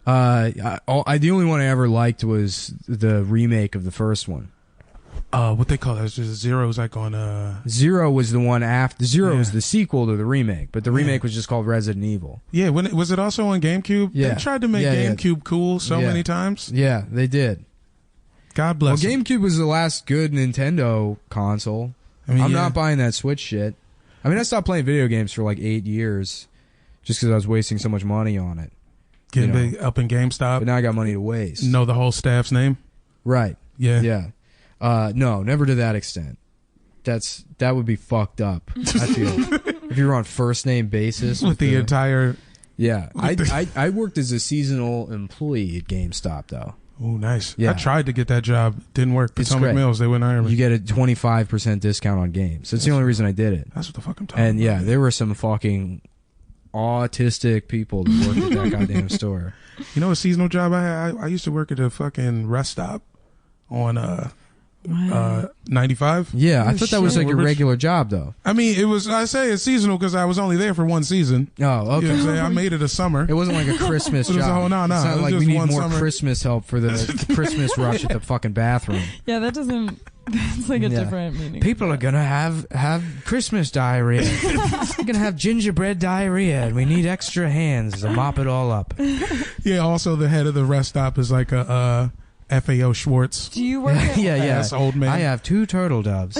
The only one I ever liked was the remake of the first one. What they call that? It's just Zero's like on Zero was the one after. Zero was the sequel to the remake, but the remake was just called Resident Evil. Yeah, was it also on GameCube? Yeah. They tried to make GameCube cool so many times. Yeah, they did. God bless. Well, GameCube was the last good Nintendo console. I'm not buying that Switch shit. I mean, I stopped playing video games for like 8 years just because I was wasting so much money on it. Getting big up in GameStop. But now I got money to waste. Know the whole staff's name? Right. Yeah. Yeah. No, never to that extent. That would be fucked up. I feel if you were on first name basis with the entire. Yeah, I worked as a seasonal employee at GameStop though. Oh, nice. Yeah. I tried to get that job. Didn't work. Potomac Mills, they wouldn't hire me. You get a 25% discount on games. That's the only reason I did it. That's what the fuck I'm talking about. And yeah, there were some fucking autistic people that worked at that goddamn store. You know a seasonal job I had? I used to work at a fucking rest stop on 95. Yeah, I thought that was like a regular job though. I mean, it was. I say it's seasonal because I was only there for one season. Oh, okay. You know what I'm saying? I made it a summer. It wasn't like a Christmas job. It was a whole, no. It's not it was like just we need one more summer. Christmas help for the Christmas rush at the fucking bathroom. Yeah, that doesn't. That's like a different meaning. People are gonna have Christmas diarrhea. They're gonna have gingerbread diarrhea, and we need extra hands to mop it all up. Yeah. Also, the head of the rest stop is like a FAO Schwartz. Do you work at Ass old man. I have 2 turtle doves.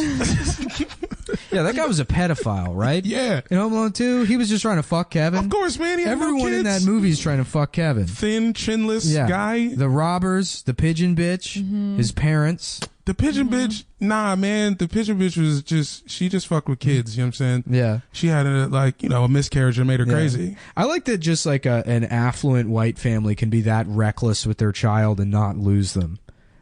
Yeah, that guy was a pedophile, right? Yeah. In Home Alone 2, he was just trying to fuck Kevin. Of course, man. He had no Everyone in kids. that movie is trying to fuck Kevin. Thin, chinless guy. The robbers, the pigeon bitch, his parents. The pigeon bitch, nah, man. The pigeon bitch was she just fucked with kids. You know what I'm saying? Yeah. She had a miscarriage that made her crazy. I like that just like an affluent white family can be that reckless with their child and not lose them.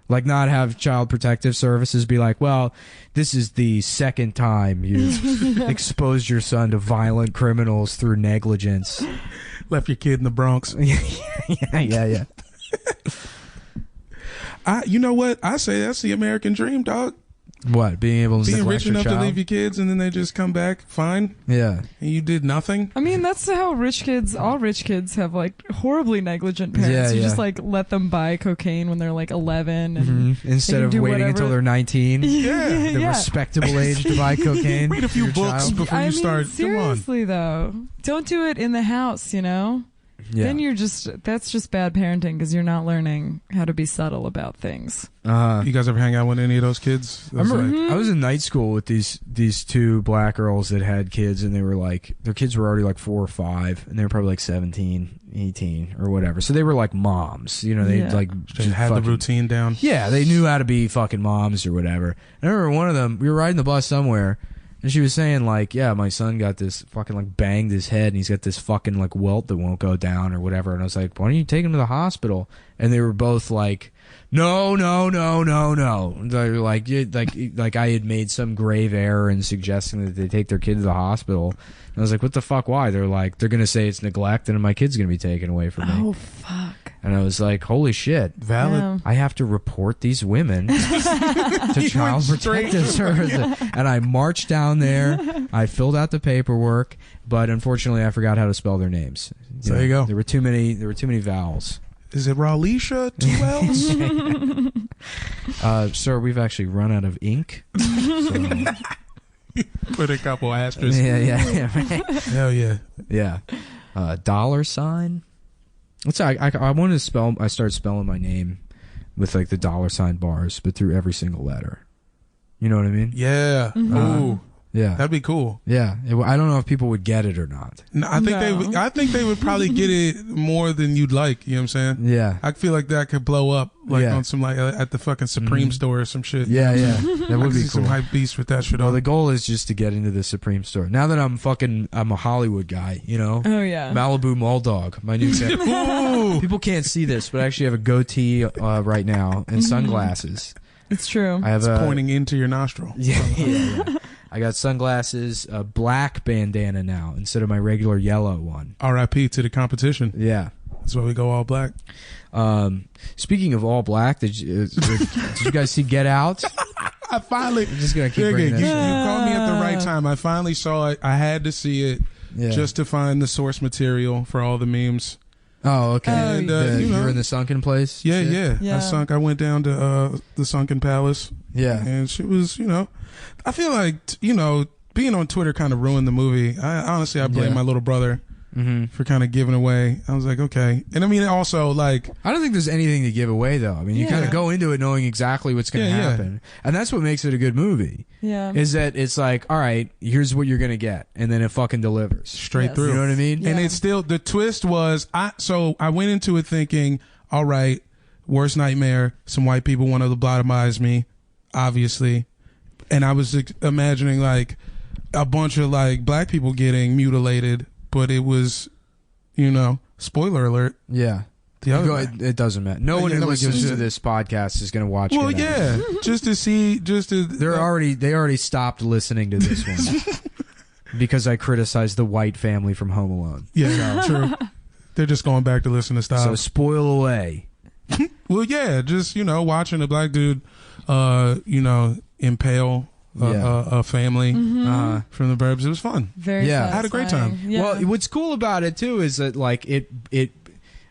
Like not have Child Protective Services be like, well, this is the second time you've exposed your son to violent criminals through negligence. Left your kid in the Bronx. Yeah. You know what? I say that's the American dream, dog. What? Being able to Being neglect rich your enough child? to leave your kids and then they just come back fine. Yeah. And you did nothing. I mean, that's how all rich kids have like horribly negligent parents. You just like let them buy cocaine when they're like 11 and instead of waiting until they're 19. Yeah. The respectable age to buy cocaine. Read a few books before you start. Seriously though, don't do it in the house, you know? Yeah. Then that's just bad parenting because you're not learning how to be subtle about things. You guys ever hang out with any of those kids? I was in night school with these 2 black girls that had kids, and they were like, their kids were already like 4 or 5, and they were probably like 17, 18 or whatever. So they were like moms, you know, they just had the routine down. Yeah, they knew how to be fucking moms or whatever. And I remember one of them, we were riding the bus somewhere, and she was saying like, yeah, my son got this fucking like banged his head and he's got this fucking like welt that won't go down or whatever. And I was like, why don't you take him to the hospital? And they were both like, no. They were like I had made some grave error in suggesting that they take their kid to the hospital. And I was like, what the fuck? Why? They're like, they're gonna say it's neglect and my kid's gonna be taken away from me. Oh fuck. And I was like, holy shit. Valid. Yeah. I have to report these women to Child Protective Services. And I marched down there. I filled out the paperwork, but unfortunately I forgot how to spell their names. There you go. There were too many vowels. Is it Raleisha? 2 L's? Sir, we've actually run out of ink. So. Put a couple asterisks. Yeah. Hell yeah. Yeah. $. Let's say I wanted to spell. I started spelling my name with like the $ bars, but through every single letter. You know what I mean? Yeah. Ooh. Yeah, that'd be cool. Yeah, I don't know if people would get it or not. No, I think they would probably get it more than you'd like. You know what I'm saying? Yeah, I feel like that could blow up on some at the fucking Supreme store or some shit. Yeah, that would be cool. Some hype beast with that shit. Well, the goal is just to get into the Supreme store. Now that I'm a Hollywood guy, you know. Oh yeah. Malibu Mall Dog, my new thing. People can't see this, but I actually have a goatee right now and sunglasses. It's true. I have pointing into your nostril. Yeah. I got sunglasses, a black bandana now instead of my regular yellow one. R.I.P. to the competition. Yeah. That's why we go all black. Speaking of all black, did you guys see Get Out? I finally. I'm just gonna keep bringing that. You called me at the right time. I finally saw it. I had to see it just to find the source material for all the memes. Oh, okay. And, you're in the sunken place? Yeah. I went down to the Sunken Palace. Yeah. And she was, I feel like, being on Twitter kind of ruined the movie. I blame my little brother for kind of giving away. I was like, okay. And I mean, also, like... I don't think there's anything to give away, though. I mean, you kind of go into it knowing exactly what's going to happen. And that's what makes it a good movie. Yeah. Is that it's like, all right, here's what you're going to get. And then it fucking delivers. Straight through. You know what I mean? Yeah. And it's still... The twist was... I went into it thinking, all right, worst nightmare. Some white people want to lobotomize me, obviously. And I was imagining, like, a bunch of, like, black people getting mutilated. But it was, spoiler alert. Yeah. It doesn't matter. No one who listens to this podcast is going to watch it. Well, yeah. They already stopped listening to this one. Because I criticized the white family from Home Alone. Yeah, true. They're just going back to listen to stuff. So spoil away. Well, yeah, just, watching a black dude, impale a family from the Burbs. It was fun. Very I had a great time. Yeah. Well, what's cool about it too is that like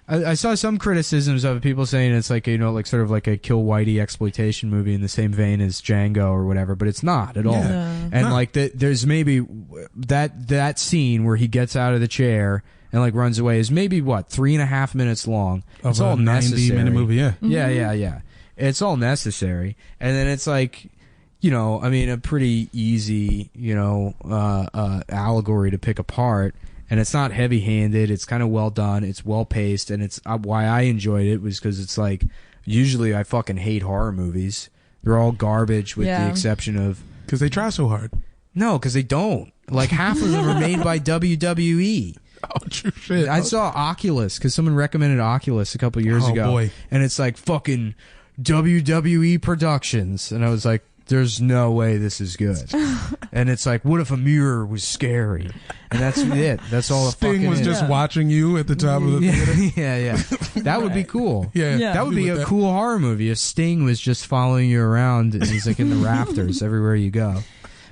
I saw some criticisms of it, people saying it's like sort of like a kill whitey exploitation movie in the same vein as Django or whatever, but it's not at all. And like there's maybe that scene where he gets out of the chair and like runs away is maybe 3.5 minutes long. It's all necessary. 90-minute movie, yeah. Yeah. It's all necessary, and then it's like. A pretty easy, allegory to pick apart, and it's not heavy-handed. It's kind of well done. It's well paced, and it's why I enjoyed it was because it's like usually I fucking hate horror movies. They're all garbage with the exception of because they try so hard. No, because they don't. Like half of them are made by WWE. Oh, true shit. I saw Oculus because someone recommended Oculus a couple years ago, boy. And it's like fucking WWE Productions, and I was like. There's no way this is good. And it's like, what if a mirror was scary? And that's it. That's all the Sting was just watching you at the top of the theater. Yeah. That would be cool. Yeah. That would be a cool horror movie if Sting was just following you around and he's like in the rafters everywhere you go.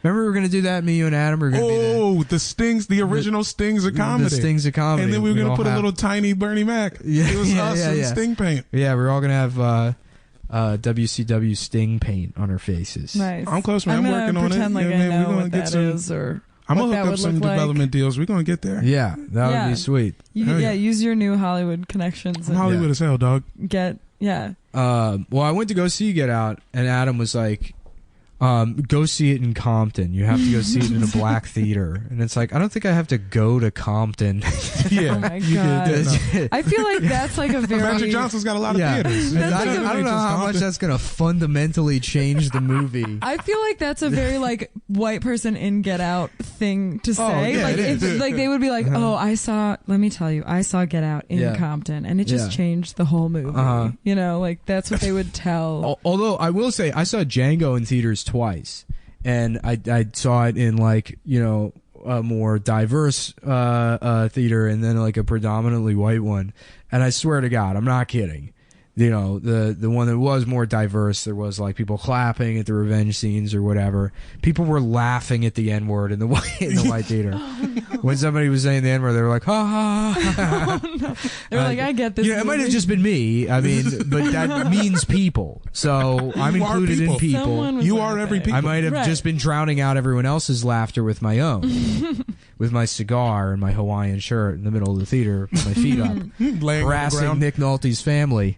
Remember we were going to do that, me, you, and Adam? We were gonna the Stings, the original Stings of comedy. The Stings of comedy. And then we were going to put a little tiny Bernie Mac. Yeah, it was us and Sting paint. Yeah, we're all going to have... WCW Sting paint on her faces. Nice. I'm close, man. I'm working on it. Pretend like I know what that is, or I'm what gonna hook up some development deals. We're gonna get there. Yeah, that would be sweet. Use your new Hollywood connections. I'm Hollywood as hell, dog. Well, I went to go see Get Out, and Adam was like, go see it in Compton. You have to go see it in a black theater. And it's like, I don't think I have to go to Compton. Oh my God. I feel like that's like a very... Magic Johnson's got a lot of theaters. I don't know how much that's going to fundamentally change the movie. I feel like that's a very like white person in Get Out thing to say. Like if they would be like, let me tell you, I saw Get Out in Compton and it just changed the whole movie. Like that's what they would tell. Although I will say, I saw Django in theaters twice, and I saw it in like a more diverse theater and then like a predominantly white one, and I swear to God, I'm not kidding. The one that was more diverse, there was like people clapping at the revenge scenes or whatever. People were laughing at the N-word in the white theater. When somebody was saying the N-word, they were like, ha ha ha. No. They were like, I get this. It might have just been me. I mean, but that means people. So I'm included in people. You are every people. I might have just been drowning out everyone else's laughter with my own. With my cigar and my Hawaiian shirt in the middle of the theater, with my feet up, harassing Nick Nolte's family,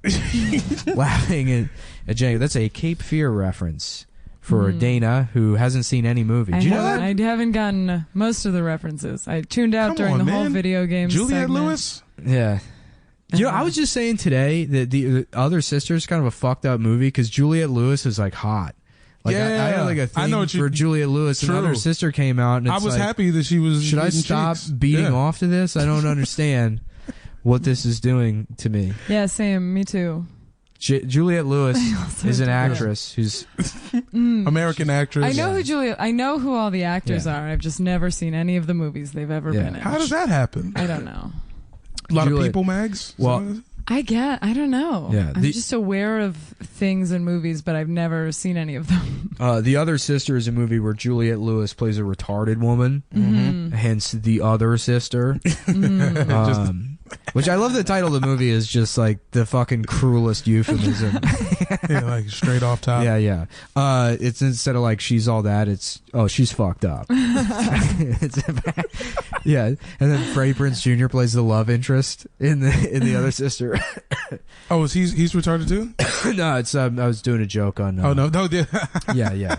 laughing at Django. That's a Cape Fear reference for Dana, who hasn't seen any movie. I Do you know that? I haven't gotten most of the references. I tuned out during the whole video game Juliette segment. Lewis? Yeah. You know, I was just saying today that the Other Sister is kind of a fucked up movie because Juliette Lewis is like hot. Like I had like a thing for Juliette Lewis, and Other Sister came out, and it's I was like, happy that she was. Should I stop beating off to this? I don't understand what this is doing to me. Yeah, same. Me too. Juliette Lewis is an actress who's American actress. I know who I know who all the actors are. I've just never seen any of the movies they've ever been in. How does that happen? I don't know. A lot of people mags. Well, I don't know. Yeah, I'm just aware of things in movies, but I've never seen any of them. The Other Sister is a movie where Juliette Lewis plays a retarded woman, hence The Other Sister. Which I love the title of the movie is just like the fucking cruelest euphemism. Yeah, like straight off top. Yeah. It's instead of like she's all that, it's she's fucked up. Yeah, and then Freddie Prinze Jr. plays the love interest in the Other Sister. Oh, he's retarded too? No, it's I was doing a joke on. Oh no, yeah.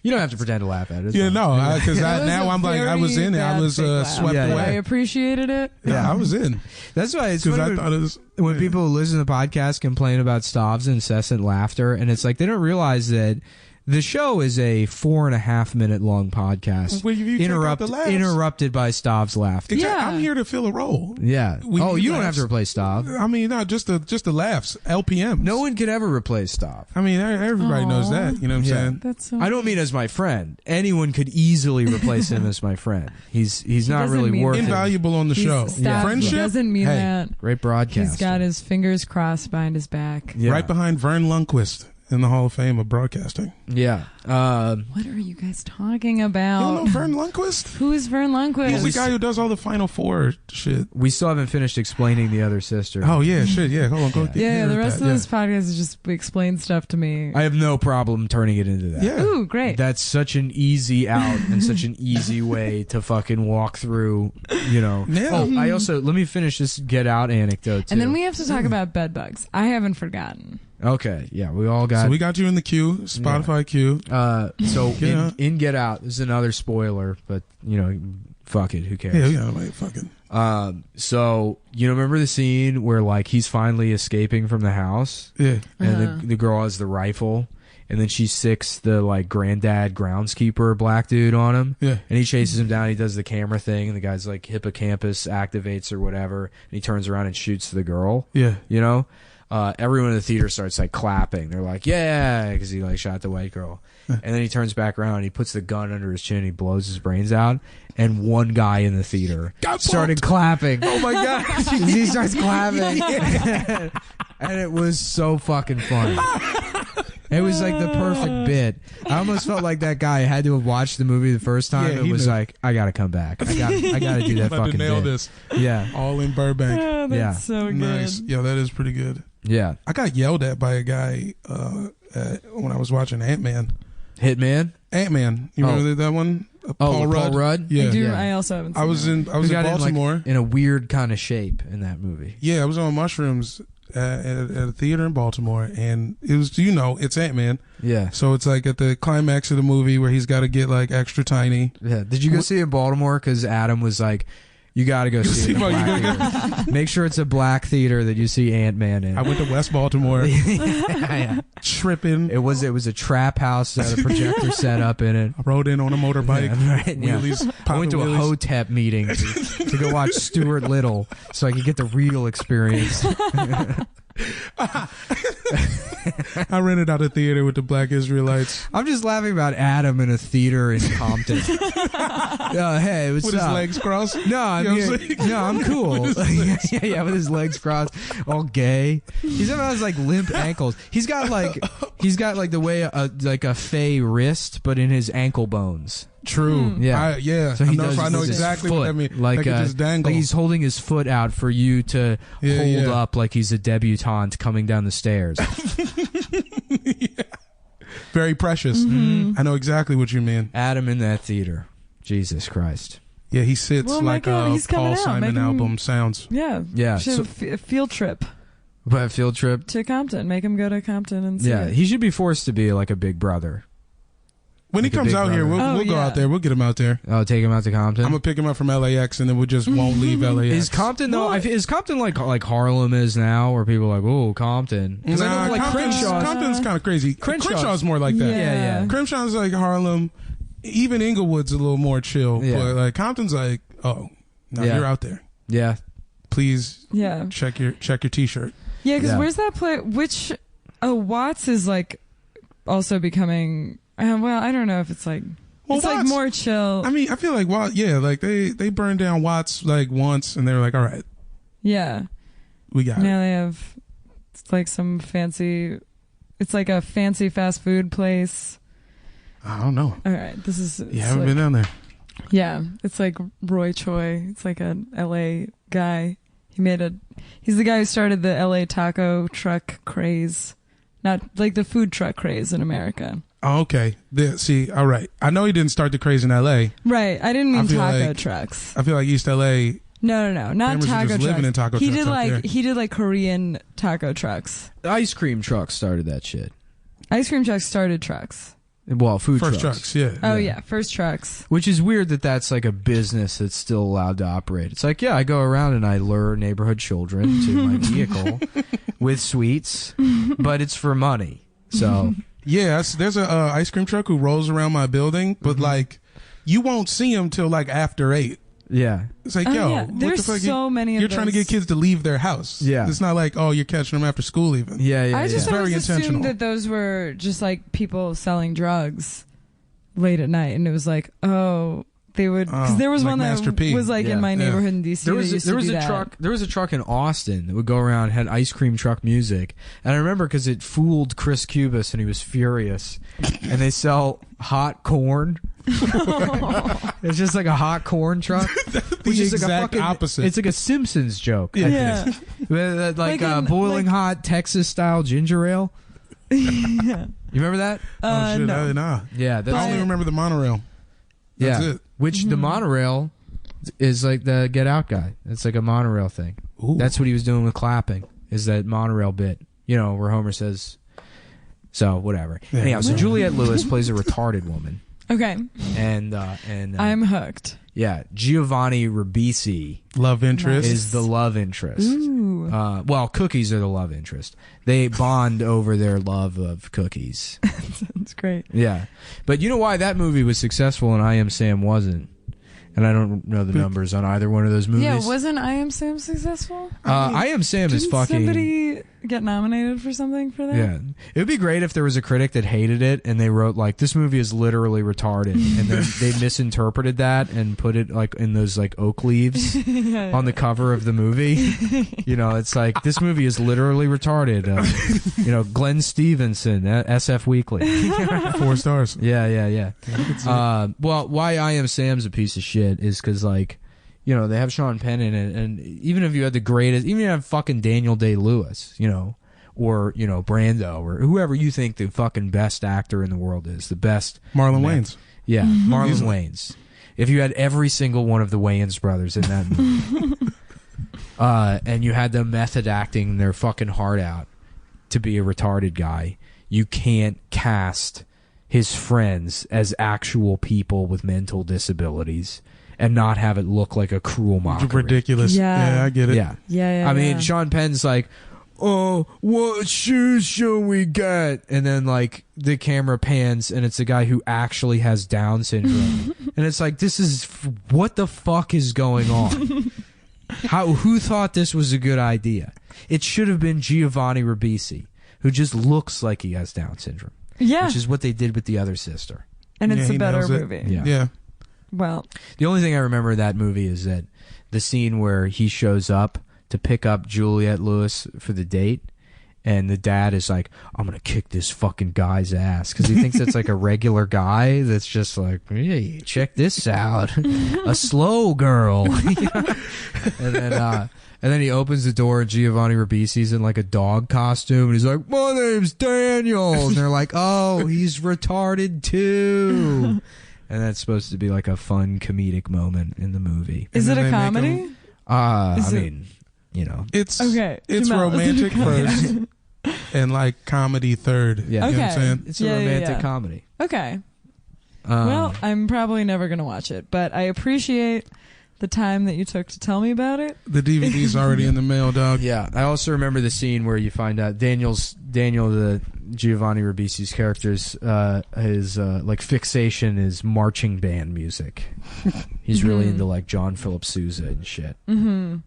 You don't have to pretend to laugh at it. Yeah, no, because now I'm like I was in it. I was swept away. I appreciated it. Yeah, I was in. That's why it's because funny I thought it was when people who listen to the podcast complain about Stav's incessant laughter, and it's like they don't realize that the show is a 4.5 minute long podcast, well, you interrupted by Stav's laughter. Exactly. I'm here to fill a role. Yeah. You don't have to replace Stav. I mean, no, just the laughs. LPM. No one could ever replace Stav. I mean, everybody knows that. You know what I'm saying? That's so I don't mean as my friend. Anyone could easily replace him as my friend. He's not really worth invaluable on the show. Friendship. He doesn't mean that. Great broadcast. He's got his fingers crossed behind his back. Yeah. Right behind Vern Lundquist in the Hall of Fame of Broadcasting. Yeah. What are you guys talking about? You don't know Vern Lundquist? Who is Vern Lundquist? He's the guy who does all the Final Four shit. We still haven't finished explaining The Other Sister. Oh, yeah, shit, yeah. Hold on, go Yeah, the rest of this podcast is just explain stuff to me. I have no problem turning it into that. Yeah. Ooh, great. That's such an easy out and such an easy way to fucking walk through, Yeah. Oh, I also, let me finish this Get Out anecdote, too. And then we have to talk about bed bugs. I haven't forgotten. Okay, yeah, we all got... So we got you in the queue, Spotify queue. So in Get Out, this is another spoiler, but, fuck it, who cares? Yeah, like, fucking... So, remember the scene where, like, he's finally escaping from the house? Yeah. And the girl has the rifle, and then she sicks the, like, granddad groundskeeper black dude on him. Yeah. And he chases him down, he does the camera thing, and the guy's, like, hippocampus activates or whatever, and he turns around and shoots the girl. Yeah. Everyone in the theater starts like clapping. They're like, "Yeah," because he like shot the white girl. And then he turns back around, and he puts the gun under his chin, he blows his brains out, and one guy in the theater started clapping. Oh my god! He starts clapping, and it was so fucking funny. It was like the perfect bit. I almost felt like that guy had to have watched the movie the first time. Yeah, it was knew. like, I gotta come back. I gotta do that fucking nail bit. this. Yeah, all in Burbank. Oh, that's so good. Nice. Yeah, that is pretty good. Yeah, I got yelled at by a guy when I was watching Ant-Man. Hitman? Ant-Man. You remember that one? Paul Rudd? Yeah. I also haven't seen I was in Baltimore. In a weird kind of shape in that movie. Yeah, I was on mushrooms at a theater in Baltimore, and it was, it's Ant-Man. Yeah. So it's like at the climax of the movie where he's got to get like extra tiny. Yeah. Did you go see it in Baltimore? Because Adam was like, you got to go see it in a black theater. Make sure it's a black theater that you see Ant-Man in. I went to West Baltimore. Yeah. Tripping. It was a trap house that had a projector set up in it. I rode in on a motorbike. Yeah, right, Wheelies, I went to a HOTEP meeting to go watch Stuart Little so I could get the real experience. I rented out a theater with the Black Israelites. I'm just laughing about Adam in a theater in Compton. Hey, what's with up? His legs crossed? No, I'm cool. With his yeah, with his legs crossed, all gay. He's has like limp ankles. He's got like the way a fey wrist, but in his ankle bones. True. Yeah. So he I know exactly what that means. Like, it just dangle. Like he's holding his foot out for you to hold up like he's a debutante coming down the stairs. Very precious. Mm-hmm. I know exactly what you mean. Adam in that theater. Jesus Christ. Yeah, he sits like a Paul Simon album sounds. Yeah. Yeah. Should a field trip. But a field trip to Compton. Make him go to Compton and see Yeah, it. he should be forced to be like a big brother. When Like he a comes big out here, brother. we'll go out there. We'll get him out there. Oh, take him out to Compton. I'm gonna pick him up from LAX, and then we just won't leave LAX. Is Compton though? Is Compton like Harlem is now, where people are like, oh, Compton? Because I know like Compton's kind of crazy. Crenshaw's more like that. Yeah. Crenshaw's like Harlem. Even Inglewood's a little more chill, but like Compton's like, oh, no, you're out there. Yeah, please. check your T-shirt. Yeah, because where's that place? Watts is like also becoming. Well, I don't know if it's like. It's like more chill. I mean, I feel like like they burned down Watts like once, and they were like, all right, we got it. Now they have like some fancy. It's like a fancy fast food place. I don't know. All right, this is. You haven't been down there. Yeah, it's like Roy Choi. It's like an LA guy. He's the guy who started the LA taco truck craze, not like the food truck craze in America. Oh, okay. All right. I know he didn't start the craze in L.A. Right. I didn't mean taco trucks. I feel like East L.A. No, not taco trucks. Living in taco he trucks did like Korean taco trucks. Ice cream trucks started that shit. Ice cream trucks started trucks. Well, first trucks. yeah. Oh yeah, first trucks. Which is weird that that's like a business that's still allowed to operate. It's like, I go around and I lure neighborhood children to my vehicle with sweets, but it's for money. So yeah, there's a ice cream truck who rolls around my building, but like you won't see him till like after 8. Yeah, it's like there's so many. You're trying to get kids to leave their house. Yeah, it's not like you're catching them after school even. Yeah. I just very always intentional. assumed that those were just like people selling drugs late at night, and it was like they would because there was like one that Master P. was like in my neighborhood in DC. There was a truck in Austin that would go around, had ice cream truck music, and I remember because it fooled Chris Cubis and he was furious. And they sell hot corn. It's just like a hot corn truck, which is like exact opposite. It's like a Simpsons joke. Yeah, like boiling hot Texas style ginger ale. Yeah. You remember that? Oh shit! No. Nah. Yeah, I only remember the monorail. That's it. Which the monorail is like the Get Out guy. It's like a monorail thing. Ooh. That's what he was doing with clapping. Is that monorail bit? Where Homer says. So whatever. Yeah. Anyhow, so Juliette Lewis plays a retarded woman. Okay. And I'm hooked. Yeah, Giovanni Ribisi, love interest, is the love interest. Ooh. Well, cookies are the love interest. They bond over their love of cookies. That's great. Yeah, but you know why that movie was successful and I Am Sam wasn't? And I don't know the numbers on either one of those movies. Yeah, wasn't I Am Sam successful? I Am Sam is fucking. Somebody get nominated for something for that? Yeah, it would be great if there was a critic that hated it and they wrote like, this movie is literally retarded, and then they misinterpreted that and put it like in those like oak leaves on the cover of the movie. It's like, this movie is literally retarded. Glenn Stevenson, SF Weekly, 4 stars. Yeah. Well, why I Am Sam's a piece of shit is because like, they have Sean Penn in it, and even if you had the greatest, even if you have fucking Daniel Day-Lewis, or Brando, or whoever you think the fucking best actor in the world is, the best Marlon Wayans. Yeah, Marlon Wayans. If you had every single one of the Wayans brothers in that movie, and you had them method acting their fucking heart out to be a retarded guy, you can't cast his friends as actual people with mental disabilities and not have it look like a cruel mockery. Ridiculous. Yeah, I get it. Yeah. I mean, Sean Penn's like, oh, what shoes shall we get? And then like the camera pans and it's a guy who actually has Down syndrome. And it's like, what the fuck is going on? Who thought this was a good idea? It should have been Giovanni Ribisi, who just looks like he has Down syndrome. Yeah. Which is what they did with the other sister. And it's a better movie. Yeah. Well, the only thing I remember of that movie is that the scene where he shows up to pick up Juliette Lewis for the date, and the dad is like, I'm going to kick this fucking guy's ass, because he thinks it's like a regular guy that's just like, hey, check this out. A slow girl. And then he opens the door and Giovanni Ribisi's in like a dog costume, and he's like, my name's Daniel. And they're like, oh, he's retarded too. And that's supposed to be like a fun comedic moment in the movie. Is it a comedy? It's okay. It's Jamal. romantic first, and like comedy third. Yeah, you know what I'm saying? It's a romantic comedy. Okay. Well, I'm probably never going to watch it, but I appreciate the time that you took to tell me about it. The DVD's already in the mail, dog. Yeah, I also remember the scene where you find out Daniel, the Giovanni Ribisi's character's his like fixation is marching band music. He's really into like John Philip Sousa and shit. Mm-hmm.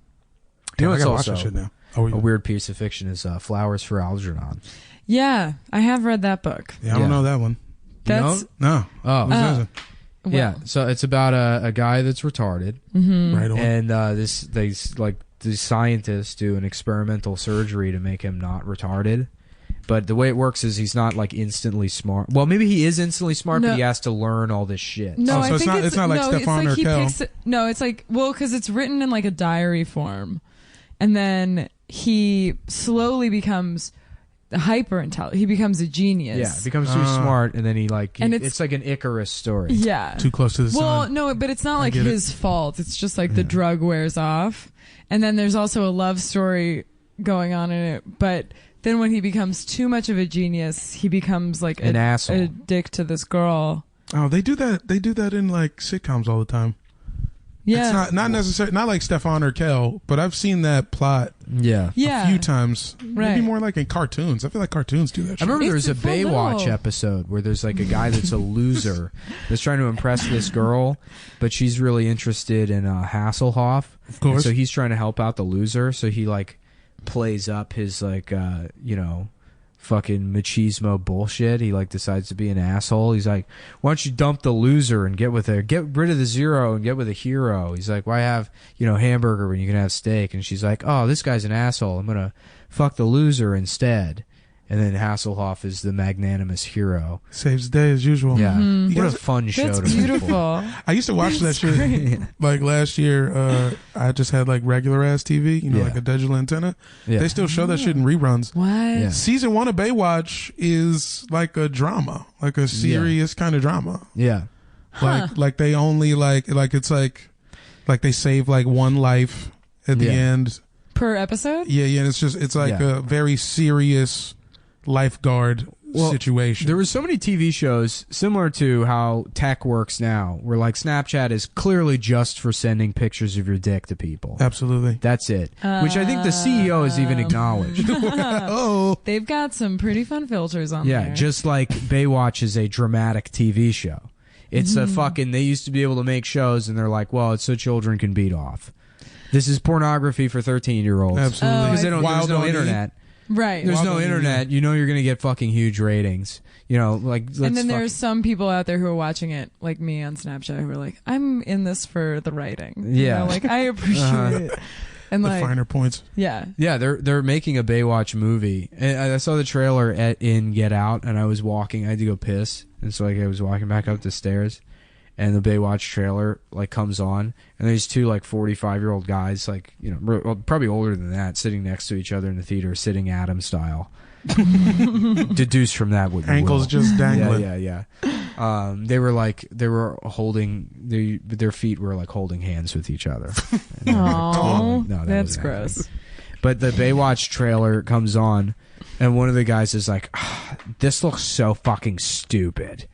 You know, I it's gotta watch also that shit now. a weird piece of fiction is Flowers for Algernon. Yeah, I have read that book. Yeah, I don't know that one. That's no. Oh, well, yeah. So it's about a guy that's retarded, right on. and these scientists do an experimental surgery to make him not retarded. But the way it works is he's not like instantly smart. Well, maybe he is instantly smart, No. but he has to learn all this shit. No, so I think it's not like no, Stefan or he Kel. picks it. No, it's like, well, because it's written in like a diary form, and then he slowly becomes hyper intelligent. He becomes a genius. Yeah, becomes too smart, and then he like And it's like an Icarus story. Yeah, Too close to the well, sun. no, but it's not like get it. his fault. It's just like the drug wears off, and then there's also a love story going on in it. But then when he becomes too much of a genius, he becomes like An asshole. a dick to this girl. Oh, they do that. They do that in like sitcoms all the time. Yeah, It's not necessarily not like Stefan or Kel, but I've seen that plot Yeah. yeah. a few times. Right. Maybe more like in cartoons. I feel like cartoons do that I shit. remember there's a It's a fun Baywatch little- episode where there's like a guy that's a loser that's trying to impress this girl, but she's really interested in Hasselhoff. Of course. And so he's trying to help out the loser. So he like plays up his like fucking machismo bullshit. He like decides to be an asshole. He's like, why don't you dump the loser and get with her, get rid of the zero and get with a hero? He's like, why have hamburger when you can have steak? And she's like, oh, this guy's an asshole. I'm gonna fuck the loser instead. And then Hasselhoff is the magnanimous hero. Saves the day as usual. Yeah, Mm-hmm. You what a guys- fun show That's to root for. beautiful. I used to watch that shit like last year. I just had like regular ass TV, Yeah. like a digital antenna. Yeah. They still show that shit in reruns. What? Yeah. Season 1 of Baywatch is like a drama, like a serious kind of drama. Yeah. Like they only like it's like they save like one life at the Yeah. end. Per episode? Yeah, and it's like Yeah. a very serious lifeguard Well, situation. There were so many TV shows similar to how tech works now, where like Snapchat is clearly just for sending pictures of your dick to people. Absolutely. That's it. Which I think the CEO has even acknowledged. Oh, They've got some pretty fun filters on Yeah, there. just like Baywatch is a dramatic TV show. It's a fucking. They used to be able to make shows, and they're like, well, it's so children can beat off. This is pornography for 13-year-olds. absolutely. Because they don't. Wild There's no on E. internet. right. There's Wild no on E, internet. You know you're gonna get fucking huge ratings. Like. Let's And then fuck- there's some people out there who are watching it, like me on Snapchat, who are like, I'm in this for the writing. Yeah. Like, I appreciate it. And The like, finer points. yeah. Yeah, they're making a Baywatch movie. And I saw the trailer in Get Out, and I was walking. I had to go piss, and so like I was walking back up the stairs, and the Baywatch trailer like comes on, and there's two like 45-year-old guys, like probably older than that, sitting next to each other in the theater, sitting Adam style. Deduce from that what you Ankles will. just dangling. Yeah. They were holding their feet were like holding hands with each other. Oh, No, that that's wasn't gross. But the Baywatch trailer comes on, and one of the guys is like, "This looks so fucking stupid,"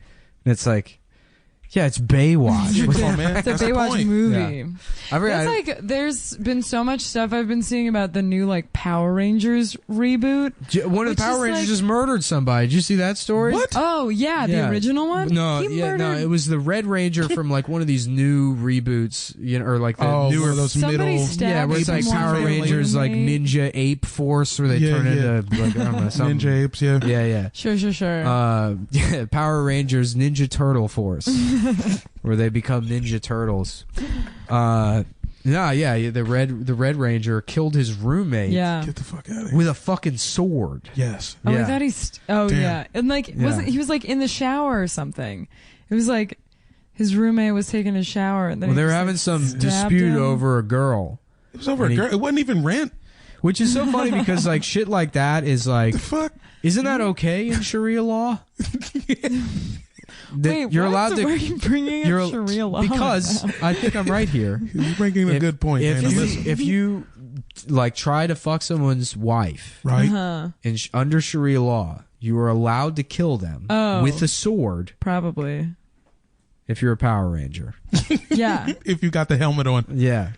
and it's like, "Yeah, it's Baywatch." Come on, man. It's a That's the Baywatch point. movie. Yeah. That's like, there's been so much stuff I've been seeing about the new like Power Rangers reboot. One of which the Power is Rangers like- just murdered somebody. Did you see that story? What? Oh yeah, Yeah. the original one. No, He no, murdered- it was the Red Ranger from like one of these new reboots, or like the Oh, newer one of those Somebody middle. stabbed yeah, where it's like someone Power with a Rangers, like roommate. Ninja Ape Force, where they Yeah, turn yeah. into like I don't know something. Ninja apes, yeah. Yeah. Sure. Yeah, Power Rangers Ninja Turtle Force, where they become Ninja Turtles. The Red Ranger killed his roommate. Yeah. Get the fuck out of here. With a fucking sword. Yes. Oh, Yeah. I thought oh Damn. yeah, and like Yeah. wasn't he was like in the shower or something? It was like his roommate was taking a shower, and then Well, he they were just, having like, some stabbed dispute him. over a girl, It was over And a he- girl. It wasn't even rent. which is so funny because like shit like that is like, The fuck? isn't that okay in Sharia law? Wait, you're what? allowed So to. why are you bringing You're up Sharia law? because now? I think I'm right here. You're making a good point, If Dana. you, Listen. if you like try to fuck someone's wife, Right? Uh-huh. in under Sharia law, you are allowed to kill them Oh. with a sword. Probably. if you're a Power Ranger. Yeah. If you got the helmet on. Yeah.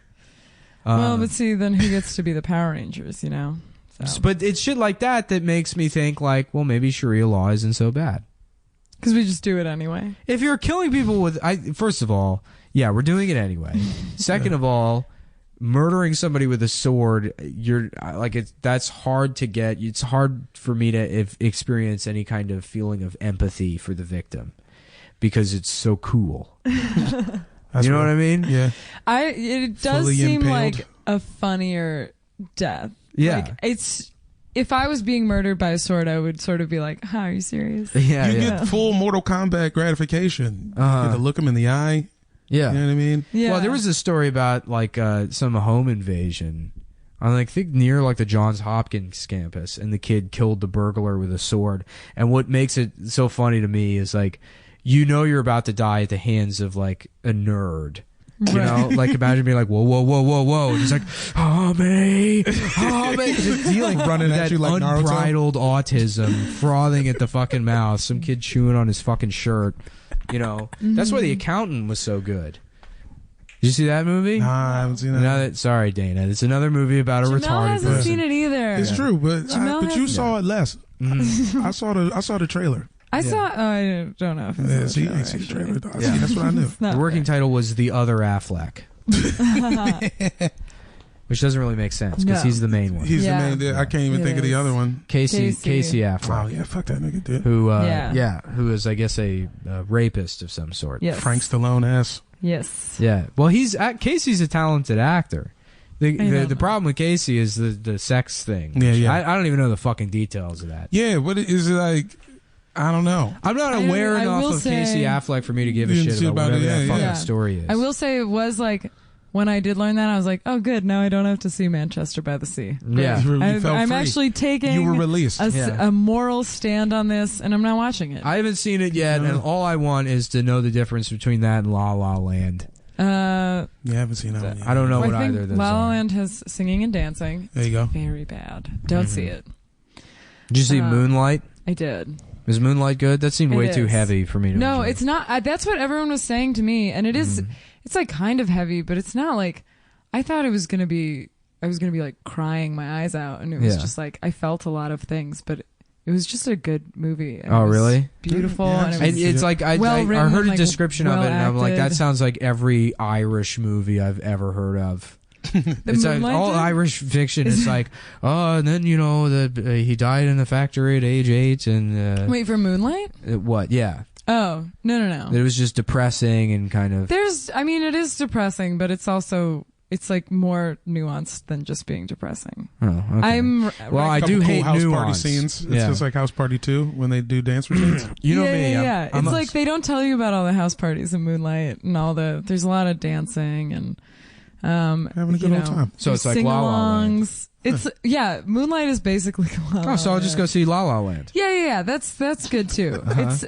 Well, but see, then who gets to be the Power Rangers, you know? So. But it's shit like that makes me think like, well, maybe Sharia law isn't so bad. Because we just do it anyway. If you're killing people with, first of all, yeah, we're doing it anyway. Second of all, murdering somebody with a sword, that's hard to get. It's hard for me to experience any kind of feeling of empathy for the victim because it's so cool. You know what I mean? Yeah. It does Fully seem impaled. like a funnier death. Yeah. Like, if I was being murdered by a sword, I would sort of be like, "Huh, are you serious?" Yeah, you get full Mortal Kombat gratification. You get to look them in the eye. Yeah. You know what I mean? Yeah. Well, there was a story about like some home invasion on I think near like the Johns Hopkins campus, and the kid killed the burglar with a sword. And what makes it so funny to me is like, you know, you're about to die at the hands of like a nerd. You know, like imagine being like, whoa, whoa, whoa, whoa, whoa. And he's like, oh, me. He like running that at you like Naruto. Unbridled autism, frothing at the fucking mouth. Some kid chewing on his fucking shirt. You know, that's why The Accountant was so good. Did you see that movie? Nah, I haven't seen that. Sorry, Dana. It's another movie about a Jamel retarded hasn't person. seen it either. It's true, but Jamel you has- saw it less. I saw the trailer. I saw. I don't know if it's Yeah, a see, you trailer, ain't seen the actually. trailer. See, that's what I knew. It's not The working good. title was The Other Affleck. Which doesn't really make sense because No. he's the main one. He's Yeah. the main. I can't even It think of the is. other one. Casey Casey. Affleck. Oh yeah, fuck that nigga, dude. Who, Yeah. who is, I guess, a rapist of some sort. Yes. Frank Stallone ass. Yes. Yeah. Well, Casey's a talented actor. I know. The problem with Casey is the sex thing. Yeah, yeah. I don't even know the fucking details of that. Yeah, what is it like? I don't know. I'm not I aware will enough of say- Casey Affleck for me to give a You shit didn't see about about it, whatever that yeah, fucking yeah. story is. I will say it was like when I did learn that, I was like, oh, good. Now I don't have to see Manchester by the Sea. Yeah. You felt I'm free. actually taking You were released. a moral stand on this, and I'm not watching it. I haven't seen it yet, and all I want is to know the difference between that and La La Land. You haven't seen that one yet. I don't know I what think either of those La La are. Land has singing and dancing. There you go. Very bad. Don't see it. Did you see Moonlight? I did. Is Moonlight good? That seemed It way too is. heavy for me to No, enjoy. it's not. That's what everyone was saying to me, and it is. It's like kind of heavy, but it's not like. I thought it was gonna be. I was gonna be like crying my eyes out, and it was Yeah. just like I felt a lot of things, but it was just a good movie. And Oh, it was really? Beautiful, Yeah, and it And was it's like I well-written heard and, a like, description of it, and I'm like, that well-acted. sounds like every Irish movie I've ever heard of. It's like, Moonlight all did? Irish fiction is like, oh, and then he died in the factory at age 8, and Wait for Moonlight. what? Yeah, Oh no. it was just depressing and kind of. I mean, it is depressing, but it's also it's like more nuanced than just being depressing. Oh, okay. Well, I Couple do cool hate house nuance. party scenes. It's Yeah. just like House Party 2 when they do dance routines. You know yeah, me. Yeah, I'm it's like they don't tell you about all the house parties in Moonlight and all the. There's a lot of dancing and having a good old time. So it's like La La Land. sing-alongs. It's Moonlight is basically La La Oh, so I'll just go Land. see La La Land. Yeah. That's good too.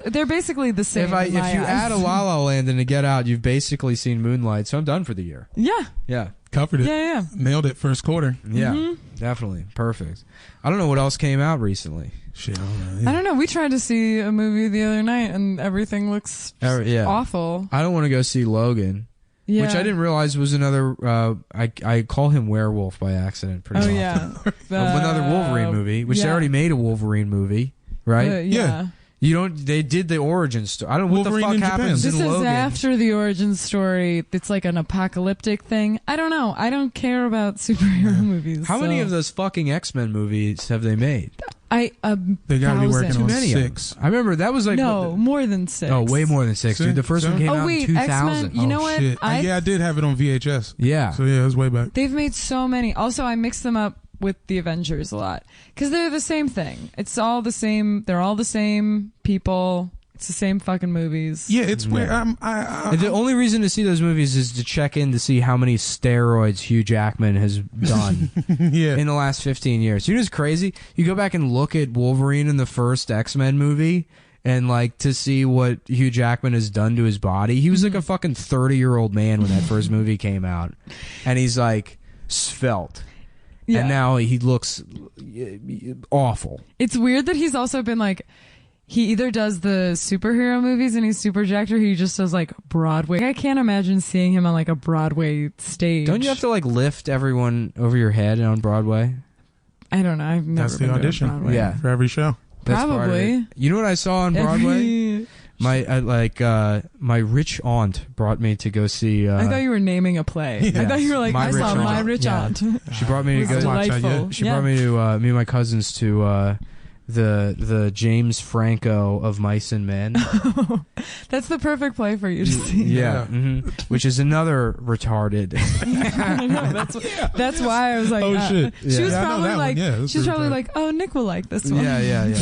They're basically the same. If you in my eyes. add a La La Land and a Get Out, you've basically seen Moonlight. So I'm done for the year. Yeah. Yeah. Covered it. Yeah. Nailed it first quarter. Yeah, definitely. Perfect. I don't know what else came out recently. Shit, I don't know. I don't know. We tried to see a movie the other night and everything looks Yeah. awful. I don't want to go see Logan, Yeah. which I didn't realize was another. I call him Werewolf by accident pretty Oh often. yeah. Another Wolverine movie, which they yeah. already made a Wolverine movie, right? Yeah. You don't. They did the origin story. I don't know what the Wolverine fuck in happens This in is Logan. after the origin story. It's like an apocalyptic thing. I don't know. I don't care about superhero movies. How many so- of those fucking X-Men movies have they made? I They gotta be working thousand. on Too many of them. 6. I remember that was like No, more than 6. Oh, way more than 6, dude. The first one came Oh out wait, in X-Men. 2000. You know what? Shit. I did have it on VHS. Yeah. So yeah, it was way back. They've made so many. Also, I mix them up with the Avengers a lot because they're the same thing. It's all the same. They're all the same people. It's the same fucking movies. Yeah, it's weird. And the only reason to see those movies is to check in to see how many steroids Hugh Jackman has done in the last 15 years. You know what's crazy? You go back and look at Wolverine in the first X-Men movie and like to see what Hugh Jackman has done to his body. He was like a fucking 30-year-old man when that first movie came out. And he's like svelte. Yeah. And now he looks awful. It's weird that he's also been like, he either does the superhero movies and he's super jacked, or he just does like Broadway. I can't imagine seeing him on like a Broadway stage. Don't you have to like lift everyone over your head on Broadway? I don't know. I've never That's the been to audition. Broadway. Yeah. For every show. That's part of Probably. it. You know what I saw on Broadway? My rich aunt brought me to go see. I thought you were naming a play. Yeah. I thought you were like, My I Rich saw Aunt. My Rich Yeah. Aunt. She brought me to It was go. delightful. She Yeah. brought me to me and my cousins to the James Franco of Mice and Men. That's the perfect play for you to see. Yeah, which is another retarded. I know, that's why I was like, Oh, shit. She was Yeah, I know probably that like, one. Yeah, that's she was pretty probably bad. like, oh, Nick will like this one. Yeah.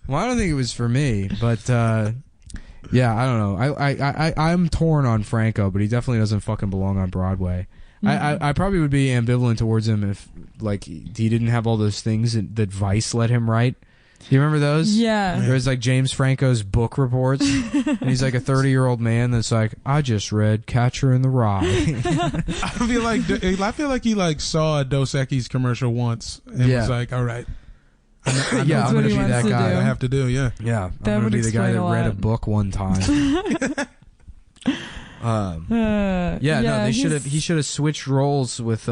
Well, I don't think it was for me, but yeah, I don't know. I'm torn on Franco, but he definitely doesn't fucking belong on Broadway. I probably would be ambivalent towards him if like he didn't have all those things that Vice let him write. Do you remember those? Yeah. There was like James Franco's book reports, and he's like a 30-year-old man that's like, I just read Catcher in the Rye. I feel like he like saw a Dos Equis commercial once and was like, all right. I know I'm gonna be that guy. I have to do. Yeah. Yeah, I'm That gonna would be the guy explain that a read a lot. book one time. No, they should have. He should have switched roles with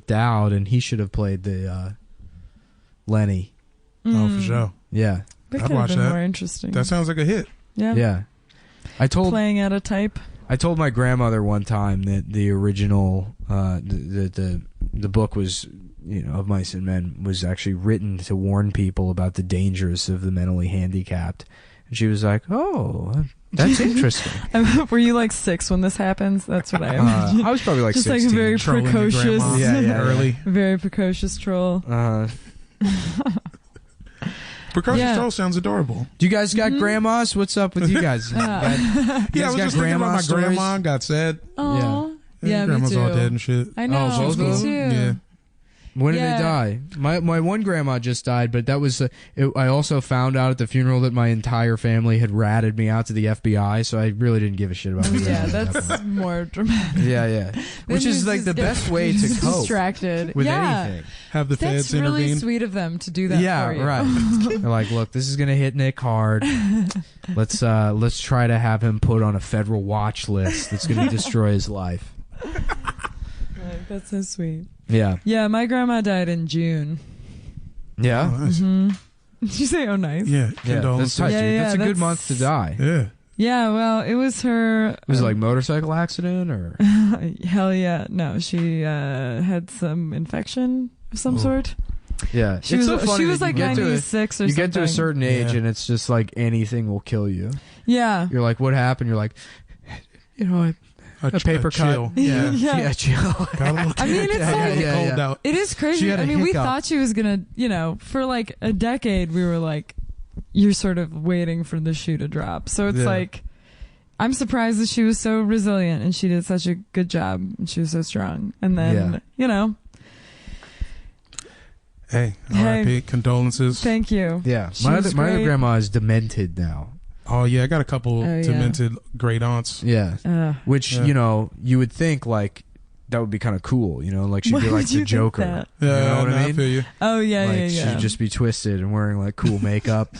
Dowd, and he should have played the Lenny. Oh, for sure. Yeah, That I'd could have watch been that. more interesting. That sounds like a hit. Yeah. Yeah. Playing out a type. I told my grandmother one time that the original the book was, of Mice and Men was actually written to warn people about the dangers of the mentally handicapped. And she was like, "Oh, that's interesting." Were you like 6 when this happens? That's what I imagine. I was probably like just 16. like a very Trolling your precocious, grandma. Yeah, early. very precocious troll. Precocious troll sounds adorable. Do you guys got grandmas? What's up with you guys? You Yeah, I was got just thinking about my stories? grandma got sad. Oh, yeah, me grandma's too. all dead and shit. I know. Oh, both me of them? too. Yeah. When did Yeah. they die? My one grandma just died, but that was I also found out at the funeral that my entire family had ratted me out to the FBI, so I really didn't give a shit about it. Yeah, that's more dramatic. Yeah. Which is like the best way to cope distracted with yeah. anything. Have the That's feds really intervene. sweet of them to do that. Yeah, for you. right. They're like, look, this is gonna hit Nick hard. Let's try to have him put on a federal watch list that's gonna destroy his life. Like, that's so sweet. Yeah. Yeah, my grandma died in June. Yeah. Oh, nice. Did you say, oh, nice? Yeah. Yeah, that's tight, Yeah, dude. yeah, That's a good that's- month to die. Yeah. Yeah, well, it was her. Was it like motorcycle accident or? Hell yeah. No, she had some infection of some sort. Yeah, She it's was, so funny she was that like you get to 96 or you something. get to a certain age Yeah. and it's just like anything will kill you. Yeah. You're like, what happened? You're like, a paper cut. chill. Yeah, Yeah. yeah, chill. Got a little I mean, it's like, cold out. it is She crazy. had a I mean, we hiccup. thought she was going to, for like a decade, we were like, you're sort of waiting for the shoe to drop. So it's Yeah. like, I'm surprised that she was so resilient and she did such a good job and she was so strong. And then, Hey, Hey. R.I.P. Condolences. Thank you. Yeah, She my was other great. grandma is demented now. Oh yeah, I got a couple Oh, yeah. demented great aunts. Yeah, which Yeah. you would think like that would be kind of cool, like she'd Why be like would you the think Joker. that? You know what no, I mean? feel you. Oh, yeah, Like yeah. she'd just be twisted and wearing like cool makeup,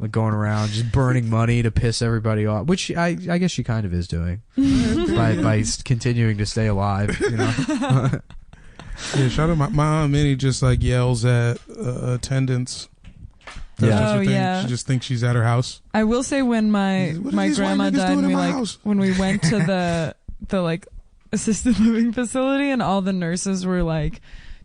like going around just burning money to piss everybody off. Which I guess she kind of is doing by continuing to stay alive. Yeah, shout out my aunt Minnie just like yells at attendants. That's Yeah. just her Oh, thing. yeah. She just thinks she's at her house. I will say when my What are my these white grandma niggas died, doing in we my like house? when we went to the like assisted living facility, and all the nurses were like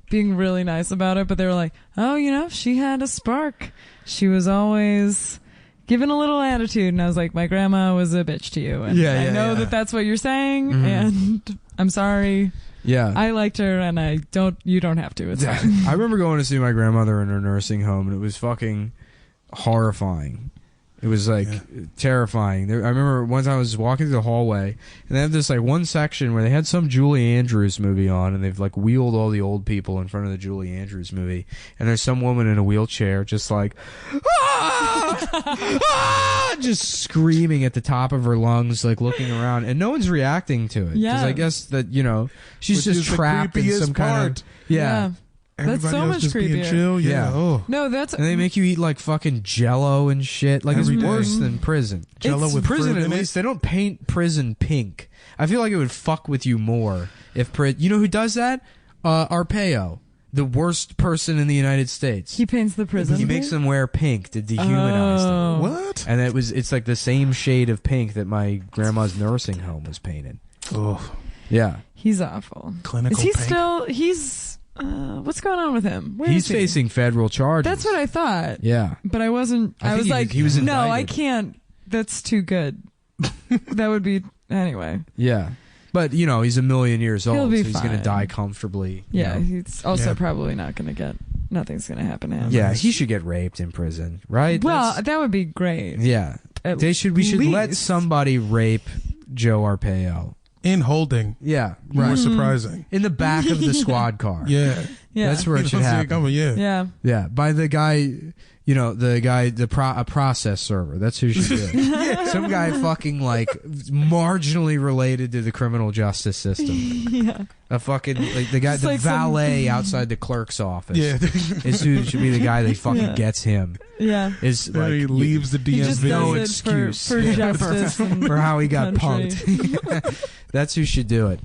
being really nice about it, but they were like, "Oh, she had a spark. She was always giving a little attitude." And I was like, "My grandma was a bitch to you, and I know that that's what you're saying, and I'm sorry. Yeah. I liked her, and you don't have to. It's fine." I remember going to see my grandmother in her nursing home, and it was fucking horrifying. It was like terrifying. I remember one time I was walking through the hallway, and they had this like one section where they had some Julie Andrews movie on, and they've like wheeled all the old people in front of the Julie Andrews movie, and there's some woman in a wheelchair just like just screaming at the top of her lungs, like looking around, and no one's reacting to it because Yeah. I guess that she's Which just is the trapped in creepiest some kind part. of yeah. Everybody so else much just being creepier. chill. Yeah. Oh. No, that's And they make you eat like fucking Jello and shit. Like it's Every day. worse than prison. Jello with prison. fruit At in it. least they don't paint prison pink. I feel like it would fuck with you more if you know who does that? Arpaio, the worst person in the United States. he paints the prison. He makes them wear pink to dehumanize them. What? And it's like the same shade of pink that my grandma's nursing home was painted. Oh, Yeah. He's awful. clinical. Is he pink. still? He's. What's going on with him? Where He's is he? facing federal charges. That's what I thought. Yeah. But I wasn't. I I think was he was- like, he was no, I indicted. can't. That's too good. That would be anyway. Yeah. But, you know, he's a million years old, He'll be so he's going to fine. die comfortably. you Yeah, know. he's also Yeah. probably not going to get. Nothing's going to happen to him. Yeah, he should get raped in prison, right? Well, that would be great. Yeah. At We should let least. somebody rape Joe Arpaio. in holding. Yeah. More Right. surprising. In the back of the squad car. Yeah. Yeah. That's where You it should don't see it happen. coming, yeah. Yeah. Yeah, by the guy, you know, a process server. That's who should do it. Some guy fucking like marginally related to the criminal justice system. Yeah. A fucking like the guy, Just the like some- valet outside the clerk's office. Yeah. is who should be the guy that fucking Yeah. gets him. Yeah. Is Then like he leaves the He just DMV. no does it excuse for justice and for how he got country. punked. That's who should do it.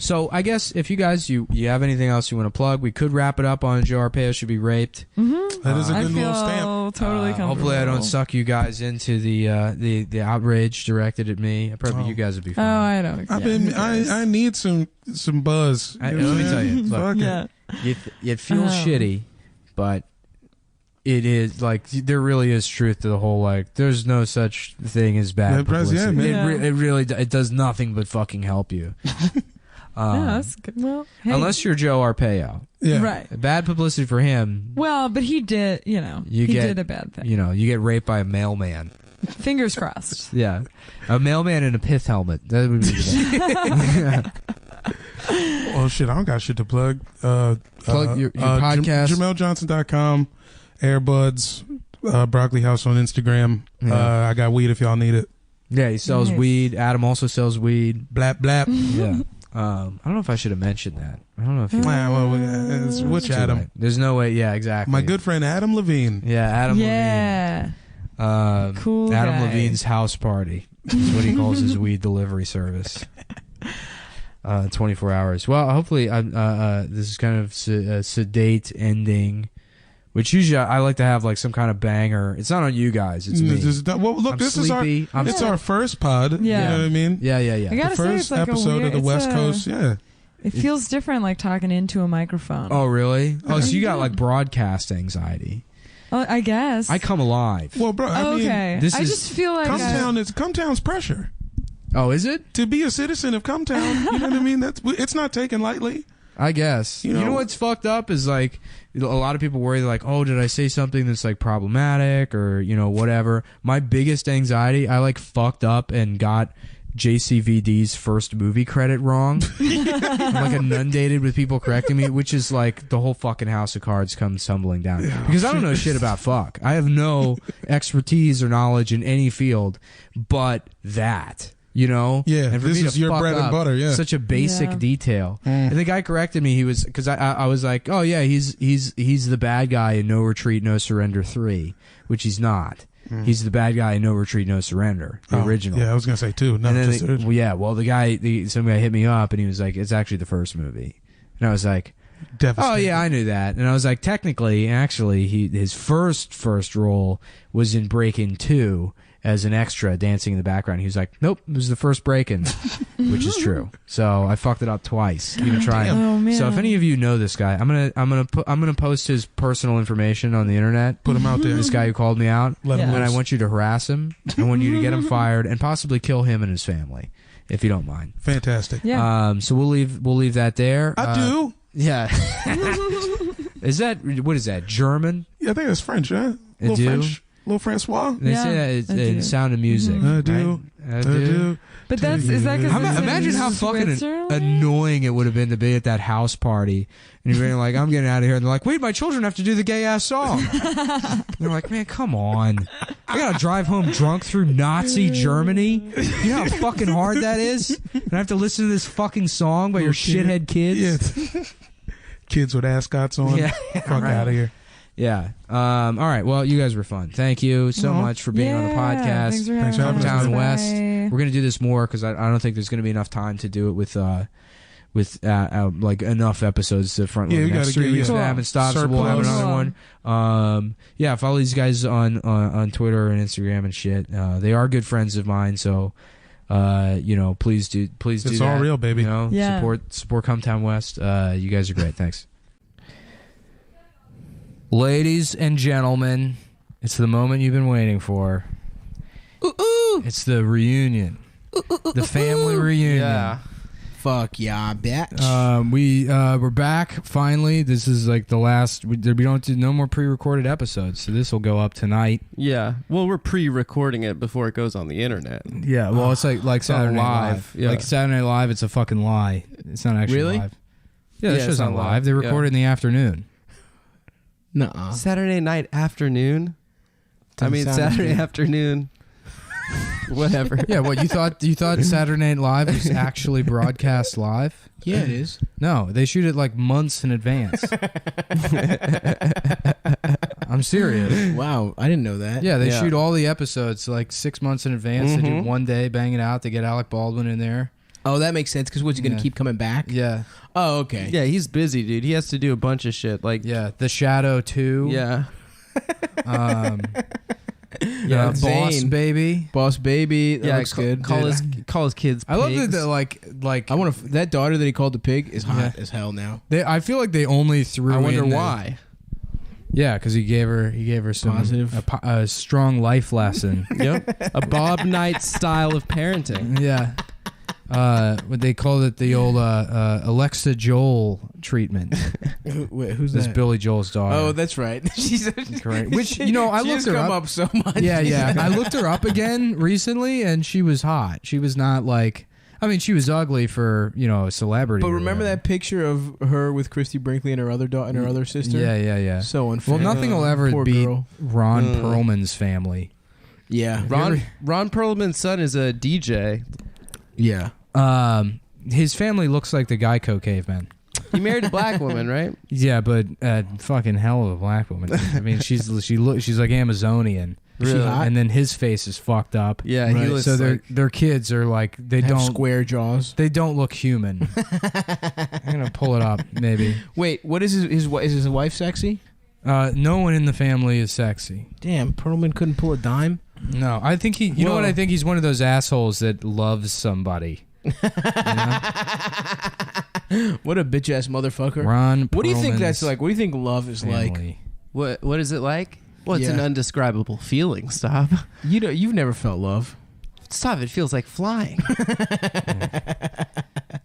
So I guess if you guys you have anything else you want to plug, we could wrap it up on Joe Arpaio should be raped. Mm-hmm. That is a I good feel little stamp. totally comfortable. Hopefully I don't suck you guys into the outrage directed at me. Probably you guys would be Oh, fine. I don't. I've yeah, been. who cares? I need some buzz. Let You know me what tell I'm you. saying? Look, Fuck it. Yeah. It feels shitty, but it is like there really is truth to the whole like there's no such thing as bad Bad press, publicity. yeah, man. It really it does nothing but fucking help you. Yeah, that's good. Well, hey, Unless you're Joe Arpaio. Yeah. right. Bad publicity for him. Well, but he did. You know, You he get- did a bad thing. You know, you get raped by a mailman. Fingers crossed. Yeah. A mailman in a pith helmet. That would be the Oh shit! I don't got shit to plug. Plug your podcast. JamelJohnson.com, Airbuds, Broccoli House on Instagram. Yeah. I got weed if y'all need it. Yeah, he sells Nice. weed. Adam also sells weed. Blap blap. Yeah. I don't know if I should have mentioned that. I don't know if you. It's which Too Adam? late. There's no way. Yeah, exactly. My good friend Adam Levine. Yeah, Adam Yeah. Levine. Cool Adam guy. Levine's house party is what he calls his weed delivery service. 24 hours. Well, hopefully, this is kind of a sedate ending, which usually I like to have like some kind of banger. It's not on you guys. It's me. Well, look, I'm this sleepy. is our. It's our first pod. Yeah. You know what I mean? Yeah. I gotta The say, first it's like episode a weird, of the it's West a- Coast. Yeah. It feels different, like talking into a microphone. Oh, really? Oh, so you got like broadcast anxiety. I guess. I come alive. Well, bro, I mean, okay. this I is- just feel like Cumtown's pressure. Oh, is it? To be a citizen of Cumtown, you know what I mean? It's not taken lightly. I guess. You know what's fucked up is like a lot of people worry like, oh, did I say something that's like problematic or you know whatever. My biggest anxiety, I like fucked up and got JCVD's first movie credit wrong. I'm like inundated with people correcting me, which is like the whole fucking house of cards comes tumbling down. Because I don't know shit about fuck. I have no expertise or knowledge in any field but that. You know, Yeah, and for this me to is your fuck bread and up butter, yeah. such a basic Yeah. detail. And the guy corrected me. He was because I was like, oh yeah, he's the bad guy in No Retreat, No Surrender 3, which he's not. He's the bad guy in No Retreat, No Surrender, the original. Yeah, I was gonna say two. No, And then just the original. some guy hit me up and he was like, it's actually the first movie, and I was like, Devastating. oh yeah, I knew that. And I was like, technically, actually, his first role was in Breakin' 2 as an extra dancing in the background. He was like, nope, it was the first Breakin', which is true. So I fucked it up twice, even trying. Oh, man. So if any of you know this guy, I'm gonna post his personal information on the internet. Put him out there. This guy who called me out, Let him Yeah. and I loose. want you to harass him. I want you to get him fired and possibly kill him and his family, if you don't mind. Fantastic. Yeah. So we'll leave that there. I do. Yeah. What is that? German? Yeah, I think it's French, huh? I do. French. Little Francois. They Yeah, say that it's I in do. Sound of Music. I do. Right? I do. But is that because Imagine how fucking annoying it would have been to be at that house party and you're being like, I'm getting out of here. And they're like, wait, my children have to do the gay ass song. And they're like, man, come on. I gotta drive home drunk through Nazi Germany. You know how fucking hard that is? And I have to listen to this fucking song by your shithead kids? Yeah. kids with ascots on. Yeah. Fuck Right. out of here. Yeah. All right. Well, you guys were fun. Thank you so much for being on the podcast. Thanks for having us. Cumtown West. Bye. We're gonna do this more because I don't think there's gonna be enough time to do it with like enough episodes to front load. Yeah, we next gotta 3 get weeks. you We a haven't stopped, so we'll have surplus. another one. Yeah, follow these guys on Twitter and Instagram and shit. They are good friends of mine, so please do It's that. all real, baby. Yeah. Support Cumtown West. You guys are great. Thanks. Ladies and gentlemen, it's the moment you've been waiting for. It's the reunion. The family reunion. Yeah. Fuck yeah, bitch. We're back finally. This is like the last. We don't do no more pre-recorded episodes, so this will go up tonight. Yeah. Well, we're pre-recording it before it goes on the internet. Yeah. Well, it's like Saturday Night live. Live. Yeah. Like Saturday Night Live, it's a fucking lie. It's not actually Really? live. Yeah, the Yeah, show's it's not not live. live. They record it in the afternoon. Nuh-uh. Saturday night afternoon. I mean, sound Saturday good. afternoon. Whatever. Yeah. What you thought Saturday Night Live was actually broadcast live? Yeah, it is. No, they shoot it like months in advance. I'm serious. Wow, I didn't know that. Yeah, they Yeah. shoot all the episodes like 6 months in advance. They do one day, bang it out. They get Alec Baldwin in there. Oh, that makes sense. Because what's he gonna Yeah. keep coming back? Yeah, Oh, okay. Yeah, he's busy, dude. He has to do a bunch of shit. Like, yeah. The Shadow 2. yeah. Yeah, Zane. Boss Baby. Boss Baby. That Yeah, looks good. Call Dude, his kids. I love pigs. that like I want to. That daughter that he called the pig is hot Yeah. as hell now. I feel like they only threw. I wonder in the- why. Yeah, because he gave her some Positive. a strong life lesson. Yep. A Bob Knight style of parenting. Yeah. What they called it, the old Alexa Joel treatment. Wait, who's This that? Billy Joel's daughter. Oh, that's right. She's Correct. Which, you know, I she looked has her come up. so much. Yeah. I looked her up again recently, and she was hot. She was not like. I mean, she was ugly for a celebrity. But or remember whatever. that picture of her with Christy Brinkley and her other daughter and her other sister? Yeah. So unfair. Well, nothing will ever Poor beat girl. Ron Perlman's family. Yeah. Ron Perlman's son is a DJ. Yeah. His family looks like the Geico caveman. He married a black woman, right? Yeah, but fucking hell of a black woman. I mean, she's like Amazonian. Really? And then his face is fucked up. Yeah, he looks so like their kids are like they Have don't square jaws. They don't look human. I'm gonna pull it up maybe. Wait, what is his is his wife sexy? No one in the family is sexy. Damn, Perlman couldn't pull a dime. No, I think he. You know what? I think he's one of those assholes that loves somebody. You know? What a bitch ass motherfucker. Ron. What do you think Perlman's that's like? What do you think love is family. like? What is it like? Well, it's Yeah. an undescribable feeling. Stop. You've never felt love. Stop. It feels like flying.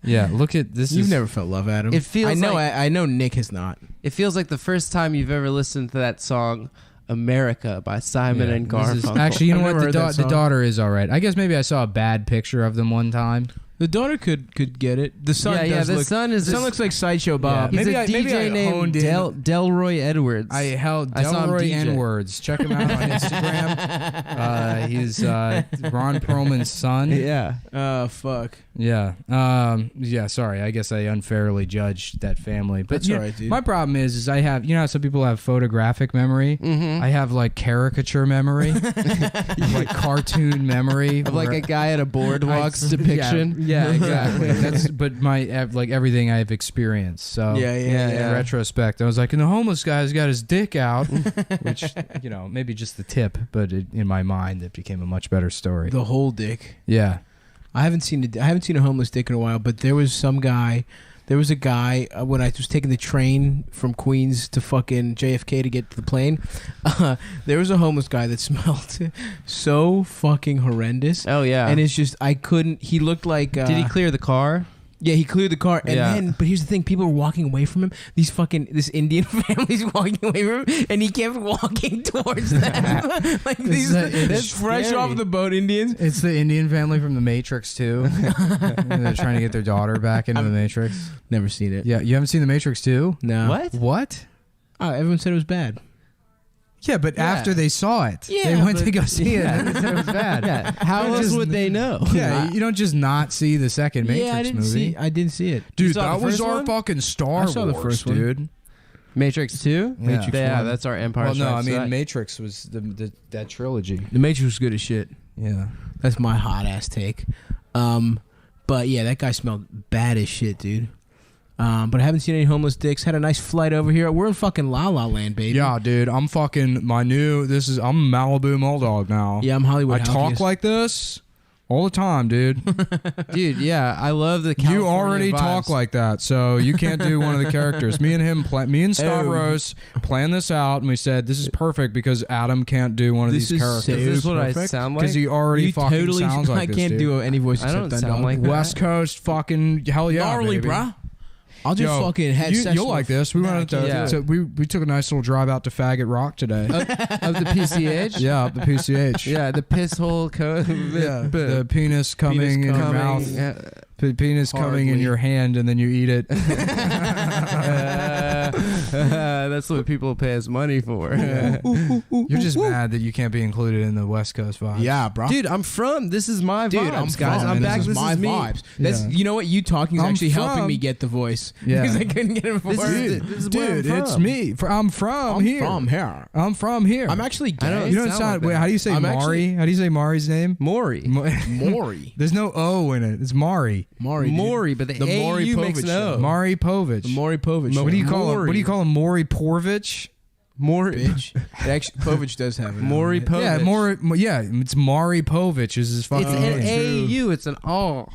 Yeah, look at this. You've never felt love, Adam. It feels I know. like- I know. Nick has not. It feels like the first time you've ever listened to that song, "America" by Simon and Garfunkel. Actually, you know I've what? never heard that The song. daughter is all right. I guess maybe I saw a bad picture of them one time. The daughter could get it. The son Yeah, does the look. son is the son this- looks like Sideshow Bob. He's Maybe a I DJ named honed in- Delroy Edwards. I held I saw him Delroy DJ. N-words. Check him out on Instagram. He's Ron Perlman's son. Yeah. Oh fuck. Yeah. Yeah. Sorry. I guess I unfairly judged that family. But That's you all know, right, dude. my problem is I have, how some people have photographic memory. Mm-hmm. I have like caricature memory, like cartoon memory, Of like where a guy at a boardwalk's depiction. Yeah, exactly. But my like everything I've experienced. So Yeah. in retrospect, I was like, and the homeless guy's got his dick out, which maybe just the tip, but in my mind, it became a much better story. The whole dick. Yeah. I haven't seen a homeless dick in a while, but there was a guy when I was taking the train from Queens to fucking JFK to get to the plane. There was a homeless guy that smelled so fucking horrendous. Oh yeah. And it's just he looked like. Did he clear the car? Yeah, he cleared the car, and Yeah. then. But here's the thing: people were walking away from him. This Indian family's walking away from him, and he kept walking towards them, like these it's fresh scary. off the boat Indians. It's the Indian family from The Matrix too. And they're trying to get their daughter back into The Matrix. Never seen it. Yeah, you haven't seen The Matrix 2? No. What? What? Oh, everyone said it was bad. Yeah, but Yeah. after they saw it, Yeah, they went but- to go see it. yeah. And they said it was bad. Yeah. How You don't else would they know? Yeah, you don't just not see the second Matrix movie. I didn't see it. Dude, saw that the was first our one? fucking Star I saw the Wars, first one. dude. Matrix 2? Yeah. Matrix Yeah, 1. that's our Empire Well, no, I Strikes mean Back. Matrix was that trilogy. The Matrix was good as shit. Yeah, that's my hot ass take. But yeah, that guy smelled bad as shit, dude. But I haven't seen any homeless dicks. Had a nice flight over here. We're in fucking La La Land, baby. Yeah, dude, I'm fucking I'm Malibu Mulldog now. Yeah, I'm Hollywood. I talk like this all the time, dude. Dude, yeah, I love the You California already vibes. talk like that, so you can't do one of the characters. Me and Stavros planned this out, and we said this is perfect because Adam can't do one of This these is characters. so Is this what I perfect. sound like? Because he already You fucking totally sounds like I this, can't dude. do any voice I except don't that sound dog. like that. West Coast fucking hell yeah, Gnarly, baby. bruh. I'll just Yo, fucking have sex you'll like with- this. We Nah, went I to, can't. so we took a nice little drive out to Faggot Rock today. Of the PCH? Yeah, up the PCH. Yeah, the piss hole code. Yeah, the penis coming in your mouth. Penis coming in your hand, and then you eat it. That's what people pay us money for. You're just mad that you can't be included in the West Coast vibe. Yeah, bro. Dude, I'm from. This is my Dude, vibes, I'm guys. from, I'm and back. This This is my is me. vibes. That's Yeah. you know what you talking is I'm actually helping from- me get the voice. Yeah. Because I couldn't get it before. This is where Dude, I'm it's from. me. I'm from here. from here. I'm from here. I'm actually gay. I don't- You don't sound sound. like wait, that. how do you say I'm Mari? actually- How do you say Mari's name? Maury. Maury. There's no O in it. It's Mari. Maury. dude. Maury, but the Maury AU makes Povich an O. show. Mari Povich. The Maury Povich. What do you show. call him? What do you call him? Maury Porvich? Maury. Bitch. It actually, Povich does have it. Maury Povich. Yeah, Yeah, it's Mari Povich is his fucking It's an name. AU. It's an O.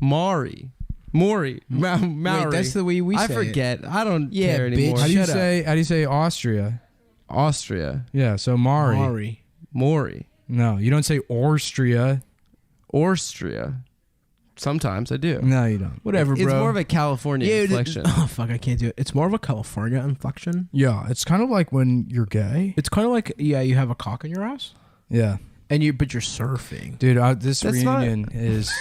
Maury. Maury. Maury. Wait, that's the way we say I forget. I don't Yeah, care bitch. anymore. How do you Shut up. say? How do you say Austria? Austria. Yeah, so Mari. Maury. Maury. No, you don't say Austria. Austria. Sometimes I do. No, you don't. Whatever, It's bro. more of a California Yeah, inflection. Oh fuck, I can't do it. It's more of a California inflection. Yeah, it's kind of like when you're gay. It's kind of like you have a cock in your ass, Yeah, but you're surfing. dude, this That's reunion is.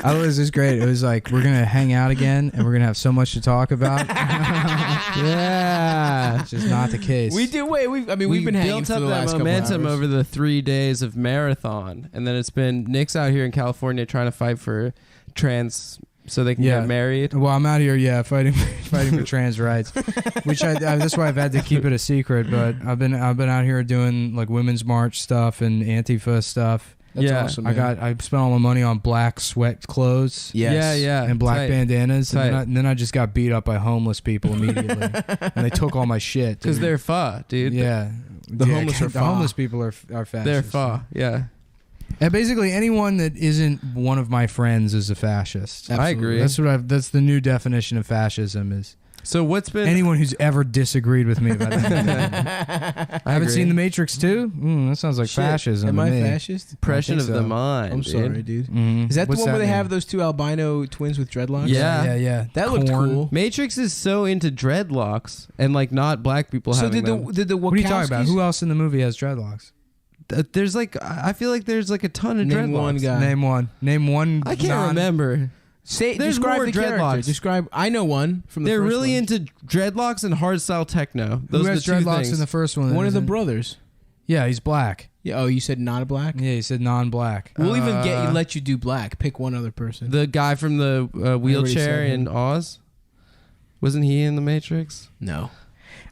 This is great. It was like we're gonna hang out again, and we're gonna have so much to talk about. Yeah, it's just not the case. We do. Wait, we've been hanging built for up the that last couple momentum hours. over the 3 days of marathon, and then it's been Nick's out here in California trying to fight for trans so they can get married. Well, I'm out here, fighting for trans rights, which that's why I've had to keep it a secret. But I've been out here doing like women's march stuff and Antifa stuff. That's Yeah. awesome. I man. spent all my money on black sweat clothes. Yes. Yeah. And black Tight. bandanas, Tight. and then I just got beat up by homeless people immediately, and they took all my shit. Because dude. they're pho, dude. Yeah, The homeless are the fa. homeless people are fascists. They're pho. Yeah. And basically, anyone that isn't one of my friends is a fascist. I agree. That's the new definition of fascism is So what's been anyone who's ever disagreed with me about that. I haven't agree. seen The Matrix 2. That sounds like Shit. fascism. Am to I me. fascist? impression I of think the so. mind? I'm sorry, dude. Mhm. Is that What's the one where they mean? have those two albino twins with dreadlocks? Yeah. Yeah. That looked Corn. cool. Matrix is so into dreadlocks and like not black people So having them. did the What are you talking about? Wachowskis- Who else in the movie has dreadlocks? There's like I feel like there's like a ton of Name dreadlocks. one guy. Name one. Name one. I can't remember. Say There's describe more the character. dreadlocks. Describe. I know one from the They're first really one. into dreadlocks and hardstyle techno. Those Who are has the two dreadlocks things. in the first one? One of the Isn't- brothers. Yeah, he's black. Yeah. Oh, you said not a black. Yeah, he said non-black. We'll even let you do black. Pick one other person. The guy from the wheelchair said in him. Oz. Wasn't he in the Matrix? No.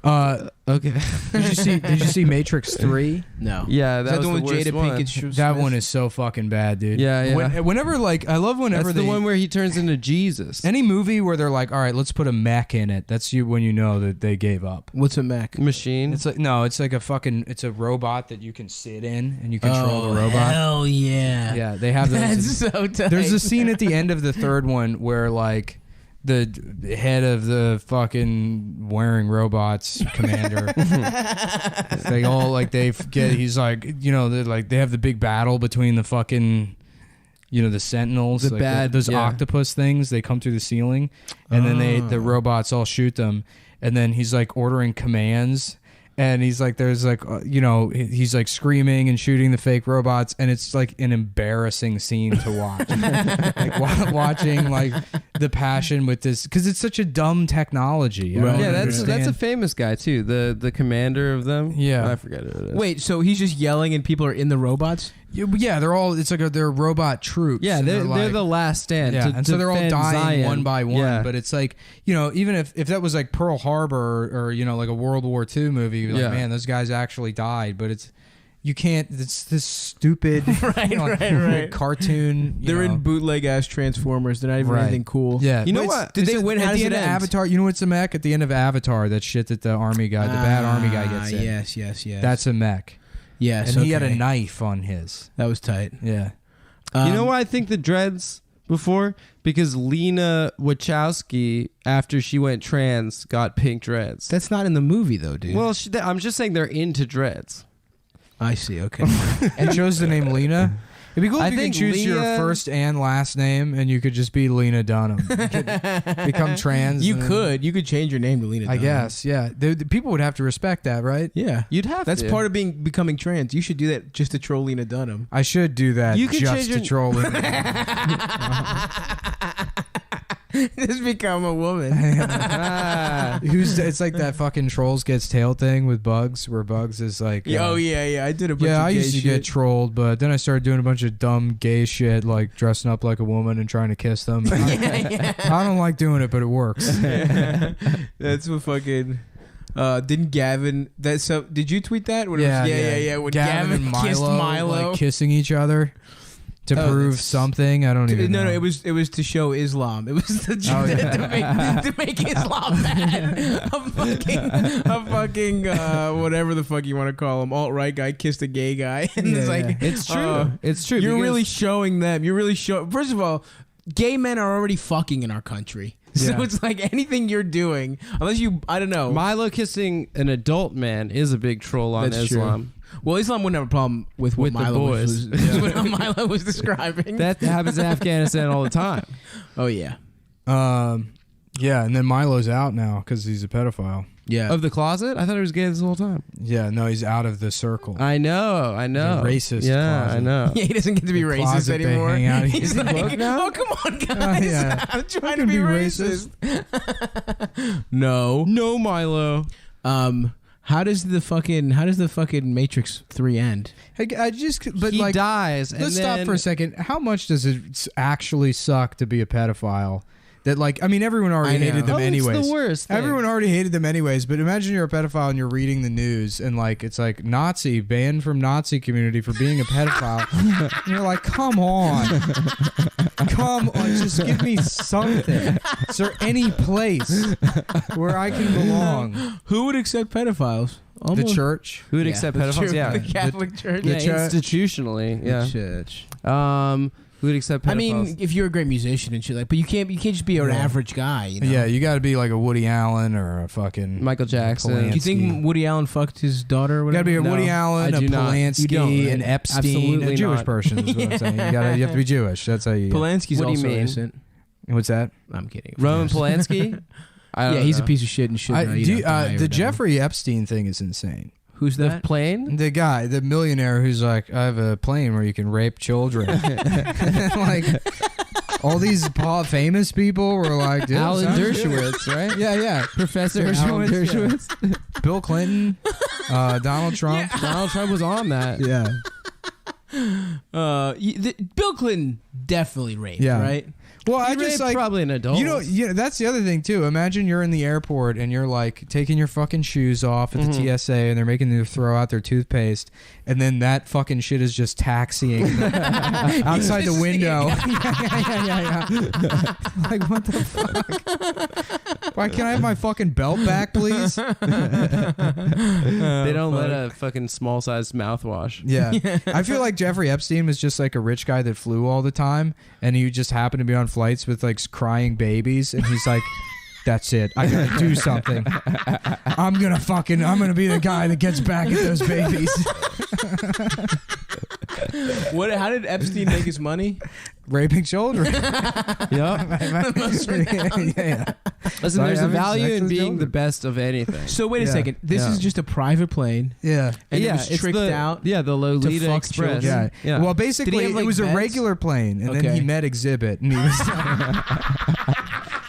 Okay. Did you see Matrix 3? No. Yeah, Is that that was the one with worst Jada one. Pinkett Smith? That one is so fucking bad, dude. Yeah, yeah. Whenever, like, I love whenever That's they the one where he turns into Jesus. any movie where they're like, all right, let's put a mech in it. That's when you know that they gave up. What's a mech? Machine. It's like it's like it's a robot that you can sit in and you control the robot. Hell yeah. Yeah, they have those. That's so tight. There's a scene at the end of the third one where like the head of the fucking wearing robots commander, they all like he's like, you know, they have the big battle between the fucking, you know, the sentinels, The like bad- those yeah. octopus things. They come through the ceiling, and then the robots all shoot them, and then he's like ordering commands. And he's like, there's like, he's like screaming and shooting the fake robots, and it's like an embarrassing scene to watch. Like watching like the passion with this, because it's such a dumb technology. Yeah, that's a famous guy too. The commander of them. Yeah, I forget who it is. Wait, so he's just yelling and people are in the robots? Yeah, they're all. It's like they're robot troops. Yeah, they're the last stand. Yeah, and so they're all dying Zion. one by one. Yeah. But it's like, even if that was like Pearl Harbor or like a World War II movie, you'd be like, man, those guys actually died. But you can't. It's this stupid right. cartoon. They're in bootleg ass Transformers. They're not even anything cool. Yeah, you know what? Did they win? How at does the it end of end? Avatar? You know what's a mech? At the end of Avatar, that shit that the army guy, the bad army guy gets in. Yes. That's a mech. Yes, and he had a knife on his. That was tight. Yeah. You know why I think the dreads before? Because Lena Wachowski, after she went trans, got pink dreads. That's not in the movie though, dude. Well, I'm just saying they're into dreads. I see. Okay. And chose the name Lena. It'd be cool if I you could think choose your Leah- first and last name, and you could just be Lena Dunham. You could become trans. You could change your name to Lena I Dunham. guess. Yeah. The people would have to respect that, right? Yeah, You'd have That's to. part of becoming trans. You should do that just to troll Lena Dunham. I should do that. You could just change to your- troll Lena. Just become a woman. It's like that fucking Trolls Gets Tail thing with Bugs, where Bugs is like, Oh yeah. I did a bunch of I gay used to shit. get trolled, but then I started doing a bunch of dumb gay shit, like dressing up like a woman and trying to kiss them. I don't like doing it, but it works. That's what fucking. Didn't Gavin? Did you tweet that? When Yeah. When Gavin and Milo, kissed Milo, like kissing each other to prove something. I don't even know. No, it was to show Islam. It was to make Islam mad. a fucking whatever the fuck you want to call him, alt-right guy kissed a gay guy, and it's like It's true. It's true. You're because- really showing them. You're really showing. First of all, gay men are already fucking in our country. So Yeah. it's like anything you're doing, unless I don't know. Milo kissing an adult man is a big troll on That's Islam. true. Well, Islam wouldn't have a problem with what With the Milo boys. was what Milo was describing. That happens in Afghanistan all the time. Oh yeah, Yeah, and then Milo's out now because he's a pedophile. yeah. Of the closet? I thought he was gay this whole time. Yeah, no, he's out of the circle. I know. The racist Yeah, closet. I know. Yeah, he doesn't get to be The racist closet they anymore. hang out. He's Is he like, woke now? oh come on, guys, yeah. I'm trying I to can be be racist. No. No, Milo. How does the fucking Matrix 3 end? He dies. And let's then, stop for a second. How much does it actually suck to be a pedophile? That everyone already hated them anyways. It's the worst thing. Everyone already hated them anyways. But imagine you're a pedophile and you're reading the news and it's like Nazi banned from Nazi community for being a pedophile. And you're like, come on, just give me something. Is there any place where I can belong? Who would accept pedophiles? The church. Who would accept that's pedophiles? true. Yeah. The Catholic Church. Yeah, The church. institutionally. Yeah. The church. Who would accept pedophiles? I mean, if you're a great musician and shit, but you can't just be an average guy. You know? Yeah, you got to be like a Woody Allen or a fucking Michael Jackson. Polanski. Do you think Woody Allen fucked his daughter? Or You whatever? got to be a Woody Allen, I a do not. You Polanski, don't, right? an Epstein, Absolutely a Jewish not. person. Is what I'm saying. You have to be Jewish. That's how you. Polanski's What do you also mean? innocent. What's that? I'm kidding. Roman Polanski? Yeah, he's a piece of shit and shit. The Jeffrey Epstein thing is insane. Who's The that? plane? The guy, the millionaire who's like, I have a plane where you can rape children. Like, all these famous people were like, yeah, Alan sounds good. Dershowitz, right? Yeah. Professor Alan Dershowitz. Bill Clinton, Donald Trump. Donald Trump was on that. Yeah. Bill Clinton definitely raped, Yeah. right? Well, He I just raped probably an adult. That's the other thing too. Imagine you're in the airport and you're like taking your fucking shoes off at the TSA and they're making you throw out their toothpaste, and then that fucking shit is just taxiing outside the window. Yeah. Like, what the fuck? Why can't I have my fucking belt back, please? They don't let a fucking small sized mouthwash. Yeah. I feel like Jeffrey Epstein was just like a rich guy that flew all the time, and he just happened to be on flights with like crying babies, and he's like, that's it, I gotta do something. I'm gonna be the guy that gets back at those babies. How did Epstein make his money? Raping children. Yep. Yeah. Listen, there's a value in being the best of anything. So wait a second. This is just a private plane. Yeah. And it was tricked out. Yeah, the Lolita fuck Express. children. Yeah. Well, basically, have, like, it was a vents? regular plane, and then he met Exhibit, and he was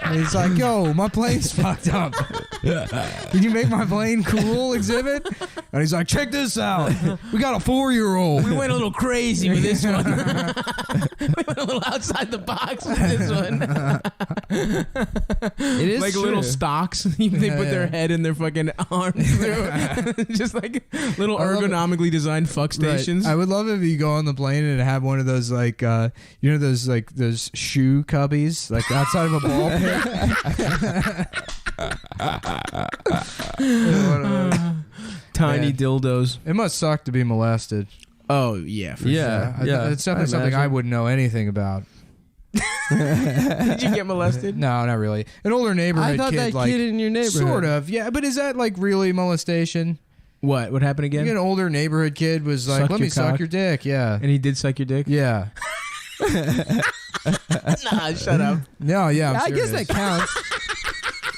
and he's like, "Yo, my plane's fucked up. Can you make my plane cool, Exhibit?" And he's like, "Check this out. We got a 4-year-old. We went a little crazy with this one. We went a little outside the box with this one. It is like true. little stocks. They put their head in their fucking arms through. Just like little ergonomically designed fuck stations. Right. I would love if you go on the plane and have one of those like those shoe cubbies like outside of a ball pit. Tiny dildos. It must suck to be molested. Oh yeah, for Yeah, sure. yeah. It's definitely something I wouldn't know anything about. Did you get molested? No, not really. An older neighborhood I thought kid, that like, kid in your neighborhood. sort of, yeah. But is that like really molestation? What? What happened again? Like an older neighborhood kid was like, Suck "Let your me suck cock? your dick." Yeah, And he did suck your dick? yeah. Nah, shut up. No, yeah. I'm I guess serious. that counts.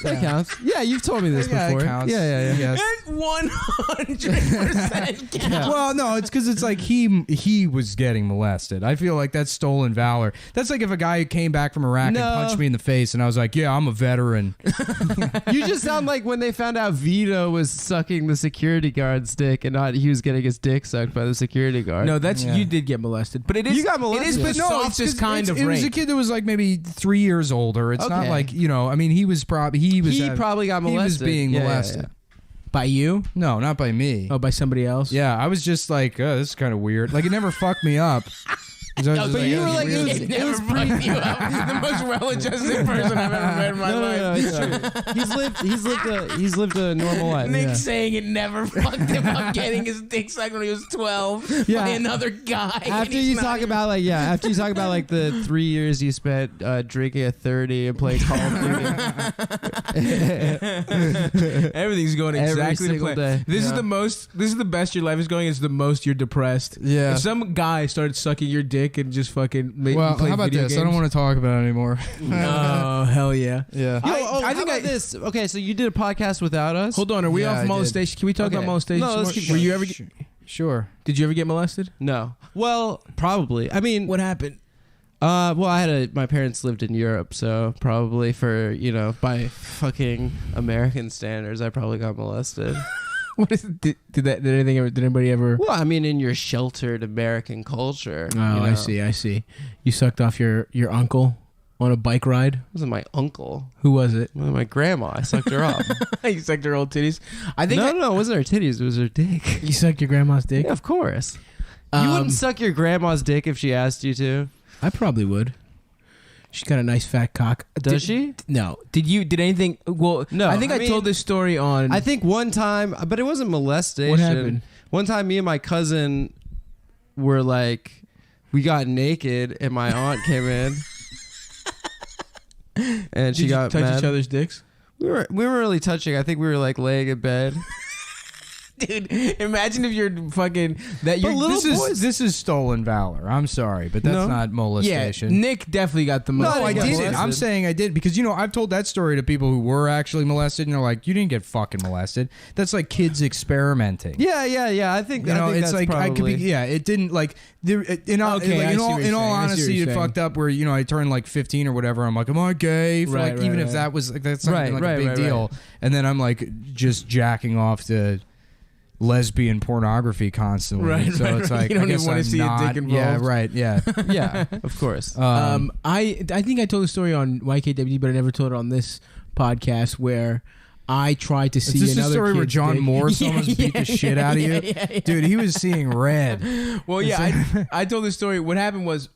That counts. Yeah, you've told me this Yeah, it before. counts. Yeah. Yes. That 100% counts. Well, no, it's because it's like he was getting molested. I feel like that's stolen valor. That's like if a guy came back from Iraq No. and punched me in the face, and I was like, "Yeah, I'm a veteran." You just sound like when they found out Vito was sucking the security guard's dick and not he was getting his dick sucked by the security guard. No, that's Yeah. you did get molested, but it is You got It molested. is the But no, softest kind of it was a rape. kid that was like maybe 3 years older. It's not Okay. like I mean, he was probably He probably got molested. He was being Yeah, yeah, molested. By you? No, not by me. Oh, by somebody else? Yeah, I was just like, oh, this is kind of weird. Like, it never fucked me up. So I was just but you were like, weird. It never fucked you up. The most well-adjusted person I've ever met in my life. No, it's true. He's lived a normal life. Nick saying it never fucked him up getting his dick sucked when he was 12 Yeah. by another guy. and After he's you not talk even- about after you talk about like the 3 years you spent drinking a 30 and playing Call of Duty. Everything's going Every exactly to single plan. day. This is the best your life is going. It's the most you're depressed. Yeah. If some guy started sucking your dick and just fucking Well, play how about video this? games, I don't want to talk about it anymore. Oh hell yeah! Yeah. I think this. Okay, so you did a podcast without us. Hold on, are we Yeah, I off did. molestation? Can we talk Okay. about molestation? No, some let's more? keep Were going. you ever? Sure. Did you ever get molested? No. Well, probably. I mean, What happened? well, my parents lived in Europe, so probably for by fucking American standards, I probably got molested. What is? Did anybody ever? Well, I mean, in your sheltered American culture. Oh, I see. You sucked off your uncle on a bike ride. It wasn't my uncle. Who was it? Well, my grandma. I sucked her off. You sucked her old titties. I think. No, it wasn't her titties. It was her dick. You sucked your grandma's dick. Yeah, of course. You wouldn't suck your grandma's dick if she asked you to. I probably would. She's got a nice fat cock. Does she? No. Did anything? Well, No, I think I mean, told this story on. I think one time, but it wasn't molestation. What happened? One time, me and my cousin were like, we got naked, and my aunt came in, and she Did you got touch mad. each other's dicks? We weren't really touching. I think we were like laying in bed. Dude, imagine if you're fucking that. You're This is stolen valor. I'm sorry, but that's not molestation. Yeah, Nick definitely got the most. No, I didn't. I'm saying I did because I've told that story to people who were actually molested, and they're like, "You didn't get fucking molested." That's like kids experimenting. Yeah. I think it's that's like probably, I could be. Yeah, it didn't like. In all honesty, it fucked up where I turned like 15 or whatever. I'm like, am I gay? For Right, like right, even if right. that was like that's not even, like Right, a big right, deal. right. And then I'm like just jacking off to lesbian pornography constantly. Right, so right, it's right. like You don't I guess even wanna I'm see a not, dick involved. Yeah, right. Yeah. yeah, of course. I think I told the story on YKWd, but I never told it on this podcast where I tried to see Is this the another story where kid's John dick. Morris Yeah, almost beat the shit out of you? yeah. Dude, he was seeing red. Well, yeah, I told the story. What happened was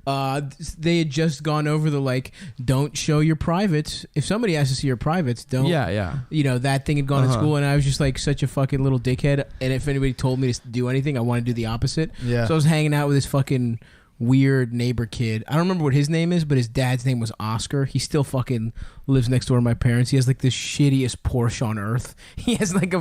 they had just gone over the don't show your privates. If somebody has to see your privates, don't. Yeah. That thing had gone to school, and I was just like such a fucking little dickhead. And if anybody told me to do anything, I wanted to do the opposite. Yeah. So I was hanging out with this fucking weird neighbor kid. I don't remember what his name is, but his dad's name was Oscar. He still fucking lives next door to my parents. He has like the shittiest Porsche on earth. He has like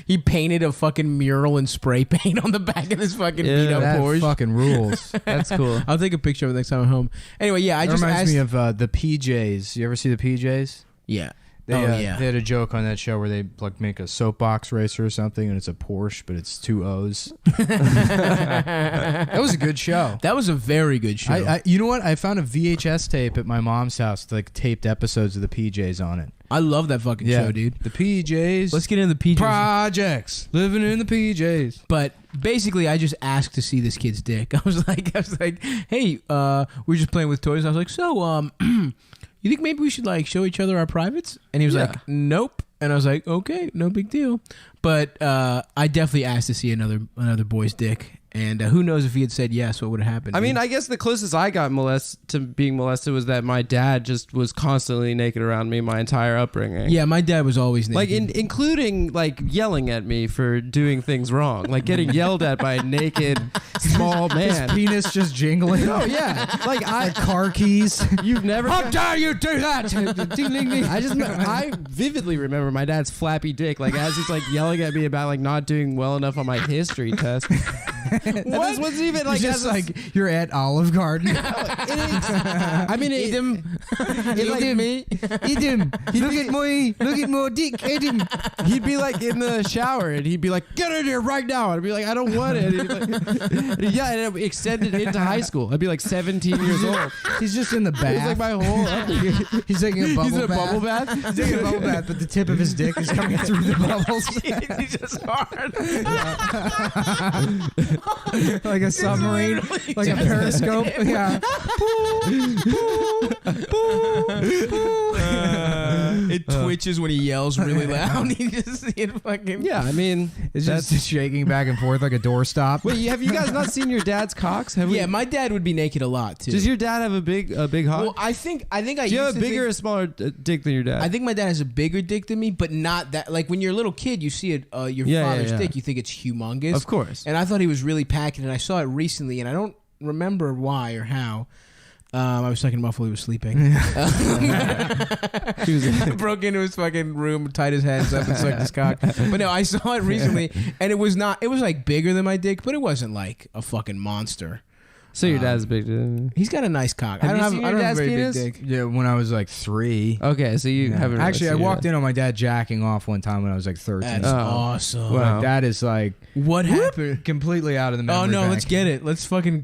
he painted a fucking mural and spray paint on the back of this fucking beat up that Porsche. fucking rules. That's cool. I'll take a picture of it next time I'm home. Anyway, yeah, I That just reminds asked. me of the PJs. You ever see the PJs? Yeah. They, yeah. They had a joke on that show where they like make a soapbox racer or something, and it's a Porsche, but it's 2 O's. That was a good show. That was a very good show. You know what? I found a VHS tape at my mom's house with like taped episodes of the PJs on it. I love that fucking show, dude. The PJs. Let's get into the PJs. Projects. Living in the PJs. But basically, I just asked to see this kid's dick. I was like, hey, we were just playing with toys. I was like, so, you think maybe we should like show each other our privates? And he was like, nope. And I was like, okay, no big deal. But I definitely asked to see another boy's dick. And who knows if he had said yes, what would have happened? I mean, I guess the closest I got to being molested was that my dad just was constantly naked around me my entire upbringing. Yeah, my dad was always naked. Like, including, like, yelling at me for doing things wrong. Like, getting yelled at by a naked, small man. His penis just jingling. Oh, yeah. Like car keys. You've never... How dare you do that? Ding, ding, ding. I vividly remember my dad's flappy dick, like, as he's, like, yelling at me about, like, not doing well enough on my history test. And this wasn't even like just like you're at Olive Garden. I mean, eat him. Eat him. Eat him. Look at more dick. Eat him. He'd be like in the shower and he'd be like, "Get in here right now!" And I'd be like, "I don't want it." And and it extended into high school. I'd be like 17 years old. He's just in the bath. It's like my whole upbringing. He's taking a bubble He's in a bath. bubble bath. He's taking a bubble bath, but the tip of his dick is coming through the bubbles. He's just hard. Like a submarine, like a periscope. Yeah. It twitches when he yells really loud. You just see it fucking. Yeah, I mean, it's just shaking back and forth like a doorstop. Wait, have you guys not seen your dad's cocks? Yeah, my dad would be naked a lot too. Does your dad have a big hog? Well, I think I. Do you have a bigger or smaller dick than your dad? I think my dad has a bigger dick than me, but not that. Like when you're a little kid, you see it, your father's dick, you think it's humongous. Of course. And I thought he was really packing, and I saw it recently, and I don't remember why or how. I was sucking him off while he was sleeping. He broke into his fucking room, tied his hands up, and sucked his cock. But no, I saw it recently, and it was not. It was like bigger than my dick, but it wasn't like a fucking monster. So your dad's big dick. He's got a nice cock. Have I you don't seen have your a dad's very penis? big dick. Yeah, when I was like 3. Okay, so you haven't actually. I really seen walked it. in on my dad jacking off one time when I was like 13. That's awesome. My dad is like, what happened? Completely out of the memory Oh no, bank. let's get it. Let's fucking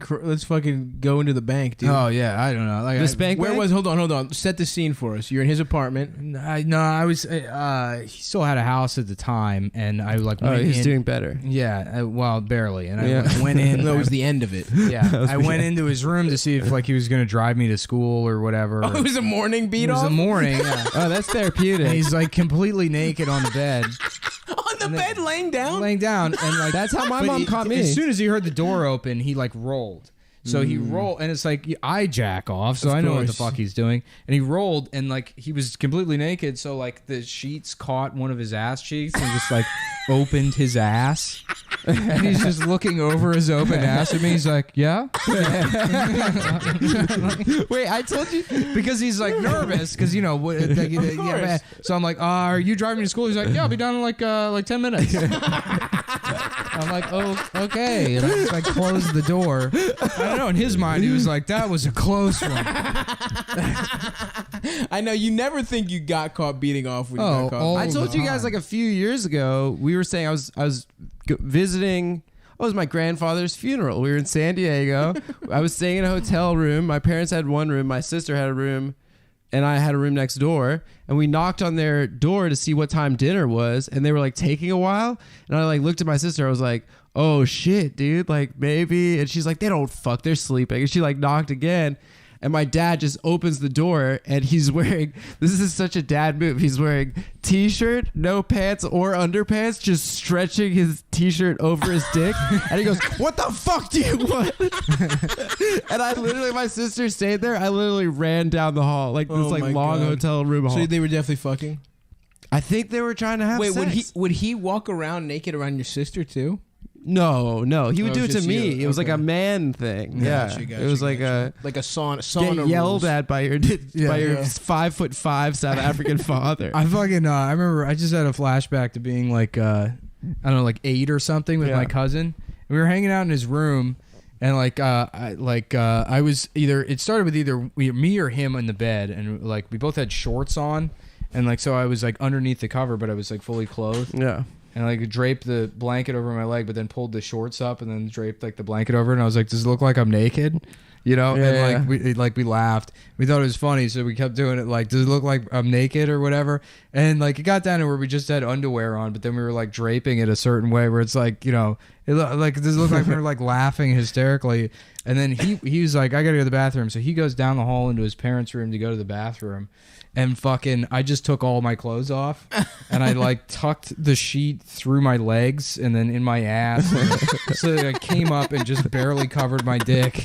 go into the bank, dude. Oh yeah, I don't know. Like The spank Where bank? was? Hold on. Set the scene for us. You're in his apartment. I was. He still had a house at the time, and I like. Oh, went he's in, doing better. Yeah, well, barely. And I like, went in. That was the end of it. Yeah, I went into his room to see if like he was going to drive me to school or whatever. Oh, it was a morning beat It was off. a morning. Yeah. Oh, that's therapeutic. And he's like completely naked on the bed. On the bed, laying down. Laying down, and like That's how my but mom caught me. As soon as he heard the door open, he like rolled. So he rolled, and it's like I jack off, so Of I know what the course. fuck he's doing. And he rolled, and like he was completely naked, so like the sheets caught one of his ass cheeks and just like opened his ass. And he's just looking over his open ass at me. He's like, "Yeah." Wait, I told you. Because he's like nervous, because you know. So I'm like, "Are you driving me to school?" He's like, "Yeah, I'll be done in like 10 minutes." I'm like, "Oh, okay." And I just like closed the door. I don't know. In his mind, he was like, "That was a close one." I know you never think you got caught beating off when you got caught. I told you guys like a few years ago. We were saying I was visiting. Oh, it was my grandfather's funeral. We were in San Diego. I was staying in a hotel room. My parents had one room. My sister had a room. And I had a room next door. And we knocked on their door to see what time dinner was. And they were like taking a while. And I like looked at my sister. I was like, oh shit, dude. Like maybe. And she's like, they don't fuck. They're sleeping. And she like knocked again. And my dad just opens the door and he's wearing, this is such a dad move. He's wearing t-shirt, no pants or underpants, just stretching his t-shirt over his dick. And he goes, what the fuck do you want? And I literally, my sister stayed there. I literally ran down the hall, like this like long hotel room hall. So they were definitely fucking? I think they were trying to have Wait, sex. would he walk around naked around your sister too? No, he would Oh, do it to just me. you. It was like Okay. a man thing. Gotcha, It was like a sauna get yelled rules. at by your 5'5" South African father. I fucking I remember I just had a flashback to being like I don't know, like 8 or something with my cousin. And we were hanging out in his room, and I was it started with either me or him in the bed, and like we both had shorts on, and like so I was like underneath the cover, but I was like fully clothed. Yeah. And like draped the blanket over my leg, but then pulled the shorts up and then draped like the blanket over it. And I was like, "Does it look like I'm naked?" You know? And we laughed. We thought it was funny, so we kept doing it. Like, does it look like I'm naked or whatever? And like it got down to where we just had underwear on, but then we were like draping it a certain way where it's like, you know, like does it look like we were like laughing hysterically? And then he was like, "I gotta go to the bathroom," so he goes down the hall into his parents' room to go to the bathroom. And fucking, I just took all my clothes off, and I like tucked the sheet through my legs and then in my ass, so that I came up and just barely covered my dick,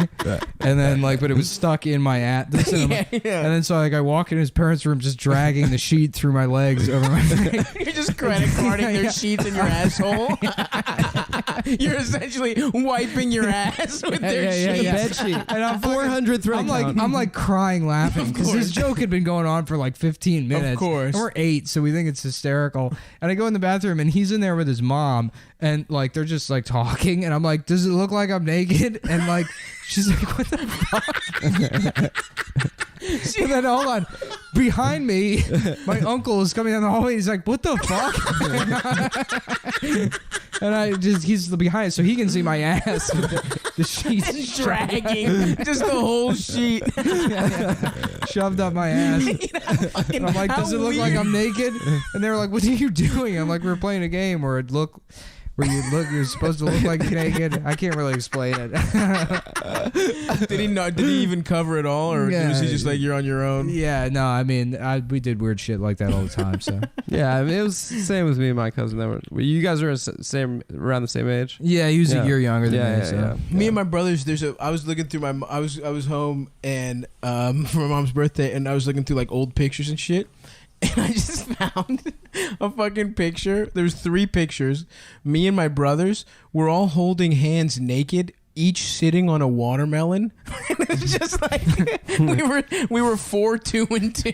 and then like, but it was stuck in my ass. And then so like, I walk in his parents' room, just dragging the sheet through my legs over my face. You're just credit carding their sheets in your asshole. You're essentially wiping your ass with their sheets. The bed sheet. And I'm 400 thread count. I'm like crying laughing because this joke had been going on for like 15 minutes. Of course. And we're 8, so we think it's hysterical. And I go in the bathroom and he's in there with his mom, and like they're just like talking, and I'm like, "Does it look like I'm naked?" And like she's like, "What the fuck?" And then hold on, behind me, my uncle is coming down the hallway. He's like, "What the fuck?" And he's behind, so he can see my ass. The sheets dragging just the whole sheet shoved up my ass. And I'm like, "Does it look like I'm naked?" And they were like, "What are you doing?" I'm like, "We're playing a game where you're supposed to look like you're naked." I can't really explain it. Did he even cover it all, or was he just like, "You're on your own"? Yeah, no, I mean, we did weird shit like that all the time. So Yeah, I mean, it was the same with me and my cousin. You guys were around the same age. yeah, he was a year younger than me. So. Me and my brothers. I was looking through I was home and for my mom's birthday, and I was looking through like old pictures and shit. And I just found a fucking picture. There's 3 pictures. Me and my brothers were all holding hands naked, each sitting on a watermelon. And it was just like we were 4, 2, and 2.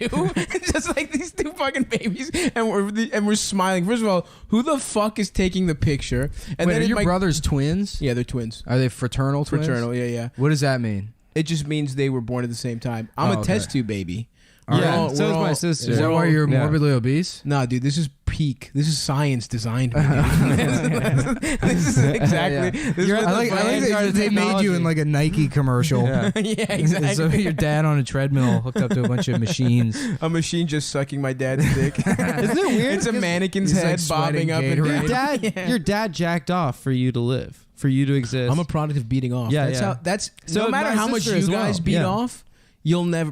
Just like these 2 fucking babies, and we're smiling. First of all, who the fuck is taking the picture? And Wait, then are your brothers twins? Yeah, they're twins. Are they fraternal twins? Fraternal, yeah. What does that mean? It just means they were born at the same time. I'm a test tube baby. Yeah, so is my sister. Is that why you're morbidly obese? Nah, dude, this is peak. This is science designed. This is exactly. This I like that they made you in like a Nike commercial. Yeah, exactly. So your dad on a treadmill hooked up to a bunch of machines. A machine just sucking my dad's dick. Isn't it weird? It's a mannequin's He's, head like, bobbing up and Gatorade. down. Your dad jacked off for you to live, for you to exist. I'm a product of beating off. Yeah, that's yeah. how. That's So no matter my how much sister you as guys well. beat Yeah. off.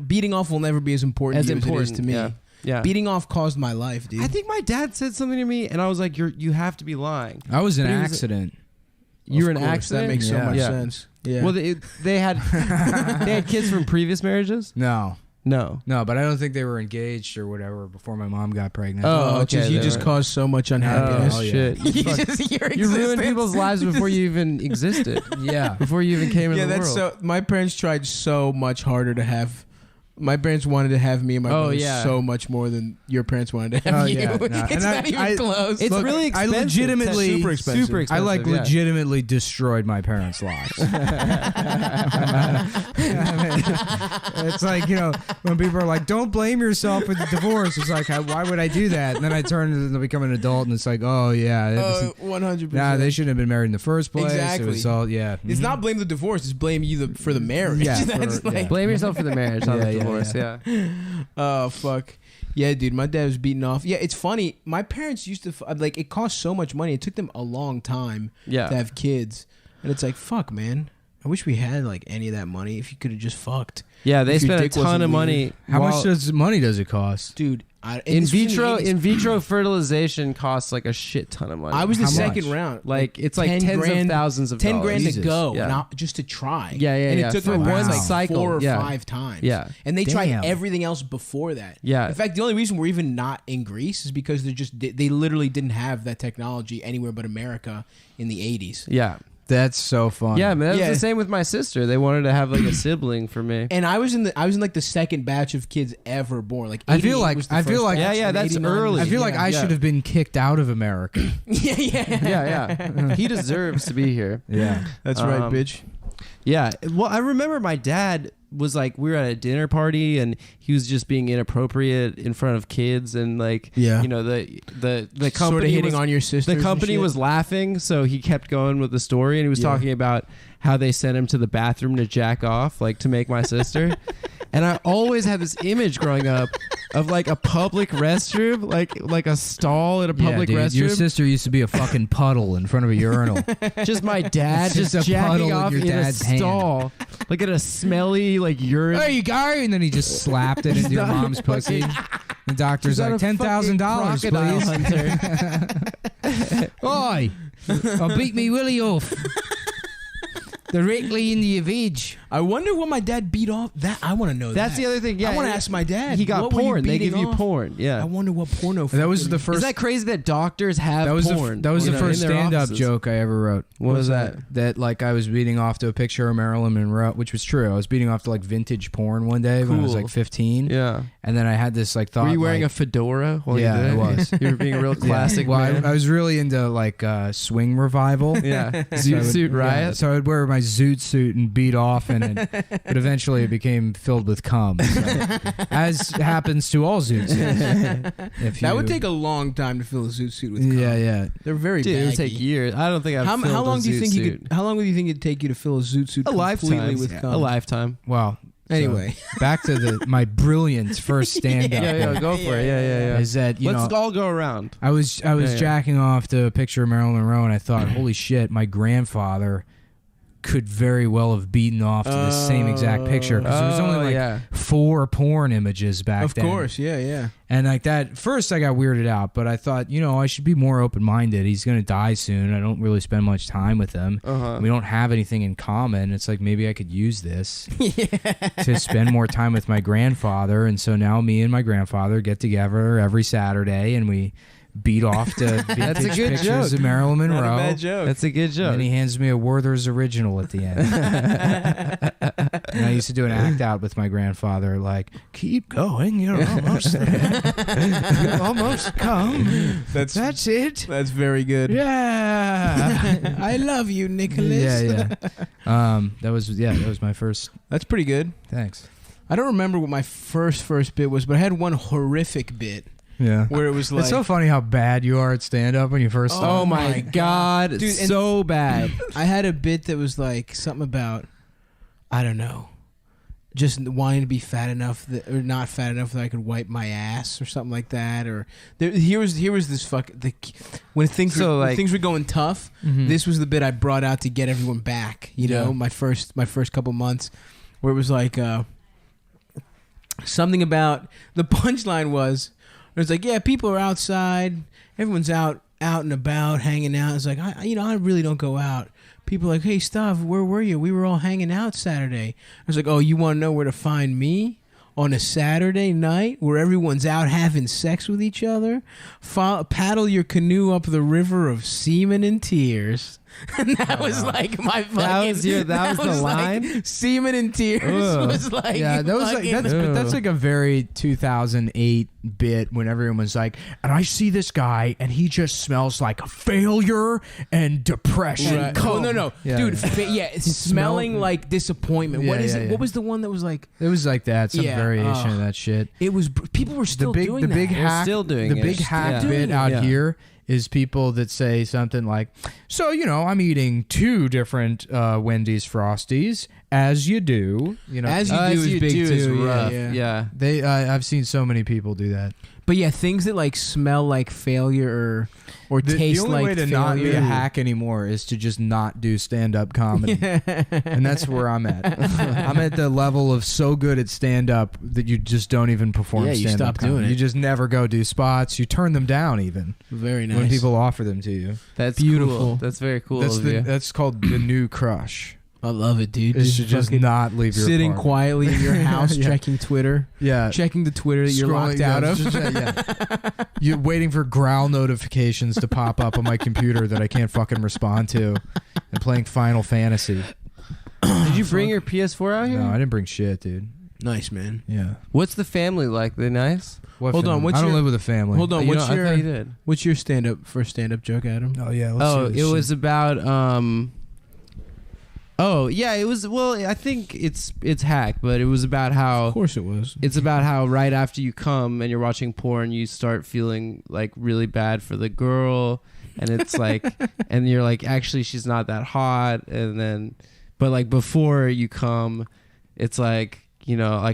Beating off will never be as important to you as it is to me. Yeah. Beating off caused my life, dude. I think my dad said something to me, and I was like, "You have to be lying." I was an But he was- accident. You were an Of course, accident. That makes so much sense. Yeah. Well, they had kids from previous marriages. No, but I don't think they were engaged or whatever before my mom got pregnant. Oh, okay. You just caused so much unhappiness. Oh, shit! You ruined people's lives before you even existed. Yeah, before you even came into the world. So. My parents tried so much harder to have. My parents wanted to have me and my brothers so much more than your parents wanted to have you. Yeah, no. It's not even close. It's really expensive. I legitimately super expensive. Super expensive. I like yeah. legitimately destroyed my parents' lives. It's like, you know, when people are like, "Don't blame yourself with the divorce," it's like, why would I do that? And then I turn to become an adult, and it's like, oh yeah, 100%. nah, they shouldn't have been married in the first place. Exactly. It was all, yeah. It's not blame the divorce. It's blame you for the marriage. Yeah, That's for- like, yeah. Blame yourself for the marriage, not the Yeah, divorce. Yeah. Oh fuck. Yeah, dude, my dad was beaten off. Yeah, it's funny. My parents used to like it cost so much money. It took them a long time Yeah. to have kids, and it's like fuck, man. I wish we had like any of that money. If you could have just fucked. Yeah, they If your spent a dick ton wasn't of weird. money. How much money does it cost? Dude, in vitro fertilization costs like a shit ton of money. I was the How second much? round. Like it's like tens of thousands of $10 dollars. grand to Jesus. go, Yeah. not just to try. Yeah, yeah, and yeah. it took For my one parents like cycle. 4 or Yeah. 5 times. Yeah. and they tried Damn. everything else before that. Yeah. In fact, the only reason we're even not in Greece is because they literally didn't have that technology anywhere but America in the 80s. Yeah. That's so fun. Yeah, man, that Yeah. was the same with my sister. They wanted to have like a sibling for me. And I was in like the second batch of kids ever born. Like I feel 88 like- was the I feel first like- batch, Yeah, and that's 89 early. I feel like I Yeah. should have been kicked out of America. yeah. Yeah. He deserves to be here. Yeah. That's right, bitch. Yeah. Well, I remember my dad was like, we were at a dinner party and he was just being inappropriate in front of kids and like, Yeah. you know, the company Sort of hitting was, on your sisters. the company and shit. was laughing, so he kept going with the story and he was Yeah. talking about how they sent him to the bathroom to jack off, like to make my sister. And I always had this image growing up of like a public restroom, like a stall at a public dude, restroom. Your sister used to be a fucking puddle in front of a urinal. Just my dad Just just a puddle jacking in off your in a dad's hand. stall, like at a smelly like urine. There you go. And then he just slapped it into your not a mom's pussy. The doctor's He's not like, a fucking $10,000, crocodile please. Oi, I beat me willy off. Directly in the veg. I wonder what my dad beat off. That I want to know. That's that. the other thing. Yeah, I want to ask my dad. He got what were you porn. They give beating you off? porn. Yeah. I wonder what porno. That was fucking- the first. Isn't that crazy that doctors have That was porn? the you know, first in their stand-up offices? joke I ever wrote. What was that? That like I was beating off to a picture of Marilyn Monroe, which was true. I was beating off to like vintage porn one day when I was Cool. like 15. Yeah. And then I had this like thought. Were you wearing like, a fedora? While Yeah, you did I it? was. You were being a real classic Well, man. I was really into like swing revival. Yeah. So I Zoot would- suit yeah, riot. so I'd wear my zoot suit and beat off in it, but eventually it became filled with cum, so, as happens to all zoot suits. If That would you- take a long time to fill a zoot suit with. Cum. Yeah. They're very Dude, it would baggy. take years. I don't think I've How filled long a do you zoot think you suit. could? How long do you think it'd take you to fill a zoot suit A completely lifetime. with cum? A lifetime. Wow. So, Anyway. back to my brilliant first stand up. Yeah, go for it. Yeah. Is that you Let's know? all go around. I was Yeah. jacking off to a picture of Marilyn Monroe, and I thought, holy shit, my grandfather could very well have beaten off to the same exact picture because there was only like 4 porn images back Of then. course, yeah. And like that, first I got weirded out, but I thought, you know, I should be more open-minded. He's going to die soon. I don't really spend much time with him. We don't have anything in common. It's like maybe I could use this to spend more time with my grandfather. And so now me and my grandfather get together every Saturday and we beat off to vintage good pictures joke. of Marilyn Monroe. Not a bad joke. That's a good And joke. then he hands me a Werther's original at the end. And I used to do an act out with my grandfather, like, keep going, you're almost there. You've almost come. That's it. That's very good. Yeah. I love you, Nicholas. Yeah. That was my first. That's pretty good. Thanks. I don't remember what my first bit was, but I had one horrific bit Yeah. where it was like, It's so funny how bad you are at stand up when you first start. Oh my god, Dude, and- so bad. I had a bit that was like something about, I don't know, just wanting to be fat enough or not fat enough that I could wipe my ass or something like that. Or here was this when things were going tough. This was the bit I brought out to get everyone back. You know, my first couple months, where it was like something about the punchline was. It was like, yeah, people are outside. Everyone's out and about, hanging out. It's like, I really don't go out. People are like, hey, Stav, where were you? We were all hanging out Saturday. I was like, oh, you want to know where to find me? On a Saturday night where everyone's out having sex with each other? Paddle your canoe up the river of semen and tears. And that was like my fucking... That was the line? Like, semen and tears was like... Yeah, that was like that's like a very 2008 bit when everyone was like, and I see this guy and he just smells like failure and depression. Right. Cum. Oh, no. Yeah. Dude, it's smelling like disappointment. What Yeah, is yeah, it? yeah. What was the one that was like... It was like that, some Yeah, variation of that shit. It was... People were still doing that. The big hack, still doing the it. big hack Yeah. bit out Yeah. here is people that say something like, so, you know, I'm eating 2 different Wendy's Frosties, As You Do. You know, As You Do is big too. rough. Yeah. They I've seen so many people do that. But yeah, things that like smell like failure or taste the only like way to failure. not be a hack anymore is to just not do stand-up comedy. And that's where I'm at. I'm at the level of so good at stand-up that you just don't even perform Yeah, you stand-up stop comedy. doing it. You just never go do spots. You turn them down even. Very nice. When people offer them to you. That's beautiful. Cool. That's very cool. That's called the new crush. I love it, dude. You should just fucking not leave your sitting apartment. quietly in your house, Yeah. checking Twitter. Yeah. Checking the Twitter that you're locked out of. You're waiting for growl notifications to pop up on my computer that I can't fucking respond to, and playing Final Fantasy. Did you bring your PS4 out here? No, I didn't bring shit, dude. Nice, man. Yeah. What's the family like? They nice? What Hold on, family? I don't live with a family. Hold on, You what's know, I your thought you did. what's your stand up joke, Adam? Oh yeah. It was about Oh yeah, it was. Well, I think it's hack, but it was about how. Of course, it was. It's about how right after you come and you're watching porn, you start feeling like really bad for the girl, and it's like, and you're like, actually, she's not that hot, and then, but like before you come, it's like, you know,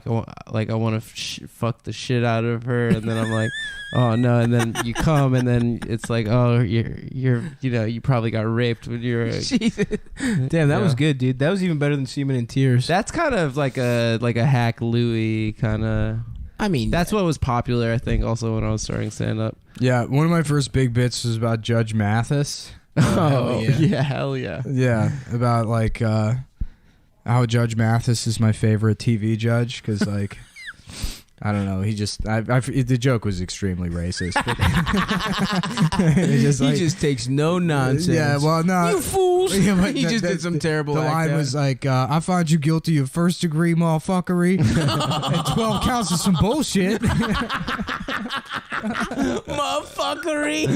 like I want to fuck the shit out of her, and then I'm like, oh no, and then you come, and then it's like, oh, you're you know, you probably got raped when you're Damn, that was good, dude. That was even better than Semen and Tears. That's kind of like a hack Louis kind of. I mean, that's what was popular, I think, also when I was starting stand up. Yeah, one of my first big bits was about Judge Mathis. Oh yeah, hell yeah. Yeah, about like how Judge Mathis is my favorite TV judge because like. I don't know. He just, the joke was extremely racist. He just takes no nonsense. Yeah, well, no. You fools. Yeah, but he just did some terrible The act line out. was like, I find you guilty of first degree motherfuckery and 12 counts of some bullshit. Motherfuckery.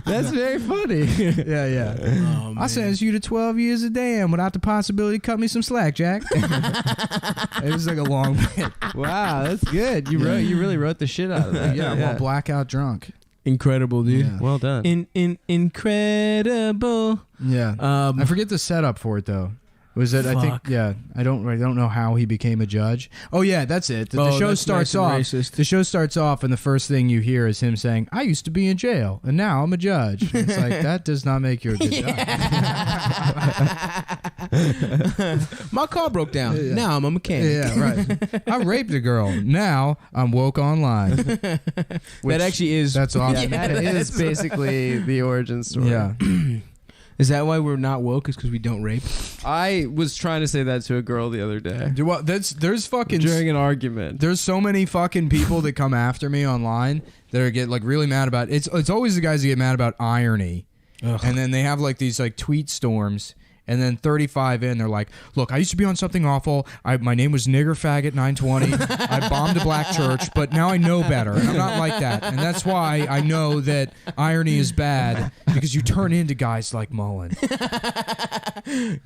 That's very funny. Yeah. Oh, I sentence you to 12 years a damn without the possibility to cut me some slack, Jack. It was like a long bit. Wow, that's good. You really wrote the shit out of that. Yeah, I'm all blackout drunk. Incredible, dude. Yeah. Well done. Incredible. Yeah. I forget the setup for it though. Was it? I think. Yeah. I don't know how he became a judge. Oh yeah, that's it. The show starts off. The show starts off, and the first thing you hear is him saying, "I used to be in jail, and now I'm a judge." And it's like that does not make you a good judge. My car broke down. Yeah. Now I'm a mechanic. Yeah, right. I raped a girl. Now I'm woke online. That actually is. That's awesome. That is basically the origin story. Yeah. Is that why we're not woke? Is because we don't rape? I was trying to say that to a girl the other day. Well, there's fucking during an argument. There's so many fucking people that come after me online that get like really mad about it's always the guys that get mad about irony. Ugh. And then they have like these like tweet storms. And then 35 in, they're like, look, I used to be on something awful. My name was Nigger Faggot 920. I bombed a black church, but now I know better. And I'm not like that. And that's why I know that irony is bad, because you turn into guys like Mullen.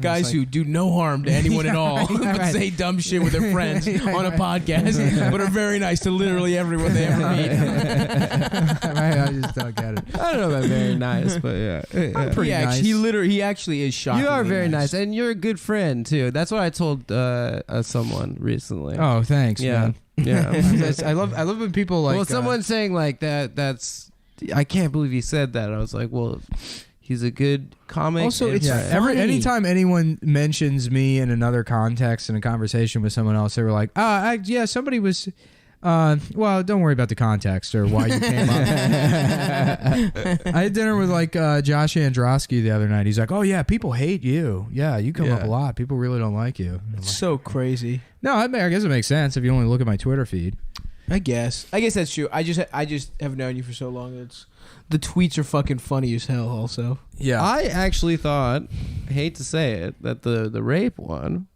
Guys who do no harm to anyone at all, but say dumb shit with their friends on a podcast, but are very nice to literally everyone they ever meet. I just don't get it. I don't know about very nice, but yeah. I'm pretty nice. He actually is shocking. You are very nice, and you're a good friend too. That's what I told someone recently. Oh, thanks, yeah. man. Yeah, I love when people like. Well, someone saying like that. I can't believe he said that. I was like, well, he's a good comic. Also, it's anytime anyone mentions me in another context in a conversation with someone else, they were like, yeah, somebody was. Well, don't worry about the context or why you came up. I had dinner with like Josh Androsky the other night. He's like, "Oh yeah, people hate you. Yeah, you come up a lot. People really don't like you." It's so crazy. No, I guess it makes sense if you only look at my Twitter feed. I guess that's true. I just have known you for so long. The tweets are fucking funny as hell. Also, yeah. I actually thought, hate to say it, that the rape one,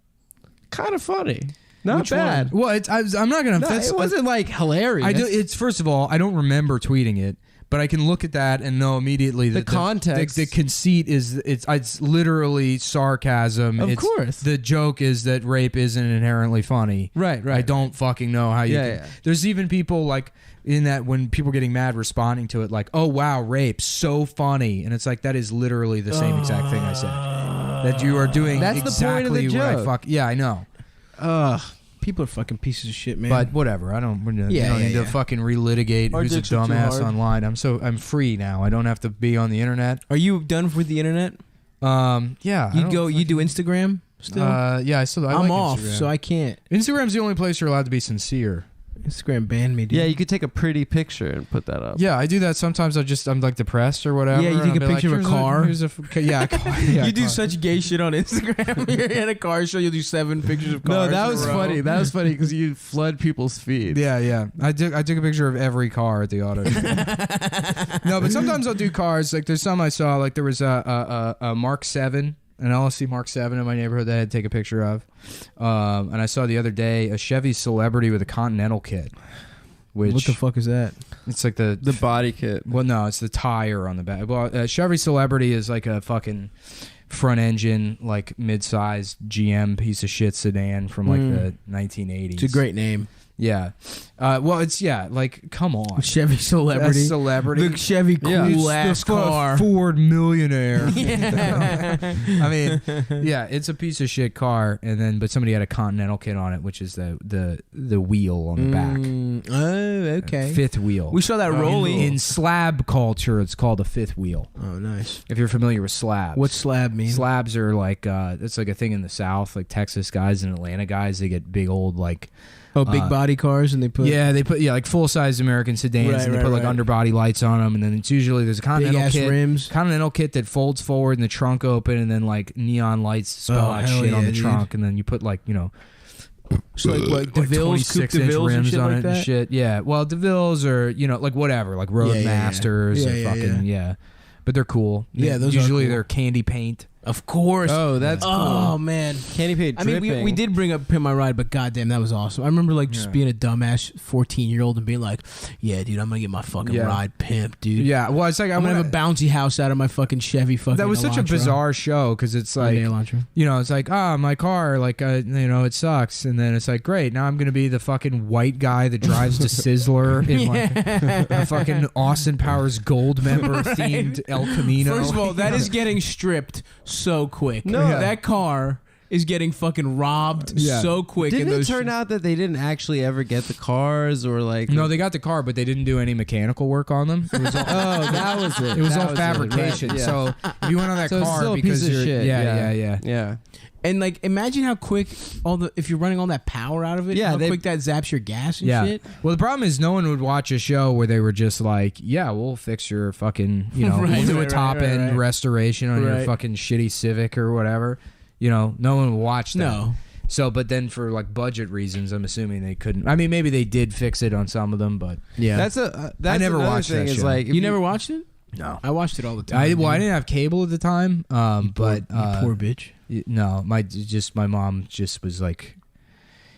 kind of funny. Not Which bad. One? Well, I'm not gonna. It wasn't like hilarious. It's first of all, I don't remember tweeting it, but I can look at that and know immediately that the context, the conceit is it's literally sarcasm. Of course, the joke is that rape isn't inherently funny. Right. I don't fucking know how you. Yeah. There's even people like in that when people getting mad responding to it like, "Oh wow, rape, so funny," and it's like that is literally the same exact thing I said. that you are doing That's the point of the exactly what I joke. fuck. Yeah, I know. People are fucking pieces of shit, man. But whatever. I don't. You don't need to fucking relitigate Our who's a dicks are too dumbass hard. online. I'm free now. I don't have to be on the internet. Are you done with the internet? Yeah. You do Instagram still? Yeah, I I'm like off, Instagram. so I can't. Instagram's the only place you're allowed to be sincere. Instagram banned me, dude. Yeah, you could take a pretty picture and put that up. Yeah, I do that sometimes. I'm like depressed or whatever. Yeah, you take and a I'll be picture of a "Here's car." Here's a car. Yeah, You do such gay shit on Instagram. You're in a car show. You'll do 7 pictures of cars. No, that in a was row. funny. That was funny because you flood people's feeds. Yeah. I took a picture of every car at the auto show. No, but sometimes I'll do cars. Like there's some I saw. Like there was a Mark 7. An LSC Mark 7 in my neighborhood that I had to take a picture of. And I saw the other day a Chevy Celebrity with a Continental kit. Which, what the fuck is that? It's like the body kit. Well, no, it's the tire on the back. Well, Chevy Celebrity is like a fucking front engine, like mid-sized GM piece of shit sedan from like the 1980s. It's a great name. Yeah. Well, it's like come on. Chevy Celebrity. That's Celebrity. The Chevy cool ass car. Ford Millionaire. Yeah. I mean, yeah, it's a piece of shit car, but somebody had a Continental kit on it, which is the wheel on the back. Oh, okay. Fifth wheel. We saw that rolling in slab culture. It's called a fifth wheel. Oh, nice. If you're familiar with slabs. What's slab mean? Slabs are like it's like a thing in the South, like Texas guys and Atlanta guys. They get big old like. Oh, big body cars, and they put like full size American sedans, and they put like underbody lights on them, and then it's usually there's a Continental kit, Continental kit that folds forward and the trunk open, and then like neon lights spell out shit on the trunk, and then you put like so like what DeVille's, 26-inch rims and on like it that? and shit. Yeah, well DeVille's or like whatever, like Roadmasters or fucking but they're cool. Yeah, those usually are cool. they're candy paint. Of course. Oh, that's cool. Oh man, candy paint. I mean, we did bring up Pimp My Ride, but goddamn, that was awesome. I remember like just being a dumbass 14-year-old and being like, "Yeah, dude, I'm gonna get my fucking ride pimp, dude." Yeah, well, it's like I'm gonna have a bouncy house out of my fucking Chevy. Fucking that was such a Elantra. bizarre show because it's like it's like my car, like it sucks, and then it's like great. Now I'm gonna be the fucking white guy that drives to Sizzler in like a fucking Austin Powers Gold member themed El Camino. First of all, that is getting stripped so quick. No. That car is getting fucking robbed so quick. Didn't in it those turn out that they didn't actually ever get the cars or like? No, they got the car, but they didn't do any mechanical work on them. It was all, that was it. It was That all fabrication. Right, yeah. So if you went on that So it's car still a because piece of you're shit. yeah. And like, imagine how quick if you're running all that power out of it. Yeah, how quick that zaps your gas and shit. Well, the problem is no one would watch a show where they were just like, yeah, we'll fix your fucking, we'll do a top end restoration on your fucking shitty Civic or whatever. No one would watch that. No. So, but then for like budget reasons, I'm assuming they couldn't. I mean, maybe they did fix it on some of them, but That's I never another watched thing that is show. like You never watched it? No, I watched it all the time. I didn't have cable at the time. But you poor bitch. No, my mom just was like,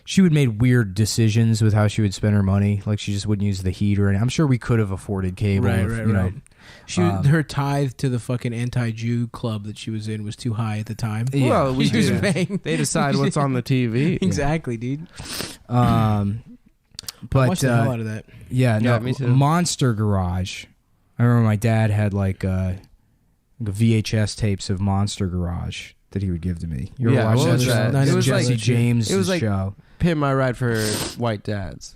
she would make weird decisions with how she would spend her money. Like she just wouldn't use the heat or anything. I'm sure we could have afforded cable. Right. Her tithe to the fucking anti-Jew club that she was in was too high at the time. Well, she was paying. They decide what's on the TV. Exactly, dude. But I watched the hell out of that. Yeah, no, me too. Monster Garage. I remember my dad had like VHS tapes of Monster Garage that he would give to me. You ever watch what was that? that? It It was was Jesse like- James' it was like- show. Pimp My Ride for white dads.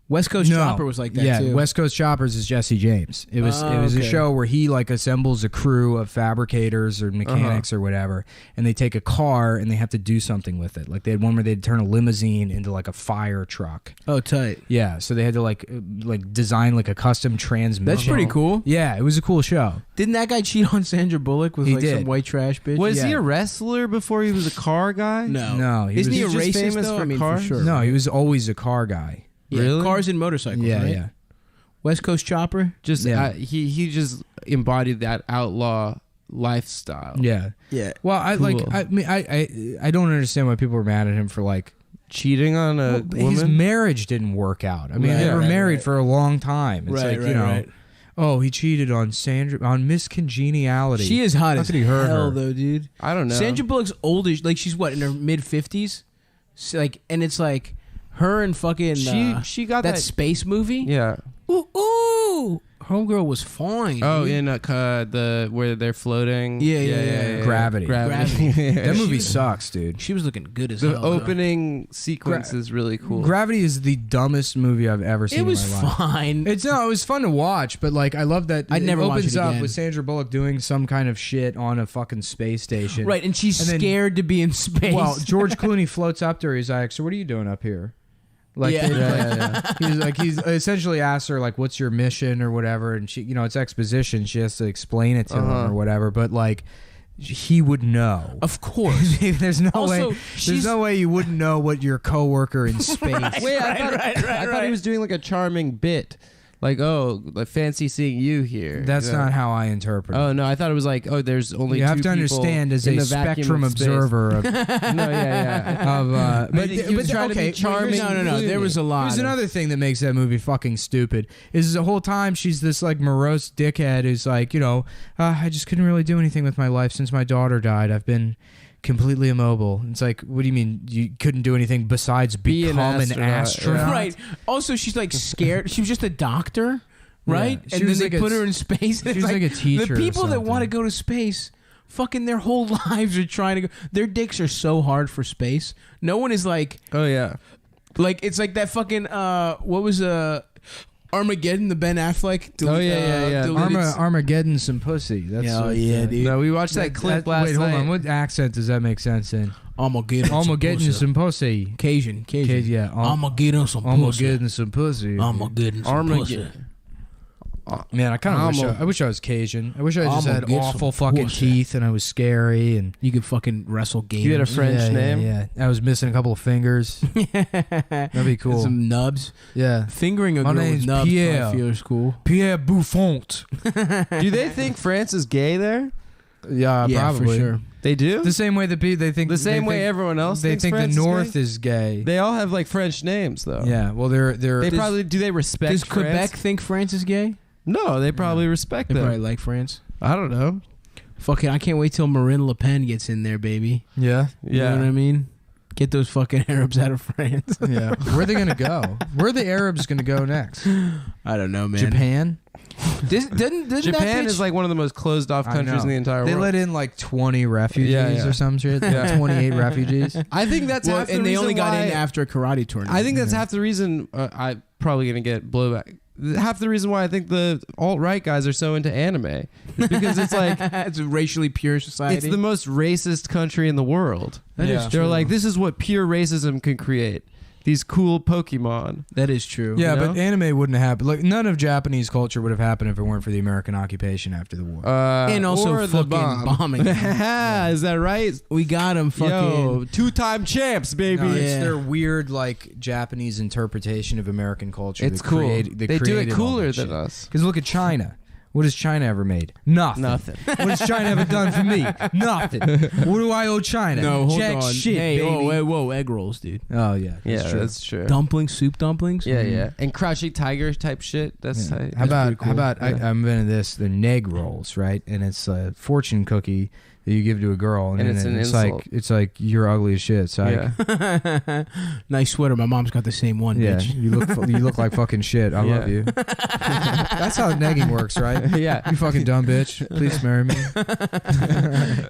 West Coast Chopper was like that too. West Coast Choppers is Jesse James. It was a show where he like assembles a crew of fabricators or mechanics or whatever, and they take a car and they have to do something with it. Like they had one where they'd turn a limousine into like a fire truck. Oh, tight. Yeah, so they had to like design like a custom transmission. That's pretty cool. Yeah, it was a cool show. Didn't that guy cheat on Sandra Bullock with He like did. some white trash bitch? Was he a wrestler before he was a car guy? No. he Isn't was he a just racist famous though? for I mean, cars? for sure. No, he was always a car guy. Yeah, Really? cars and motorcycles. Yeah, right? yeah. West Coast Chopper. He just embodied that outlaw lifestyle. Yeah. Yeah. Well, I Cool. like. I mean, I don't understand why people were mad at him for like Cheating on a his woman. marriage didn't work out. I mean, Right, they were right, married right. for a long time. It's like, right. oh, he cheated on Sandra on Miss Congeniality. She is hot How as could he hurt hell, her? though, dude. I don't know. Sandra Bullock's old as like she's what in her mid-50s, so, like, and it's like her and fucking She got that that. space movie. Yeah. Ooh, Homegirl was fine. Oh, dude. in the where they're floating. Yeah. Gravity. That movie sucks, dude. She was looking good as The hell. opening sequence is really cool. Gravity is the dumbest movie I've ever seen. It was in my life. fine. It was fun to watch, but like I love that I'd never watch opens it up again. with Sandra Bullock doing some kind of shit on a fucking space station. Right, and she's then- scared to be in space. Well, George Clooney floats up to her. He's like, "So what are you doing up here?" Like, he's essentially asked her like, "What's your mission?" or whatever, and she, it's exposition. She has to explain it to him or whatever. But like, he would know. Of course. There's no Also, way. There's no way you wouldn't know what your coworker in space. Wait, I thought he was doing like a charming bit. Like, oh, like, fancy seeing you here. That's not how I interpret it. Oh, no, I thought it was like, oh, there's only You two have to people understand as in a the vacuum spectrum of space. observer of, No, yeah. but he was trying to be charming. No. There was a lot. There's another thing that makes that movie fucking stupid. Is the whole time she's this like morose dickhead who's like, I just couldn't really do anything with my life since my daughter died. I've been completely immobile. It's like, what do you mean you couldn't do anything besides become an astronaut? Right. Also, she's like scared. She was just a doctor. Right? Yeah. And then they put her in space. She was like a teacher. The people or that want to go to space, fucking their whole lives are trying to go. Their dicks are so hard for space. No one is like, oh, yeah. Like, it's like that fucking, what was Armageddon, the Ben Affleck? Armageddon some pussy. That's dude. No, we watched that clip last night. Wait, hold on. What accent does that make sense in? Armageddon some pussy. Cajun. Yeah. Armageddon some pussy. Armageddon some pussy. Armageddon some pussy. Man, I kind of wish I was Cajun. I wish I just had awful fucking pussy. teeth and I was scary and you could fucking wrestle games. You had a French name? Yeah, I was missing a couple of fingers. That'd be cool. Some nubs. Yeah. Fingering a My girl name's with nubs Pierre. probably feels cool. Pierre Bouffont. Do they think France is gay there? Yeah, probably. for sure. They do? The same way they think The same way everyone else they thinks think the France is North gay? is gay. They all have like French names though. Yeah, well They probably do they respect Does France? Quebec think France is gay? No, they probably respect They them. probably like France. I don't know. Fucking, I can't wait till Marine Le Pen gets in there, baby. Yeah. You know what I mean? Get those fucking Arabs out of France. Yeah. Where are they going to go? Where are the Arabs going to go next? I don't know, man. Japan? Doesn't Japan is like one of the most closed off countries in the entire world. They let in like 20 refugees or some shit. Yeah. 28 refugees. I think that's half the reason and they only got why- in after a karate tournament. I think that's half the reason I'm probably going to get blowback. Half the reason why I think the alt-right guys are so into anime is because it's like it's a racially pure society. it's the most racist country in the world. That is They're true. like, this is what pure racism can create. These cool Pokemon. That is true. Yeah, You know? but anime wouldn't happen. Like none of Japanese culture would have happened if it weren't for the American occupation after the war. And also or the fucking bomb. bombing. Is that right? We got them fucking. Yo, 2-time champs, baby. No, it's Yeah. their weird, like Japanese interpretation of American culture. It's cool. They do it cooler than us. Because look at China. What has China ever made? Nothing. What has China ever done for me? Nothing. What do I owe China? No, hold Jack on. shit, hey, baby. whoa, egg rolls, dude. Oh yeah, That's true. Dumplings, soup dumplings. Yeah. And Crouching Tiger type shit. That's Yeah. tight. How about That's pretty cool. I'm inventing this? The neg rolls, right? And it's a fortune cookie that you give to a girl, and, And then it's an it's insult. like you're ugly as shit. So Yeah. Nice sweater. My mom's got the same one, yeah, bitch. you look like fucking shit. I love you. That's how negging works, right? Yeah. You fucking dumb bitch. Please marry me.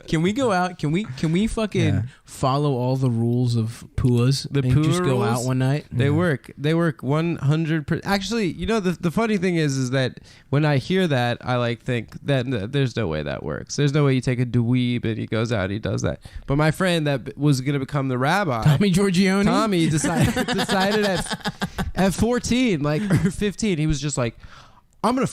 Can we go out? Can we fucking Yeah. follow all the rules of puas? The and pua just go rules? out one night. They work 100%. Actually, the funny thing is that when I hear that, I like think that there's no way that works. There's no way you take a dweeb and he goes out and he does that. But my friend that was going to become the rabbi, Tommy Giorgione. Tommy decided at 14, like or 15, he was just like, I'm gonna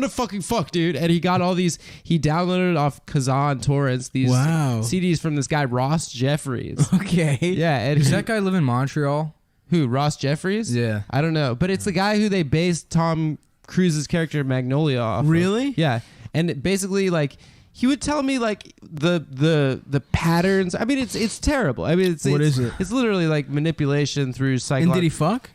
fucking fuck, dude. And he got all these. He downloaded off Kazan torrents these CDs from this guy Ross Jeffries. Okay. Yeah, and Does that guy live in Montreal? who? Ross Jeffries? Yeah. I don't know, but it's the guy who they based Tom Cruise's character Magnolia off. of. Really? Yeah, and it basically like. He would tell me like the patterns. I mean, it's terrible. I mean, What is it? It's literally like manipulation through And psychology. did he fuck?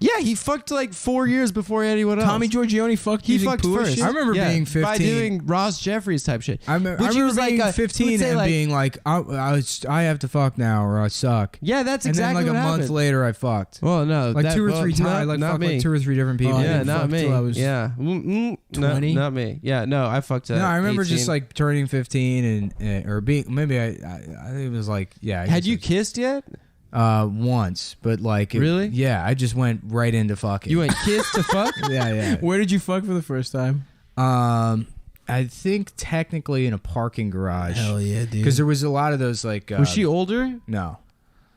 Yeah, he fucked like 4 years before anyone else. Tommy Giorgione fucked. He using fucked poo first. shit? I remember being 15 by doing Ross Jeffries type shit. I remember being 15 and being like, I have to fuck now or I suck. Yeah, that's and exactly then like what a month happened. later I fucked. Well, no, like 2 or 3 times. Like not fucked me. like 2 or 3 different people. Yeah, not me. I was yeah, 20. not me. Yeah, no, I fucked. No, I remember 18. just like turning 15 and or being maybe I it was like I Had you kissed yet? Once, but like really? Yeah, I just went right into fucking. You went kiss to fuck? Yeah. Where did you fuck for the first time? I think technically in a parking garage. Hell yeah, dude. Because there was a lot of those like. Was she older? No.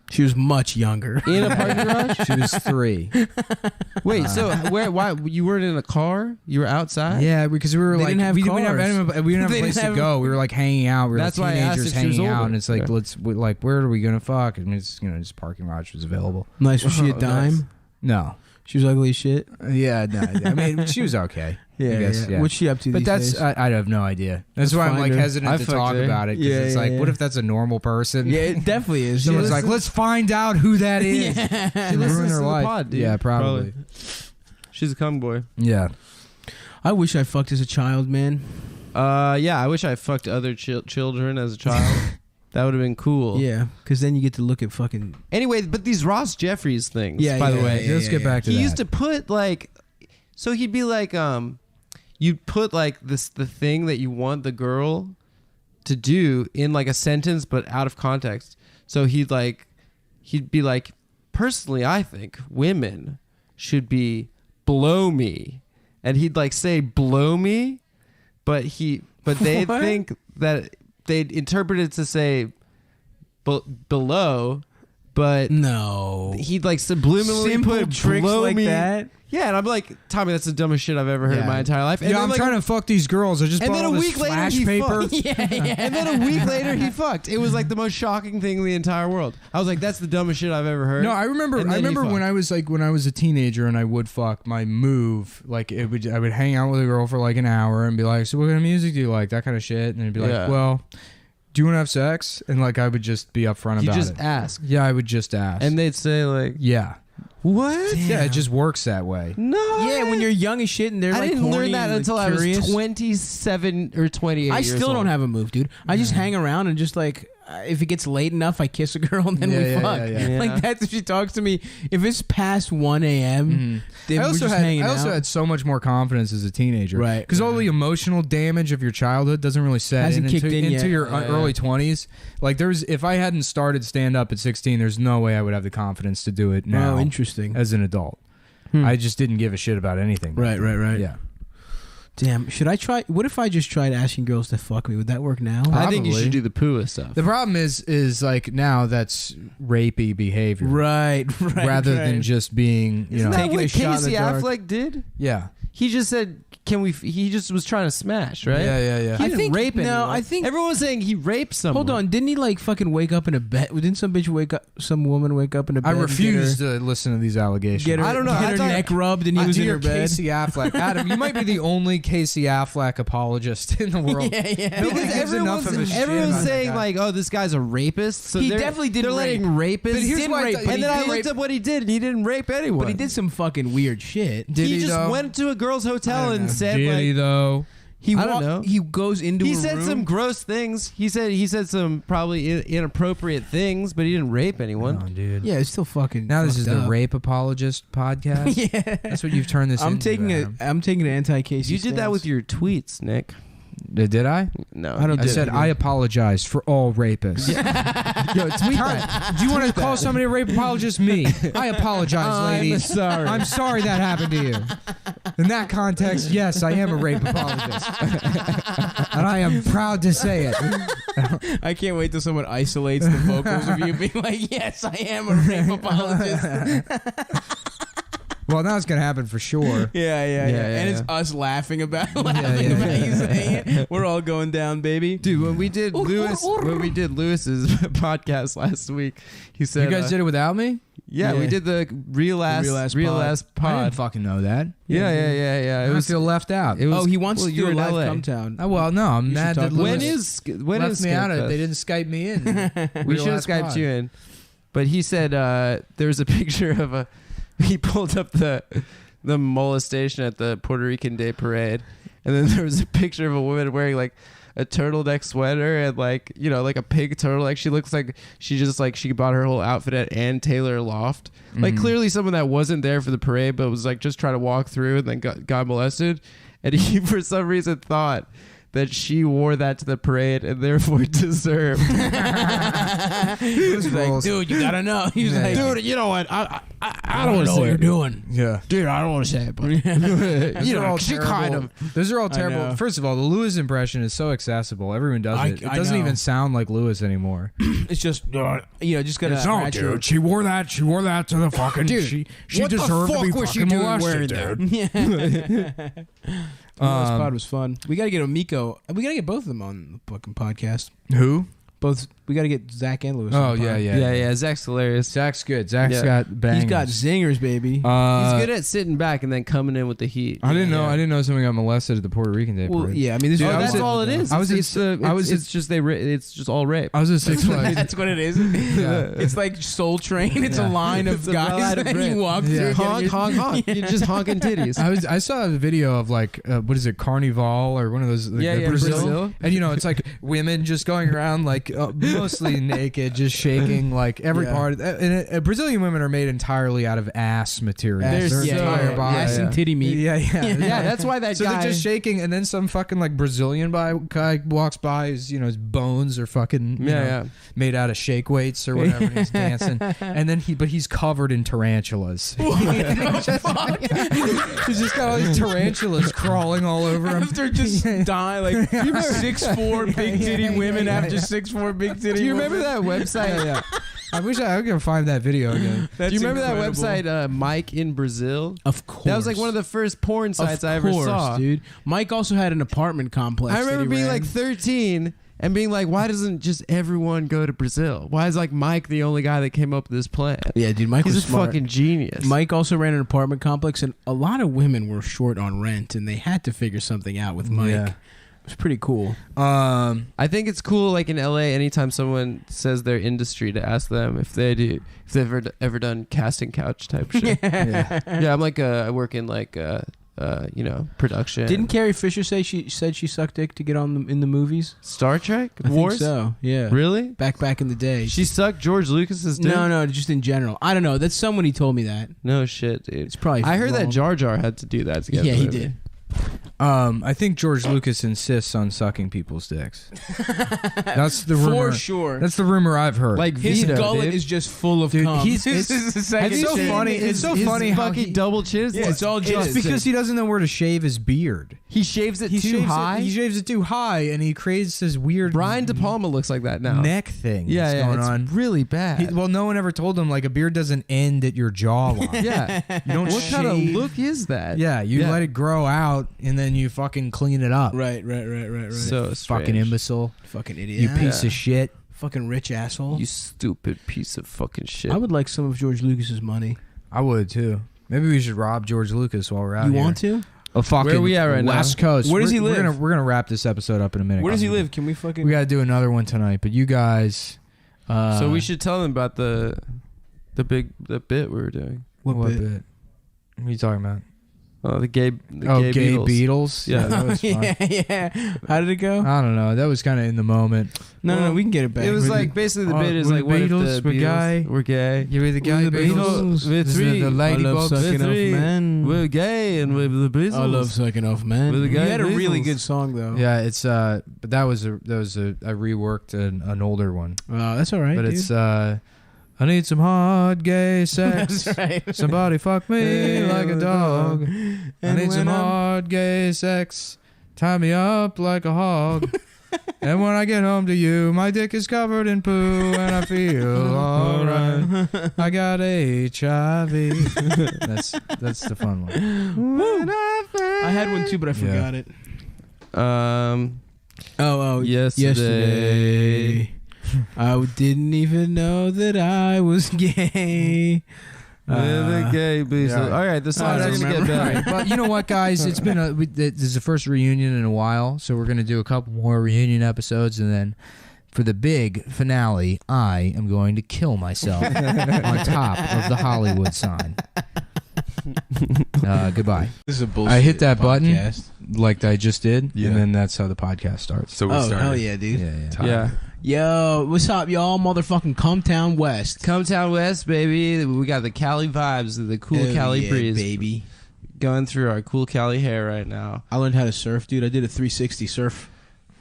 She was much younger. In a parking garage? She was 3. Wait, so why you weren't in a car? You were outside? Yeah, because we were They like didn't have we cars. didn't have a They place didn't to have- go. We were like hanging out. We were That's like why I asked teenagers if she was hanging out, older. and it's like like where are we gonna fuck? I mean, it's just parking garage was available. Nice. Was she a dime? Nice. No. She was ugly as shit. Yeah, no. I mean, she was okay. Yeah, I guess, yeah. What's she up to But these that's days? I have no idea. That's Let's why I'm find like her. hesitant I to fucked talk her. about it because Yeah, it's yeah, like, yeah. what if that's a normal person? Yeah, it definitely is. Someone's Yeah. like, let's find out who that is. She Ruin listens her to the life. pod, dude. Yeah, probably. She's a cum boy. Yeah. I wish I fucked as a child, man. Yeah, I wish I fucked other children as a child. That would have been cool. Yeah, because then you get to look at fucking. Anyway, but these Ross Jeffries things, Yeah, by yeah, the way. yeah, Let's get back to He that. used to put like, so he'd be like, you'd put like the thing that you want the girl to do in like a sentence, but out of context. So he'd be like, personally, I think women should be blow me, and he'd like say blow me, but they What? think that they'd interpret it to say below, but No. he'd like subliminally Simple put tricks blow like me. that. Yeah, and I'm like, Tommy, that's the dumbest shit I've ever heard in Yeah. my entire life. And Yeah, then, I'm like, trying to fuck these girls. I just and bought then all a this week later flash he paper. fucked. And then a week later he fucked. It was like the most shocking thing in the entire world. I was like, that's the dumbest shit I've ever heard. No, I remember. And I then he remember when fucked. I was a teenager and I would fuck. My move, like I would hang out with a girl for like an hour and be like, "So what kind of music do you like?" That kind of shit, and it'd be like, Yeah. "Well, do you want to have sex?" And like I would just be upfront You about just it. ask. Yeah, I would just ask, And they'd say like, yeah, what? yeah, it just works that way. No. Yeah, when you're young as shit and they're I like didn't horny learn that and until I was curious. 27 or 28 I years still old. don't have a move, dude. I just hang around and just like if it gets late enough, I kiss a girl and then Yeah, we yeah, fuck. yeah, yeah. Like that's if she talks to me. If it's past 1 a.m., then I we're also just had hanging I also out. had so much more confidence as a teenager, Right. Because all the emotional damage of your childhood doesn't really set Hasn't in kicked into, in into yet. your Yeah. early 20s. Like if I hadn't started stand up at 16, there's no way I would have the confidence to do it now. Oh, interesting. As an adult, I just didn't give a shit about anything. Right. Yeah. Damn. Should I try? What if I just tried asking girls to fuck me? Would that work now? I think you Probably. should do the pua stuff. The problem is like now that's rapey behavior, Right. rather than just being Isn't that taking what a shot in Casey the dark. Affleck did? yeah. He just said, "Can we?" He just was trying to smash, right? Yeah. He I didn't think- rape no, anyone. I think- everyone was saying he raped someone. Hold on. Didn't he like fucking wake up in a bed? Didn't some bitch wake up? Some woman wake up in a bed? I and refuse to listen to these allegations. Get her, I don't know. Get I her thought- neck rubbed and he was in her bed. Casey Affleck. Adam, you might be the only Casey Affleck apologist in the world. Yeah. Because gives enough of a shit everyone's about saying that guy. like, "Oh, this guy's a rapist." So He they're- definitely didn't They're letting rape. rapists. But here's didn't why I rape. thought- but and he then I did looked rape- up what he did, and he didn't rape anyone. But he did some fucking weird shit. Did He just though? went to a girl's hotel and said Did he like, though? He I don't know. He goes into. he a said room. some gross things. He said some probably inappropriate things, but he didn't rape anyone. Oh, dude. Yeah, it's still fucking. Now this is fucked the up. rape apologist podcast. Yeah, That's what you've turned this I'm into. taking Adam. I'm taking an anti-Casey. You did that with your tweets, Nick. Did I? No, I don't I did said it. I apologize for all rapists. Yo, tweet that. Do you want to call somebody a rape apologist? Me. I apologize, ladies. sorry. I'm sorry that happened to you. In that context, yes, I am a rape apologist. And I am proud to say it. I can't wait till someone isolates the vocals of you being like, "Yes, I am a rape apologist." Well, now it's going to happen for sure. Yeah. And it's us laughing about you saying it. We're all going down, baby. Dude, when we did Lewis's podcast last week, he said, You guys did it without me? Yeah, we did the real ass pod. I didn't fucking know that. Yeah. I feel left out. It was, he wants well, to do you're a in live LA. Cumtown. Oh, well, no, I'm mad that talk about Lewis when left is me out of it. Skepfest? They didn't Skype me in. We Real should have ass Skyped pod. you in. But he said there's a picture of a he pulled up the molestation at the Puerto Rican Day Parade, and then there was a picture of a woman wearing like a turtleneck sweater and like like a pink turtleneck. She looks like she bought her whole outfit at Ann Taylor Loft. Like clearly someone that wasn't there for the parade but was like just trying to walk through and then got molested. And he for some reason thought that she wore that to the parade and therefore deserved. He was like, dude, you gotta know. He was like, dude, you know what? I don't want to know what you're doing. Yeah. Dude, I don't want to say it, but she kind of. Those are all terrible. First of all, the Lewis impression is so accessible. Everyone does it. It doesn't even sound like Lewis anymore. It's just, just gotta. No, dude, she wore that to the fucking. Dude, she what deserved the fuck to be was she fucking doing molested, wearing dude. This pod was fun. We gotta get Omiko. We gotta get both of them on the fucking podcast. Who? Both. We gotta get Zach and Lewis. Oh on the pod. Yeah. Zach's hilarious. Zach's good. Zach's got bangers. He's got zingers, baby. He's good at sitting back and then coming in with the heat. I didn't know someone got molested at the Puerto Rican Day Parade. Yeah, I mean, that's all it is. It's just all rape. I was at Six Flags. That's what it is. It's like Soul Train. It's a line of guys that you walk through. Honk, honk, honk. You're just honking titties. I saw a video of like what is it, Carnival or one of those Brazil. And it's like women just going around like mostly naked, just shaking like every part. And Brazilian women are made entirely out of ass material. Their entire body, ass and titty meat. Yeah. That's why that so guy. they're just shaking, and then some fucking like Brazilian guy walks by. His his bones are fucking made out of shake weights or whatever. And he's dancing, and then he's covered in tarantulas. He's just got all these tarantulas crawling all over him. After just die like 6'4" big titty women after 6'4" big titty. Do you remember that website? Yeah. I wish I could find that video again. Do you remember that website, Mike in Brazil? Of course. That was like one of the first porn sites I ever saw. Dude. Mike also had an apartment complex. I remember being like 13 and being like, why doesn't just everyone go to Brazil? Why is like Mike the only guy that came up with this plan? Yeah, dude, Mike was He's a smart. fucking genius. Mike also ran an apartment complex, and a lot of women were short on rent, and they had to figure something out with Mike. Yeah. It was pretty cool. I think it's cool, like in LA, anytime someone says their industry, to ask them if they've ever done casting couch type shit. Yeah, I'm like I work in like production. Didn't Carrie Fisher say she sucked dick to get on in the movies? Star Trek I Wars? think so. Yeah. Really? Back in the day. She sucked George Lucas's dick? No, just in general. I don't know. That's somebody told me that. No shit, dude. It's probably. I heard that wrong. Jar Jar had to do that to get. Yeah, the he movie. did. I think George Lucas insists on sucking people's dicks. That's the rumor. For sure. That's the rumor I've heard. Like His Vito, gullet dude. is just full of Dude, cum. it's so funny. It's so funny how fucking double chin. Yeah, it's all just it's because he doesn't know where to shave his beard. He shaves it He too shaves high. He shaves it too high, and he creates this weird Brian De Palma looks like that now. neck thing. Yeah, that's going it's on. really bad. Well, no one ever told him like a beard doesn't end at your jawline. Yeah. You don't What kind of shave. look is that? Yeah, you let it grow out, and then you fucking clean it up. Right. So Fucking strange. imbecile. Fucking idiot. You piece of shit. Fucking rich asshole. You stupid piece of fucking shit. I would like some of George Lucas's money. I would too. Maybe we should rob George Lucas while we're out You here. want to? A fucking Where are we at right now? West Coast. Where does he We're live? We're gonna wrap this episode up in a minute. Where does he live? Can we fucking? We gotta do another one tonight. But you guys. So we should tell them about the bit we were doing. What bit? What are you talking about? Oh, the gay Gay Beatles. Beatles. Yeah. That was fun. yeah. How did it go? I don't know. That was kind of in the moment. No, we can get it back. It was With like the- basically the Oh, bit is with like the what if Beatles the were gay? We're gay. You were the guy With the Beatles. We're three. The I love ladybugs. sucking off three. men. We're gay and we're the Beatles. I love sucking off men. With the You gay had a really Beatles. good song though. Yeah, it's but that was I reworked an older one. Oh, that's all right. But dude. it's I need some hard gay sex. That's right. Somebody fuck me like a dog. I And need some when I'm- hard gay sex. Tie me up like a hog. And when I get home to you, my dick is covered in poo and I feel alright. I got HIV. That's the fun one. I had one too, but I forgot it. Yesterday. I didn't even know that I was gay. With the gay Beatles. yeah. All right, the songs I are gonna remember. get better. But you know what, guys? It's been this is the first reunion in a while, so we're gonna do a couple more reunion episodes, and then for the big finale, I am going to kill myself on top of the Hollywood sign. Goodbye. This is a bullshit. I hit that podcast. button like I just did, Yeah. and then that's how the podcast starts. So we started. Hell yeah, dude. Yeah. Yo, what's up, y'all? Motherfucking Cumtown West. Cumtown West, baby. We got the Cali vibes, the cool Hell Cali yeah, breeze, baby. Going through our cool Cali hair right now. I learned how to surf, dude. I did a 360 surf.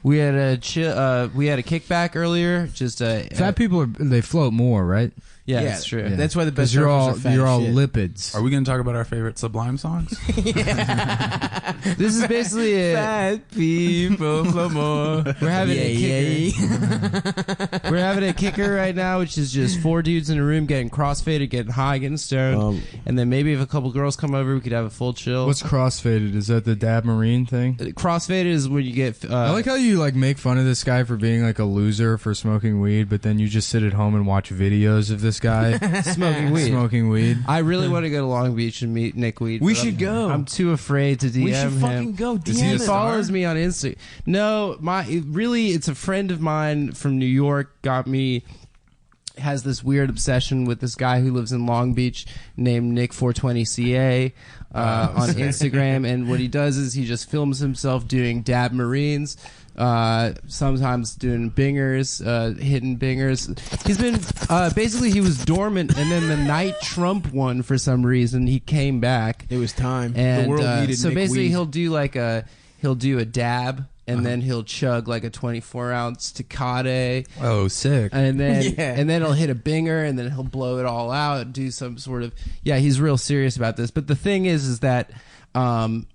We had a we had a kickback earlier. Just Fat people they float more, right? Yeah, that's true. Yeah. That's why the best you're surfers all are fat you're as all shit. lipids. Are we going to talk about our favorite Sublime songs? This is basically a Fat people float more. We're having a kicker. We're having a kicker right now, which is just 4 dudes in a room getting crossfaded, getting high, getting stoned, and then maybe if a couple girls come over, we could have a full chill. What's crossfaded? Is that the Dab Marine thing? Crossfaded is when you get. I like how you like make fun of this guy for being like a loser for smoking weed, but then you just sit at home and watch videos of this guy smoking weed. Smoking weed. I really want to go to Long Beach and meet Nick Weed. We but should go. I'm too afraid to DM him. We should fucking go. He follows me on Instagram. No, it's a friend of mine from New York has this weird obsession with this guy who lives in Long Beach named Nick 420CA on Instagram, and what he does is he just films himself doing dab marines. Sometimes doing bingers, hitting bingers. He's been basically he was dormant, and then the night Trump won for some reason he came back. It was time. And the world needed so Nick basically Weed. he'll do a dab, and then he'll chug like a 24-ounce Tecate. Oh, sick! And then he'll hit a binger, and then he'll blow it all out. Do some sort of he's real serious about this. But the thing is that.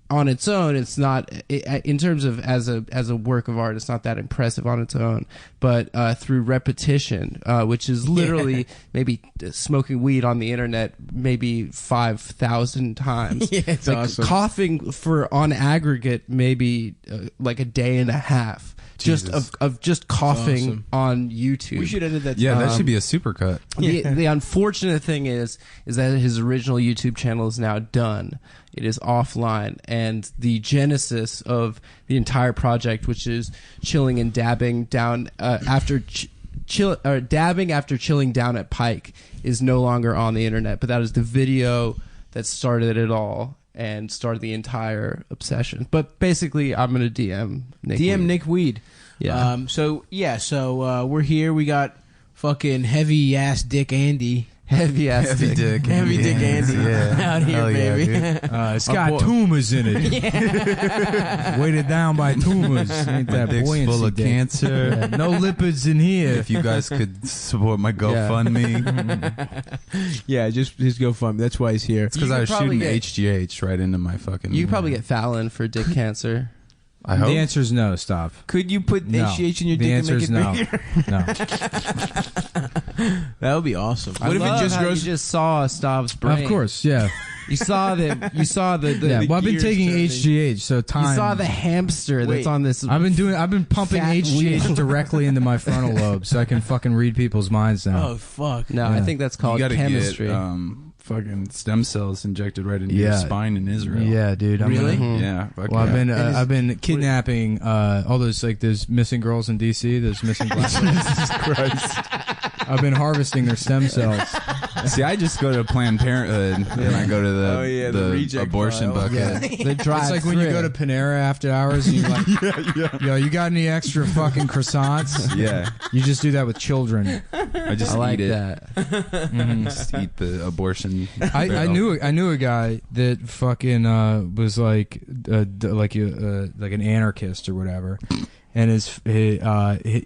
On its own, it's not in terms of as a work of art. It's not that impressive on its own, but through repetition, which is literally maybe smoking weed on the internet maybe 5,000 times. Yeah, it's like awesome. Coughing for on aggregate maybe like a day and a half. Jesus. Just of just coughing awesome. on YouTube. We should edit that. Yeah, that should be a supercut. The unfortunate thing is that his original YouTube channel is now done. It is offline, and the genesis of the entire project, which is chilling and dabbing down after dabbing after chilling down at Pike, is no longer on the internet. But that is the video that started it all and started the entire obsession. But basically, I'm gonna DM Nick. Weed. Nick Weed. Yeah. So we're here. We got fucking heavy ass Dick Andy. Heavy ass Heavy dick. Heavy Dick Andy. Yeah. Out here, Hell yeah, baby. It's got tumors in it. Weighted down by tumors. Ain't My that dick's buoyancy full of dick. cancer. Yeah, no lipids in here. If you guys could support my GoFundMe. Yeah, just his GoFundMe. That's why he's here. It's because I was shooting HGH right into my fucking... You could probably get Fallon for dick cancer. I hope. The answer is no. Stop. Could you put No. HGH in your The dick answer and make is it no. bigger? No. That would be awesome. I What if love it just how grows? you just saw Stav's brain. Of course, yeah. You saw the Yeah. Well, I've been gears taking turning. HGH, so time. You saw the hamster that's on this. I've been pumping fat HGH wheel. directly into my frontal lobe, so I can fucking read people's minds now. Oh fuck! No, I think that's called You gotta chemistry. get fucking stem cells injected right into your spine in Israel. Yeah, dude. I'm Really? gonna- Yeah. Fuck Well, yeah. I've been kidnapping all those those missing girls in DC, those missing black Jesus Christ. I've been harvesting their stem cells. See, I just go to Planned Parenthood and I go to the, the reject abortion file. bucket. They drive It's like when you go to Panera after hours and you're like, yo, you got any extra fucking croissants? Yeah. You just do that with children. I just I like eat it. that. Just eat the abortion. I knew a guy that fucking was like an anarchist or whatever, and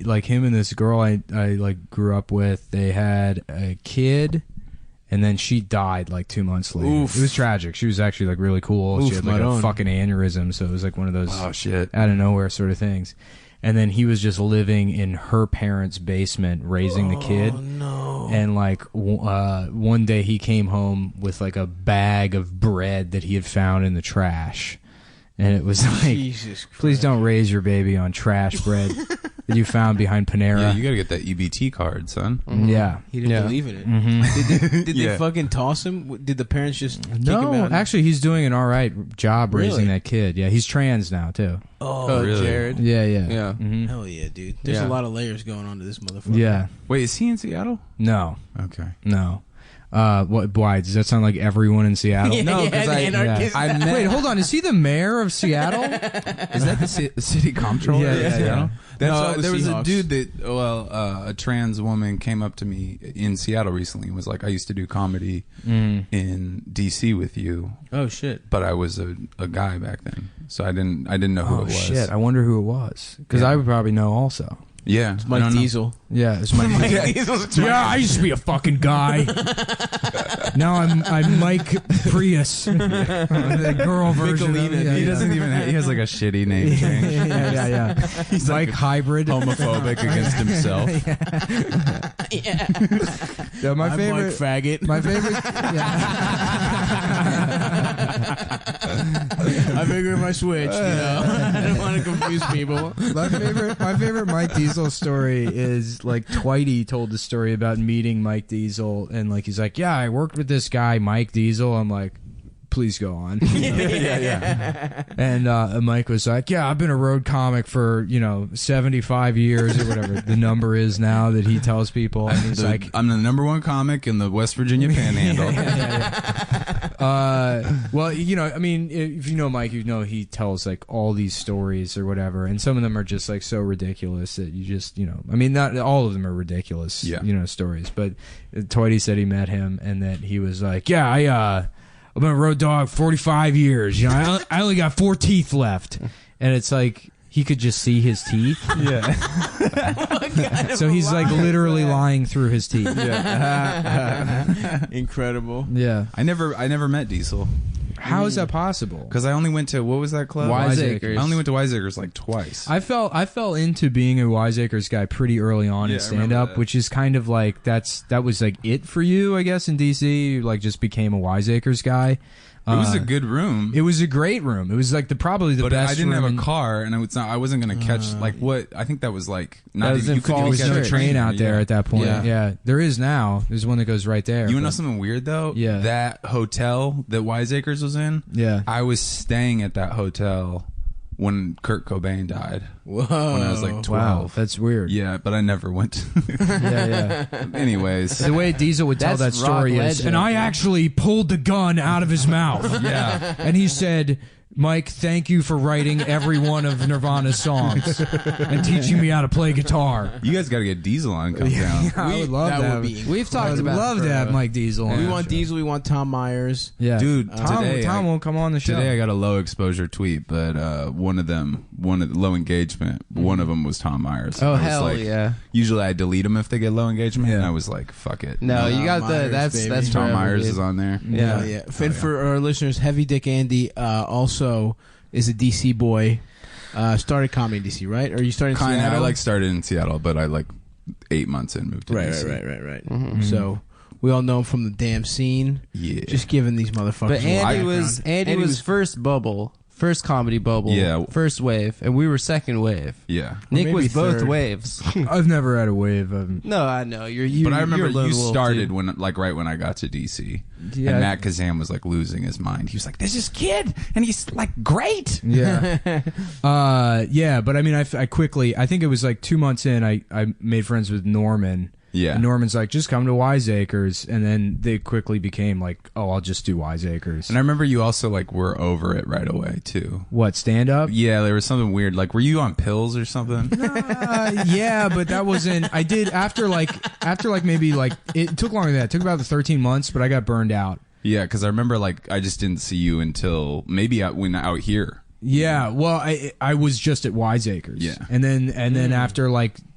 like him and this girl I like grew up with, they had a kid, and then she died like 2 months later. Oof. It was tragic. She was actually like really cool. She had like a fucking aneurysm, so it was like one of those shit out of nowhere sort of things. And then he was just living in her parents' basement raising the kid. No. And like one day he came home with like a bag of bread that he had found in the trash. And it was like, Jesus Christ. please don't raise your baby on trash bread that you found behind Panera. Yeah, you gotta get that EBT card, son. Yeah. He didn't believe in it. Mhm. Did they fucking toss him? Did the parents just kick him No, out? actually, he's doing an all right job raising Really? that kid. Yeah, he's trans now too. Oh, really? Jared. Yeah, yeah, Yeah. Mhm. Hell yeah, dude. There's Yeah. a lot of layers going on to this motherfucker. Yeah. Wait, is he in Seattle? No, Okay. no. What? Why does that sound like everyone in Seattle? Yeah, No, yeah, because the I anarchist. met. Wait, hold on. Is he the mayor of Seattle? Is that the city comptroller? Yeah, yeah, yeah. That's all No, the there was a Seahawks. dude that, a trans woman came up to me in Seattle recently and was like, I used to do comedy in DC with you, Oh shit. but I was a guy back then, so I didn't know who Oh it was. shit. I wonder who it was because Yeah. I would probably know also. Yeah, I Mike don't know. Diesel. Yeah, it's Mike. Yeah, I used to be a fucking guy. Now I'm Mike Prius, the girl version. Of, yeah, He yeah. doesn't even. He has like a shitty name change. Yeah. He's Mike Hybrid, homophobic against himself. Yeah, my I'm favorite Mike Faggot. My favorite. I figured if I switched, I don't want to confuse people. My favorite Mike Diesel story is like Twitey told the story about meeting Mike Diesel and like he's like, yeah, I worked with this guy Mike Diesel. I'm like, please go on. Yeah. And Mike was like, yeah, I've been a road comic for 75 years or whatever the number is now that he tells people. And he's like, I'm the #1 comic in the West Virginia Panhandle. well, I mean, if you know Mike, he tells like all these stories or whatever, and some of them are just like so ridiculous that you just, I mean, not all of them are ridiculous, stories. But Twitey said he met him and that he was like, yeah, I've been a road dog 45 years. I only got 4 teeth left, and it's like he could just see his teeth. Yeah. So he's like literally lying through his teeth. Yeah. Incredible. Yeah. I never met Diesel. How is that possible? Because I only went to, what was that club? Wiseacres. I only went to Wiseacres like twice. I fell into being a Wiseacres guy pretty early on in stand up, which is kind of like that was like it for you, I guess, in DC. You like just became a Wiseacres guy. It was a good room. It was a great room. It was like probably the but best. I didn't room have a car, and I wasn't going to catch like what I think that was like. Not even, you couldn't catch a train out there at that point. Yeah, there is now. There's one that goes right there. You know something weird though? Yeah, that hotel that Wiseacres was in. Yeah, I was staying at that hotel when Kurt Cobain died. Whoa. When I was like 12. Wow, that's weird. Yeah, but I never went to yeah. Anyways. The way Diesel would tell that story is, and I actually pulled the gun out of his mouth. Yeah. And he said, Mike, thank you for writing every one of Nirvana's songs and teaching me how to play guitar. You guys got to get Diesel on Cumtown. I would love that. We've talked about. Love to have Mike Diesel on. We want Diesel. We want Tom Myers. Yeah, dude. Tom won't come on the show. Today I got a low exposure tweet, but one of the low engagement. One of them was Tom Myers. Oh, I was hell like, yeah. Usually I delete them if they get low engagement, and I was like, fuck it. No, you got Myers, that's Tom forever, Myers dude. is on there. Yeah. Yeah. And for our listeners, Heavy Dick Andy also is a DC boy. Started comedy in DC, right? Or you started in Kinda, Seattle? I started in Seattle, but I 8 months in moved to DC. Right. Mm-hmm. So we all know him from the damn scene. Yeah. Just giving these motherfuckers. But Andy a was background. first bubble. First comedy bubble, Yeah. first wave, and we were second wave. Yeah. Nick maybe was both third. waves. I've never had a wave of. No, I know you. But I remember you're a you little started too. when right when I got to DC. Yeah. And Matt Kazan was like losing his mind. He was like, "There's this kid, and he's like great." Yeah. Yeah, but I mean, I quickly, I think it was like 2 months in, I made friends with Norman. Yeah. And Norman's like, just come to Wiseacres. And then they quickly became like, oh, I'll just do Wiseacres. And I remember you also were over it right away too. What, stand up? Yeah, there was something weird. Like, were you on pills or something? Yeah, but that wasn't, I did after maybe it took longer than that. It took about 13 months, but I got burned out. Yeah, because I remember I just didn't see you until maybe when out here. Yeah, well, I was just at Wiseacres. Yeah. And then after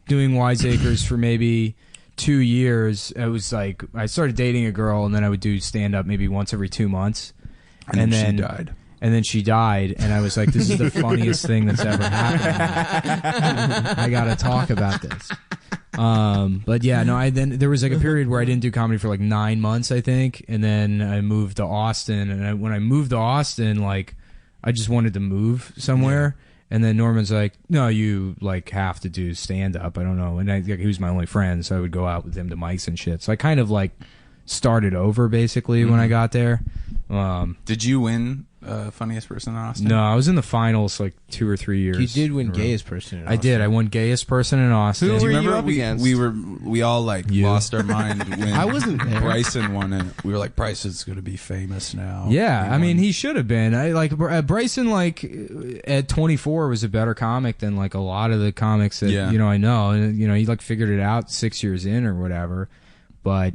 doing Wiseacres for maybe 2 years, it was like I started dating a girl, and then I would do stand up maybe once every 2 months, And then she died. And then she died, and I was like, "This is the funniest thing that's ever happened." I got to talk about this. But yeah, no. Then there was a period where I didn't do comedy for 9 months, I think, and then I moved to Austin. And when I moved to Austin, I just wanted to move somewhere. Yeah. And then Norman's like, "No, you have to do stand up." I don't know, and he was my only friend, so I would go out with him to mics and shit. So I kind of started over basically when I got there. Did you win funniest person in Austin? No, I was in the finals like 2 or 3 years. You did win gayest person in I did. I won gayest person in Austin. Do you remember up against? we all like lost our mind when I wasn't there. Bryson won it. We were like, Bryson's going to be famous now. Yeah, He I mean, won. he should have been. I like Bryson. Like at 24, was a better comic than like a lot of the comics that I know. And he like figured it out 6 years in or whatever. But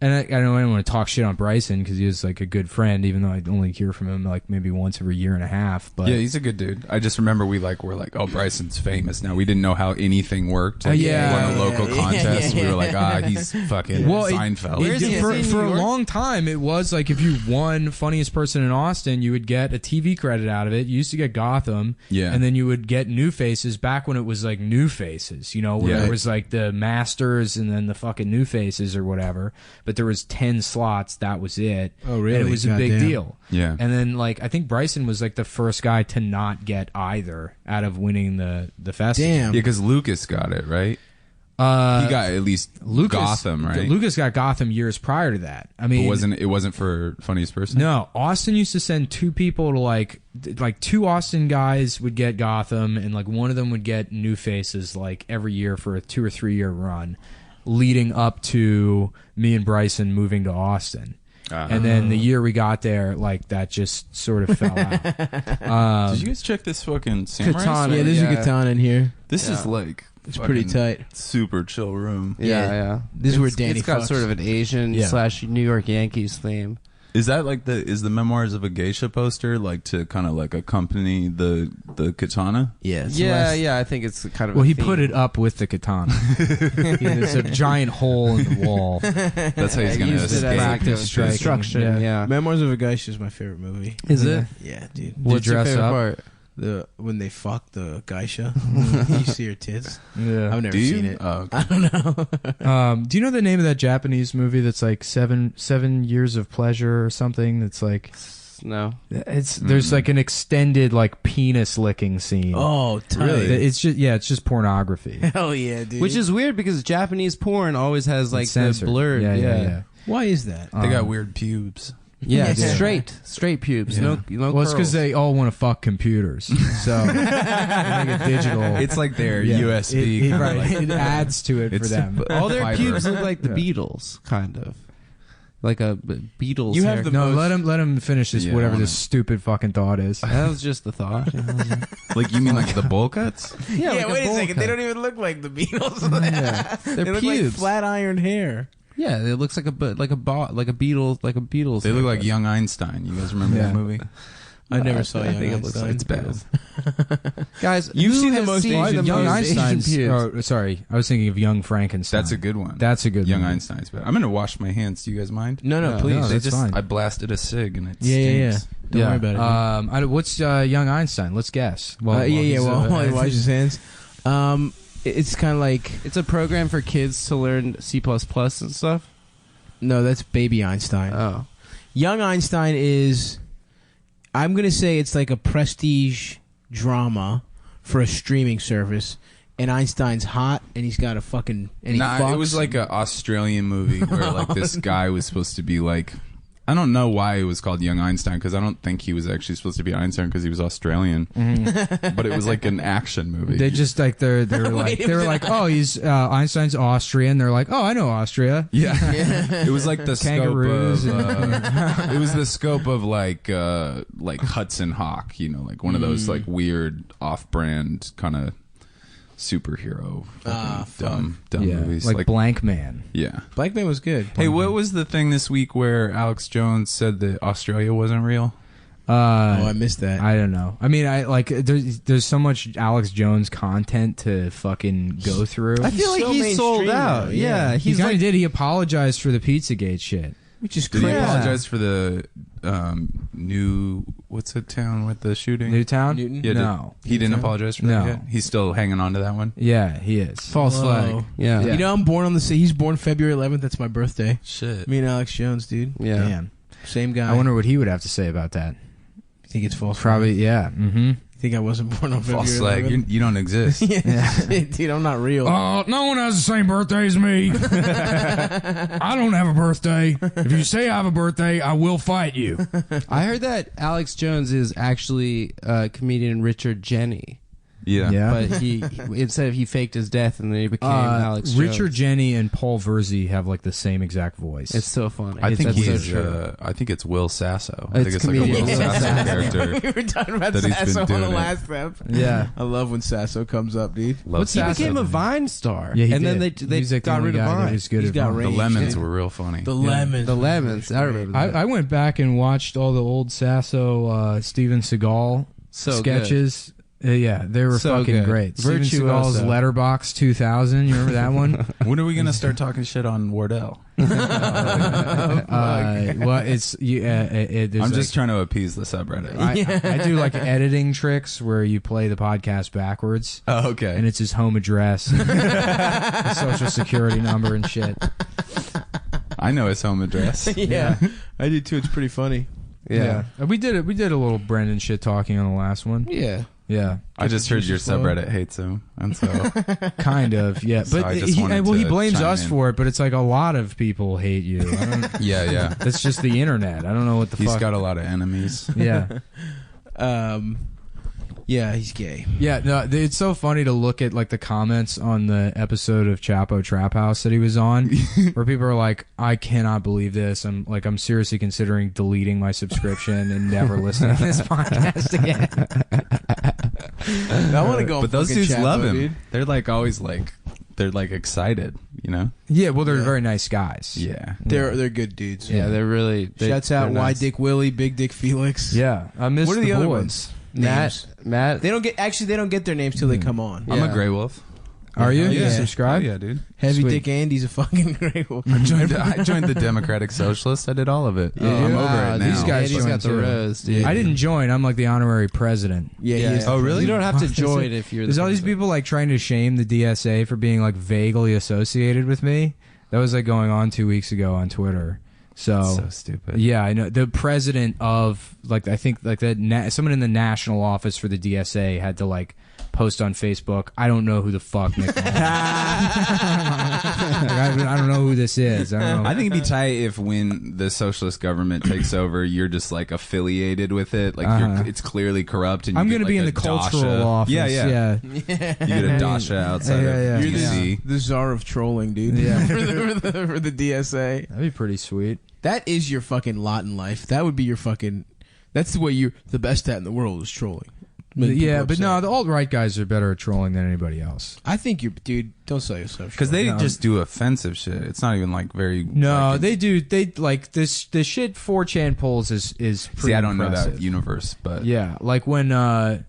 I don't want to talk shit on Bryson because he was like a good friend, even though I only hear from him like maybe once every year and a half. But yeah, he's a good dude. I just remember we're like, oh, Bryson's famous now. We didn't know how anything worked. Like, he won a local contest. We were like, he's fucking Seinfeld. For a long time, it was like if you won funniest person in Austin, you would get a TV credit out of it. You used to get Gotham, and then you would get New Faces back when it was like New Faces, where it was like the Masters and then the fucking New Faces or whatever. But there was 10 slots. That was it. Oh, really? And it was a big deal. Yeah. And then, like, I think Bryson was like the first guy to not get either out of winning the festival. Damn. Yeah, because Lucas got it, right? He got at least Gotham, right? Lucas got Gotham years prior to that. I mean, it wasn't for funniest person. No, Austin used to send 2 people to like 2 Austin guys would get Gotham, and like one of them would get New Faces like every year for a 2 or 3 year run, leading up to me and Bryson moving to Austin. And then the year we got there, like that just sort of fell out. Did you guys check this fucking samurai? Katana. Yeah, there's a katana in here. This is like it's pretty tight. Super chill room. Yeah. This is where Danny It's got fucks. sort of an Asian / New York Yankees theme. Is that like the Memoirs of a Geisha poster like to kind of like accompany the katana? Yeah. Yeah, I think it's kind of. Well, a he theme. put it up with the katana. It's a giant hole in the wall. That's how he's going to used it as escape. practice striking. destruction. Yeah. Memoirs of a Geisha is my favorite movie. Is it? Yeah, dude. What's your dress favorite up? part? When they fuck the geisha, you see her tits. Yeah. I've never Do you? seen it. Oh, okay. I don't know. Do you know the name of that Japanese movie that's like seven years of pleasure or something? That's like No. there's like an extended like penis licking scene. Oh, Really? It's just pornography. Hell yeah, dude. Which is weird because Japanese porn always has like It's the censored. blurred. Yeah. Why is that? They got weird pubes. Yeah, Yeah. straight pubes. Yeah. No. Well, it's because curls. they all want to fuck computers, so they make it digital. It's like their Yeah. USB. It, kinda right, like- it adds to it for It's them. all their fiber. pubes look like the Beatles, kind of. Like a Beatles. You have hair. the No, most- let him finish this. Yeah, whatever I this wanna- stupid fucking thought is. That was just the thought. Like you mean like the bowl cuts? Yeah, like wait a bowl second. cut. They don't even look like the Beatles. They're They look like pubes. flat iron hair. Yeah, it looks like a Beatles. They look like young Einstein. You guys remember that movie? I never saw I Young think it looks Einstein. like It's bad. Guys, You've who seen the has most seen Asian the Young most Asian Einstein's. pubes? Oh, sorry, I was thinking of Young Frankenstein. That's a good one. That's a good Young movie. Einstein's bad. I'm gonna wash my hands. Do you guys mind? No, please. No, that's fine. I blasted a cig and it Yeah. stinks. Don't worry about it. What's Young Einstein? Let's guess. While Well, he's, while he washes his hands. It's kind of like It's a program for kids to learn C++ and stuff. no, that's Baby Einstein. Oh, Young Einstein is, I'm gonna say it's like a prestige drama for a streaming service, and Einstein's hot, and he's got a fucking and he Nah, fucks. it was like an Australian movie where like this guy was supposed to be like, I don't know why it was called Young Einstein because I don't think he was actually supposed to be Einstein because he was Australian. But it was like an action movie. They just like they're like oh he's Einstein's Austrian. They're like oh I know Austria. Yeah. It was like the Kangaroos scope of it was the scope of like Hudson Hawk, you know, like one of those like weird off-brand kind of superhero fucking dumb Yeah, movies like Blank Man. Yeah. Black Man was good. Hey, what was the thing this week where Alex Jones said that Australia wasn't real? I missed that. I don't know. I mean, I like there's so much Alex Jones content to fucking go through. I feel like so he's sold mainstream out. now, Yeah, he he's kind like of did. He apologized for the Pizzagate shit. Which is Did he crazy. apologize for the new what's the town with the shooting? Newtown? Newton? Yeah, No. he didn't apologize for that No. yet? He's still hanging on to that one? Yeah, he is. false Whoa. flag. Yeah. Yeah. You know, I'm born on the he's born February 11th. That's my birthday. Shit. Me and Alex Jones, dude. Yeah. Man. Same guy. I wonder what he would have to say about that. You think it's false? Probably, yeah. Mm-hmm. You think I wasn't born on False February flag. 11th? You don't exist. Dude, I'm not real. No one has the same birthday as me. I don't have a birthday. If you say I have a birthday, I will fight you. I heard that Alex Jones is actually comedian Richard Jenny. Yeah. But he instead of he faked his death and then he became Alex Jones. Richard Jenny and Paul Verzi have like the same exact voice. It's so funny. I think That's so he's. true. I think it's Will Sasso. I It's think it's like a Will comedian Will Sasso Sasso. character. We were talking about that he's been Sasso on doing the it. last step. Yeah. I love when Sasso comes up, dude. Love He Sasso. became a Vine star. Yeah, he and then did. they He's like the got only rid of guy that Vine. was good He's at got Vine. The range. Lemons Yeah. were real funny. The lemons. The Lemons. I remember that. I went back and watched all the old Sasso Steven Seagal So sketches. Yeah, they were So fucking good. great. Steven Virtuoso. Seagal's Letterbox 2000. You remember that one? When are we gonna start talking shit on Wardell? Well, it's I'm just trying to appease the subreddit. I do like editing tricks where you play the podcast backwards. Oh, okay. And it's his home address, and his social security number, and shit. I know his home address. Yeah, I do too. It's pretty funny. Yeah. We did it. We did a little Brendan shit talking on the last one. Yeah. Yeah. I just heard your subreddit hates him, and so Kind of, yeah. So But I just wanted he to blames chime us in. for it, but it's like a lot of people hate you. I don't, yeah. that's just the internet. I don't know what the He's fuck. got a lot of enemies. Yeah. Yeah, he's gay. Yeah, no, it's so funny to look at like the comments on the episode of Chapo Trap House that he was on, where people are like, "I cannot believe this. I'm seriously considering deleting my subscription and never listening to this podcast again." I want to go. But those fucking dudes Chapo, love him. dude. They're like always like they're like excited, you know? Yeah, well, they're very nice guys. Yeah. They're good dudes. Yeah, they're really. Shouts out they're Y nice. Dick Willie, Big Dick Felix. Yeah, I miss What are the the other boys. ones? Matt. They don't get their names till they come on. I'm a Grey Wolf. Are you? Yeah. You subscribe? Oh, yeah, dude. Heavy Sweet. Dick Andy's a fucking great one. I joined the Democratic Socialist. I did all of it. Yeah, I'm you? over it now. These guys Andy's got the joined, too. rose, dude. I didn't join. I'm like the honorary president. Yeah, he is. Oh, really? You don't have to join if you're. There's the all these president. people like trying to shame the DSA for being like vaguely associated with me. That was like going on 2 weeks ago on Twitter. So stupid. Yeah, I know the president of like I think like that someone in the national office for the DSA had to like post on Facebook. I don't know who the fuck Nick. Like, I don't know who this is. I don't know. I think it'd be tight if when the socialist government takes over, you're just like affiliated with it. Like it's clearly corrupt. And you I'm going to be in the cultural office. Yeah. Yeah. You get a dasha outside of You're DC. the czar of trolling, dude. Yeah. for the DSA. That'd be pretty sweet. That is your fucking lot in life. That would be your fucking. That's the way you're the best at in the world is trolling. Making Yeah, people but no, upset. the alt-right guys are better at trolling than anybody else. I think you're, dude. Don't sell yourself. Because they No. just do offensive shit. It's not even like very. No, like, they do. They like this. The shit 4chan polls is pretty See, I don't impressive. know that universe, but Yeah, like when that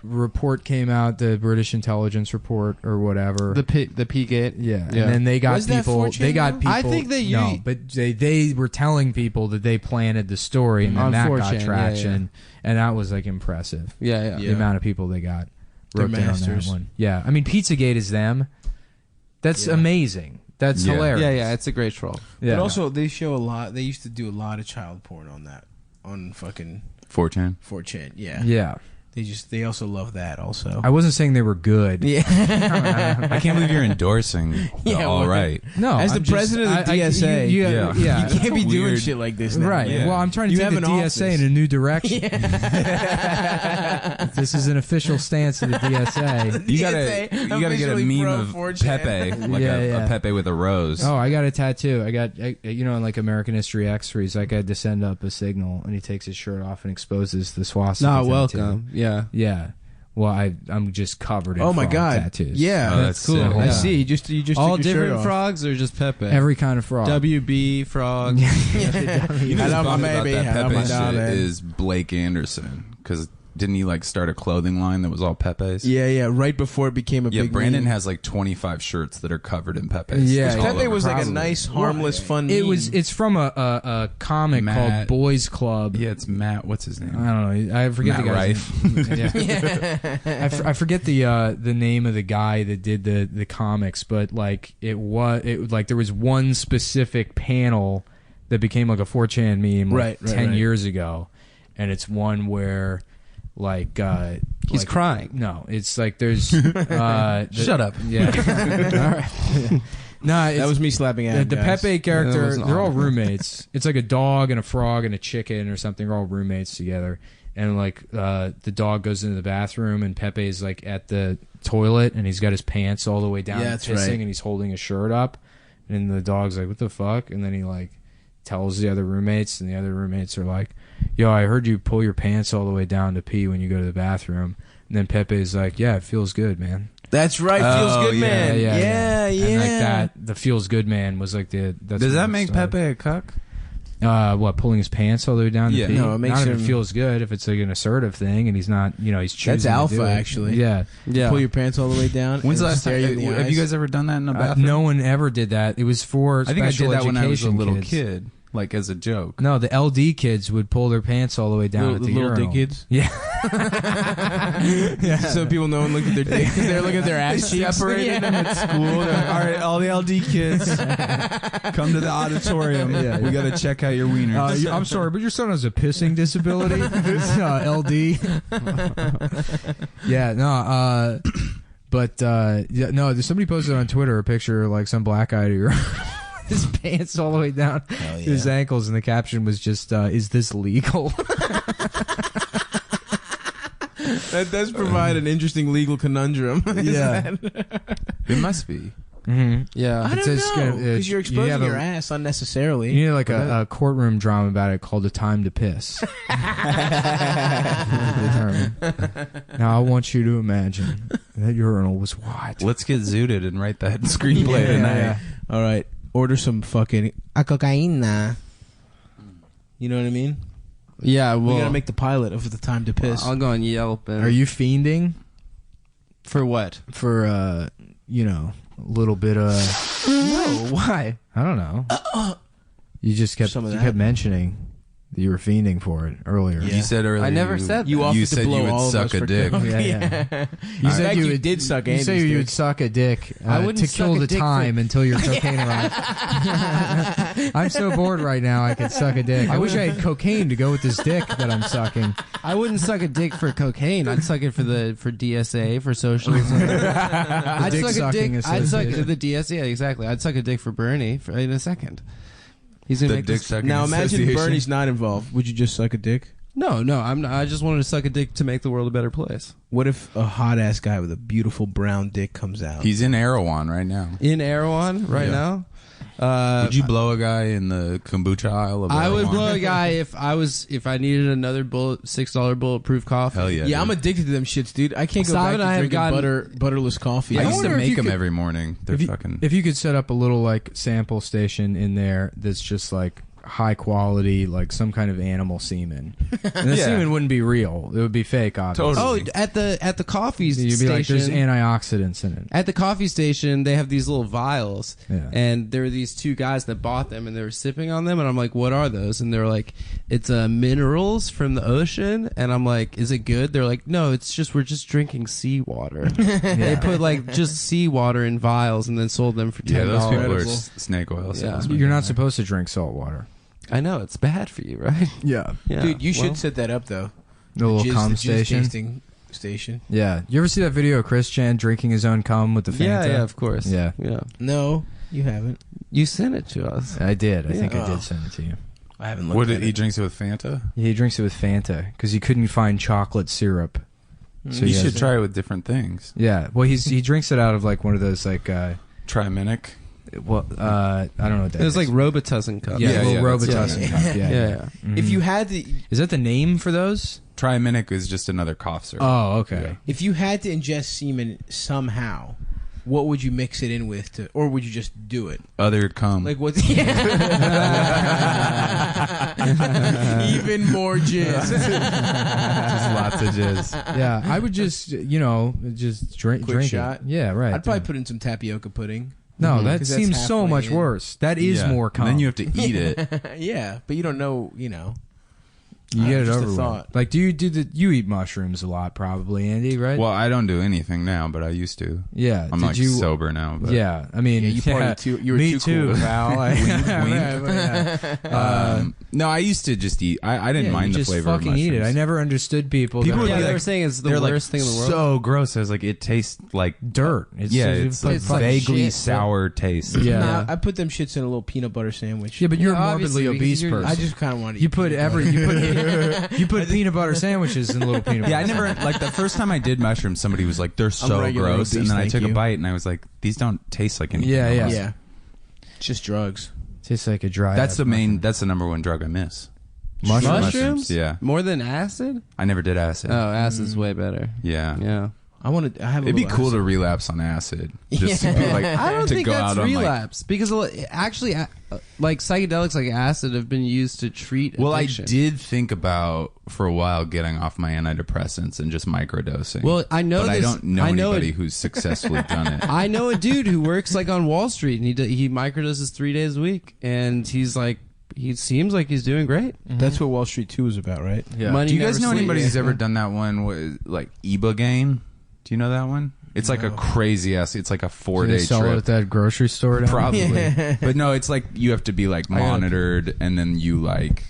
report came out, the British intelligence report or whatever. the P-gate. Yeah, and then they got Was that people. 4chan They got though? people. I think that no, but they were telling people that they planted the story, and then On that 4chan, got yeah, traction, and that was like impressive. Yeah. The amount of people they got They're roped in on that masters. one. Yeah, I mean, Pizzagate is them. That's amazing. That's Yeah. hilarious. Yeah, it's a great troll. Yeah. But also, they show a lot. They used to do a lot of child porn on that on fucking 4chan. 4chan. Yeah. yeah. They also love that also. I wasn't saying they were good. Yeah. I can't believe you're endorsing the Yeah, all well, right. No, As the I'm just- president of the DSA, you Yeah. yeah. you can't be doing Weird. shit like this now. Right. Yeah. Well, I'm trying to You take have the an DSA office. in a new direction. This is an official stance of the DSA. You DSA gotta get a officially meme pro of 4chan. Pepe, like a Pepe with a rose. Oh, I got a tattoo. I got, in like American History X, where he's like, I had to send up a signal, and he takes his shirt off and exposes the swastika. Not tattoo. welcome. Yeah. Yeah. Well, I'm just covered in Oh my frog god. tattoos. Yeah. Oh, that's cool. sick. I Yeah. see. You just All took your shirt different off. frogs or just Pepe? Every kind of frog. WB frog. You I know know what's my funny about baby, that I know Pepe my shit darling. is Blake Anderson, because didn't he like start a clothing line that was all Pepe's? Yeah. Right before it became a Yeah, big Brandon meme. has like 25 shirts that are covered in Pepe's. Yeah, Just all Pepe over. was like a Probably. nice, harmless, fun. It meme. was. It's from a comic Matt- called Boys Club. Yeah, it's Matt. What's his name? I don't know. I forget Matt the guy's Rife. name. Yeah. I forget the name of the guy that did the comics, but like it like there was one specific panel that became like a 4chan meme like Right, 10 right. years ago, and it's one where like He's like- crying. No, it's like there's shut up. Yeah. All right. No, That was me slapping at the guys. Pepe Yeah, that character. wasn't They're all on. roommates. It's like a dog and a frog and a chicken or something. They're all roommates together. And like the dog goes into the bathroom and Pepe's like at the toilet and he's got his pants all the way down, Yeah, and that's pissing, right. and he's holding his shirt up. And the dog's like, "What the fuck?" And then he like tells the other roommates, and the other roommates are like, "Yo, I heard you pull your pants all the way down to pee when you go to the bathroom." And then Pepe's like, "Yeah, it feels good, man." That's right. Feels good, man. Yeah. And like that, the feels good man was like the. That's Does when that it make started. Pepe a cuck? What, pulling his pants all the way down to Yeah. pee? No, it makes not if him- it feels good. If it's like an assertive thing and he's not, he's choosing. That's to alpha, do it. actually. Yeah. Yeah. Pull your pants all the way down. When's the and last stare time? you in the Have eyes. you guys ever done that in a bathroom? No one ever did that. It was for I think I did special that when I was a education little kids. kid, like as a joke. No, the LD kids would pull their pants all the way down Little- at the the little urinal. dick kids? Yeah. So people know and look at their dick. They're looking at their ass cheeks. Separated them at school. They're like, all right, all the LD kids, come to the auditorium. Yeah. We got to check out your wiener. I'm sorry, but your son has a pissing disability. LD. Yeah, no. But yeah, no. Somebody posted on Twitter a picture of like some black guy to his pants all the way down to his ankles, and the caption was just, "Is this legal?" That does provide an interesting legal conundrum. Yeah. It must be. Mm-hmm. Yeah. I don't know, because you're exposing have a- your ass unnecessarily. You need like a courtroom drama about it called "A Time to Piss." Now I want you to imagine that urinal was wide. Let's get zooted and write that screenplay tonight. All right, order some fucking cocaine. You know what I mean? Yeah, well, We gotta make the pilot of The Time to Piss. I'll go on Yelp. And Are you fiending for what? for a little bit of? No, why? I don't know. You just kept Some of you that. kept mentioning that you were fiending for it earlier. Yeah. You said earlier. I never said You that. offered You to said blow you would all of suck us a for dick. coke. Yeah, Yeah. You said fact, you you would- did suck You Andy's say you dick. would suck a dick I wouldn't to suck kill a the dick time until your cocaine arrived. I'm so bored right now. I could suck a dick. I wish I had cocaine to go with this dick that I'm sucking. I wouldn't suck a dick for cocaine. I'd suck it for DSA for socialism. I'd dick suck a sucking dick. I'd suck association. the DSA. Yeah, exactly. I'd suck a dick for Bernie in a second. He's gonna The make dick this. sucking Now imagine association. Bernie's not involved. Would you just suck a dick? No, I'm not, I just wanted to suck a dick to make the world a better place. What if a hot ass guy with a beautiful brown dick comes out? He's in Erewhon right now. In Erewhon right Yeah. now. Would you blow a guy in the kombucha aisle of I would Erewhon? blow a guy if I needed another $6 bulletproof coffee. Hell yeah. Yeah, I'm dude. addicted to them shits, dude. I can't go Simon back and I to have drinking gotten- butterless coffee. I I used to wonder if make you them could- every morning. They're fucking. If you could set up a little like sample station in there that's just like high quality, like some kind of animal semen, and the Yeah. semen wouldn't be real; it would be fake, obviously. Oh, at the coffee You'd be station. like, "There's antioxidants in it." At the coffee station, they have these little vials, Yeah. and there were these two guys that bought them, and they were sipping on them, and I'm like, "What are those?" And they're like, "It's minerals from the ocean," and I'm like, "Is it good?" They're like, "No, we're just drinking seawater." They put like just seawater in vials, and then sold them for $10. Yeah, those people are Incredible. snake oil Yeah. salesmen. You're not supposed to drink salt water. I know it's bad for you, right? Yeah, Yeah. Dude, you well, should set that up though. the little Jizz- cum the jizz station. tasting station. Yeah, you ever see that video of Chris Chan drinking his own cum with the Fanta? Yeah, of course. Yeah. No, you haven't. You sent it to us. I did. I think I Oh. did send it to you. I haven't looked What at did it. he drinks it with Fanta? Yeah, he drinks it with Fanta because he couldn't find chocolate syrup. So You he should has- try it with different things. Yeah, well, he drinks it out of like one of those like Triminic. I don't know what that It was is. like Robitussin cup. yeah, Yeah, little yeah, Robitussin yeah. cup. Yeah, Yeah, yeah. yeah. Mhm. If you had to, Is that the name for those? Triminic is just another cough syrup. Oh, okay. if you had to ingest semen somehow, what would you mix it in with, or would you just do it? Other cum. Like what? Even more jizz. Just lots of jizz. Yeah, I would just just drink Quick drink shot? it. Yeah, right. I'd probably put in some tapioca pudding. No, that 'Cause that's seems so halfway much in. worse. That is Yeah. more cum. Then you have to eat it. Yeah, but you don't know. You get it just a over with. thought. Like, do you eat mushrooms a lot, probably, Andy? Right? Well, I don't do anything now, but I used to. Yeah. I'm like sober now. But. Yeah. I mean, you were me too too, cool. pal. No, I used to just eat. I didn't mind the flavor of fucking mushrooms. eat it. I never understood people. People would Yeah, be they like, were saying it's the they're worst like, thing in the world. So gross. I was like, it tastes like dirt. It's like vaguely shit, sour taste. Yeah. Nah, I put them shits in a little peanut butter sandwich. Yeah, but you're a obviously, morbidly because obese you're- person. I just kind of want to. you put you put peanut butter sandwiches in little peanut butter. Yeah, I never like the first time I did mushrooms. Somebody was like, "They're so regular gross," and obese, then I thank took a you. bite, and I was like, "These don't taste like anything." Yeah, else." Yeah, it's just drugs. Tastes like a dry. That's the main. That's the number one drug I miss. Mushrooms? Yeah, More than acid? I never did acid. Oh, acid's way better. Yeah, Yeah. I want to. I have. It'd be cool to relapse on acid. Just to, like, I don't to think go that's out on, like, relapse because actually, like psychedelics like acid have been used to treat well, addiction. I did think about for a while getting off my antidepressants and just microdosing. Well, I know but I this- don't know I know anybody it- who's successfully done it. I know a dude who works like on Wall Street and he microdoses 3 days a week and he's like he seems like he's doing great. That's what Wall Street 2 is about, right? Yeah. Money Do you guys never know sleeps. anybody who's ever done that one, like Ibogaine? Do you know that one? It's like a crazy ass. It's like a 4-day They sell it trip. at that grocery store. down Probably, Yeah. but no, it's like you have to be like monitored, and then you like.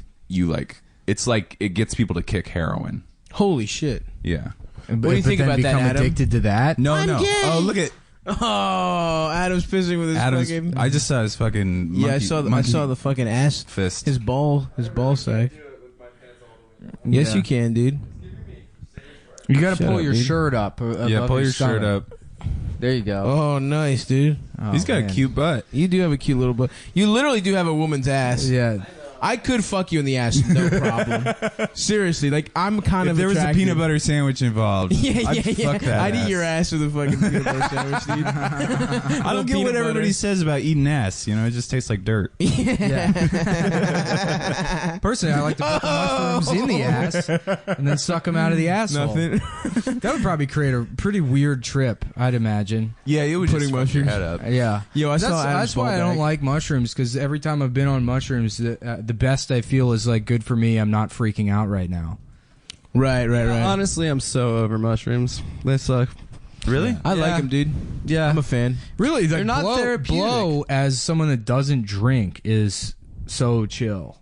It's like it gets people to kick heroin. Holy shit! Yeah. there? What do you think then about that, become Adam? addicted to that? No, I'm no. gay. Oh, look at Oh, Adam's pissing with his Adam's. fucking. I just saw his fucking. Monkey, Yeah, I saw the fucking ass fist. His ball sack. Yes, you can, dude. You got to Shut pull up, your dude. shirt up. Yeah, pull your shirt up. There you go. Oh, nice, dude. Oh, He's got man. a cute butt. You do have a cute little butt. You literally do have a woman's ass. Yeah. I could fuck you in the ass, no problem. Seriously, like I'm kind If of. there was a attracted. peanut butter sandwich involved, Yeah, I'd fuck that I'd ass. eat your ass with a fucking peanut butter sandwich, dude. I don't get what everybody says about eating ass. You know, it just tastes like dirt. Personally, I like to put the mushrooms in the ass and then suck them out of the asshole. Nothing. That would probably create a pretty weird trip, I'd imagine. Yeah, it would Putting just fuck your mushrooms. head up. Yeah. Yo, I saw Adam's that's why I ball don't bag. like mushrooms, because every time I've been on mushrooms, the best I feel is like, good for me. I'm not freaking out right now. Right. Honestly, I'm so over mushrooms. They suck. Really? I like Yeah. him, dude. Yeah. I'm a fan. Really, They're not therapeutic. Blow, as someone that doesn't drink, is so chill.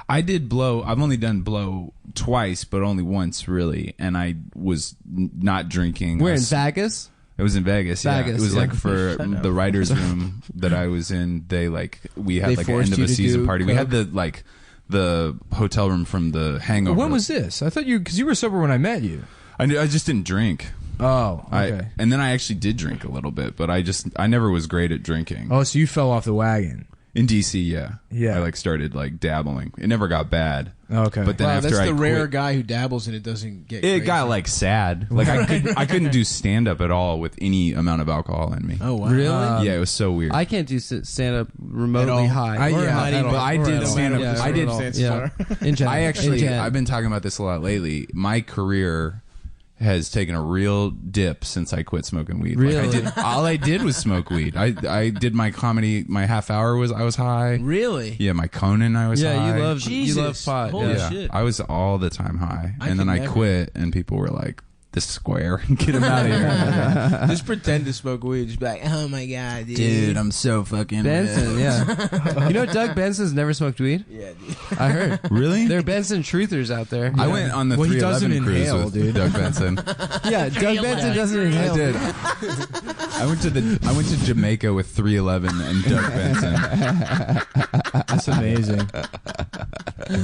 I did blow. I've only done blow twice, but only once really, and I was not drinking. We're I in was- Vegas. It was in Vegas. Yeah, Vegas, it was yeah. like for the writers' room that I was in. We had They like an forced end of you a to season do party. We had the hotel room from the Hangover. When was this? I thought because you were sober when I met you. I just didn't drink. Oh, okay. And then I actually did drink a little bit, but I never was great at drinking. Oh, so you fell off the wagon. In DC, yeah. Yeah. I started dabbling. It never got bad. Okay. But then Wow, after that's I the quit, rare guy who dabbles and it doesn't get. it crazy. got sad. Like I couldn't do stand up at all with any amount of alcohol in me. Oh wow. Really? Yeah, it was so weird. I can't do stand up At remotely all. high. Or Or not at even. all. But I Or did at all. stand up. Yeah, I or did. at all. stand Yeah. up. In general. I actually, In gen. I've been talking about this a lot lately. My career has taken a real dip since I quit smoking weed. Really? All I did was smoke weed. I did my comedy. My half hour I was high. Really? Yeah, my Conan I was high. Yeah, you love Jesus. pot. Holy yeah. shit. I was all the time high, I and then could I never. quit, and people were like, "This square, get him out of here." Just pretend to smoke weed. Just be like, oh my god, dude. Dude, I'm so fucking Benson, yeah. You know Doug Benson's never smoked weed? Yeah, dude. I heard. Really? There are Benson truthers out there. I went on the Well, he 311 doesn't cruise inhale, with dude. Doug Benson. Yeah, Doug Benson doesn't inhale. I did. I went to Jamaica with 311 and Doug Benson. That's amazing.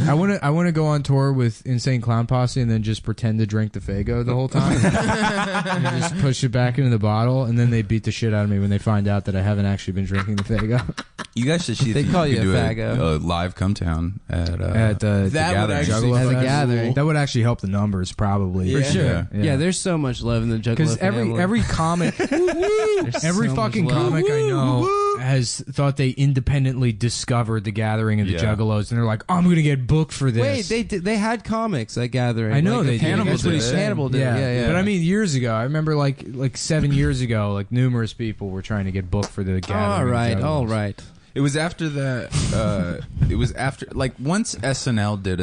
I want to go on tour with Insane Clown Posse and then just pretend to drink the Faygo the whole time. And just push it back into the bottle, and then they beat the shit out of me when they find out that I haven't actually been drinking the Faygo. You guys should see if They you call could you a do faggo. a live Cumtown at the That would Gathering. actually At the fucking Gathering. rule. That would actually help the numbers, probably. For sure. Yeah. Yeah, there's so much love in the Juggalo Because family. every comic, every so fucking much love. comic I know has thought they independently discovered the Gathering and the Yeah. Juggalos, and they're like, I'm gonna get booked for this. Wait, they had comics at Gathering. I know Like, they did. Hannibal That's what he did. said. Hannibal did. Yeah. But I mean, years ago, I remember like 7 years ago, like numerous people were trying to get booked for the Gathering. all right. It was after that. It was after once SNL did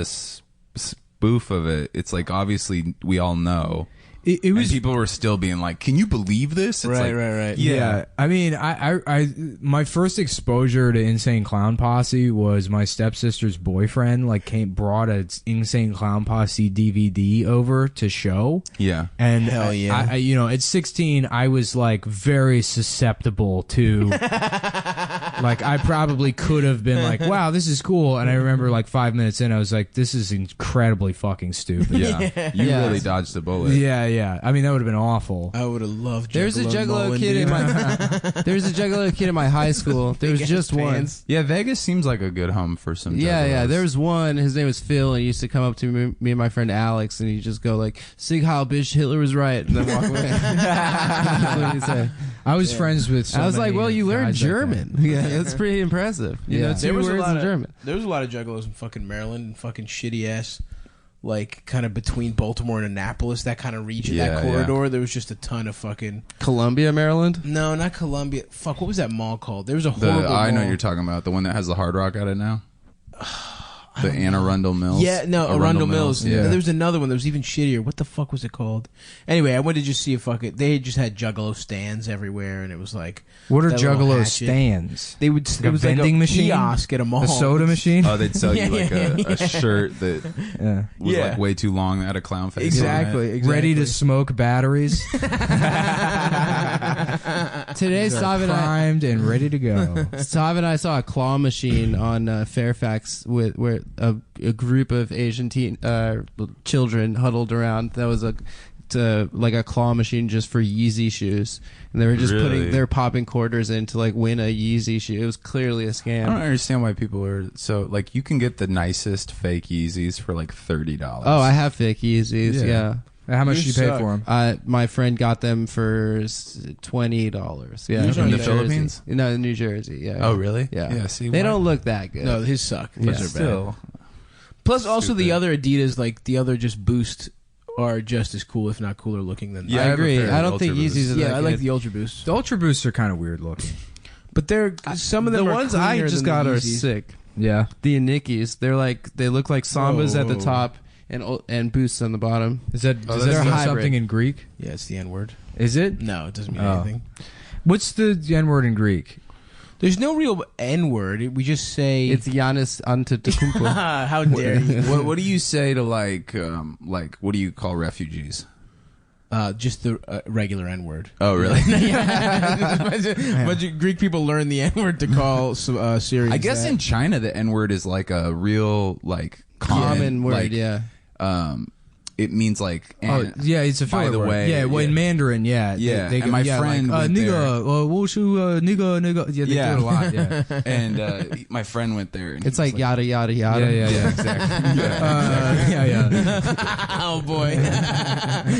spoof of it, it's like obviously we all know. It was, and people were still being like, "Can you believe this?" It's like, right. Yeah. I mean, I my first exposure to Insane Clown Posse was my stepsister's boyfriend brought a Insane Clown Posse DVD over to show. Yeah. And hell yeah. I at 16 I was like very susceptible to like I probably could have been like, "Wow, this is cool." And I remember like 5 minutes in I was like, "This is incredibly fucking stupid." Yeah. You really dodged the bullet. Yeah. I mean, that would have been awful. I would have loved. There's a Juggalo kid in my. There's a Juggalo kid in my high school. There was just one. Yeah, Vegas seems like a good home for some. Yeah. There was one. His name was Phil, and he used to come up to me and my friend Alex, and he'd just go like, "Sig Heil, bitch, Hitler was right," and then walk away. That's what he'd say. I was friends with. I was like, "Well, you learned German. Yeah, that's pretty impressive. You know, two words in German." There was a lot of Juggalos in fucking Maryland, and fucking shitty ass. Like kind of between Baltimore and Annapolis, that kind of region, that corridor. There was just a ton of fucking Columbia, Maryland. No, not Columbia. Fuck, what was that mall called? There was a horrible. I know mall. what you're talking about, the one that has the Hard Rock at it now. The Anne Arundel Mills. Yeah, no, Arundel Mills. Yeah. There was another one that was even shittier. What the fuck was it called? Anyway, I went to just see a fucking. They just had Juggalo stands everywhere, and it was like. What are that little Juggalo hatchet. stands? They would. Like it was a vending like a machine, kiosk at a mall, a soda machine. Oh, they'd sell you like a shirt that was like way too long that had a clown face. Exactly. Ready to smoke batteries. Today, Sav and I primed and ready to go. Sav and I saw a claw machine on Fairfax where a group of Asian children huddled around. That was like a claw machine just for Yeezy shoes, and they were just they're popping quarters in to like win a Yeezy shoe. It was clearly a scam. I don't understand why people are so like. You can get the nicest fake Yeezys for like $30. Oh, I have fake Yeezys. Yeah. How much did you pay for them? My friend got them for $20. Yeah, in the Philippines? No, in New Jersey. Yeah. Oh, really? Yeah. Yeah. See, they don't look that good. No, his suck. Those are bad. Plus, also the other Adidas, like the other just Boost, are just as cool, if not cooler looking than. Yeah, I agree. I don't think Yeezys are that I good. like the Ultra Boosts. The Ultra Boosts are kind of weird looking, but they're some of them. The are ones I cleaner just than got the are Yeezys. sick. Yeah, the Anikis. They look like Sambas at the top and Boosts on the bottom. Does that mean something in Greek? Yeah, it's the N word. Is it? No, it doesn't mean anything. What's the N word in Greek? There's no real N word. We just say it's Giannis Antetokounmpo. How dare you? What do you say to like what do you call refugees? Just the regular N word. Oh, really? But Greek people learn the N word to call Syrians. I guess in China the N word is like a real like common word. Like, yeah. It means like. Yeah, it's a filler by the word. way. Yeah, well, in Mandarin, yeah. Yeah, they and my friend went there. nigga. Yeah, they do it a lot. Yeah, and my friend went there. And it's like yada yada yada. Yeah, exactly. Oh boy,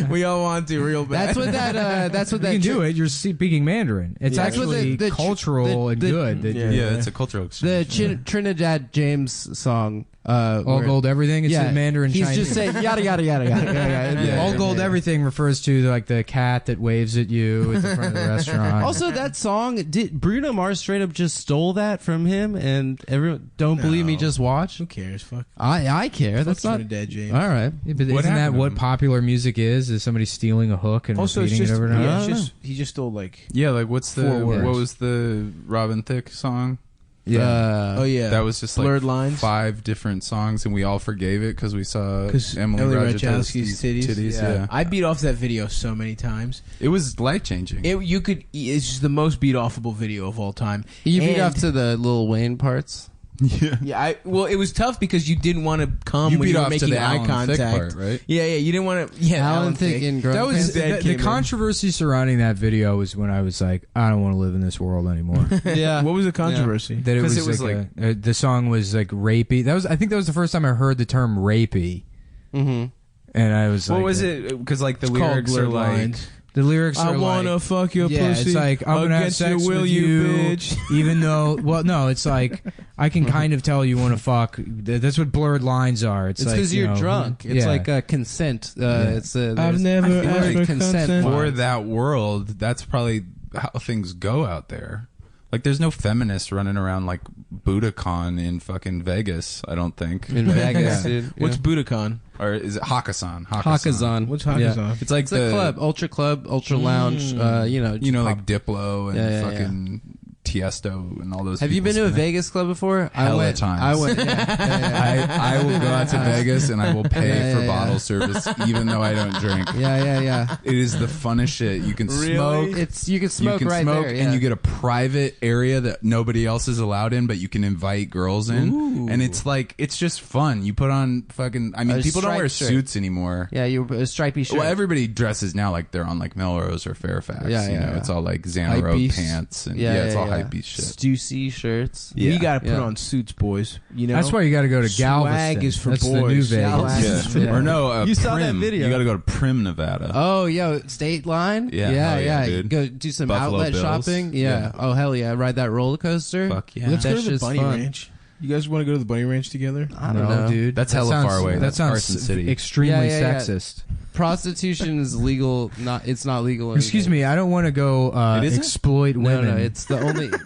we all want to real bad. That's what you can do it. You're speaking Mandarin. It's actually cultural and good. Yeah, it's a cultural exchange. The Trinidad James song. All gold everything. It's in Mandarin He's Chinese. just saying yada yada yada yada. All gold everything refers to like the cat that waves at you at the front of the restaurant. Also, that song, did Bruno Mars straight up just stole that from him? And everyone, don't believe me, just watch. Who cares? Fuck. I care. That's not Trinidad James. All right. Yeah, but isn't that what popular music is? Is somebody stealing a hook and Also, repeating it over and over? Yeah, he just stole like like what's the 4 words. what was the Robin Thicke song? Yeah. Oh yeah. That was just like Blurred Lines. 5 different songs, and we all forgave it because we saw Emily Ratajkowski's titties. Yeah. I beat off that video so many times. It was life changing. It's just the most beat offable video of all time. You beat off to the Lil Wayne parts. Yeah. It was tough because you didn't want to come You when beat you were off to making the eye Alan contact. Thicke part, right? Yeah, you didn't want to. Yeah, Alan Thicke and That was the controversy surrounding that video was when I was like, I don't want to live in this world anymore. Yeah. What was the controversy? That it was like the song was like rapey. I think that was the first time I heard the term rapey. Mm-hmm. And I was like, what was it? Because like the It's called lyrics are Blurred like. Lines. The lyrics I are wanna like, fuck your yeah, pussy. it's like I'm gonna have against sex your will, with you you, bitch. even though. Well, no, it's like I can kind of tell you want to fuck. That's what blurred lines are. It's because like, you're drunk. It's like a consent. It's I've never asked for consent. For that world, that's probably how things go out there. Like, there's no feminists running around like Budokan in fucking Vegas. I don't think. In Vegas, dude. What's Budokan? or is it Hakkasan? Hakkasan. What's Hakkasan? It's like It's a club, ultra lounge. Like Diplo and Yeah, fucking Tiesto and all those. Have you been to a Vegas club before? I went. I went. I will go out to Vegas and I will pay for bottle service even though I don't drink. Yeah. It is the funnest shit. You can smoke. You can smoke right there, and you get a private area that nobody else is allowed in, but you can invite girls in. Ooh. And it's just fun. You put on fucking. I mean, people don't wear suits anymore. Yeah, a stripy shirt. Well, everybody dresses now like they're on like Melrose or Fairfax. Yeah. It's all like Xanadu pants and it's all hype beast shit. Stussy shirts. Yeah. You got to put on suits, boys. You know that's why you got to go to Galveston. Swag is for that's boys. The new Vegas. Yeah. Or no, you Prim. saw that video. You got to go to Prim, Nevada. Oh, yo, State Line. Yeah, dude. Go do some Buffalo outlet Bills. shopping. Yeah. Oh hell yeah, ride that roller coaster. Fuck yeah. Let's go That's to the just bunny fun. ranch. You guys want to go to the bunny ranch together? I don't know, dude. That's hella far away. That That's sounds Carson City. extremely Yeah. sexist. Prostitution is legal. It's not legal. Excuse me, I don't want to go exploit women. No, it's the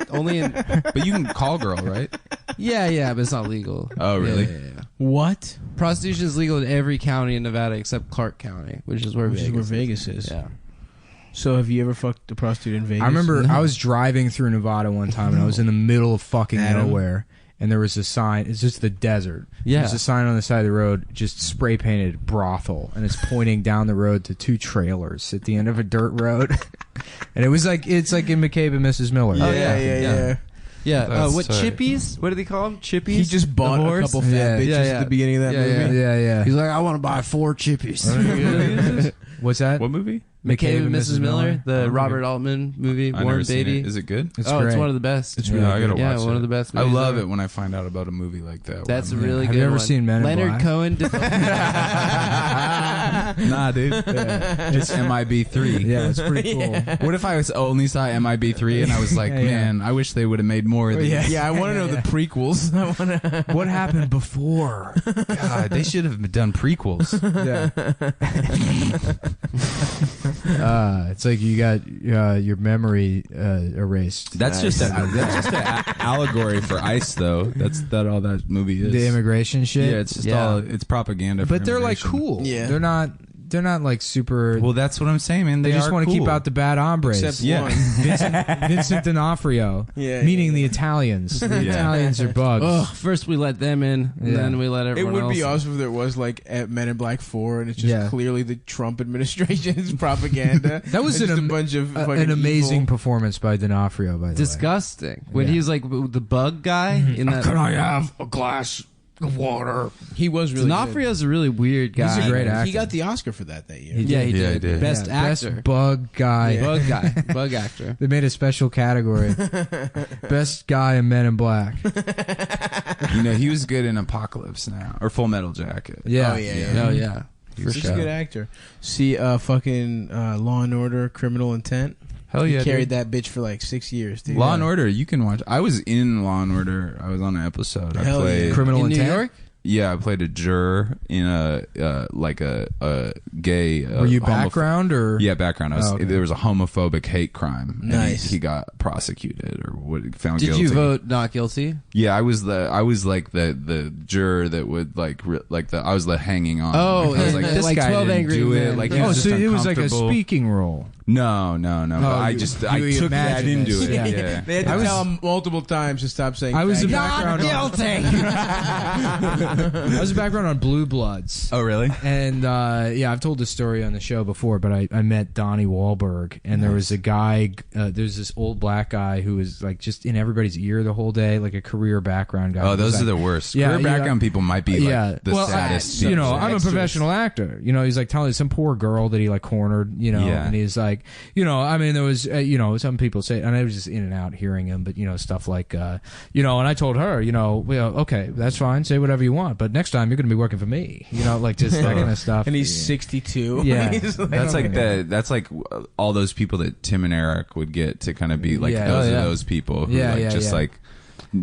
only in. But you can call girl, right? Yeah, but it's not legal. Oh, really? Yeah. What? Prostitution is legal in every county in Nevada except Clark County, which is where Vegas is. Yeah. So have you ever fucked a prostitute in Vegas? I remember I was driving through Nevada one time and I was in the middle of fucking nowhere. And there was a sign. It's just the desert. Yeah. There's a sign on the side of the road, just spray painted brothel, and it's pointing down the road to two trailers at the end of a dirt road. And it's like in McCabe and Mrs. Miller. Yeah. What Chippies? What do they call them? Chippies. He just bought a couple fat bitches at the beginning of that movie. Yeah. He's like, I want to buy 4 Chippies. What's that? What movie? McCabe and Mrs. Miller, the Robert Altman movie, Warren Beatty. Is it good? It's one of the best. It's really good. I gotta watch it. One of the best. I love it when I find out about a movie like that. That's a really Have good you ever one. seen Men in Leonard Black? Cohen. Nah, dude. It's MIB3. Yeah, it's pretty cool. What if I only saw MIB3 and I was like, man, I wish they would have made more of these. Yeah, I want to know the prequels. What happened before? God, they should have done prequels. It's like you got your memory erased. That's just an allegory for ICE, though. That's all that movie is. The immigration shit. Yeah, it's just all it's propaganda. But they're like cool. Yeah, they're not like super. Well, that's what I'm saying, man. They just want to keep out the bad hombres. Except one. Vincent D'Onofrio. Meaning the Italians. The Italians are bugs. Ugh, first we let them in, and then we let everyone else. It would be awesome if there was like at Men in Black 4, and it's just clearly the Trump administration's propaganda. That was just a bunch of an amazing evil. performance by D'Onofrio. By the Disgusting. When he was like the bug guy in that. Can I have a glass of water? He was really D'Onofrio's a really weird guy. He's a great actor. He got the Oscar for that year. He did. Best actor. Best bug guy. Bug guy. Bug actor. They made a special category. Best guy in Men in Black. He was good in Apocalypse Now or Full Metal Jacket. Yeah. Oh yeah. He's a good actor. See, fucking Law and Order, Criminal Intent. Hell yeah, he carried that bitch for like 6 years, dude. Law and Order, you can watch. I was in Law and Order. I was on an episode. I played Criminal in Intent. New York. Yeah, I played a juror in a gay. Were you background or? Yeah, background. There was a homophobic hate crime. Nice. He got prosecuted or found Did guilty. you vote not guilty? Yeah, I was like the juror that would I was the hanging on. Oh, I was like, this like guy 12 didn't Angry do it. Men. Like, Oh, so it was like a uncomfortable. speaking role. No. But I took that into it. Yeah. Yeah. They had to tell him multiple times to stop saying. I was a faggot. background. I was a background on Blue Bloods. Oh, really? And I've told this story on the show before, but I met Donnie Wahlberg, and there was a guy. There's this old black guy who was like just in everybody's ear the whole day, like a career background guy. Oh, those are the worst. Yeah, Career background people might be like the saddest. I'm a professional actor. He's like telling some poor girl that he like cornered. And he's like, there was some people say, and I was just in and out hearing him, but stuff like, and I told her, okay, that's fine, say whatever you want, but next time you're going to be working for me, like just that kind of stuff. And he's 62. Yeah, that's like all those people that Tim and Eric would get to kind of be like those people who like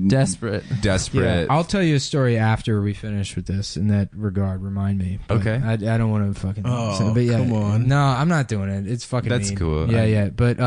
desperate. Yeah. I'll tell you a story after we finish with this. In that regard, remind me. But okay. I don't want to fucking. Oh, but come on. No, I'm not doing it. It's fucking. That's mean. cool. Yeah. But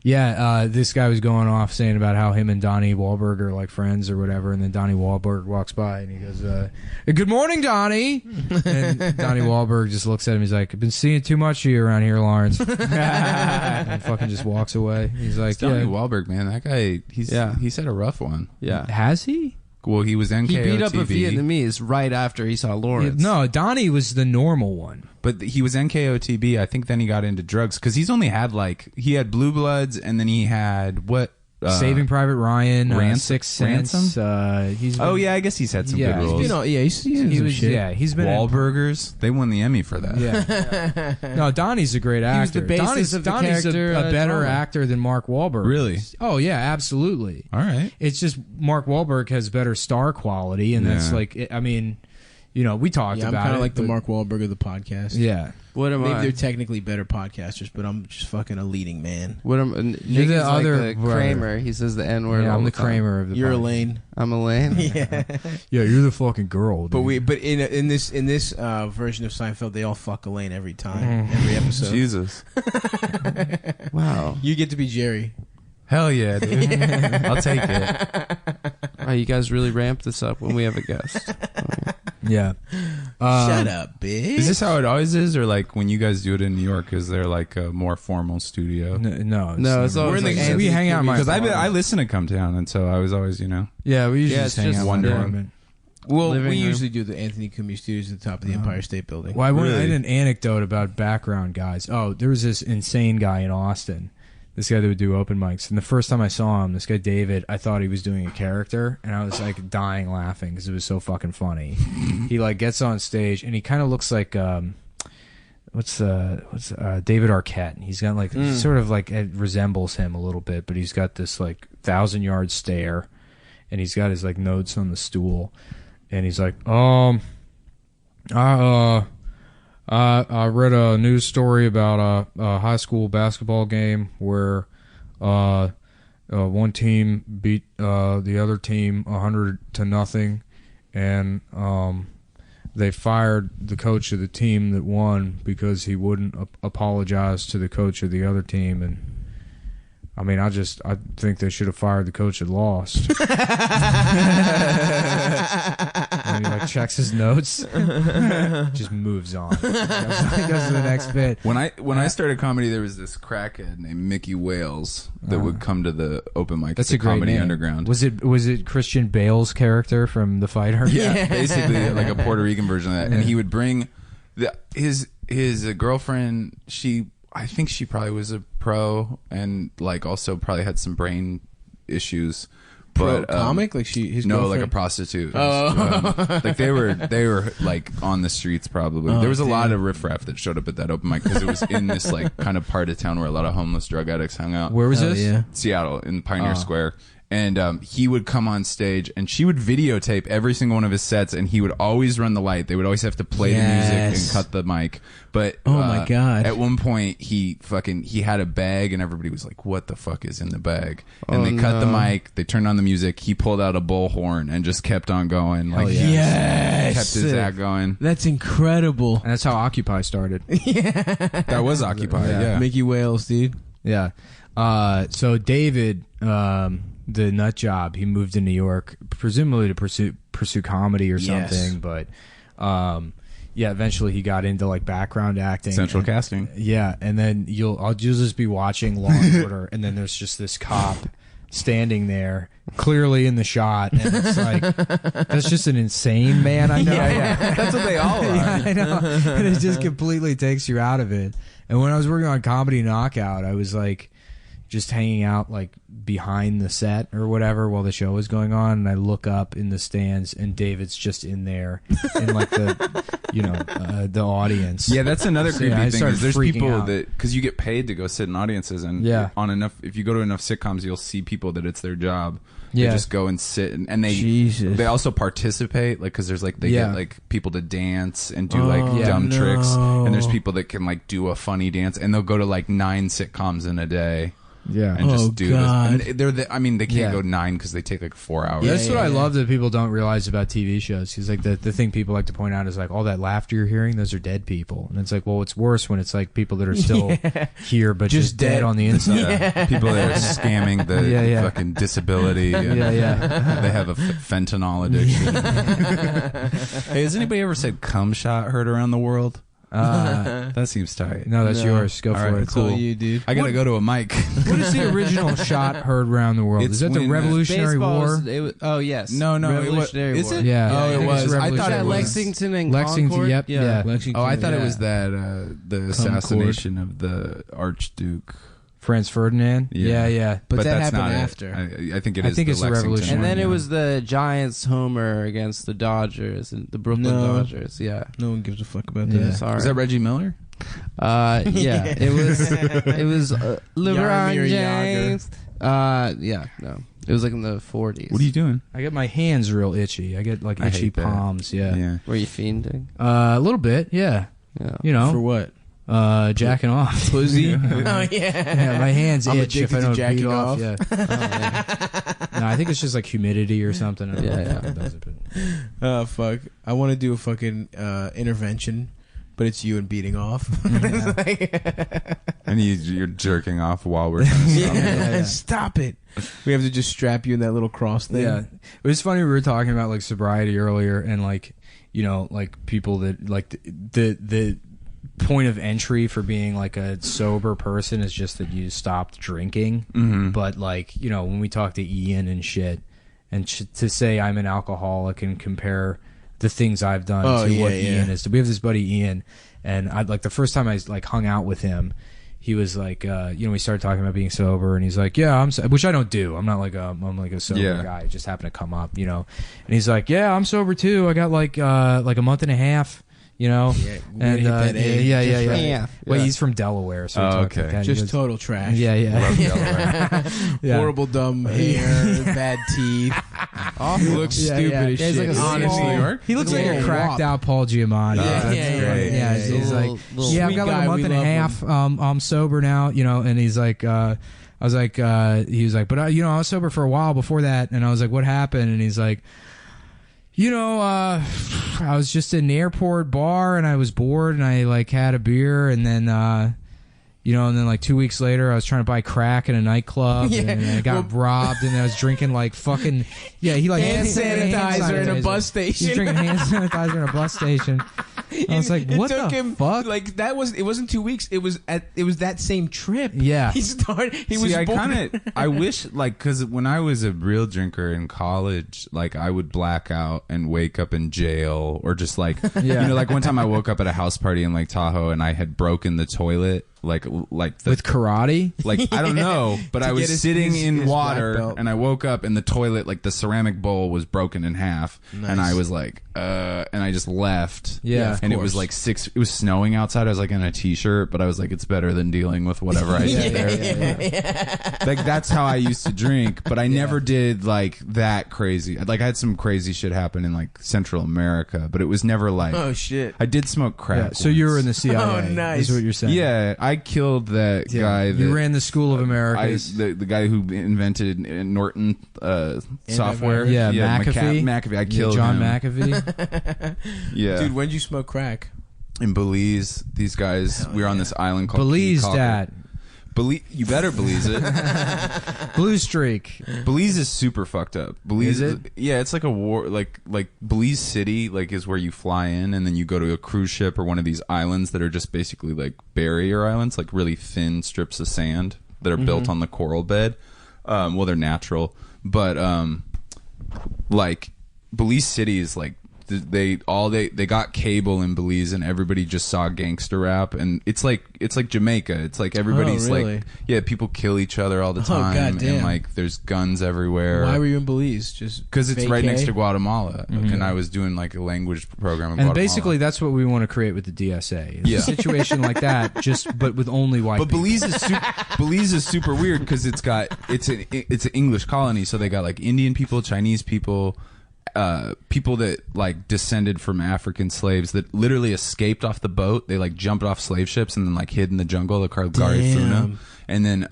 Yeah, this guy was going off saying about how him and Donnie Wahlberg are like friends or whatever, and then Donnie Wahlberg walks by and he goes, "Good morning, Donnie." And Donnie Wahlberg just looks at him. He's like, "I've been seeing too much of you around here, Lawrence." And fucking just walks away. He's like, Donnie Wahlberg, man, that guy, he's had a rough one. Yeah. Has he? Well, he was NKO He beat up a TV. Vietnamese right after he saw Lawrence. No, Donnie was the normal one. But he was NKO TV. I think then he got into drugs because he's only had he had Blue Bloods and then he had what? Saving Private Ryan, Sixth Sense. He's I guess he's had some good roles. He's in some shit. He's been Wahlburgers. They won the Emmy for that. Yeah. No, Donnie's a great actor. He was the basis of the Donnie's character, a better Drama. actor than Mark Wahlberg. Really? Oh yeah, absolutely. All right. It's just Mark Wahlberg has better star quality, and that's like, I mean, we talked I'm about kind it. of like the Mark Wahlberg of the podcast. Yeah. What am Maybe I? they're technically better podcasters, but I'm just fucking a leading man. What am Nick You're the is like other the Kramer. He says the N word. Yeah, all I'm the the time. Kramer of the You're podcast. Elaine. I'm Elaine. Yeah. Yeah, you're the fucking girl. But dude. but in this version of Seinfeld, they all fuck Elaine every time, every episode. Jesus. Wow. You get to be Jerry. Hell yeah, dude. I'll take it. Wow, you guys really ramp this up when we have a guest. Yeah. Shut up, bitch. Is this how it always is, or like when you guys do it in New York? Is there like a more formal studio? No, No, it's always like we hang out in my Because I listen to Cumtown, and so I was always, Yeah, we usually Yeah, just it's hang just out in my wondering. apartment. Well, living we room. usually do the Anthony Cumia Studios at the top of the Empire State Building. Well, I Really? had an anecdote about background guys. Oh, there was this insane guy in Austin. This guy that would do open mics. And the first time I saw him, this guy David, I thought he was doing a character, and I was like dying laughing because it was so fucking funny. He like gets on stage, and he kind of looks like what's David Arquette. He's got like sort of like it resembles him a little bit, but he's got this like 1,000-yard stare, and he's got his like notes on the stool, and he's like, I read a news story about a high school basketball game where one team beat the other team 100-0, and they fired the coach of the team that won because he wouldn't apologize to the coach of the other team. And I mean, I think they should have fired the coach that lost. And he like checks his notes, just moves on. He goes to the next bit. When I started comedy, there was this crackhead named Mickey Wales that would come to the open mic. That's at a the great Comedy name. Underground. Was it Christian Bale's character from The Fighter? Yeah, basically like a Puerto Rican version of that. And he would bring his girlfriend. I think she probably was a pro and like also probably had some brain issues. But comic, like his no, girlfriend? like a prostitute. Oh. Like they were like on the streets probably. Oh, there was a lot damn. of riffraff that showed up at that open mic because it was in this like kind of part of town where a lot of homeless drug addicts hung out. Where was Hell this? yeah. Seattle in Pioneer Square. And he would come on stage, and she would videotape every single one of his sets, and he would always run the light. They would always have to play the music and cut the mic. But Oh my God. At one point, he had a bag, and everybody was like, "What the fuck is in the bag?" And they cut the mic. They turned on the music. He pulled out a bullhorn and just kept on going. Like Yes. kept his act going. That's incredible. And that's how Occupy started. That was Occupy. Yeah. Mickey Wales, dude. Yeah. So David, the nut job, he moved to New York, presumably to pursue comedy or Yes. something. But yeah, eventually he got into like background acting, Central casting. Yeah, and then you'll just be watching Law and Order, and then there's just this cop standing there, clearly in the shot, and it's like that's just an insane man. I know. Yeah. That's what they all are. Yeah, I know. And it just completely takes you out of it. And when I was working on Comedy Knockout, I was like just hanging out like behind the set or whatever while the show was going on, and I look up in the stands and David's just in there in like the the audience. Yeah, that's another So, creepy yeah, I thing. started Is there's freaking people out. that because you get paid to go sit in audiences, and Yeah. if you go to enough sitcoms, you'll see people that it's their job. Yeah. They just go and sit, and they Jesus. they also participate, like because there's like they Yeah. get like people to dance and do Oh, like dumb tricks, no. and there's people that can like do a funny dance, and they'll go to like 9 sitcoms in a day. Yeah. and Oh, just do God. this. And they can't go 9 because they take like 4 hours. That's what I love that people don't realize about TV shows. Because like the thing people like to point out is like all that laughter you're hearing, those are dead people, and it's like, well, it's worse when it's like people that are still here but just dead on the inside. Yeah. People that are scamming the fucking disability. And they have a fentanyl addiction. Hey, has anybody ever said "cum shot" heard around the world? That seems tight. No, that's yours. Go for it. It's all you, dude. I gotta go to a mic. What is the original shot heard around the world? Is that the Revolutionary War? Oh yes. No, Revolutionary is War. it? Yeah. Oh, it was. I thought it was Lexington and Lexington. Concord? Yep. Yeah. Lexington, Oh, I thought it was that the assassination of the Archduke. Franz Ferdinand. Yeah. But that that's happened not after. I think it is. I think it's the Revolution. And then Yeah. it was the Giants homer against the Dodgers and the Brooklyn Dodgers. Yeah. No one gives a fuck about Yeah. that. Sorry. Was that Reggie Miller? Yeah. It was LeBron Jaromir James. No. It was like in the 40s. What are you doing? I get my hands real itchy. I get like I itchy hate that. palms. Yeah. Were you fiending? A little bit. Yeah. Yeah. You know. For what? Jacking off. Pussy? Oh yeah. Yeah, my hands I'm itch if I addicted to don't jacking beat off. off. Yeah. No, I think it's just like humidity or something. I don't know what fucking does it, but- Oh, fuck. I want to do a fucking intervention, but it's you and beating off. And you're jerking off while we're trying to stop it. Stop it. We have to just strap you in that little cross thing. Yeah. It was funny, we were talking about like sobriety earlier, and like, you know, like people that like the point of entry for being like a sober person is just that you stopped drinking. Mm-hmm. But like, you know, when we talk to Ian and shit, and to say I'm an alcoholic and compare the things I've done to what Ian is. We have this buddy Ian, and I like the first time I like hung out with him, he was like, you know, we started talking about being sober, and he's like, yeah, which I don't do. I'm not like I'm like a sober guy. It just happened to come up, you know. And he's like, yeah, I'm sober too. I got like a month and a half. You know, and yeah. Well, he's from Delaware, so okay, just total trash. Yeah. Horrible, dumb hair, bad teeth. He looks stupid as shit. Like Honestly, New York. He looks like a cracked out Paul Giamatti. That's great. Yeah, he's like, I've got like a month and a half. I'm sober now, you know, and he's like, I was like, he was like, but you know, I was sober for a while before that, and I was like, what happened? And he's like, you know, I was just in the airport bar and I was bored and I like had a beer, and then you know, and then like 2 weeks later I was trying to buy crack in a nightclub and I got robbed, and I was drinking like fucking he like hand sanitizer in a bus station. He's drinking hand sanitizer in a bus station. I was like, what the fuck? Like it wasn't 2 weeks. It was that same trip. Yeah. He was I wish, like, because when I was a real drinker in college, like, I would black out and wake up in jail, or just like, you know, like one time I woke up at a house party in Lake Tahoe and I had broken the toilet. With karate? Like, I don't know, but I was sitting in water and I woke up and the toilet, like the ceramic bowl was broken in half. Nice. And I was like, and I just left. Yeah, and it was like it was snowing outside. I was like in a t-shirt, but I was like, it's better than dealing with whatever I did there. Like, that's how I used to drink, but I never did like that crazy. Like, I had some crazy shit happen in like Central America, but it was never like, oh shit. I did smoke crack. Yeah, so you were in the CIA. Oh, nice. Is what you're saying. Yeah, I killed that guy. You ran the School of Americas. The guy who invented Norton software. Yeah, McAfee. McAfee. I killed John him. McAfee. Yeah. Dude, when'd you smoke crack? In Belize, these guys, we were on this island called Belize, Key Calker. Dad. You better Belize it. Blue streak. Belize is super fucked up. Belize, is it? Yeah, it's like a war. Like Belize City, like, is where you fly in, and then you go to a cruise ship or one of these islands that are just basically like barrier islands, like really thin strips of sand that are built on the coral bed. Well, they're natural, but like Belize City is like. They got cable in Belize, and everybody just saw gangster rap, and it's like Jamaica. It's like everybody's really? like, people kill each other all the time, and like there's guns everywhere. Why were you in Belize? Just because it's right vacay? next to Guatemala, and I was doing like a language program in And Guatemala. basically, that's what we want to create with the DSA. It's Yeah. a situation like that, but with only white. But people. Belize is super weird because it's an English colony, so they got like Indian people, Chinese people. People that like descended from African slaves that literally escaped off the boat. They like jumped off slave ships and then like hid in the jungle. They're called Garifuna. And then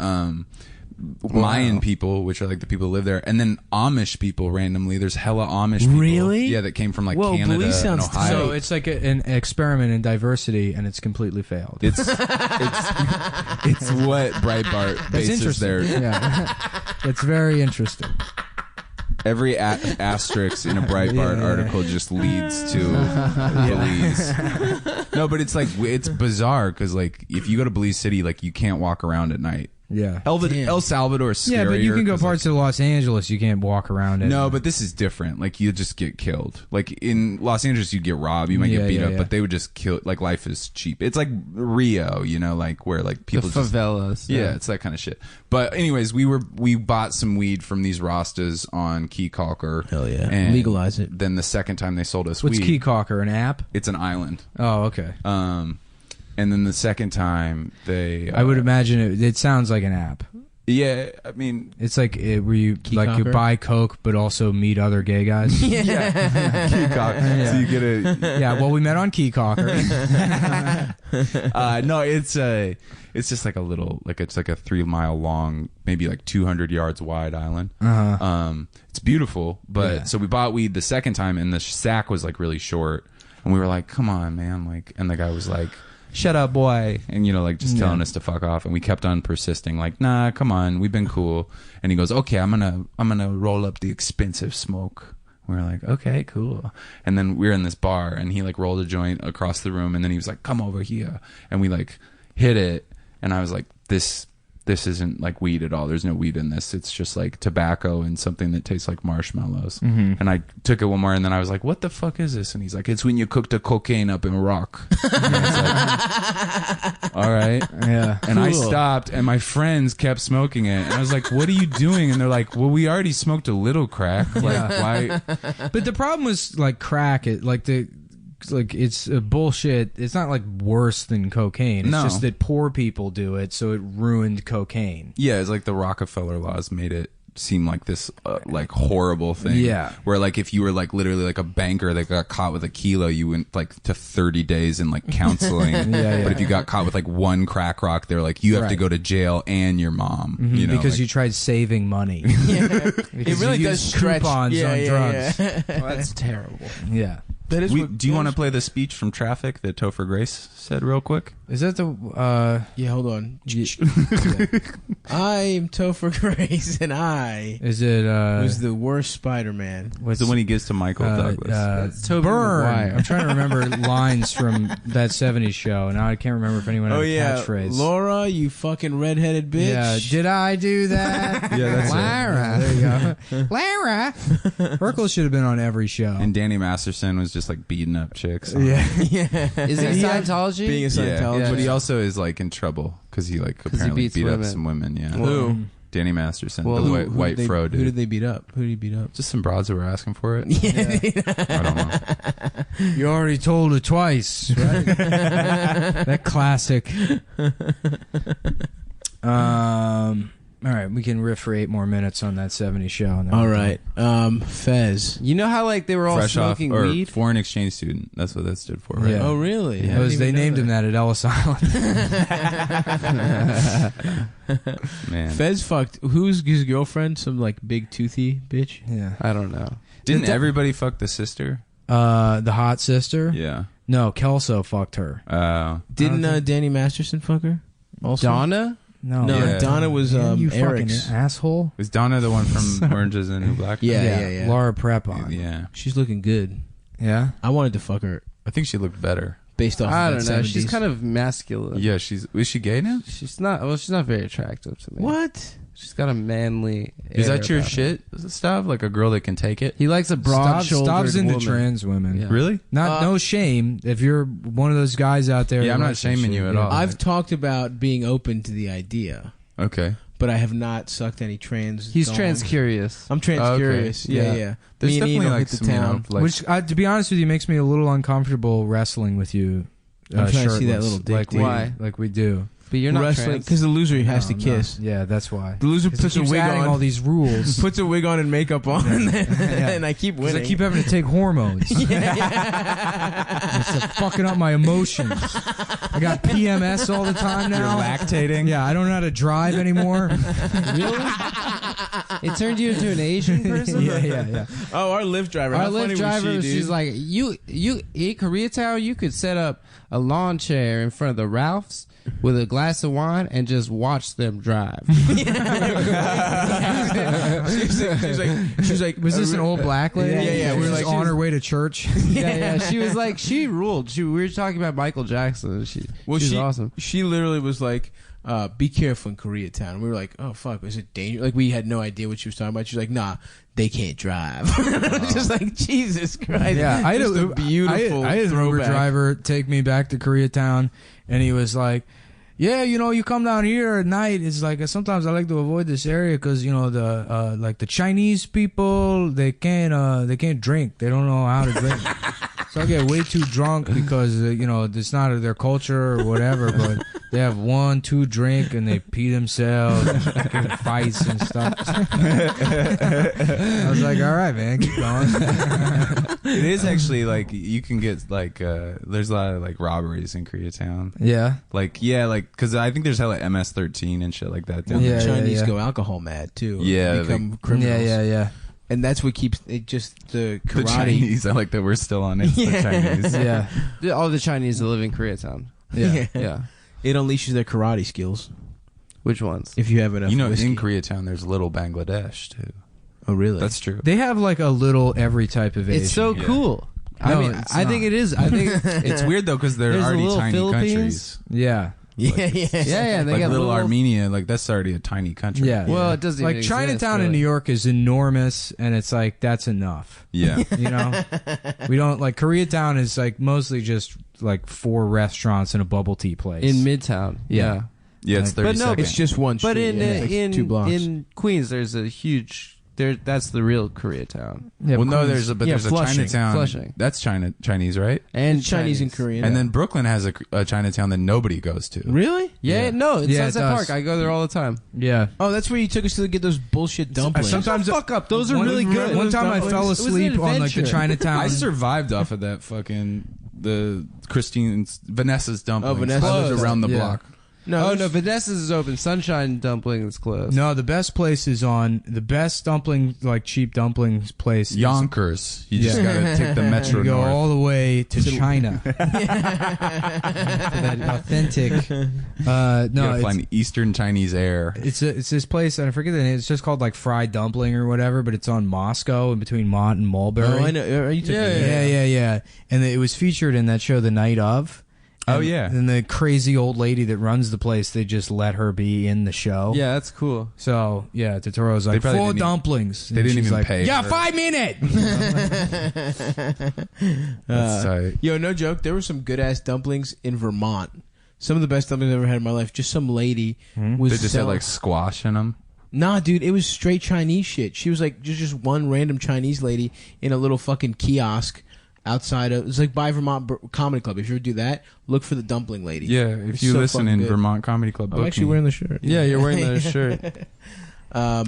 Mayan people, which are like the people who live there, and then Amish people randomly. There's hella Amish people. Really? Yeah, that came from like Whoa, Canada Belize and sounds Ohio. So it's like an experiment in diversity, and it's completely failed. It's what Breitbart That's bases interesting. their Yeah. It's very interesting. every asterisk in a Breitbart article just leads to Belize. No, but it's like it's bizarre because like if you go to Belize City, like you can't walk around at night. Yeah. El Salvador is scarier. Yeah, but you can go 'cause, parts of Los Angeles. You can't walk around it. No, but this is different. Like you just get killed. Like in Los Angeles, you'd get robbed. You might get beat up, but they would just kill. Like life is cheap. It's like Rio, you know, like where like people the favelas. Yeah, it's that kind of shit. But anyways, we bought some weed from these Rastas on Key Calker. Hell yeah, and legalize it. Then the second time they sold us What's weed. Key Calker, an app? It's an island. Oh, okay. And then the second time they, I would imagine it sounds like an app. Yeah, I mean, it's like where you Key like you Calker? buy coke, but also meet other gay guys. yeah. Key Calker. Yeah. So you get a Yeah, well, we met on Key Calker. No, it's just like a little, like it's like a 3 mile long, maybe like 200 yards wide island. It's beautiful, but so we bought weed the second time, and the sack was like really short, and we were like, "Come on, man!" Like, and the guy was like, "Shut up, boy," and like just telling us to fuck off, and we kept on persisting, like, "Nah, come on, we've been cool." And he goes, "Okay, I'm gonna roll up the expensive smoke." We were like, "Okay, cool." And then we were in this bar, and he like rolled a joint across the room, and then he was like, "Come over here," and we like hit it, and I was like, "This isn't like weed at all. There's no weed in this. It's just like tobacco and something that tastes like marshmallows." And I took it one more, and then I was like, "What the fuck is this?" And he's like, "It's when you cook the cocaine up in rock." And I was like, all right. Yeah. And I stopped, and my friends kept smoking it. And I was like, "What are you doing?" And they're like, "Well, we already smoked a little crack. Like, why?" But the problem was like crack. It's bullshit. It's not like worse than cocaine. It's just that poor people do it, so it ruined cocaine. Yeah, it's like the Rockefeller laws made it seem like this like horrible thing. Yeah. Where like if you were like literally like a banker that got caught with a kilo, you went like to 30 days in like counseling. But if you got caught with like one crack rock, they're like, you have to go to jail and your mom. You know, because like, you tried saving money. It really does stretch coupons on drugs. Yeah. Well, that's terrible. Yeah. That is do you want to play the speech from Traffic that Topher Grace said real quick? Is that the yeah, hold on. I'm Topher Grace, and I Is it was the worst Spider-Man. What's the one he gives to Michael Douglas? Tobey Burn. Maguire. I'm trying to remember lines from that 70s show. Now I can't remember if anyone had a catchphrase. Laura, you fucking redheaded bitch. Yeah, did I do that? Yeah, that's Lara. There you go. Lara. Urkel should have been on every show. And Danny Masterson was just like beating up chicks. Yeah. Is he Scientology? Being a Scientologist. Yeah, but he also is like in trouble because he like apparently beats beat up women. some women. Yeah. Who? Danny Masterson, Well, the who white did they, fro dude. Who did they beat up? Who did he beat up? Just some broads who were asking for it. Yeah. I don't know. You already told her twice, right? That classic. All right, we can riff for 8 more minutes on that 70s show. And then All right. Fez. You know how like they were all Fresh off smoking or weed? foreign exchange student. That's what that stood for, right? Yeah. Oh, really? Yeah. I didn't They even know named him that at Ellis Island. Man. Fez fucked. Who's his girlfriend? Some like big toothy bitch. Yeah. I don't know. Didn't everybody fuck the sister? The hot sister? Yeah. No, Kelso fucked her. Didn't Danny Masterson fuck her? Also? Donna? No. No, Yeah. Donna was you Eric's. fucking asshole. Was Donna the one from Orange is the New Black? Yeah. Laura Prepon. Yeah. She's looking good. Yeah? I wanted to fuck her I think she looked better. based off. I of don't that know. 70s. She's kind of masculine. Yeah, is she gay now? She's not. Well, she's not very attractive to me. What? She's got a manly. Is air that your about her. shit stuff? Like a girl that can take it? He likes a broad-shouldered Stops into woman. trans women. Yeah. Really? No shame. If you're one of those guys out there. Yeah, I'm who not likes that shaming shit, you at yeah. all. I've talked about being open to the idea, Okay. but I have not sucked any trans. He's dongs. trans curious. I'm trans Okay. curious. Yeah. There's Me and definitely Eno like hit the some, you know, town. like, Which, to be honest with you, makes me a little uncomfortable wrestling with you. I'm trying to see that shirtless, little dick, like dude. Why? Like we do. But you're not wrestling trans. because the loser has to No, kiss. no. Yeah, that's why. The loser 'Cause puts he a keeps wig adding on, all these rules. puts a wig on and makeup on, and I keep Because winning. I keep having to take hormones. yeah. It's fucking up my emotions. I got PMS all the time now. You're lactating. Yeah, I don't know how to drive anymore. Really? It turned you into an Asian person? Yeah. Oh, our Lyft driver. Our How funny Lyft was driver, she, dude? she's like, you in Koreatown, you could set up a lawn chair in front of the Ralphs with a glass of wine and just watch them drive. She was like, Was this an old black lady? Yeah. We were like, on her way to church. Yeah. She was like, she ruled. We were talking about Michael Jackson. She was awesome. She literally was like, be careful in Koreatown. We were like, oh fuck, is it dangerous? Like we had no idea what she was talking about. She's like, nah, they can't drive. Just like Jesus Christ. Yeah, I had Just a beautiful I had an Uber throwback. driver take me back to Koreatown, and he was like, "Yeah, you come down here at night. It's like sometimes I like to avoid this area because the like the Chinese people they can't drink. They don't know how to drink." So I get way too drunk because it's not their culture or whatever, but they have 1-2 drink and they pee themselves, get fights and stuff. I was like, all right, man, keep going. It is actually like you can get like there's a lot of like robberies in Koreatown. Yeah, because I think there's hella MS-13 and shit like that. Well, the Chinese go alcohol mad too. Yeah, become criminals. Yeah. And that's what keeps it just the karate. The Chinese. I like that we're still on it. The Chinese. Yeah. All the Chinese that live in Koreatown. Yeah. It unleashes their karate skills. Which ones? If you have enough whiskey. In Koreatown, there's little Bangladesh too. Oh, really? That's true. They have like a little every type of Asian. It's so cool. I mean, I think it is. I think it's weird though because they're There's already a little tiny Philippines. countries. Yeah. Yeah. They like got little Armenia, like that's already a tiny country. Yeah. Well, it doesn't like even Chinatown exist, in New really. York is enormous, and it's like that's enough. Yeah. We don't like Koreatown is like mostly just like 4 restaurants and a bubble tea place in Midtown. Yeah. Yeah, it's 30 But no, seconds. It's just one street. But it's 2 blocks. in Queens, there's a huge. That's the real Koreatown. Yeah, well, no, Queens- there's a Flushing, Chinatown. Flushing. That's Chinese, right? And Chinese and Korean. And then Brooklyn has a Chinatown that nobody goes to. Really? Yeah, no, it's Yeah, it Sunset does. Park. I go there all the time. Yeah. Oh, that's where you took us to get those bullshit dumplings. Sometimes Fuck up. Those are really good. One time I fell It was an asleep on like the adventure. Chinatown. I survived off of that fucking Vanessa's dumplings. Vanessa's. I lived around the Yeah. block. No, Vanessa's is open. Sunshine Dumpling is closed. No, the best place is on the best dumpling, like cheap dumplings place. is- Yonkers. You just gotta take the metro You go north. all the way to China. For that authentic. You No, gotta it's, find Eastern Chinese air. it's this place, and I forget the name. It's just called like Fried Dumpling or whatever, but it's on Moscow in between Mont and Mulberry. Oh, I know. You took Yeah. And it was featured in that show, The Night Of. Oh, And- yeah. And the crazy old lady that runs the place, they just let her be in the show. Yeah, that's cool. So yeah, Totoro's like probably 4 didn't even- dumplings. they And didn't she's even like, pay Yeah, her. 5 minutes. That's tight. Yo, no joke. There were some good ass dumplings in Vermont. Some of the best dumplings I've ever had in my life. Just some lady was They just had selling- like squash in them. Nah, dude, it was straight Chinese shit. She was like just one random Chinese lady in a little fucking kiosk outside of. It's like by Vermont Comedy Club. If you ever do that, look for the dumpling lady. Yeah, if It's you so listen fucking in good. Vermont Comedy Club, I'm book actually me. wearing the shirt. Yeah, you're wearing that shirt.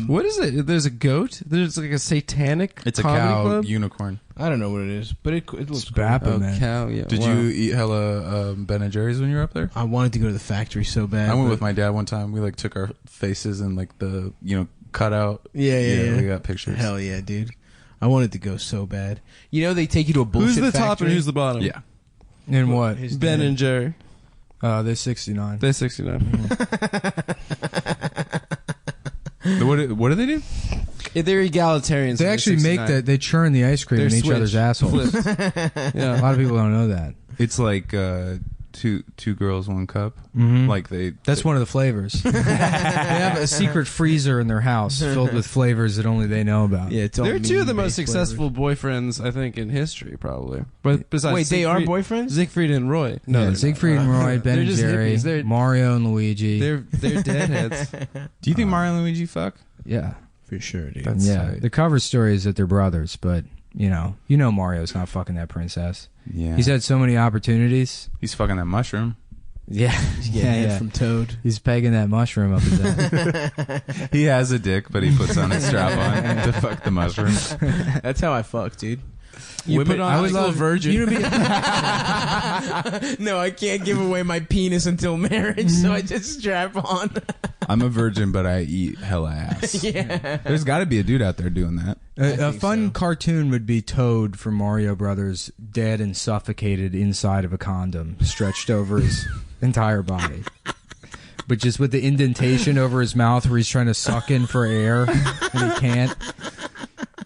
What is it? There's a goat. There's like a satanic. It's a comedy cow club? unicorn. I don't know what it is, but it looks It's cool. Bappa, man. Cow. Yeah. Did wow. you eat hella Ben and Jerry's when you were up there? I wanted to go to the factory so bad. I went but- with my dad one time. We like took our faces and like the cutout. Yeah. We got pictures. Hell yeah, dude. I wanted to go so bad. You know they take you to a bullshit Who's the factory. top and who's the bottom? Yeah. And what? His Ben dad. and Jerry. They're 69. They're 69. What do they do? They're egalitarians. They and actually they're make 69. that. They churn the ice cream They're in each switch. other's assholes. Flips. A Yeah. lot of people don't know that. It's like two girls, one cup. Mhm. Like That's one of the flavors. They have a secret freezer in their house filled with flavors that only they know about. Yeah, it's all They're two of the meat-based most successful boyfriends, I think, in history, probably. But besides, Wait, they are Siegfried- boyfriends? Siegfried and Roy. No, they're Siegfried and Roy, Ben They're and just Jerry, hippies. They're- Mario and Luigi. They're deadheads. Do you think Mario and Luigi fuck? Yeah, for sure, dude. That's yeah. tight. The cover story is that they're brothers, but you know Mario's not fucking that princess. Yeah. He's had so many opportunities. He's fucking that mushroom. Yeah, He's getting head from Toad. He's pegging that mushroom up his ass. He has a dick, but he puts on a strap on to fuck the mushroom. That's how I fuck, dude. You Women- put on I I would was a love- virgin. You know, No, I can't give away my penis until marriage, so I just strap on. I'm a virgin, but I eat hella ass. Yeah. There's got to be a dude out there doing that. A fun cartoon would be Toad from Mario Brothers, dead and suffocated inside of a condom, stretched over his entire body. But just with the indentation over his mouth where he's trying to suck in for air and he can't.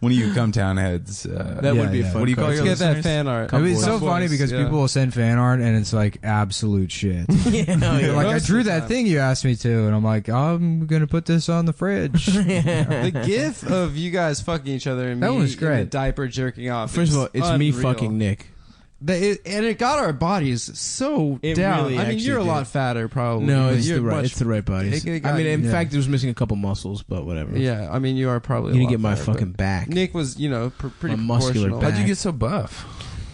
One of you Cumtown heads. That would be a fun. What do you call your Let's get that listeners? fan art. I mean, it's so Boys, funny because yeah. people will send fan art and it's like absolute shit. They're like, I drew that thing you asked me to, and I'm like, I'm gonna put this on the fridge. The gif of you guys fucking each other and That me was great. in a diaper jerking off. First of all, it's me unreal. fucking Nick. And it got our bodies so It down. really I mean, actually you're a lot did. fatter, probably. No, but it's you're the right. much- It's the right bodies. It I mean, in yeah. fact, it was missing a couple muscles, but whatever. Yeah, I mean, you are probably. You a didn't get lot my fatter, fucking but back. Nick was, pretty My muscular proportional. back. How'd you get so buff?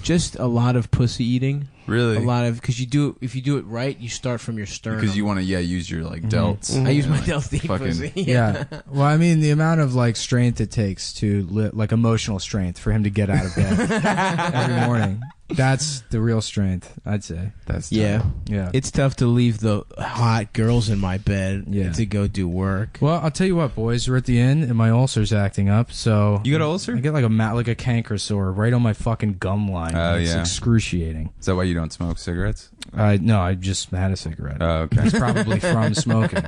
Just a lot of pussy eating. Really? A lot of because if you do it right, you start from your sternum. Because you want to, use your delts. I use my Like, delts to eat fucking- pussy. Yeah. Well, I mean, the amount of like strength it takes to like emotional strength for him to get out of bed every morning. That's the real strength, I'd say. That's Yeah. Yeah. It's tough to leave the hot girls in my bed Yeah. to go do work. Well, I'll tell you what, boys. We're at the end, and my ulcer's acting up. So You got an ulcer? I get like a canker sore right on my fucking gum line. Oh, It's yeah. excruciating. Is that why you don't smoke cigarettes? No, I just had a cigarette. Oh, okay. It's probably from smoking.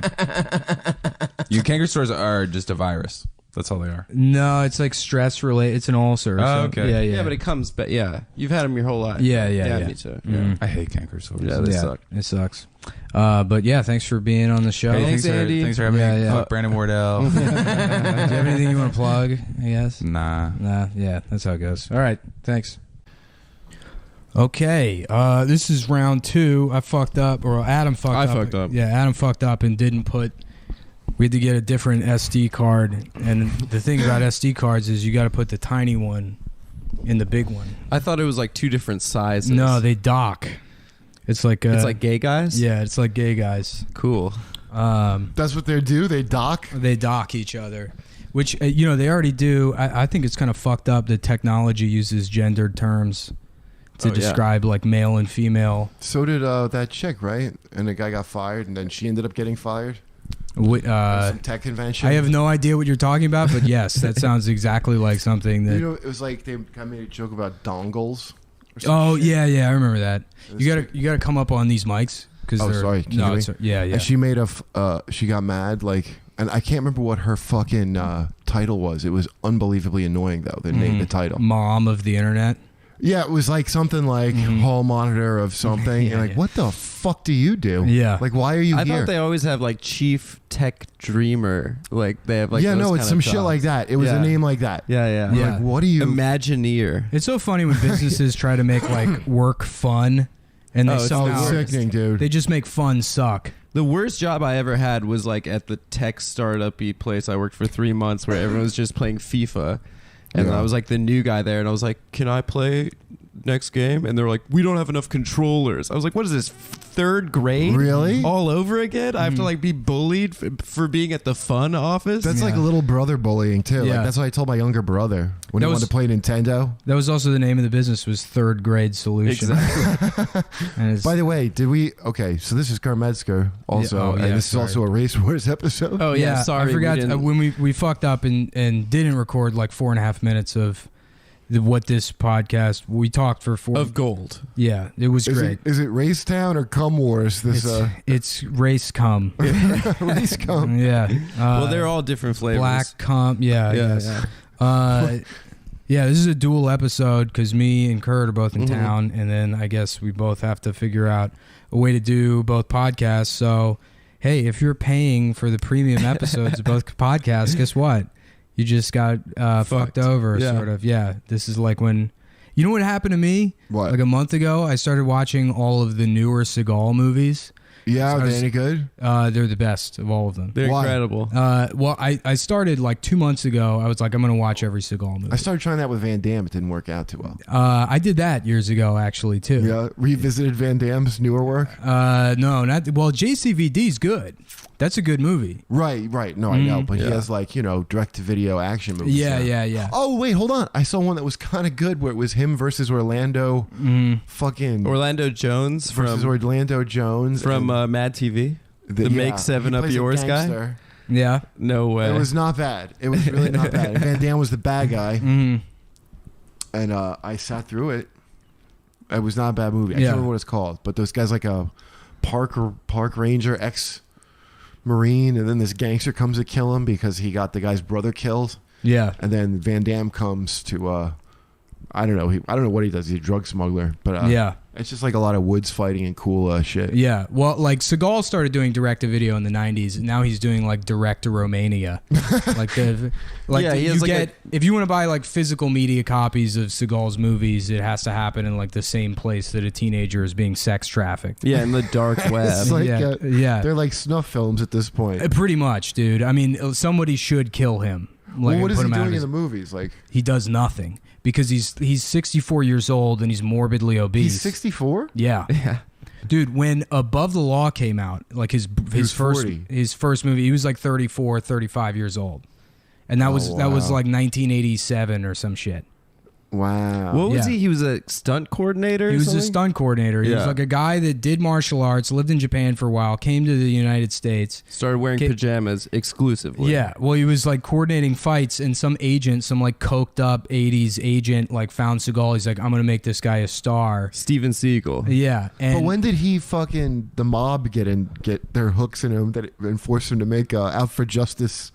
Your canker sores are just a virus. That's all they are. No, it's like stress related. It's an ulcer. Oh, so- okay. Yeah, yeah. Yeah, but it comes back. Yeah, you've had them your whole life. Yeah, yeah. me too. Mhm. I hate canker sores. Yeah, they suck. It sucks. But yeah, thanks for being on the show. Hey, Thanks, Andy. Thanks for having Yeah, me. yeah. Fuck Brandon Wardell. Do you have anything you want to plug? I guess. Nah. Yeah, that's how it goes. All right, thanks. Okay, this is round 2. I fucked up, or Adam fucked up. I fucked up. Yeah, Adam fucked up and didn't put. We had to get a different SD card, and the thing about SD cards is you got to put the tiny one in the big one. I thought it was like two different sizes. No, they dock. It's like it's like gay guys. Yeah, it's like gay guys. Cool. That's what they do. They dock. They dock each other, which they already do. I think it's kind of fucked up that technology uses gendered terms to describe like male and female. So did that chick, right? And the guy got fired, and then she ended up getting fired. Some tech convention. I have no idea what you're talking about, but yes, that sounds exactly like something that. It was like they kind of made a joke about dongles. Oh yeah, I remember that. You gotta come up on these mics because Oh, sorry. Can you hear me? yeah. And she made she got mad, and I can't remember what her fucking title was. It was unbelievably annoying though. The name, the title. Mom of the internet. Yeah, it was like something like hall monitor of something. Yeah, and what the fuck do you do? Yeah. Like, why are you I here? thought they always have like chief tech dreamer. Like they have like yeah, those no, it's kind some of shit jobs. like that. It was a name like that. Yeah. I'm like, what do you? Imagineer. It's so funny when businesses try to make like work fun, and they it's somehow sickening, dude. they just make fun suck. The worst job I ever had was like at the tech startup-y place I worked for 3 months where everyone was just playing FIFA. And I was like the new guy there, and I was like, can I play next game? And they were like, we don't have enough controllers. I was like, what is this, 3rd grade? Really? All over again? I have to like be bullied for being at the fun office? That's like a little brother bullying too. Yeah. Like, that's what I told my younger brother when That he was- wanted to play Nintendo. That was also the name of the business, was 3rd Grade Solution. Exactly. And it's- By the way, did we? Okay, so this is Karmetzker also, Yeah, oh, yeah, and this sorry. is also a Race Wars episode. Oh, yeah, sorry. I forgot we didn't- when we fucked up and didn't record like 4.5 minutes of what this podcast. We talked for 4 of gold. Yeah, it was great. Is it Race Town or Cum Wars? This It's race cum. Race Cum. Yeah. Well, they're all different flavors. Black cum. Yeah. Yeah, yes. Yeah, this is a dual episode because me and Kurt are both in Mhm. town, and then I guess we both have to figure out a way to do both podcasts. So, hey, if you're paying for the premium episodes of both podcasts, guess what? You just got fucked over, Yeah. sort of. Yeah, this is like when... You know what happened to me? What? Like a month ago, I started watching all of the newer Seagal movies. Yeah, are they any good? They're the best of all of them. They're incredible. Well, I started like 2 months ago. I was like, I'm going to watch every Seagal movie. I started trying that with Van Damme. It didn't work out too well. I did that years ago, actually, too. Yeah, revisited Van Damme's newer work. No, not well. JCVD's good. That's a good movie. Right. No, I know, but he has like direct-to-video action movies. Yeah. Oh wait, hold on. I saw one that was kind of good where it was him versus Orlando. Fucking Orlando Jones versus Orlando Jones from Mad TV. The Make 7 Up Yours guy. Yeah. No way. It was not bad. It was really not bad. And Van Damme was the bad guy. And I sat through it. It was not a bad movie. I can't remember what it's called, but those guys like a park ranger, ex-marine, and then this gangster comes to kill him because he got the guy's brother killed. Yeah. And then Van Damme comes to I don't know. I don't know what he does. He's a drug smuggler, but it's just like a lot of woods fighting and cool shit. Yeah, well, like Seagal started doing direct-to-video in the '90s, and now he's doing like direct-to-Romania. If you want to buy like physical media copies of Seagal's movies, it has to happen in like the same place that a teenager is being sex trafficked. Yeah, in the dark web. It's like, yeah, they're like snuff films at this point. Pretty much, dude. I mean, somebody should kill him. Like, well, what is put he him out doing of in the movies? Like he does nothing. Because he's 64 years old and he's morbidly obese. He's 64? Yeah. Dude, when Above the Law came out, like his first movie, he was like 34, 35 years old. And that was like 1987 or some shit. Wow. What was he? He was a stunt coordinator? He was a stunt coordinator. He was like a guy that did martial arts, lived in Japan for a while, came to the United States. Started wearing pajamas exclusively. Yeah. Well, he was like coordinating fights, and some like coked up 80s agent like found Seagal. He's like, I'm going to make this guy a star. Steven Seagal. Yeah. But when did he the mob get their hooks in him and force him to make Out for Justice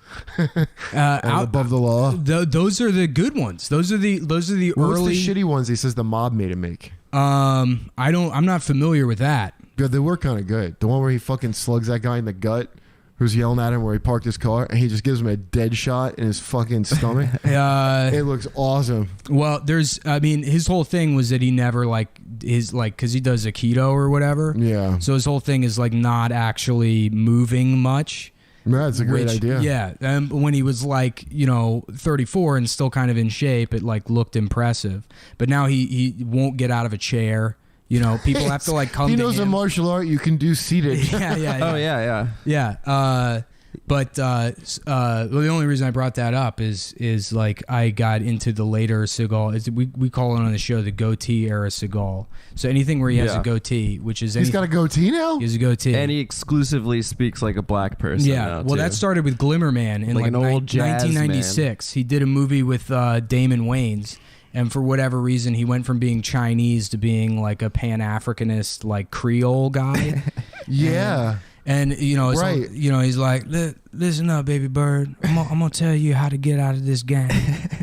Above the Law? Those are the good ones. Those are the What's early the shitty ones he says the mob made him make? I'm not familiar with that. Yeah, they were kind of good. The one where he fucking slugs that guy in the gut who's yelling at him where he parked his car and he just gives him a dead shot in his fucking stomach. It looks awesome. Well, his whole thing was that he never because he does Aikido or whatever. Yeah. So his whole thing is like not actually moving much. Yeah, that's a great idea. Yeah, when he was like 34 and still kind of in shape, it like looked impressive. But now he won't get out of a chair. People have to like come. He to knows him. a martial art you can do seated. Yeah. Oh yeah. But the only reason I brought that up is like I got into the later Seagal. We call it on the show the goatee era Seagal. So anything where he has a goatee, which is he's got a goatee now. He has a goatee, and he exclusively speaks like a black person. Yeah, now, well, too. that started with Glimmerman in like an old jazz 1996. He did a movie with Damon Wayans. And for whatever reason, he went from being Chinese to being like a Pan-Africanist, like Creole guy. Yeah. And it's right. He's like, listen up, baby bird. I'm gonna tell you how to get out of this gang.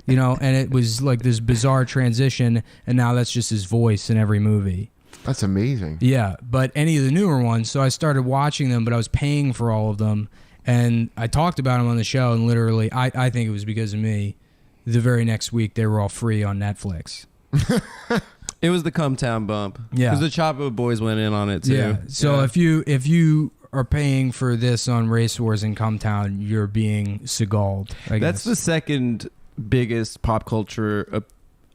And it was like this bizarre transition, and now that's just his voice in every movie. That's amazing. Yeah, but any of the newer ones. So I started watching them, but I was paying for all of them, and I talked about them on the show. And literally, I think it was because of me. The very next week, they were all free on Netflix. It was the Cumtown bump. Yeah, because the Chapo Boys went in on it too. Yeah. So if you are paying for this on Race Wars in Cumtown, you're being Seagal'd. That's the second biggest pop culture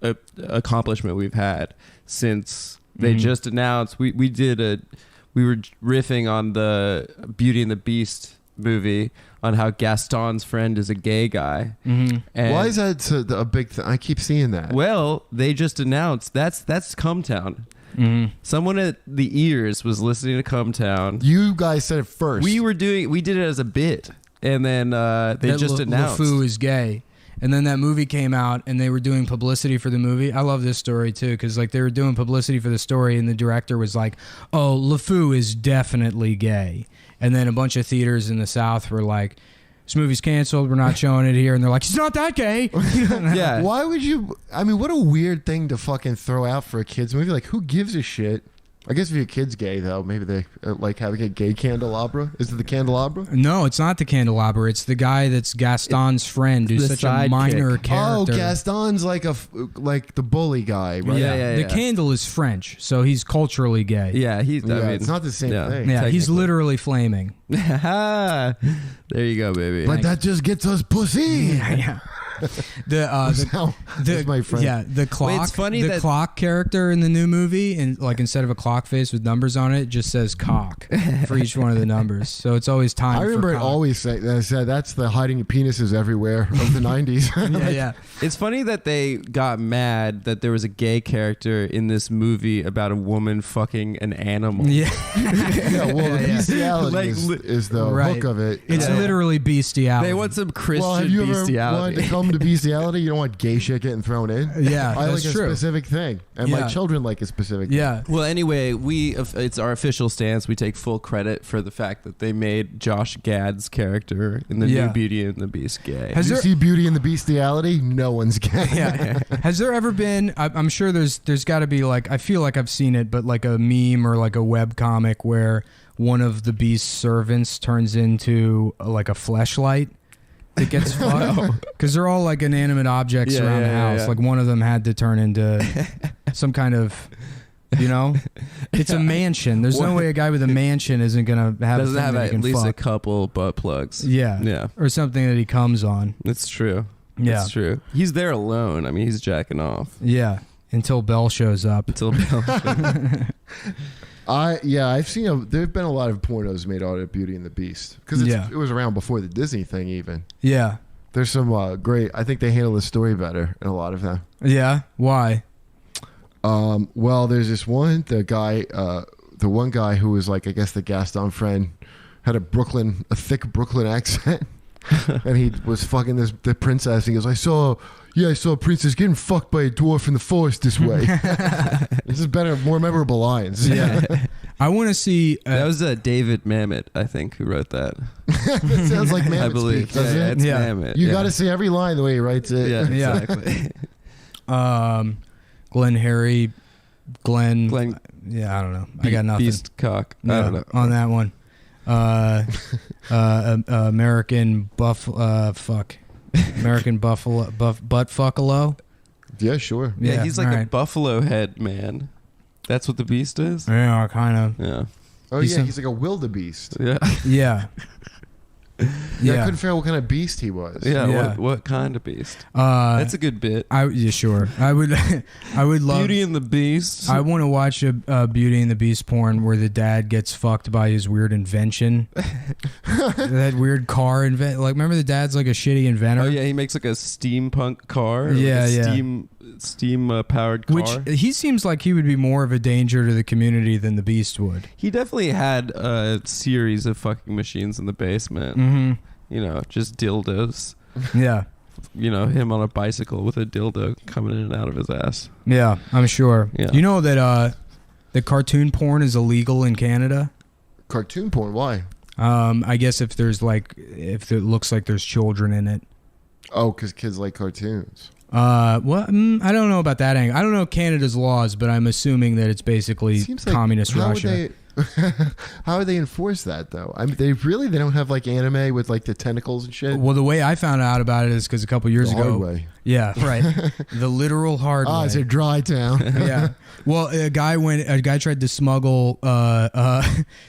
accomplishment we've had since they just announced. We were riffing on the Beauty and the Beast movie on how Gaston's friend is a gay guy. Mm-hmm. And why is that a big thing? I keep seeing that. Well, they just announced that's Cumtown. Mm-hmm. Someone at the Ears was listening to Cumtown. You guys said it first. We did it as a bit, and then they just announced LeFou is gay. And then that movie came out, and they were doing publicity for the movie. I love this story too, because like they were doing publicity for the story, and the director was like, "Oh, LeFou is definitely gay." And then a bunch of theaters in the South were like, "This movie's canceled. We're not showing it here." And they're like, "He's not that gay." Yeah. Why would you? I mean, what a weird thing to fucking throw out for a kids movie. Like, who gives a shit? I guess if your kid's gay, though, maybe they like having a gay candelabra. Is it the candelabra? No, it's not the candelabra. It's the guy that's Gaston's friend, who's such a minor character. Oh, Gaston's like the bully guy, right? Yeah. The candle is French, so he's culturally gay. Yeah, it's not the same thing. Yeah, he's literally flaming. There you go, baby. But that just gets us pussy. Yeah. That's my friend. Yeah, the clock. Wait, it's funny the that clock character in the new movie, and like instead of a clock face with numbers on it, it just says cock for each one of the numbers. So it's always time. I remember for it cock. always said that's the hiding penises everywhere of the 90s. Yeah. It's funny that they got mad that there was a gay character in this movie about a woman fucking an animal. Yeah. Yeah, well, the bestiality is the hook of it. It's literally bestiality. They want some Christian have you ever bestiality. wanted to come to bestiality? You don't want gay shit getting thrown in. Yeah, I that's like true. a specific thing, and my children like a specific thing. Yeah. Well, anyway, it's our official stance. We take full credit for the fact that they made Josh Gad's character in the new Beauty and the Beast gay. Did you see Beauty and the Bestiality? No one's gay. Yeah. Has there ever been? I'm sure there's got to be like, I feel like I've seen it, but like a meme or like a web comic where one of the Beast's servants turns into like a fleshlight that gets fucked, because they're all like inanimate objects around the house. yeah. Like one of them had to turn into some kind of, it's a mansion. There's no way a guy with a mansion isn't gonna have doesn't have that he at can least a fuck. couple butt plugs. Yeah, or something that he comes on. It's true. Yeah. It's true. He's there alone. I mean, he's jacking off. Yeah, until Belle shows up. I've seen there've been a lot of pornos made out of Beauty and the Beast because it was around before the Disney thing even. Yeah, there's some great. I think they handle the story better in a lot of them. Yeah, why? Well, there's this one the one guy who was like, I guess the Gaston friend had a thick Brooklyn accent, and he was fucking the princess. And he goes, I saw a princess getting fucked by a dwarf in the forest this way. This is better, more memorable lines. Yeah. I want to see. That was David Mamet, I think, who wrote that. That sounds like Mamet I believe. speak, doesn't it? It's Mamet. You got to see every line the way he writes it. Yeah, exactly. Glenn. Yeah, I don't know. I got nothing. Beast cock. No, I don't know. On that one. American American buffalo butt fuckalo. Yeah, sure. Yeah, he's like a buffalo head man. That's what the Beast is. Yeah, kind of. Yeah. Oh he's like a wildebeest. Yeah. Yeah. Yeah, I couldn't figure out what kind of beast he was. Yeah. What kind of beast? That's a good bit. Sure. I would love Beauty and the Beast. I want to watch a Beauty and the Beast porn where the dad gets fucked by his weird invention. That weird car like remember the dad's like a shitty inventor. Oh yeah, he makes like a steampunk car. Yeah, Steam powered car. Which he seems like he would be more of a danger to the community than the Beast would. He definitely had a series of fucking machines in the basement. Mm-hmm. Just dildos. Yeah. Him on a bicycle with a dildo coming in and out of his ass. Yeah, I'm sure. Yeah. You know that the cartoon porn is illegal in Canada? Cartoon porn? Why? I guess if it looks like there's children in it. Oh, because kids like cartoons. I don't know about that angle. I don't know Canada's laws, but I'm assuming that it's basically communist Russia. How would they enforce that though? I mean, they don't have like anime with like the tentacles and shit. Well, the way I found out about it is because a couple years ago. Hard way. Yeah, right. The literal hard way. Oh, it's a dry town. Yeah. Well, a guy tried to smuggle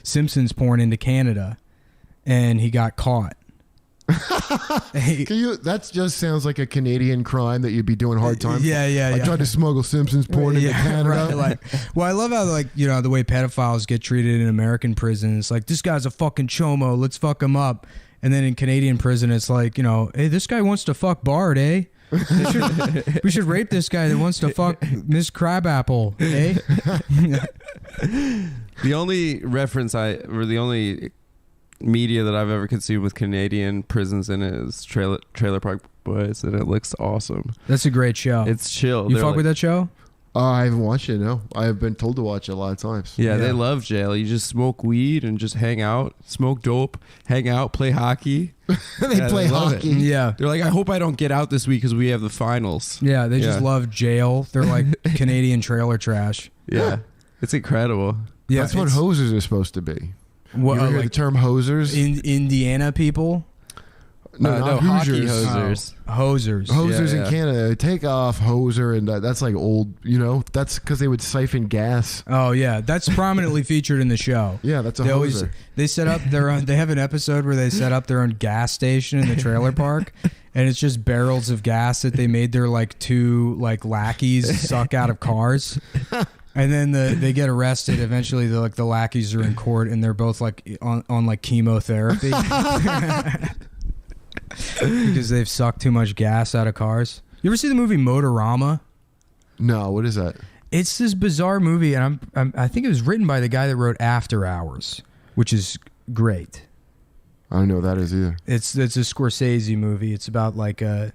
Simpsons porn into Canada, and he got caught. That just sounds like a Canadian crime that you'd be doing hard time. Yeah. I tried to smuggle Simpsons porn into Canada. Right, well, I love how the way pedophiles get treated in American prisons. Like, this guy's a fucking chomo. Let's fuck him up. And then in Canadian prison, it's like, hey, this guy wants to fuck Bard, eh? We should rape this guy that wants to fuck Miss Crabapple, eh? The only the only media that I've ever consumed with Canadian prisons in it is Trailer Park Boys, and it looks awesome. That's a great show. It's chill. You fuck with that show? I haven't watched it, no. I have been told to watch it a lot of times. Yeah, they love jail. You just smoke weed and just hang out, smoke dope, hang out, play hockey. They play hockey. Yeah. They're like, I hope I don't get out this week because we have the finals. Yeah, they just love jail. They're like Canadian trailer trash. Yeah. It's incredible. Yeah, That's what hosers are supposed to be. What, you ever hear like the term hosers? Indiana people? No, hockey Hoosiers. hosers. Hosers. Hosers Yeah, in yeah. Canada, take off hoser, and that's like old. That's because they would siphon gas. Oh yeah, that's prominently featured in the show. Yeah, that's a they hoser. They set up their own. They have an episode where they set up their own gas station in the trailer park, and it's just barrels of gas that they made their like two like lackeys suck out of cars. And then they get arrested. Eventually, the lackeys are in court, and they're both like on like chemotherapy because they've sucked too much gas out of cars. You ever see the movie Motorama? No, what is that? It's this bizarre movie, and I think it was written by the guy that wrote After Hours, which is great. I don't know what that is either. It's a Scorsese movie. It's about like a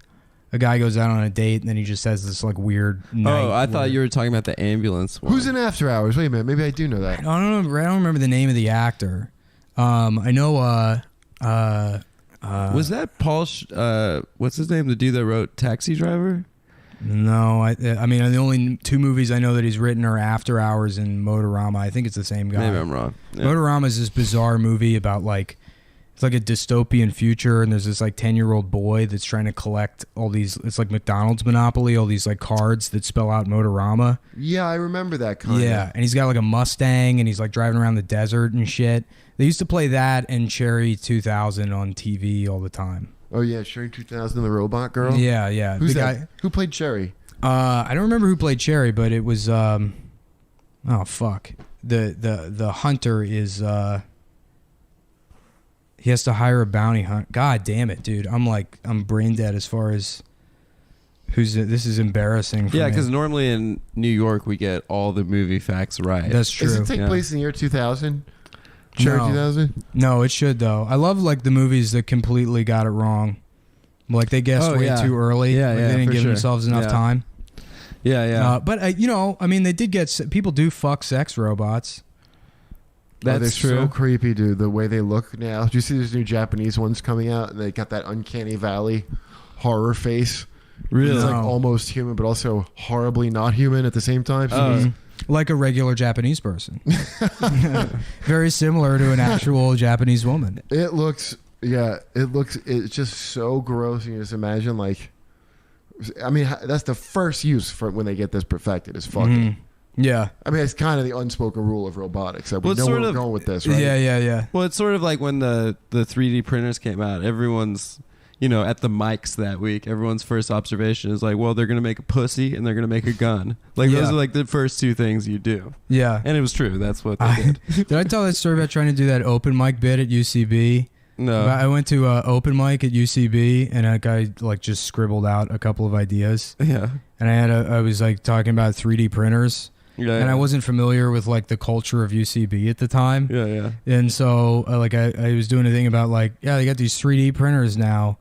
guy goes out on a date and then he just has this like weird night. Oh, I thought you were talking about the ambulance one. Who's in After Hours? Wait a minute, maybe I do know that. I don't remember the name of the actor. I know. Was that Paul? What's his name? The dude that wrote Taxi Driver? No, I mean the only two movies I know that he's written are After Hours and Motorama. I think it's the same guy. Maybe I'm wrong. Yeah. Motorama is this bizarre movie about like it's like a dystopian future, and there's this like 10-year-old boy that's trying to collect all these. It's like McDonald's Monopoly, all these like cards that spell out Motorama. Yeah, I remember that kind. Yeah, and he's got like a Mustang, and he's like driving around the desert and shit. They used to play that and Cherry 2000 on TV all the time. Oh yeah, Cherry 2000, the robot girl. Yeah, yeah. Who's the that? guy? Who played Cherry? I don't remember who played Cherry, but it was oh fuck. The hunter is he has to hire a bounty hunt. God damn it, dude. I'm brain dead as far as this is embarrassing for Yeah, me. because normally in New York we get all the movie facts right. That's true. Does it take place in the year 2000? Cherry 2000? No, it should though. I love like the movies that completely got it wrong. Like they guessed way too early. Yeah, like, yeah, they didn't for give sure. themselves enough time. Yeah, yeah. But I mean, they did get people do fuck sex robots. They're That's true. so creepy, dude. The way they look now. Do you see these new Japanese ones coming out? And they got that uncanny valley horror face. Really? It's like almost human, but also horribly not human at the same time. So Like a regular Japanese person. Very similar to an actual Japanese woman. it looks, it's just so gross. You just imagine, like, I mean, that's the first use for when they get this perfected is fucking. Yeah. I mean, it's kind of the unspoken rule of robotics. That we Well, it's know where sort we're of- going with this, right? Yeah. Well, it's sort of like when the 3D printers came out. Everyone's, at the mics that week, everyone's first observation is like, well, they're going to make a pussy and they're going to make a gun. Like, those are like the first two things you do. Yeah. And it was true. That's what they did. Did I tell that story about trying to do that open mic bit at UCB? No. I went to open mic at UCB, and a guy like just scribbled out a couple of ideas. Yeah. And I was like talking about 3D printers. Yeah, and I wasn't familiar with like the culture of UCB at the time. Yeah, yeah. And so like I was doing a thing about like, yeah, they got these 3D printers now,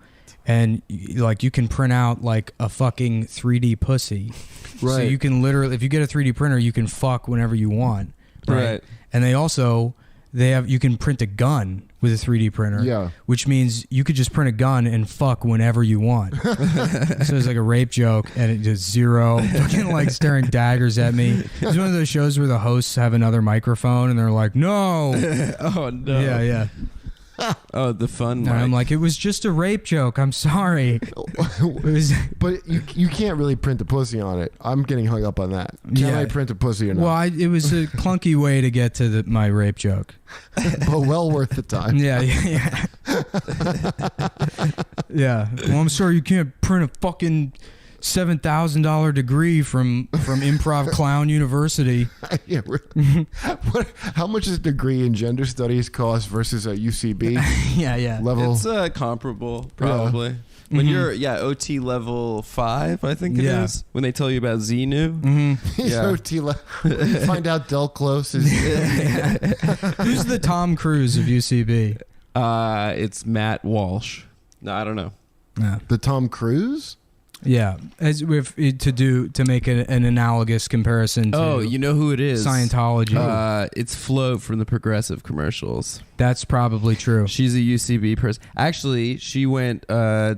and like you can print out like a fucking 3D pussy. Right. So you can literally, if you get a 3D printer, you can fuck whenever you want. Right. And you can print a gun with a 3D printer. Yeah. Which means you could just print a gun and fuck whenever you want. So it's like a rape joke, and it just zero fucking like staring daggers at me. It's one of those shows where the hosts have another microphone and they're like, no. Oh, no. Yeah. Oh, the fun And mic. I'm like, it was just a rape joke. I'm sorry. It was, But you can't really print a pussy on it. I'm getting hung up on that. Can I print a pussy or not? well, it was a clunky way to get to my rape joke. But well worth the time. Yeah. Yeah. Well, I'm sorry you can't print a fucking $7,000 degree from Improv Clown University. Yeah, how much does a degree in gender studies cost versus a UCB Yeah. level? It's comparable, probably. When you're, OT level 5, I think it is. When they tell you about Xenu. Yeah. OT find out Del Close is. Who's the Tom Cruise of UCB? It's Matt Walsh. No, I don't know. Yeah. The Tom Cruise? Yeah, as with to make an analogous comparison to Oh, you know who it is? Scientology. It's Flo from the Progressive commercials. That's probably true. She's a UCB person. Actually, she went to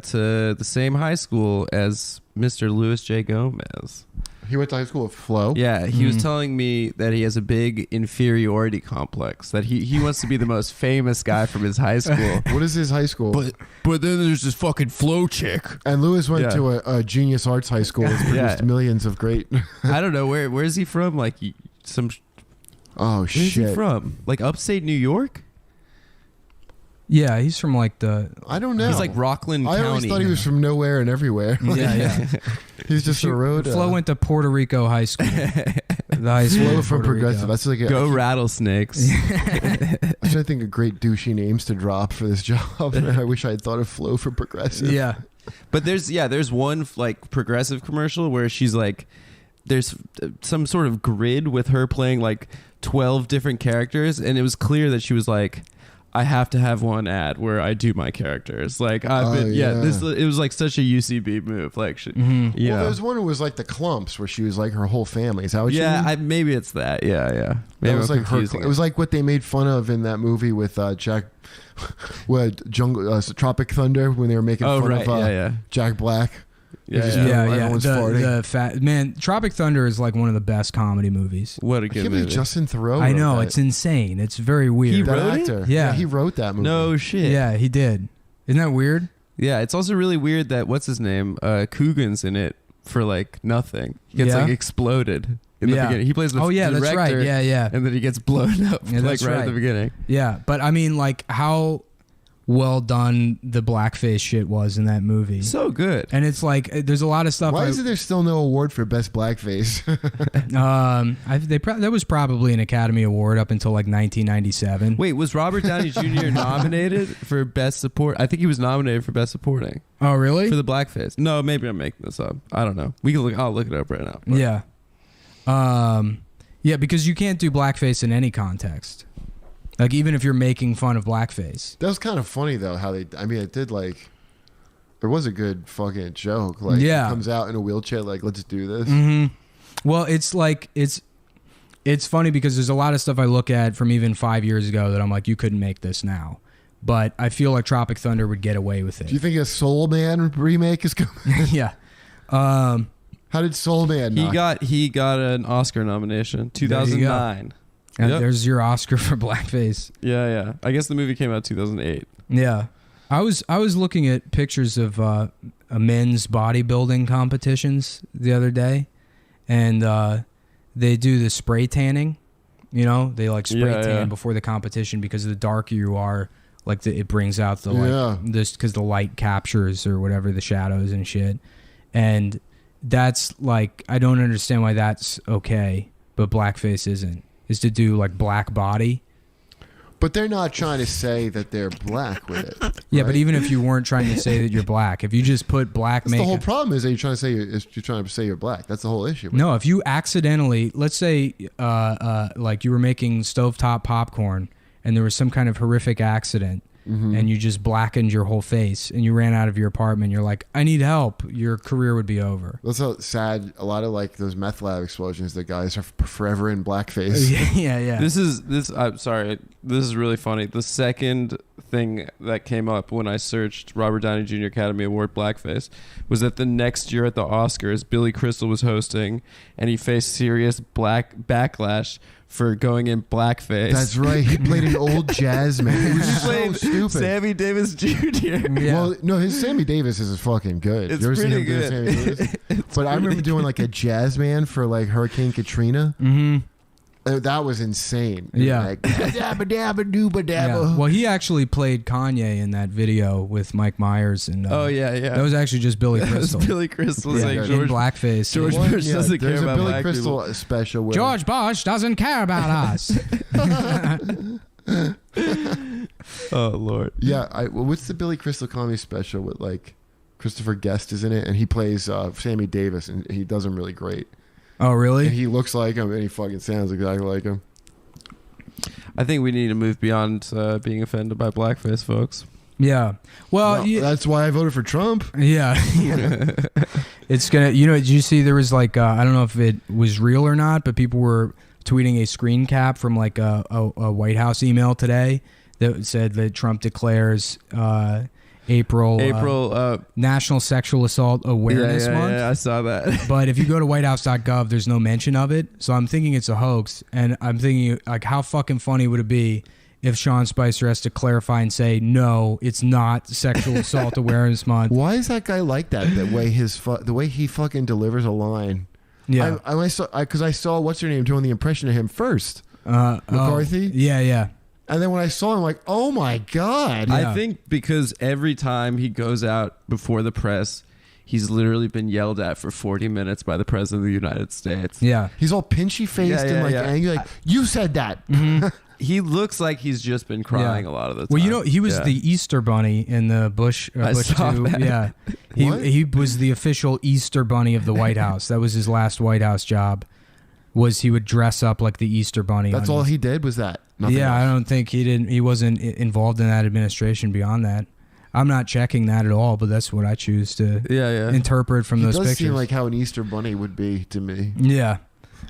the same high school as Mr. Louis J. Gomez. He went to high school with Flo. Yeah, he was telling me that he has a big inferiority complex. That he wants to be the most famous guy from his high school. What is his high school? But then there's this fucking Flo chick. And Lewis went to a genius arts high school that's produced millions of great. I don't know where is he from? Like some. Oh shit! Where's he from? Like upstate New York? Yeah, he's from like I don't know. He's like Rockland County. I always thought he was from nowhere and everywhere. Yeah. He's just a road. Flo went to Puerto Rico High School. The high school Flo in from Puerto Progressive. Rico. That's like Go Rattlesnakes. I'm trying to think of great douchey names to drop for this job. I wish I had thought of Flo from Progressive. Yeah, but there's one like Progressive commercial where she's like, there's some sort of grid with her playing like 12 different characters, and it was clear that she was like, I have to have one ad where I do my characters. Like I've been, it was like such a UCB move. Like, Well, there's one who was like the Clumps, where she was like her whole family. Is that what you mean? Maybe it's that. Yeah. Maybe That was like her. It was like what they made fun of in that movie with Jack, Tropic Thunder, when they were making fun of Jack Black. Everyone's farting. The fat man. Tropic Thunder is like one of the best comedy movies. What a good movie! Justin Theroux. I know, that. it's insane. It's very weird. He That wrote actor. it? Yeah, he wrote that movie. No shit. Yeah, he did. Isn't that weird? Yeah, it's also really weird that what's his name, Coogan's in it for like nothing. He gets like exploded in the beginning. He plays the director. That's right. Yeah. And then he gets blown up like right at the beginning. Yeah, but I mean, like how well done the blackface shit was in that movie. So good. And it's like there's a lot of stuff. Why isn't there still no award for best blackface? That was probably an Academy Award up until like 1997. Wait, was Robert Downey Jr. nominated for best support? I think he was nominated for best supporting. Oh, really? For the blackface? No, maybe I'm making this up. I don't know. We can look. I'll look it up right now. But. Yeah, because you can't do blackface in any context. Like, even if you're making fun of blackface. That was kind of funny, though, how they... I mean, it did, like... It was a good fucking joke. Like, he comes out in a wheelchair, like, let's do this. Mm-hmm. Well, it's like... It's funny because there's a lot of stuff I look at from even 5 years ago that I'm like, you couldn't make this now. But I feel like Tropic Thunder would get away with it. Do you think a Soul Man remake is coming? Yeah. How did Soul Man He got an Oscar nomination. 2009. And there's your Oscar for blackface. Yeah. I guess the movie came out 2008. Yeah. I was looking at pictures of men's bodybuilding competitions the other day, and they do the spray tanning. You know, they like spray tan before the competition because the darker you are, like it brings out the this because the light captures or whatever the shadows and shit. And that's like, I don't understand why that's okay, but blackface isn't. Is to do like black body. But they're not trying to say that they're black with it. Yeah, right? but even if you weren't trying to say that you're black, if you just put black makeup, the whole problem is that you're trying to say you're black. That's the whole issue. No, if you accidentally, let's say, like you were making stovetop popcorn and there was some kind of horrific accident, and you just blackened your whole face and you ran out of your apartment, you're like, I need help. Your career would be over. That's so sad. A lot of like those meth lab explosions, the guys are forever in blackface. Yeah. I'm sorry. This is really funny. The second thing that came up when I searched Robert Downey Jr. Academy Award blackface was that the next year at the Oscars, Billy Crystal was hosting, and he faced serious backlash for going in blackface. That's right. He played an old jazz man. It was so stupid. Sammy Davis Jr. Yeah. Well, no, his Sammy Davis is fucking good. It's you ever pretty seen him do good. Sammy Davis? But I remember doing like a jazz man for like Hurricane Katrina. Mm-hmm. That was insane. Yeah. Like, dabba dabba dooba dabba. Yeah. Well, he actually played Kanye in that video with Mike Myers, and that was actually just Billy Crystal. Billy Crystal saying in George blackface. George Bush doesn't care about Billy black Crystal people. special where George Bush doesn't care about us. Oh Lord. Yeah, what's the Billy Crystal comedy special with like Christopher Guest is in it, and he plays Sammy Davis, and he does him really great. Oh, really? And he looks like him, and he fucking sounds exactly like him. I think we need to move beyond being offended by blackface, folks. Yeah. Well, that's why I voted for Trump. Yeah. It's gonna. You know, did you see there was like I don't know if it was real or not, but people were tweeting a screen cap from like a White House email today that said that Trump declares April April National Sexual Assault Awareness Month. Yeah, I saw that. But if you go to whitehouse.gov, there's no mention of it. So I'm thinking it's a hoax. And I'm thinking, like, how fucking funny would it be if Sean Spicer has to clarify and say, no, it's not Sexual Assault Awareness Month. Why is that guy like that? The way he fucking delivers a line. Yeah. Because I saw what's her name doing the impression of him first. McCarthy. Yeah. And then when I saw him, like, oh my god! I think because every time he goes out before the press, he's literally been yelled at for 40 minutes by the president of the United States. Yeah, he's all pinchy faced and like angry. Like, you said that. He looks like he's just been crying a lot of the time. Well, you know, he was the Easter Bunny in the Bush 2. That. Yeah, he was the official Easter Bunny of the White House. That was his last White House job. Was he would dress up like the Easter Bunny. That's all he did was that. Nothing else. I don't think he wasn't involved in that administration beyond that. I'm not checking that at all, but that's what I choose to interpret from those pictures. It does seem like how an Easter Bunny would be to me. Yeah.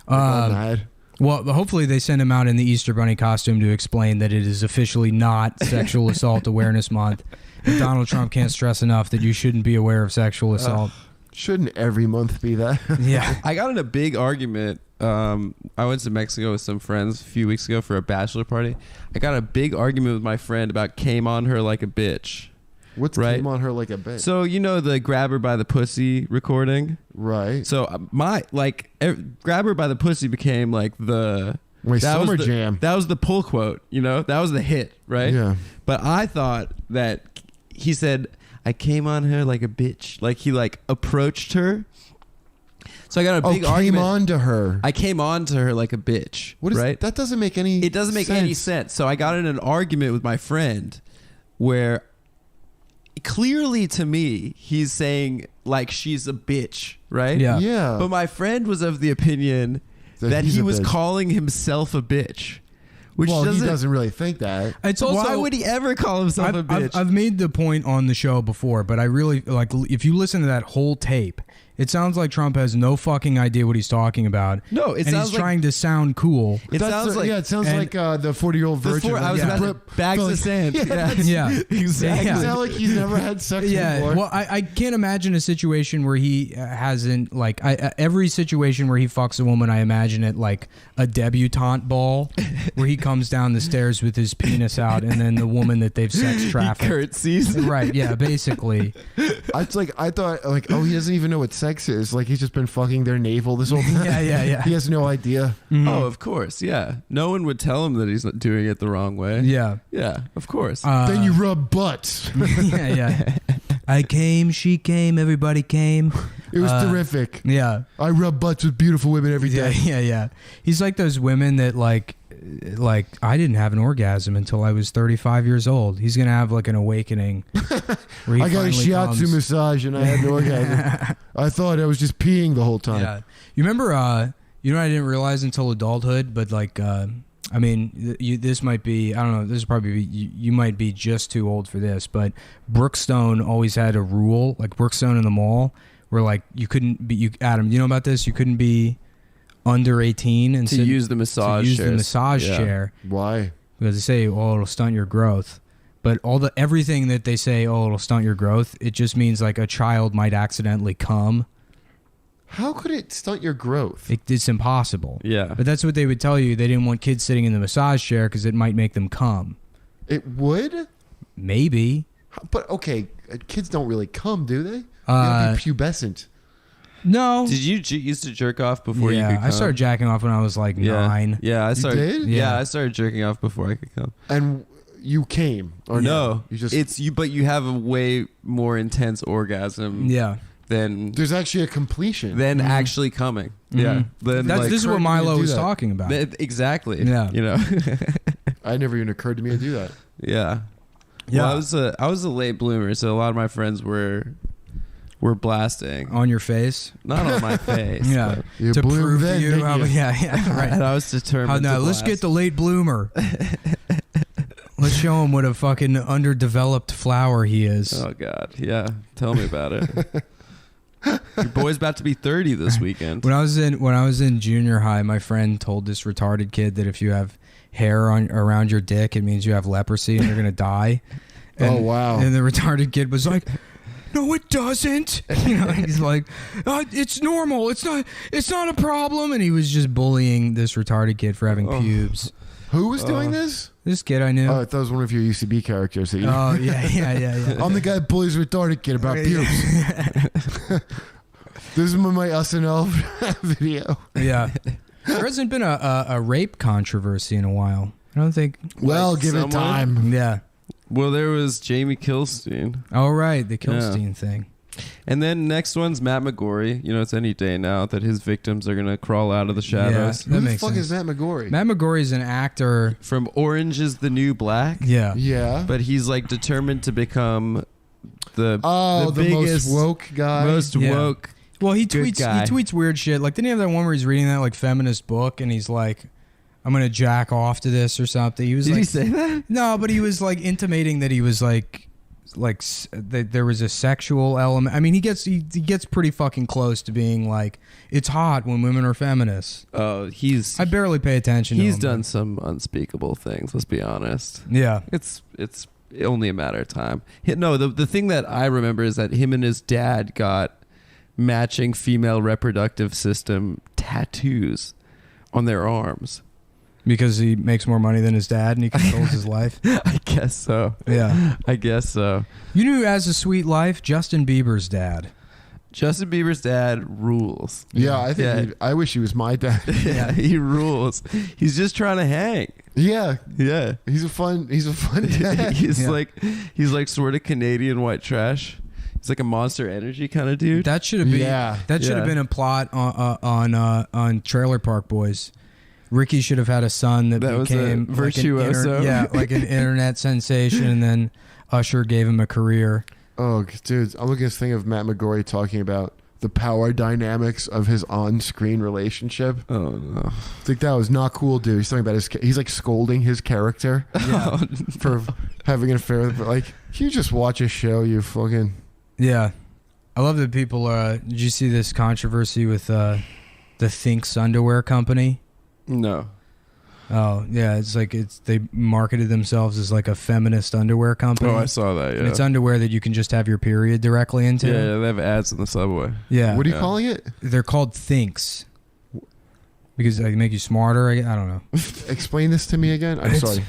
Well, hopefully they send him out in the Easter Bunny costume to explain that it is officially not Sexual Assault Awareness Month. And Donald Trump can't stress enough that you shouldn't be aware of sexual assault. Shouldn't every month be that? Yeah. I got in a big argument. I went to Mexico with some friends a few weeks ago for a bachelor party. I got a big argument with my friend about came on her like a bitch. What's came on her like a bitch? So, you know the grab her by the pussy recording? Right. So grab her by the pussy became like the... summer jam. That was the pull quote, you know? That was the hit, right? Yeah. But I thought that he said, I came on her like a bitch. Like he like approached her. So I got a big argument. Came on to her. I came on to her like a bitch. What is right? That doesn't make any It doesn't make any sense. So I got in an argument with my friend where clearly to me he's saying like she's a bitch, right? Yeah. But my friend was of the opinion that he was calling himself a bitch. Which he doesn't really think that. It's also, why would he ever call himself a bitch? I've made the point on the show before, but I really like if you listen to that whole tape, it sounds like Trump has no fucking idea what he's talking about. No, and he's trying to sound cool. It sounds like the 40-year-old virgin. I was about bags of sand. Yeah, exactly. It sounds like he's never had sex before. Well, I can't imagine a situation where he hasn't every situation where he fucks a woman. I imagine it like a debutante ball where he comes down the stairs with his penis out, and then the woman that they've sex trafficked curtsies. Right? Yeah, basically. I thought like, oh, he doesn't even know what sex is. Like he's just been fucking their navel this whole time. Yeah. He has no idea. Mm-hmm. Oh, of course. Yeah. No one would tell him that he's not doing it the wrong way. Yeah. Yeah. Of course. Then you rub butts. Yeah. I came, she came, everybody came. It was terrific. Yeah. I rub butts with beautiful women every day. Yeah. He's like those women that like I didn't have an orgasm until I was 35 years old. He's gonna have like an awakening. Where I got a shiatsu massage and I had an orgasm. I thought I was just peeing the whole time. Yeah. You remember? I didn't realize until adulthood, but like, I mean, this might be. I don't know. This is probably you might be just too old for this, but Brookstone always had a rule, like Brookstone in the mall, where like you couldn't be. Adam, you know about this? You couldn't be under 18 and to use the massage chair. Why? Because they say, oh, it'll stunt your growth. But everything that they say, oh, it'll stunt your growth, it just means like a child might accidentally come. How could it stunt your growth? It's impossible. Yeah. But that's what they would tell you. They didn't want kids sitting in the massage chair because it might make them come. It would? Maybe. But okay, kids don't really come, do they? They gotta be pubescent. No. Did you used to jerk off before you could come? I started jacking off when I was like 9. Yeah, I started. did? Yeah, I started jerking off before I could come. And you came or no? You just it's you, but you have a way more intense orgasm. Yeah. Than there's actually a completion. Than actually coming. Yeah. Then this is what Milo was talking about. Exactly. Yeah. You know. I never even occurred to me to do that. Yeah. Yeah. Well, I was a late bloomer, so a lot of my friends were blasting on your face, not on my face. Yeah, you to prove then, to you, yeah, right. And I was determined. Now let's get the late bloomer. Let's show him what a fucking underdeveloped flower he is. Oh God, yeah. Tell me about it. Your boy's about to be 30 this weekend. When I was in junior high, my friend told this retarded kid that if you have hair around your dick, it means you have leprosy and you're gonna die. And, oh wow! And the retarded kid was like, "No, it doesn't." He's like, "It's normal. It's not a problem." And he was just bullying this retarded kid for having pubes. Who was doing this? This kid I knew. Oh, I thought it was one of your UCB characters. That you Oh yeah. I'm the guy that bullies retarded kid about pubes. This is my SNL video. Yeah. There hasn't been a rape controversy in a while. I don't think. Well, give it time. Yeah. Well, there was Jamie Kilstein. Oh, right. The Kilstein thing. And then next one's Matt McGorry. It's any day now that his victims are going to crawl out of the shadows. Yeah, Who the fuck is Matt McGorry? Matt McGorry is an actor. From Orange is the New Black. Yeah. Yeah. But he's like determined to become the most biggest, woke guy. Most woke. Well, he tweets weird shit. Like, didn't he have that one where he's reading that like feminist book and he's like, "I'm gonna jack off to this" or something? He was Did like, he say that? No, but he was like intimating that he was like that there was a sexual element. I mean, he gets pretty fucking close to being like, it's hot when women are feminists. Oh, I barely pay attention. He's to him, done some unspeakable things. Let's be honest. Yeah, it's only a matter of time. The thing that I remember is that him and his dad got matching female reproductive system tattoos on their arms. Because he makes more money than his dad and he controls his life? I guess so. Yeah. I guess so. You knew who has a sweet life? Justin Bieber's dad. Justin Bieber's dad rules. Yeah, I think I wish he was my dad. Yeah, he rules. He's just trying to hang. Yeah. Yeah. He's a fun dad. he's like sort of Canadian white trash. He's like a Monster Energy kind of dude. That should have been should have been a plot on Trailer Park Boys. Ricky should have had a son that became virtuoso. Like an internet sensation, and then Usher gave him a career. Oh, dude, I'm looking at this thing of Matt McGorry talking about the power dynamics of his on-screen relationship. Oh no! I think that was not cool, dude. He's talking about he's like scolding his character for having an affair. But like, you just watch a show, you fucking. Yeah, I love that people. Did you see this controversy with the Thinx underwear company? No. Oh yeah, they marketed themselves as like a feminist underwear company. Oh, I saw that. Yeah, and it's underwear that you can just have your period directly into. Yeah, they have ads in the subway. Yeah. What are you calling it? They're called Thinx because they make you smarter. I don't know. Explain this to me again. I'm sorry.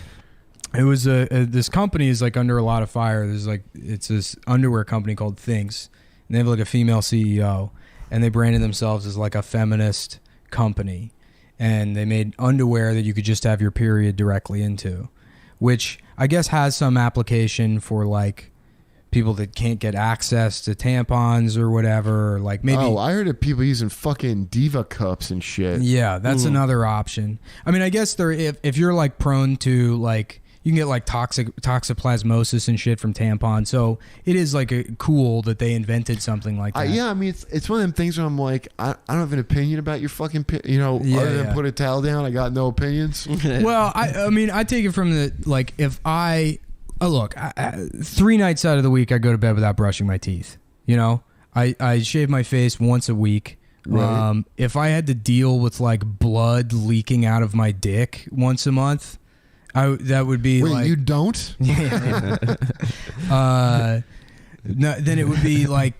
It was this company is like under a lot of fire. It's this underwear company called Thinx, and they have like a female CEO, and they branded themselves as like a feminist company. And they made underwear that you could just have your period directly into, which I guess has some application for like people that can't get access to tampons or whatever. Or like maybe. Oh, I heard of people using fucking Diva cups and shit. Yeah, that's another option. I mean, I guess if you're like prone to like. You can get like toxoplasmosis and shit from tampons. So it is like cool that they invented something like that. Yeah, I mean, it's one of them things where I'm like, I don't have an opinion about your fucking, other than put a towel down, I got no opinions. Well, I mean, I take it from the, like, if I 3 nights out of the week, I go to bed without brushing my teeth. I shave my face once a week. Right. If I had to deal with like blood leaking out of my dick once a month, that would be. Wait, like, you don't? Yeah. No, then it would be like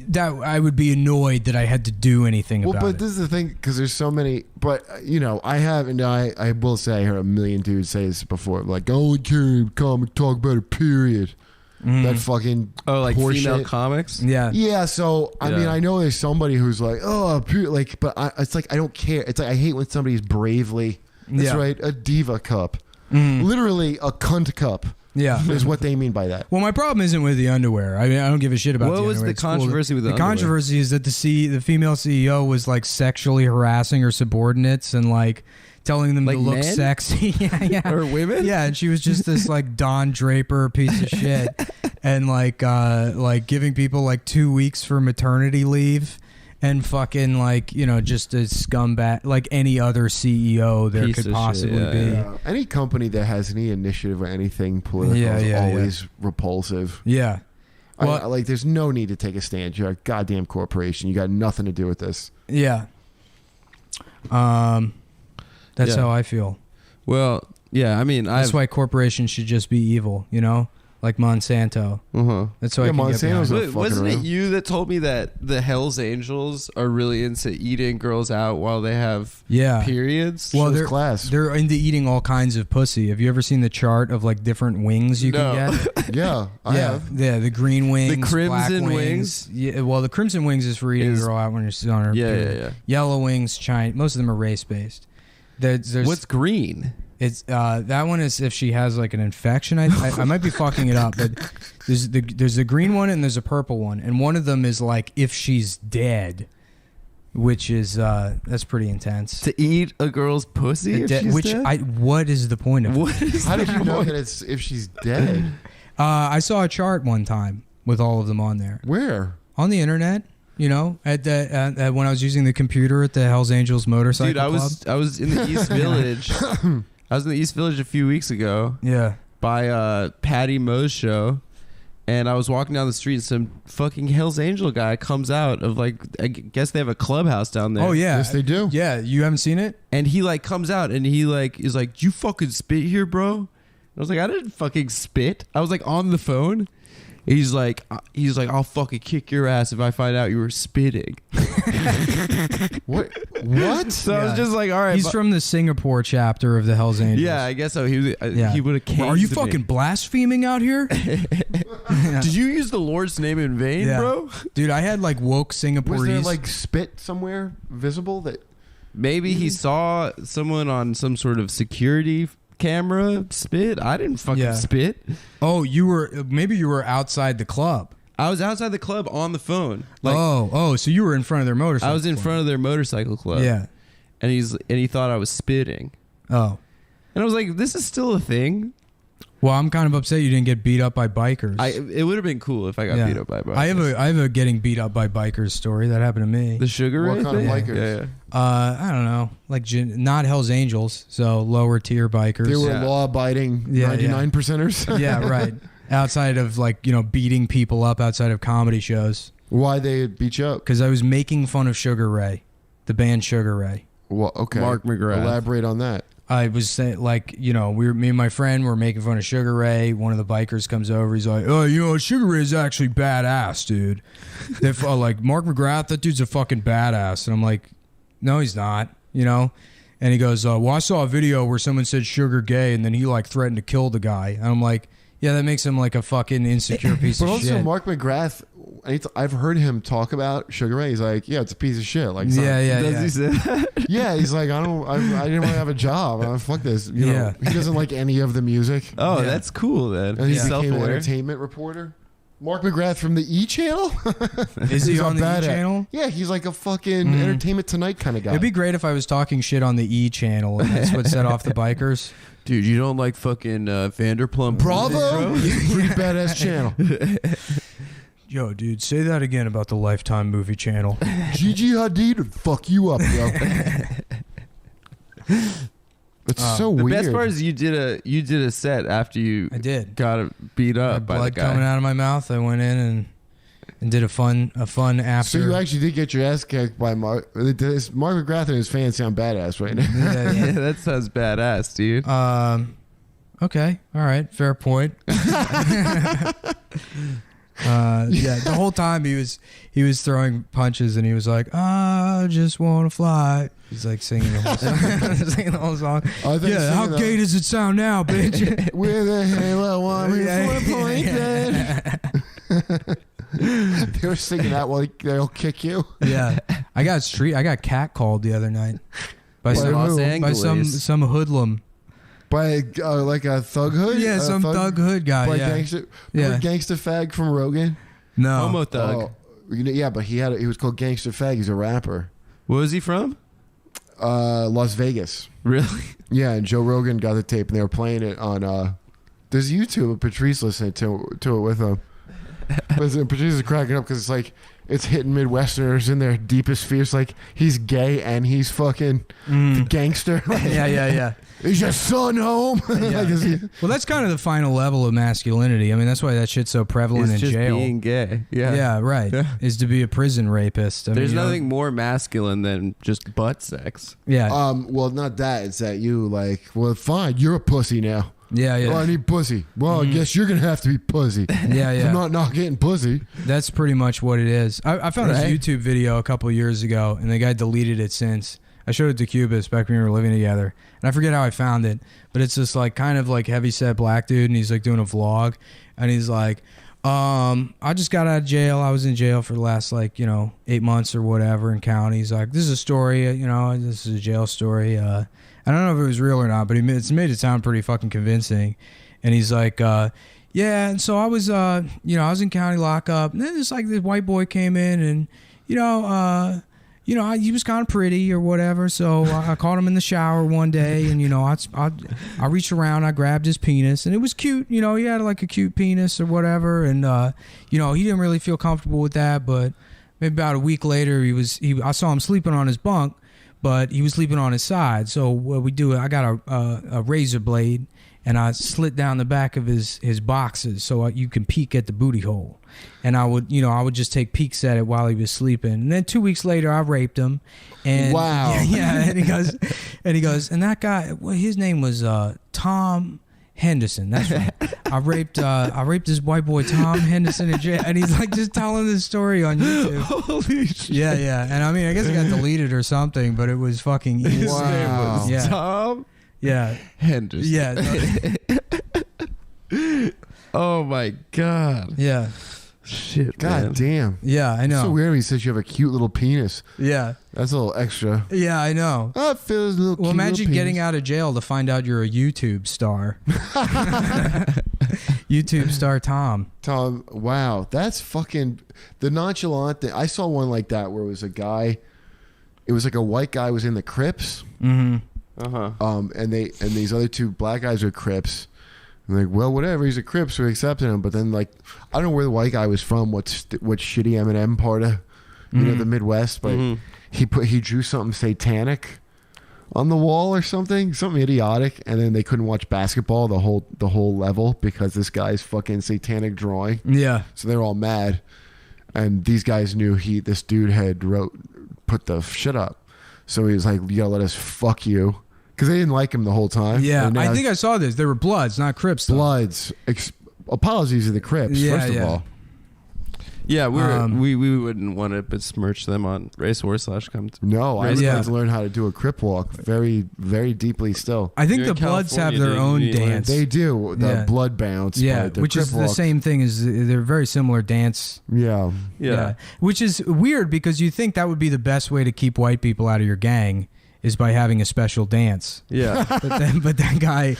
that. I would be annoyed that I had to do anything about it. But this is the thing, because there's so many. But I have, and I will say, I heard a million dudes say this before. Like, I only care to come and talk about a period. That fucking like female shit. comics. Yeah. So I mean, I know there's somebody who's like, oh, but it's like I don't care. It's like I hate when somebody's bravely. That's right, a diva cup. Literally a cunt cup. Yeah, is what they mean by that. Well, my problem isn't with the underwear. I mean, I don't give a shit about. What the was underwear. the controversy with the underwear? Controversy is that the female CEO was like sexually harassing her subordinates and like telling them like to look men? sexy. Yeah. Or women? Yeah, and she was just this like Don Draper piece of shit, and like giving people like 2 weeks for maternity leave. And fucking like, just a scumbag like any other CEO there could possibly be. Yeah. Any company that has any initiative or anything political is always repulsive. Yeah. Well, there's no need to take a stand. You're a goddamn corporation. You got nothing to do with this. Yeah. That's how I feel. Well, yeah, I mean, that's why corporations should just be evil, like Monsanto. That's how I can get behind. Wasn't it you that told me that the Hell's Angels are really into eating girls out while they have periods? Well, they're into eating all kinds of pussy. Have you ever seen the chart of like different wings you can get? Yeah, I have. Yeah, the green wings, the crimson black wings. Yeah, well, the crimson wings is for eating a girl out when you're still on her period. Yeah. Yellow wings, China. Most of them are race based. There's what's green? It's that one is if she has like an infection. I might be fucking it up, but there's a green one and there's a purple one, and one of them is like if she's dead, which is that's pretty intense. To eat a girl's pussy, what is the point of it? How did you know that it's if she's dead? I saw a chart one time with all of them on there. Where? On the internet. You know, at when I was using the computer at the Hell's Angels motorcycle club. I was in the East Village. I was in the East Village a few weeks ago. Yeah. By Patty Moe's show. And I was walking down the street and some fucking Hell's Angel guy comes out of like, I guess they have a clubhouse down there. Oh, yeah. Yes, they do. Yeah. You haven't seen it? And he like comes out and he like is like, you fucking spit here, bro? And I was like, I didn't fucking spit. I was like on the phone. He's like, I'll fucking kick your ass if I find out you were spitting. What? So I was just like, all right. He's from the Singapore chapter of the Hell's Angels. Yeah, I guess so. He would have came. Are you fucking blaspheming out here? Did you use the Lord's name in vain, bro? Dude, I had like woke Singaporeans. Was there like spit somewhere visible that? Maybe he saw someone on some sort of security camera spit. I didn't fucking spit. Oh, maybe you were outside the club. I was outside the club on the phone. Like, so you were in front of their motorcycle. I was in front of their motorcycle club. Yeah. And he thought I was spitting. Oh. And I was like, this is still a thing. Well, I'm kind of upset you didn't get beat up by bikers. It would have been cool if I got beat up by bikers. I have a getting beat up by bikers story that happened to me. The Sugar Ray What kind of thing? bikers? I don't know, like not Hell's Angels, so lower tier bikers. They were law-abiding 99%ers. Yeah, right. Outside of like beating people up outside of comedy shows. Why they beat you up? Because I was making fun of Sugar Ray, the band Sugar Ray. Well, okay. Mark McGrath. Elaborate on that. I was saying, like, me and my friend were making fun of Sugar Ray. One of the bikers comes over. He's like, oh, Sugar Ray is actually badass, dude. Like, Mark McGrath, that dude's a fucking badass. And I'm like, no, he's not, And he goes, well, I saw a video where someone said Sugar gay, and then he, like, threatened to kill the guy. And I'm like, yeah, that makes him, like, a fucking insecure piece of shit. But also, Mark McGrath, I've heard him talk about Sugar Ray. He's like, yeah, it's a piece of shit. Like, Does he say that? Yeah, he's like, I didn't want to have a job. Fuck this. He doesn't like any of the music. Oh, that's cool then. And he became an entertainment reporter. Mark McGrath from the E Channel. Is he on the E Channel? Yeah, he's like a fucking Entertainment Tonight kind of guy. It'd be great if I was talking shit on the E Channel, and that's what set off the bikers. Dude, you don't like fucking Vanderplump? Bravo, pretty badass channel. Yo, dude, say that again about the Lifetime movie channel. Gigi Hadid would fuck you up, bro. It's so weird. The best part is you did a set after you got beat up by blood the guy. coming out of my mouth. I went in and did a fun after. So you actually did get your ass kicked by Mark. Mark McGrath and his fans sound badass right now. Yeah, that sounds badass, dude. Okay, all right, fair point. The whole time he was throwing punches and he was like, I just want to fly. He's like singing the whole song. Yeah, how gay does it sound now, bitch? With a halo on me pointed. They were singing that while they'll kick you. Yeah, I got catcalled the other night by some hoodlum. By like a thug hood? Yeah, some thug hood guy. By yeah. Gangsta Fag from Rogan? No. Homo thug. Yeah, but he was called Gangsta Fag. He's a rapper. Where was he from? Las Vegas. Really? Yeah, and Joe Rogan got the tape and they were playing it on there's YouTube of Patrice listening to it with him. Patrice is cracking up because it's like it's hitting Midwesterners in their deepest fears. Like he's gay and he's fucking gangster. Yeah. Is your son home? Well, that's kind of the final level of masculinity. I mean, that's why that shit's so prevalent in just jail. Being gay. Yeah. Yeah, right. Yeah. Is to be a prison rapist. There's nothing more masculine than just butt sex. Yeah. Well, not that. It's that you like. Well, fine. You're a pussy now. Yeah, yeah. Oh, I need pussy. Well, I guess you're gonna have to be pussy. Yeah, yeah. I'm not getting pussy. That's pretty much what it is. I found this YouTube video a couple years ago, and the guy deleted it since. I showed it to Cubas back when we were living together, and I forget how I found it, but it's this like kind of like heavyset black dude, and he's like doing a vlog, and he's like, I just got out of jail. I was in jail for the last 8 months or whatever in county. He's like, this is a story, this is a jail story. I don't know if it was real or not, but it's made it sound pretty fucking convincing. And he's like, yeah, and so I was, I was in county lockup, and then this white boy came in, and he was kind of pretty or whatever. So I caught him in the shower one day, and I reached around, I grabbed his penis, and it was cute. He had like a cute penis or whatever, and he didn't really feel comfortable with that. But maybe about a week later, I saw him sleeping on his bunk, but he was sleeping on his side. So what we do, I got a razor blade, and I slit down the back of his boxes so you can peek at the booty hole. And I would just take peeks at it while he was sleeping. And then 2 weeks later, I raped him. And wow. Yeah. And he goes, and that guy, well, his name was Tom Henderson. That's right. I raped this white boy Tom Henderson in jail, and he's like just telling this story on YouTube. Holy shit! Yeah, yeah. And I mean, I guess it got deleted or something, but it was fucking easy. His name was Tom. Yeah, Henderson. Yeah. Oh my god. Yeah. Shit. God man. damn. Yeah, I know. It's so weird when he says you have a cute little penis. Yeah. That's a little extra. Yeah, I know. Oh, it feels a little Well, cute imagine little getting penis. out of jail to find out you're a YouTube star. YouTube star Tom. Tom, wow. That's fucking the nonchalant thing. I saw one like that where it was a guy. It was like a white guy was in the Crips. Mm-hmm. And these other two black guys are Crips. And like, well, whatever, he's a Crip, so we accepted him. But then, like, I don't know where the white guy was from, what shitty M&M part of, the Midwest. But he drew something satanic on the wall or something idiotic, and then they couldn't watch basketball the whole level because this guy's fucking satanic drawing. Yeah. So they're all mad, and these guys knew this dude had put the shit up. So he was like, "You gotta let us fuck you." Because they didn't like him the whole time. Yeah, I think I saw this. They were Bloods, not Crips. Though. Bloods. Apologies to the Crips, first of all. Yeah, we wouldn't want to besmirch them on Racehorse/Cumtown. No, I would like to learn how to do a Crip walk very, very deeply still. I think the Bloods have their own dance. They do. The blood bounce. Yeah, but the which Crip is the walk, same thing as they're very similar dance. Yeah. Which is weird because you think that would be the best way to keep white people out of your gang. Is by having a special dance. Yeah. but that guy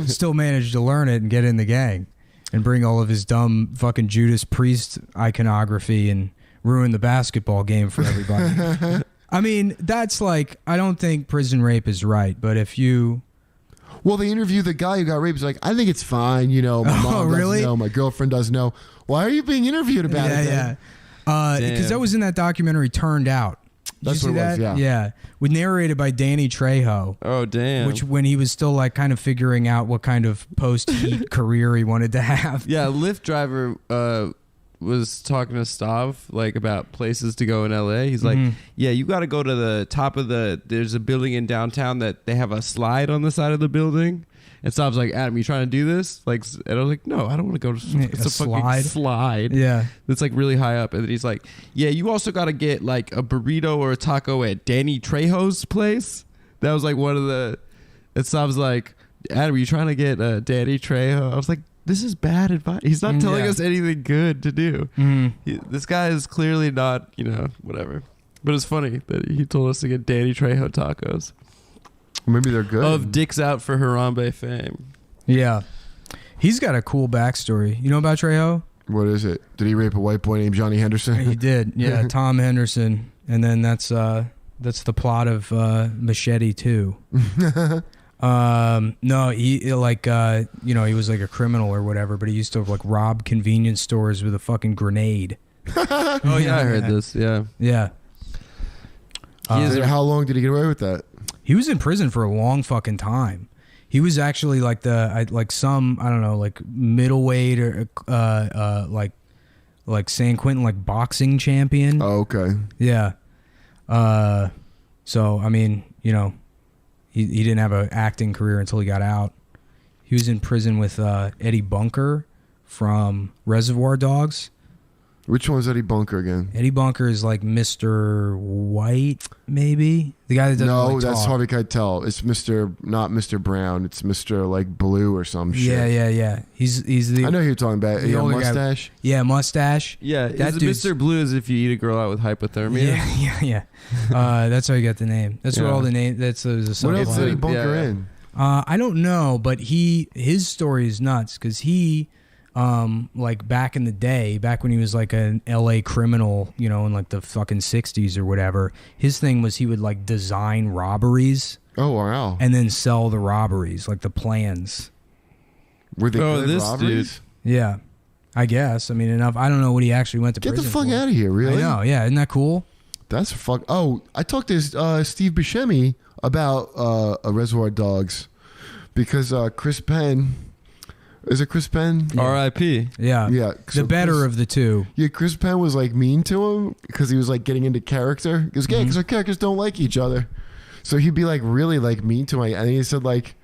still managed to learn it and get in the gang and bring all of his dumb fucking Judas Priest iconography and ruin the basketball game for everybody. I mean, that's like, I don't think prison rape is right, but if you... Well, they interviewed the guy who got raped. He's like, I think it's fine. My mom doesn't know. My girlfriend doesn't know. Why are you being interviewed about it? Yeah. Because that was in that documentary Turned Out. That's what it was, yeah. Yeah. Narrated by Danny Trejo. Oh, damn. Which, when he was still like kind of figuring out what kind of post-heat career he wanted to have. Yeah, Lyft driver was talking to Stav like about places to go in LA. He's like, yeah, you got to go to the top of there's a building in downtown that they have a slide on the side of the building. And Stav's like, Adam, you trying to do this? Like, and I was like, no, I don't want to go to it's a fucking slide. Yeah. That's like really high up. And then he's like, yeah, you also got to get like a burrito or a taco at Danny Trejo's place. That was like one of the, and Stav's like, Adam, are you trying to get Danny Trejo? I was like, this is bad advice. He's not telling us anything good to do. This guy is clearly not, whatever. But it's funny that he told us to get Danny Trejo tacos. Maybe they're good. Of Dicks Out for Harambe fame. Yeah. He's got a cool backstory. You know about Trejo? What is it? Did he rape a white boy named Johnny Henderson? He did. Yeah, Tom Henderson. And then that's the plot of Machete 2. No, he he was like a criminal or whatever, but he used to like rob convenience stores with a fucking grenade. Oh yeah, I heard this. Yeah. Yeah. How long did he get away with that? He was in prison for a long fucking time. He was actually like middleweight or like San Quentin like boxing champion. Oh, okay. Yeah. So I mean, he didn't have an acting career until he got out. He was in prison with Eddie Bunker from Reservoir Dogs. Which one's Eddie Bunker again? Eddie Bunker is like Mr. White, maybe the guy that doesn't No, really that's talk. Harvey Keitel. It's not Mr. Brown. It's Mr. like Blue or some shit. Yeah. He's the. I know who you're talking about. the Yeah, older guy. mustache. Yeah, mustache. Yeah, that is dude's- Mr. Blue is if you eat a girl out with hypothermia. Yeah. That's how you got the name. That's where all the name. That's a What else is Eddie subplot. Bunker in? I don't know, but his story is nuts because he. Like back in the day, back when he was like an LA criminal, you know, in like the fucking 60s or whatever, his thing was he would like design robberies. Oh, wow. And then sell the robberies, like the plans. Were they good this robberies? Yeah. I guess. I mean, enough. I don't know what he actually went to Get the prison fuck for. out of here, really? I know, yeah. Isn't that cool? That's fuck. Oh, I talked to Steve Buscemi about Reservoir Dogs because Chris Penn. Is it Chris Penn? R.I.P. Yeah. Yeah. The better of the two. Yeah, Chris Penn was like mean to him because he was like getting into character. He goes, yeah, because our characters don't like each other. So he'd be like really like mean to him. And he said like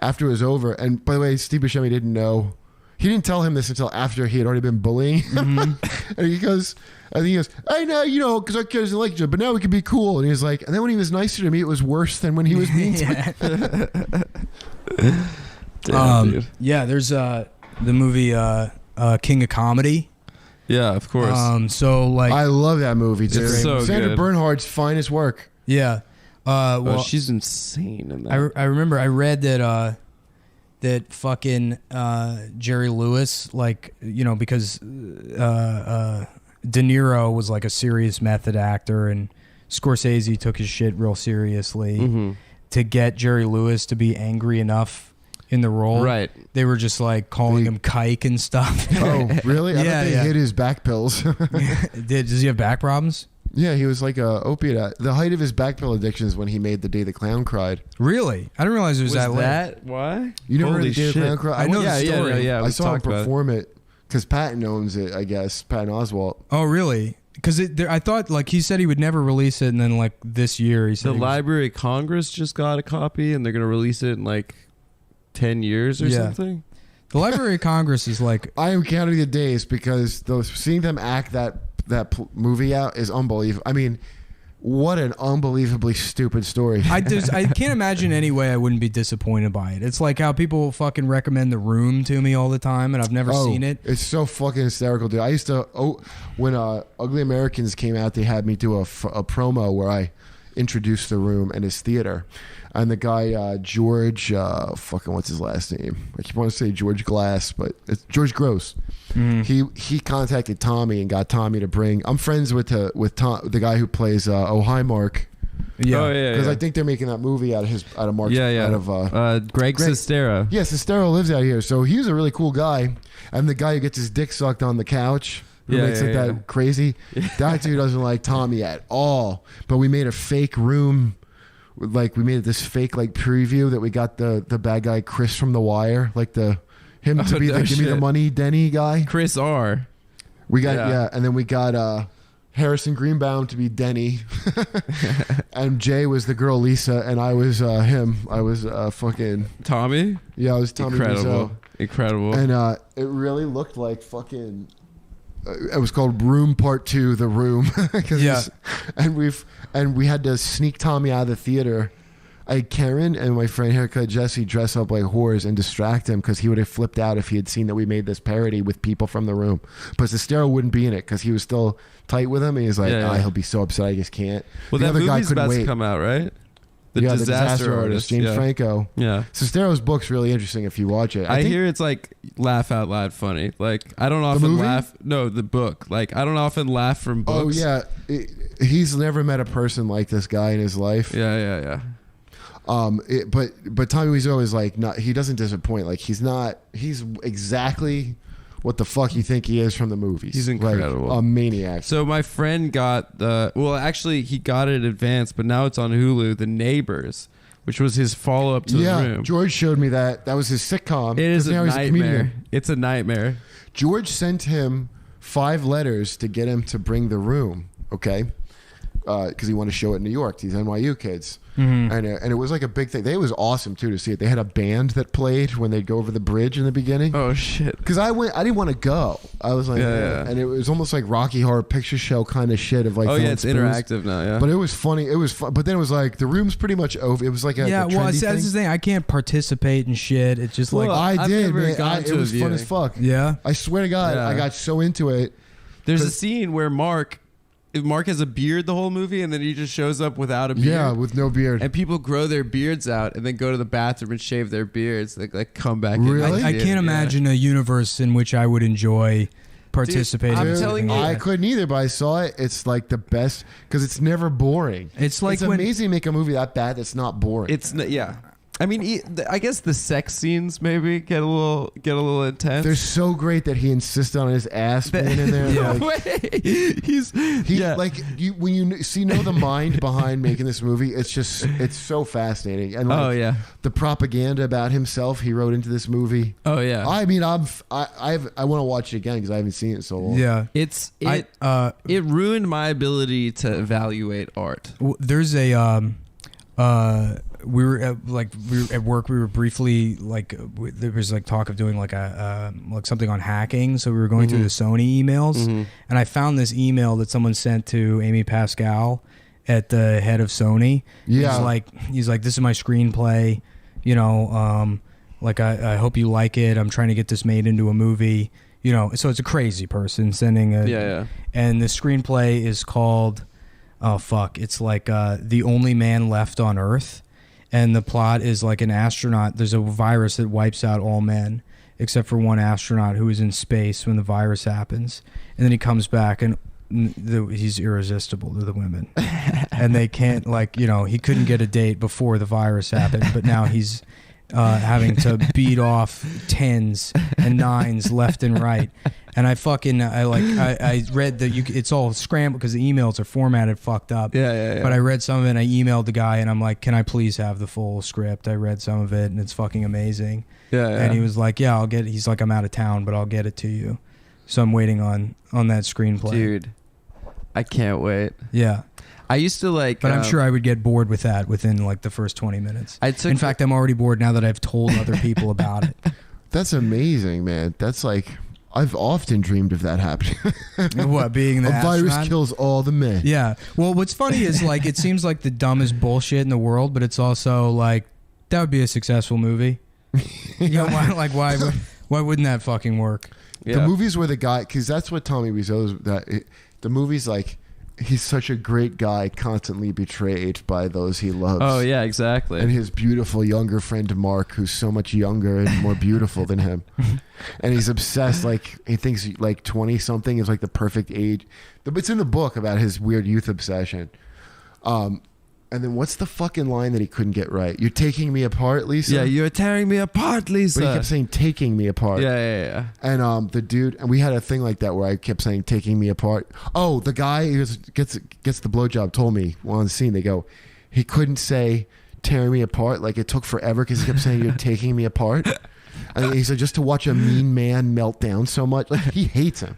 after it was over. And by the way, Steve Buscemi didn't know. He didn't tell him this until after he had already been bullying him. And he goes, I know, you know, because our characters don't like each other, but now we can be cool. And he was like, and then when he was nicer to me, it was worse than when he was mean to me. Damn, yeah, there's the movie King of Comedy. Yeah, of course. So like I love that movie, dude. It's so Sandra good. Bernhardt's finest work. Yeah. Well, she's insane in that. I remember I read that that fucking Jerry Lewis, like, you know, because De Niro was like a serious method actor and Scorsese took his shit real seriously to get Jerry Lewis to be angry enough in the role. Right. They were just like calling him kike and stuff. Oh, really? I Yeah, bet they yeah. hid his back pills. Does he have back problems? Yeah, he was like a opiate addict. The height of his back pill addiction is when he made The Day the Clown Cried. Really? I didn't realize it was that late. Why? You never Holy heard The Day the shit. Clown Cried? I know went- the story. Yeah, I we saw him talked about it. perform it because Patton owns it, I guess. Patton Oswalt. Oh, really? Because I thought like he said he would never release it, and then like this year he said The he was- Library of Congress just got a copy, and they're gonna release it in like 10 years or Yeah. something. The Library of Congress is like I am counting the days because seeing them act that movie out is unbelievable. I mean, what an unbelievably stupid story. I can't imagine any way I wouldn't be disappointed by it. It's like how people fucking recommend The Room to me all the time, and I've never seen it. It's so fucking hysterical, dude. I used to when Ugly Americans came out, they had me do a promo where I introduced The Room and his theater. And the guy George, fucking what's his last name? I keep wanting to say George Glass, but it's George Gross. He contacted Tommy and got Tommy to bring. I'm friends with the guy who plays Oh Hi Mark. Yeah, Oh, yeah, Because yeah. I think they're making that movie out of Mark. Yeah, yeah. Out of Greg Sestero. Yeah, Sestero lives out here, so he's a really cool guy. And the guy who gets his dick sucked on the couch, who Yeah, makes yeah, it yeah. that crazy, that dude doesn't like Tommy at all. But we made a fake room, like we made this fake like preview that we got the bad guy Chris from The Wire, like him to be no the give me the shit. money Denny guy. Chris R. We got Yeah. and then we got Harrison Greenbaum to be Denny, and Jay was the girl Lisa, and I was him. I was fucking Tommy. yeah, I was Tommy Incredible. Wiseau. Incredible. And it really looked like fucking. It was called Room Part 2, The Room. 'Cause Yeah. and we had to sneak Tommy out of the theater. I had Karen and my friend Haircut Jesse dress up like whores and distract him because he would have flipped out if he had seen that we made this parody with people from The Room. But Sestero wouldn't be in it because he was still tight with him. And he's like, Yeah, yeah. he'll be so upset. I just can't. Well, The that other guy movie's couldn't about wait. to come out, right? The Yeah, disaster artist, James yeah. Franco. Yeah. Sestero's book's really interesting if you watch it. I think- hear it's like laugh out loud funny. Like I don't often movie? laugh. No, the book. Like I don't often laugh from Oh books. yeah, he's never met a person like this guy in his life. Yeah, yeah, yeah. But Tommy Wiseau is like not. He doesn't disappoint. Like he's not. He's exactly what the fuck you think he is from the movies. He's incredible. Like, a maniac. So my friend got the. Well, actually, he got it in advance, but now it's on Hulu. The Neighbors, which was his follow up to yeah, The Room. George showed me that. That was his sitcom. It is 'Cause now a he's comedian. nightmare. It's a nightmare. George sent him 5 letters to get him to bring The Room. Okay, because he wanted to show it in New York. These NYU kids. and it was like a big thing. It was awesome too to see it. They had a band that played when they'd go over the bridge in the beginning. Oh shit! Because I didn't want to go. I was like, and it was almost like Rocky Horror Picture Show kind of shit of like. Oh yeah, it's interactive now. Yeah, but it was funny. It was fun. But then it was like the room's pretty much over. It was like a that's the thing. I can't participate in shit. It's just like I did, man. It was fun as fuck. Yeah, I swear to God, I got so into it. There's a scene where Mark has a beard the whole movie, and then he just shows up without a beard. Yeah, with no beard. And people grow their beards out and then go to the bathroom and shave their beards. They like come back. Really? I can't imagine a universe in which I would enjoy participating. Dude, I'm telling you, I couldn't either, but I saw it. It's like the best because it's never boring. It's like it's amazing to make a movie that bad that's not boring. Yeah. I mean, I guess the sex scenes maybe get a little intense. They're so great that he insists on his ass being in there. Yeah. Like, He's like when you know the mind behind making this movie, it's so fascinating. And like, the propaganda about himself he wrote into this movie. Oh yeah. I mean, I want to watch it again because I haven't seen it in so long. Yeah, it ruined my ability to evaluate art. There's a we were at work. We were briefly there was like talk of doing like a like something on hacking. So we were going through the Sony emails, and I found this email that someone sent to Amy Pascal at the head of Sony. Yeah, he's like, this is my screenplay. You know, like I hope you like it. I'm trying to get this made into a movie. You know, so it's a crazy person sending a And the screenplay is called it's like The Only Man Left on Earth. And the plot is like an astronaut. There's a virus that wipes out all men except for one astronaut who is in space when the virus happens. And then he comes back and he's irresistible to the women. And they can't, he couldn't get a date before the virus happened, but now he's having to beat off 10s and 9s left and right. And I read that it's all scrambled because the emails are formatted fucked up. Yeah. But I read some of it and I emailed the guy and I'm like, can I please have the full script? I read some of it and it's fucking amazing. Yeah. And he was like, yeah, I'll get it. He's like, I'm out of town, but I'll get it to you. So I'm waiting on that screenplay. Dude, I can't wait. Yeah. I used to but I'm sure I would get bored with that within like the first 20 minutes. In fact, I'm already bored now that I've told other people about it. That's amazing, man. That's like, I've often dreamed of that happening. What, being the virus astronaut? kills all the men. Yeah. Well, what's funny is like it seems like the dumbest bullshit in the world, but it's also like that would be a successful movie. Why wouldn't that fucking work? Yeah. The movies where the guy, because that's what Tommy Wiseau's the movie's like. He's such a great guy, constantly betrayed by those he loves. Oh yeah, exactly. And his beautiful younger friend Mark, who's so much younger and more beautiful than him, and he's obsessed. Like he thinks like 20 something is like the perfect age. It's in the book about his weird youth obsession. And then what's the fucking line that he couldn't get right? You're taking me apart, Lisa. Yeah, you're tearing me apart, Lisa. But he kept saying taking me apart. Yeah. And the dude, and we had a thing like that where I kept saying taking me apart. Oh, the guy who gets the blowjob told me on the scene. They go, he couldn't say tearing me apart. Like it took forever because he kept saying you're taking me apart. And he said just to watch a mean man melt down so much. Like he hates him.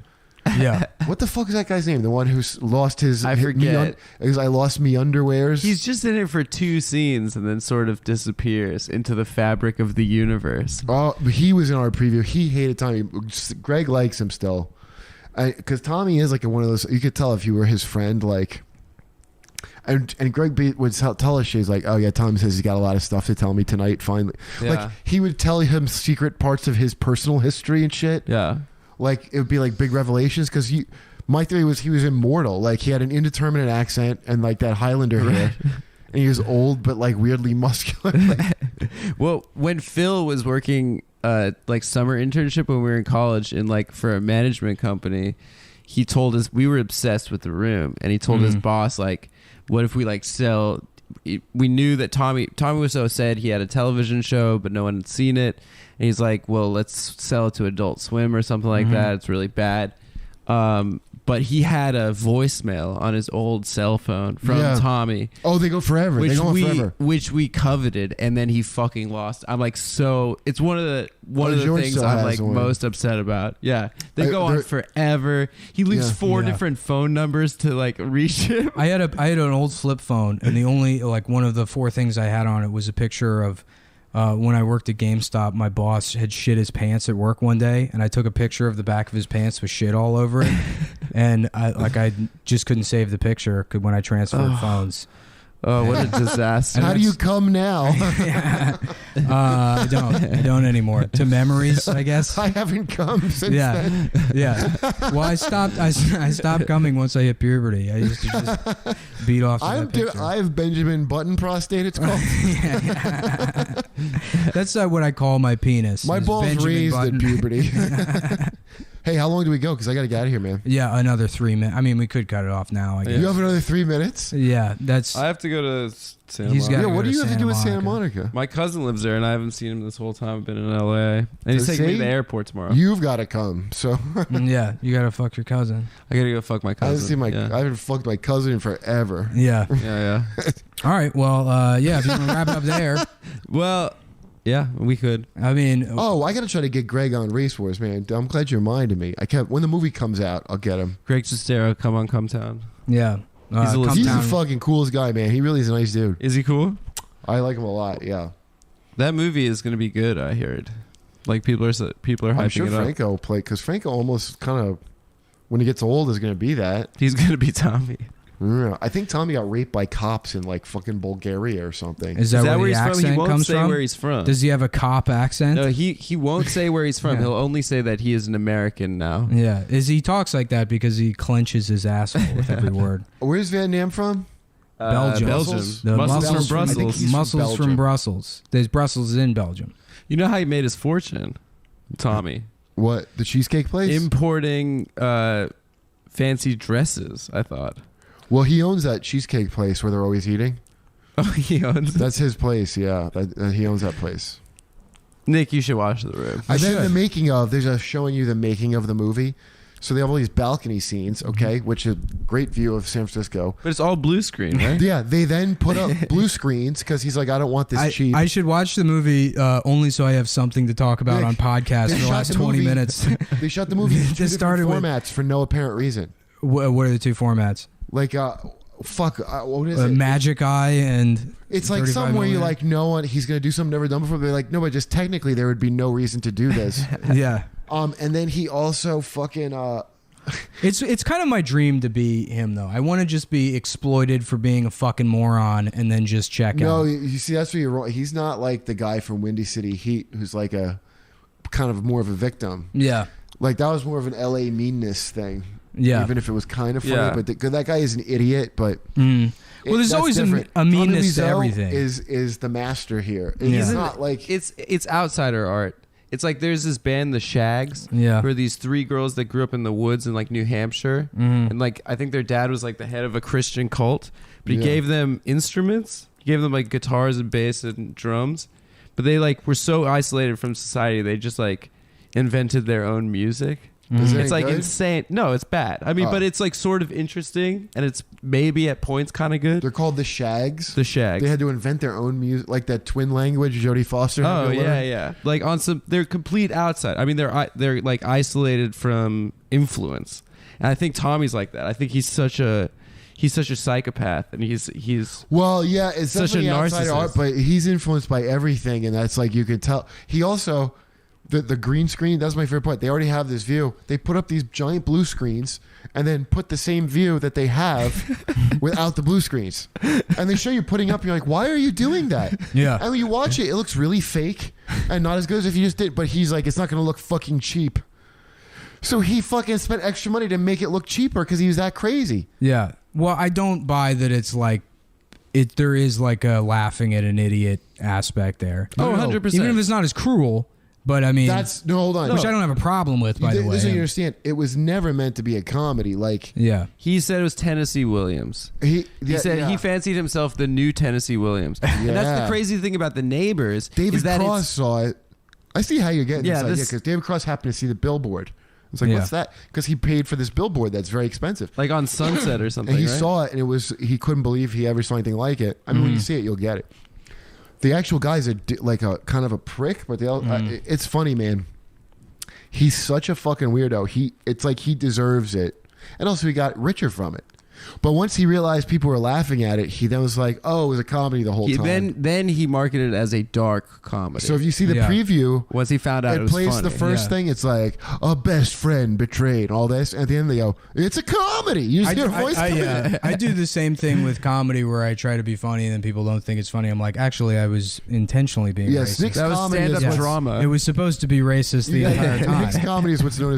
Yeah. What the fuck is that guy's name? The one who's lost his... I forget. I lost me underwears. He's just in it for 2 scenes and then sort of disappears into the fabric of the universe. Oh, he was in our preview. He hated Tommy. Greg likes him still. Because Tommy is like one of those... You could tell if you were his friend, like... And Greg would tell us, she's like, oh yeah, Tom says he's got a lot of stuff to tell me tonight, finally. Yeah. Like, he would tell him secret parts of his personal history and shit. Yeah. Like it would be like big revelations because my theory was he was immortal. Like he had an indeterminate accent and like that Highlander hair, and he was old but like weirdly muscular. Well, when Phil was working like summer internship when we were in college in like for a management company, he told us we were obsessed with The Room, and he told his boss like, what if we like sell? We knew that Tommy Wiseau said he had a television show, but no one had seen it. And he's like, well, let's sell it to Adult Swim or something like that. It's really bad. but he had a voicemail on his old cell phone from Tommy. Oh, they go forever. They go on forever. Which we coveted, and then he fucking lost. I'm like, so it's one of the things I'm like most upset about. Yeah, they go on forever. He leaves 4 different phone numbers to like reach him. I had an old flip phone, and the only like one of the 4 things I had on it was a picture of when I worked at GameStop. My boss had shit his pants at work one day, and I took a picture of the back of his pants with shit all over it, and I just couldn't save the picture when I transferred phones. Oh, what a disaster! How do you come now? I don't anymore. To memories, I guess. I haven't come since then. Yeah. Well, I stopped coming once I hit puberty. I used to just beat off to that picture. I have Benjamin Button prostate, it's called. That's what I call my penis. My balls Benjamin raised Button. at puberty. Hey, how long do we go? Because I got to get out of here, man. Yeah, another 3 minutes. I mean, we could cut it off now, I guess. You have another 3 minutes? Yeah, that's... I have to go to Santa He's Monica. Yeah, what do you have to do with Santa Monica? My cousin lives there, and I haven't seen him this whole time I've been in LA. And he's taking me to the airport tomorrow. You've got to come, so... Yeah, you got to fuck your cousin. I got to go fuck my cousin. I haven't fucked my cousin in forever. Yeah. Yeah. All right, well, yeah, if you want to wrap it up there... Well... Yeah, we could. I mean... Oh, I got to try to get Greg on Race Wars, man. I'm glad you reminded me. When the movie comes out, I'll get him. Greg Sestero, come on Cumtown. Yeah. He's the fucking coolest guy, man. He really is a nice dude. Is he cool? I like him a lot, yeah. That movie is going to be good, I heard. Like, people are hyping I'm sure it up. Franco will play, because Franco almost kind of, when he gets old, is going to be that. He's going to be Tommy. Yeah, I think Tommy got raped by cops in like fucking Bulgaria or something. Is that where he's from? He won't say where he's from. Does he have a cop accent? No, he won't say where he's from. Yeah. He'll only say that he is an American now. Yeah, he talks like that because he clenches his asshole with every word. Where's Van Damme from? Belgium. The muscles from Brussels. Muscles from Brussels. There's Brussels in Belgium. You know how he made his fortune, Tommy? What, the cheesecake place? Importing fancy dresses, I thought. Well, he owns that cheesecake place where they're always eating. Oh, he owns it? That's his place, yeah. He owns that place. Nick, you should watch The Room. And then the making of, they're just showing you the making of the movie. So they have all these balcony scenes, okay, which is a great view of San Francisco. But it's all blue screen, right? Yeah, they then put up blue screens because he's like, I don't want this cheap. I should watch the movie only so I have something to talk about on podcast for the last 20 minutes. They shot the movie in 2 different formats for no apparent reason. What are the 2 formats? Like, what is it? Magic Eye and... It's like somewhere you like, no one, he's going to do something never done before. They're like, no, but just technically there would be no reason to do this. Yeah. And then he also fucking... It's kind of my dream to be him, though. I want to just be exploited for being a fucking moron and then just check out. No, you see, that's where you're wrong. He's not like the guy from Windy City Heat who's like a kind of more of a victim. Yeah. Like, that was more of an LA meanness thing. Yeah. Even if it was kind of funny. But that guy is an idiot, but... Well, there's always a meanness to everything. Is the master here. It's not like... It's outsider art. It's like there's this band, the Shags, who are these 3 girls that grew up in the woods in like New Hampshire, and like I think their dad was like the head of a Christian cult, but he gave them instruments, he gave them like guitars and bass and drums, but they like were so isolated from society, they just like invented their own music. It's like insane. No, it's bad. I mean, but it's like sort of interesting, and it's maybe at points kind of good. They're called the Shags. The Shags. They had to invent their own music, like that twin language Jodie Foster. Oh yeah. Like on some, they're complete outside. I mean, they're like isolated from influence, and I think Tommy's like that. I think he's such a psychopath, and he's well, yeah, it's such a narcissist. Art, but he's influenced by everything, and that's like you could tell. He also. The green screen, that's my favorite part. They already have this view. They put up these giant blue screens and then put the same view that they have without the blue screens. And they show you putting up, you're like, why are you doing that? Yeah. And when you watch it, it looks really fake and not as good as if you just did. But he's like, it's not going to look fucking cheap. So he fucking spent extra money to make it look cheaper because he was that crazy. Yeah. Well, I don't buy that it's like, there is like a laughing at an idiot aspect there. Oh, 100%. Even if it's not as cruel. But I mean, hold on. Which I don't have a problem with, by the way. This is what you understand. It was never meant to be a comedy. Like, he said it was Tennessee Williams. He said he fancied himself the new Tennessee Williams. And that's the crazy thing about The Neighbors. David Cross saw it. I see how you're getting this idea because David Cross happened to see the billboard It's like, what's that? Because he paid for this billboard that's very expensive. Like on Sunset or something, and he right? saw it, and he couldn't believe he ever saw anything like it. I mean, when you see it, you'll get it. The actual guy's like a kind of a prick, but it's funny, man. He's such a fucking weirdo. It's like he deserves it. And also he got richer from it. But once he realized people were laughing at it, he then was like, "Oh, it was a comedy the whole time." Then he marketed it as a dark comedy. So if you see the preview, once he found out it was plays funny. the first thing. It's like a best friend betrayed, all this. And at the end they go, "It's a comedy." You see their voice. I do the same thing with comedy where I try to be funny and then people don't think it's funny. I'm like, actually, I was intentionally being racist. That was stand-up drama. It was supposed to be racist the entire time. Mixed comedy is what's known as